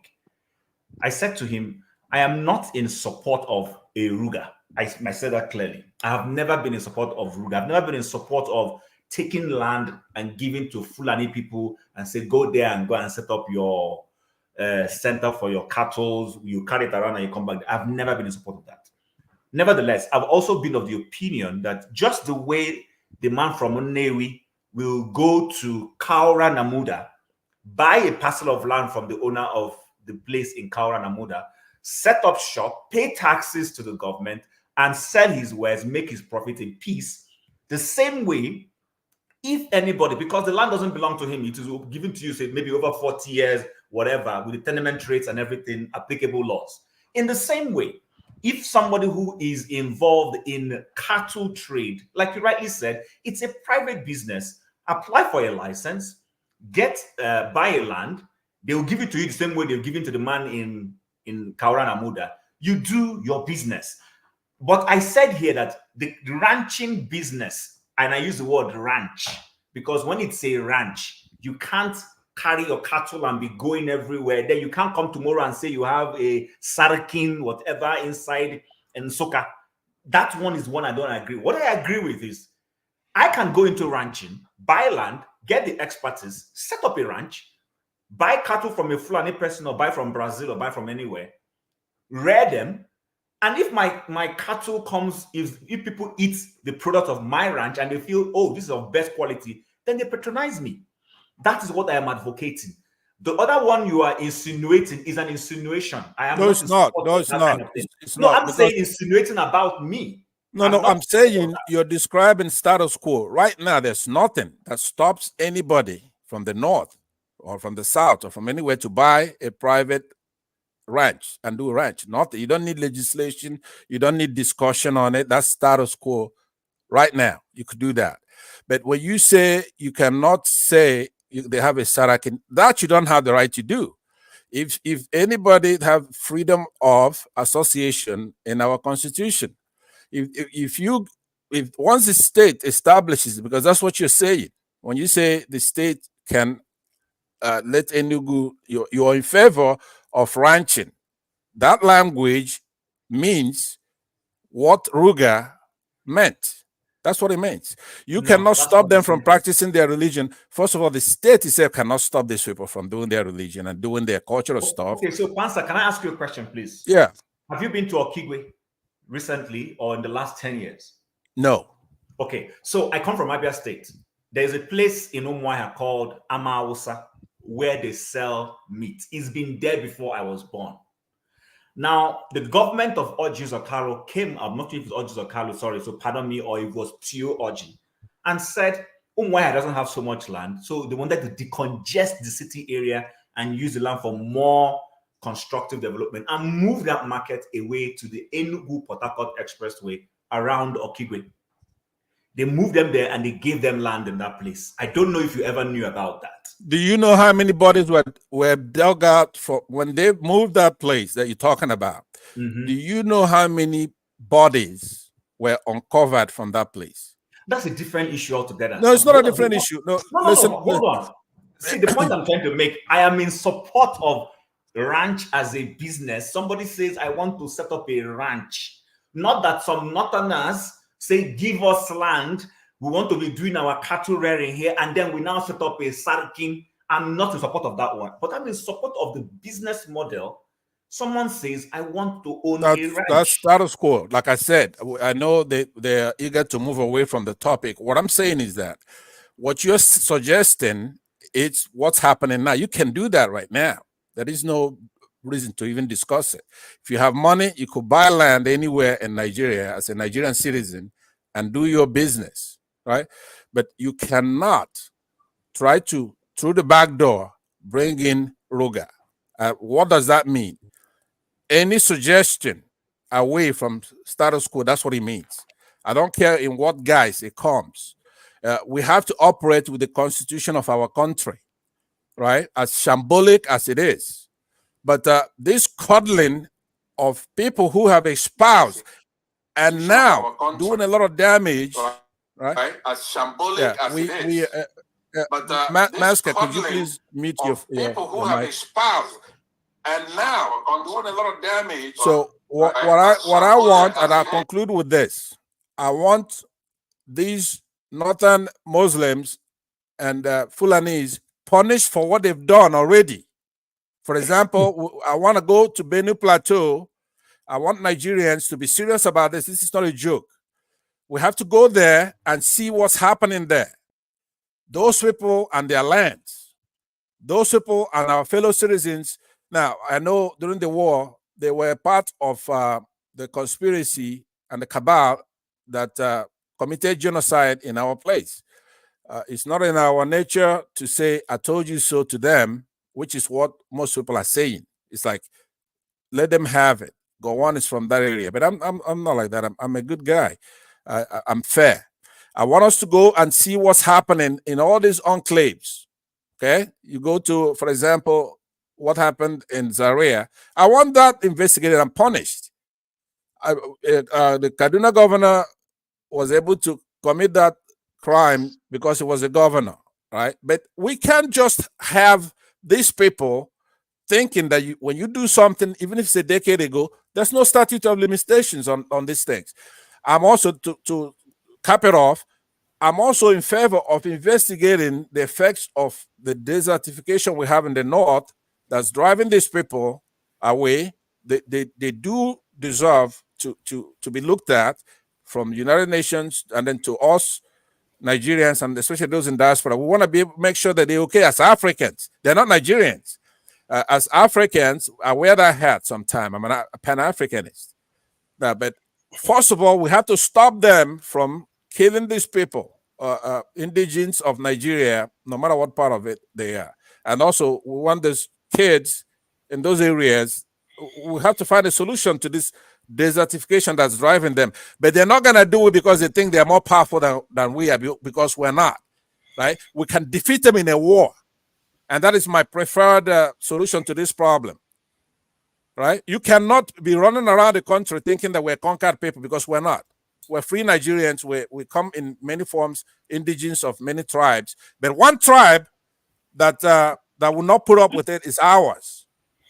I said to him, I am not in support of a Ruga. I said that clearly. I have never been in support of Ruga. I've never been in support of taking land and giving to Fulani people and say, go there and go and set up your center for your cattle. You carry it around and you come back. I've never been in support of that. Nevertheless, I've also been of the opinion that just the way the man from Nnewi will go to Kaura Namuda, buy a parcel of land from the owner of the place in Kaura Namuda, set up shop, pay taxes to the government, and sell his wares, make his profit in peace. The same way, if anybody, because the land doesn't belong to him, it is given to you, say maybe over 40 years, whatever, with the tenement rates and everything, applicable laws. In the same way, if somebody who is involved in cattle trade, like you rightly said, it's a private business, apply for a license, buy a land, they will give it to you the same way they've given to the man in Kaura Namuda. You do your business. But I said here that the ranching business, and I use the word ranch, because when it's a ranch, you can't carry your cattle and be going everywhere. Then you can't come tomorrow and say you have a sarkin, whatever, inside and Soka. That one is one I don't agree. What I agree with is I can go into ranching, buy land, get the expertise, set up a ranch, buy cattle from a Fulani person or buy from Brazil or buy from anywhere, rear them, and if my cattle comes, if people eat the product of my ranch and they feel, oh, this is of best quality, then they patronize me. That is what I am advocating. The other one you are insinuating is an insinuation. I am no, it's not. No, it's not. It's not. I'm saying insinuating about me. I'm saying you're describing status quo. Right now, there's nothing that stops anybody from the north or from the south or from anywhere to buy a private ranch and do ranch. You don't need legislation. You don't need discussion on it. That's status quo right now. You could do that. But when you say you cannot say they have a Sarakin, that you don't have the right to do. If anybody have freedom of association in our constitution, if once the state establishes, because that's what you're saying, when you say the state can let Enugu, you're in favor of ranching. That language means what Ruga meant. That's what it means. You cannot stop them from practicing their religion. First of all, the state itself cannot stop these people from doing their religion and doing their cultural stuff. Okay, so Pansa, can I ask you a question, please? Yeah. Have you been to Okigwe recently or in the last 10 years? No. Okay, so I come from Abia State. There's a place in Umuahia called Amawusa where they sell meat. It's been there before I was born. Now, the government of Orji Zakaro came, I'm not sure if it's Orji Zakaro, sorry, so pardon me, or it was Tio Orji, and said, Umuahia doesn't have so much land, so they wanted to decongest the city area and use the land for more constructive development and move that market away to the Enugu-Port Harcourt Expressway around Okigwe. They moved them there and they gave them land in that place. I don't know if you ever knew about that. Do you know how many bodies were dug out for when they moved that place that you're talking about? Do you know how many bodies were uncovered from that place? That's a different issue altogether. No, it's not a different issue. No, listen, hold on. See, the point I'm trying to make, I am in support of ranch as a business. Somebody says, I want to set up a ranch. Not that some northerners say, give us land. We want to be doing our cattle rearing here, and then we now set up a sarkin. I'm not in support of that one, but I'm in support of the business model. Someone says, I want to own a ranch. That's status quo. Like I said, I know they're eager to move away from the topic. What I'm saying is that what you're suggesting, it's what's happening now. You can do that right now. There is no reason to even discuss it. If you have money, you could buy land anywhere in Nigeria as a Nigerian citizen and do your business, right? But you cannot try to, through the back door, bring in Ruga. What does that mean? Any suggestion away from status quo, that's what it means. I don't care in what guise it comes. We have to operate with the constitution of our country, right? As shambolic as it is. But this coddling of people who have espoused and now doing a lot of damage, right? As shambolic as it is. Masker, could you please mute your people who have espoused and now doing a lot of damage? So what I want, and I'll conclude with this: I want these northern Muslims and Fulanis punished for what they've done already. For example, I want to go to Benue Plateau. I want Nigerians to be serious about this. This is not a joke. We have to go there and see what's happening there. Those people and their lands, those people and our fellow citizens. Now, I know during the war, they were part of the conspiracy and the cabal that committed genocide in our place. It's not in our nature to say, I told you so to them, which is what most people are saying. It's like, let them have it. Gowon is from that area. But I'm not like that. I'm a good guy. I'm fair. I want us to go and see what's happening in all these enclaves. Okay? You go to, for example, what happened in Zaria. I want that investigated and punished. The Kaduna governor was able to commit that crime because he was a governor, right? But we can't just have these people thinking that when you do something, even if it's a decade ago, there's no statute of limitations on these things. I'm also, to cap it off, I'm also in favor of investigating the effects of the desertification we have in the north that's driving these people away. They do deserve to be looked at from the United Nations and then to us Nigerians, and especially those in diaspora. We want to be able to make sure that they're okay as Africans. They're not Nigerians. As Africans, I wear that hat sometime. I'm a Pan-Africanist. But first of all, we have to stop them from killing these people, indigenes of Nigeria, no matter what part of it they are. And also, we want those kids in those areas, we have to find a solution to this desertification that's driving them. But they're not going to do it because they think they're more powerful than we are, because we're not, right? We can defeat them in a war. And that is my preferred solution to this problem, right? You cannot be running around the country thinking that we're conquered people, because we're not. We're free Nigerians. We come in many forms, indigenous of many tribes. But one tribe that will not put up with it is ours.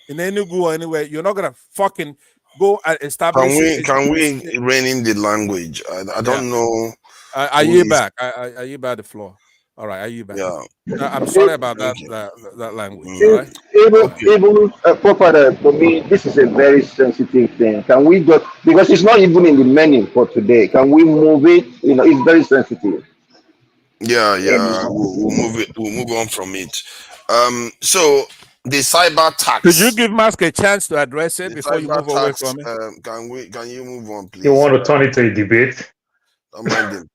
In Enugu or anywhere, you're not gonna fucking go and establish. Can we rein in the language? I don't know. I yield back. I yield back the floor. All right, I yield back. Yeah. I'm sorry about that language. Even for me, this is a very sensitive thing. Can we just, because it's not even in the menu for today, can we move it? You know, it's very sensitive. Yeah. We'll move it. We'll move on from it. So the cyber tax. Could you give Mask a chance to address it before you move away from it? Can you move on, please? You want to turn it to a debate? Don't mind him.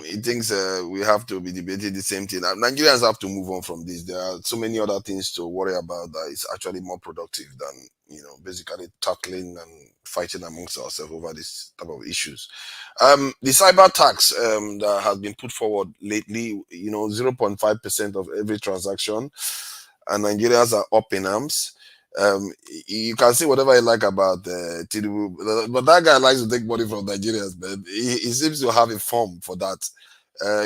He thinks we have to be debating the same thing. Nigerians have to move on from this. There are so many other things to worry about that is actually more productive than, basically tackling and fighting amongst ourselves over this type of issues. The cyber tax that has been put forward lately, 0.5% of every transaction, and Nigerians are up in arms. You can say whatever you like about Tinubu, but that guy likes to take money from Nigerians, man. He seems to have a form for that.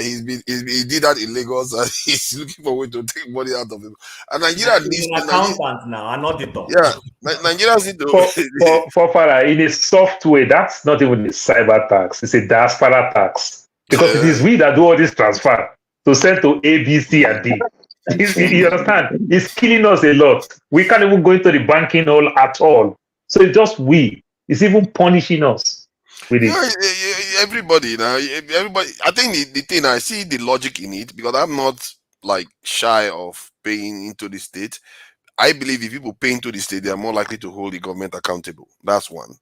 He did that in Lagos, and he's looking for a way to take money out of him. And Nigeria needs an accountant now, an auditor. Yeah, Nigerians need to. For Farah, in a soft way, that's not even a cyber tax; it's a diaspora tax, because it is we that do all this transfer to send to A, B, C, and D. You understand? It's killing us a lot. We can't even go into the banking hall at all. So it's just we. It's even punishing us with it. Everybody now. Everybody. I think the thing, I see the logic in it, because I'm not like shy of paying into the state. I believe if people pay into the state, they are more likely to hold the government accountable. That's one.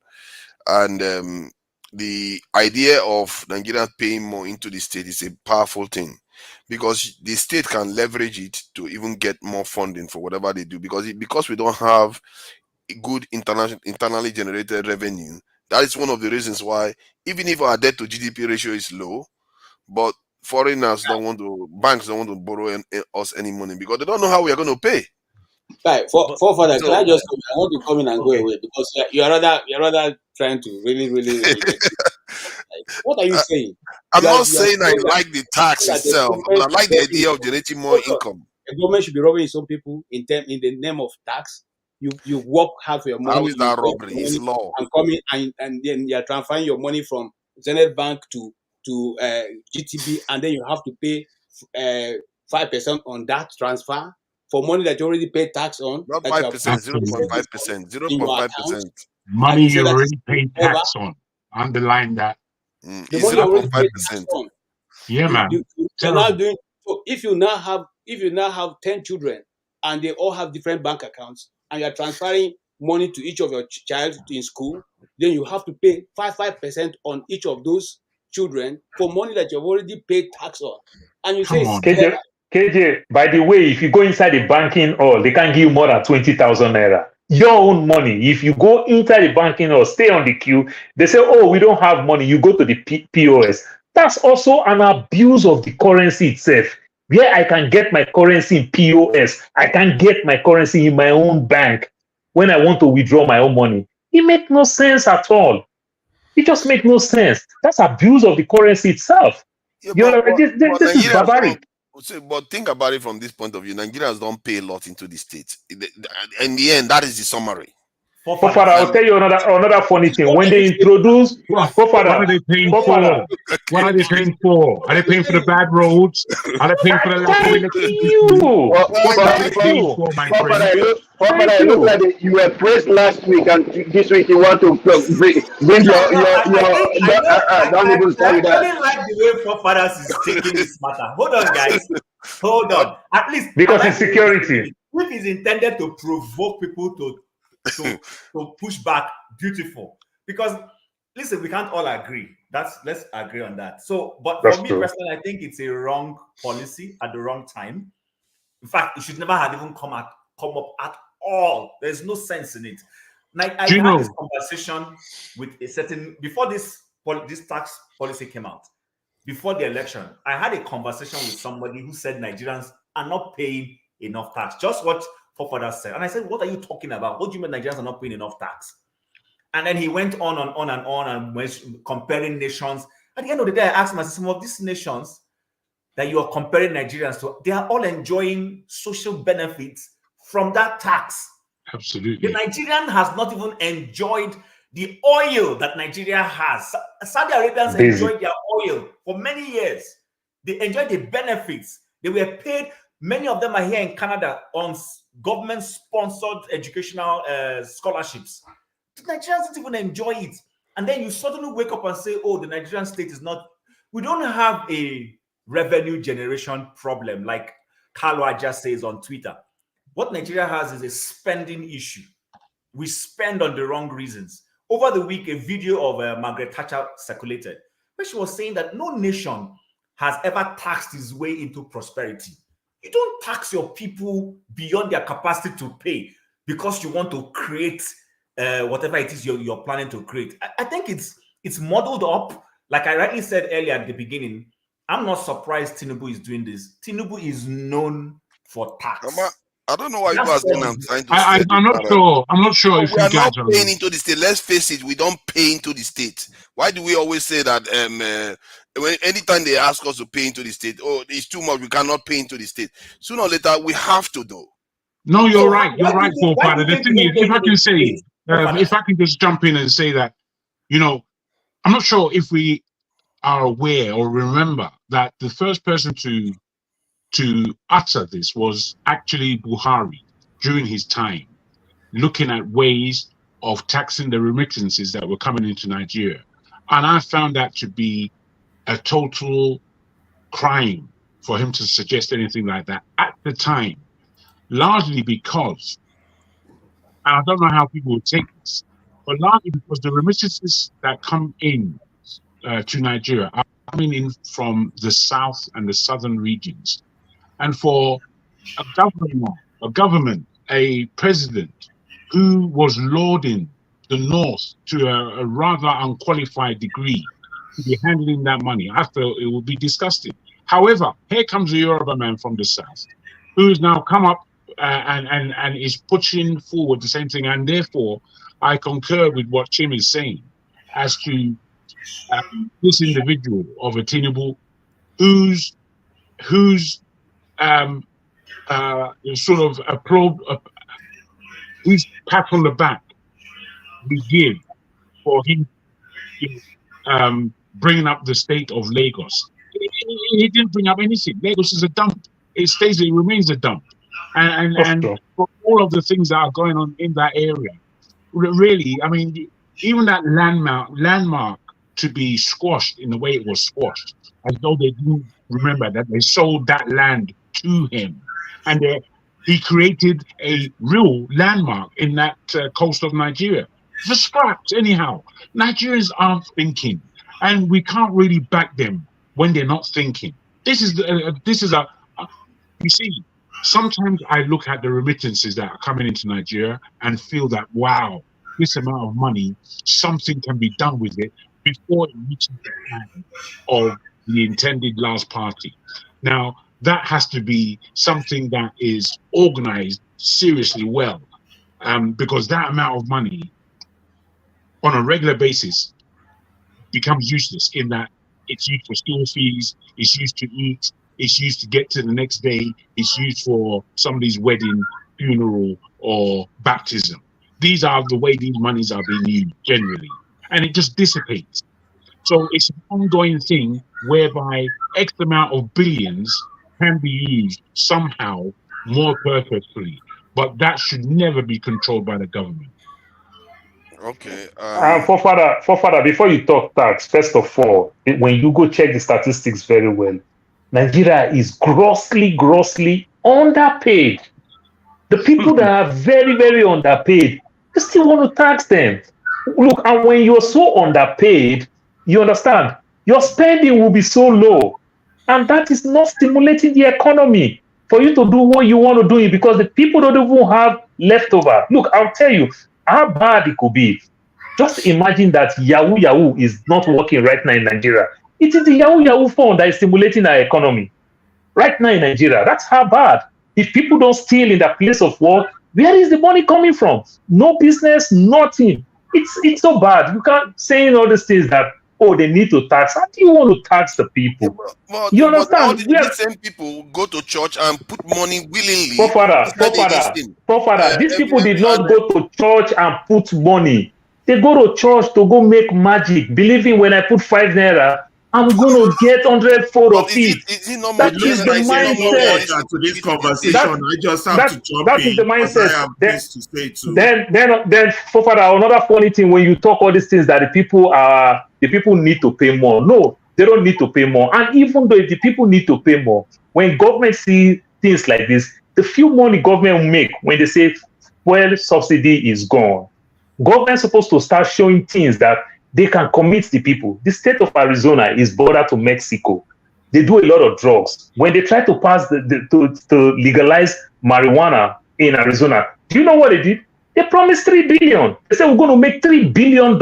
And the idea of Nigeria paying more into the state is a powerful thing, because the state can leverage it to even get more funding for whatever they do, because we don't have a good internally generated revenue. That is one of the reasons why, even if our debt to GDP ratio is low, but banks don't want to borrow us any money, because they don't know how we are going to pay. Right, Father, can I just come? I want to come in and go away, because you're rather trying to really what are you saying? I'm not saying I like the tax itself, but I like the idea of generating more income. The government should be robbing some people in the name of tax. You work half your money. How is that robbery? It's law. And coming and then you're transferring your money from Zenith Bank to GTB, and then you have to pay 5% on that transfer for money that you already paid tax on. Not 5%, 0.5%, 0.5%. Money you already paid tax on. Underline that. The money already paid tax on. Yeah, man. You're now doing so. If you now have 10 children and they all have different bank accounts, and you're transferring money to each of your child in school, then you have to pay 5% on each of those children for money that you've already paid tax on. And you say, KJ, by the way, if you go inside the banking hall, they can't give you more than 20,000 naira. Your own money. If you go inside the banking hall, stay on the queue, they say, oh, we don't have money. You go to the POS. That's also an abuse of the currency itself. Where I can get my currency in POS, I can get my currency in my own bank when I want to withdraw my own money. It makes no sense at all. It just makes no sense. That's abuse of the currency itself. This is barbaric. But think about it from this point of view. Nigerians don't pay a lot into the state. In the end, that is the summary. Father, I'll tell you another funny thing. When they introduce, what are they paying for? What are they paying for? Are they paying for the bad roads? Are they paying for the lack of electricity? What are they paying for, my friend? It looks like you were praised last week, and this week you want to bring your don't even say that. I really like the way Fofadas is taking this matter. Hold on, guys. Hold on. At least because it's security. If it's intended to provoke people to push back, beautiful. Because listen, we can't all agree. Let's agree on that. So, but for me personally, I think it's a wrong policy at the wrong time. In fact, it should never have even come up at all. There's no sense in it. Like I had this conversation with a certain before this tax policy came out, before the election. I had a conversation with somebody who said Nigerians are not paying enough tax. Just what Fofather said, and I said, "What are you talking about? What do you mean Nigerians are not paying enough tax?" And then he went on and on and on and was comparing nations. At the end of the day, I asked myself, some of these nations that you are comparing Nigerians to, they are all enjoying social benefits from that tax. Absolutely. The Nigerian has not even enjoyed the oil that Nigeria has. Saudi Arabians enjoyed their oil for many years. They enjoyed the benefits. They were paid. Many of them are here in Canada on government-sponsored educational scholarships. The Nigerians don't even enjoy it. And then you suddenly wake up and say, oh, the Nigerian state is not... We don't have a revenue generation problem like Kalwa just says on Twitter. What Nigeria has is a spending issue. We spend on the wrong reasons. Over the week, a video of Margaret Thatcher circulated, where she was saying that no nation has ever taxed its way into prosperity. You don't tax your people beyond their capacity to pay because you want to create whatever it is you're planning to create. I think it's modeled up. Like I rightly said earlier at the beginning, I'm not surprised Tinubu is doing this. Tinubu is known for tax. I don't know why you are saying I'm trying to I'm not sure. I'm not sure if we are not are paying into the state. Let's face it, we don't pay into the state. Why do we always say that anytime they ask us to pay into the state, oh, it's too much, we cannot pay into the state. Sooner or later, we have to do. No, you're right. You're right, Paul Father. The thing is, if I can say, if I can just jump in and say that, you know, I'm not sure if we are aware or remember that the first person to utter this was actually Buhari during his time, looking at ways of taxing the remittances that were coming into Nigeria. And I found that to be a total crime for him to suggest anything like that at the time, largely because, and I don't know how people would take this, but largely because the remittances that come in to Nigeria are coming in from the south and the southern regions. And for a government, a president who was lauding the North to a rather unqualified degree to be handling that money, I thought it would be disgusting. However, here comes a Yoruba man from the South who has now come up and is pushing forward the same thing. And therefore, I concur with what Chim is saying as to this individual of a Tinubu who's sort of his pat on the back we give for him bringing up the state of Lagos. He didn't bring up anything. Lagos is a dump. It remains a dump. And for all of the things that are going on in that area, really, I mean, even that landmark to be squashed in the way it was squashed, as though they didn't remember that they sold that land to him. And he created a real landmark in that coast of Nigeria. The scraps, anyhow. Nigerians aren't thinking, and we can't really back them when they're not thinking. You see, sometimes I look at the remittances that are coming into Nigeria and feel that, wow, this amount of money, something can be done with it before it reaches the hand of the intended last party. Now, that has to be something that is organized seriously well, because that amount of money on a regular basis becomes useless in that it's used for school fees, it's used to eat, it's used to get to the next day, it's used for somebody's wedding, funeral, or baptism. These are the way these monies are being used generally, and it just dissipates. So it's an ongoing thing whereby X amount of billions can be used somehow more purposefully, but that should never be controlled by the government. Okay. Forefather, before you talk tax, first of all, when you go check the statistics very well, Nigeria is grossly underpaid. The people that are very, very underpaid, you still want to tax them. Look, and when you're so underpaid, you understand, your spending will be so low. And that is not stimulating the economy. for you to do what you want to do because the people don't even have leftover. Look, I'll tell you how bad it could be. Just imagine that Yahoo is not working right now in Nigeria. It is the Yahoo fund that is stimulating our economy right now in Nigeria. That's how bad. If people don't steal in their place of work, where is the money coming from? No business, nothing. It's so bad. You can't say all these things that, oh, they need to tax. How do you want to tax the people? You understand? But all the same people go to church and put money willingly. These people did not go to church and put money. They go to church to go make magic, believing when I put 5 naira, I'm going to get 100 fold of it. That is the mindset. To this conversation, I just have to jump that in. Is the mindset. I have things to say too. Then, Fubara, another funny thing when you talk all these things that the people need to pay more. No, they don't need to pay more. And even though the people need to pay more, when government see things like this, the few money government make when they say fuel subsidy is gone, government is supposed to start showing things that they can commit the people. The state of Arizona is border to Mexico. They do a lot of drugs. When they try to pass to legalize marijuana in Arizona, do you know what they did? They promised $3 billion. They said we're going to make $3 billion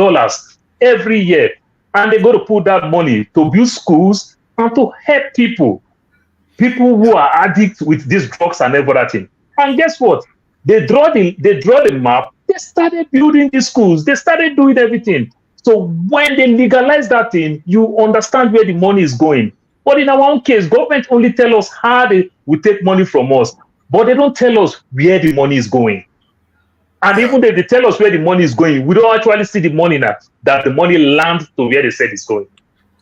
every year, and they're going to put that money to build schools and to help people who are addicts with these drugs and everything. And guess what? They draw the map. They started building the schools. They started doing everything. So when they legalize that thing, you understand where the money is going. But in our own case, government only tell us how they will take money from us, but they don't tell us where the money is going. And even if they tell us where the money is going, we don't actually see the money now, that the money lands to where they said it's going.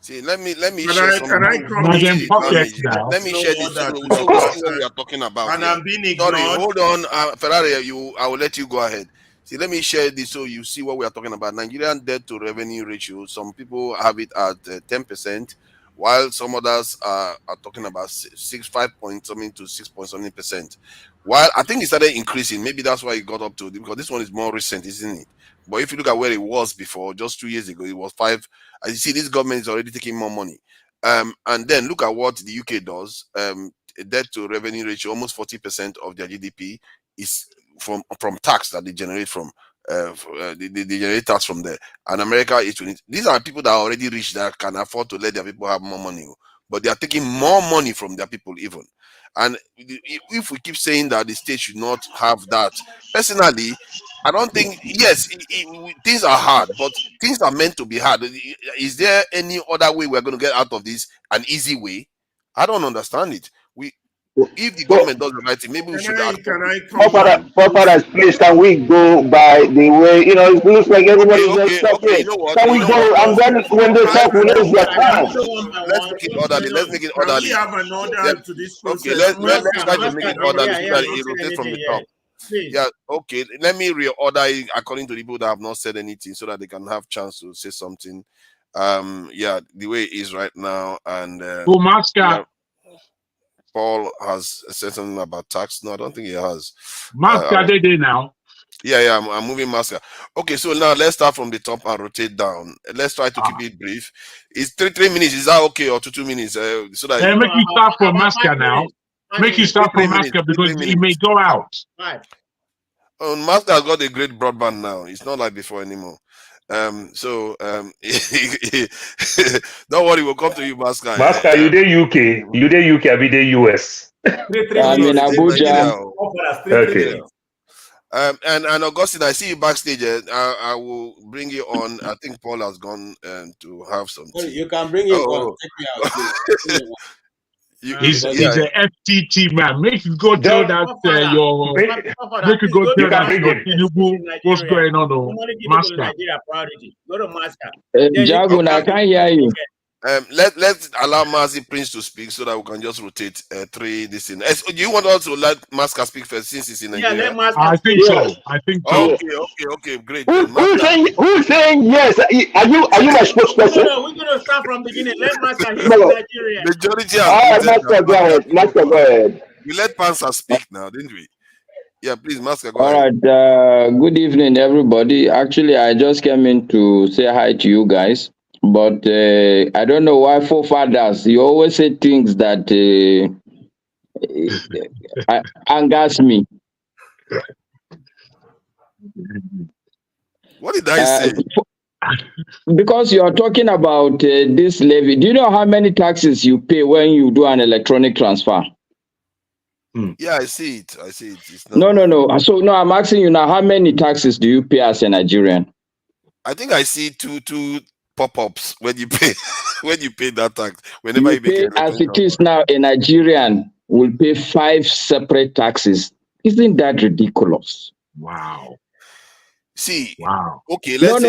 See, let me share some. Let me share this. So what we are talking about. And I'm being ignored. Sorry, hold on, Ferrari. I will let you go ahead. See, let me share this so you see what we are talking about. Nigerian debt to revenue ratio. Some people have it at 10%, while some others are talking about 5 point something to 6 point something percent. While I think it started increasing, maybe that's why it got up to, because this one is more recent, isn't it? But if you look at where it was before, just 2 years ago, it was 5. As you see, this government is already taking more money. And then look at what the UK does. Debt to revenue ratio, almost 40% of their GDP is from tax that they generate from. They generate tax from there. And America is 20. These are people that are already rich that can afford to let their people have more money, but they are taking more money from their people even. And if we keep saying that the state should not have that, personally, I don't think, yes, things are hard, but things are meant to be hard. Is there any other way we're going to get out of this? An easy way? I don't understand it. If the government does the right thing, maybe we should ask. Please, can we go by the way? You know, it looks like everybody's just talking. You know what? Can we go? And then when they talk, we lose their time. Let's make it orderly. Let's make it orderly. We have an order to this process. Okay, let's try to make it orderly so that it rotates from the top. Yeah, okay. Let me reorder it according to the people that have not said anything so that they can have chance to say something. Yeah, the way it is right now. And Paul has said something about tax. No, I don't think he has. Now. Yeah, I'm moving Masca. Okay, so now let's start from the top and rotate down. Let's try to keep it brief. It's 3 minutes. Is that okay, or 2 minutes? So that make you start from Masca now. Make you start from Masca because he may go out. Masca has got a great broadband now. It's not like before anymore. Don't worry, we'll come to you, Masca. Masca, you the UK, I be the US. I'm in Abuja. Okay. And Augustine, I see you backstage. I will bring you on. I think Paul has gone to have some tea. You can bring him on. Take me out, please. He's an FTT man. Make you go tell that make you go tell that Tinubu what's going on. Master. Go to Master. Jagun, I can't hear you. Let's allow Mazi Prince to speak so that we can just rotate three this in. Do you want us to let Maska speak first since he's in Nigeria? I think so. Okay, great. Who's saying yes? Are you my spokesperson? We're gonna start from the beginning. Let Master he's in Nigeria. Majority Master, go ahead. We let Pansa speak now, didn't we? Yeah, please, Master, go ahead. All right. Good evening, everybody. Actually, I just came in to say hi to you guys. But I don't know why forefathers, you always say things that angers me. What did I say? Because you are talking about this levy. Do you know how many taxes you pay when you do an electronic transfer? Yeah, I see it. I see it. It's No. So no, I'm asking you now, how many taxes do you pay as a Nigerian? I think I see two pop-ups when you pay that tax. Whenever you pay, as it is now, a Nigerian will pay 5 separate taxes. Isn't that ridiculous? Wow. See, wow. Okay, let's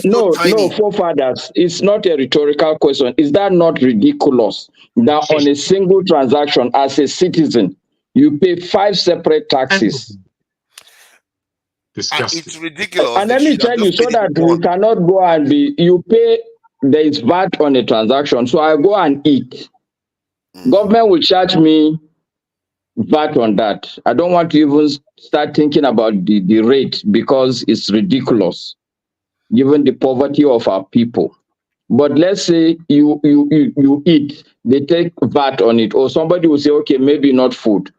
No, forefathers. It's not a rhetorical question. Is that not ridiculous that on a single transaction as a citizen, you pay 5 separate taxes? It's ridiculous. And let me tell you, so that we cannot go and you pay, there is VAT on a transaction. So I go and eat. Government will charge me VAT on that. I don't want to even start thinking about the rate because it's ridiculous given the poverty of our people. But let's say you eat, they take VAT on it, or somebody will say, okay, maybe not food.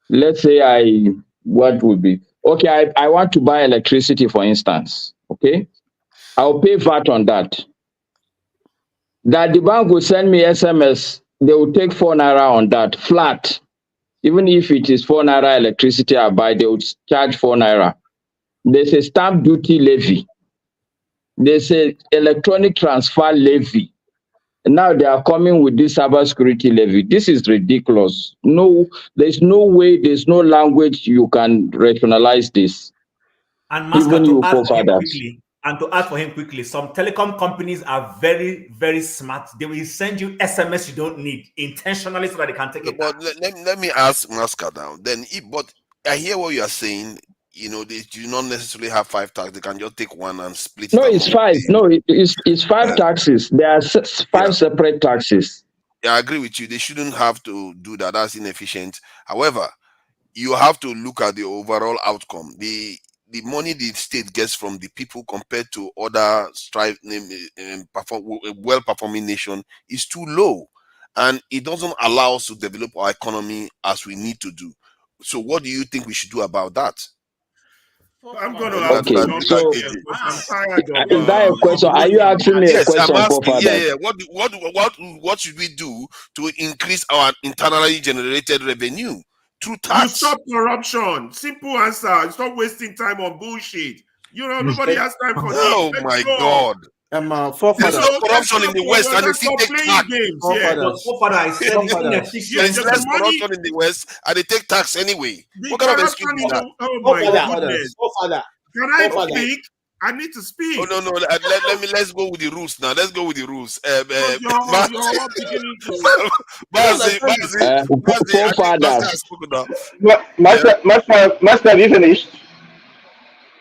Let's say I want to buy electricity, for instance. Okay, I'll pay VAT on that. That the bank will send me SMS, they will take 4 naira on that flat. Even if it is 4 naira electricity I buy, they would charge 4 naira. There's a stamp duty levy. There's a electronic transfer levy. And now they are coming with this cybersecurity levy. This is ridiculous. No, there's no way, there's no language you can rationalize this. And Master, to add for him quickly, some telecom companies are very, very smart. They will send you SMS you don't need intentionally so that they can take it. But let me ask Master now. Then, but I hear what you are saying. You know, they do not necessarily have 5 taxes. They can just take one and split it. No, it's 5. No, it's 5 taxes. There are 5 separate taxes. Yeah, I agree with you. They shouldn't have to do that. That's inefficient. However, you have to look at the overall outcome. The money the state gets from the people compared to other well-performing nation is too low, and it doesn't allow us to develop our economy as we need to do. So, what do you think we should do about that? I'm going to have to so I'm tired of, is that a question? Are you asking me a question? I'm asking, yeah. What should we do to increase our internally generated revenue through tax? You stop corruption. Simple answer. Stop wasting time on bullshit. You know, nobody has time for this. Oh my God. There's no corruption in the West, and they still take tax. There's less corruption in the West, and they take tax anyway. What kind of excuse is that? Oh my goodness. Can I speak? I need to speak. Oh no! Let's go with the rules now. Let's go with the rules. Master, have you finished?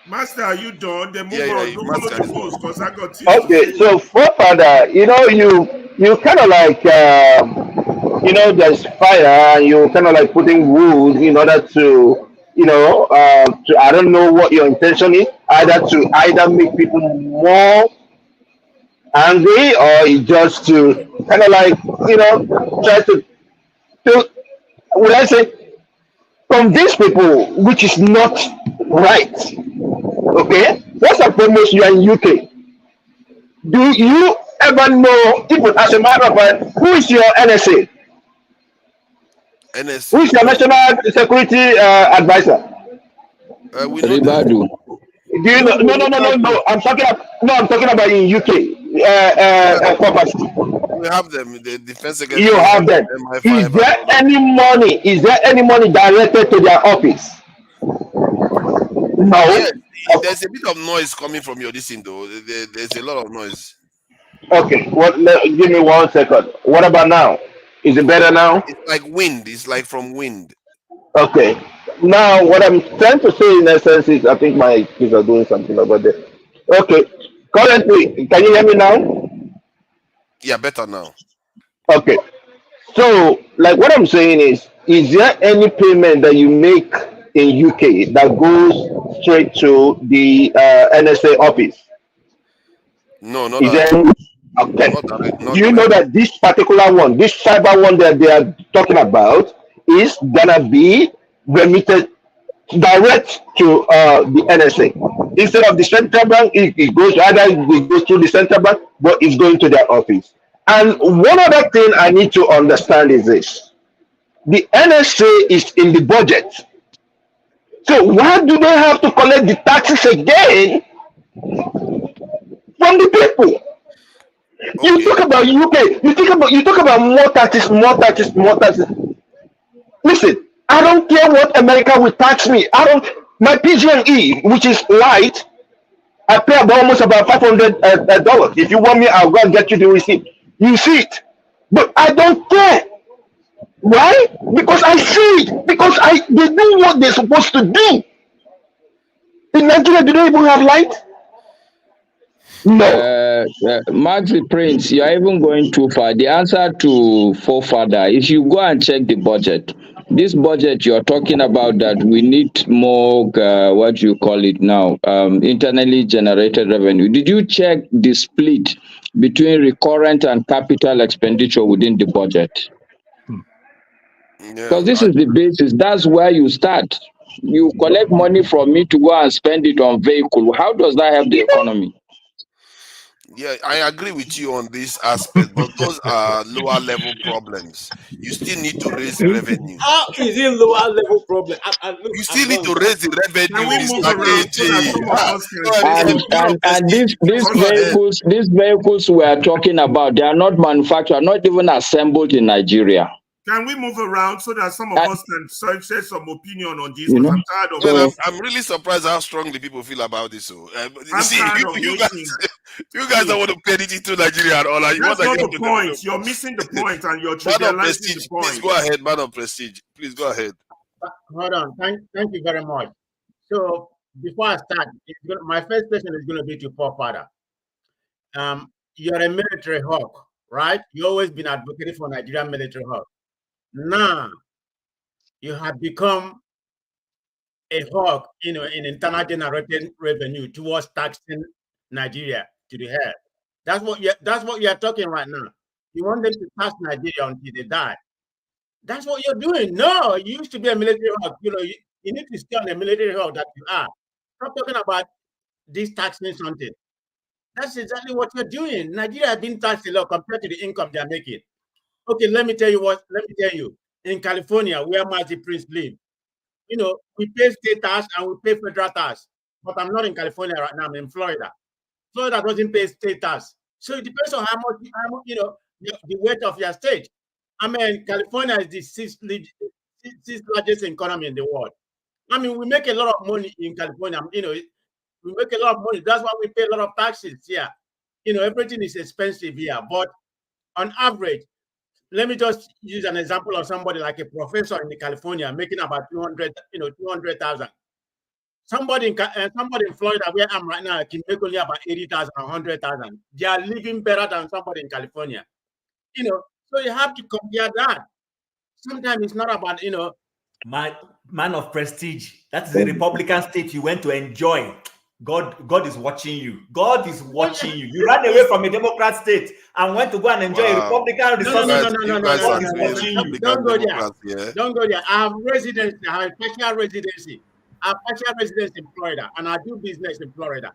Master, are you done? Then move on. Don't follow the rules because I got you. Okay, so forefather, you kind of like, there's fire, and you kind of like putting rules in order to, I don't know what your intention is, either make people more angry, or just to kind of like, try to would I say, convince people, which is not right. Okay, first and foremost, you are in UK. Do you ever know, even as a matter of fact, who is your NSA? Who is your national security advisor? Ribadu. Do you know? No. I'm talking about in UK. We have them. The defense against. You have them. Is there any money? Is there any money directed to their office? No. Yeah, there's a bit of noise coming from your this thing, though. There's a lot of noise. Okay. Give me 1 second. What about now? Is it better now? It's like wind. It's like from wind. Okay. Now, what I'm trying to say in essence is, I think my kids are doing something about that. Okay. Currently, can you hear me now? Yeah, better now. Okay. So, like what I'm saying is there any payment that you make in UK that goes straight to the NSA office? No, not that. Okay. Do you know that this particular one, this cyber one that they are talking about, is gonna be remitted direct to the NSA. Instead of the central bank, it goes through the central bank, but it's going to their office. And one other thing I need to understand is this: the NSA is in the budget. So why do they have to collect the taxes again from the people? You talk about UK, you talk about more taxes, more taxes, more taxes. Listen, I don't care what America will tax me. My PG&E, which is light, I pay almost about $500. If you want me, I'll go and get you the receipt. You see it, but I don't care. Why? Because I see it. Because they do what they're supposed to do. In Nigeria, do they even have light? No. Maxi Prince, you are even going too far. The answer to forefather is you go and check the budget. This budget you're talking about, that we need more, what you call it now, internally generated revenue. Did you check the split between recurrent and capital expenditure within the budget? Because this is the basis. That's where you start. You collect money from me to go and spend it on vehicle. How does that help the economy? Yeah, I agree with you on this aspect, but those are lower level problems. You still need to raise revenue. How is it lower level problem? You still need to raise the revenue. And these vehicles we are talking about, they are not manufactured, not even assembled in Nigeria. Can we move around so that some of us can say some opinion on this? Because I'm tired of well, I'm really surprised how strongly people feel about this. So, you see, you guys don't want to pay anything to Nigeria at all. That's not the point. You're missing the point, and you're trivializing the point. Please go ahead, man of Prestige. Please go ahead. Hold on. Thank you very much. So before I start, my first question is going to be to forefather. You're a military hawk, right? You've always been advocating for Nigerian military hawk. Now you have become a hawk, in internal generated revenue towards taxing Nigeria to the head. That's what you're talking right now. You want them to tax Nigeria until they die. That's what you're doing. No, you used to be a military hawk. You need to stay on a military hawk that you are. Stop talking about this taxing something. That's exactly what you're doing. Nigeria has been taxed a lot compared to the income they're making. Okay, let me tell you. In California, where Maxi Prince live, we pay state tax and we pay federal tax. But I'm not in California right now. I'm in Florida. Florida doesn't pay state tax, so it depends on how much the weight of your state. I mean, California is the sixth largest economy in the world. I mean, we make a lot of money in California. We make a lot of money. That's why we pay a lot of taxes here. Everything is expensive here. But on average, let me just use an example of somebody like a professor in California making about 200,000. Somebody in Florida, where I'm right now, can make only about 80,000 or 100,000. They are living better than somebody in California. So you have to compare that. Sometimes it's not about My man of Prestige. That is a Republican state you went to enjoy. God is watching you. God is watching you. You ran away from a Democrat state and went to go and enjoy a Republican resources. Don't go there. Don't go there. I have residency. I have partial residency. I have partial residence in Florida, and I do business in Florida.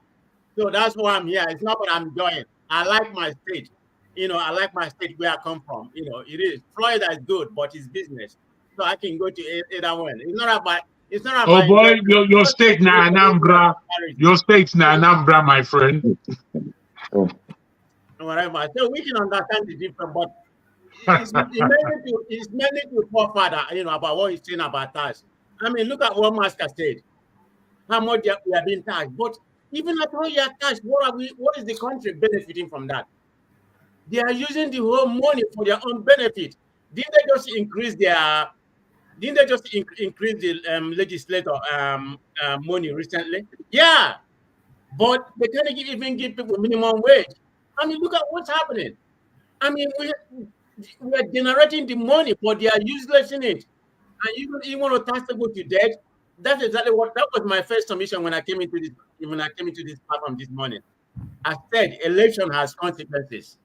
So that's why I'm here. It's not what I'm enjoying. I like my state. I like my state where I come from. It is. Florida is good, but it's business. So I can go to either one. It's not about. Oh boy, your state na Anambra. Your state's na Anambra, my friend. Whatever. So we can understand the difference, but it's mainly to forefather, about what he's saying about tax. I mean, look at what Master said. How much we are being taxed. But even at all your tax, what is the country benefiting from that? They are using the whole money for their own benefit. Didn't they just increase the legislator money recently? Yeah, but they can't even give people minimum wage. I mean, look at what's happening. I mean, we are generating the money, but they are useless in it. And you want to tax people to death. That's exactly that was my first submission when I came into this platform this morning. I said election has consequences.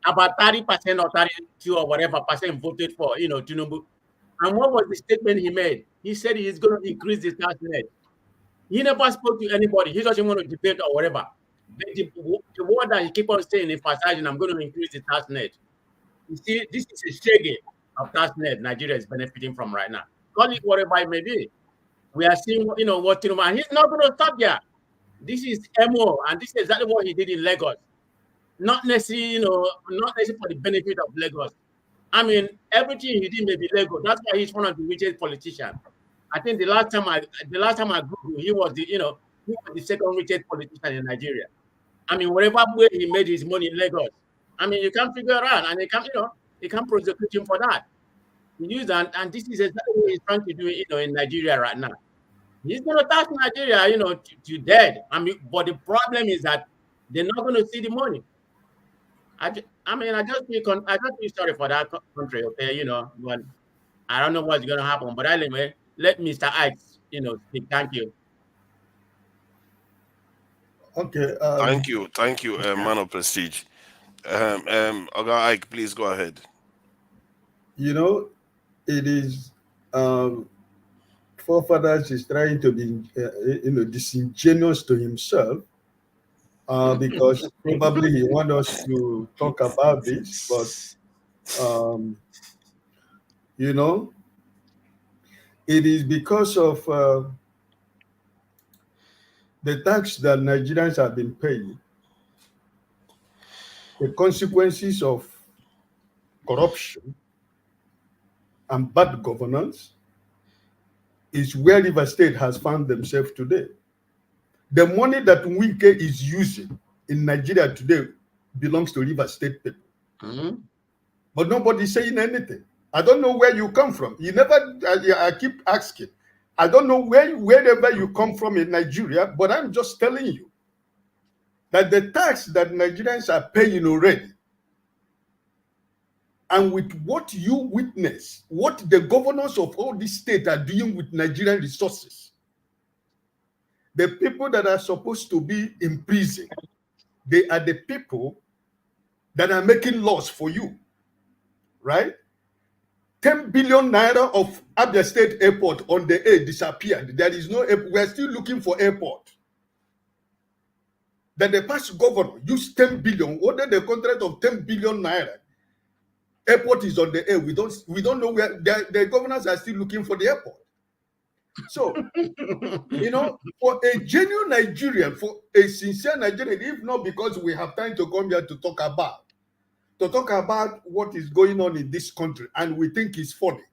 About 30% or 32 or whatever percent voted for Tinubu. And what was the statement he made? He said he is going to increase the tax net. He never spoke to anybody. He doesn't want to debate or whatever. The word that he keep on saying, emphasizing, I'm going to increase the tax net. You see, this is a shaggy of tax net Nigeria is benefiting from right now. Call it whatever it may be. We are seeing, what Tinubu, and he's not going to stop there. This is MO, and this is exactly what he did in Lagos. Not necessarily, not necessarily for the benefit of Lagos. I mean, everything he did may be Lagos. That's why he's one of the richest politicians. I think the last time I Googled, he was the second richest politician in Nigeria. I mean, whatever way he made his money in Lagos, I mean, you can't figure it out, and they can't prosecute him for that. He used that, and this is exactly what he's trying to do, in Nigeria right now. He's going to tax Nigeria, to dead. I mean, but the problem is that they're not going to see the money. I just feel sorry for that country, okay, but I don't know what's going to happen. But anyway, let Mr. Ike, speak. Thank you. Okay. Thank you, man of prestige. Oga Ike, please go ahead. It is forefathers is trying to be, disingenuous to himself, because probably he wants us to talk about this, but it is because of the tax that Nigerians have been paying, the consequences of corruption and bad governance is where River State has found themselves today. The money that Wike is using in Nigeria today belongs to River State people. Mm-hmm. But nobody's saying anything. I don't know where you come from. I keep asking. I don't know wherever you come from in Nigeria, but I'm just telling you that the tax that Nigerians are paying already, and with what you witness, what the governors of all these states are doing with Nigerian resources, the people that are supposed to be in prison, they are the people that are making laws for you, right? 10 billion naira of Abia State Airport on the air disappeared. There is no airport. We are still looking for airport. That the past governor used 10 billion, ordered the contract of 10 billion naira. Airport is on the air. We don't know where the governors are still looking for the airport. So, for a genuine Nigerian, for a sincere Nigerian, if not because we have time to come here to talk about what is going on in this country, and we think it's funny.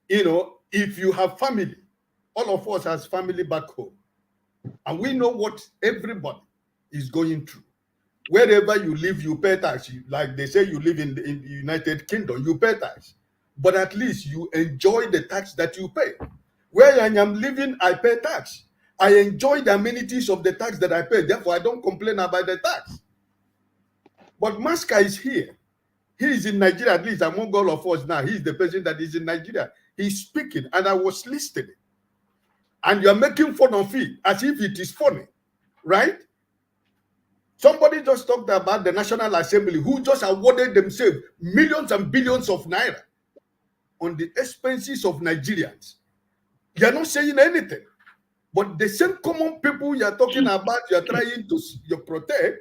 If you have family, all of us has family back home, and we know what everybody is going through. Wherever you live, you pay tax. Like they say, you live in the United Kingdom, you pay tax. But at least you enjoy the tax that you pay. Where I am living, I pay tax. I enjoy the amenities of the tax that I pay. Therefore, I don't complain about the tax. But Maska is here. He is in Nigeria, at least among all of us now. He is the person that is in Nigeria. He's speaking, and I was listening. And you're making fun of it as if it is funny, right? Somebody just talked about the National Assembly, who just awarded themselves millions and billions of naira on the expenses of Nigerians. You're not saying anything. But the same common people you're talking about, you're trying to protect,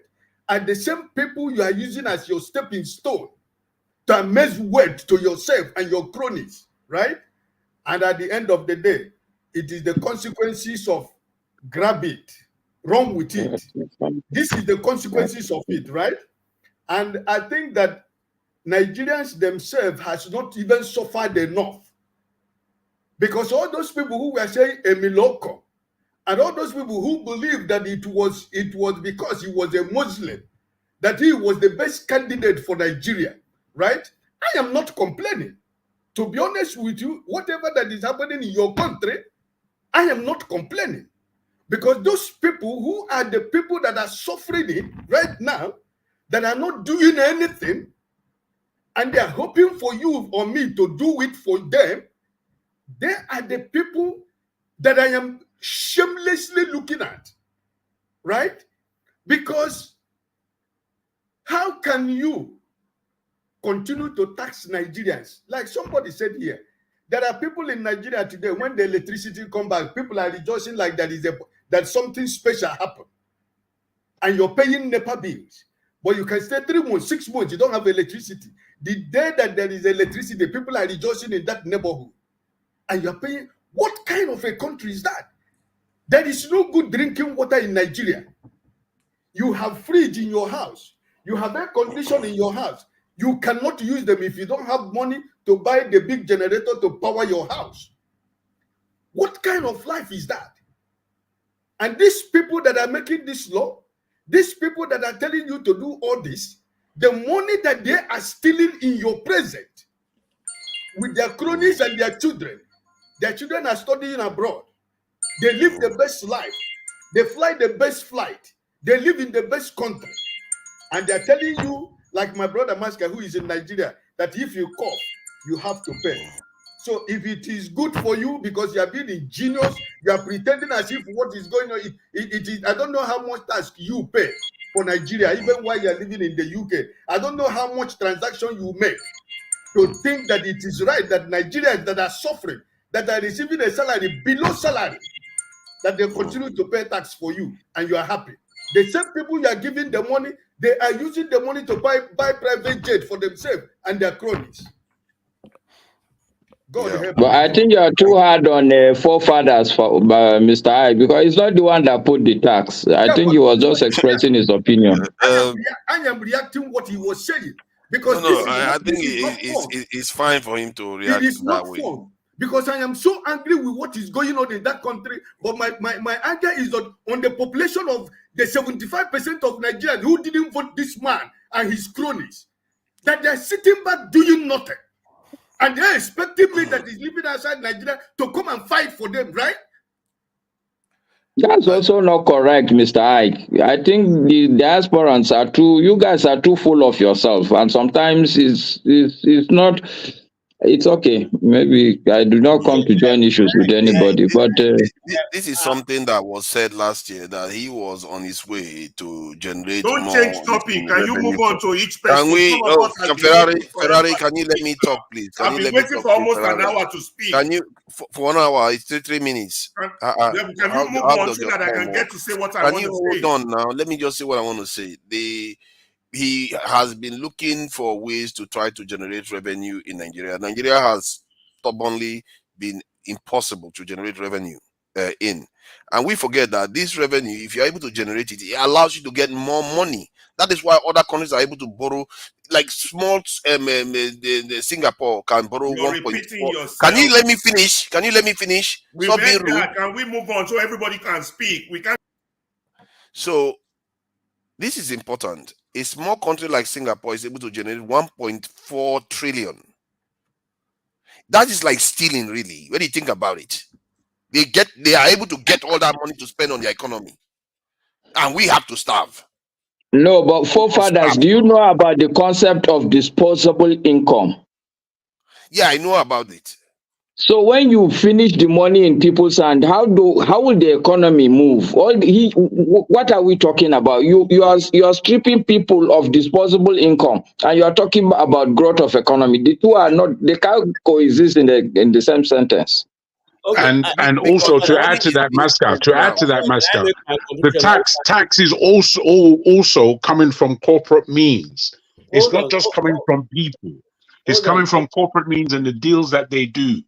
are the same people you are using as your stepping stone to amass wealth to yourself and your cronies, right? And at the end of the day, it is the consequences of grab it, run with it. This is the consequences of it, right? And I think that Nigerians themselves has not even suffered enough, because all those people who were saying Emiloko, and all those people who believed that it was because he was a Muslim that he was the best candidate for Nigeria, right? I am not complaining. To be honest with you, whatever that is happening in your country, I am not complaining. Because those people who are the people that are suffering it right now, that are not doing anything, and they are hoping for you or me to do it for them, they are the people that I am shamelessly looking at, right? Because how can you continue to tax Nigerians. Like somebody said here, there are people in Nigeria today, when the electricity come back, people are rejoicing like that something special happened. And you're paying NEPA bills. But you can stay 3 months, 6 months, you don't have electricity. The day that there is electricity, people are rejoicing in that neighborhood. And you're paying. What kind of a country is that? There is no good drinking water in Nigeria. You have fridge in your house. You have air conditioning in your house. You cannot use them if you don't have money to buy the big generator to power your house. What kind of life is that? And these people that are making this law, these people that are telling you to do all this, the money that they are stealing in your present with their cronies and their children are studying abroad. They live the best life. They fly the best flight. They live in the best country. And they're telling you, like my brother Maska, who is in Nigeria, that if you cough, you have to pay. So if it is good for you because you are being ingenious, you are pretending as if what is going on, it is, I don't know how much tax you pay for Nigeria, even while you are living in the UK. I don't know how much transaction you make to think that it is right that Nigerians that are suffering, that are receiving a salary below salary, that they continue to pay tax for you and you are happy. The same people you are giving the money, they are using the money to buy private jet for themselves and their cronies. God help. But I think you are too hard on forefathers for Mr. I, because he's not the one that put the tax. I think he was just expressing his opinion. I am reacting what he was saying because I think it's fine for him to react that way. Fun. Because I am so angry with what is going on in that country. But my anger is on the population of the 75% of Nigerians who didn't vote this man and his cronies. That they're sitting back doing nothing. And they're expecting me that is living outside Nigeria to come and fight for them, right? That's also not correct, Mr. Ike. I think the diasporans are you guys are too full of yourself. And sometimes it's not... It's okay. Maybe I do not come to join issues with anybody, but this is something that was said last year, that he was on his way to generate. Don't change topic. Can you move on to each person? Can we? Ferrari, can you let me talk, please? I've been waiting for almost an hour to speak. Can you for 1 hour? It's 3 minutes. Can you move on so that I can get to say what I want to say? Can you hold on now? Let me just say what I want to say. He has been looking for ways to try to generate revenue in Nigeria. Nigeria has stubbornly been impossible to generate revenue in. And we forget that this revenue, if you're able to generate it, it allows you to get more money. That is why other countries are able to borrow, like small, the Singapore can borrow 1.4. Can you let me finish? Can you let me finish? Stop being rude. Can we move on so everybody can speak? We can. So this is important. A small country like Singapore is able to generate 1.4 trillion. That is like stealing, really, when you think about it. They are able to get all that money to spend on their economy. And we have to starve. No, but forefathers, do you know about the concept of disposable income? Yeah, I know about it. So when you finish the money in people's hand, how will the economy move? What are we talking about? You are stripping people of disposable income, and you are talking about growth of economy. The two are not; they can't coexist in the same sentence. Okay. And also to add to that, Mascot, the tax is also coming from corporate means. It's not just coming from people. It's coming from corporate means and the deals that they do.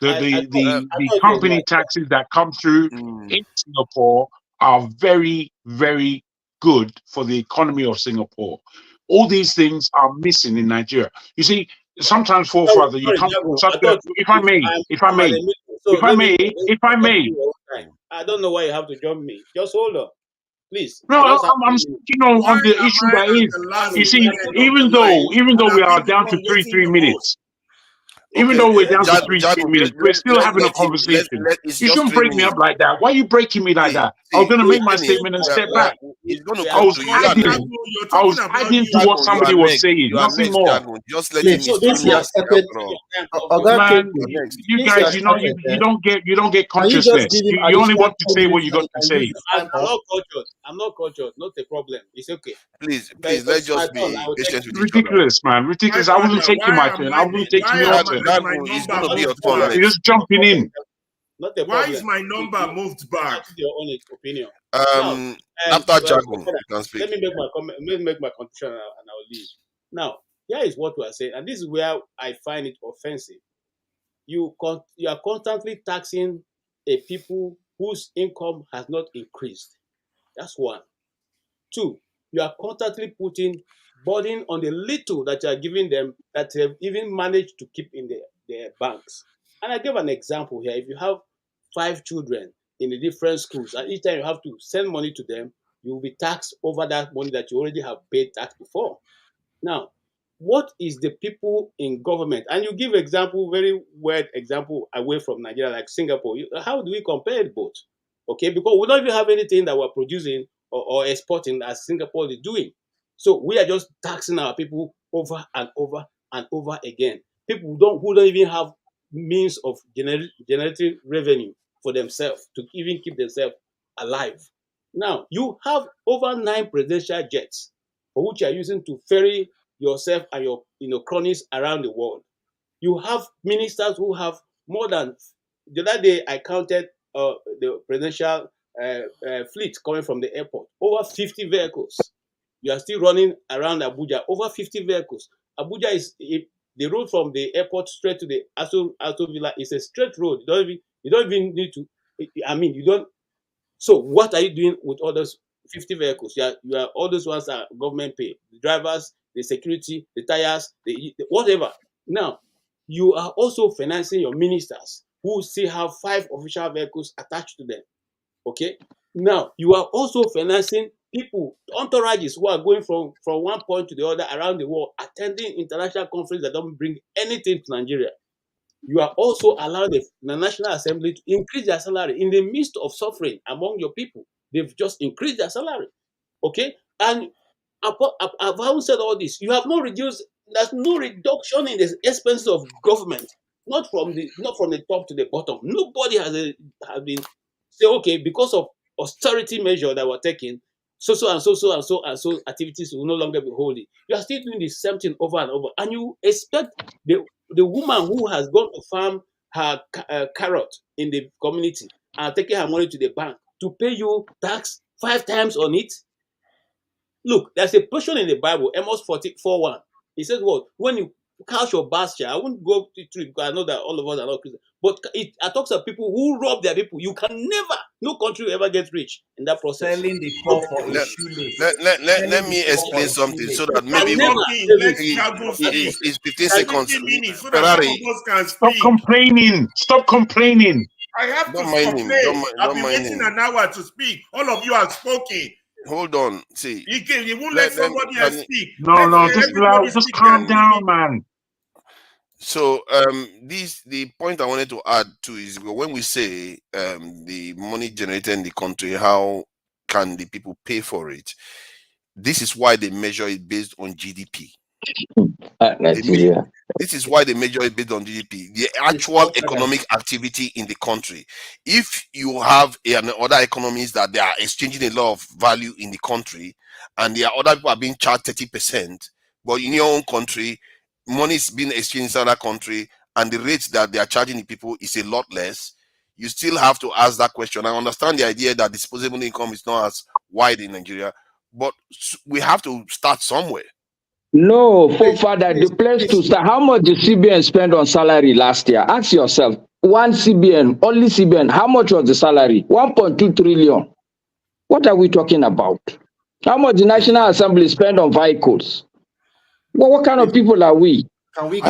The company taxes that come through in Singapore are very, very good for the economy of Singapore. All these things are missing in Nigeria. You see, sometimes forefather, you come. If I may. I don't know why you have to jump me. Just hold on, please. No, I'm speaking on the issue that is. You see, even though we are down to 3 minutes. Even though we're down to 3 minutes, we're still having a conversation. You shouldn't break me up like that. Why are you breaking me like that? I was going to make my statement and step back. I was adding to what somebody was saying, nothing more. Just let him So this is separate. Man, you guys, you don't get consciousness. You only want to say what you got to say. I'm not cultured. Not a problem. It's okay. Please, let's just be patient with each other. Ridiculous, man. Ridiculous. I wasn't taking my turn. I wasn't taking your turn. It's going to be your turn. You're just jumping in. Not a Why is my number moved back? Your own opinion. After Jagun, you can speak. Let me make my contribution and I'll leave. Now, here is what we are saying, and this is where I find it offensive. You are constantly taxing a people whose income has not increased. That's one. Two, you are constantly putting burden on the little that you are giving them that they have even managed to keep in their banks. And I give an example here. If you have 5 children in the different schools, and each time you have to send money to them, you will be taxed over that money that you already have paid tax before. Now, what is the people in government? And you give example, very weird example away from Nigeria, like Singapore. How do we compare both? Okay, because we don't even have anything that we're producing or exporting as Singapore is doing. So we are just taxing our people over and over and over again. People who don't even have means of generating revenue for themselves to even keep themselves alive. Now, you have over 9 presidential jets for which you are using to ferry yourself and your cronies around the world. You have ministers who have more than, the other day I counted the presidential fleet coming from the airport, over 50 vehicles. You are still running around Abuja, over 50 vehicles. Abuja is the road from the airport straight to the Aso Villa is a straight road. You don't even need to. You don't. So what are you doing with all those 50 vehicles? You are all those ones are government pay. The drivers, the security, the tires, the whatever. Now, you are also financing your ministers who still have 5 official vehicles attached to them. Okay. Now, you are also financing people, entourages who are going from one point to the other around the world, attending international conferences that don't bring anything to Nigeria. You are also allowing the National Assembly to increase their salary in the midst of suffering among your people. They've just increased their salary. Okay? And I've said all this. You have not reduced, there's no reduction in the expenses of government, not from the top to the bottom. Nobody has been say, okay, because of austerity measure that were taken, so activities will no longer be holy. You are still doing the same thing over and over, and you expect the woman who has gone to farm her carrot in the community and taking her money to the bank to pay you tax 5 times on it. Look, there's a portion in the Bible, Amos 44:1. It says, "What when you couch your basture?" I won't go through it because I know that all of us are not Christians. But it talks of people who rob their people. You can never, no country will ever get rich in that process. Selling the poor for a shoelace. Let me explain something so that maybe it's 15 seconds. Ferrari, stop complaining. Stop complaining. I have to complain. I've been waiting an hour to speak. All of you have spoken. Hold on. See, you won't let somebody else speak. No, just calm down, man. So the point I wanted to add to is when we say the money generated in the country, how can the people pay for it? This is why they measure it based on GDP. Nigeria. This is why they measure it based on GDP, the actual economic activity in the country. If you have other economies that they are exchanging a lot of value in the country, and there are other people are being charged 30%, but in your own country, money is being exchanged in another country, and the rate that they are charging the people is a lot less, you still have to ask that question. I understand the idea that disposable income is not as wide in Nigeria, but we have to start somewhere. No, Father, the place to start. How much did CBN spend on salary last year? Ask yourself. One CBN, only CBN, how much was the salary? 1.2 trillion. What are we talking about? How much the National Assembly spend on vehicles? Well, what kind of people are we? Can we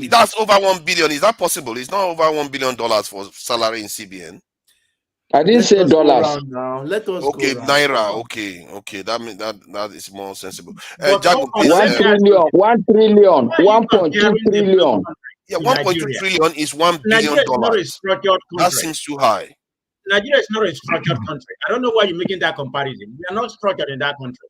that's over 1 billion? Is that possible? It's not over $1 billion for salary in CBN. I didn't say dollars. Now let us okay, go naira. Okay. That means that is more sensible. But Jago, please, 1 trillion, 1 trillion, 1.2 trillion. yeah, 1.2 trillion is $1 billion. Nigeria is not a structured That country. seems too high. Nigeria is not a structured country. I don't know why you're making that comparison. We are not structured in that country.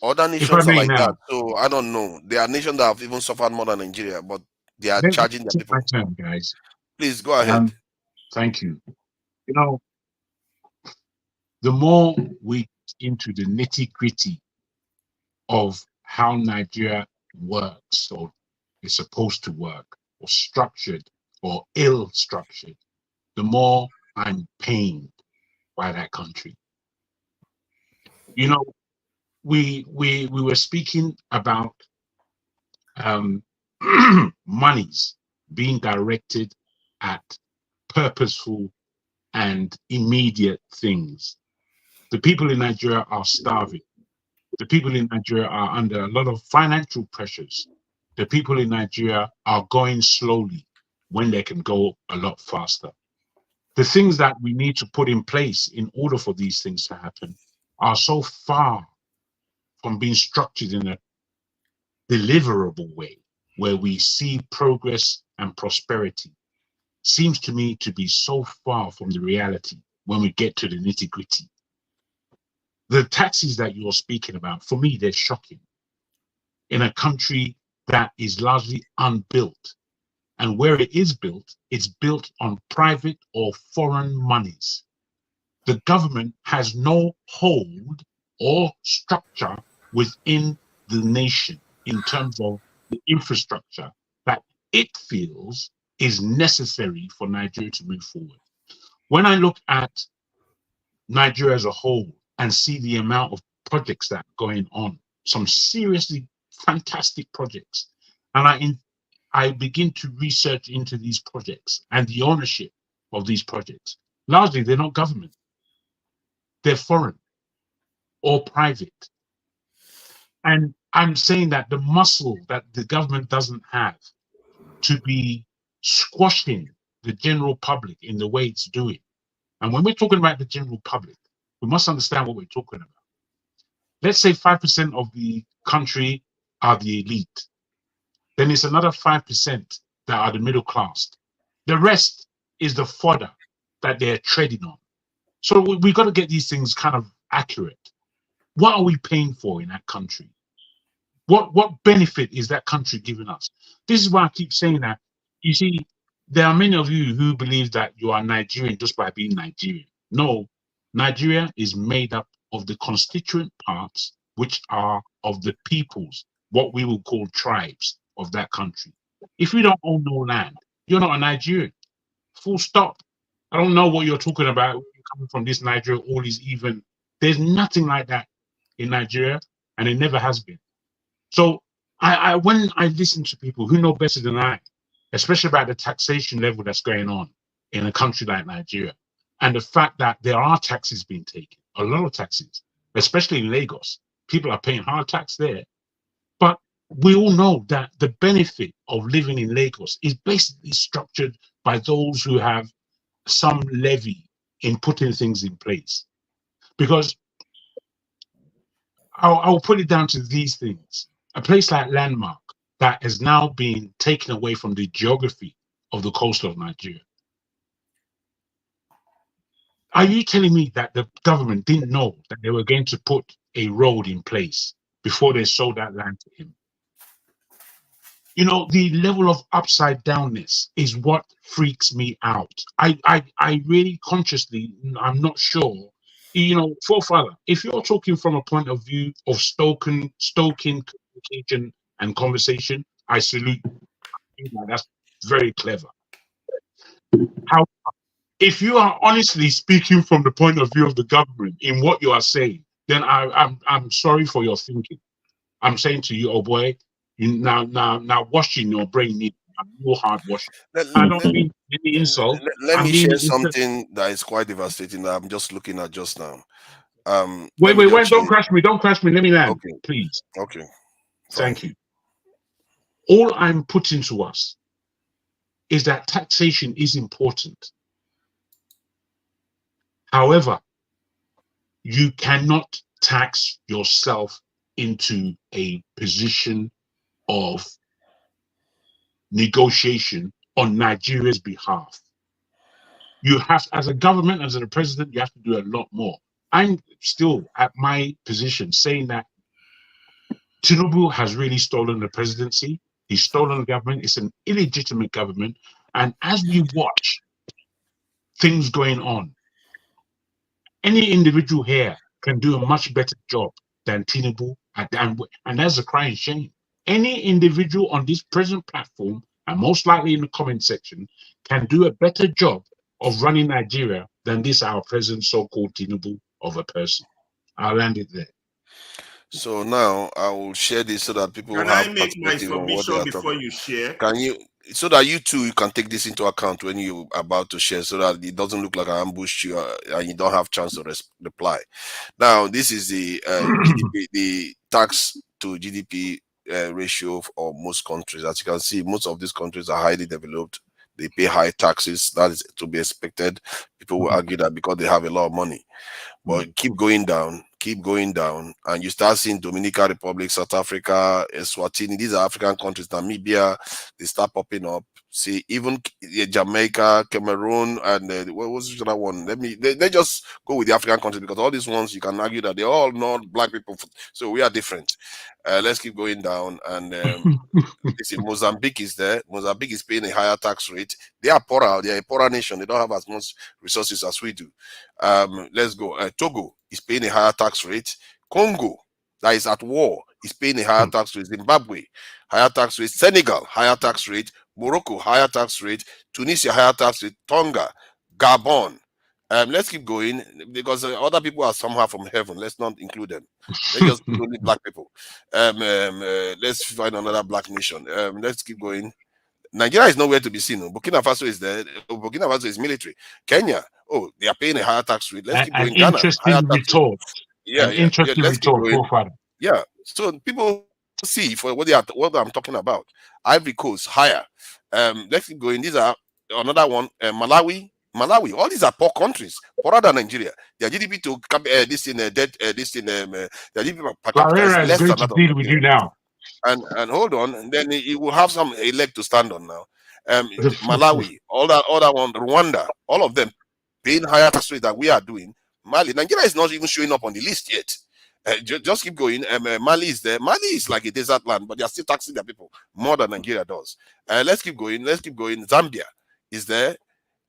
Other nations are like that. So I don't know. There are nations that have even suffered more than Nigeria, but they are charging their people. My turn, guys. Please go ahead. Thank you. You know, the more we into the nitty-gritty of how Nigeria works or is supposed to work or structured or ill-structured, the more I'm pained by that country. You know, we were speaking about monies being directed at purposeful and immediate things. The people in Nigeria are starving. The people in Nigeria are under a lot of financial pressures. The people in Nigeria are going slowly when they can go a lot faster. The things that we need to put in place in order for these things to happen are so far from being structured in a deliverable way where we see progress and prosperity. Seems to me to be so far from the reality when we get to the nitty-gritty. The taxes that you're speaking about, for me, they're shocking. In a country that is largely unbuilt, and where it is built, it's built on private or foreign monies. The government has no hold or structure within the nation in terms of the infrastructure that it feels is necessary for Nigeria to move forward. When I look at Nigeria as a whole and see the amount of projects that are going on, some seriously fantastic projects, and I begin to research into these projects and the ownership of these projects. Largely, they're not government. They're foreign or private. And I'm saying that the muscle that the government doesn't have to be squashing the general public in the way it's doing. And when we're talking about the general public, we must understand what we're talking about. Let's say 5% of the country are the elite. Then it's another 5% that are the middle class. The rest is the fodder that they're treading on. So we got to get these things kind of accurate. What are we paying for in that country? What benefit is that country giving us? This is why I keep saying that. You see, there are many of you who believe that you are Nigerian just by being Nigerian. No, Nigeria is made up of the constituent parts, which are of the peoples, what we will call tribes of that country. If you don't own no land, you're not a Nigerian. Full stop. I don't know what you're talking about. You're coming from this Nigeria, all is even. There's nothing like that in Nigeria, and it never has been. So when I listen to people who know better than I, especially about the taxation level that's going on in a country like Nigeria, and the fact that there are taxes being taken, a lot of taxes, especially in Lagos, people are paying hard tax there. But we all know that the benefit of living in Lagos is basically structured by those who have some levy in putting things in place. Because I'll put it down to these things. A place like Landmark that has now been taken away from the geography of the coast of Nigeria. Are you telling me that the government didn't know that they were going to put a road in place before they sold that land to him? You know, the level of upside downness is what freaks me out. I really consciously, I'm not sure. You know, forefather, if you're talking from a point of view of stoking communication and conversation, I salute you. That's very clever. How, if you are honestly speaking from the point of view of the government in what you are saying, then I'm sorry for your thinking. I'm saying to you, oh boy, you now washing your brain needs no hard washing. I don't mean any insult. Let me share something that is quite devastating that I'm just looking at just now. Wait, don't crash me. Let me land, okay, please. Okay. Thank you. All I'm putting to us is that taxation is important. However, you cannot tax yourself into a position of negotiation on Nigeria's behalf. You have, as a government, as a president, you have to do a lot more. I'm still at my position saying that Tinubu has really stolen the presidency. He's stolen the government. It's an illegitimate government. And as we watch things going on, any individual here can do a much better job than Tinubu, and that's a crying shame. Any individual on this present platform, and most likely in the comment section, can do a better job of running Nigeria than this our present so-called Tinubu of a person. I'll land it there. So now I will share this so that people can have I make my perspective on what they submission are before talking. you share? Can you, so that you too, you can take this into account when you're about to share, so that it doesn't look like I ambushed you and you don't have chance to reply. Now, this is the GDP, the tax to GDP ratio of most countries. As you can see, most of these countries are highly developed. They pay high taxes. That is to be expected. People will argue that because they have a lot of money. But keep going down, and you start seeing Dominican Republic, South Africa, Eswatini. These are African countries. Namibia, they start popping up. See, even Jamaica, Cameroon, and what was the other one? They just go with the African countries, because all these ones you can argue that they're all not black people. So we are different. Let's keep going down, and see, Mozambique is there. Mozambique is paying a higher tax rate. They are poorer. They are a poorer nation. They don't have as much resources as we do. Let's go. Togo is paying a higher tax rate. Congo, that is at war, is paying a higher tax rate. Zimbabwe, higher tax rate. Senegal, higher tax rate. Morocco, higher tax rate. Tunisia, higher tax rate. Tonga, Gabon. Let's keep going, because other people are somehow from heaven. Let's not include them. Let's just put only black people. Let's find another black nation. Let's keep going. Nigeria is nowhere to be seen. Burkina Faso is there. Burkina Faso is military. Kenya, oh, they are paying a higher tax rate. Let's keep going. Ghana, higher tax rate. Yeah. Let's keep going. Yeah. So people see for what I'm talking about. Ivory Coast, higher. Let's keep going. These are another one. Malawi, all these are poor countries, poorer than Nigeria. Their GDP to their GDP per capita is less than that of deal with you now. And hold on, and then you will have some a leg to stand on now. Malawi, all that other one, Rwanda, all of them paying higher tax rate than we are doing. Mali, Nigeria is not even showing up on the list yet. Just keep going. Mali is there. Mali is like a desert land, but they are still taxing their people more than Nigeria does. Let's keep going. Zambia is there.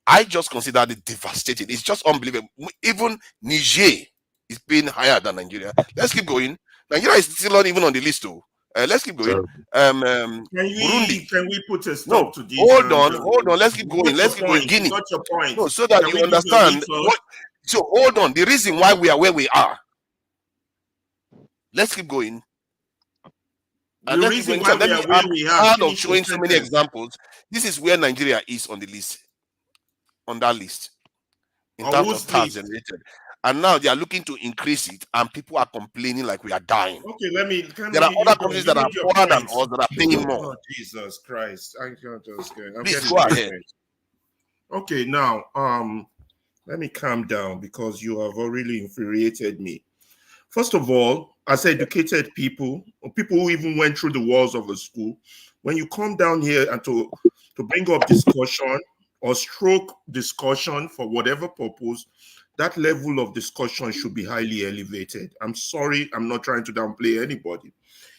I just consider it devastating. It's just unbelievable. Even Niger is paying higher than Nigeria. Let's keep going. Nigeria is still not even on the list, too. Let's keep going. Burundi. Can we put a stop to this? Hold on. Let's keep going. Guinea. What's your point? No, so that you understand. So hold on. The reason why we are where we are. Let's keep going. And the reason why we are where we are. Out of showing so many examples, this is where Nigeria is on the list. On that list, in terms of tax generated, and now they are looking to increase it, and people are complaining like we are dying. Okay, there are other countries that are poorer than us that are paying more. Oh, Jesus Christ! I can't just get. Please go ahead. Okay, now let me calm down, because you have already infuriated me. First of all, as educated people, or people who even went through the walls of a school, when you come down here and to bring up discussion or stroke discussion for whatever purpose, that level of discussion should be highly elevated. I'm sorry, I'm not trying to downplay anybody.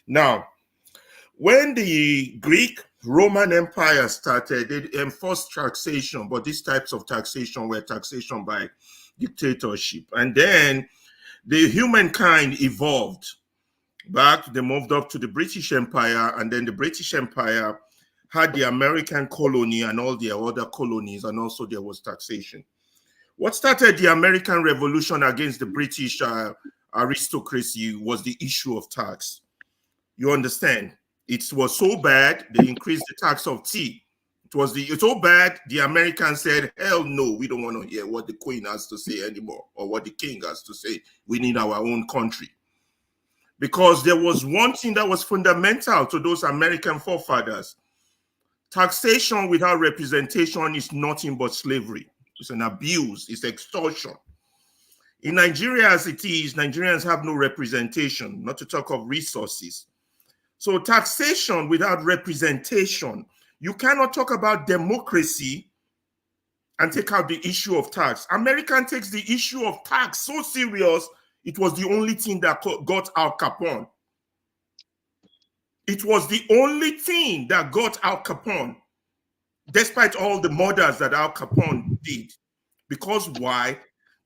Now, when the Greek Roman Empire started, they enforced taxation, but these types of taxation were taxation by dictatorship. And then the humankind evolved back. They moved up to the British Empire, and then the British Empire had the American colony and all their other colonies, and also there was taxation. What started the American Revolution against the British aristocracy was the issue of tax. You understand? It was so bad, they increased the tax of tea. It's so bad, the Americans said, hell no, we don't want to hear what the Queen has to say anymore, or what the King has to say. We need our own country. Because there was one thing that was fundamental to those American forefathers. Taxation without representation is nothing but slavery. It's an abuse. It's extortion. In Nigeria as it is, Nigerians have no representation, not to talk of resources. So taxation without representation, you cannot talk about democracy and take out the issue of tax. American takes the issue of tax so serious, it was the only thing that got Al Capone. It was the only thing that got Al Capone, despite all the murders that Al Capone did. Because why?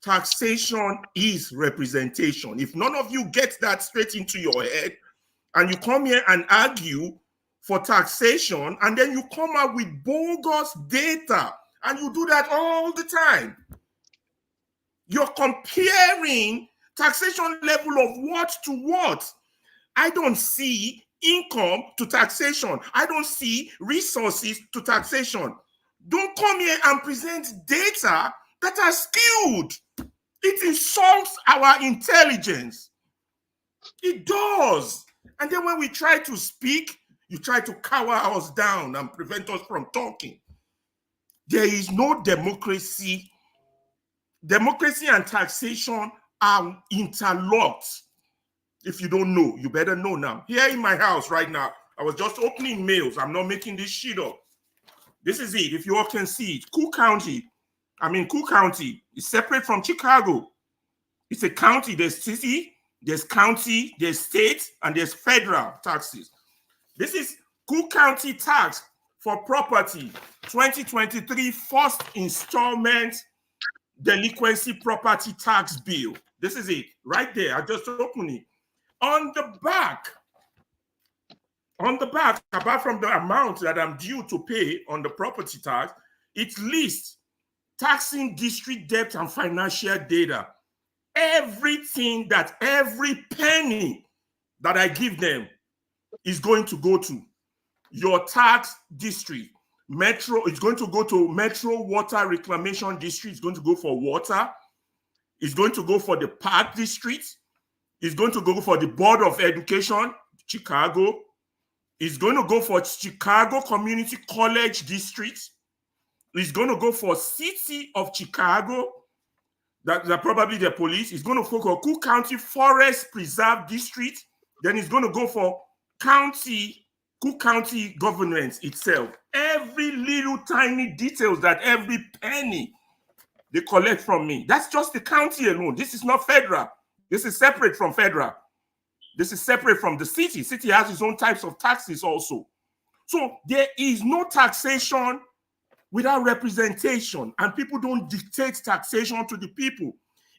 Taxation is representation. If none of you get that straight into your head, and you come here and argue for taxation, and then you come out with bogus data, and you do that all the time. You're comparing taxation level of what to what. I don't see income to taxation. I don't see resources to taxation. Don't come here and present data that are skewed. It insults our intelligence. It does. And then when we try to speak, you try to cower us down and prevent us from talking. There is no democracy. Democracy and taxation are interlocked. If you don't know, you better know now. Here in my house right now, I was just opening mails. I'm not making this shit up. This is it. If you all can see it. Cook County is separate from Chicago. It's a county. There's city, there's county, there's state, and there's federal taxes. This is Cook County tax for property 2023 first installment delinquency property tax bill. This is it right there. I just opened it. On the back, apart from the amount that I'm due to pay on the property tax, it lists taxing district debt and financial data. Everything that every penny that I give them is going to go to your tax district. Metro, it's going to go to Metro Water Reclamation District. It's going to go for water. It's going to go for the Park District. It's going to go for the Board of Education, Chicago. It's going to go for Chicago Community College District. It's going to go for City of Chicago. That's probably the police. It's going to go for Cook County Forest Preserve District. Then it's going to go for Cook County government itself. Every little tiny details that every penny they collect from me. That's just the county alone. This is not federal. This is separate from federal. This is separate from the city. City has its own types of taxes also. So there is no taxation without representation, and people don't dictate taxation to the people.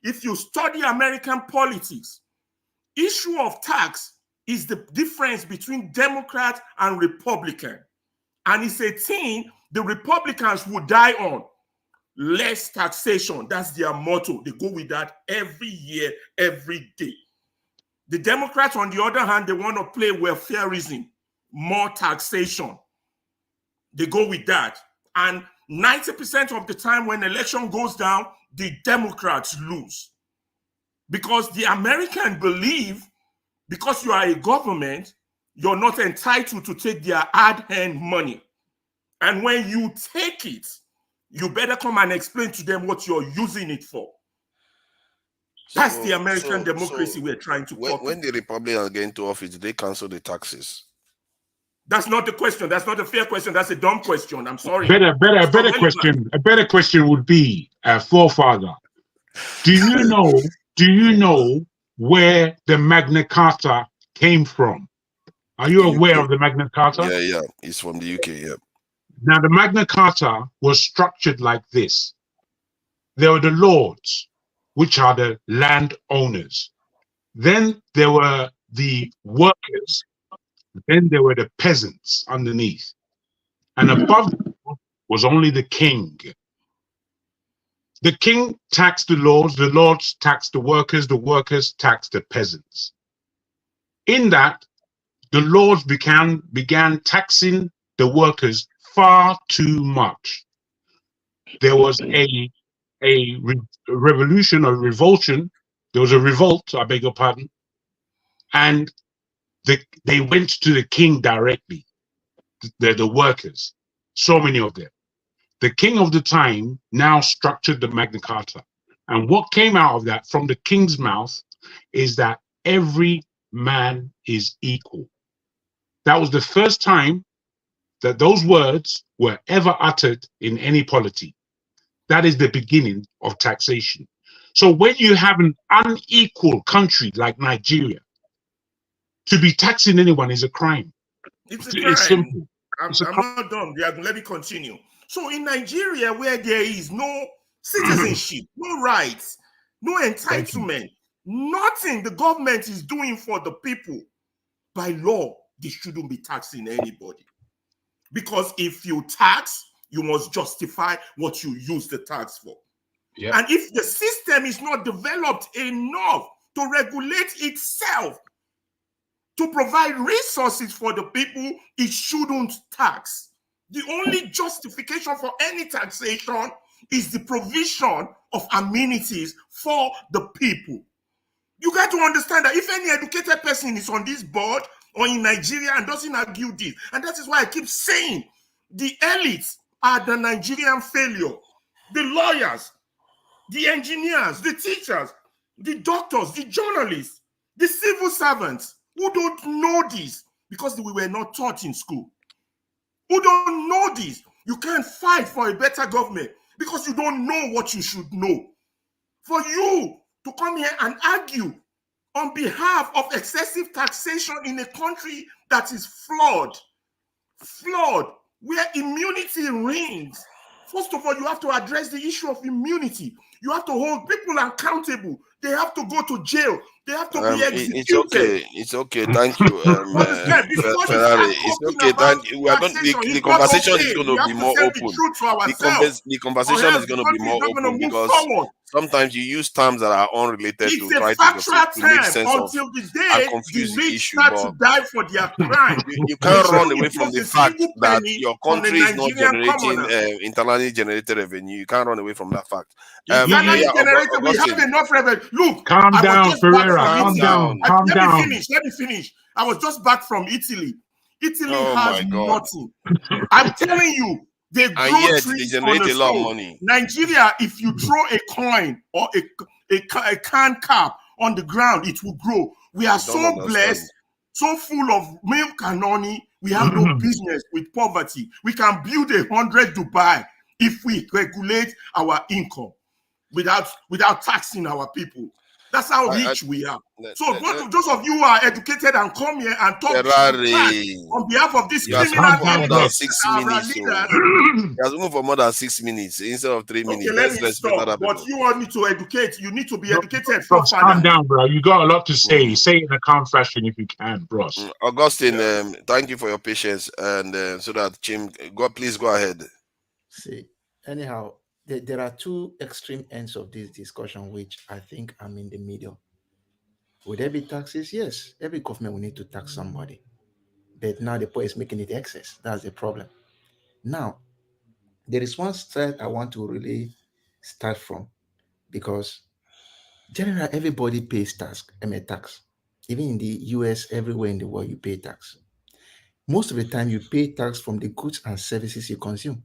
If you study American politics, issue of tax is the difference between Democrat and Republican. And it's a thing the Republicans would die on. Less taxation. That's their motto. They go with that every year, every day. The Democrats, on the other hand, they want to play welfareism, more taxation. They go with that. And 90% of the time when election goes down, the Democrats lose. Because the Americans believe, because you are a government, you're not entitled to take their hard-earned money. And when you take it, you better come and explain to them what you're using it for. That's the American democracy we're trying to copy. When the Republicans get into office, they cancel the taxes. That's not the question. That's not a fair question. That's a dumb question. I'm sorry. A better question would be, forefather, do you know where the Magna Carta came from? Are you aware of the Magna Carta? Yeah. It's from the UK, yeah. Now, the Magna Carta was structured like this. There were the lords, which are the landowners. Then there were the workers. Then there were the peasants underneath. And above them was only the king. The king taxed the lords taxed the workers taxed the peasants. In that, the lords began taxing the workers far too much. There was a revolution or revulsion. There was a revolt, I beg your pardon. And they went to the king directly, the workers, so many of them. The king of the time now structured the Magna Carta. And what came out of that from the king's mouth is that every man is equal. That was the first time that those words were ever uttered in any polity. That is the beginning of taxation. So when you have an unequal country like Nigeria, to be taxing anyone is a crime. It's a crime. It's simple. I'm not done. Let me continue. So in Nigeria, where there is no citizenship, no rights, no entitlement, nothing the government is doing for the people, by law, they shouldn't be taxing anybody. Because if you tax, you must justify what you use the tax for. Yep. And if the system is not developed enough to regulate itself, to provide resources for the people, it shouldn't tax. The only justification for any taxation is the provision of amenities for the people. You got to understand that if any educated person is on this board or in Nigeria and doesn't argue this, and that is why I keep saying the elites are the Nigerian failure. The lawyers, the engineers, the teachers, the doctors, the journalists, the civil servants who don't know this because we were not taught in school, who don't know this. You can't fight for a better government because you don't know what you should know. For you to come here and argue on behalf of excessive taxation in a country that is flawed, where immunity reigns. First of all, you have to address the issue of immunity. You have to hold people accountable. They have to go to jail. They have to be executed. It's okay. Thank you, Ferrari. It's okay. Thank you. We are going. The conversation is going to be more open. The conversation is going to be more open because sometimes you use terms that are unrelated to try to make sense of and confuse the issue. To die for their crime. You can't run away from the fact that your country is not generating internally generated revenue. You can't run away from that fact. We have enough revenue. Look, calm down, Ferreira. Calm down. Let me finish. I was just back from Italy. Italy has nothing. I'm telling you, they grow trees on the lot of money. Nigeria, if you throw a coin or a can cap on the ground, it will grow. We are so blessed, so full of milk and honey. We have no business with poverty. We can build 100 Dubai if we regulate our income without taxing our people. That's how rich we are. So those of you who are educated and come here and talk on behalf of this criminal elements, he has moved for more than 6 minutes instead of 3 minutes. Okay, let me stop. But you want me to educate? You need to be educated. Calm down, bro. You got a lot to say. Say it in a calm fashion if you can, bros. Augustine, thank you for your patience, and so that Chim, please go ahead. See, anyhow. There are two extreme ends of this discussion, which I think I'm in the middle. Would there be taxes? Yes, every government will need to tax somebody. But now the point is making it excess. That's the problem. Now, there is one side I want to really start from, because generally everybody pays tax. Even in the US, everywhere in the world, you pay tax. Most of the time, you pay tax from the goods and services you consume.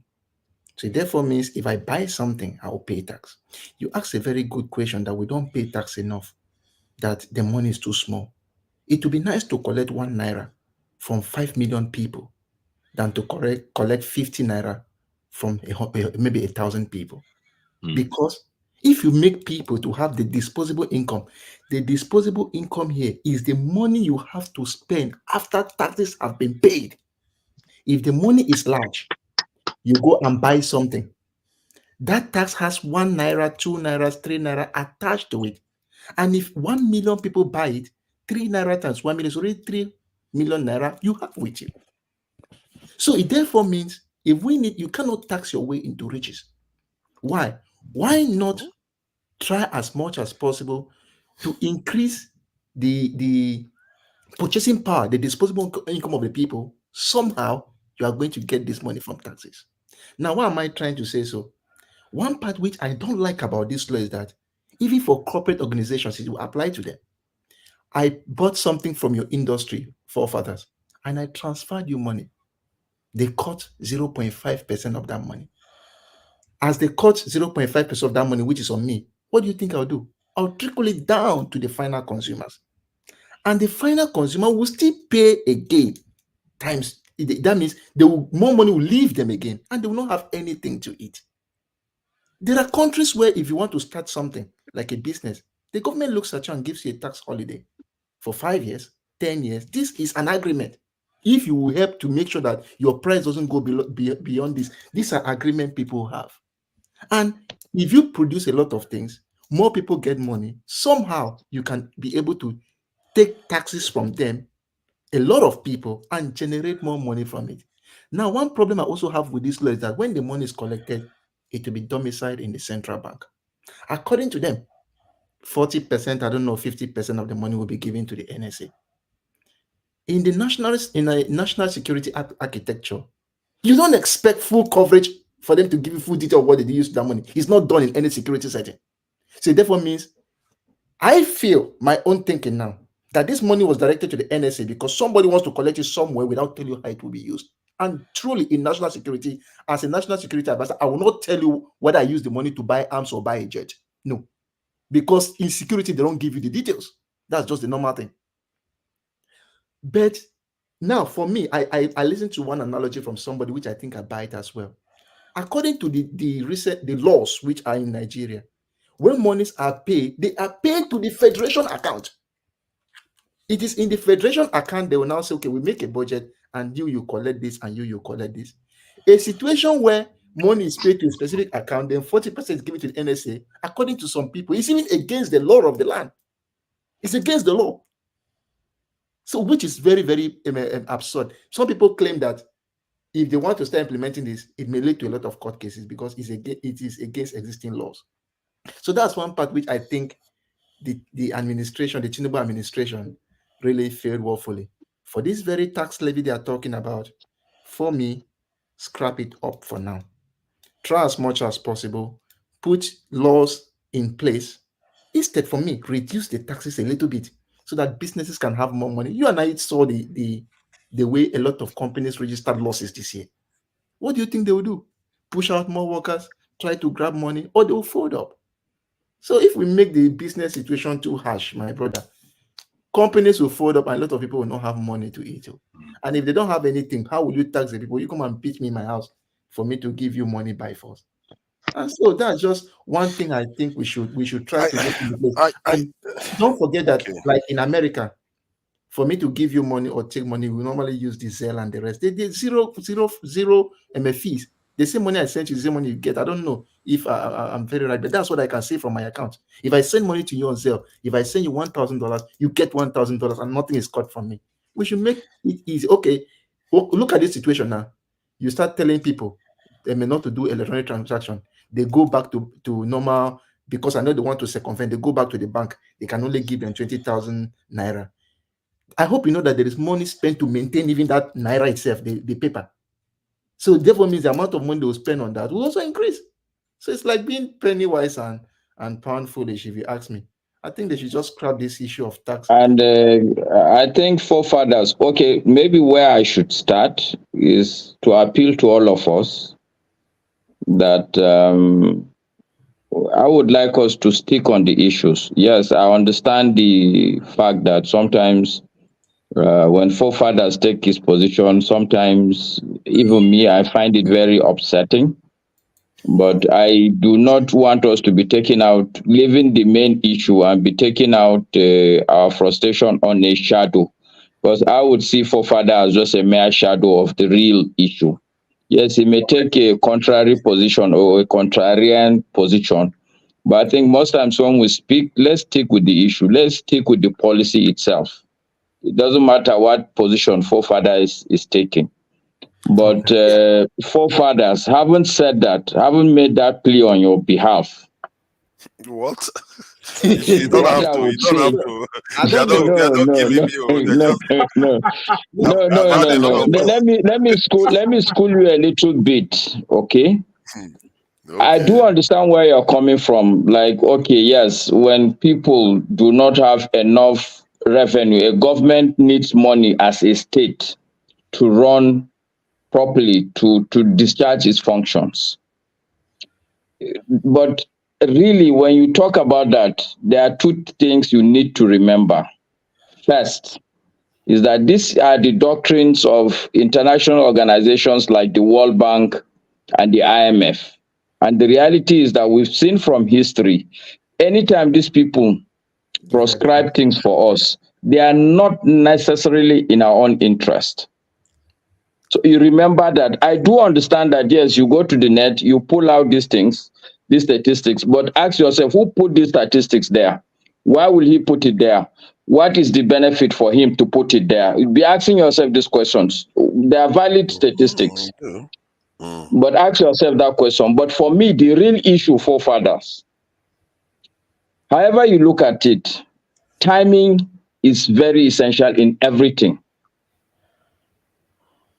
So it therefore means if I buy something, I will pay tax. You ask a very good question that we don't pay tax enough, that the money is too small. It would be nice to collect 1 naira from 5 million people than to collect 50 naira from maybe 1,000 people. Because if you make people to have the disposable income here is the money you have to spend after taxes have been paid. If the money is large, you go and buy something. That tax has 1 naira, 2 naira, 3 naira attached to it. And if 1 million people buy it, 3 naira times 1 million is already 3 million naira you have with you. So it therefore means you cannot tax your way into riches. Why? Why not try as much as possible to increase the purchasing power, the disposable income of the people? Somehow you are going to get this money from taxes. Now, why am I trying to say so? One part which I don't like about this law is that even for corporate organizations, it will apply to them. I bought something from your industry, forefathers, and I transferred you money. They cut 0.5% of that money. As they cut 0.5% of that money, which is on me, what do you think I'll do? I'll trickle it down to the final consumers. And the final consumer will still pay again times. That means more money will leave them again, and they will not have anything to eat. There are countries where if you want to start something like a business, the government looks at you and gives you a tax holiday for 5 years, 10 years. This is an agreement. If you will help to make sure that your price doesn't go beyond this, these are agreement people have. And if you produce a lot of things, more people get money. Somehow you can be able to take taxes from them, a lot of people, and generate more money from it. Now, one problem I also have with this law is that when the money is collected, it will be domiciled in the central bank. According to them, 40%, I don't know, 50% of the money will be given to the NSA. In a national security architecture, you don't expect full coverage for them to give you full detail of what they use that money. It's not done in any security setting. So it therefore means, I feel my own thinking now, that this money was directed to the NSA because somebody wants to collect it somewhere without telling you how it will be used. And truly, in national security, as a national security advisor, I will not tell you whether I use the money to buy arms or buy a jet. No. Because in security, they don't give you the details. That's just the normal thing. But now, for me, I listened to one analogy from somebody, which I think I buy it as well. According to the laws which are in Nigeria, when monies are paid, they are paid to the federation account. It is in the federation account they will now say, okay, we make a budget, and you collect this, and you collect this. A situation where money is paid to a specific account, then 40% is given to the NSA, according to some people, it's even against the law of the land. It's against the law. So, which is very, very absurd. Some people claim that if they want to start implementing this, it may lead to a lot of court cases because it is against existing laws. So that's one part which I think the administration, the Tinubu administration, really failed woefully. For this very tax levy they are talking about, for me, scrap it up for now. Try as much as possible, put laws in place. Instead, for me, reduce the taxes a little bit so that businesses can have more money. You and I saw the way a lot of companies registered losses this year. What do you think they will do? Push out more workers, try to grab money, or they will fold up. So if we make the business situation too harsh, my brother, companies will fold up and a lot of people will not have money to eat. And if they don't have anything, how will you tax the people? You come and beat me in my house for me to give you money by force. And so that's just one thing I think we should try to get into place. And don't forget that, like in America, for me to give you money or take money, we normally use the Zelle and the rest. They did zero fees. The same money I sent you, the same money you get. I don't know if I'm very right, but that's what I can say from my account. If I send money to you on Zelle, if I send you $1,000, you get $1,000 and nothing is cut from me. We should make it easy. Okay, look at this situation now. You start telling people they may not to do electronic transaction. They go back to normal because I know they want to circumvent. They go back to the bank. They can only give them 20,000 naira. I hope you know that there is money spent to maintain even that naira itself, the paper. So therefore means the amount of money they will spend on that will also increase. So it's like being penny wise and pound foolish, if you ask me. I think they should just scrap this issue of tax. And I think forefathers, okay, maybe where I should start is to appeal to all of us that I would like us to stick on the issues. Yes, I understand the fact that sometimes when forefathers take his position, sometimes even me, I find it very upsetting. But I do not want us to be taking out, leaving the main issue and be taking out our frustration on a shadow. Because I would see forefather as just a mere shadow of the real issue. Yes, he may take a contrary position or a contrarian position. But I think most times when we speak, let's stick with the issue. Let's stick with the policy itself. It doesn't matter what position forefather is taking. But forefathers haven't said that, haven't made that plea on your behalf. What? You don't have to. You don't have to. You're not giving me. No. Let me school you a little bit, okay? Okay. I do understand where you're coming from. Like, okay, yes, when people do not have enough revenue, a government needs money as a state to run properly, to discharge its functions. But really, when you talk about that, there are two things you need to remember. First, is that these are the doctrines of international organizations like the World Bank and the IMF. And the reality is that we've seen from history, anytime these people prescribe things for us, they are not necessarily in our own interest. So you remember that. I do understand that, yes, you go to the net, you pull out these things, these statistics, but ask yourself, who put these statistics there? Why will he put it there? What is the benefit for him to put it there? You'll be asking yourself these questions. They are valid statistics, but ask yourself that question. But for me, the real issue, forefathers, however you look at it, timing is very essential in everything.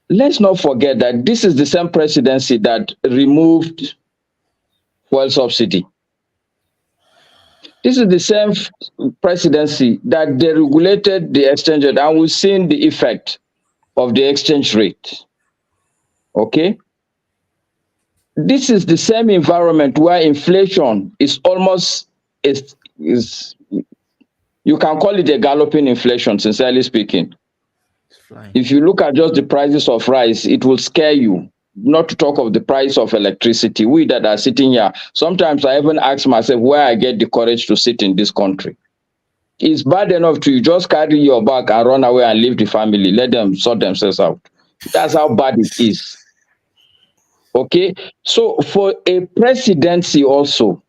Let's not forget that this is the same presidency that removed fuel subsidy. This is the same presidency that deregulated the exchange rate, and we've seen the effect of the exchange rate. Okay? This is the same environment where inflation is almost, you can call it a galloping inflation, sincerely speaking. If you look at just the prices of rice, it will scare you. Not to talk of the price of electricity. We that are sitting here, sometimes I even ask myself where I get the courage to sit in this country. It's bad enough to just carry your bag and run away and leave the family. Let them sort themselves out. That's how bad it is. Okay? So for a presidency also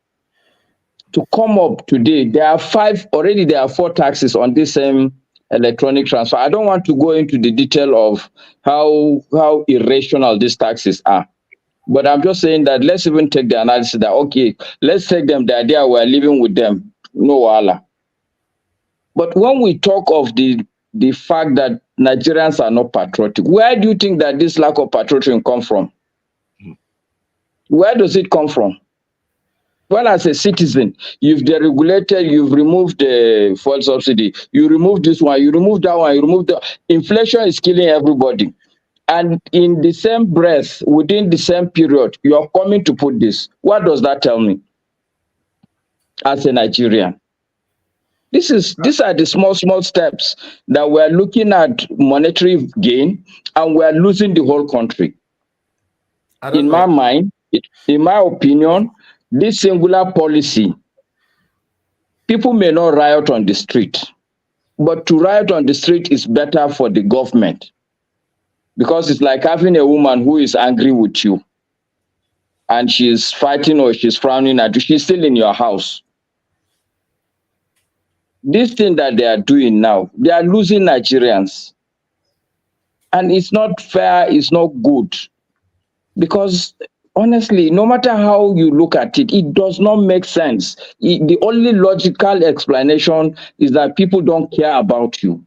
to come up today, there are 4 taxes on this same electronic transfer. I don't want to go into the detail of how irrational these taxes are. But I'm just saying that let's even take the analysis that, okay, let's take them the idea we're living with them. No wala. But when we talk of the fact that Nigerians are not patriotic, where do you think that this lack of patriotism come from? Where does it come from? Well, as a citizen, you've deregulated, you've removed the fuel subsidy, you remove this one, you remove that one, you remove that. Inflation is killing everybody. And in the same breath, within the same period, you are coming to put this. What does that tell me as a Nigerian? These are the small steps that we're looking at monetary gain, and we're losing the whole country. In my mind, in my opinion, this singular policy, people may not riot on the street, but to riot on the street is better for the government, because it's like having a woman who is angry with you and she's fighting or she's frowning at you, she's still in your house. This thing that they are doing now, they are losing Nigerians. And it's not fair, it's not good. Because honestly, no matter how you look at it, it does not make sense. The only logical explanation is that people don't care about you.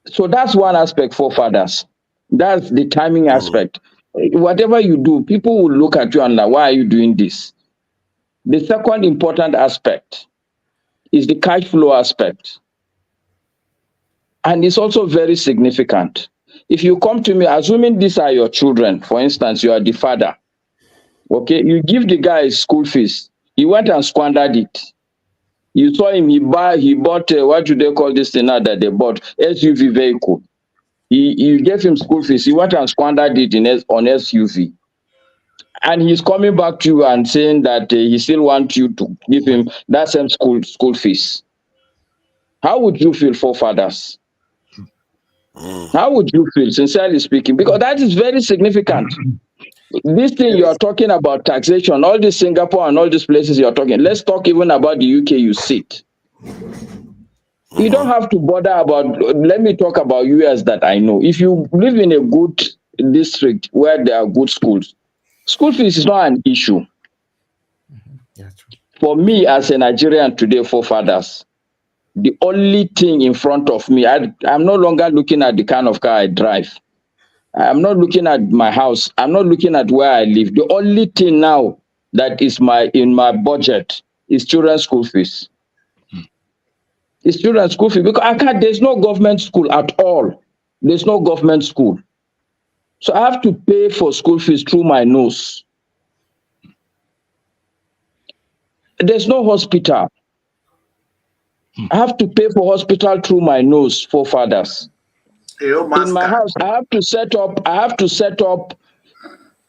So that's one aspect, forefathers. That's the timing aspect. Whatever you do, people will look at you and like, why are you doing this? The second important aspect is the cash flow aspect. And it's also very significant. If you come to me, assuming these are your children, for instance, you are the father, okay, you give the guy his school fees, he went and squandered it. You saw him, he bought, what do they call this thing now that they bought? SUV vehicle. You gave him school fees, he went and squandered it on SUV. And he's coming back to you and saying that he still wants you to give him that same school fees. How would you feel, forefathers? How would you feel, sincerely speaking? Because that is very significant. This thing you are talking about, taxation, all this Singapore and all these places you're talking, let's talk even about the UK you sit. You don't have to bother about, let me talk about US that I know. If you live in a good district where there are good schools, school fees is not an issue. For me as a Nigerian today, forefathers, the only thing in front of me, I'm no longer looking at the kind of car I drive. I'm not looking at my house. I'm not looking at where I live. The only thing now that is in my budget is children's school fees. It's children's school fees because there's no government school at all. There's no government school. So I have to pay for school fees through my nose. There's no hospital. I have to pay for hospital through my nose, forefathers. In my house, I have to set up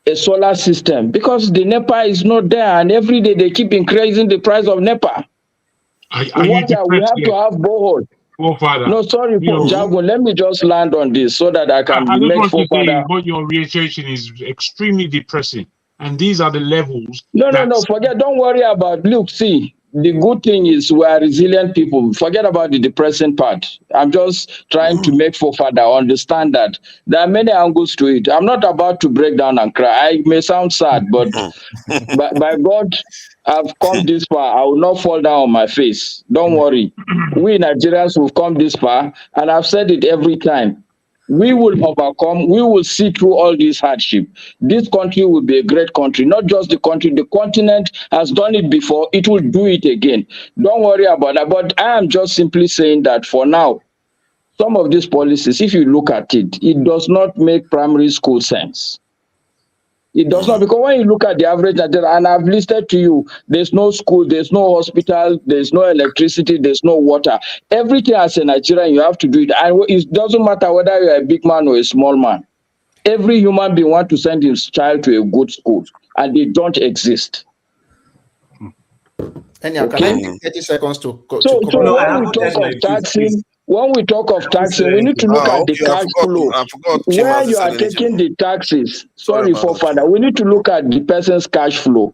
a solar system because the NEPA is not there, and every day they keep increasing the price of NEPA. Water, we have to have borehole. Forefather. No, sorry, Jago. Let me just land on this so that I can I just make want to forefather. say what your reiteration is extremely depressing, and these are the levels. No, forget. Don't worry about. Look, see, the good thing is we are resilient people. Forget about the depressing part. I'm just trying to make forefather understand that there are many angles to it. I'm not about to break down and cry. I may sound sad, but by God, I've come this far. I will not fall down on my face. Don't worry. We Nigerians will come this far, and I've said it every time. We will overcome, we will see through all this hardship. This country will be a great country, not just the country, the continent has done it before, it will do it again. Don't worry about that. But I am just simply saying that for now, some of these policies, if you look at it, it does not make primary school sense. It does not, because when you look at the average Nigerian, and I've listed to you, there's no school, there's no hospital, there's no electricity, there's no water. Everything as a Nigerian, you have to do it. And it doesn't matter whether you're a big man or a small man. Every human being wants to send his child to a good school, and they don't exist. Anyhow, can I take 30 seconds to So cover? when we talk of taxing, we need to look at the cash flow. Where you are taking the taxes, sorry for father, we need to look at the person's cash flow.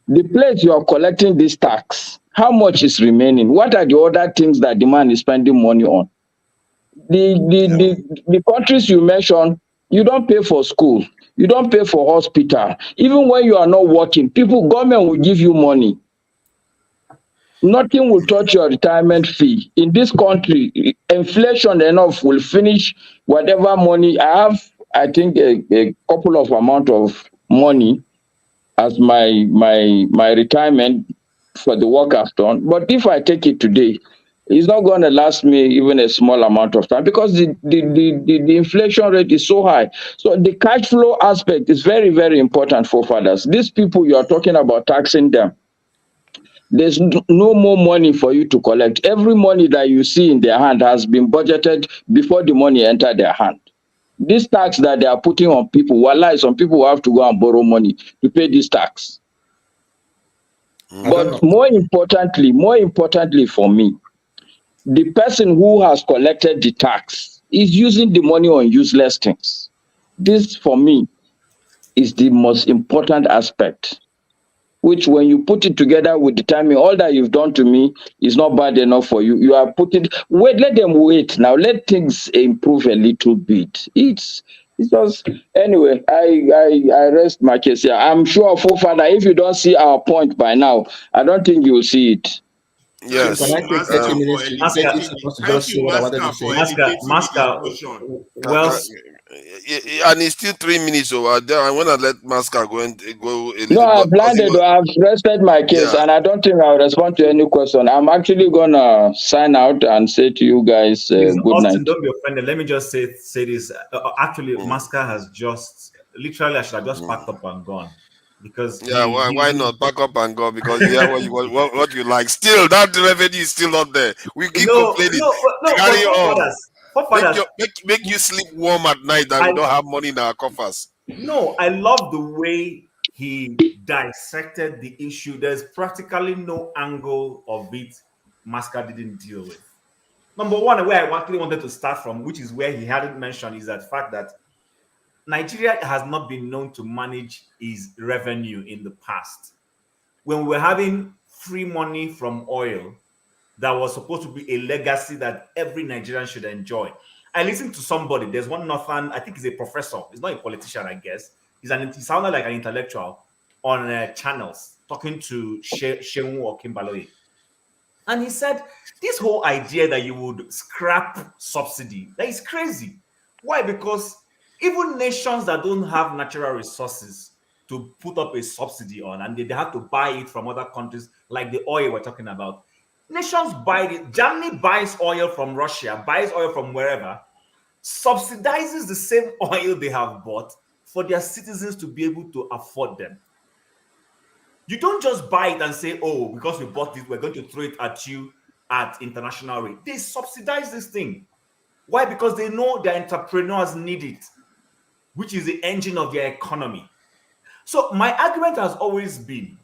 The place you are collecting this tax, how much is remaining? What are the other things that the man is spending money on? The countries you mentioned, you don't pay for school, you don't pay for hospital. Even when you are not working, government will give you money. Nothing will touch your retirement fee. In this country, inflation enough will finish whatever money. I have, I think, a couple of amount of money as my retirement for the work I've done. But if I take it today, it's not going to last me even a small amount of time because the inflation rate is so high. So the cash flow aspect is very, very important for fathers. These people you are talking about taxing them, there's no more money for you to collect. Every money that you see in their hand has been budgeted before the money entered their hand. This tax that they are putting on people, wallahi, some people will have to go and borrow money to pay this tax. But more importantly for me, the person who has collected the tax is using the money on useless things. This, for me, is the most important aspect, which when you put it together with the timing, all that you've done to me is not bad enough for you. You are putting, wait, let them wait now. Let things improve a little bit. It's just, anyway, I rest my case here. I'm sure, forefather, if you don't see our point by now, I don't think you'll see it. Yes. Can I take 30 minutes to just see what I wanted to say? And it's still 3 minutes over there. I want to let Masca go and go. No, I've landed. I've rested my case, and I don't think I'll respond to any question. I'm actually gonna sign out and say to you guys good Austin, night. don't be offended. Let me just say this. Actually, Masca has just literally, I should have just packed up and gone. Because why not pack up and go? Because what you like. Still, that revenue is still not there. We keep complaining. Carry on. Make you sleep warm at night that we don't have money in our coffers. No, I love the way he dissected the issue. There's practically no angle of it Masca didn't deal with. Number one, where I actually wanted to start from, which is where he hadn't mentioned, is that fact that Nigeria has not been known to manage its revenue in the past. When we were having free money from oil, that was supposed to be a legacy that every Nigerian should enjoy. I listened to somebody, there's one northern, I think he's a professor, he's not a politician, I guess. He sounded like an intellectual on channels, talking to Shehu or Kimbaloye. And he said, this whole idea that you would scrap subsidy, that is crazy. Why? Because even nations that don't have natural resources to put up a subsidy on, and they have to buy it from other countries, like the oil we're talking about. Nations buy it. Germany buys oil from Russia, buys oil from wherever, subsidizes the same oil they have bought for their citizens to be able to afford them. 'Cause For their citizens to be able to afford them. 'Cause they have to buy it. Germany buys oil from Russia, buys oil from wherever, subsidizes the same oil they have bought for their citizens to be able to afford them. 'Cause they have to buy it. Germany buys oil from Russia, buys oil from wherever, subsidizes the same oil they have bought for their citizens to be able to afford them. You don't just buy it and say, oh, because we bought this, we're going to throw it at you at international rate. They subsidize this thing. Why? Because they know their entrepreneurs need it, which is the engine of their economy. So my argument has always been,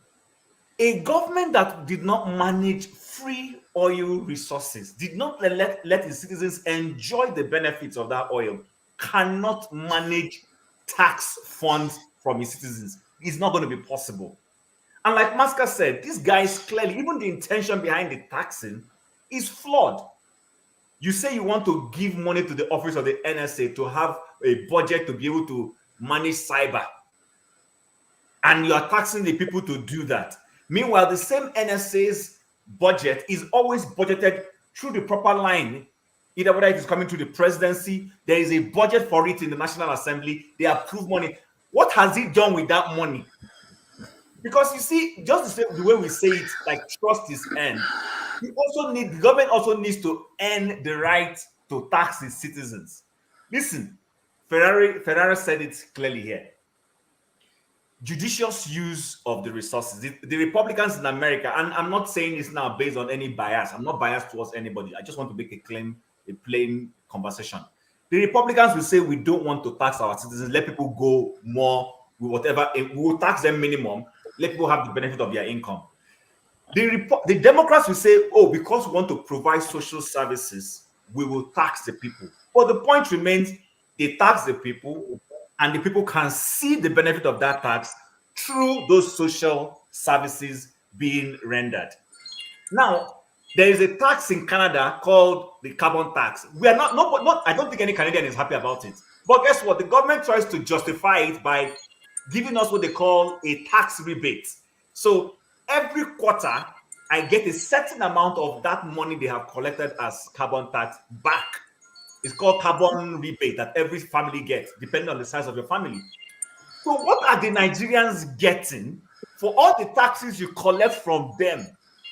a government that did not manage free oil resources, did not let its citizens enjoy the benefits of that oil, cannot manage tax funds from its citizens. It's not going to be possible. And like Maska said, these guys clearly, even the intention behind the taxing is flawed. You say you want to give money to the office of the NSA to have a budget to be able to manage cyber, and you are taxing the people to do that. Meanwhile, the same NSA's budget is always budgeted through the proper line, either whether it is coming through the presidency, there is a budget for it in the National Assembly, they approve money. What has it done with that money? Because you see, just the way we say it, like trust is earned. The government also needs to earn the right to tax its citizens. Listen, Ferrari said it clearly here. Judicious use of the resources. The Republicans in America, and I'm not saying this now based on any bias. I'm not biased towards anybody. I just want to make a plain conversation. The Republicans will say we don't want to tax our citizens. Let people go more with whatever. We will tax them minimum. Let people have the benefit of their income. The Democrats will say, oh, because we want to provide social services, we will tax the people. But the point remains, they tax the people, and the people can see the benefit of that tax through those social services being rendered. Now, there is a tax in Canada called the carbon tax. We are not I don't think any Canadian is happy about it. But guess what? The government tries to justify it by giving us what they call a tax rebate. So every quarter, I get a certain amount of that money they have collected as carbon tax back. It's called carbon rebate that every family gets, depending on the size of your family. So what are the Nigerians getting for all the taxes you collect from them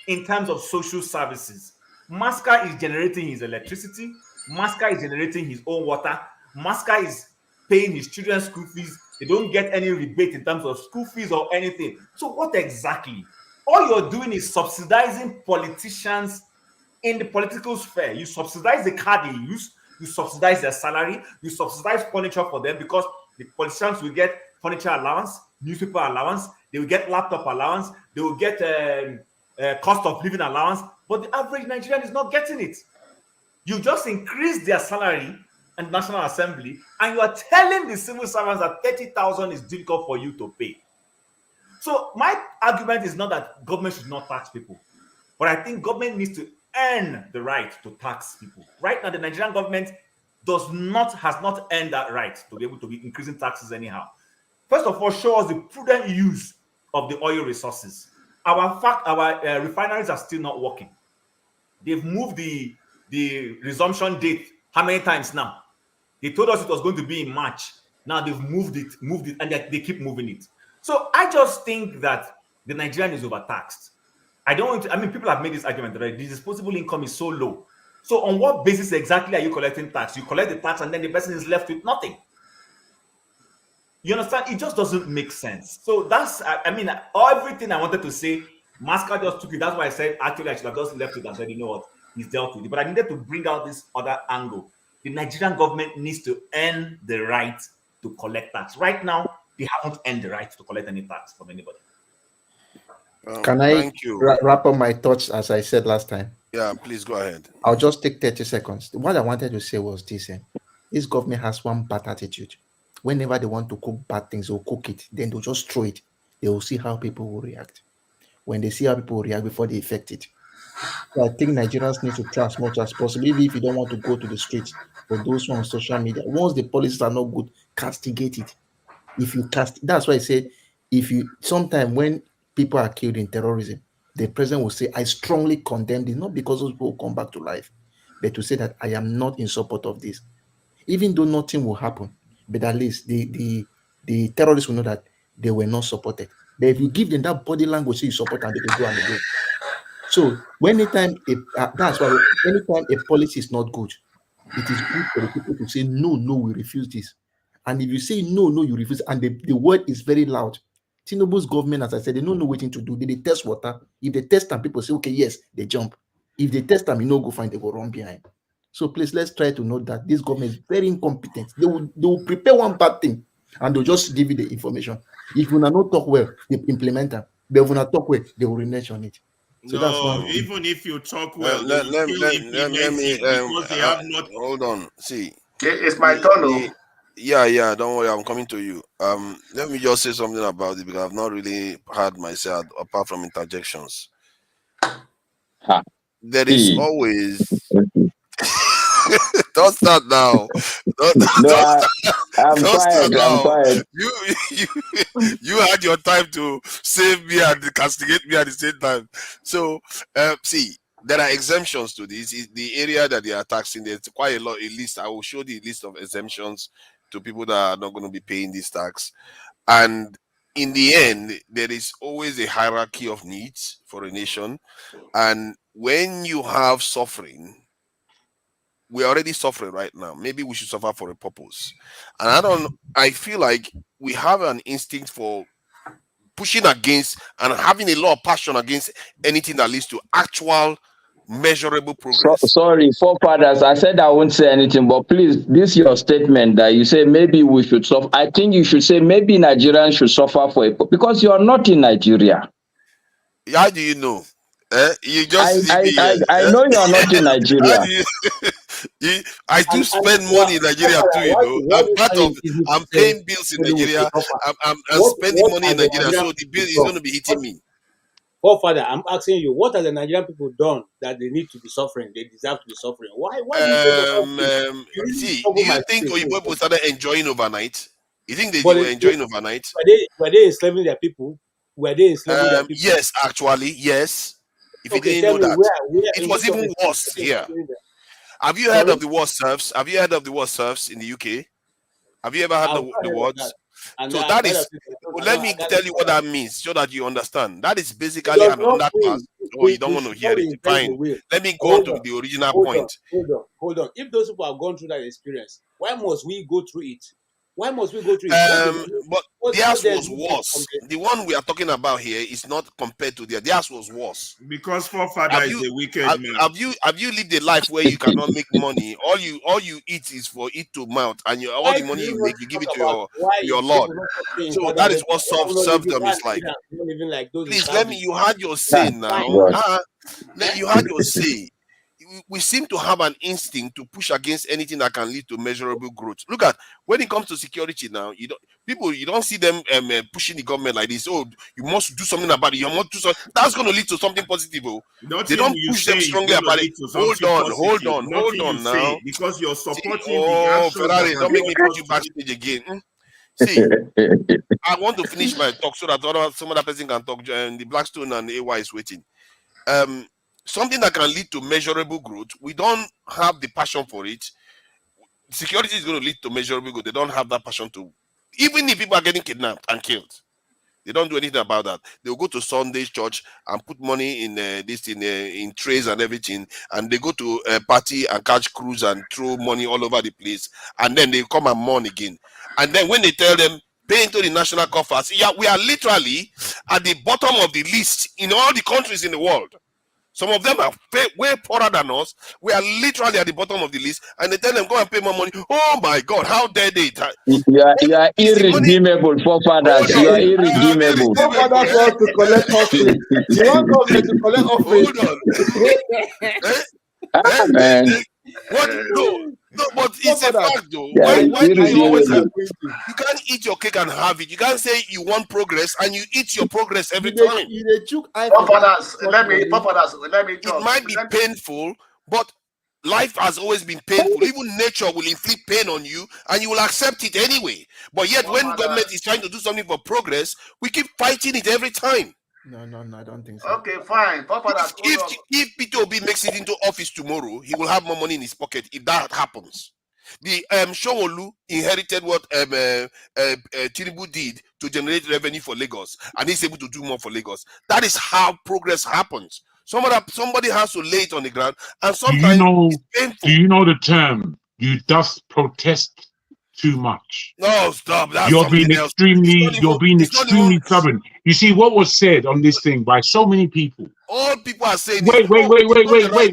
in terms of social services? Maska is generating his electricity. Maska is generating his own water. Maska is paying his children's school fees. They don't get any rebate in terms of school fees or anything. So what exactly? All you're doing is subsidizing politicians in the political sphere. You subsidize the car they use. You subsidize their salary. You subsidize furniture for them because the politicians will get furniture allowance, newspaper allowance. They will get laptop allowance. They will get cost of living allowance. But the average Nigerian is not getting it. You just increase their salary and National Assembly, and you are telling the civil servants that 30,000 is difficult for you to pay. So my argument is not that government should not tax people, but I think government needs to earn the right to tax people. Right now, the Nigerian government has not earned that right to be able to be increasing taxes anyhow. First of all, show us the prudent use of the oil resources. Our refineries are still not working. They've moved the resumption date how many times now? They told us it was going to be in March. Now they've moved it, and they keep moving it. So I just think that the Nigerian is overtaxed. People have made this argument already. The disposable income is so low. So on what basis exactly are you collecting tax? You collect the tax and then the person is left with nothing. You understand? It just doesn't make sense. So that's, everything I wanted to say, Maska just took it. That's why I said, actually, I should have just left it and said, you know what, he's dealt with it. But I needed to bring out this other angle. The Nigerian government needs to earn the right to collect tax. Right now, they haven't earned the right to collect any tax from anybody. Can I wrap up my thoughts as I said last time? Yeah, please go ahead. I'll just take 30 seconds. What I wanted to say was this. This government has one bad attitude. Whenever they want to cook bad things, they'll cook it. Then they'll just throw it. They will see how people will react. When they see how people will react before they effect it. So I think Nigerians need to try as much as possible, even if you don't want to go to the streets. For those who are on social media, once the policies are not good, castigate it. If you that's why I say, sometime when people are killed in terrorism, the president will say, I strongly condemn this, not because those people will come back to life, but to say that I am not in support of this. Even though nothing will happen, but at least the terrorists will know that they were not supported. But if you give them that body language, so you support and they will go and they go. So anytime a policy is not good, it is good for the people to say, no, we refuse this. And if you say, no, you refuse, and the word is very loud, Tinubu's government, as I said, they don't know what to do. They test water. If they test them, people say, okay, yes, they jump. If they test them, you know, go find, they go run behind. So please, let's try to know that this government is very incompetent. They will prepare one bad thing and they'll just give you the information. If you not talk well, they implement them. But if you not talk well, they will renege on it. So no, that's one. Even if you talk well, let me because they have not. Hold on. See, It's my turn. Yeah, don't worry, I'm coming to you. Let me just say something about it because I've not really heard myself apart from interjections. There is always don't start now. I'm quiet. You had your time to save me and castigate me at the same time. So see, there are exemptions to this. The area that they are taxing, there's quite a list. I will show the list of exemptions to people that are not going to be paying this tax. And in the end, there is always a hierarchy of needs for a nation. And when you have suffering, we're already suffering right now. Maybe we should suffer for a purpose. And I feel like we have an instinct for pushing against and having a lot of passion against anything that leads to actual measurable progress. Sorry, forefathers, I said I won't say anything, but please, this is your statement that you say maybe we should suffer. I think you should say maybe Nigerians should suffer for it because you are not in Nigeria. How do you know? You just I know you are not in Nigeria. I do spend money in Nigeria too, you know. I'm paying bills in Nigeria. I'm spending money in Nigeria, so the bill is going to be hitting me. Father, I'm asking you, what have the Nigerian people done that they need to be suffering? They deserve to be suffering. Why see, do you think people started enjoying overnight? You think they were enjoying overnight? Were they enslaving their people? Were they enslaving their people? Yes, actually, yes. If you didn't know that, it was even worse here. Have you heard of the war serfs? Have you heard of the war serfs in the UK? Have you ever heard the words? So that is, let me tell you what that means so that you understand. That is basically an underpass. Oh, you don't want to hear it. Fine. Let me go on to the original point. Hold on. If those people have gone through that experience, why must we go through it? Why must we go through it? But theirs was worse. The one we are talking about here is not compared to theirs was worse. Because forefather is a wicked man. Have you lived a life where you cannot make money? All you eat is for it to mount, and all the money you make, you give it to your Lord. So that is what serfdom is like. Please let me. You had your say now. You had your say. We seem to have an instinct to push against anything that can lead to measurable growth. Look at when it comes to security now. You don't see them pushing the government like this. Oh, you must do something about it. You must do something. That's going to lead to something positive. They don't push them strongly about it. Hold on now. Because you're supporting. Ferrari, don't make me put you backstage again. See, I want to finish my talk so that some other person can talk. The Blackstone and AY is waiting. Something that can lead to measurable growth. We don't have the passion for it. Security is going to lead to measurable growth. They don't have that passion to. Even if people are getting kidnapped and killed, they don't do anything about that. They'll go to Sunday church and put money in in trays and everything, and they go to a party and catch crews and throw money all over the place, and then they come and mourn again. And then when they tell them pay into the national coffers, we are literally at the bottom of the list in all the countries in the world. Some of them are way poorer than us. We are literally at the bottom of the list, and they tell them go and pay more money. Oh my God, how dare they? You are irredeemable, forefathers. You are irredeemable. Forefathers want to collect offering. You want government to collect offering. No, but it's a fact though. Why do you always have? You can't eat your cake and have it. You can't say you want progress and you eat your progress every time. It might be painful, but life has always been painful. Even nature will inflict pain on you, and you will accept it anyway. But yet, when government is trying to do something for progress, we keep fighting it every time. No, I don't think so. Okay, fine. If Peter Obi makes it into office tomorrow, he will have more money in his pocket if that happens. The Showolu inherited what Tinubu did to generate revenue for Lagos, and he's able to do more for Lagos. That is how progress happens. Somebody has to lay it on the ground, and sometimes it's painful. Do you know the term? You doth protest too much. No, stop. That's You're being something else. extremely stubborn. You see what was said on this thing by so many people. All people are saying Wait,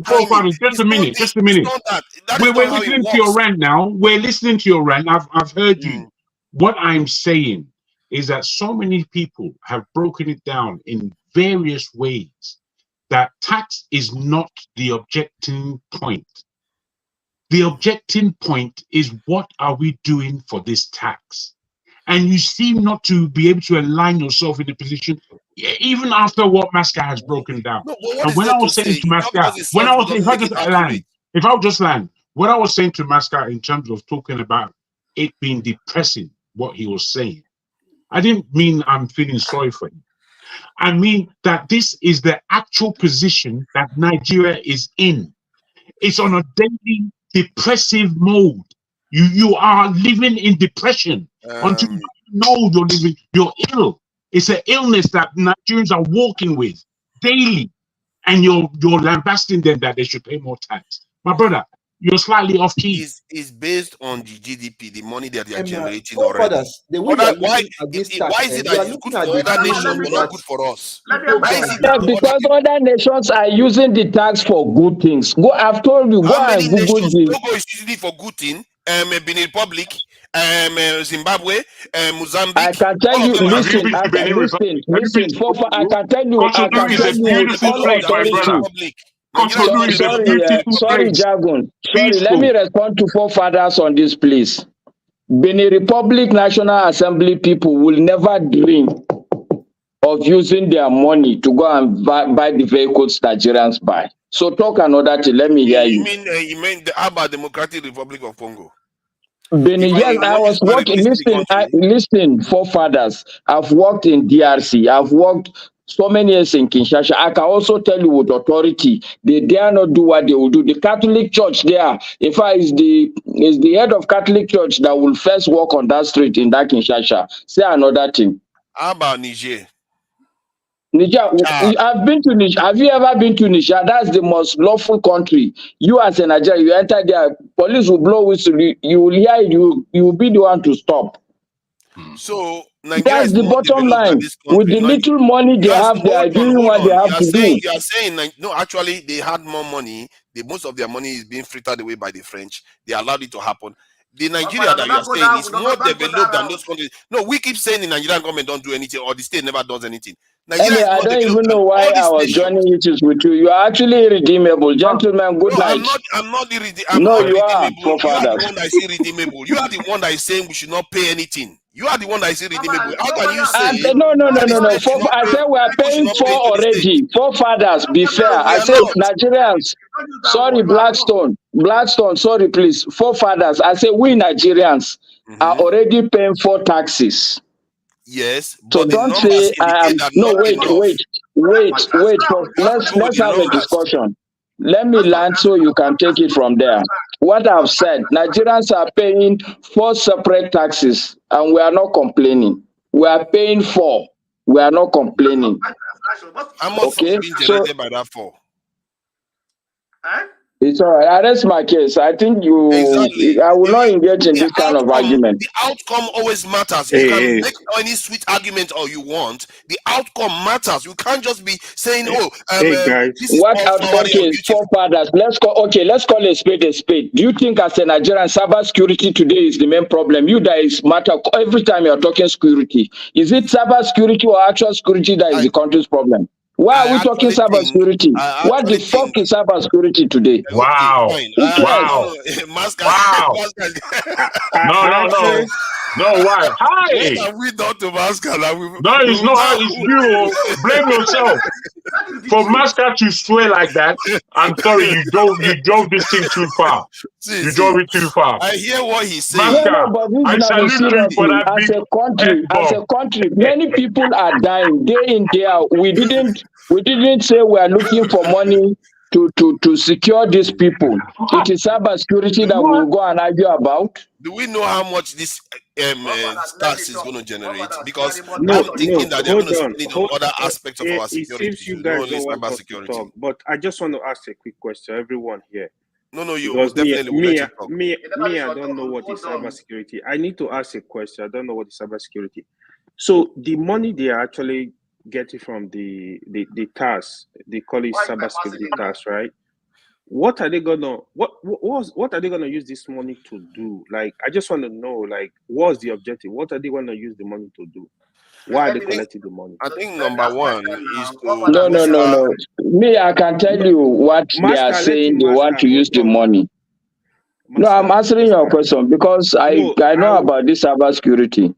forefathers, just a minute. That is We're not how it listening works. to your rant now. We're listening to your rant. I've heard you. What I'm saying is that so many people have broken it down in various ways that tax is not the objecting point. The objecting point is, what are we doing for this tax? And you seem not to be able to align yourself in the position, even after what Masca has broken down. No, but what and is when there I was to saying say? to Masca, if I would just land, what I was saying to Masca in terms of talking about it being depressing, what he was saying, I didn't mean I'm feeling sorry for him. I mean that this is the actual position that Nigeria is in. It's on a daily depressive mode. You are living in depression until you know you're ill. It's an illness that Nigerians are walking with daily, and you're lambasting them that they should pay more tax. My brother, you're slightly off key. Is based on the GDP, the money that they are generating already. Why is it that it's good for other nations but not good for us? Why is it that because other nations are using the tax for good things. I've told you, how many Google nations? Togo is using it for good thing. Benin Republic, Zimbabwe, Mozambique. I can tell you, listen, I can tell you with all authority. Sorry, Jagun. Sorry, let me respond to forefathers on this, please. Benin Republic National Assembly people will never dream of using their money to go and buy the vehicles Nigerians buy. So talk another thing. Let me hear you. You mean how about Democratic Republic of Congo? Benin, yes, I was working. Listen, forefathers. I've worked in DRC. I've worked so many years in Kinshasa. I can also tell you with authority, they dare not do what they will do. The Catholic Church there, in fact, is the head of Catholic Church that will first walk on that street in that Kinshasa. Say another thing. How about Niger? Niger, I've been to Niger. Have you ever been to Niger? That's the most lawful country. You as a Nigerian, you enter there, police will blow whistle. You will hear it. You will be the one to stop. So Nigeria that's the bottom line. With the little money they have, they are doing what they have to do. You are saying no. Actually, they had more money. Most of their money is being frittered away by the French. They allowed it to happen. The Nigeria that you are saying is more developed than those countries. No, we keep saying the Nigerian government don't do anything, or the state never does anything. Anyway, I don't even know why I was joining issues with you. You are actually irredeemable. Gentlemen, good night. I'm not irredeemable. You are, forefathers. You are the one that is irredeemable. You are the one that is saying we should not pay anything. You are the one that is irredeemable. How can you say? No. I said we are paying for already. Forefathers, be fair. I said Nigerians. Sorry, Blackstone, sorry, please. Forefathers, I say we Nigerians are already paying for taxes. Yes, so don't say wait. Let's have a discussion. Let me land so you can take it from there. What I've said, Nigerians are paying 4 separate taxes, and we are not complaining. We are paying 4. We are not complaining. How much is being generated by that 4? It's all right. I rest my case. I think I will not engage in this kind of argument. The outcome always matters. You can make any sweet argument all you want. The outcome matters. You can't just be saying, guys. What outcome is forefathers? Let's call a spade a spade. Do you think as a Nigerian, cybersecurity today is the main problem? You guys matter every time you're talking security. Is it cybersecurity or actual security that is the country's problem? Why are we talking cybersecurity? What the fuck is cybersecurity today? Wow. Wow. No, why? Hi. What have we done to Masca? No, it's not. It's you. Blame yourself. For Masca to swear like that, I'm sorry, you drove this thing too far. You drove it too far. I hear what he's saying. Masca, I salute you for that as a country, many people are dying day in, day out. We didn't say we are looking for money to secure these people. It is cybersecurity that we'll go and argue about. Do we know how much this tax is going to generate? Because I'm thinking that they're going to spend it on other aspects of our security. It seems you guys don't want us to talk, but I just want to ask a quick question, everyone here. No, you because definitely will let you talk. I don't know what is cybersecurity. I need to ask a question. I don't know what is cybersecurity. So the money they are actually getting from the tax, they call it cybersecurity tax, right? What are they gonna what are they gonna use this money to do? Like, I just want to know, like, what's the objective? What are they gonna use the money to do? Why are they collecting the money? I think number one is to No. Me, I can tell you what they are saying. They want to use the money. No, I'm answering your question because I know about this cybersecurity.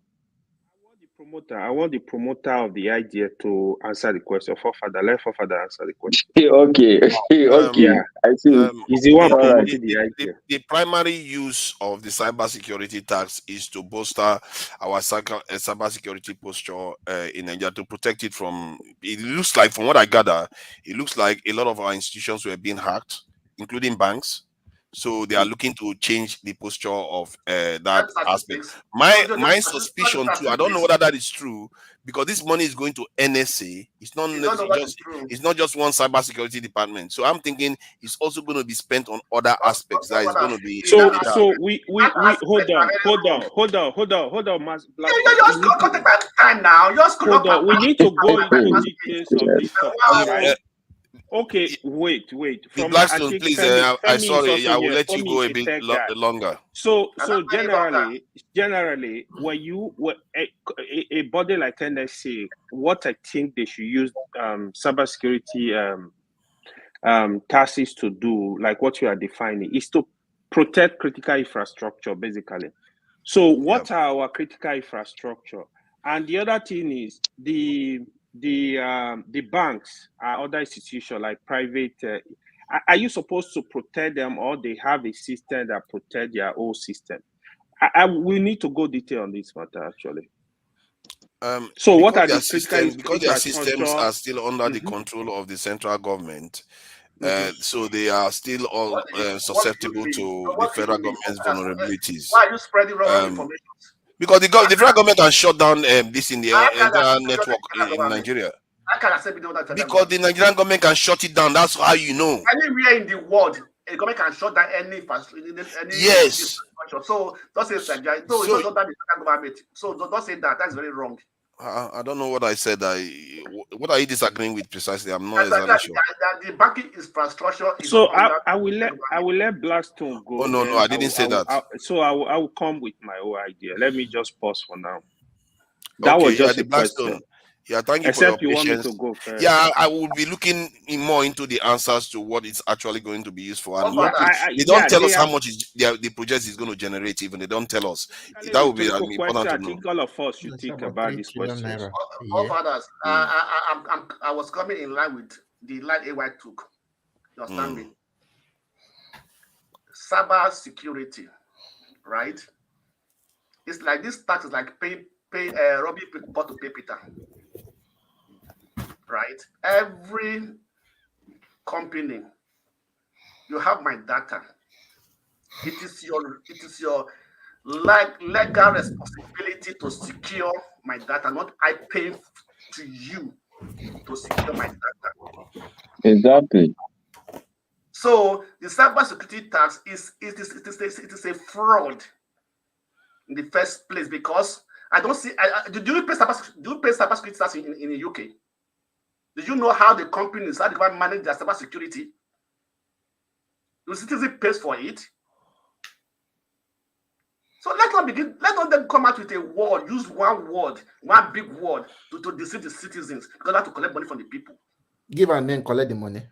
I want the promoter of the idea to answer the question. Let Forefather answer the question. Okay. Yeah, I see. He's the one promoting the idea. The primary use of the cybersecurity tax is to bolster our cybersecurity posture in Nigeria, to protect it from. It looks like, from what I gather, it looks like a lot of our institutions were being hacked, including banks. So they are looking to change the posture of that aspect. My suspicion too, I don't know whether that is true, because this money is going to NSA. It's not just one cybersecurity department. So I'm thinking it's also going to be spent on other aspects. That is going to be so we hold on, Mas Black. Just go take my time now. Just hold on. We need to go into details of this topic, right? Okay, wait. From Blackstone, please. I sorry, I will let you go a bit longer. So generally, when a body like NSA, what I think they should use cybersecurity taxes to do, like what you are defining, is to protect critical infrastructure, basically. So what are our critical infrastructure? And the other thing is the banks are other institutions like private. Are you supposed to protect them, or they have a system that protect their own system? We need to go detail on this matter, actually. So what are the systems? Because their systems are still under the control of the central government. So they are still all susceptible to the federal government's vulnerabilities. Why are you spreading wrong information? Because the federal government has shut down this in the entire network in Nigeria. I can accept that. Because the Nigerian government can shut it down. That's how you know. Anywhere in the world, a government can shut down any yes. So don't say that. No, it's not that the federal government. So don't say that. That's very wrong. I don't know what I said. What are you disagreeing with precisely? I'm not exactly sure. The banking infrastructure. So I will let Blackstone go. Oh no, I didn't say that. I will come with my own idea. Let me just pause for now. That was just a question. Yeah, thank you Except for your patience. You want me to go first. Yeah, I will be looking more into the answers to what it's actually going to be used for. And they don't tell us how much the project is going to generate. Even they don't tell us. That would be important to know. I think all of us should think about this question. All fathers, I was coming in line with the line AY took. You understand me? Cyber security, right? It's like this tax is like robbing people to pay Peter. Right? Every company, you have my data. It is your legal responsibility to secure my data, not I pay to you to secure my data. Exactly. So the cybersecurity tax is a fraud in the first place, because I don't see. Do you pay cybersecurity tax in the UK? Do you know how the companies, how the government manage their cybersecurity? The citizen pays for it. So let's not them come out with a word, use one word, one big word to deceive the citizens, because they have to collect money from the people. Give and then collect the money.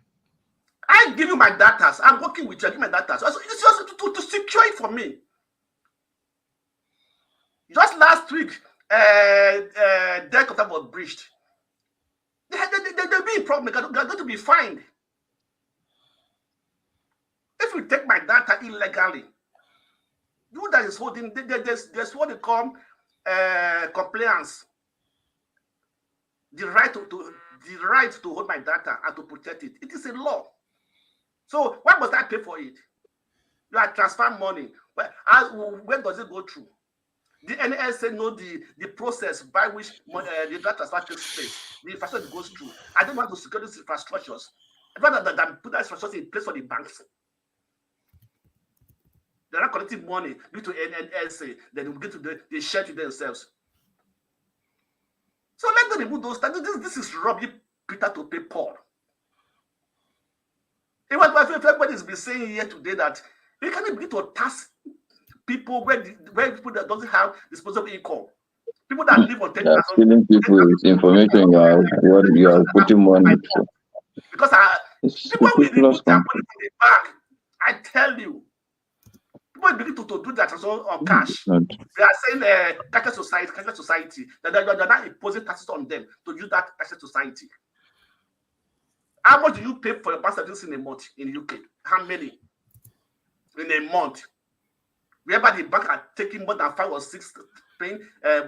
I give you my data. I'm working with you. I give my data. So it's just to secure it for me. Just last week, their contract was breached. They'll be in problem. They're going to be fined. If you take my data illegally, you that is holding, there's what they call compliance. The right to hold my data and to protect it. It is a law. So why must I pay for it? You are transferring money. Where does it go through? The NSA know the process by which the data transfer takes place. The infrastructure goes through. I don't want to secure these infrastructures. I'd rather than put that infrastructure in place for the banks. They're not collecting money due to NNSA. Then they will get to they share to themselves. So let them remove those taxes. This is robbing Peter to pay Paul. Everybody's been saying here today that you can't begin to tax people where people that doesn't have disposable income. People that live on 10,000. Stealing people with information you are putting money to. Because people will remove their money from the bank. I tell you. People begin to do that also on cash. They are saying cashless society. That they're not imposing taxes on them to use that cashless society. How much do you pay for your bank services in a month in the UK? How many? In a month. Whereby the bank are taking more than 5 or 6 paying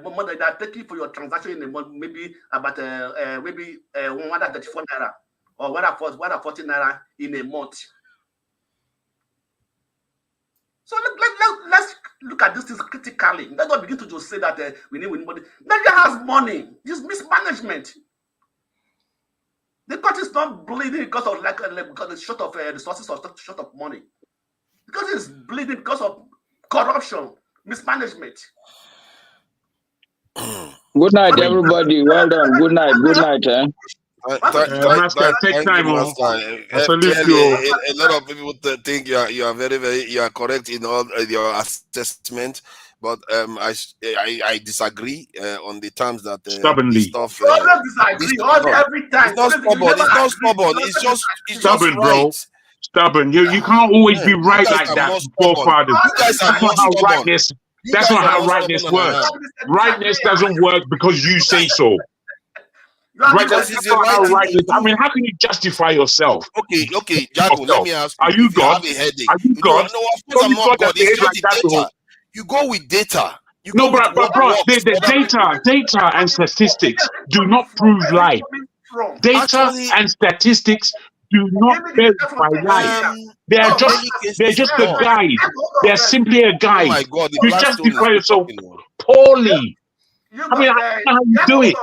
more than they are taking for your transaction in a month, maybe about 134 naira or 140 naira in a month. So let's look at this things critically. Let's not begin to just say that we need money. Nigeria has money. It's mismanagement. The country is not bleeding because of because it's short of resources or short of money. Because it's bleeding because of corruption, mismanagement. Good night, everybody. Well done. Good night. Good night. Master, take time off. A lot of people think you are very correct in all your assessment, but I disagree on the terms that stubbornly. Stuff, disagree every time. It's not stubborn. It's not stubborn. It's just stubborn, right. bro. Stubborn. You can't always be right like that, forefathers. That's not how rightness. That's not how rightness works. Rightness doesn't work because you say so. Right, that's not how rightness. I mean, how can you justify yourself? Okay, Jago, let me ask you. Are you God? Are you God? No, of course I'm not God. It's just the data. You go with data. No, but the data and statistics do not prove life. Data and statistics do not verify life. They're just a guide. They're simply a guide. Oh my God, you justify yourself poorly. I mean, I don't know how you do it.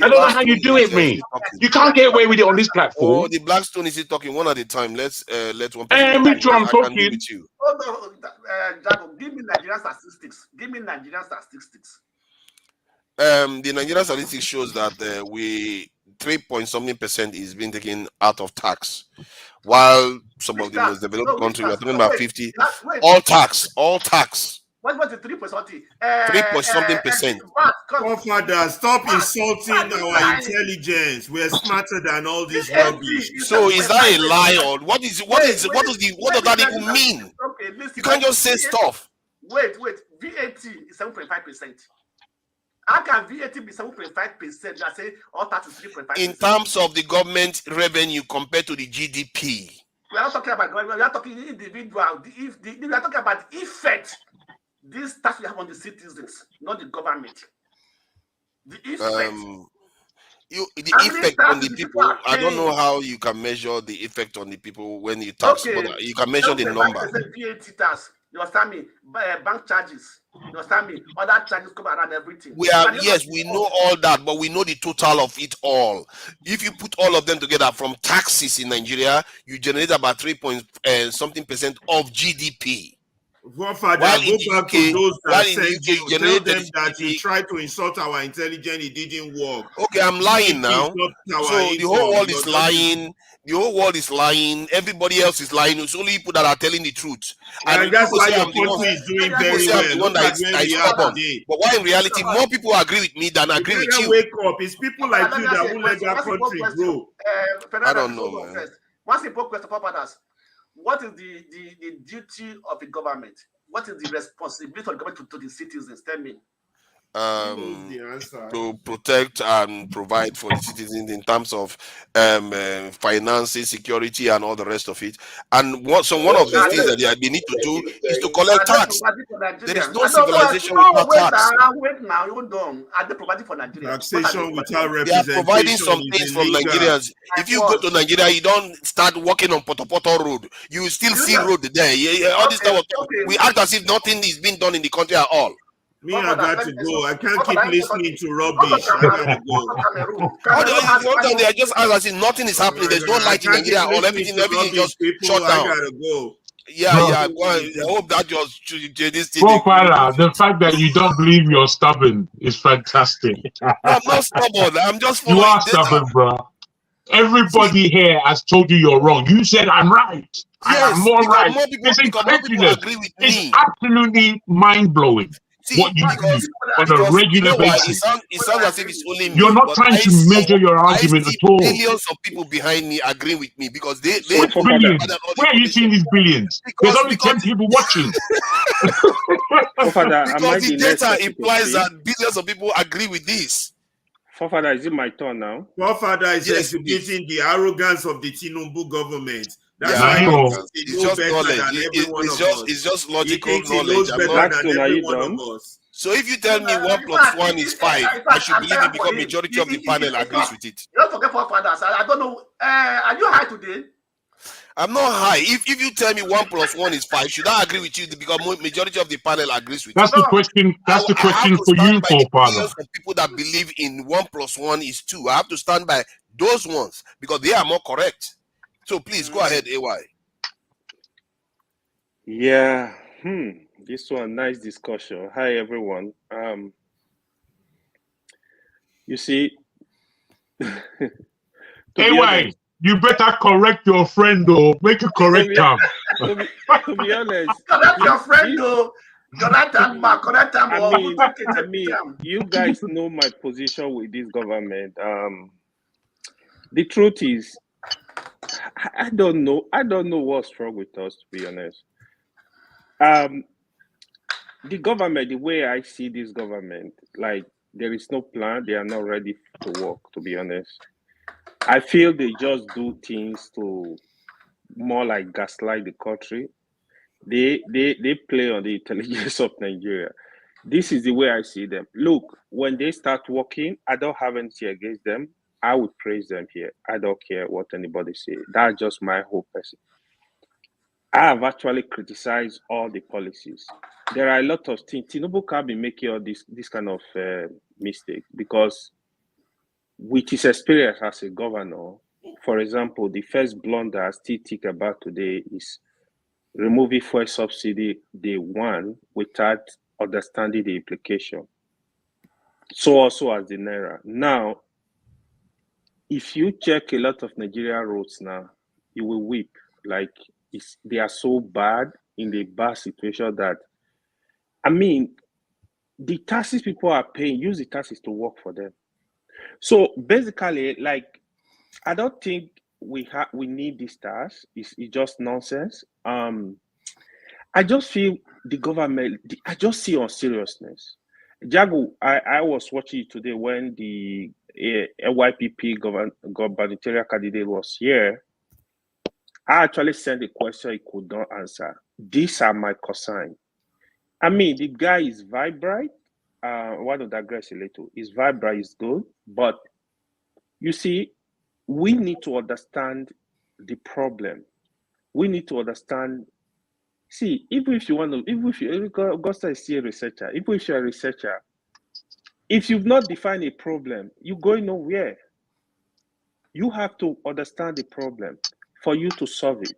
I don't know how you do it, man. You can't get away with it on this platform. Oh, the Blackstone is talking one at a time. Let one person. Me too, I'm talking. With you. Oh, no, Jago, give me Nigerian statistics. The Nigerian statistics shows that we 3.something% is being taken out of tax, while some of the most developed countries we are talking about 50. All tax. What was the 3.something? 3.something%. Father, stop insulting our intelligence. We're smarter than all this rubbish. So is that a lie or what does that even mean? Okay, listen, you can't just say stuff. Wait. VAT is 7.5%. How can VAT be 7.5%? I say all tax is 3.5%. In terms of the government revenue compared to the GDP. We are not talking about government. We are talking individual. We are talking about the effect. This tax we have on the citizens, not the government. The effect. The effect on the people. I don't know how you can measure the effect on the people when you tax. Okay. But you can measure the number. VAT tax. You understand me? Bank charges. You understand me? Other charges come around everything. We know all that, but we know the total of it all. If you put all of them together from taxes in Nigeria, you generate about 3.something% of GDP. Father, go back to those that said you tell them that you try to insult our intelligence, it didn't work. Okay, I'm lying now. So the whole world is lying. The whole world is lying. Everybody else is lying. It's only people that are telling the truth. And that's why your country is doing very well. Look at where we are today. But why in reality, more people agree with me than agree with you. Wake up. It's people like you that will let that country grow. I don't know, man. One simple question for others. What is the duty of the government? What is the responsibility of the government to the citizens? Tell me. To protect and provide for the citizens in terms of financing, security, and all the rest of it. And one of the things that they need to do is to collect tax. There is no civilization without tax. Wait now, hold on. Are they providing for Nigeria? Taxation without representation. They are providing some things from Nigerians. If you go to Nigeria, you don't start working on Poto Road. You still see road there. All this stuff. We act as if nothing is being done in the country at all. Me, I got to go. I can't keep listening to rubbish. I gotta go. They are just as if nothing is happening. There's no light in Nigeria or everything just shut down. I gotta go. Yeah, Bro, yeah. Go ahead. I hope that was this thing. Fubara, the fact that you don't believe you're stubborn is fantastic. No, I'm not stubborn. I'm just You following are data. stubborn, bro. See, Everybody here has told you you're wrong. You said I'm right. I am yes, more right. It's because more people incredulous. agree with It's me. absolutely mind-blowing See, what you do on a because you regular know why? basis. It sounds as if it's only me. You're not But trying to measure your I argument see at all. billions of people behind me agreeing with me because they What put billions? together all the Where are you seeing these billions? There's only 10 people watching. Forefather, am I because the the next data person to implies speak? that billions of people agree with this. Forefather, is it my turn now? Forefather is Yes, exhibiting the arrogance of the Tinubu government. That's Yeah, why he know. thinks he it's knows just better knowledge. than every one of us. It's just He logical thinks he knowledge. knows better than every one of us. So if you tell me 1 + 1 is 5, I should believe it because majority of the panel agrees with it. You don't forget forefathers. I don't know. Are you high today? I'm not high. If you tell me 1 + 1 is 5, should I agree with you because majority of the panel agrees with That's it? the question. That's the I have question to for stand you, by the Forefather. billions of people that believe in 1 + 1 is 2. I have to stand by those ones because they are more correct. So please go ahead, AY. Yeah. This one, nice discussion. Hi, everyone. You see, AY, you better correct your friend, though. Make a correct him. To be honest, Correct your friend, though. Correct him, man. Correct him. I mean, you guys know my position with this government. The truth is, I don't know. I don't know what's wrong with us, to be honest. The government, the way I see this government, like there is no plan. They are not ready to work, to be honest. I feel they just do things to more like gaslight the country. They play on the intelligence of Nigeria. This is the way I see them. Look, when they start working, I don't have anything against them. I would praise them here. I don't care what anybody say. That's just my whole person. I have actually criticized all the policies. There are a lot of things. Tinubu can't be making all this kind of mistake because with his experience as a governor, for example, the first blunder I still think about today is removing fuel subsidy day one without understanding the implication. So also as the Naira. Now, if you check a lot of Nigeria roads now, you will weep. Like they are so bad in the bad situation that, I mean, the taxes people are paying, use the taxes to work for them. So basically, like, I don't think we need these tax. It's just nonsense. I just feel the government, I just see on seriousness. Jago, I was watching it today when the NYPP gubernatorial candidate was here. I actually sent a question he could not answer. These are my concerns. I mean, the guy is vibrant. I want to digress a little. His vibrant is good, but you see, we need to understand the problem. We need to understand. See, even if you want to, even if you, Augusta is still a researcher, even if you're a researcher, if you've not defined a problem, you're going nowhere. You have to understand the problem for you to solve it.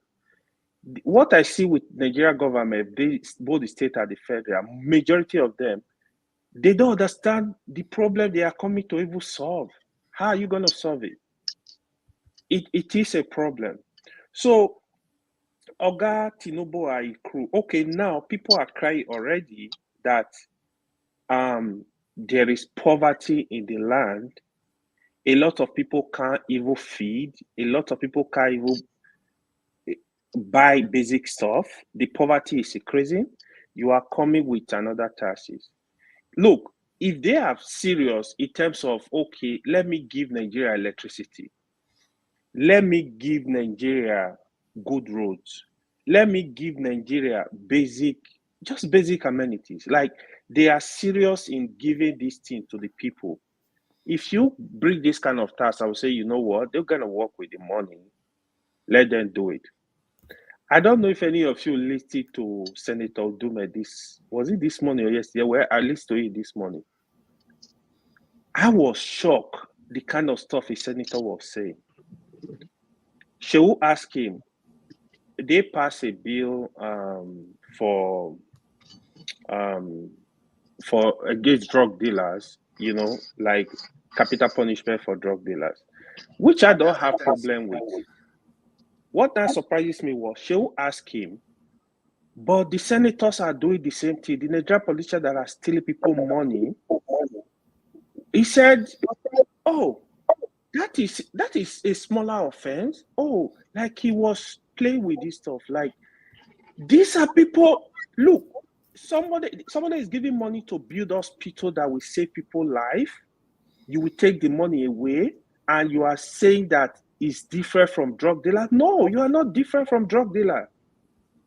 What I see with Nigeria government, both the state and the federal, majority of them, they don't understand the problem they are coming to even solve. How are you going to solve it? It is a problem. So, Oga Tinubu are a crew. Okay, now people are crying already that there is poverty in the land. A lot of people can't even feed. A lot of people can't even buy basic stuff. The poverty is increasing. You are coming with another taxes. Look, if they are serious in terms of, okay, let me give Nigeria electricity. Let me give Nigeria good roads. Let me give Nigeria just basic amenities. Like they are serious in giving this thing to the people. If you bring this kind of task, I would say, you know what, they're going to work with the money. Let them do it. I don't know if any of you listened to Senator Dume was it this morning or yesterday? Well, I listened to it this morning. I was shocked the kind of stuff a senator was saying. Shehu asked him, they passed a bill for against drug dealers, you know, like capital punishment for drug dealers, which I don't have problem with. What that surprises me was she will ask him, but the senators are doing the same thing. The Nigerian politicians that are stealing people money. He said, "Oh, that is a smaller offense." Oh, like he was playing with this stuff. Like these are people. Look, somebody is giving money to build hospital that will save people's life. You will take the money away, and you are saying that it's different from drug dealer. No, you are not different from drug dealer.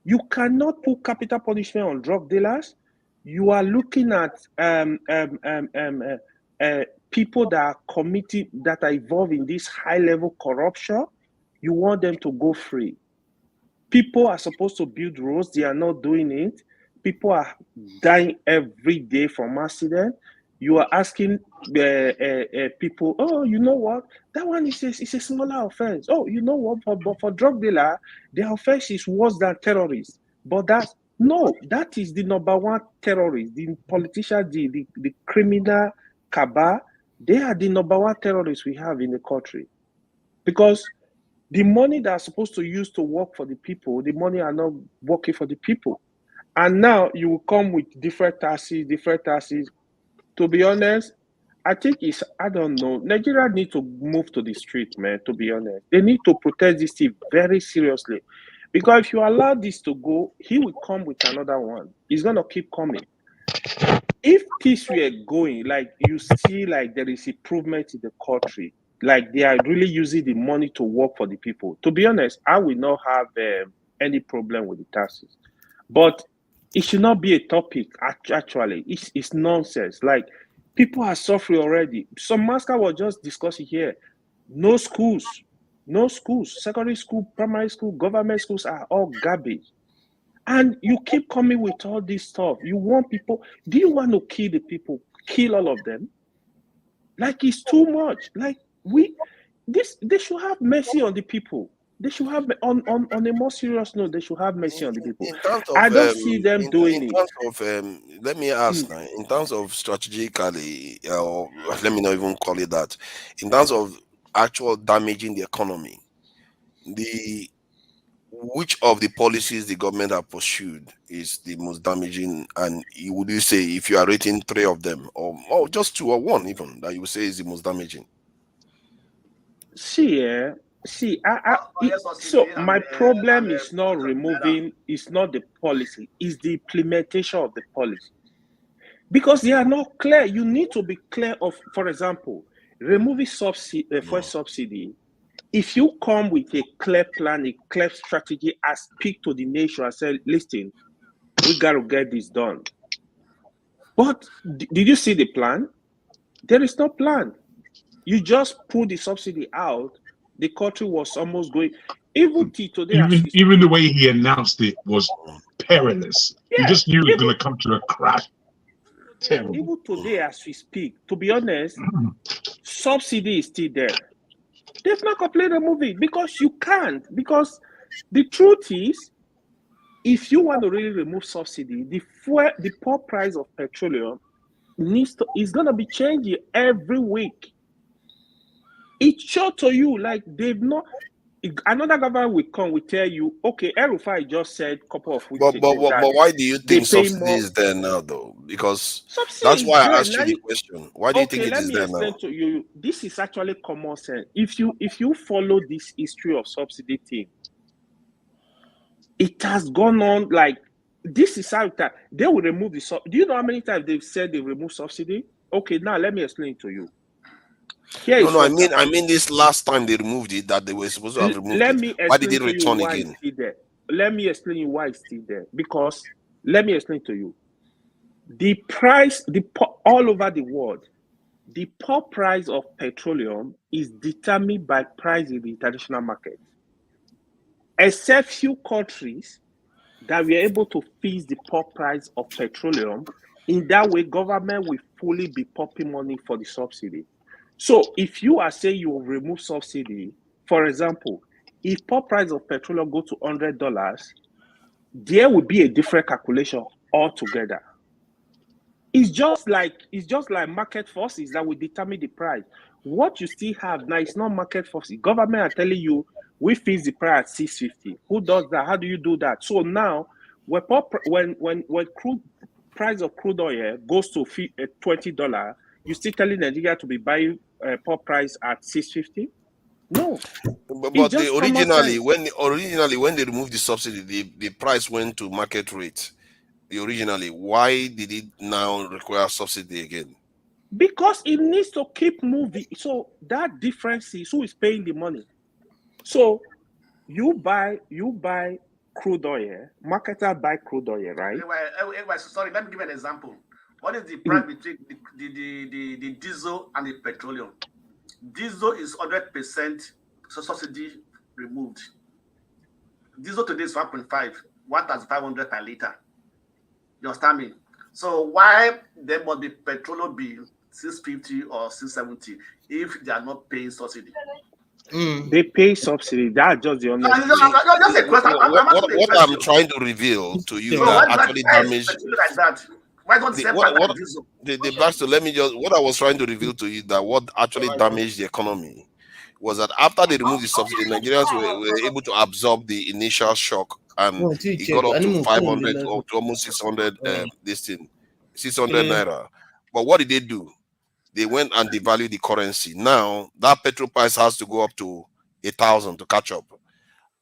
You cannot put capital punishment on drug dealers. You are looking at people that are committed, that are involved in this high-level corruption. You want them to go free. People are supposed to build roads. They are not doing it. People are dying every day from accident. You are asking people, oh, you know what? That one is a smaller offense. Oh, you know what? But for drug dealer, the offense is worse than terrorists. But that is the number one terrorist. The politicians, the criminal cabal, they are the number one terrorists we have in the country. Because the money that are supposed to use to work for the people, the money are not working for the people. And now you will come with different taxes. To be honest, I think I don't know. Nigeria need to move to the street, man, to be honest. They need to protest this thing very seriously. Because if you allow this to go, he will come with another one. He's going to keep coming. If this were going, like you see, like there is improvement in the country, like they are really using the money to work for the people. To be honest, I will not have any problem with the taxes. But it should not be a topic, actually. It's nonsense. Like, people are suffering already. Some master was just discussing here. No schools, secondary school, primary school, government schools are all garbage. And you keep coming with all this stuff. You want people, do you want to kill the people? Kill all of them? Like, it's too much. Like, they should have mercy on the people. They should have, on a more serious note, they should have mercy on the people. I don't see them doing it. Let me ask now, in terms of strategically, or let me not even call it that, in terms of actual damaging the economy, which of the policies the government have pursued is the most damaging? And would you say, if you are rating 3 of them, or just 2 or 1 even, that you would say is the most damaging? So my problem is not removing, it's not the policy, it's the implementation of the policy. Because they are not clear. You need to be clear of, for example, removing fuel subsidy. If you come with a clear plan, a clear strategy, and speak to the nation and say, listen, we got to get this done. But did you see the plan? There is no plan. You just pull the subsidy out. The country was almost going. Even today, even the way he announced it was perilous. You just knew it was going to come to a crash. Terrible. Even today, as we speak, to be honest, subsidy is still there. They've not completely removed it because you can't. Because the truth is, if you want to really remove subsidy, the poor price of petroleum is going to be changing every week. It shows to you like they've not. Another government will come, will tell you, okay, El-Rufai just said a couple of weeks ago. But why do you think subsidy is there now, though? Because that's why I asked you the question. Why do you think it is there now? Let me explain to you. This is actually common sense. If you follow this history of subsidy thing, it has gone on like this is how they will remove the subsidy. Do you know how many times they've said they remove subsidy? Okay, now let me explain to you. I mean this last time they removed it, that they were supposed to have removed it. Why did it return again? Let me explain you why it's still there. Because let me explain to you. The price, all over the world, the poor price of petroleum is determined by price in the international market. Except few countries that were able to fix the poor price of petroleum. In that way, government will fully be pumping money for the subsidy. So if you are saying you will remove subsidy, for example, If pump price of petroleum go to $100, there will be a different calculation altogether. It's just like market forces that will determine the price. What you still have now is not market forces. Government are telling you we fix the price at 650. Who does that? How do you do that? So now when crude price of crude oil goes to $20, you still telling Nigeria to be buying pump price at 650? No. But originally when they removed the subsidy, the price went to market rate. Originally, why did it now require subsidy again? Because it needs to keep moving. So that difference is who is paying the money. So you buy crude oil, marketer buy crude oil, right? Sorry, let me give an example. What is the price between the diesel and the petroleum? Diesel is 100% subsidy removed. Diesel today is 1.5, 1,500 per liter. You understand me? So why there must be petroleum be 650 or 670 if they are not paying subsidy? They pay subsidy. That's just the honest. What I'm trying to reveal to you that actually damaged. Like that. Why don't what I was trying to reveal to you that what actually damaged the economy was that after they removed the subsidy, Nigerians were able to absorb the initial shock, and it got up to 500 or to almost 600 600 naira. But what did they do? They went and devalued the currency. Now that petrol price has to go up to 1,000 to catch up,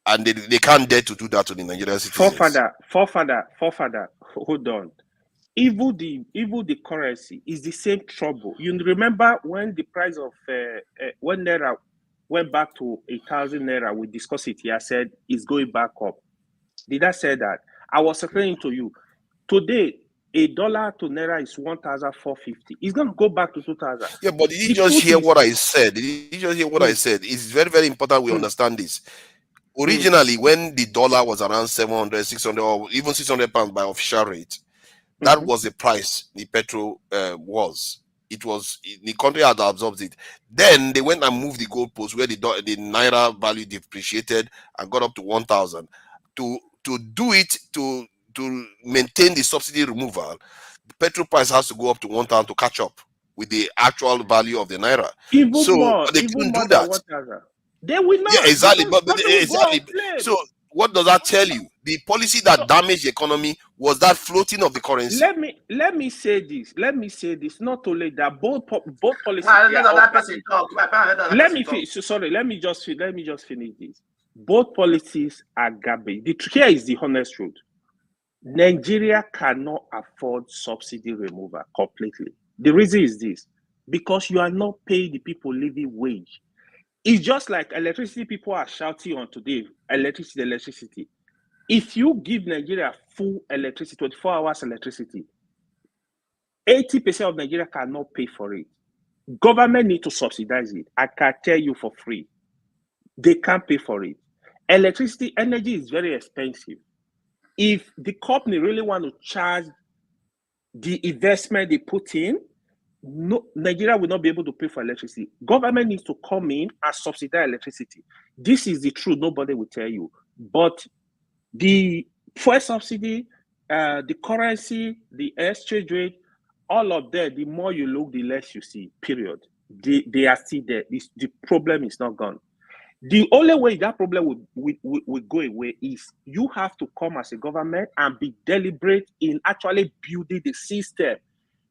and they can't dare to do that to the Nigerian citizens. Forefather, hold on. Even the currency is the same trouble. You remember when the price of when naira went back to 1,000 naira, we discussed it here. I said it's going back up. Did I say that? I was explaining to you. Today, $1 to naira is 1,450. It's going to go back to 2,000. Yeah, but did you just hear what I said? Did you just hear what I said? It's very, very important we understand this. Originally, when the dollar was around 700, 600, or even 600 pounds by official rate, that was the price the petrol was. It was the country had absorbed it. Then they went and moved the goalpost where the naira value depreciated and got up to 1,000. To do it to maintain the subsidy removal, the petrol price has to go up to 1,000 to catch up with the actual value of the naira. They couldn't do that. They will not. Yeah, exactly. Exactly. So what does that tell you? The policy that damaged the economy was that floating of the currency. Let me say this. Not only that, both policies. Let me just finish this. Both policies are garbage. Here is the honest truth. Nigeria cannot afford subsidy removal completely. The reason is this: because you are not paying the people living wage. It's just like electricity. People are shouting on today, electricity. If you give Nigeria full electricity, 24 hours electricity, 80% of Nigeria cannot pay for it. Government need to subsidize it. I can tell you for free. They can't pay for it. Energy is very expensive. If the company really want to charge the investment they put in, Nigeria will not be able to pay for electricity. Government needs to come in and subsidize electricity. This is the truth. Nobody will tell you. But the fuel subsidy, the currency, the exchange rate, all of that, the more you look, the less you see, period. They are still there. The problem is not gone. The only way that problem will go away is you have to come as a government and be deliberate in actually building the system.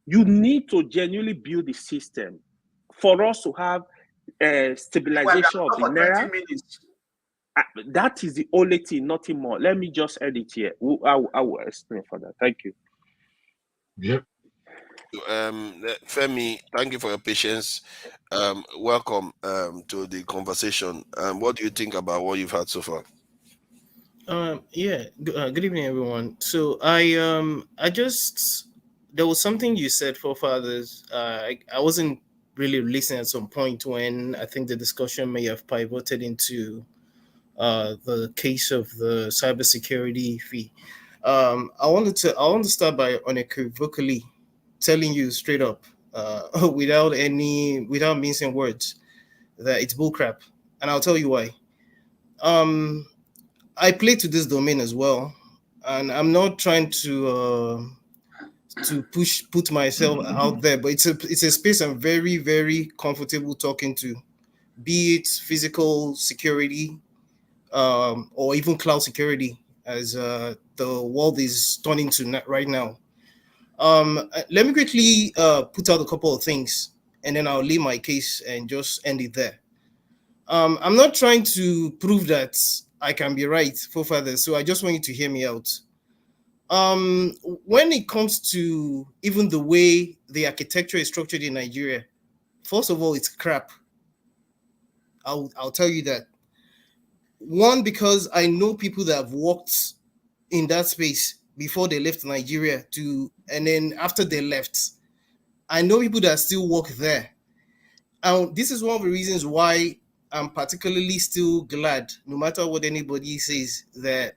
You need to genuinely build the system for us to have stabilization of the naira. That is the only thing, nothing more. Let me just end it here. I will explain further. Thank you. Yep. Femi, thank you for your patience. Welcome to the conversation. What do you think about what you've had so far? Good evening, everyone. So I just, there was something you said, forefathers. I wasn't really listening at some point when I think the discussion may have pivoted into the case of the cybersecurity fee. I want to start by unequivocally telling you straight up, without mincing words, that it's bullcrap, and I'll tell you why. I play to this domain as well, and I'm not trying to put myself out there, but it's a space I'm very, very comfortable talking to, be it physical security, or even cloud security, as the world is turning to right now. Let me quickly put out a couple of things, and then I'll leave my case and just end it there. I'm not trying to prove that I can be right, forefathers, so I just want you to hear me out. When it comes to even the way the architecture is structured in Nigeria, first of all, it's crap. I'll tell you that. One, because I know people that have worked in that space before they left Nigeria and then after they left, I know people that still work there. And this is one of the reasons why I'm particularly still glad, no matter what anybody says, that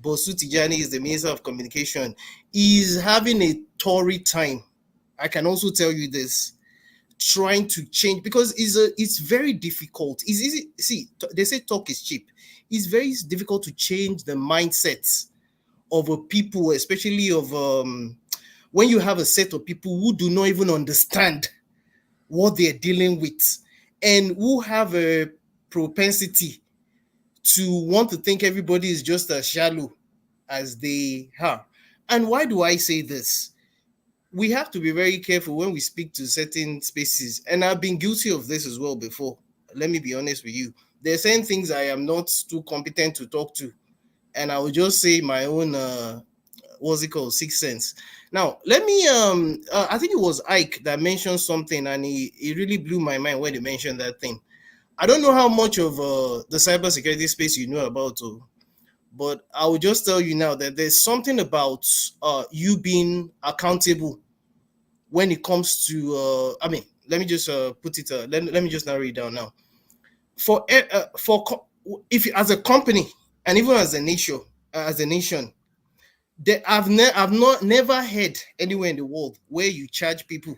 Bosu Tijani is the Minister of Communication, is having a torrid time. I can also tell you this, trying to change, because it's very difficult. It's easy. See, they say talk is cheap. It's very difficult to change the mindsets of a people, especially of when you have a set of people who do not even understand what they're dealing with and who have a propensity to want to think everybody is just as shallow as they are. And why do I say this? We have to be very careful when we speak to certain spaces. And I've been guilty of this as well before. Let me be honest with you. There are certain things I am not too competent to talk to. And I will just say my own, what's it called, 6 cents. Now, let me, I think it was Ike that mentioned something, and he really blew my mind when he mentioned that thing. I don't know how much of the cybersecurity space you know about, but I will just tell you now that there's something about you being accountable when it comes to, I mean, let me just put it, let me just narrow it down now. If as a company and even as a nation, I've never heard anywhere in the world where you charge people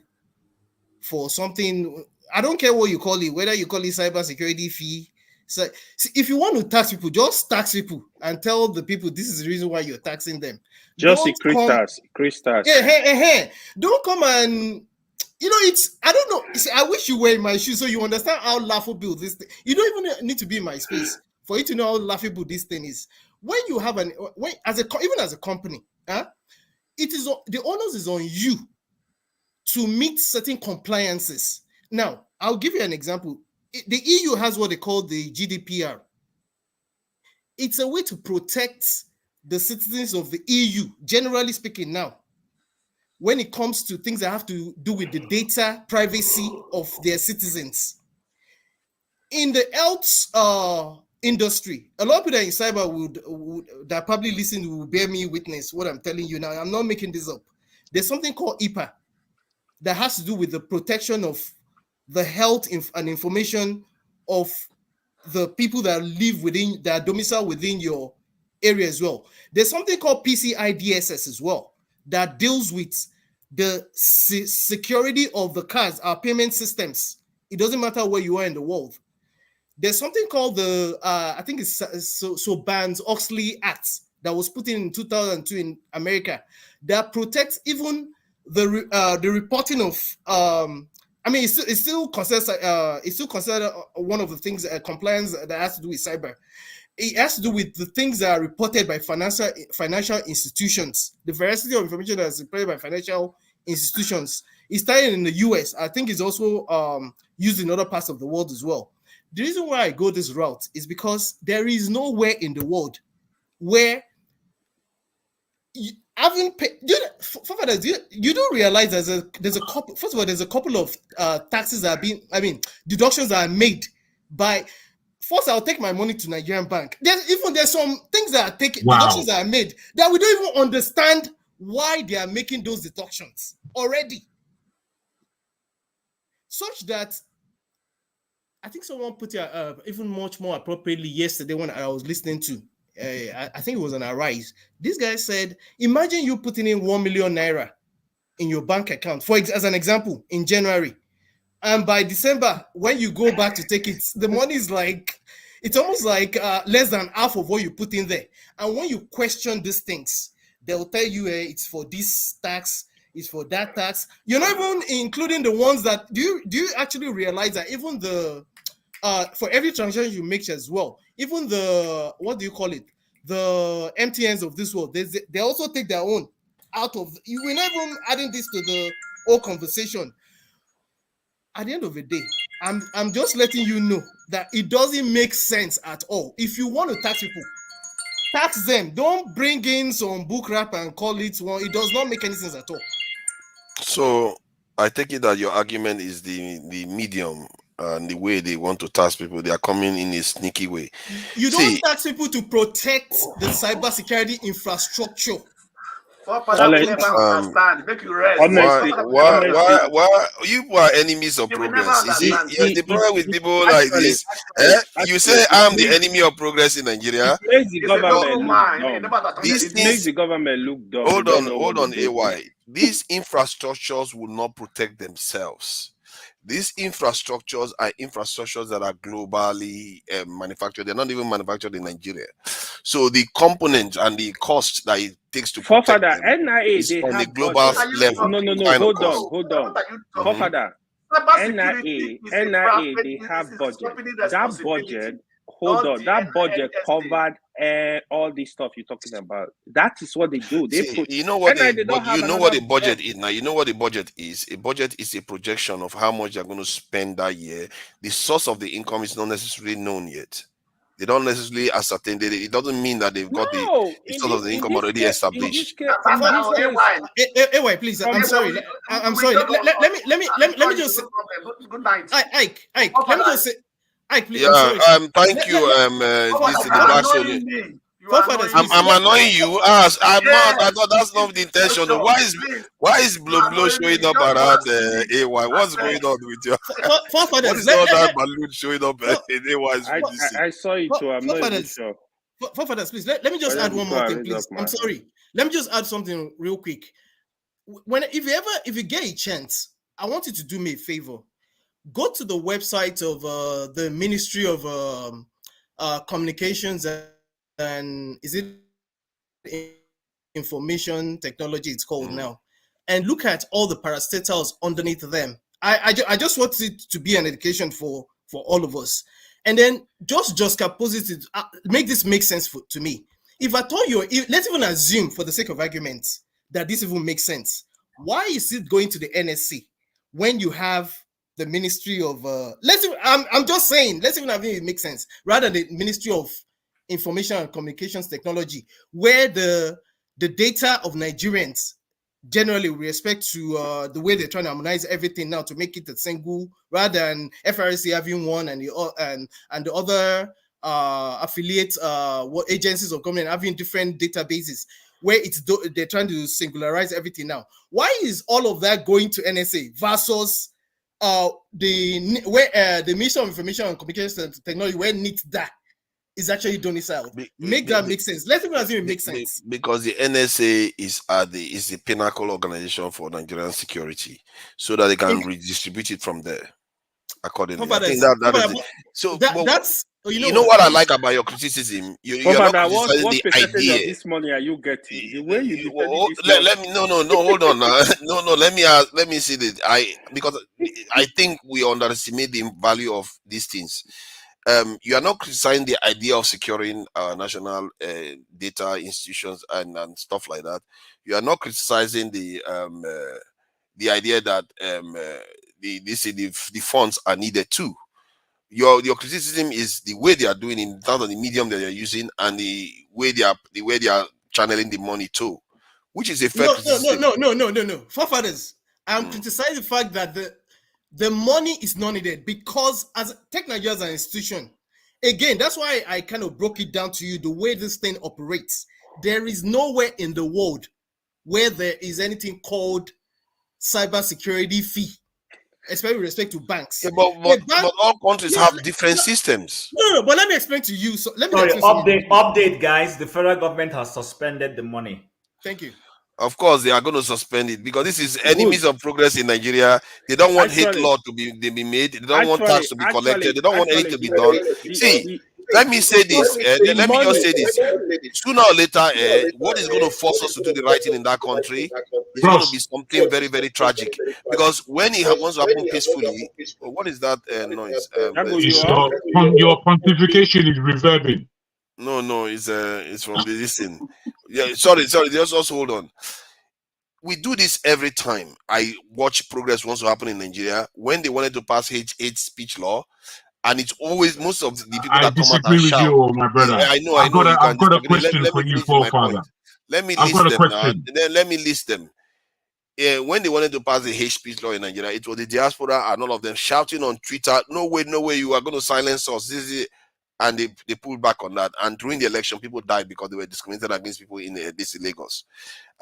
for something. I don't care what you call it, whether you call it cybersecurity fee. So if you want to tax people, just tax people and tell the people this is the reason why you're taxing them. Just Chris tax. Yeah. Don't come and, you know, it's, I don't know. See, I wish you were in my shoes so you understand how laughable this thing. You don't even need to be in my space for you to know how laughable this thing is. When you have even as a company, it is the onus is on you to meet certain compliances. Now, I'll give you an example. The EU has what they call the GDPR. It's a way to protect the citizens of the EU, generally speaking now, when it comes to things that have to do with the data privacy of their citizens. In the health industry, a lot of people in cyber would that probably listen will bear me witness what I'm telling you now. I'm not making this up. There's something called IPA that has to do with the protection of the health and information of the people that live within, that are domiciled within your area as well. There's something called PCI DSS as well that deals with the security of the cards, our payment systems. It doesn't matter where you are in the world. There's something called the, I think it's Sarbanes-Oxley Act that was put in 2002 in America that protects even the reporting of, I mean, it's still considered one of the things, compliance that has to do with cyber. It has to do with the things that are reported by financial institutions. The veracity of information that is reported by financial institutions is started in the US. I think it's also used in other parts of the world as well. The reason why I go this route is because there is nowhere in the world where you haven't paid. You don't realize there's a couple. First of all, there's a couple of taxes that are being, I mean, deductions that are made by. First, I'll take my money to Nigerian bank. There's some things that are taken, deductions that are made that we don't even understand why they are making those deductions already. Such that I think someone put it even much more appropriately yesterday when I was listening to, I think it was on Arise. This guy said, imagine you putting in 1 million naira in your bank account, as an example, in January. And by December, when you go back to take it, the money is like, it's almost like less than half of what you put in there. And when you question these things, they'll tell you it's for this tax, it's for that tax. You're not even including the ones that do you actually realize that even the for every transaction you make as well, even the what do you call it? The MTNs of this world, they also take their own out of you. We're not even adding this to the whole conversation. At the end of the day, I'm just letting you know that it doesn't make sense at all. If you want to tax people, tax them. Don't bring in some book rap and call it one. It does not make any sense at all. So I take it that your argument is the medium and the way they want to tax people. They are coming in a sneaky way. You don't tax people to protect the cybersecurity infrastructure. Make you rest. Why you are enemies of progress? You see, yes, the problem with people like this. You say I'm the enemy of progress in Nigeria. It makes the government look dumb. Hold on, AY. These infrastructures will not protect themselves. These infrastructures are infrastructures that are globally manufactured. They're not even manufactured in Nigeria. So the component and the cost that it takes to protect them is they on have the global level. Hold on. Forefather, NIA, they have budget. That budget, that budget covered all this stuff you're talking about. That is what they do. You know what the budget is now. You know what the budget is. A budget is a projection of how much they're going to spend that year. The source of the income is not necessarily known yet. They don't necessarily ascertain it. It doesn't mean that they've got the source of the income already established. Anyway, please. I'm sorry. I'm sorry. Let me just. Good night. Ike. Let me just say. Ike, please. Yeah. Thank you. This is the Black Soul. I'm annoying you. I'm not. That's not the intention. Why is Blow showing up around AY? What's going on with you? What is all that balloon showing up in AY's? I saw it too. I'm not even sure. Fathers, please let me just add one more thing, please. I'm sorry. Let me just add something real quick. If you get a chance, I want you to do me a favor. Go to the website of the Ministry of Communications and is it Information Technology? It's called now, and look at all the parastatals underneath them. I just want it to be an education for all of us, and then just juxtapose it. Make this make sense to me. If I told you, let's even assume for the sake of argument that this even makes sense. Why is it going to the NSC when you have the Ministry of I'm just saying, let's even have it make sense rather than the Ministry of Information and Communications Technology, where the data of Nigerians generally with respect to the way they're trying to harmonize everything now to make it a single, rather than FRC having one and the other affiliate agencies of government having different databases, where they're trying to singularize everything now. Why is all of that going to NSA versus the Ministry of Information and Communications Technology, where NITDA is actually domiciled? Make that make sense. Let's even assume it makes sense. Because the NSA is the pinnacle organization for Nigerian security, so that they can redistribute it from there accordingly. I think that's you know what I like about your criticism. You're not criticizing what the idea. Of this money are you getting? The way you let me hold on. Let me see this. Because I think we underestimate the value of these things. You are not criticizing the idea of securing national data institutions and stuff like that. You are not criticizing the idea that the funds are needed too. Your criticism is the way they are doing in terms of the medium that they are using and the way they are channeling the money too, which is a fair criticism. No. Forefathers, I'm criticizing the fact that the money is not needed because as Tech Nigeria as an institution, again, that's why I kind of broke it down to you the way this thing operates. There is nowhere in the world where there is anything called cybersecurity fee, especially with respect to banks. Yeah, but all countries have different systems. No, but let me explain to you. So let me update, guys. The federal government has suspended the money. Thank you. Of course, they are going to suspend it because this is enemies of progress in Nigeria. They don't want hate law to be made. They don't want tax to be collected. They don't want anything to be done. See, let me say this. Let me just say this. Sooner or later, what is going to force us to do the right thing in that country is going to be something very, very tragic. Because when it wants to happen peacefully, what is that noise? Your pontification is reverbing. No, it's from the listen. Yeah, sorry. Just also hold on. We do this every time. I watch progress wants to happen in Nigeria when they wanted to pass hate speech law, and it's always most of the people that come out and shout. You, my brother. I know. I've got a question let for me you, finish my forefather. point. Let me list them now. Then let me list them. When they wanted to pass the hate speech law in Nigeria, it was the diaspora and all of them shouting on Twitter, "No way, you are going to silence us." This is it. And they pulled back on that. And during the election, people died because they were discriminated against people in this Lagos.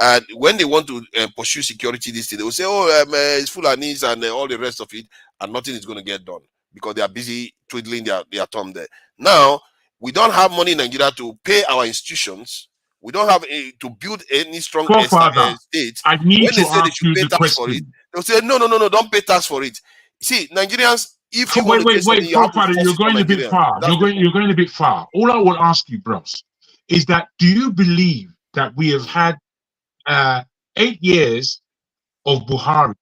And when they want to pursue security, they will say, it's Fulanis and all the rest of it, and nothing is going to get done because they are busy twiddling their thumb there. Now, we don't have money in Nigeria to pay our institutions. We don't have to build any strong state. I need when to they say they ask should you pay the tax question. for it, they'll say, no, don't pay tax for it. See, Nigerians, if you wait, forefather, you're going a bit far. You're going a bit far. All I will ask you, bros, is that do you believe that we have had 8 years of Buhari?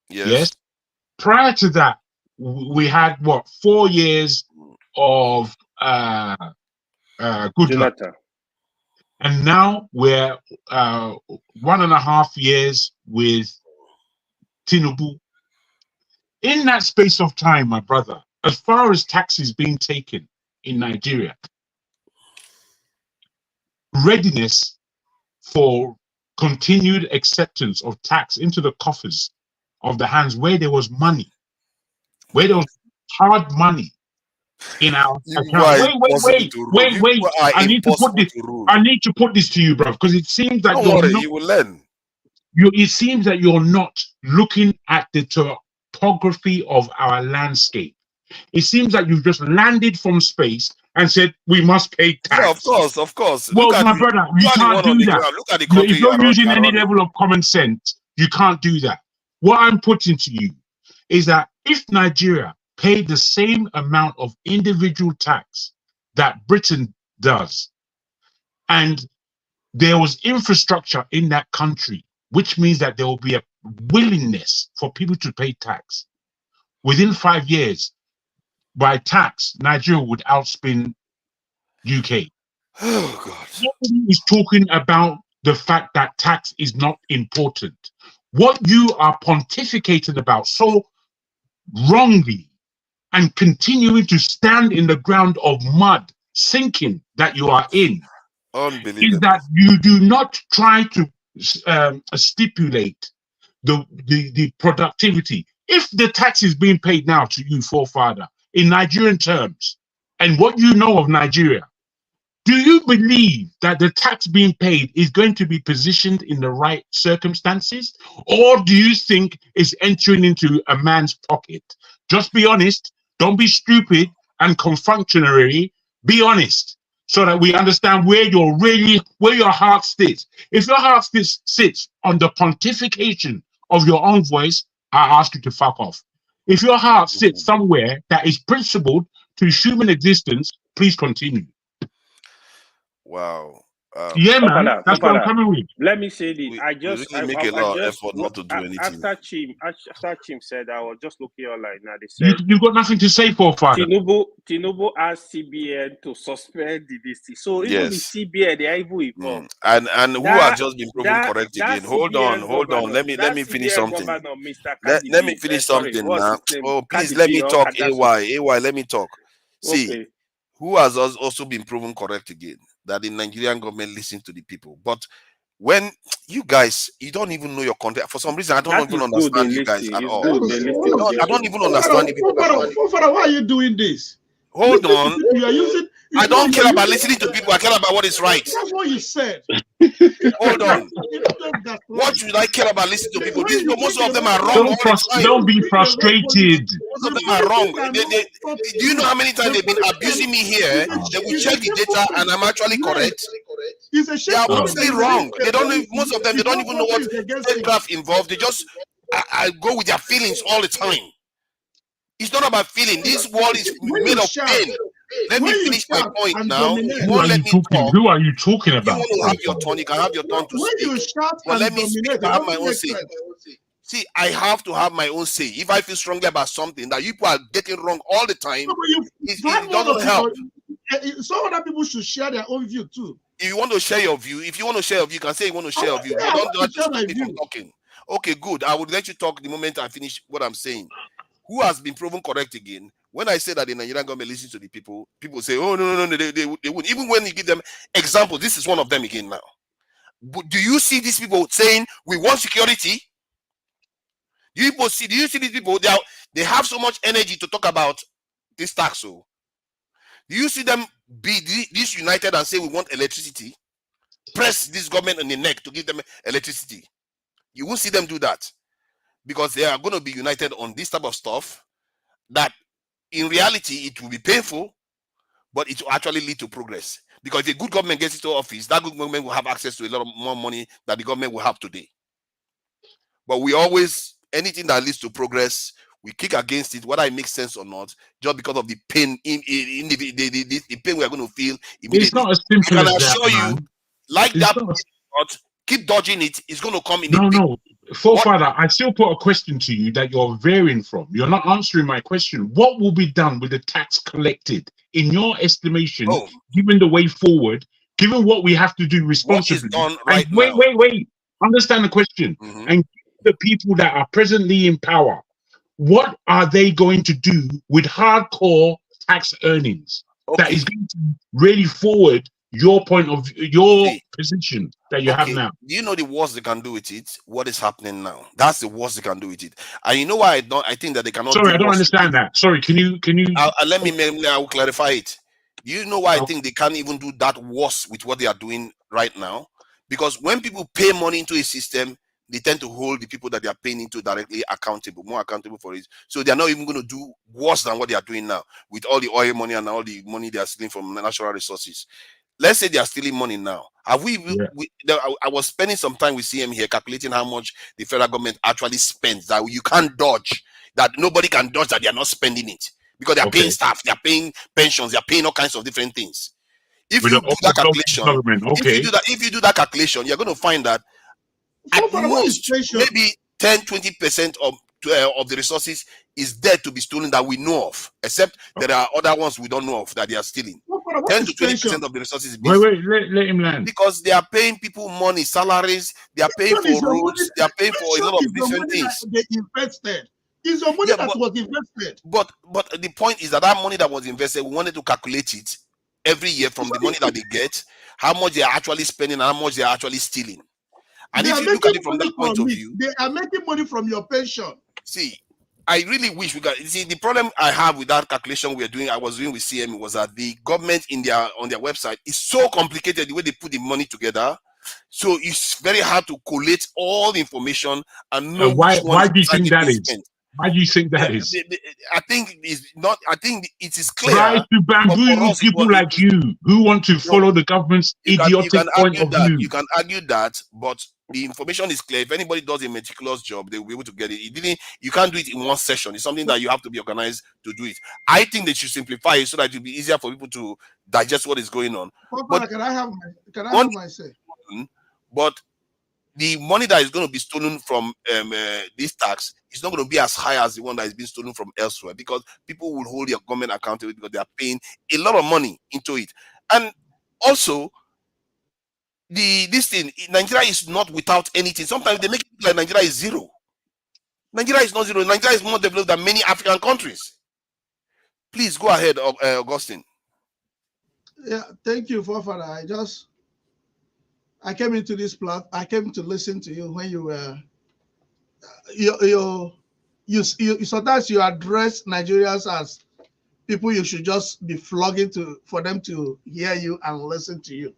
Yes. Prior to that, we had what, 4 years of Goodluck, and now we're 1.5 years with Tinubu. In that space of time, my brother, as far as taxes being taken in Nigeria, readiness for continued acceptance of tax into the coffers of the hands where there was money, where there was hard money in our account. Wait. I need to put this to you, bro, because it seems that you will learn. It seems that you're not looking at the topography of our landscape. It seems that you've just landed from space and said we must pay tax. Yeah, of course. Well, my brother, you can't do that. Look at the country. If you're using any level of common sense, you can't do that. What I'm putting to you is that if Nigeria paid the same amount of individual tax that Britain does, and there was infrastructure in that country, which means that there will be a willingness for people to pay tax, within 5 years, by tax, Nigeria would outspin UK. Oh, God. Nobody is talking about the fact that tax is not important. What you are pontificating about so wrongly and continuing to stand in the ground of mud, sinking that you are in, is that you do not try to stipulate the productivity. If the tax is being paid now to you, forefather, in Nigerian terms, and what you know of Nigeria, do you believe that the tax being paid is going to be positioned in the right circumstances? Or do you think it's entering into a man's pocket? Just be honest. Don't be stupid and confunctionary. Be honest, so that we understand where your heart sits. If your heart sits on the pontification of your own voice, I ask you to fuck off. If your heart sits somewhere that is principled to human existence, please continue. Wow. Yeah, man. That's what I'm coming with. Let me say this. We really make a lot of effort not to do anything. After Chim said, I was just looking online now. They said you got nothing to say, forefather. Tinubu asked CBN to suspend the DC. So even the CBN, they are even involved. And who has just been proven correct again? Hold on. Let me finish something. Let me finish something now. Oh, please let me talk. AY, let me talk. See, who has also been proven correct again? That the Nigerian government listens to the people. But when you guys, you don't even know your country. For some reason, I don't even understand you guys at all. I don't even understand the people. Father, why are you doing this? Hold on. I don't care about listening to people. I care about what is right. That's what you said. Hold on. What should I care about listening to people? Most of them are wrong. Don't be frustrated. Most of them are wrong. Do you know how many times they've been abusing me here? They will check the data and I'm actually correct. They are mostly wrong. Most of them, they don't even know what statecraft involved. They just I go with their feelings all the time. It's not about feeling. This world is made of pain. Let me finish my point now. You Who won't are let you me talking? talk. Who are you talking You about? want to have your turn, you can have your turn to When speak. you shout But and let me speak dominate, to it have my doesn't own make say. sense. See, I have to have my own say. If I feel strongly about something that you people are getting wrong all the time, No, but you find it one doesn't help. Some other people should share their own view too. If you want to share your view, you can say you want to share your view. Yeah, You I don't want have to to share stop my me from view. talking. Okay, good. I would let you talk the moment I finish what I'm saying. Who has been proven correct again? When I say that the Nigerian government listens to the people, people say, oh, no, they wouldn't. Even when you give them examples, this is one of them again now. But do you see these people saying, we want security? Do you see these people? They have so much energy to talk about this tax. So, do you see them be this united and say, we want electricity? Press this government on the neck to give them electricity. You won't see them do that because they are going to be united on this type of stuff that in reality it will be painful, but it will actually lead to progress. Because if a good government gets into office, that good government will have access to a lot of more money that the government will have today. But we always, anything that leads to progress, we kick against it, whether it makes sense or not, just because of the pain the pain we are going to feel immediately. It's not as simple I can as that, assure you, man. like It's that, not keep dodging it. It's going to come in. No. Forefather, I still put a question to you that you're varying from. You're not answering my question. What will be done with the tax collected, in your estimation, given the way forward, given what we have to do responsibly? What is done right now? Wait. Understand the question. And the people that are presently in power, what are they going to do with hardcore tax earnings that is going to really forward your point of your position that you have now? Do you know the worst they can do with it? What is happening now? That's the worst they can do with it. And you know why I think that they cannot Sorry, do I don't understand that. Sorry, can you I will clarify it. Do you know why I think they can't even do that worse with what they are doing right now? Because when people pay money into a system, they tend to hold the people that they are paying into directly more accountable for it. So they are not even going to do worse than what they are doing now with all the oil money and all the money they are stealing from natural resources. Let's say they are stealing money now. I was spending some time with CM here calculating how much the federal government actually spends, that you can't dodge, that nobody can dodge that they are not spending it because they are paying staff, they are paying pensions, they are paying all kinds of different things. If you do that calculation, if you do that calculation, you're going to find that at most maybe 10-20% of the resources is there to be stolen that we know of, except there are other ones we don't know of that they are stealing. 10 to 20% of the resources is being let him land. Because they are paying people money, salaries, they are paying for roads, they are paying for a lot of different things. They invested. It's your money that was invested. But the point is that money that was invested, we wanted to calculate it every year from the money that they get, how much they are actually spending, and how much they are actually stealing. And if you look at it from that point of view, they are making money from your pension. See, I really wish we got. See, the problem I have with that calculation I was doing with CM, was that the government on their website is so complicated the way they put the money together. So it's very hard to collate all the information and know why do you think that is? Why do you think that is? I think it's not. I think it is clear. Try to bamboozle people like you who want to follow the government's idiotic point of view. You can argue that, but the information is clear. If anybody does a meticulous job, they will be able to get it. You can't do it in one session. It's something that you have to be organized to do it. I think they should simplify it so that it will be easier for people to digest what is going on. But can I have my say? But the money that is going to be stolen from this tax is not going to be as high as the one that is being stolen from elsewhere, because people will hold your government accountable because they are paying a lot of money into it. And also, Nigeria is not without anything. Sometimes they make it like Nigeria is zero. Nigeria is not zero. Nigeria is more developed than many African countries. Please go ahead, Augustine. Yeah, thank you, Forefather. I came into this plot. I came to listen to you when you were you sometimes you address Nigerians as people you should just be flogging for them to hear you and listen to you.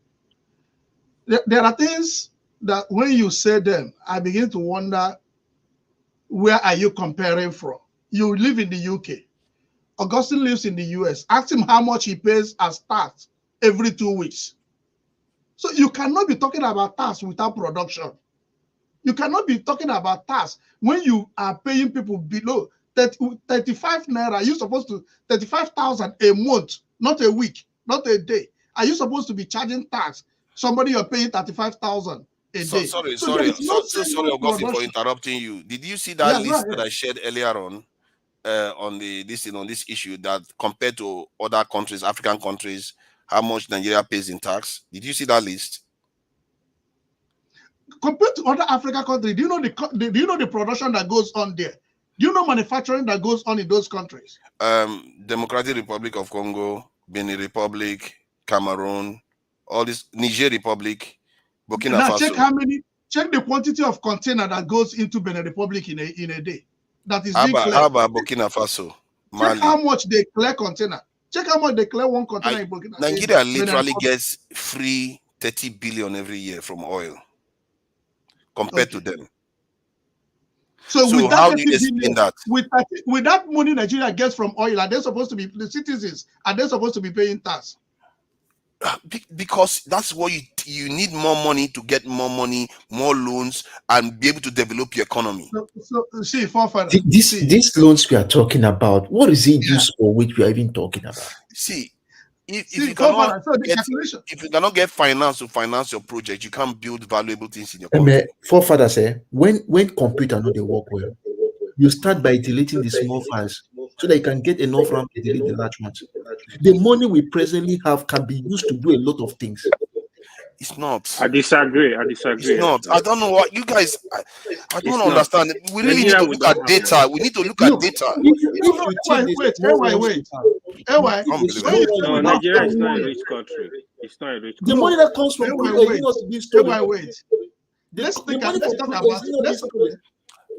There are things that when you say them, I begin to wonder, where are you comparing from? You live in the UK. Augustine lives in the US. Ask him how much he pays as tax every 2 weeks. So you cannot be talking about tax without production. You cannot be talking about tax when you are paying people below. 35 naira. You're supposed to 35,000 a month, not a week, not a day. Are you supposed to be charging tax? Somebody you're paying 35,000 a day. Sorry, Ogofi, for interrupting you. Did you see that list that I shared earlier on this issue, that compared to other countries, African countries, how much Nigeria pays in tax? Did you see that list? Compared to other African countries, do you know the production that goes on there? Do you know manufacturing that goes on in those countries? Democratic Republic of Congo, Benin Republic, Cameroon, all this, Niger Republic, Burkina Faso. Check the quantity of container that goes into Benin Republic in a day. That is how about Burkina Faso? Check how much they clear container. Check how much they clear one container in Burkina Faso. Nigeria literally gets free 30 billion every year from oil compared to them. So with that, how do you explain that? With that money Nigeria gets from oil, are they supposed to be, the citizens, are they supposed to be paying tax? Because that's what you need, more money to get more money, more loans, and be able to develop your economy. So see, these loans we are talking about, what is it used for, which we are even talking about? See, if you cannot get finance to finance your project, you can't build valuable things in your country. Forefathers say, when computer know they work well, you start by deleting the small files so that you can get enough RAM to delete the large ones. The money we presently have can be used to do a lot of things. It's not. I disagree. It's not. I don't know what you guys. I don't understand. We really need to look at data. We need to look at data. Wait. Nigeria is not a rich country. It's not a rich country. The money that comes from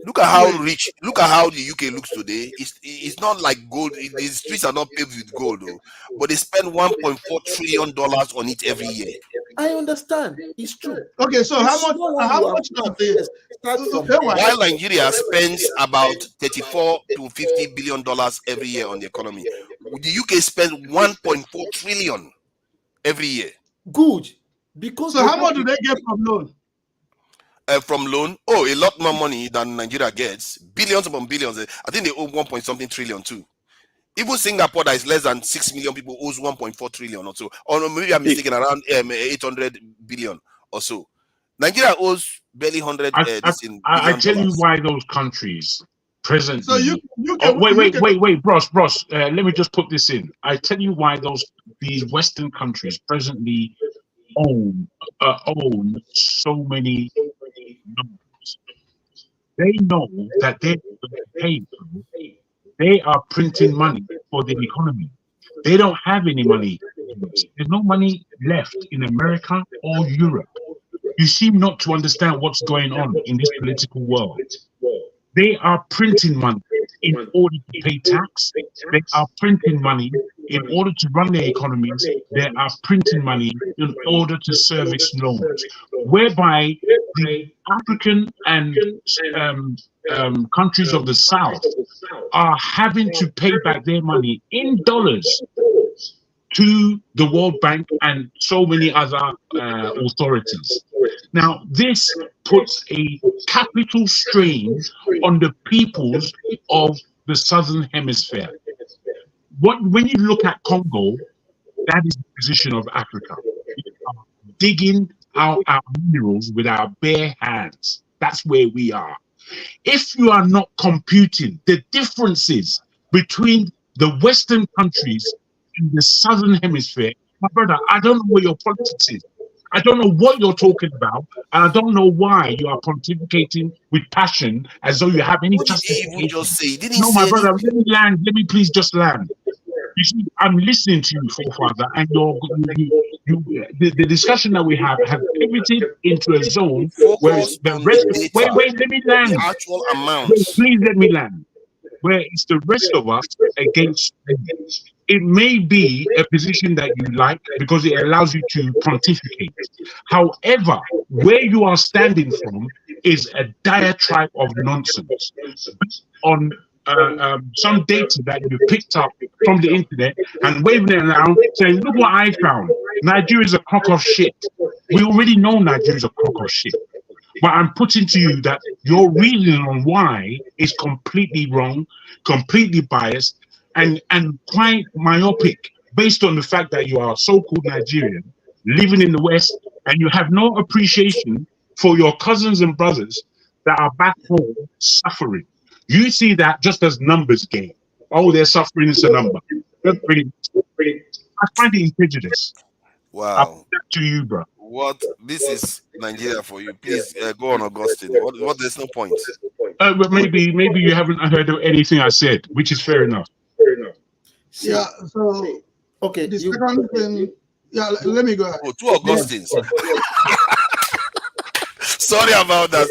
Look at how rich. Look at how the UK looks today. It's not like gold. The streets are not paved with gold, though. But they spend $1.4 trillion on it every year. I understand. It's true. Okay, so how much of this? While Nigeria spends about $34 to $50 billion every year on the economy, the UK spends $1.4 trillion every year. Good. Because so how much do they get from loan? From loan, a lot more money than Nigeria gets. Billions upon billions. I think they owe 1-something trillion too. Even Singapore, that is less than 6 million people, owes 1.4 trillion or so. Or maybe I'm mistaken, around 800 billion or so. Nigeria owes barely 100. I tell you why those countries presently. So wait, bros. Let me just put this in. I tell you why these Western countries presently own so many numbers. They know that they're paid. They are printing money for the economy. They don't have any money. There's no money left in America or Europe. You seem not to understand what's going on in this political world. They are printing money in order to pay tax. They are printing money in order to run their economies. They are printing money in order to service loans, whereby the African and countries of the South are having to pay back their money in dollars to the World Bank and so many other authorities. Now, this puts a capital strain on the peoples of the Southern Hemisphere. When you look at Congo, that is the position of Africa. We are digging out our minerals with our bare hands. That's where we are. If you are not computing the differences between the Western countries in the Southern Hemisphere, my brother, I don't know where your politics is. I don't know what you're talking about, and I don't know why you are pontificating with passion as though you have any justification. No, my brother, let me land. Let me please just land. You see, I'm listening to you, forefather, and the discussion that we have has pivoted into a zone where it's the rest of wait, let me land. The actual amounts. Please let me land. Where it's the rest of us against them. It may be a position that you like because it allows you to pontificate. However, where you are standing from is a diatribe of nonsense on some data that you picked up from the internet and waving it around saying, look what I found. Nigeria is a crock of shit. We already know Nigeria is a crock of shit. But I'm putting to you that your reasoning on why is completely wrong, completely biased, and quite myopic, based on the fact that you are a so-called Nigerian living in the West, and you have no appreciation for your cousins and brothers that are back home suffering. You see that just as numbers game. Oh, they're suffering, it's a number. I find it prejudice. I'll put Wow. that to you, bro. What? This is Nigeria for you. Please go on, Augustine. What? There's no point. But maybe you haven't heard of anything I said, which is fair enough. Yeah. So okay. The second thing. Yeah. Let me go ahead. Oh, two Augustines. Sorry about that.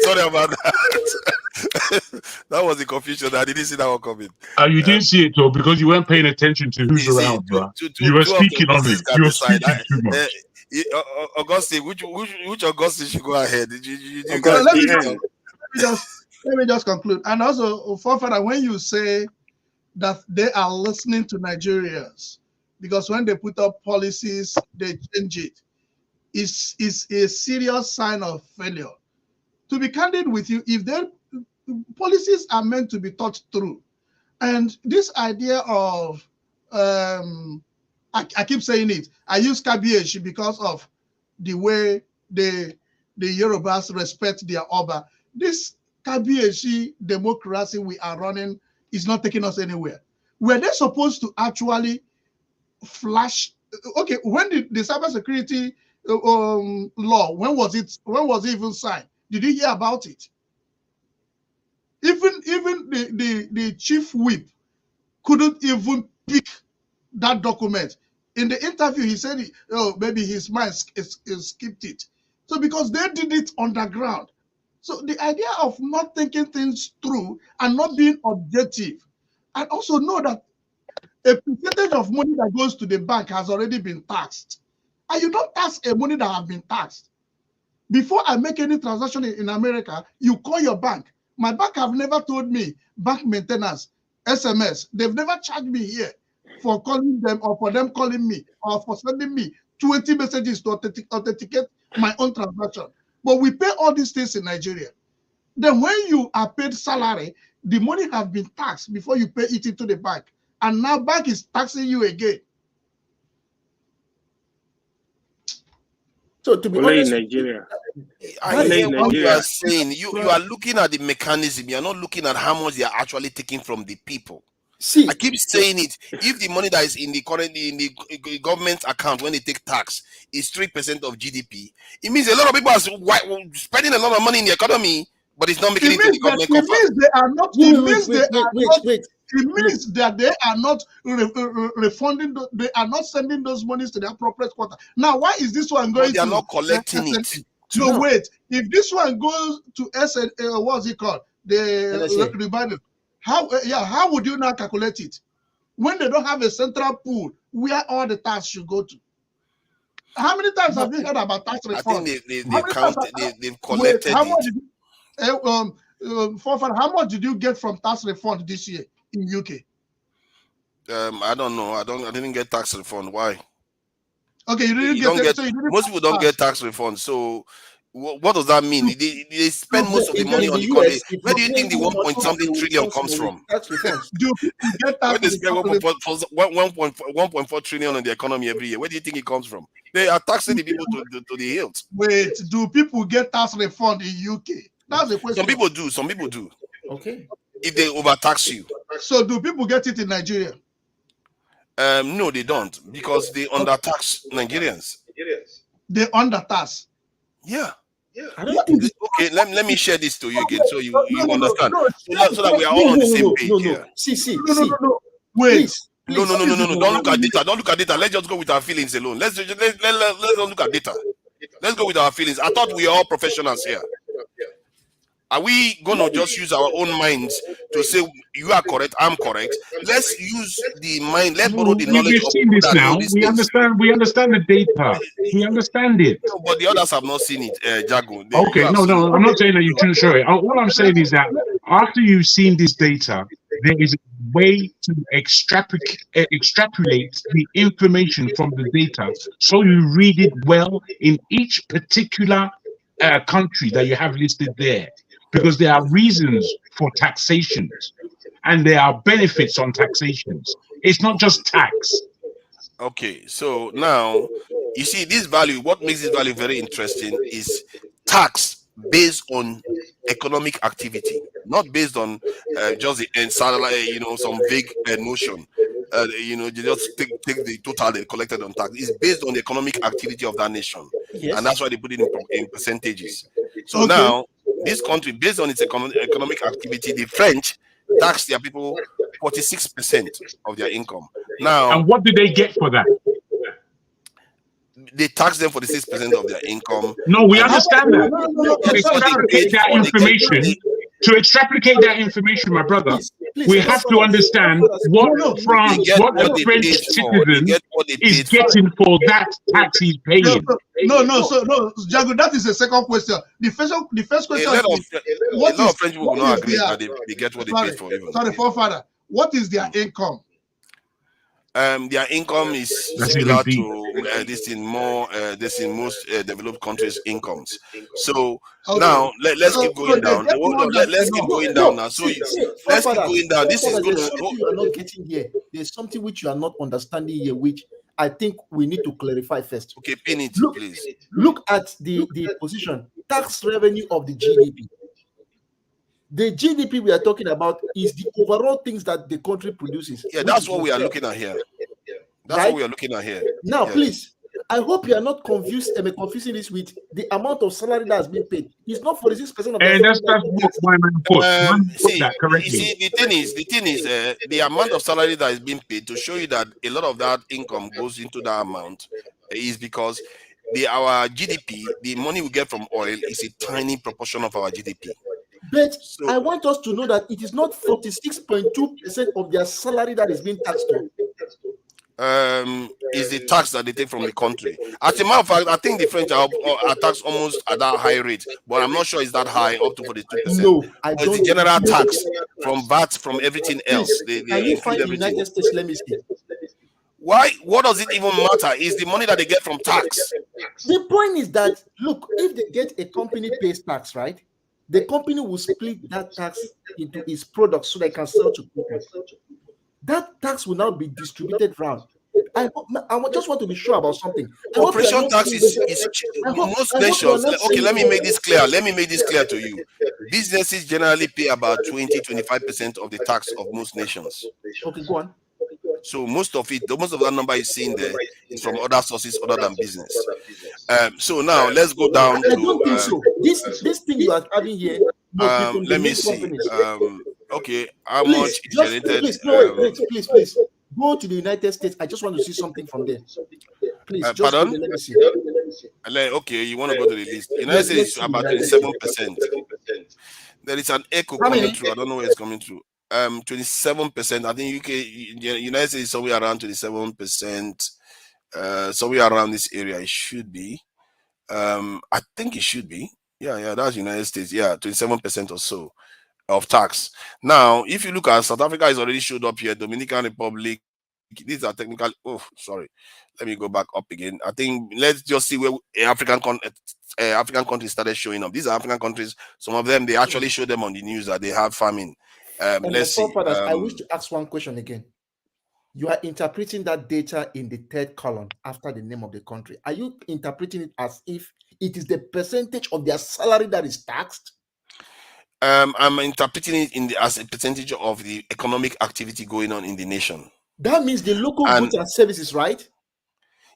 That was the confusion. I didn't see that one coming. You didn't see it though because you weren't paying attention to who's around, bro. You were speaking on me. You were speaking too much. Augustine, which Augustine should go ahead? Let me just conclude. And also, Further, when you say that they are listening to Nigerians, because when they put up policies, they change it. It's a serious sign of failure. To be candid with you, if their policies are meant to be thought through, and this idea of I keep saying it. I use Kabiyeshi because of the way the Yorubas respect their Oba. This Kabiyeshi democracy we are running is not taking us anywhere. Were they supposed to actually flash? Okay, when the cybersecurity law, when was it even signed? Did you hear about it? Even the chief whip couldn't even pick that document. In the interview, he said, "Oh, maybe his mind skipped it." So because they did it underground. So the idea of not thinking things through and not being objective, and also know that a percentage of money that goes to the bank has already been taxed, and you don't tax a money that has been taxed. Before I make any transaction in America, you call your bank. My bank have never told me bank maintenance, SMS. They've never charged me here for calling them or for them calling me or for sending me 20 messages to authenticate my own transaction. But we pay all these things in Nigeria. Then when you are paid salary, the money have been taxed before you pay it into the bank. And now bank is taxing you again. So to be honest, in Nigeria. I hear what you are saying. You are looking at the mechanism. You are not looking at how much they are actually taking from the people. See, I keep saying it. If the money that is in the government account when they take tax is 3% of GDP, it means a lot of people are spending a lot of money in the economy, but it's not making it to the government coffers. It means they are not. It means that they are not refunding. They are not sending those monies to the appropriate quarter. Now, why is this one going? They are not collecting it. No, wait. If this one goes to what's it called? The revenue. How would you now calculate it when they don't have a central pool where all the tax should go to? How many times have you heard about tax reform? I think they've collected how much did you get from tax refund this year in UK? I don't know. I didn't get tax refund. Why? Okay, you didn't get. Most people don't get tax refund. So what does that mean? They spend most of the money on the economy. Where do you think the 1.something trillion comes from? When they spend 1.4 trillion on the economy every year, where do you think it comes from? They are taxing the people to the hilt. Wait, do people get tax refund in UK? That's the question. Some people do. Okay. If they overtax you. So do people get it in Nigeria? No, they don't, because they undertax Nigerians. They undertax. Yeah. Okay, let me share this to you again so you understand. So that we are all on the same page here. No. Wait. No. Don't look at data. Don't look at data. Let's just go with our feelings alone. Let's not look at data. Let's go with our feelings. I thought we are all professionals here. Are we gonna just use our own minds to say you are correct, I'm correct? Let's use the mind. Let's borrow the knowledge. We've seen this now. We understand the data. We understand it. No, but the others have not seen it, Jago. Okay, no. I'm not saying that you shouldn't show it. All I'm saying is that after you've seen this data, there is a way to extrapolate the information from the data so you read it well in each particular country that you have listed there, because there are reasons for taxations and there are benefits on taxations. It's not just tax. Okay, so now you see this value. What makes this value very interesting is tax based on economic activity, not based on just the end salary, some vague notion. They just take the total they collected on tax. It's based on the economic activity of that nation, and that's why they put it in percentages. So now this country, based on its economic activity, the French tax their people 46% of their income. Now, and what do they get for that? They tax them for the 6% of their income. No, we understand that. To extrapolate that information, my brother, we have to understand what France, what the French citizen is getting for that tax he's paying. No, Jago, that is the second question. The first question is, a lot of French people will not agree that they get what they paid for. Sorry, forefather. What is their income? Their income is similar to this in most developed countries' incomes. So now let's keep going down. Let's keep going down now. So let's keep going down. This is going to. You are not getting here. There's something which you are not understanding here, which I think we need to clarify first. Okay, pin it, please. Look at the position tax revenue of the GDP. The GDP we are talking about is the overall things that the country produces. Yeah, that's what we are looking at here. That's what we are looking at here. Now, please, I hope you are not confusing this with the amount of salary that has been paid. It's not 46% of the the thing is, the amount of salary that is being paid, to show you that a lot of that income goes into that amount, is because our GDP, the money we get from oil, is a tiny proportion of our GDP. But I want us to know that it is not 46.2% of their salary that is being taxed on. Is the tax that they take from the country. As a matter of fact, I think the French are taxed almost at that high rate, but I'm not sure it's that high, up to 42%. No, it's the general tax from VAT, from everything else. Can you find the United States? Let me see. Why? What does it even matter? Is the money that they get from tax. The point is that, look, if they get a company pays tax, right? The company will split that tax into its products so they can sell to people. That tax will now be distributed around. I just want to be sure about something. Corporation tax is most nations. Okay, let me make this clear. Let me make this clear to you. Businesses generally pay about 20-25% of the tax of most nations. Okay, go on. So most of that number is seen there is from other sources other than business. So now let's go down to. I don't think so. This thing you are having here. Let me see. Okay, how much is generated? Please. Go to the United States. I just want to see something from there. Please, pardon? Let me see. Okay, you want to go to the list. United States is about 27%. There is an echo coming through. I don't know where it's coming through. 27%. I think United States is somewhere around 27%. Somewhere around this area, it should be. I think it should be. Yeah, that's United States. Yeah, 27% or so of tax. Now, if you look at South Africa, is already showed up here. Dominican Republic. These are technical. Oh, sorry. Let me go back up again. I think let's just see where African countries started showing up. These are African countries. Some of them, they actually show them on the news that they have famine. Let's see. I wish to ask one question again. You are interpreting that data in the third column after the name of the country. Are you interpreting it as if it is the percentage of their salary that is taxed? I'm interpreting it as a percentage of the economic activity going on in the nation. That means the local goods and services, right?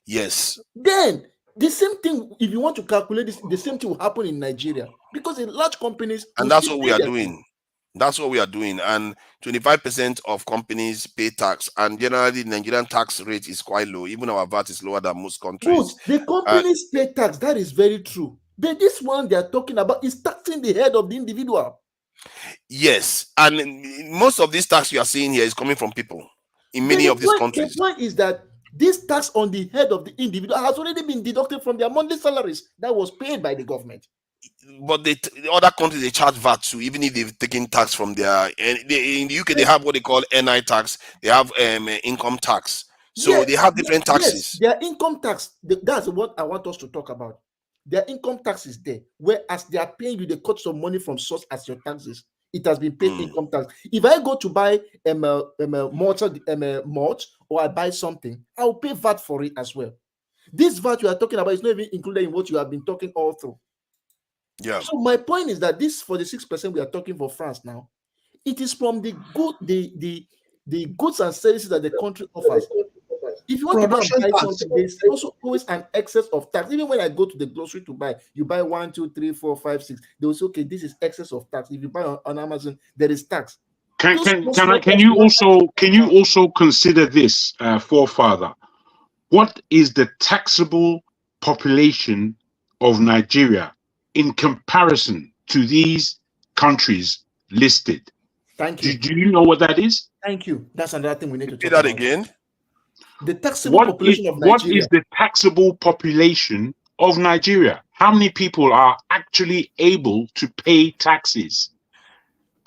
Yes. Then the same thing, if you want to calculate this, the same thing will happen in Nigeria, because in large companies, and that's what we are doing. That's what we are doing. And 25% of companies pay tax, and generally the Nigerian tax rate is quite low. Even our VAT is lower than most countries. The companies pay tax. That is very true. But this one they are talking about is taxing the head of the individual. Yes, and most of this tax you are seeing here is coming from people in many of these countries. The point is that this tax on the head of the individual has already been deducted from their monthly salaries that was paid by the government. But the other countries, they charge VAT too, even if they've taken tax from their. In the UK, they have what they call NI tax. They have income tax. So they have different taxes. Yes, their income tax. That's what I want us to talk about. their income tax is there, whereas they are paying you, they cut some money from source as your taxes. It has been paid income tax. If I go to buy mulch or I buy something, I'll pay VAT for it as well. This VAT you are talking about is not even included in what you have been talking all through. Yeah. So my point is that this 46% we are talking for France now, it is from the goods and services that the country offers. If you want to go and buy something, there's also always an excess of tax. Even when I go to the grocery to buy, you buy 1, 2, 3, 4, 5, 6. They will say, okay, this is excess of tax. If you buy on Amazon, there is tax. Can you also consider this, forefather? What is the taxable population of Nigeria in comparison to these countries listed? Thank you. Do you know what that is? Thank you. That's another thing we need to talk about. Say that again. The taxable What population of Nigeria. What is the taxable population of Nigeria? How many people are actually able to pay taxes?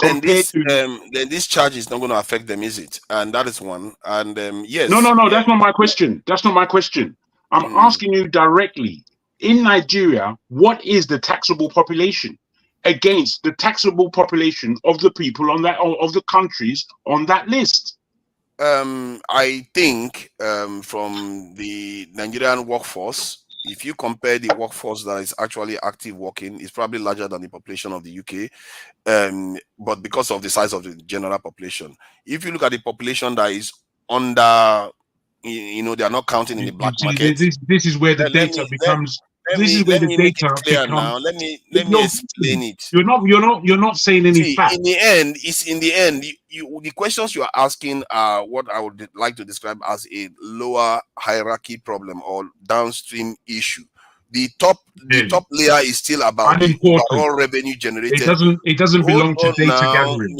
Then this charge is not going to affect them, is it? And that is one. And yes. No, that's not my question. That's not my question. I'm asking you directly. In Nigeria, what is the taxable population against the taxable population of the people on that of the countries on that list? I think from the Nigerian workforce, if you compare the workforce that is actually active working, it's probably larger than the population of the UK. But because of the size of the general population, if you look at the population that is under, they are not counting in the black market. This is where the data becomes. This is where the data becomes. Now. Let me explain it. You're not saying any facts. In the end, the questions you are asking are what I would like to describe as a lower hierarchy problem or downstream issue. The top layer is still about the overall revenue generated. It doesn't belong to data gathering.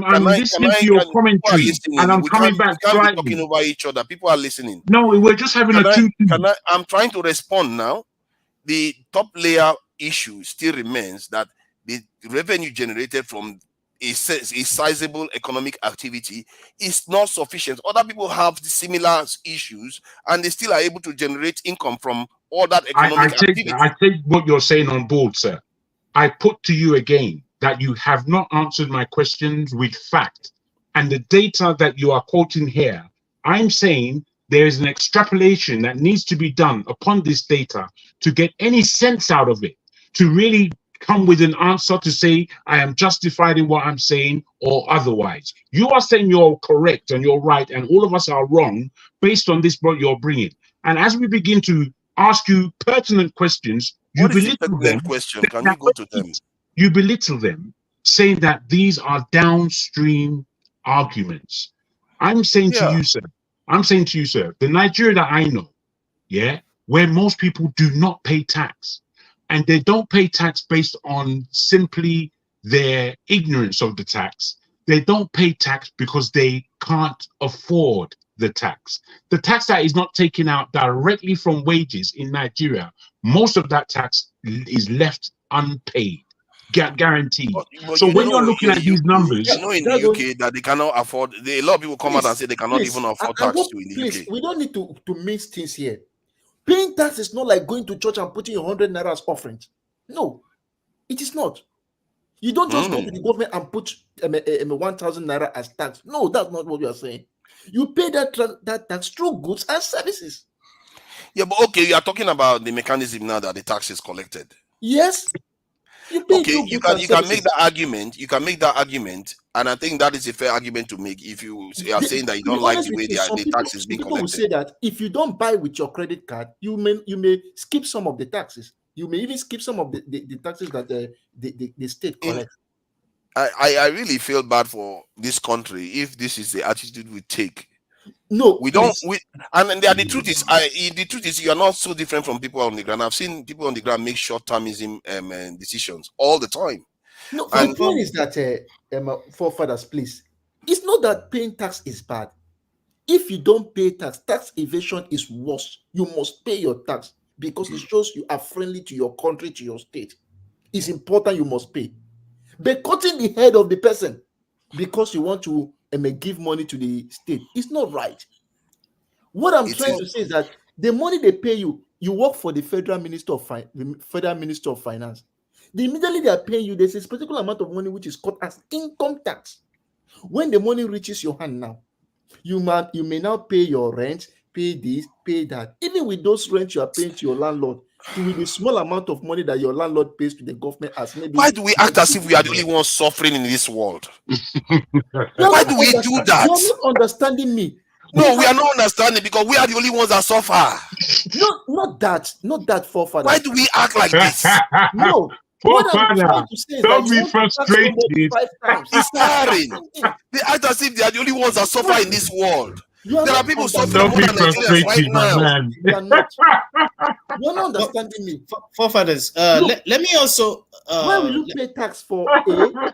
I'm listening to your commentary, and I'm coming back slightly. We can't be talking over each other. People are listening. No, we're just having I'm trying to respond now. The top layer issue still remains that the revenue generated from a sizable economic activity is not sufficient. Other people have similar issues and they still are able to generate income from all that economic activity. I take what you're saying on board, sir. I put to you again that you have not answered my questions with fact. And the data that you are quoting here, I'm saying there is an extrapolation that needs to be done upon this data to get any sense out of it, to really come with an answer to say, I am justified in what I'm saying or otherwise. You are saying you're correct and you're right and all of us are wrong based on this what you're bringing. And as we begin to ask you pertinent questions, you belittle them. Can you go to them? You belittle them, saying that these are downstream arguments. I'm saying to you, sir, the Nigeria that I know, where most people do not pay tax, and they don't pay tax based on simply their ignorance of the tax. They don't pay tax because they can't afford the tax. The tax that is not taken out directly from wages in Nigeria, most of that tax is left unpaid, guaranteed. So when you're looking at these numbers, in the UK that they cannot afford. A lot of people come out and say they cannot even afford tax in the UK. We don't need to mix things here. Paying tax is not like going to church and putting 100 naira as offerings. No, it is not. You don't just go to the government and put 1,000 naira as tax. No, that's not what we are saying. You pay that tax through goods and services. Yeah, but okay, you are talking about the mechanism now that the tax is collected. Yes. You can make that argument. You can make that argument, and I think that is a fair argument to make. If you are saying that you don't like the way the tax is being collected, people will say that if you don't buy with your credit card, you may skip some of the taxes. You may even skip some of the taxes that the state collects. I really feel bad for this country if this is the attitude we take. No, we don't. The truth is, you are not so different from people on the ground. I've seen people on the ground make short-termism decisions all the time. No, the point is that, forefathers, please, it's not that paying tax is bad. If you don't pay tax evasion is worse. You must pay your tax because it shows you are friendly to your country, to your state. It's important. You must pay. But cutting the head of the person because you want to give money to the state, it's not right. What I'm trying to say is that the money they pay you, you work for the Federal Minister of Finance. Immediately they are paying you. There's a particular amount of money which is cut as income tax. When the money reaches your hand now, you may now pay your rent, pay this, pay that. Even with those rents you are paying to your landlord, with the small amount of money that your landlord pays to the government as maybe. Why do we act as if we are the only ones suffering in this world? Why do we do that? You're not understanding me. No, we are not understanding because we are the only ones that suffer. Not that, forefather. Why do we act like this? No. What I'm trying to say is don't that be frustrated. It's tiring. They act as if they are the only ones that suffer in this world. There are people suffering more than Nigerians right now. You're not understanding me. Forefathers, let me also. Why will you pay tax for A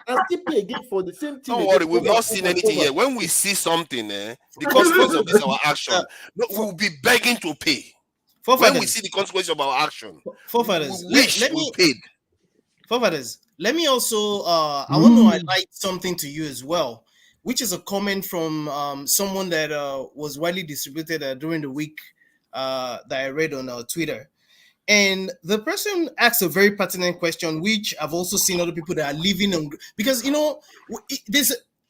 and still pay again for the same thing? Don't worry, we've not seen anything yet. When we see something, the consequence of this our action, we'll be begging to pay. When we see the consequence of our action, forefathers, we wish we paid. Forefathers, let me also. I want to highlight something to you as well, which is a comment from someone that was widely distributed during the week that I read on Twitter. And the person asked a very pertinent question, which I've also seen other people that are living on, because,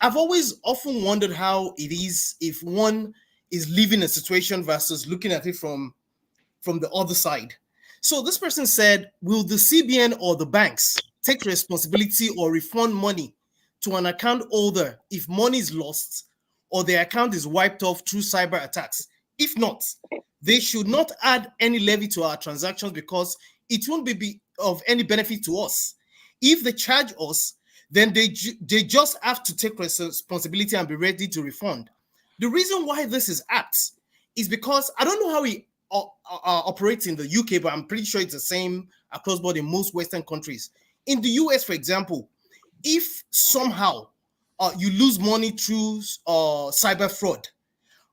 I've always often wondered how it is if one is living a situation versus looking at it from the other side. So this person said, will the CBN or the banks take responsibility or refund money to an account holder if money is lost or their account is wiped off through cyber attacks? If not, they should not add any levy to our transactions because it won't be of any benefit to us. If they charge us, then they just have to take responsibility and be ready to refund. The reason why this is apt is because I don't know how we operates in the UK, but I'm pretty sure it's the same across board in most Western countries. In the US, for example, if somehow you lose money through cyber fraud,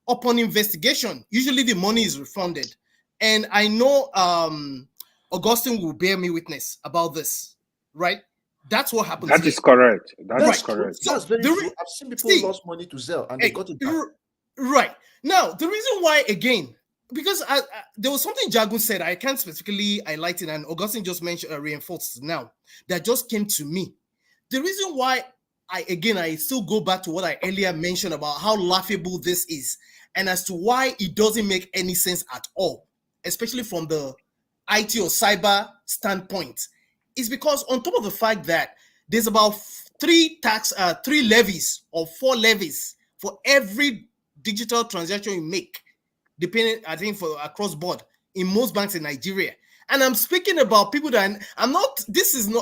upon investigation, usually the money is refunded. And I know Augustine will bear me witness about this, right? That's what happens. That is correct. That's correct. That's very true. I've seen people lost money to Zelle and they got it back. Right. Now, the reason why, again, because there was something Jagun said, I can't specifically highlight it, and Augustine just mentioned, reinforced now, that just came to me. The reason why I still go back to what I earlier mentioned about how laughable this is, and as to why it doesn't make any sense at all, especially from the IT or cyber standpoint, is because on top of the fact that there's about 3 levies or 4 levies for every digital transaction you make, depending, I think, for across board in most banks in Nigeria. And I'm speaking about people that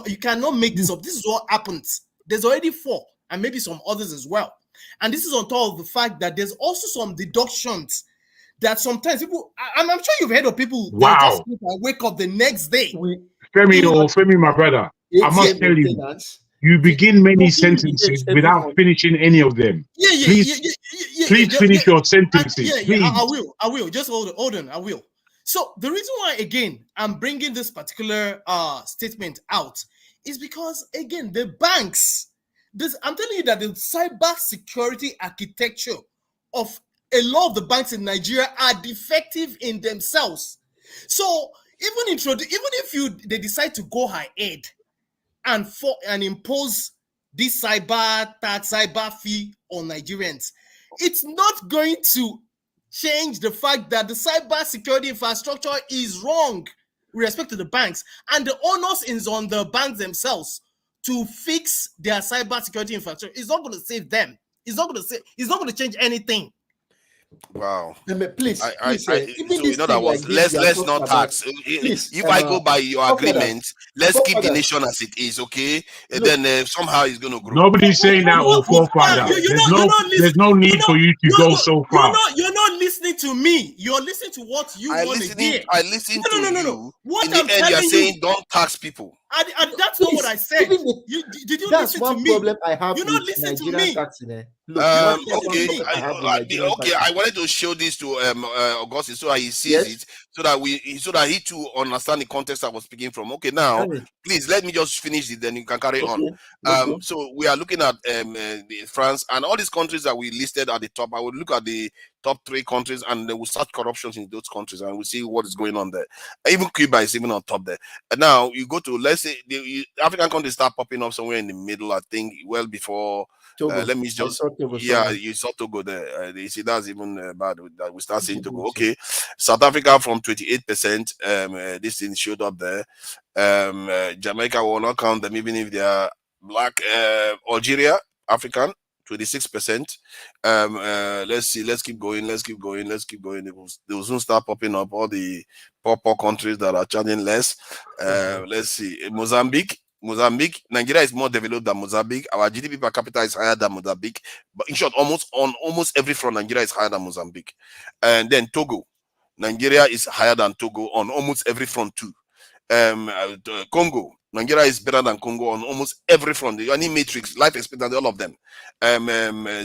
you cannot make this up. This is what happens. There's already 4 and maybe some others as well. And this is on top of the fact that there's also some deductions that sometimes people, I'm sure you've heard of people that just wake up the next day. Femi, my brother, I must tell you, you begin many sentences without finishing any of them. Please finish your sentences. I will. Just hold on. I will. So the reason why, again, I'm bringing this particular statement out is because, again, the banks, I'm telling you that the cyber security architecture of a lot of the banks in Nigeria are defective in themselves. So even if they decide to go ahead and impose this cyber tax, cyber fee on Nigerians, it's not going to change the fact that the cyber security infrastructure is wrong with respect to the banks, and the onus is on the banks themselves to fix their cyber security infrastructure. It's not going to save them. It's not going to change anything. Wow. Please, so in other words, let's not tax. If I go by your agreement, let's keep the nation as it is, okay? And then somehow it's going to grow. Nobody's saying that, forefather. There's no need for you to go so far. You're not listening to me. You're listening to what you want to hear. I listen to you. What in the end, you're saying don't tax people. That's not what I said. Did you that's listen one to me? problem I have. You're not listening to me. Okay, I wanted to show this to Augustine so he sees it. so that he too understand the context I was speaking from. Okay, now please let me just finish it, then you can carry on. So we are looking at France and all these countries that we listed at the top. I will look at the top 3 countries and then we'll start corruptions in those countries and we'll see what is going on there. Even Cuba is even on top there. And now you go to, let's say, the African countries start popping up somewhere in the middle, I think, well before. Let me just, you saw Togo there. You see, that's even bad that we start seeing Togo. Okay, South Africa from 28%. This thing showed up there. Jamaica will not count them even if they are black. Algeria, African, 26%. Let's see. Let's keep going. They will soon start popping up all the poor countries that are charging less. Let's see. Mozambique, Nigeria is more developed than Mozambique. Our GDP per capita is higher than Mozambique. But in short, on almost every front, Nigeria is higher than Mozambique. And then Togo, Nigeria is higher than Togo on almost every front too. Congo, Nigeria is better than Congo on almost every front. Any matrix, life expectancy, all of them.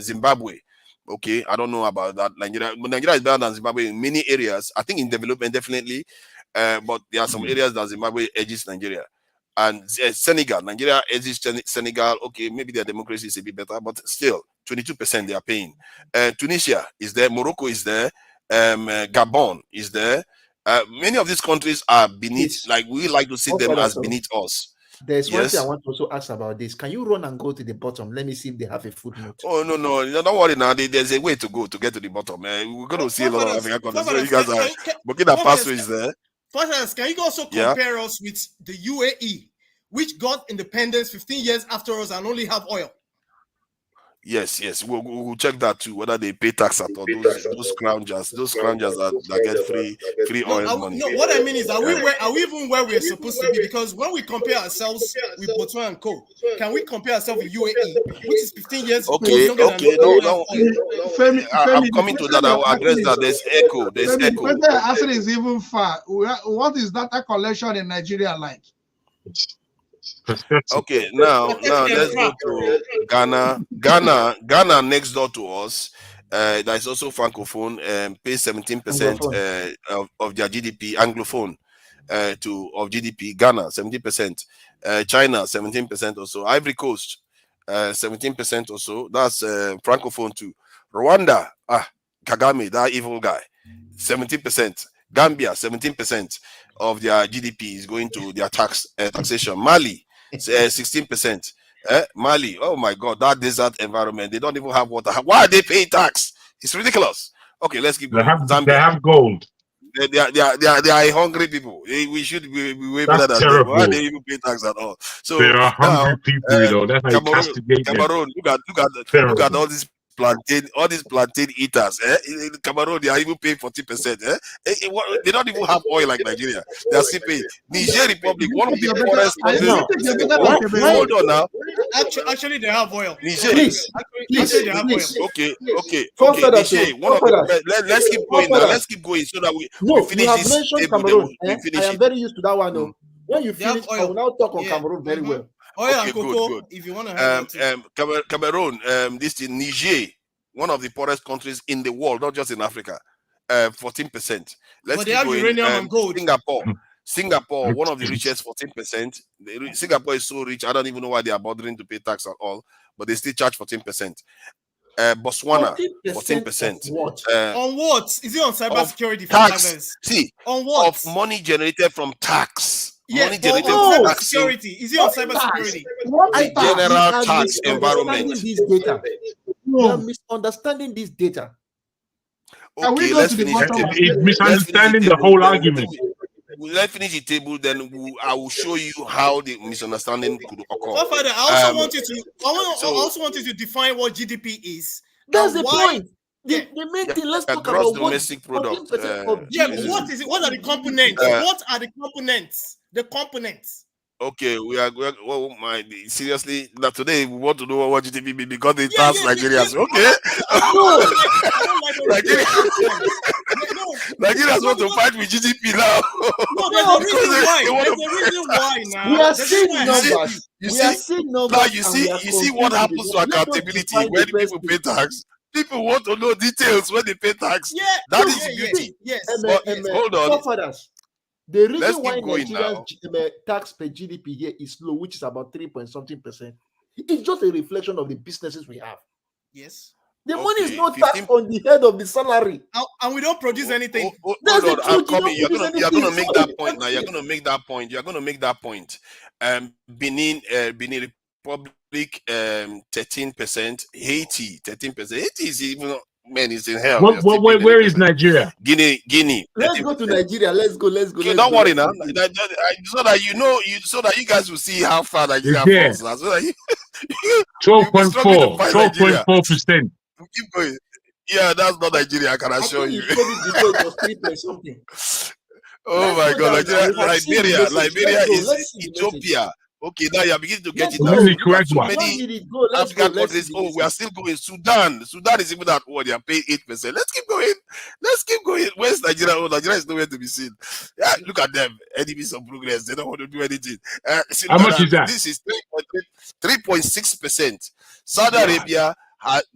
Zimbabwe, okay, I don't know about that. Nigeria is better than Zimbabwe in many areas. I think in development definitely, but there are some areas that Zimbabwe edges Nigeria. And Senegal, Nigeria edges Senegal. Okay, maybe their democracy is a bit better, but still 22% they are paying. Tunisia is there, Morocco is there, Gabon is there. Many of these countries are beneath, like we like to see them as beneath us. There's one thing I want to also ask about this. Can you run and go to the bottom? Let me see if they have a footnote. Oh, no, don't worry now. There's a way to go to get to the bottom. We're going to see a lot of African countries. So you guys are Burkina Faso is there. First, can you also compare us with the UAE, which got independence 15 years after us and only have oil? Yes. We'll check that too. Whether they pay tax at all. Those scroungers that get free oil money. No, what I mean is, are we even where we're supposed to be? Because when we compare ourselves with Botswana and Co, can we compare ourselves with UAE, which is 15 years? Okay. I'm coming to that. I will address that. There's echo. The answer is even far. What is data collection in Nigeria like? Okay, now let's go to Ghana. Ghana next door to us. That is also francophone. Pays 17% of their GDP. Anglophone of GDP. Ghana 17%. China 17% or so. Ivory Coast 17% or so. That's francophone too. Rwanda, Kagame, that evil guy, 17%. Gambia 17% of their GDP is going to their taxation. Mali 16%. Mali, oh my God, that desert environment, they don't even have water. Why are they paying tax? It's ridiculous. Okay, let's keep going. They have gold. They are hungry people. We should be way better than them. Why they even pay tax at all? So they are hungry people, That's how Cameroon, look at all these plantain eaters. In Cameroon, they are even paying 40%. They don't even have oil like Nigeria. They are still paying. Niger Republic, one of the poorest countries. Hold on now. Actually, they have oil. Niger. Please. They have oil. Okay. Niger, let's keep going now. Let's keep going so that we finish this table. I am very used to that one. Though. When you finish, I will now talk on Cameroon very well. Okay, good. If you want to have Cameroon, this is Niger, one of the poorest countries in the world, not just in Africa, 14%. Let's keep going. Uranium and gold. Singapore, one of the richest, 14%. Singapore is so rich, I don't even know why they are bothering to pay tax at all, but they still charge 14%. Botswana, 14%. What? On what? Is it on cybersecurity? Tax. See, on what? Of money generated from tax. Yeah, money generated from cybersecurity. Is it on cybersecurity? General tax environment. This data. You are misunderstanding this data. Okay, let's finish the table. It's misunderstanding the whole argument. Let's finish the table, then I will show you how the misunderstanding could occur. Father, I also want you to define what GDP is. That's the point. The main thing. Let's talk about domestic product. What is it? What are the components? What are the components? The components. Okay, we are seriously that today we want to know what GDP means because they tax Nigerians. Okay. Nigerians want to fight with GDP now. No, there's a reason why now. We are seeing numbers. You see what happens to accountability when people pay tax. people want to know details when they pay tax. Yeah, that is the beauty. Yes. Hold on. Forefathers. The reason Let's why keep going Nigeria's tax per GDP here is low, which is about 3.something%, it's just a reflection of the businesses we have. Yes. The money is not taxed on the head of the salary. And we don't produce anything. Hold on, I'm coming. You're gonna make that point now. You're gonna make that point. Benin Republic 13%, Haiti 13%. Haiti is even is in hell. Where is Nigeria? Guinea. Let's go to Nigeria. Let's go. Okay, don't worry now. So that you guys will see how far Nigeria falls. Now, so that you 12.4%. Keep going. Yeah, that's not Nigeria, I can assure you. Oh my God, Liberia is Ethiopia. Okay, now you're beginning to get it. Now. So many African countries. Oh, we are still going. Sudan is even at war. They are paying 8%. Let's keep going. Where's Nigeria? Oh, Nigeria is nowhere to be seen. Yeah, look at them. Enemies of progress. They don't want to do anything. How much is that? This is 3.6%. Saudi Arabia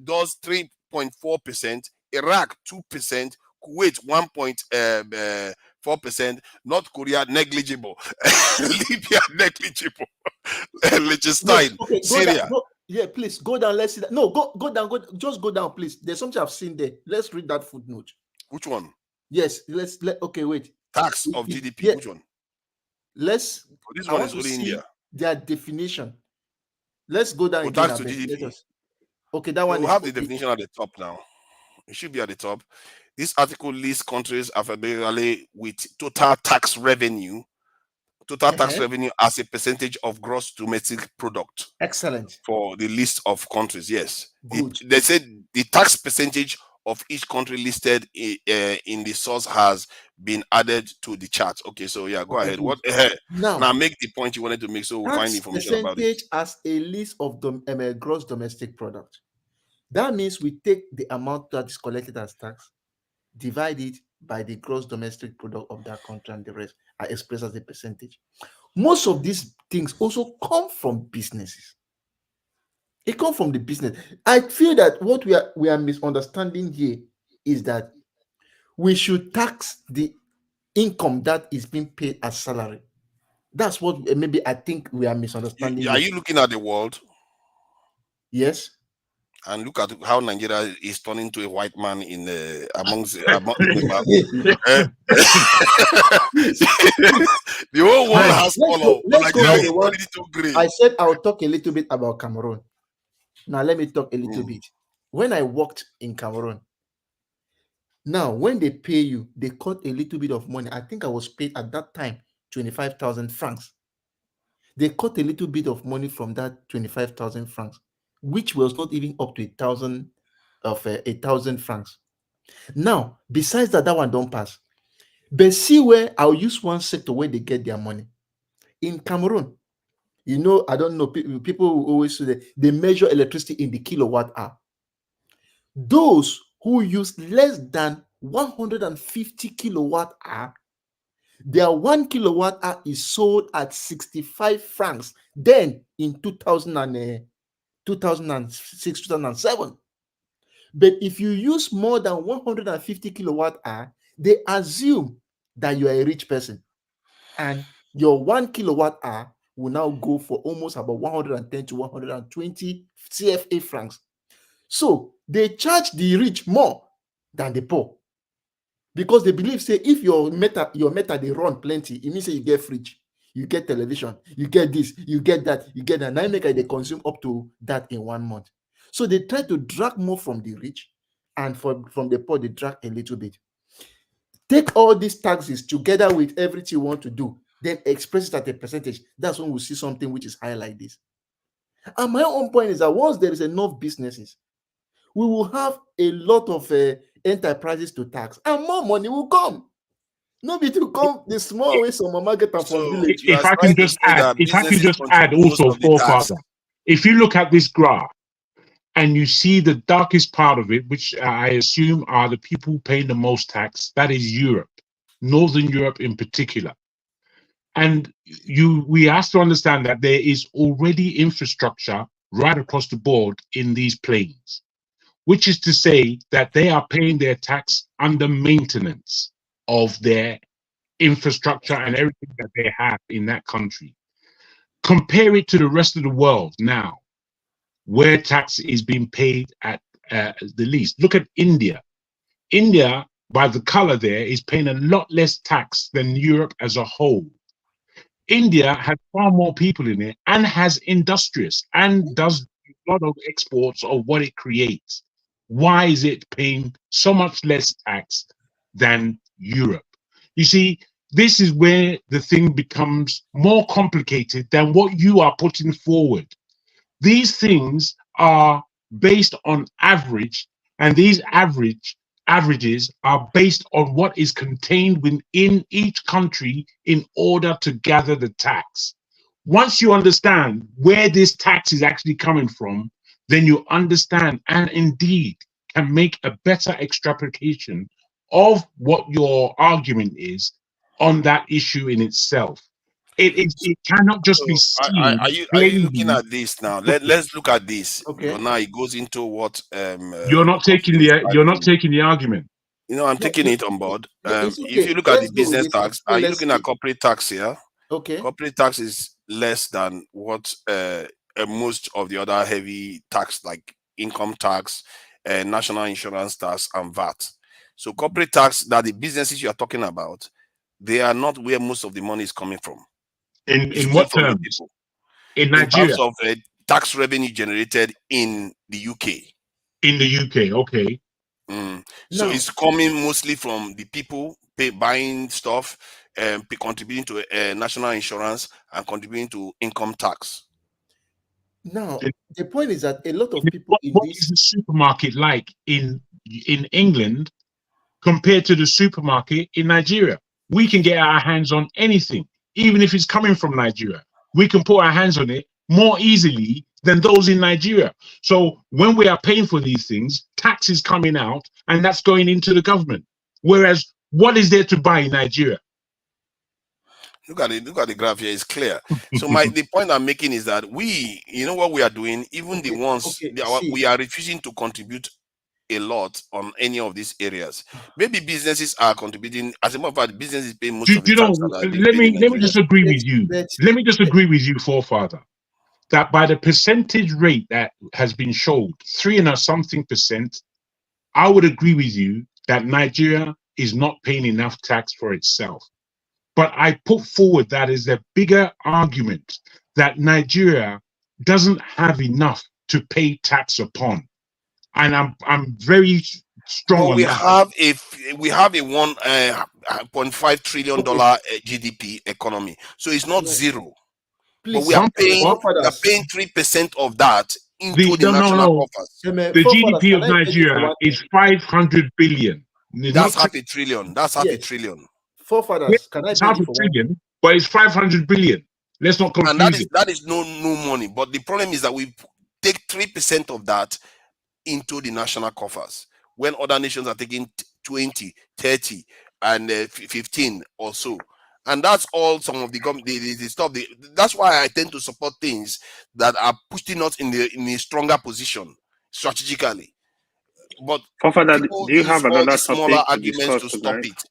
does 3.4%. Iraq 2%. Kuwait 1.4%, North Korea negligible, Libya negligible, Liechtenstein, Syria. Please go down. Let's see that. No, go down. Just go down, please. There's something I've seen there. Let's read that footnote. Which one? Yes, okay, wait. Tax of GDP. Yeah. Which one? This one is only India. Their definition. Let's go down. Tax to GDP. Okay, that one. We'll have the definition at the top now. It should be at the top. This article lists countries alphabetically with total tax revenue. Tax revenue as a percentage of gross domestic product. Excellent. For the list of countries, yes. They said the tax percentage of each country listed in the source has been added to the chart. Okay, so yeah, go ahead. What now make the point you wanted to make, so we'll find information about it. Percentage as a list of the gross domestic product. That means we take the amount that is collected as tax, divide it by the gross domestic product of that country, and the rest are expressed as a percentage. Most of these things also come from businesses. It comes from the business. I feel that what we are misunderstanding here is that we should tax the income that is being paid as salary. That's what maybe I think we are misunderstanding. Are you looking at the world? Yes. And look at how Nigeria is turning into a white man in amongst the whole world has color. I said I'll talk a little bit about Cameroon. Now let me talk a little bit. When I worked in Cameroon, now when they pay you, they cut a little bit of money. I think I was paid at that time 25,000 francs. They cut a little bit of money from that 25,000 francs, which was not even up to 1,000 francs. Now, besides that one don't pass. But see where I'll use one sector where they get their money. In Cameroon, I don't know, people will always say they measure electricity in the kilowatt hour. Those who use less than 150 kilowatt hour, their 1 kilowatt hour is sold at 65 francs. Then in 2006, 2007. But if you use more than 150 kilowatt hour, they assume that you are a rich person. And your 1 kilowatt hour will now go for almost about 110 to 120 CFA francs. So they charge the rich more than the poor. Because they believe, say, if your meta they run plenty, it means you get fridge. You get television, you get this, you get that, you get that. Now they consume up to that in 1 month. So they try to drag more from the rich, and from the poor, they drag a little bit. Take all these taxes together with everything you want to do, then express it at a percentage. That's when we see something which is high like this. And my own point is that once there is enough businesses, we will have a lot of enterprises to tax, and more money will come. Nobody to come the small way some mama get from village. If I can just add also, forefather, if you look at this graph and you see the darkest part of it, which I assume are the people paying the most tax, that is Europe, Northern Europe in particular. And we have to understand that there is already infrastructure right across the board in these plains. which is to say that they are paying their tax under maintenance of their infrastructure and everything that they have in that country. Compare it to the rest of the world now, where tax is being paid at the least. Look at India. India, by the color there, is paying a lot less tax than Europe as a whole. India has far more people in it and has industrious and does a lot of exports of what it creates. Why is it paying so much less tax than Europe? You see, this is where the thing becomes more complicated than what you are putting forward. These things are based on average, and these averages are based on what is contained within each country in order to gather the tax. Once you understand where this tax is actually coming from, then you understand and indeed can make a better extrapolation of what your argument is on that issue in itself. It cannot just be seen. Are you looking at this now? Let's look at this. Okay. Because now it goes into what you're not taking the argument. You know, I'm taking it on board. Okay. If you look at the business tax, are you looking at corporate tax here? Okay. Corporate tax is less than what most of the other heavy tax like income tax, national insurance tax, and VAT. So corporate tax, that the businesses you are talking about, they are not where most of the money is coming from. In what terms? In Nigeria? In terms of tax revenue generated in the UK. In the UK, okay. So it's coming mostly from the people buying stuff, contributing to national insurance and contributing to income tax. Now, the point is that a lot of people what is the supermarket like in England compared to the supermarket in Nigeria? We can get our hands on anything, even if it's coming from Nigeria. We can put our hands on it more easily than those in Nigeria. So when we are paying for these things, tax is coming out and that's going into the government. Whereas what is there to buy in Nigeria? Look at the graph here, it's clear. So the point I'm making is that you know what we are doing, even the ones we are refusing to contribute a lot on any of these areas. Maybe businesses are contributing. As a matter of fact, businesses pay most of the tax. Let me just agree with you. Let me just agree with you, forefather, that by the percentage rate that has been showed, 3% I would agree with you that Nigeria is not paying enough tax for itself. But I put forward that as a bigger argument that Nigeria doesn't have enough to pay tax upon. And I'm very strong on that. We have a $1.5 trillion GDP economy, so it's not zero. But we are paying 3% of that into the national coffers. The GDP of Nigeria is 500 billion. That's half a trillion. That's half a trillion. Forefathers, can I it's half a trillion, but it's 500 billion. Let's not confuse it. That is no money. But the problem is that we take 3% of that into the national coffers when other nations are taking 20, 30, and 15 or so. And that's all some of the stuff. That's why I tend to support things that are putting us in a stronger position strategically. But do you have another smaller topic arguments to stop it?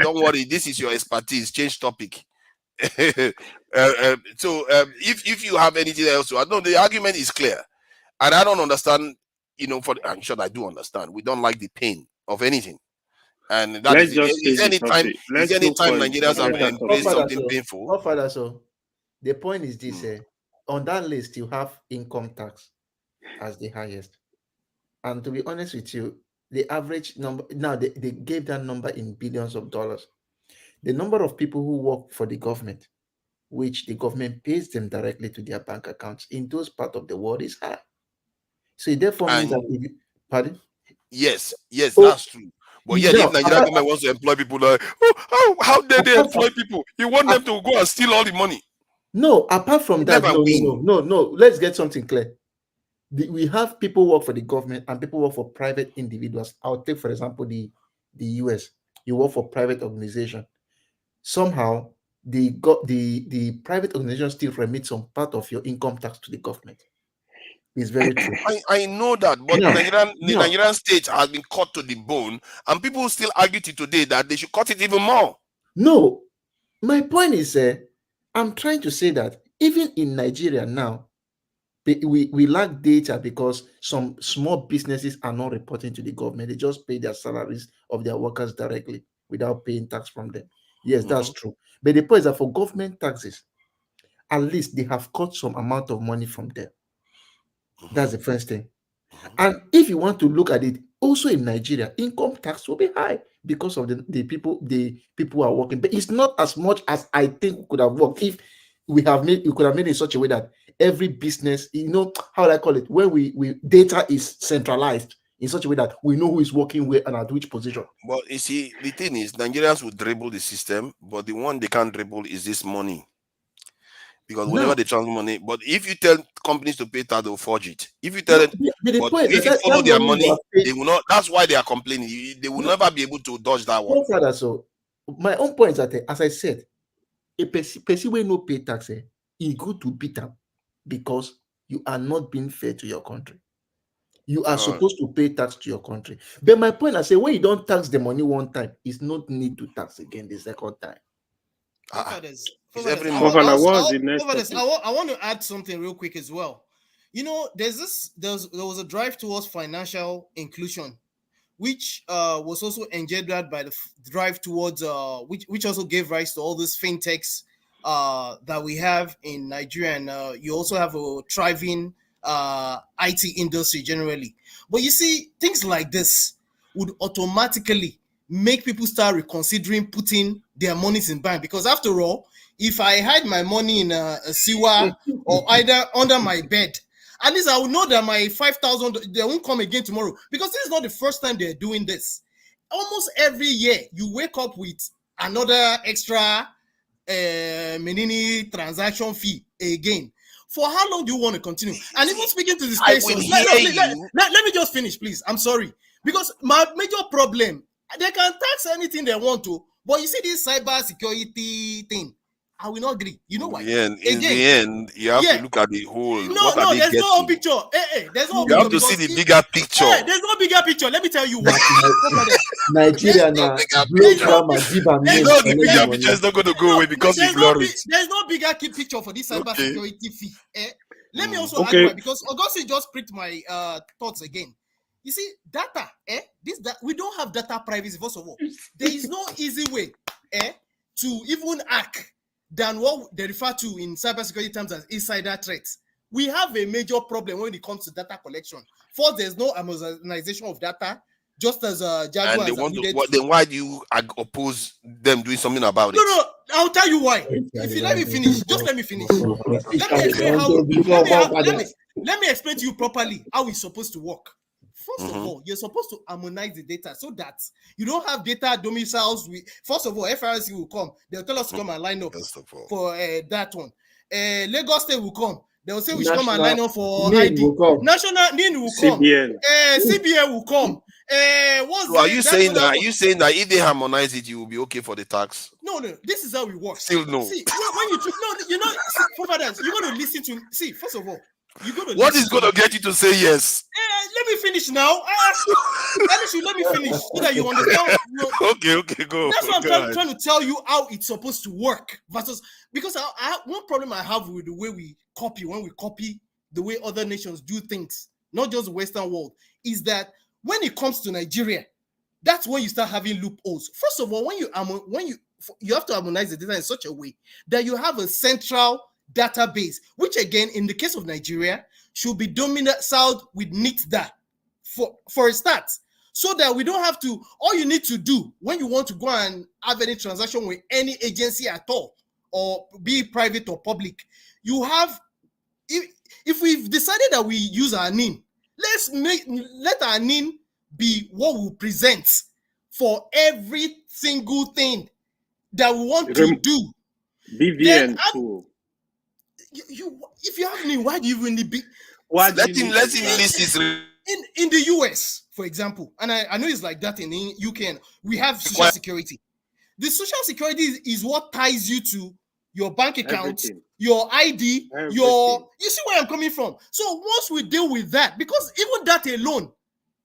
Don't worry, this is your expertise. Change topic. So if you have anything else to add, no, the argument is clear, and I don't understand. You know, I'm sure I do understand. We don't like the pain of anything, and that is anytime Nigerians have embraced something painful. So the point is this: on that list, you have income tax as the highest. And to be honest with you, the average number, now they gave that number in billions of dollars. The number of people who work for the government, which the government pays them directly to their bank accounts in those parts of the world, is high. So it therefore means that pardon? Yes, that's true. But yet, if Nigerian government wants to employ people, like, how dare they employ people? You want them to go and steal all the money? No, apart from that, no. Let's get something clear. We have people work for the government and people work for private individuals. I'll take, for example, the US. You work for private organization. Somehow, the private organization still remit some part of your income tax to the government. It's very true. I know that, but No, the no. Nigerian state has been cut to the bone, and people still argue to today that they should cut it even more. No, my point is, I'm trying to say that even in Nigeria now, we lack data because some small businesses are not reporting to the government. They just pay their salaries of their workers directly without paying tax from them. Yes, that's true. But the point is that for government taxes, at least they have cut some amount of money from them. That's the first thing. And if you want to look at it, also in Nigeria, income tax will be high because of the people who are working. But it's not as much as I think we could have worked if we could have made it in such a way that every business, how do I call it, where we data is centralized in such a way that we know who is working where and at which position. But you see, the thing is, Nigerians will dribble the system, but the one they can't dribble is this money. Because whenever they transfer money, but if you tell companies to pay tax, they'll forge it. If you tell them, but if you follow their money, they will not. That's why they are complaining. They will never be able to dodge that one. So my own point is that, as I said, a person will no pay tax. It's good to beat them because you are not being fair to your country. You are supposed to pay tax to your country. But my point, I say, when you don't tax the money one time, it's not need to tax again the second time. I want to add something real quick as well. There was a drive towards financial inclusion, which was also engendered by the drive towards which also gave rise to all these fintechs that we have in Nigeria, and you also have a thriving IT industry generally. But you see, things like this would automatically make people start reconsidering putting their monies in bank, because after all, if I hide my money in a sewer or either under my bed, at least I will know that my 5,000, they won't come again tomorrow, because this is not the first time they're doing this. Almost every year, you wake up with another extra Menini transaction fee again. For how long do you want to continue? And even speaking to this person, let me just finish, please. I'm sorry. Because my major problem, they can tax anything they want to, but you see this cybersecurity thing, I will not agree. You know why? In the end, you have to look at the whole. No, there's no whole picture. There's no. You have to see the bigger picture. There's no bigger picture. Let me tell you why. Nigeria now. The bigger picture is not going to go away because you ignore it. There's no bigger picture for this cybersecurity fee. Let me also add why, because Augustine just pricked my thoughts again. You see, data, we don't have data privacy, first of all. There is no easy way to even hack than what they refer to in cybersecurity terms as insider threats. We have a major problem when it comes to data collection. First, there's no harmonization of data, just as Jaguar. And then why do you oppose them doing something about it? No, I'll tell you why. If you let me finish, just let me finish. Let me explain to you properly how it's supposed to work. First of all, you're supposed to harmonize the data so that you don't have data domiciles. First of all, FRC will come. They'll tell us to come and line up for that one. Lagos State will come. They'll say we should come and line up for ID. National NIN will come. CBN will come. So are you saying that if they harmonize it, you will be okay for the tax? No. This is how it works. Still no. See, when you you're going to listen to. See, first of all, what is going to get you to say yes? Let me finish now. Let me finish so that you understand. Okay, go. That's what I'm trying to tell you how it's supposed to work. Because one problem I have with the way we copy, when we copy the way other nations do things, not just the Western world, is that when it comes to Nigeria, that's when you start having loopholes. First of all, when you have to harmonize the data in such a way that you have a central database, which again, in the case of Nigeria, should be domiciled with NITDA for a start, so that we don't have to. All you need to do when you want to go and have any transaction with any agency at all, or be it private or public, you have. If we've decided that we use our NIN, let our NIN be what we present for every single thing that we want to do. BVN too. If you have NIN, why do you even need let him list his in the US, for example, and I know it's like that in UK. We have social security. The social security is what ties you to your bank account, your ID, you see where I'm coming from. So once we deal with that, because even that alone,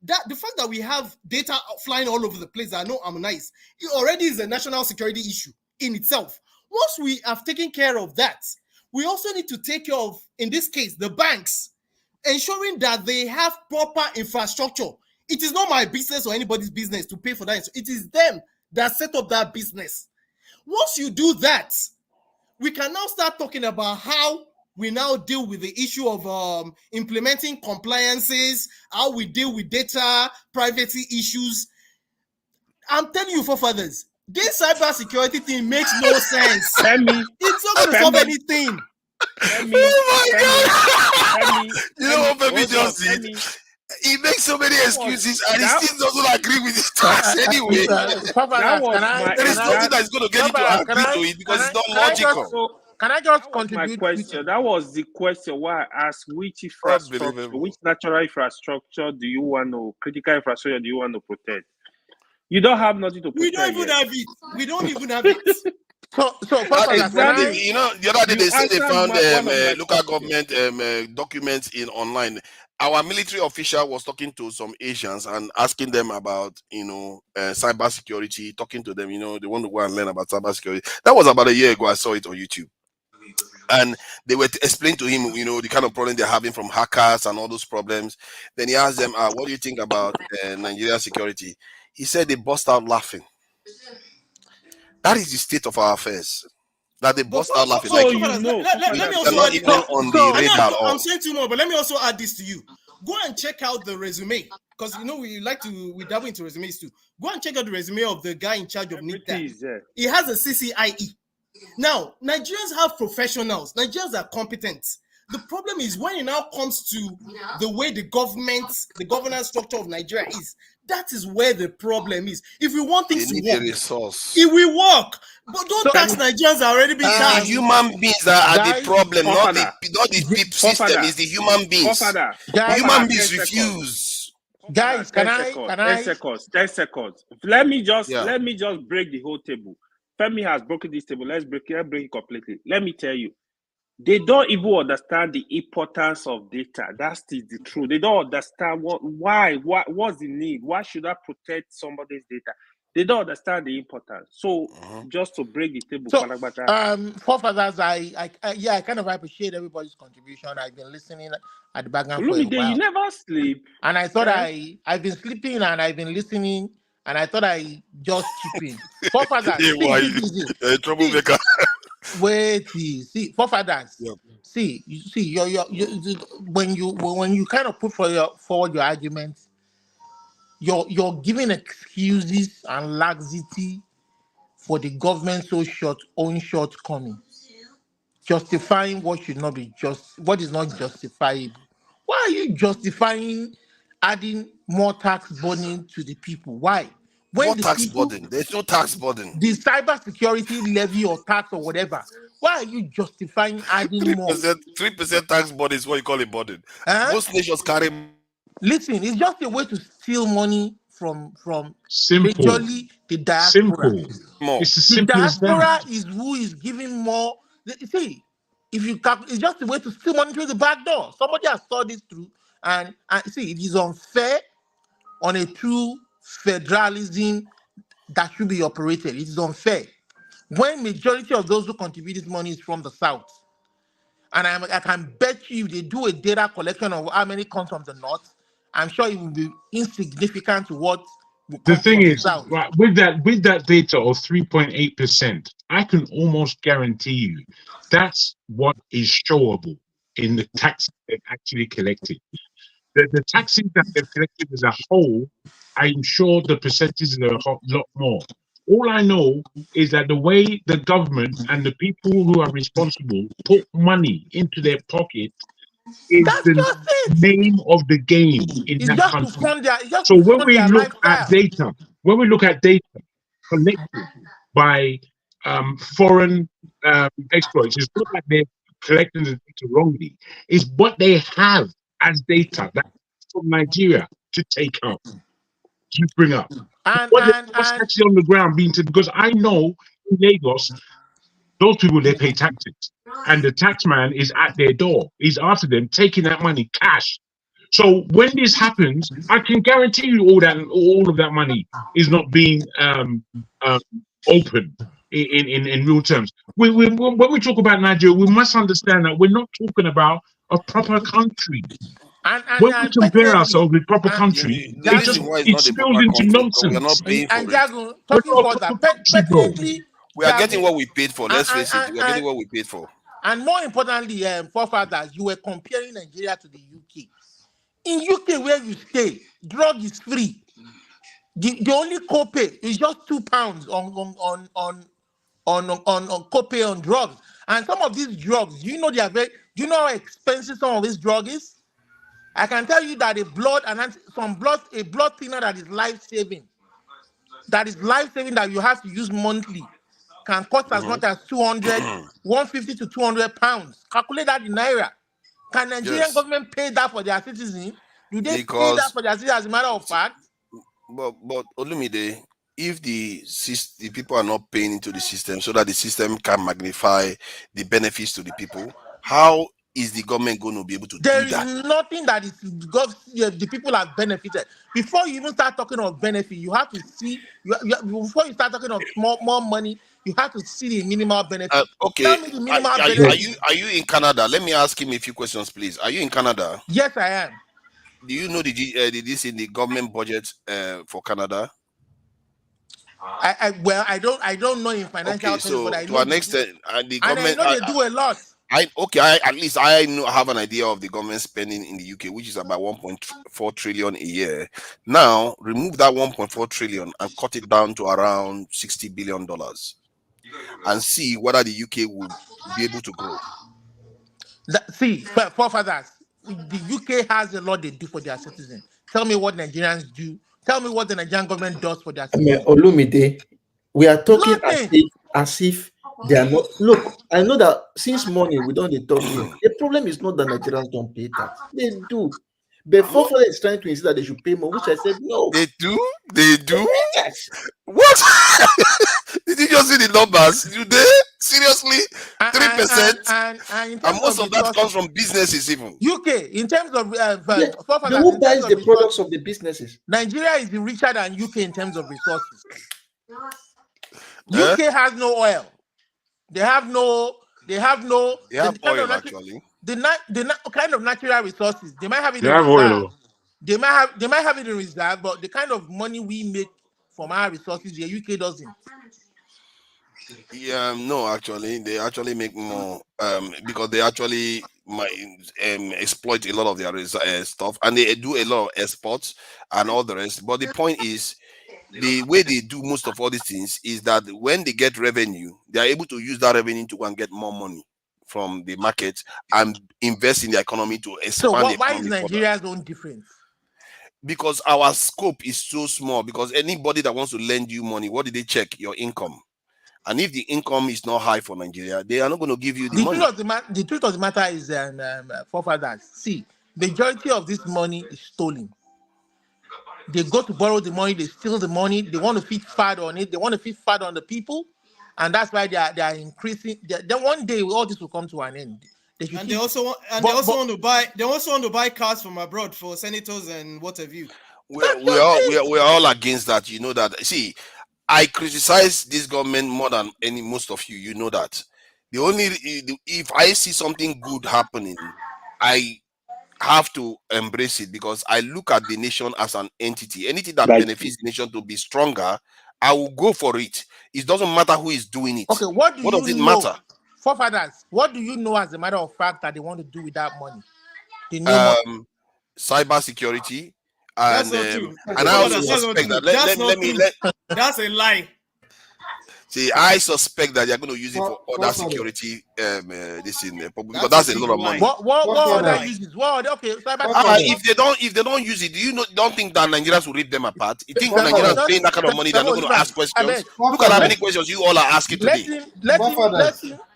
that the fact that we have data flying all over the place that are not harmonized, it already is a national security issue in itself. Once we have taken care of that, we also need to take care of, in this case, the banks, ensuring that they have proper infrastructure. It is not my business or anybody's business to pay for that. It is them that set up that business. Once you do that, we can now start talking about how we now deal with the issue of implementing compliances, how we deal with data privacy issues. I'm telling you, forefathers, this cybersecurity thing makes no sense. It's not going to solve anything. Oh my God! You know what Femi just did? He makes so many excuses and he still doesn't agree with his tax anyway. There is nothing that is going to get him to agree to it because it's not logical. Can I just contribute? My question. That was the question why I asked which infrastructure, which natural infrastructure do you want to, critical infrastructure do you want to protect? You don't have nothing to protect. We don't even have it. We don't even have it. So exactly. You know, the other day they said they found local government documents in online. Our military official was talking to some Asians and asking them about, cybersecurity, talking to them, they want to go and learn about cybersecurity. That was about a year ago. I saw it on YouTube. And they were explaining to him, the kind of problem they're having from hackers and all those problems. Then he asked them, what do you think about Nigerian security? He said they burst out laughing. That is the state of our affairs. That they burst out laughing. Let me also add on the radar. I'm saying too much, but let me also add this to you. Go and check out the resume, because we dabble into resumes too. Go and check out the resume of the guy in charge of NICTA. He has a CCIE. Now, Nigerians have professionals. Nigerians are competent. The problem is when it now comes to the way the governance structure of Nigeria is, that is where the problem is. If we want things to work, it will work. But don't tax Nigerians are already being taxed. The human beings are the problem, not the PIP system. It's the human beings. Human beings refuse. Guys, 10 seconds. Let me just break the whole table. Femi has broken this table. Let's break it completely. Let me tell you. They don't even understand the importance of data. That's the truth. They don't understand what's the need. Why should I protect somebody's data? They don't understand the importance. So just to break the table. Forefathers, I kind of appreciate everybody's contribution. I've been listening at the background for a while. You never sleep. And I thought I've been sleeping and I've been listening and I thought I just chip in. Forefathers, troublemaker. Wait, see, forefathers. See, when you kind of put forward your arguments, you're giving excuses and laxity for the government's own shortcomings, justifying what should not be what is not justifiable. Why are you justifying adding more tax burden to the people? Why? What tax burden? There's no tax burden. The cybersecurity levy or tax or whatever. Why are you justifying adding more? 3% tax burden is what you call a burden. Most nations carry. Listen, it's just a way to steal money from majorly the diaspora. The diaspora is who is giving more. See, it's just a way to steal money through the back door. Somebody has thought this through, and see, it is unfair on a true federalism that should be operated. It is unfair when majority of those who contribute this money is from the south, and I can bet you if they do a data collection of how many comes from the north, I'm sure it will be insignificant to what will come the thing from is, the south. right, with that data of 3.8%, I can almost guarantee you that's what is showable in the taxes they've actually collected. The taxes that they've collected as a whole, I'm sure the percentages are a lot more. All I know is that the way the government and the people who are responsible put money into their pocket is the name of the game in that country. So when we look at data, collected by foreign exploits, it's not like they're collecting the data wrongly. It's what they have as data that from Nigeria to take up, to bring up. What's actually on the ground being taken, because I know in Lagos, Those people, they pay taxes. And the tax man is at their door. He's after them, taking that money, cash. So when this happens, I can guarantee you all of that money is not being open in real terms. When we talk about Nigeria, we must understand that we're not talking about a proper country. When we compare ourselves with proper country, the reason why it's not a spills proper into country nonsense. because we are not paying for it. Talking for that, petently, we are getting what we paid for. Let's face it, we are getting what we paid for. And more importantly, forefathers, you were comparing Nigeria to the UK. In UK, where you stay, drug is free. The only copay is just £2 on copay on drugs. And some of these drugs, you know how expensive some of these drugs is? I can tell you that a blood thinner that is life-saving, that you have to use monthly, can cost as much as 200, 150 to 200 pounds. Calculate that in Naira. Can Nigerian government pay that for their citizens? Do they pay that for their citizens as a matter of fact? But Olumide, if the people are not paying into the system so that the system can magnify the benefits to the people, how is the government going to be able to do that? There is nothing that is the people have benefited. Before you even start talking of benefit, you have to see. Before you start talking of more money, you have to see the minimal benefit. Okay, Tell me the minimal benefit. Are you in Canada? Let me ask him a few questions, please. Are you in Canada? Yes, I am. Do you know this in the government budget for Canada? I don't know in financial terms, so but I to know an extent, the government. And I know they do a lot. At least I have an idea of the government spending in the UK, which is about 1.4 trillion a year. Now, remove that 1.4 trillion and cut it down to around $60 billion, and see whether the UK will be able to grow. Forefathers, the UK has a lot they do for their citizens. Tell me what Nigerians do. Tell me what the Nigerian government does for their citizens. Olumide, we are talking as if they are not. Look, I know that since morning we don't talk here. The problem is not that Nigerians don't pay tax. They do. But Forefather is trying to insist that they should pay more, which I said no. They do? They do? Yes. What? Did you just see the numbers? Do they? Seriously? 3%? And most of that comes from businesses even. UK, in terms of who buys the products of the businesses? Nigeria is richer than UK in terms of resources. UK has no oil. They have oil actually. The kind of natural resources. They might have it in reserve. They might have it in reserve, but the kind of money we make from our resources, the UK doesn't. Yeah, no, actually, they actually make more because they actually exploit a lot of their stuff, and they do a lot of exports and all the rest. But the point is, the way they do most of all these things is that when they get revenue, they are able to use that revenue to go and get more money from the market and invest in the economy to expand. So why is Nigeria's own difference? Because our scope is so small. Because anybody that wants to lend you money, what do they check? Your income. And if the income is not high for Nigeria, they are not going to give you the money. The truth of the matter is, forefathers, see, majority of this money is stolen. They go to borrow the money, they steal the money, they want to feed fat on it, they want to feed fat on the people, and that's why they are increasing. Then one day all this will come to an end. They also want to buy cars from abroad for senators and what have you. We're all against that. You know that. See, I criticize this government more than most of you. You know that. If I see something good happening, I have to embrace it because I look at the nation as an entity. Anything that benefits the nation to be stronger, I will go for it. It doesn't matter who is doing it. Okay, what does it matter? Forefathers, what do you know as a matter of fact that they want to do with that money? Cybersecurity. And I also suspect that. That's a lie. See, I suspect that they're going to use it for other security. Because that's a lot of money. What other uses? Okay, if they don't use it, don't think that Nigerians will rip them apart? You think Nigerians paying that kind of money, they're not going to ask questions? Look at how many questions you all are asking today.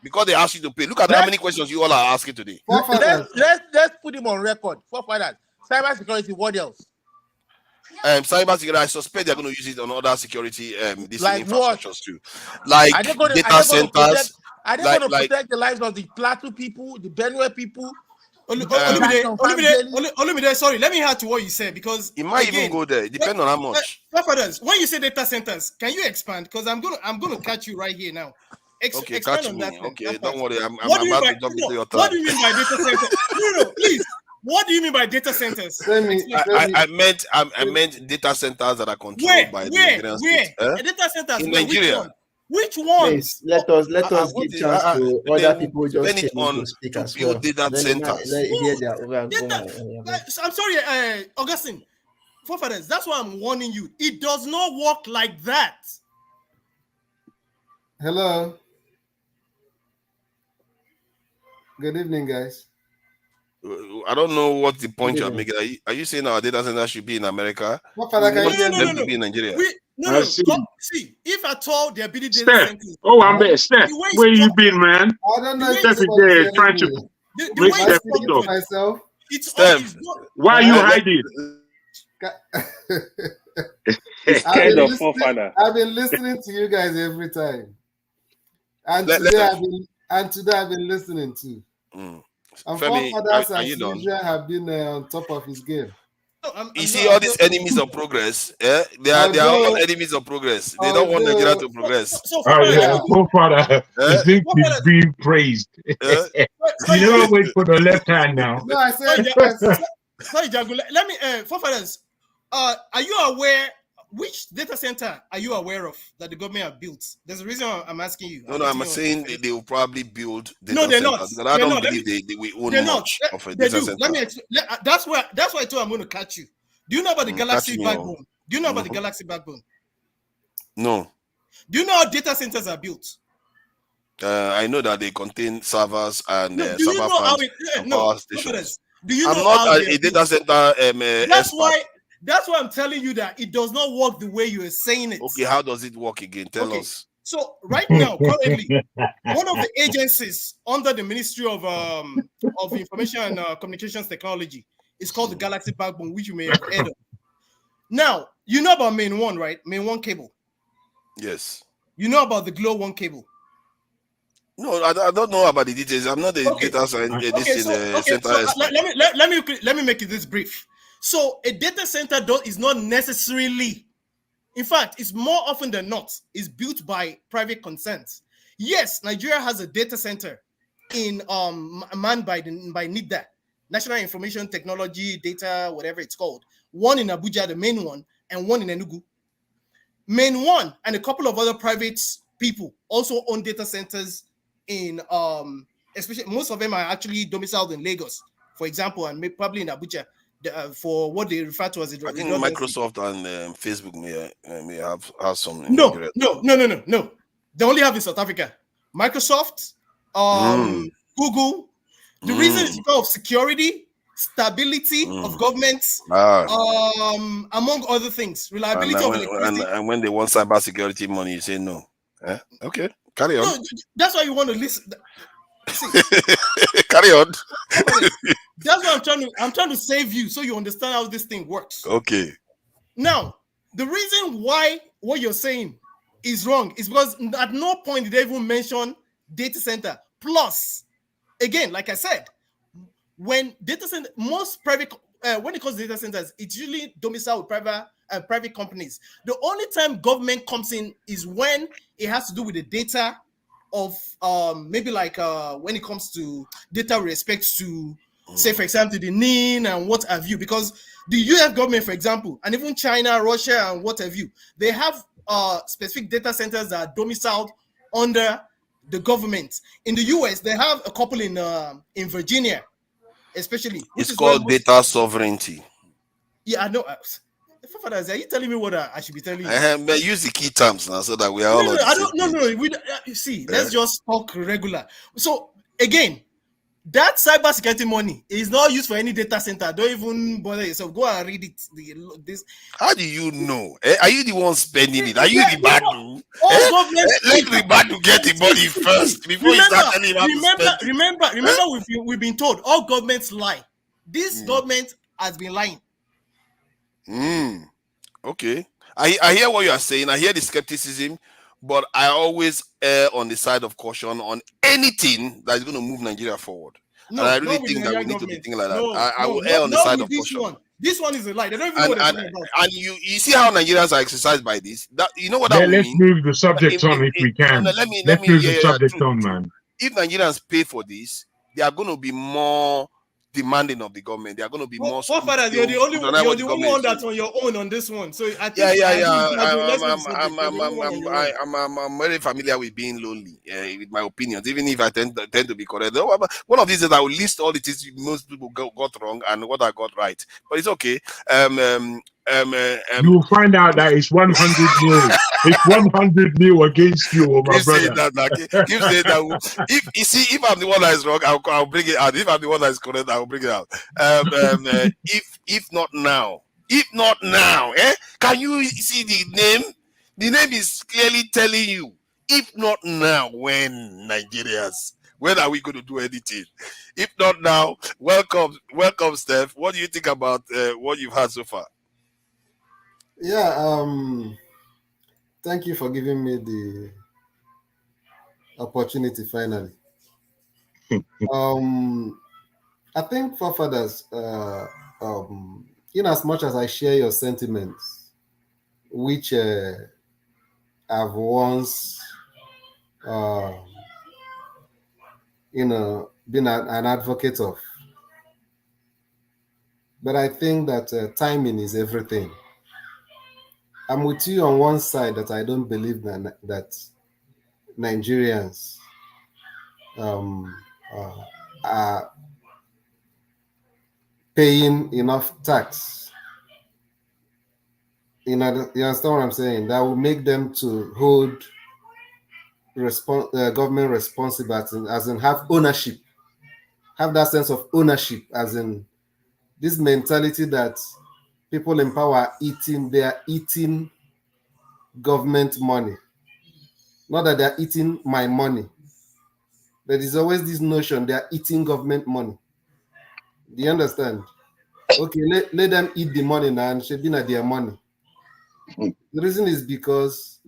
Because they ask you to pay. Look at how many questions you all are asking today. Let's put him on record. Forefathers, cybersecurity. What else? Cybersecurity, I suspect they're going to use it on other security like infrastructures too, like data centers. Are they going to protect the lives of the Plateau people, the Benue people? Olumide, sorry, let me add to what you said, because it might even go there. It depends on how much. When you say data centers, can you expand? Because I'm gonna catch you right here now. Okay, expand catch on me. that. Okay, don't worry. I'm about to jump into your time. What do you mean by data centers? No, please. What do you mean by data centers? I meant data centers that are controlled by the Nigerian state. Data centers in Nigeria. Which ones? Please, let us give chance to other people just came to speak as well. Data centers. I'm sorry, Augustine. Forefathers, that's why I'm warning you. It does not work like that. Hello. Good evening, guys. I don't know what the point you're making. Are you saying our data center should be in America? What father can you hear me? To be in Nigeria? See, if at all there be data centers. Oh, I'm there. Steph, where you been, man? I don't know. Steph is there trying to make Steph talk. Myself. Steph, why are you hiding? I've been listening to you guys every time, and today I've been listening too. And forefathers as usual have been on top of his game. You see all these enemies of progress, they are all enemies of progress. They don't want Nigeria to progress. Forefather, I think he's being praised. You never wait for the left hand now. No, I said. Sorry, Jago. Let me, forefathers. Are you aware? Which data center are you aware of that the government have built? There's a reason I'm asking you. No, I'm saying they will probably build data no, they're centers. not. I don't believe they will own much of a data center. Let me explain. That's why I told I'm going to catch you. Do you know about the Galaxy backbone? Do you know about the Galaxy backbone? No. Do you know how data centers are built? I know that they contain servers and server farms and power stations. Do you know I'm not a data center expert. That's why I'm telling you that it does not work the way you are saying it. Okay, how does it work again? Tell us. So right now, currently, one of the agencies under the Ministry of Information and Communications Technology is called the Galaxy Backbone, which you may have heard of. Now, you know about Main One, right? Main One cable. Yes. You know about the Glow One cable. No, I don't know about the details. I'm not a data center expert. Let me make it this brief. So a data center is not necessarily, in fact, it's more often than not, is built by private consent. Yes, Nigeria has a data center in manned by NIDA, National Information Technology Data, whatever it's called. One in Abuja, the main one, and one in Enugu. Main One and a couple of other private people also own data centers in especially most of them are actually domiciled in Lagos, for example, and probably in Abuja. For what they refer to as I think Microsoft and Facebook may have some. No. They only have in South Africa. Microsoft, Google. The reason is because of security, stability of governments, among other things, reliability of electricity. And when they want cybersecurity money, you say no. Okay, carry on. No, that's why you want to listen. See, carry on. That's why I'm trying to save you so you understand how this thing works. Okay. Now, the reason why what you're saying is wrong is because at no point did they even mention data center. Plus, again, like I said, when data center, most private when it comes to data centers, it's usually domiciled with private companies. The only time government comes in is when it has to do with the data of maybe like when it comes to data with respect to, say, for example, the NIN and what have you, because the US government, for example, and even China, Russia, and what have you, they have specific data centers that are domiciled under the government. In the US, they have a couple in Virginia, especially. It's called data sovereignty. Yeah, I know. Fathers, are you telling me what I should be telling you? But use the key terms now so that we are all. No. You see, let's just talk regular. So again, that cybersecurity money is not used for any data center. Don't even bother yourself. Go and read it. How do you know? Are you the one spending it? Are you the bad dude? Let the bad dude get the money first before you start telling him how to spend. Remember, we've been told all governments lie. This government has been lying. Okay. I hear what you are saying. I hear the skepticism, but I always err on the side of caution on anything that is going to move Nigeria forward. No, and I really not with think the that we Nigerian need to be government. thinking like that. No, I will err not, on the not side with of this caution. one. This one is a lie. They don't even know what they're talking about. And you see how Nigerians are exercised by this. That you know what that would Let's mean. move the subject on if we can. Let me Move the subject true. on, man. If Nigerians pay for this, they are going to be more demanding of the government. They are going to be more. Father, you're the only one that's on your own on this one. So I think I'm very familiar with being lonely with my opinions, even if I tend to be correct. One of these days I will list all the things most people got wrong and what I got right. But it's okay. You will find out that it's 100 mil. It's 100 mil against you, my keep brother. Saying that, keep saying that. If I'm the one that is wrong, I'll bring it out. If I'm the one that is correct, I'll bring it out. If not now, can you see the name? The name is clearly telling you. If not now, when Nigerians? When are we going to do anything? If not now, welcome, Steph. What do you think about what you've had so far? Yeah, thank you for giving me the opportunity finally. I think forefathers, in as much as I share your sentiments, which I've once, been an advocate of, but I think that timing is everything. I'm with you on one side that I don't believe that Nigerians are paying enough tax. You understand what I'm saying? That will make them to hold government responsible, as in have ownership, have that sense of ownership, as in this mentality that people in power are eating government money. Not that they're eating my money. There is always this notion they are eating government money. Do you understand? Okay, let them eat the money now and should be not their money. The reason is because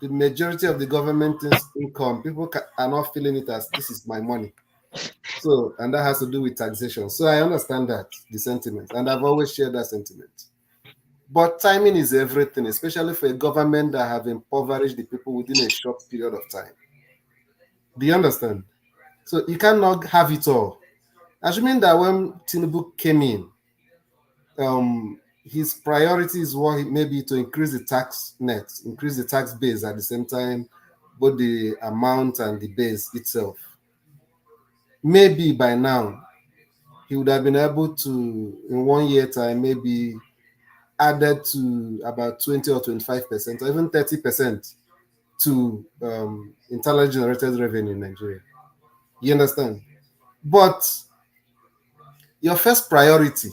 the majority of the government income, people are not feeling it as this is my money. So, and that has to do with taxation. So I understand that, the sentiment, and I've always shared that sentiment. But timing is everything, especially for a government that have impoverished the people within a short period of time. Do you understand? So you cannot have it all. Assuming that when Tinubu came in, his priority is what maybe to increase the tax net, increase the tax base at the same time, both the amount and the base itself. Maybe by now, he would have been able to, in 1 year time, maybe added to about 20 or 25%, or even 30% to internally generated revenue in Nigeria. You understand? But your first priority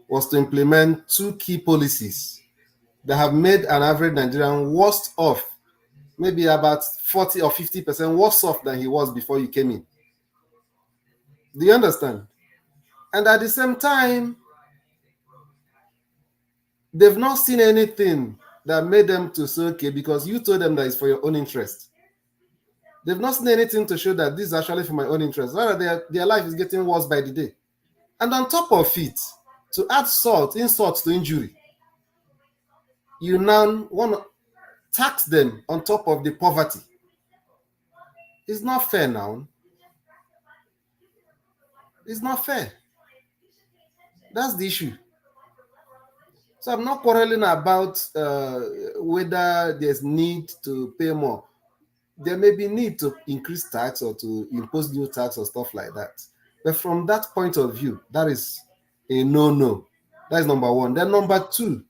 was to implement two key policies that have made an average Nigerian worse off, maybe about 40 or 50% worse off than he was before you came in. Do you understand? And at the same time, they've not seen anything that made them to say, okay, because you told them that it's for your own interest. They've not seen anything to show that this is actually for my own interest. Rather, their life is getting worse by the day. And on top of it, to add insult to injury, you now want to tax them on top of the poverty. It's not fair now. It's not fair. That's the issue. So I'm not quarreling about whether there's need to pay more. There may be need to increase tax or to impose new tax or stuff like that. But from that point of view, that is a no-no. That is number one. Then number two,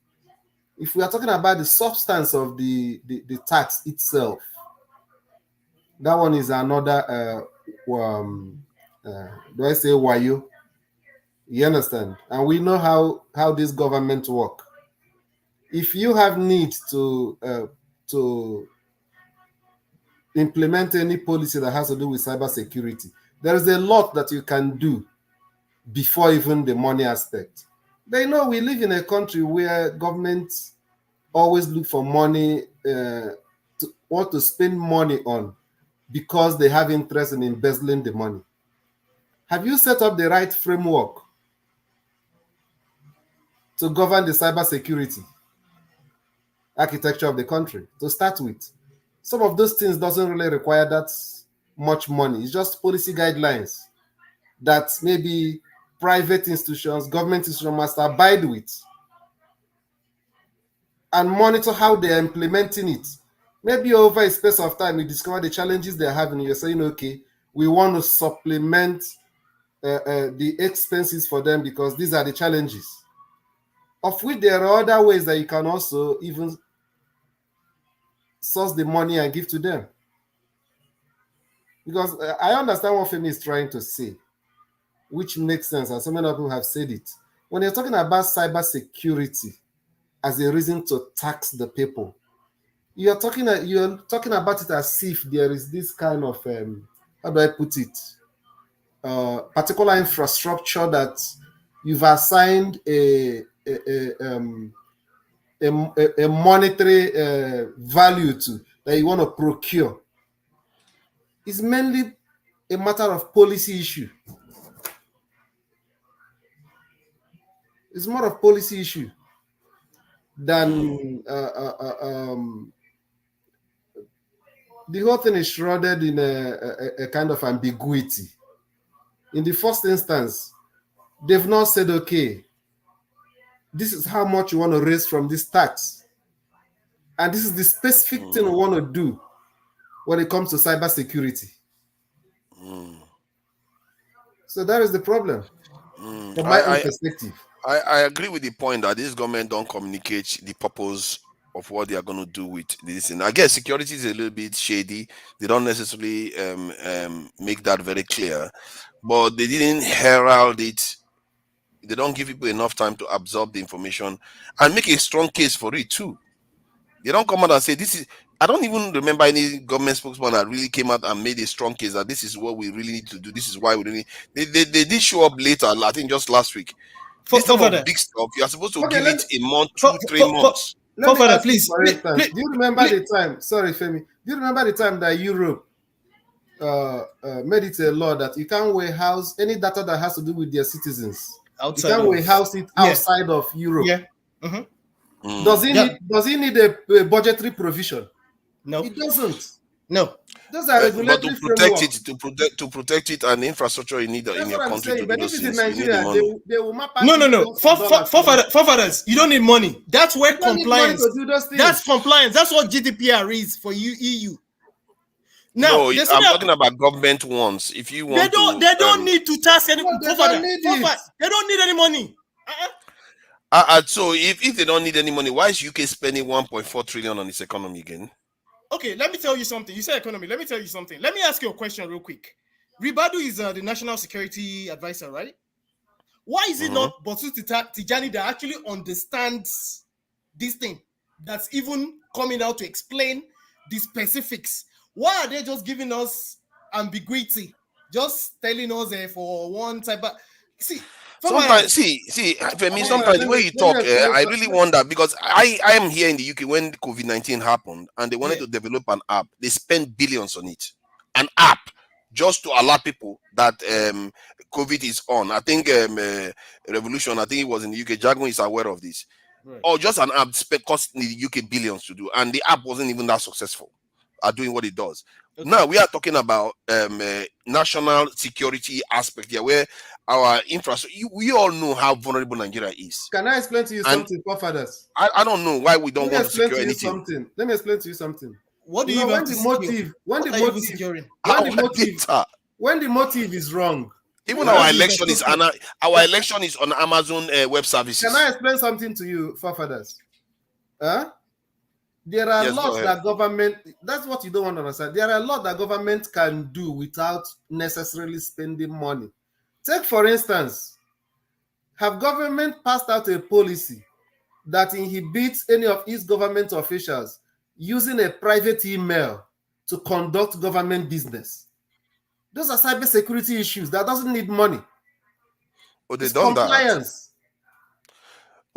if we are talking about the substance of the tax itself, that one is another, do I say wayo? You understand? And we know how this government work. If you have need to implement any policy that has to do with cybersecurity, there is a lot that you can do before even the money aspect. They know we live in a country where governments always look for money want to spend money on because they have interest in embezzling the money? Have you set up the right framework to govern the cybersecurity architecture of the country to start with? Some of those things doesn't really require that much money. It's just policy guidelines that maybe private institutions, government institutions must abide with and monitor how they are implementing it. Maybe over a space of time, you discover the challenges they're having. You're saying, okay, we want to supplement the expenses for them because these are the challenges. Of which there are other ways that you can also even source the money and give to them. Because I understand what Femi is trying to say, which makes sense, and so many people have said it. When you're talking about cybersecurity as a reason to tax the people, you're talking about it as if there is this kind of how do I put it? Particular infrastructure that you've assigned a monetary value to that you want to procure. It's mainly a matter of policy issue. It's more of policy issue than the whole thing is shrouded in a kind of ambiguity. In the first instance, they've not said, okay, this is how much you want to raise from this tax. And this is the specific thing we want to do when it comes to cybersecurity. So that is the problem from my own perspective. I agree with the point that this government don't communicate the purpose of what they are going to do with this. And I guess security is a little bit shady. They don't necessarily make that very clear, but they didn't herald it. They don't give people enough time to absorb the information and make a strong case for it too. They don't come out and say this is. I don't even remember any government spokesman that really came out and made a strong case that this is what we really need to do. This is why we really. They did show up later. I think just last week. This type of big stuff, you are supposed to give it a month, 2-3 months. Let me ask you, for instance, do you remember the time? Sorry, Femi. Do you remember the time that Europe made it a law that you can't warehouse any data that has to do with their citizens? Outside, you can't warehouse it outside of Europe. Yeah. Mm-hmm. Does he need a budgetary provision? No, it doesn't. No. Those are but to protect it, to protect it, and infrastructure you need in your country to do those things. Nigeria, they will map out. No. Forefathers, you don't need money. That's where compliance. That's compliance. That's what GDPR is for you, EU. Now, no, I'm talking about government ones. If you want, they don't need to task any. They don't need any money. So if they don't need any money, why is UK spending 1.4 trillion on its economy again? Okay, let me tell you something. You said economy. Let me tell you something. Let me ask you a question real quick. Ribadu is the national security advisor, right? Why is it not Bosu Tijani that actually understands this thing, that's even coming out to explain the specifics? Why are they just giving us ambiguity? Just telling us for one type of... Sometimes, for me, sometimes the way you talk, I really wonder, because I am here in the UK when COVID-19 happened and they wanted to develop an app. They spent billions on it. An app just to alert people that COVID is on. I think Revolution, I think it was in the UK. Jagun is aware of this. Right. Or just an app cost the UK billions to do. And the app wasn't even that successful at doing what it does. Okay. Now we are talking about national security aspect here, where our infrastructure. We all know how vulnerable Nigeria is. Can I explain to you something, forefathers? I don't know why we don't want to secure anything. Let me explain to you something. What do you want to motive? When the motive is wrong. Even our election is on Amazon Web Services. Can I explain something to you, forefathers? There are laws that government, that's what you don't want to understand. There are a lot that government can do without necessarily spending money. Take, for instance, have government passed out a policy that inhibits any of its government officials using a private email to conduct government business? Those are cybersecurity issues that doesn't need money. Oh, they done compliance.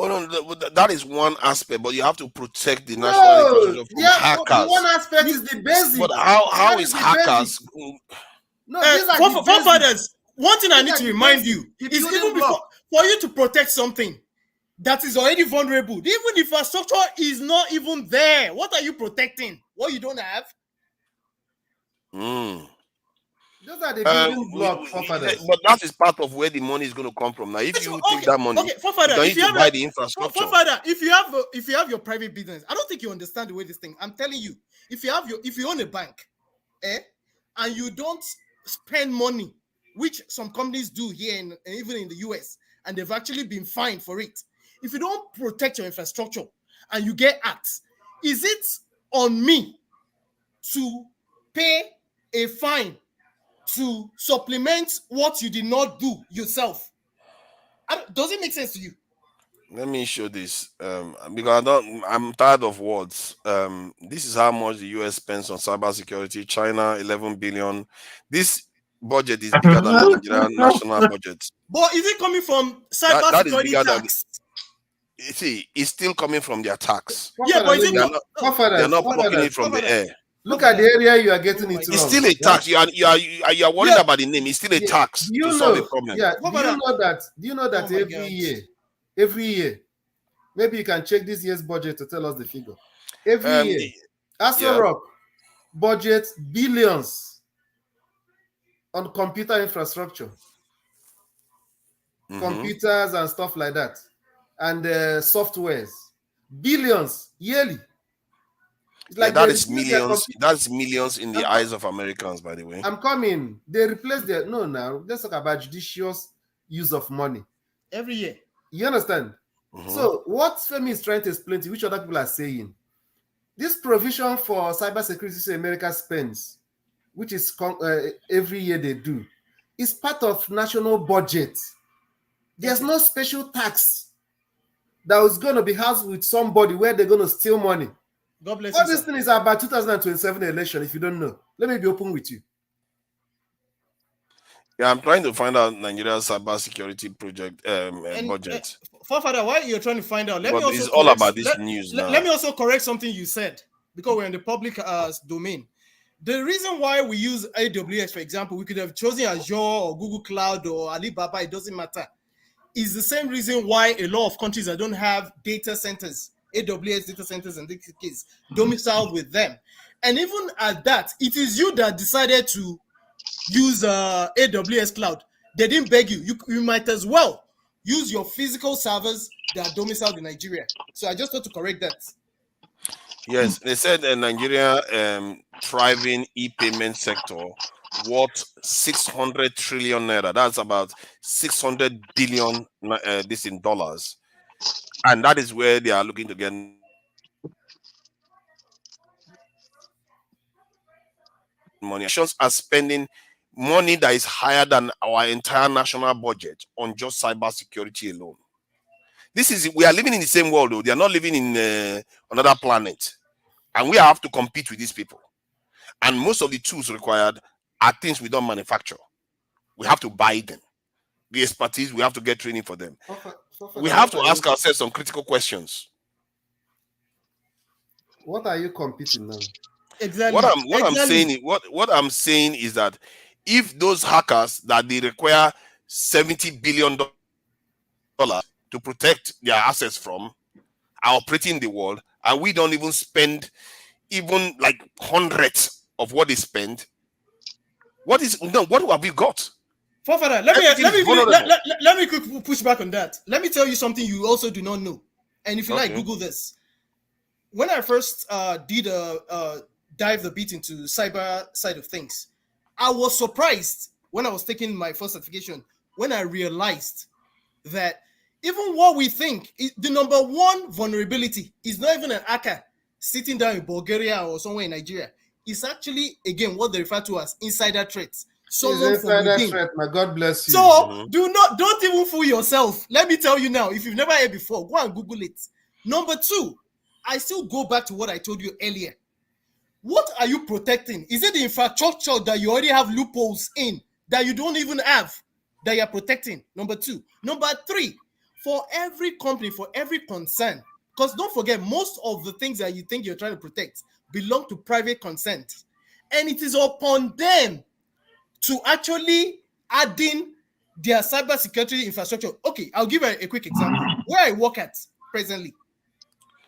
Oh no, that is one aspect, but you have to protect the national infrastructure from hackers. The one aspect is the basics. But how is hackers? No, these are forefathers. One thing I need to remind you is even before for you to protect something that is already vulnerable, even if infrastructure is not even there, what are you protecting? What you don't have? Those are the building blocks, forefathers. But that is part of where the money is going to come from. Now, if you take that money, you need to buy the infrastructure. Forefather, if you have your private business, I don't think you understand the way this thing. I'm telling you, if you own a bank, and you don't spend money, which some companies do here and even in the US, and they've actually been fined for it. If you don't protect your infrastructure and you get hacked, is it on me to pay a fine to supplement what you did not do yourself? Does it make sense to you? Let me show this because I'm tired of words. This is how much the US spends on cybersecurity. China, 11 billion. This budget is bigger than the Nigerian national budget. But is it coming from cybersecurity tax? See, it's still coming from their tax. Yeah, but they're not plucking it from the air. Look at the area you are getting into. It's still a tax. You are worried about the name. It's still a tax to solve the problem. Yeah. Do you know that every year, maybe you can check this year's budget to tell us the figure. Every year, Rock budget billions on computer infrastructure, computers and stuff like that, and softwares, billions yearly. Like that is millions. That's millions in the eyes of Americans, by the way. I'm coming. They replace their now. Let's talk about judicious use of money every year. You understand? So what Femi is trying to explain to you, which other people are saying, this provision for cybersecurity America spends, which is every year they do, is part of national budget. There's no special tax that was going to be housed with somebody where they're going to steal money. God bless All you. this thing is about 2027 election, if you don't know. Let me be open with you. Yeah, I'm trying to find out Nigeria's cybersecurity project budget. Forefather, why you're trying to find out? It's all about this news now. Let me also correct something you said, because we're in the public domain. The reason why we use AWS, for example, we could have chosen Azure or Google Cloud or Alibaba, it doesn't matter. It's the same reason why a lot of countries that don't have data centers, AWS data centers in this case, domiciled with them. And even at that, it is you that decided to use AWS cloud. They didn't beg you. You might as well use your physical servers that are domiciled in Nigeria. So I just want to correct that. Yes, they said Nigeria thriving e-payment sector worth 600 trillion naira. That's about 600 billion this in dollars. And that is where they are looking to get money. Nations are spending money that is higher than our entire national budget on just cybersecurity alone. We are living in the same world, though. They are not living in another planet. And we have to compete with these people. And most of the tools required are things we don't manufacture. We have to buy them. The expertise, we have to get training for them. We have to ask ourselves some critical questions. What are you competing now? Exactly. What I'm saying is that if those hackers that they require $70 billion to protect their assets from are operating in the world, and we don't even spend even like hundreds of what they spend, what have we got? Forefather, let me quick push back on that. Let me tell you something you also do not know. And if you like, Google this. When I first did dive a bit into cyber side of things, I was surprised when I was taking my first certification when I realized that even what we think is the number one vulnerability is not even an hacker sitting down in Bulgaria or somewhere in Nigeria. It's actually, again, what they refer to as insider threats. Insider threat, my God bless you. So don't even fool yourself. Let me tell you now, if you've never heard before, go and Google it. Number two, I still go back to what I told you earlier. What are you protecting? Is it the infrastructure that you already have loopholes in that you don't even have that you're protecting? Number two. Number three, for every company, for every concern, because don't forget, most of the things that you think you're trying to protect belong to private consent. And it is upon them to actually add in their cybersecurity infrastructure. Okay, I'll give a quick example. Where I work at presently,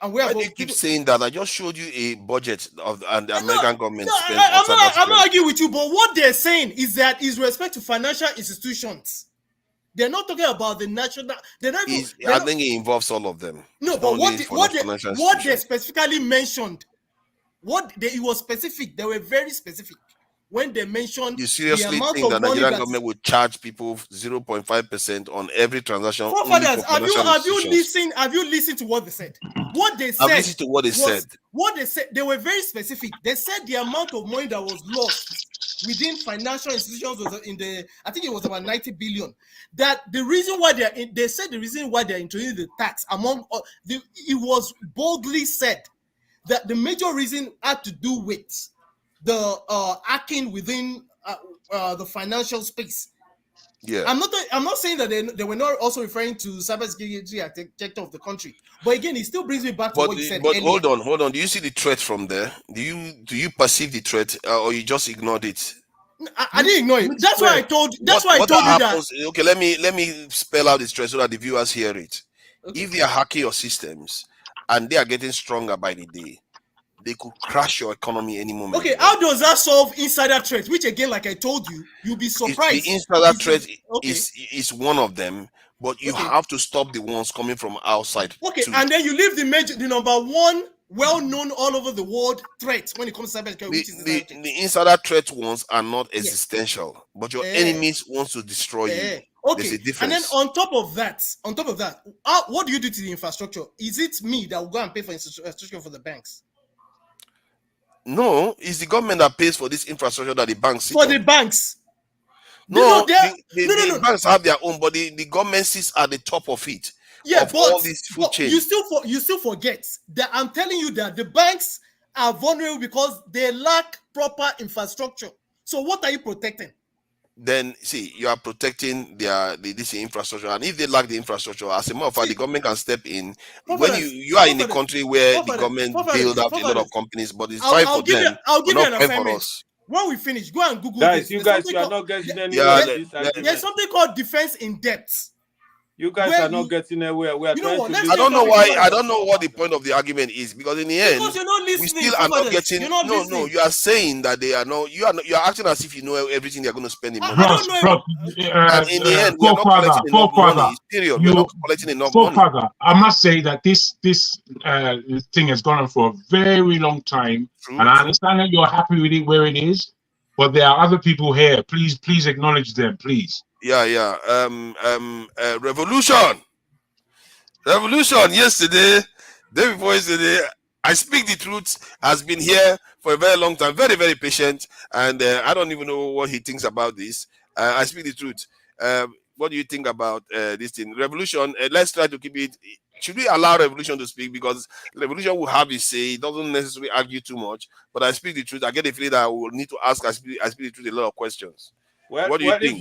and where Why do you keep saying that? I just showed you a budget of and the American government spent on cybersecurity. I'm not arguing with you, but what they're saying is that is respect to financial institutions. They're not talking about the national. I think it involves all of them. No, but what they specifically mentioned, it was specific. They were very specific when they mentioned. You seriously think that Nigerian government would charge people 0.5% on every transaction? Forefathers, have you listened to what they said? What they said. I've listened to what they said. What they said, they were very specific. They said the amount of money that was lost within financial institutions was I think it was about 90 billion. That the reason why they said the reason why they're introducing the tax it was boldly said that the major reason had to do with the hacking within the financial space. Yeah, I'm not saying that they were not also referring to cybersecurity architecture of the country, but again, it still brings me back to what you said. But earlier. hold on. Do you see the threat from there? Do you perceive the threat, or you just ignored it? I didn't ignore it. That's why I told. That's why I told you that. Okay, let me spell out the threat so that the viewers hear it. Okay. If they are hacking your systems and they are getting stronger by the day, they could crash your economy any moment. Okay, how does that solve insider threat? Which again, like I told you, you'll be surprised. The insider threat is one of them, but you have to stop the ones coming from outside. Okay, too. And then you leave the number one well-known all over the world threat when it comes to cybersecurity. The insider threat ones are not existential, but your enemies want to destroy you. Okay, there's a difference. And then on top of that, what do you do to the infrastructure? Is it me that will go and pay for infrastructure for the banks? No, it's the government that pays for this infrastructure that the banks sit for on. The banks. No, the banks have their own, but the government sits at the top of it. Yeah, but all these food chains. You still forget that I'm telling you that the banks are vulnerable because they lack proper infrastructure. So what are you protecting? Then see, you are protecting this infrastructure, and if they lack the infrastructure, as a matter of fact, the government can step in. When you are in a country where the government build up a lot of companies, but it's fine for them. I'll give you an assignment for us. When we finish, go and Google guys, this. You are not getting anywhere. There's something called defense in depth. You guys are not getting anywhere. We are trying to. I don't know why. I don't know what the point of the argument is, because in the end, we still are not getting. No. You are saying that they are not. You are acting as if you know everything they are going to spend in money. And in the end, we are not collecting enough money. Period. We are not collecting enough money. I must say that this thing has gone on for a very long time, and I understand that you're happy with it where it is, but there are other people here. Please acknowledge them, please. Yeah. Revolution yesterday, day before yesterday. I Speak the Truth has been here for a very long time, very, very patient, and I don't even know what he thinks about this. I Speak the Truth. What do you think about this thing? Revolution, let's try to keep it. Should we allow Revolution to speak? Because Revolution will have his say. It doesn't necessarily argue too much, but I Speak the Truth. I get a feeling that I will need to ask I Speak the Truth a lot of questions. What do you think?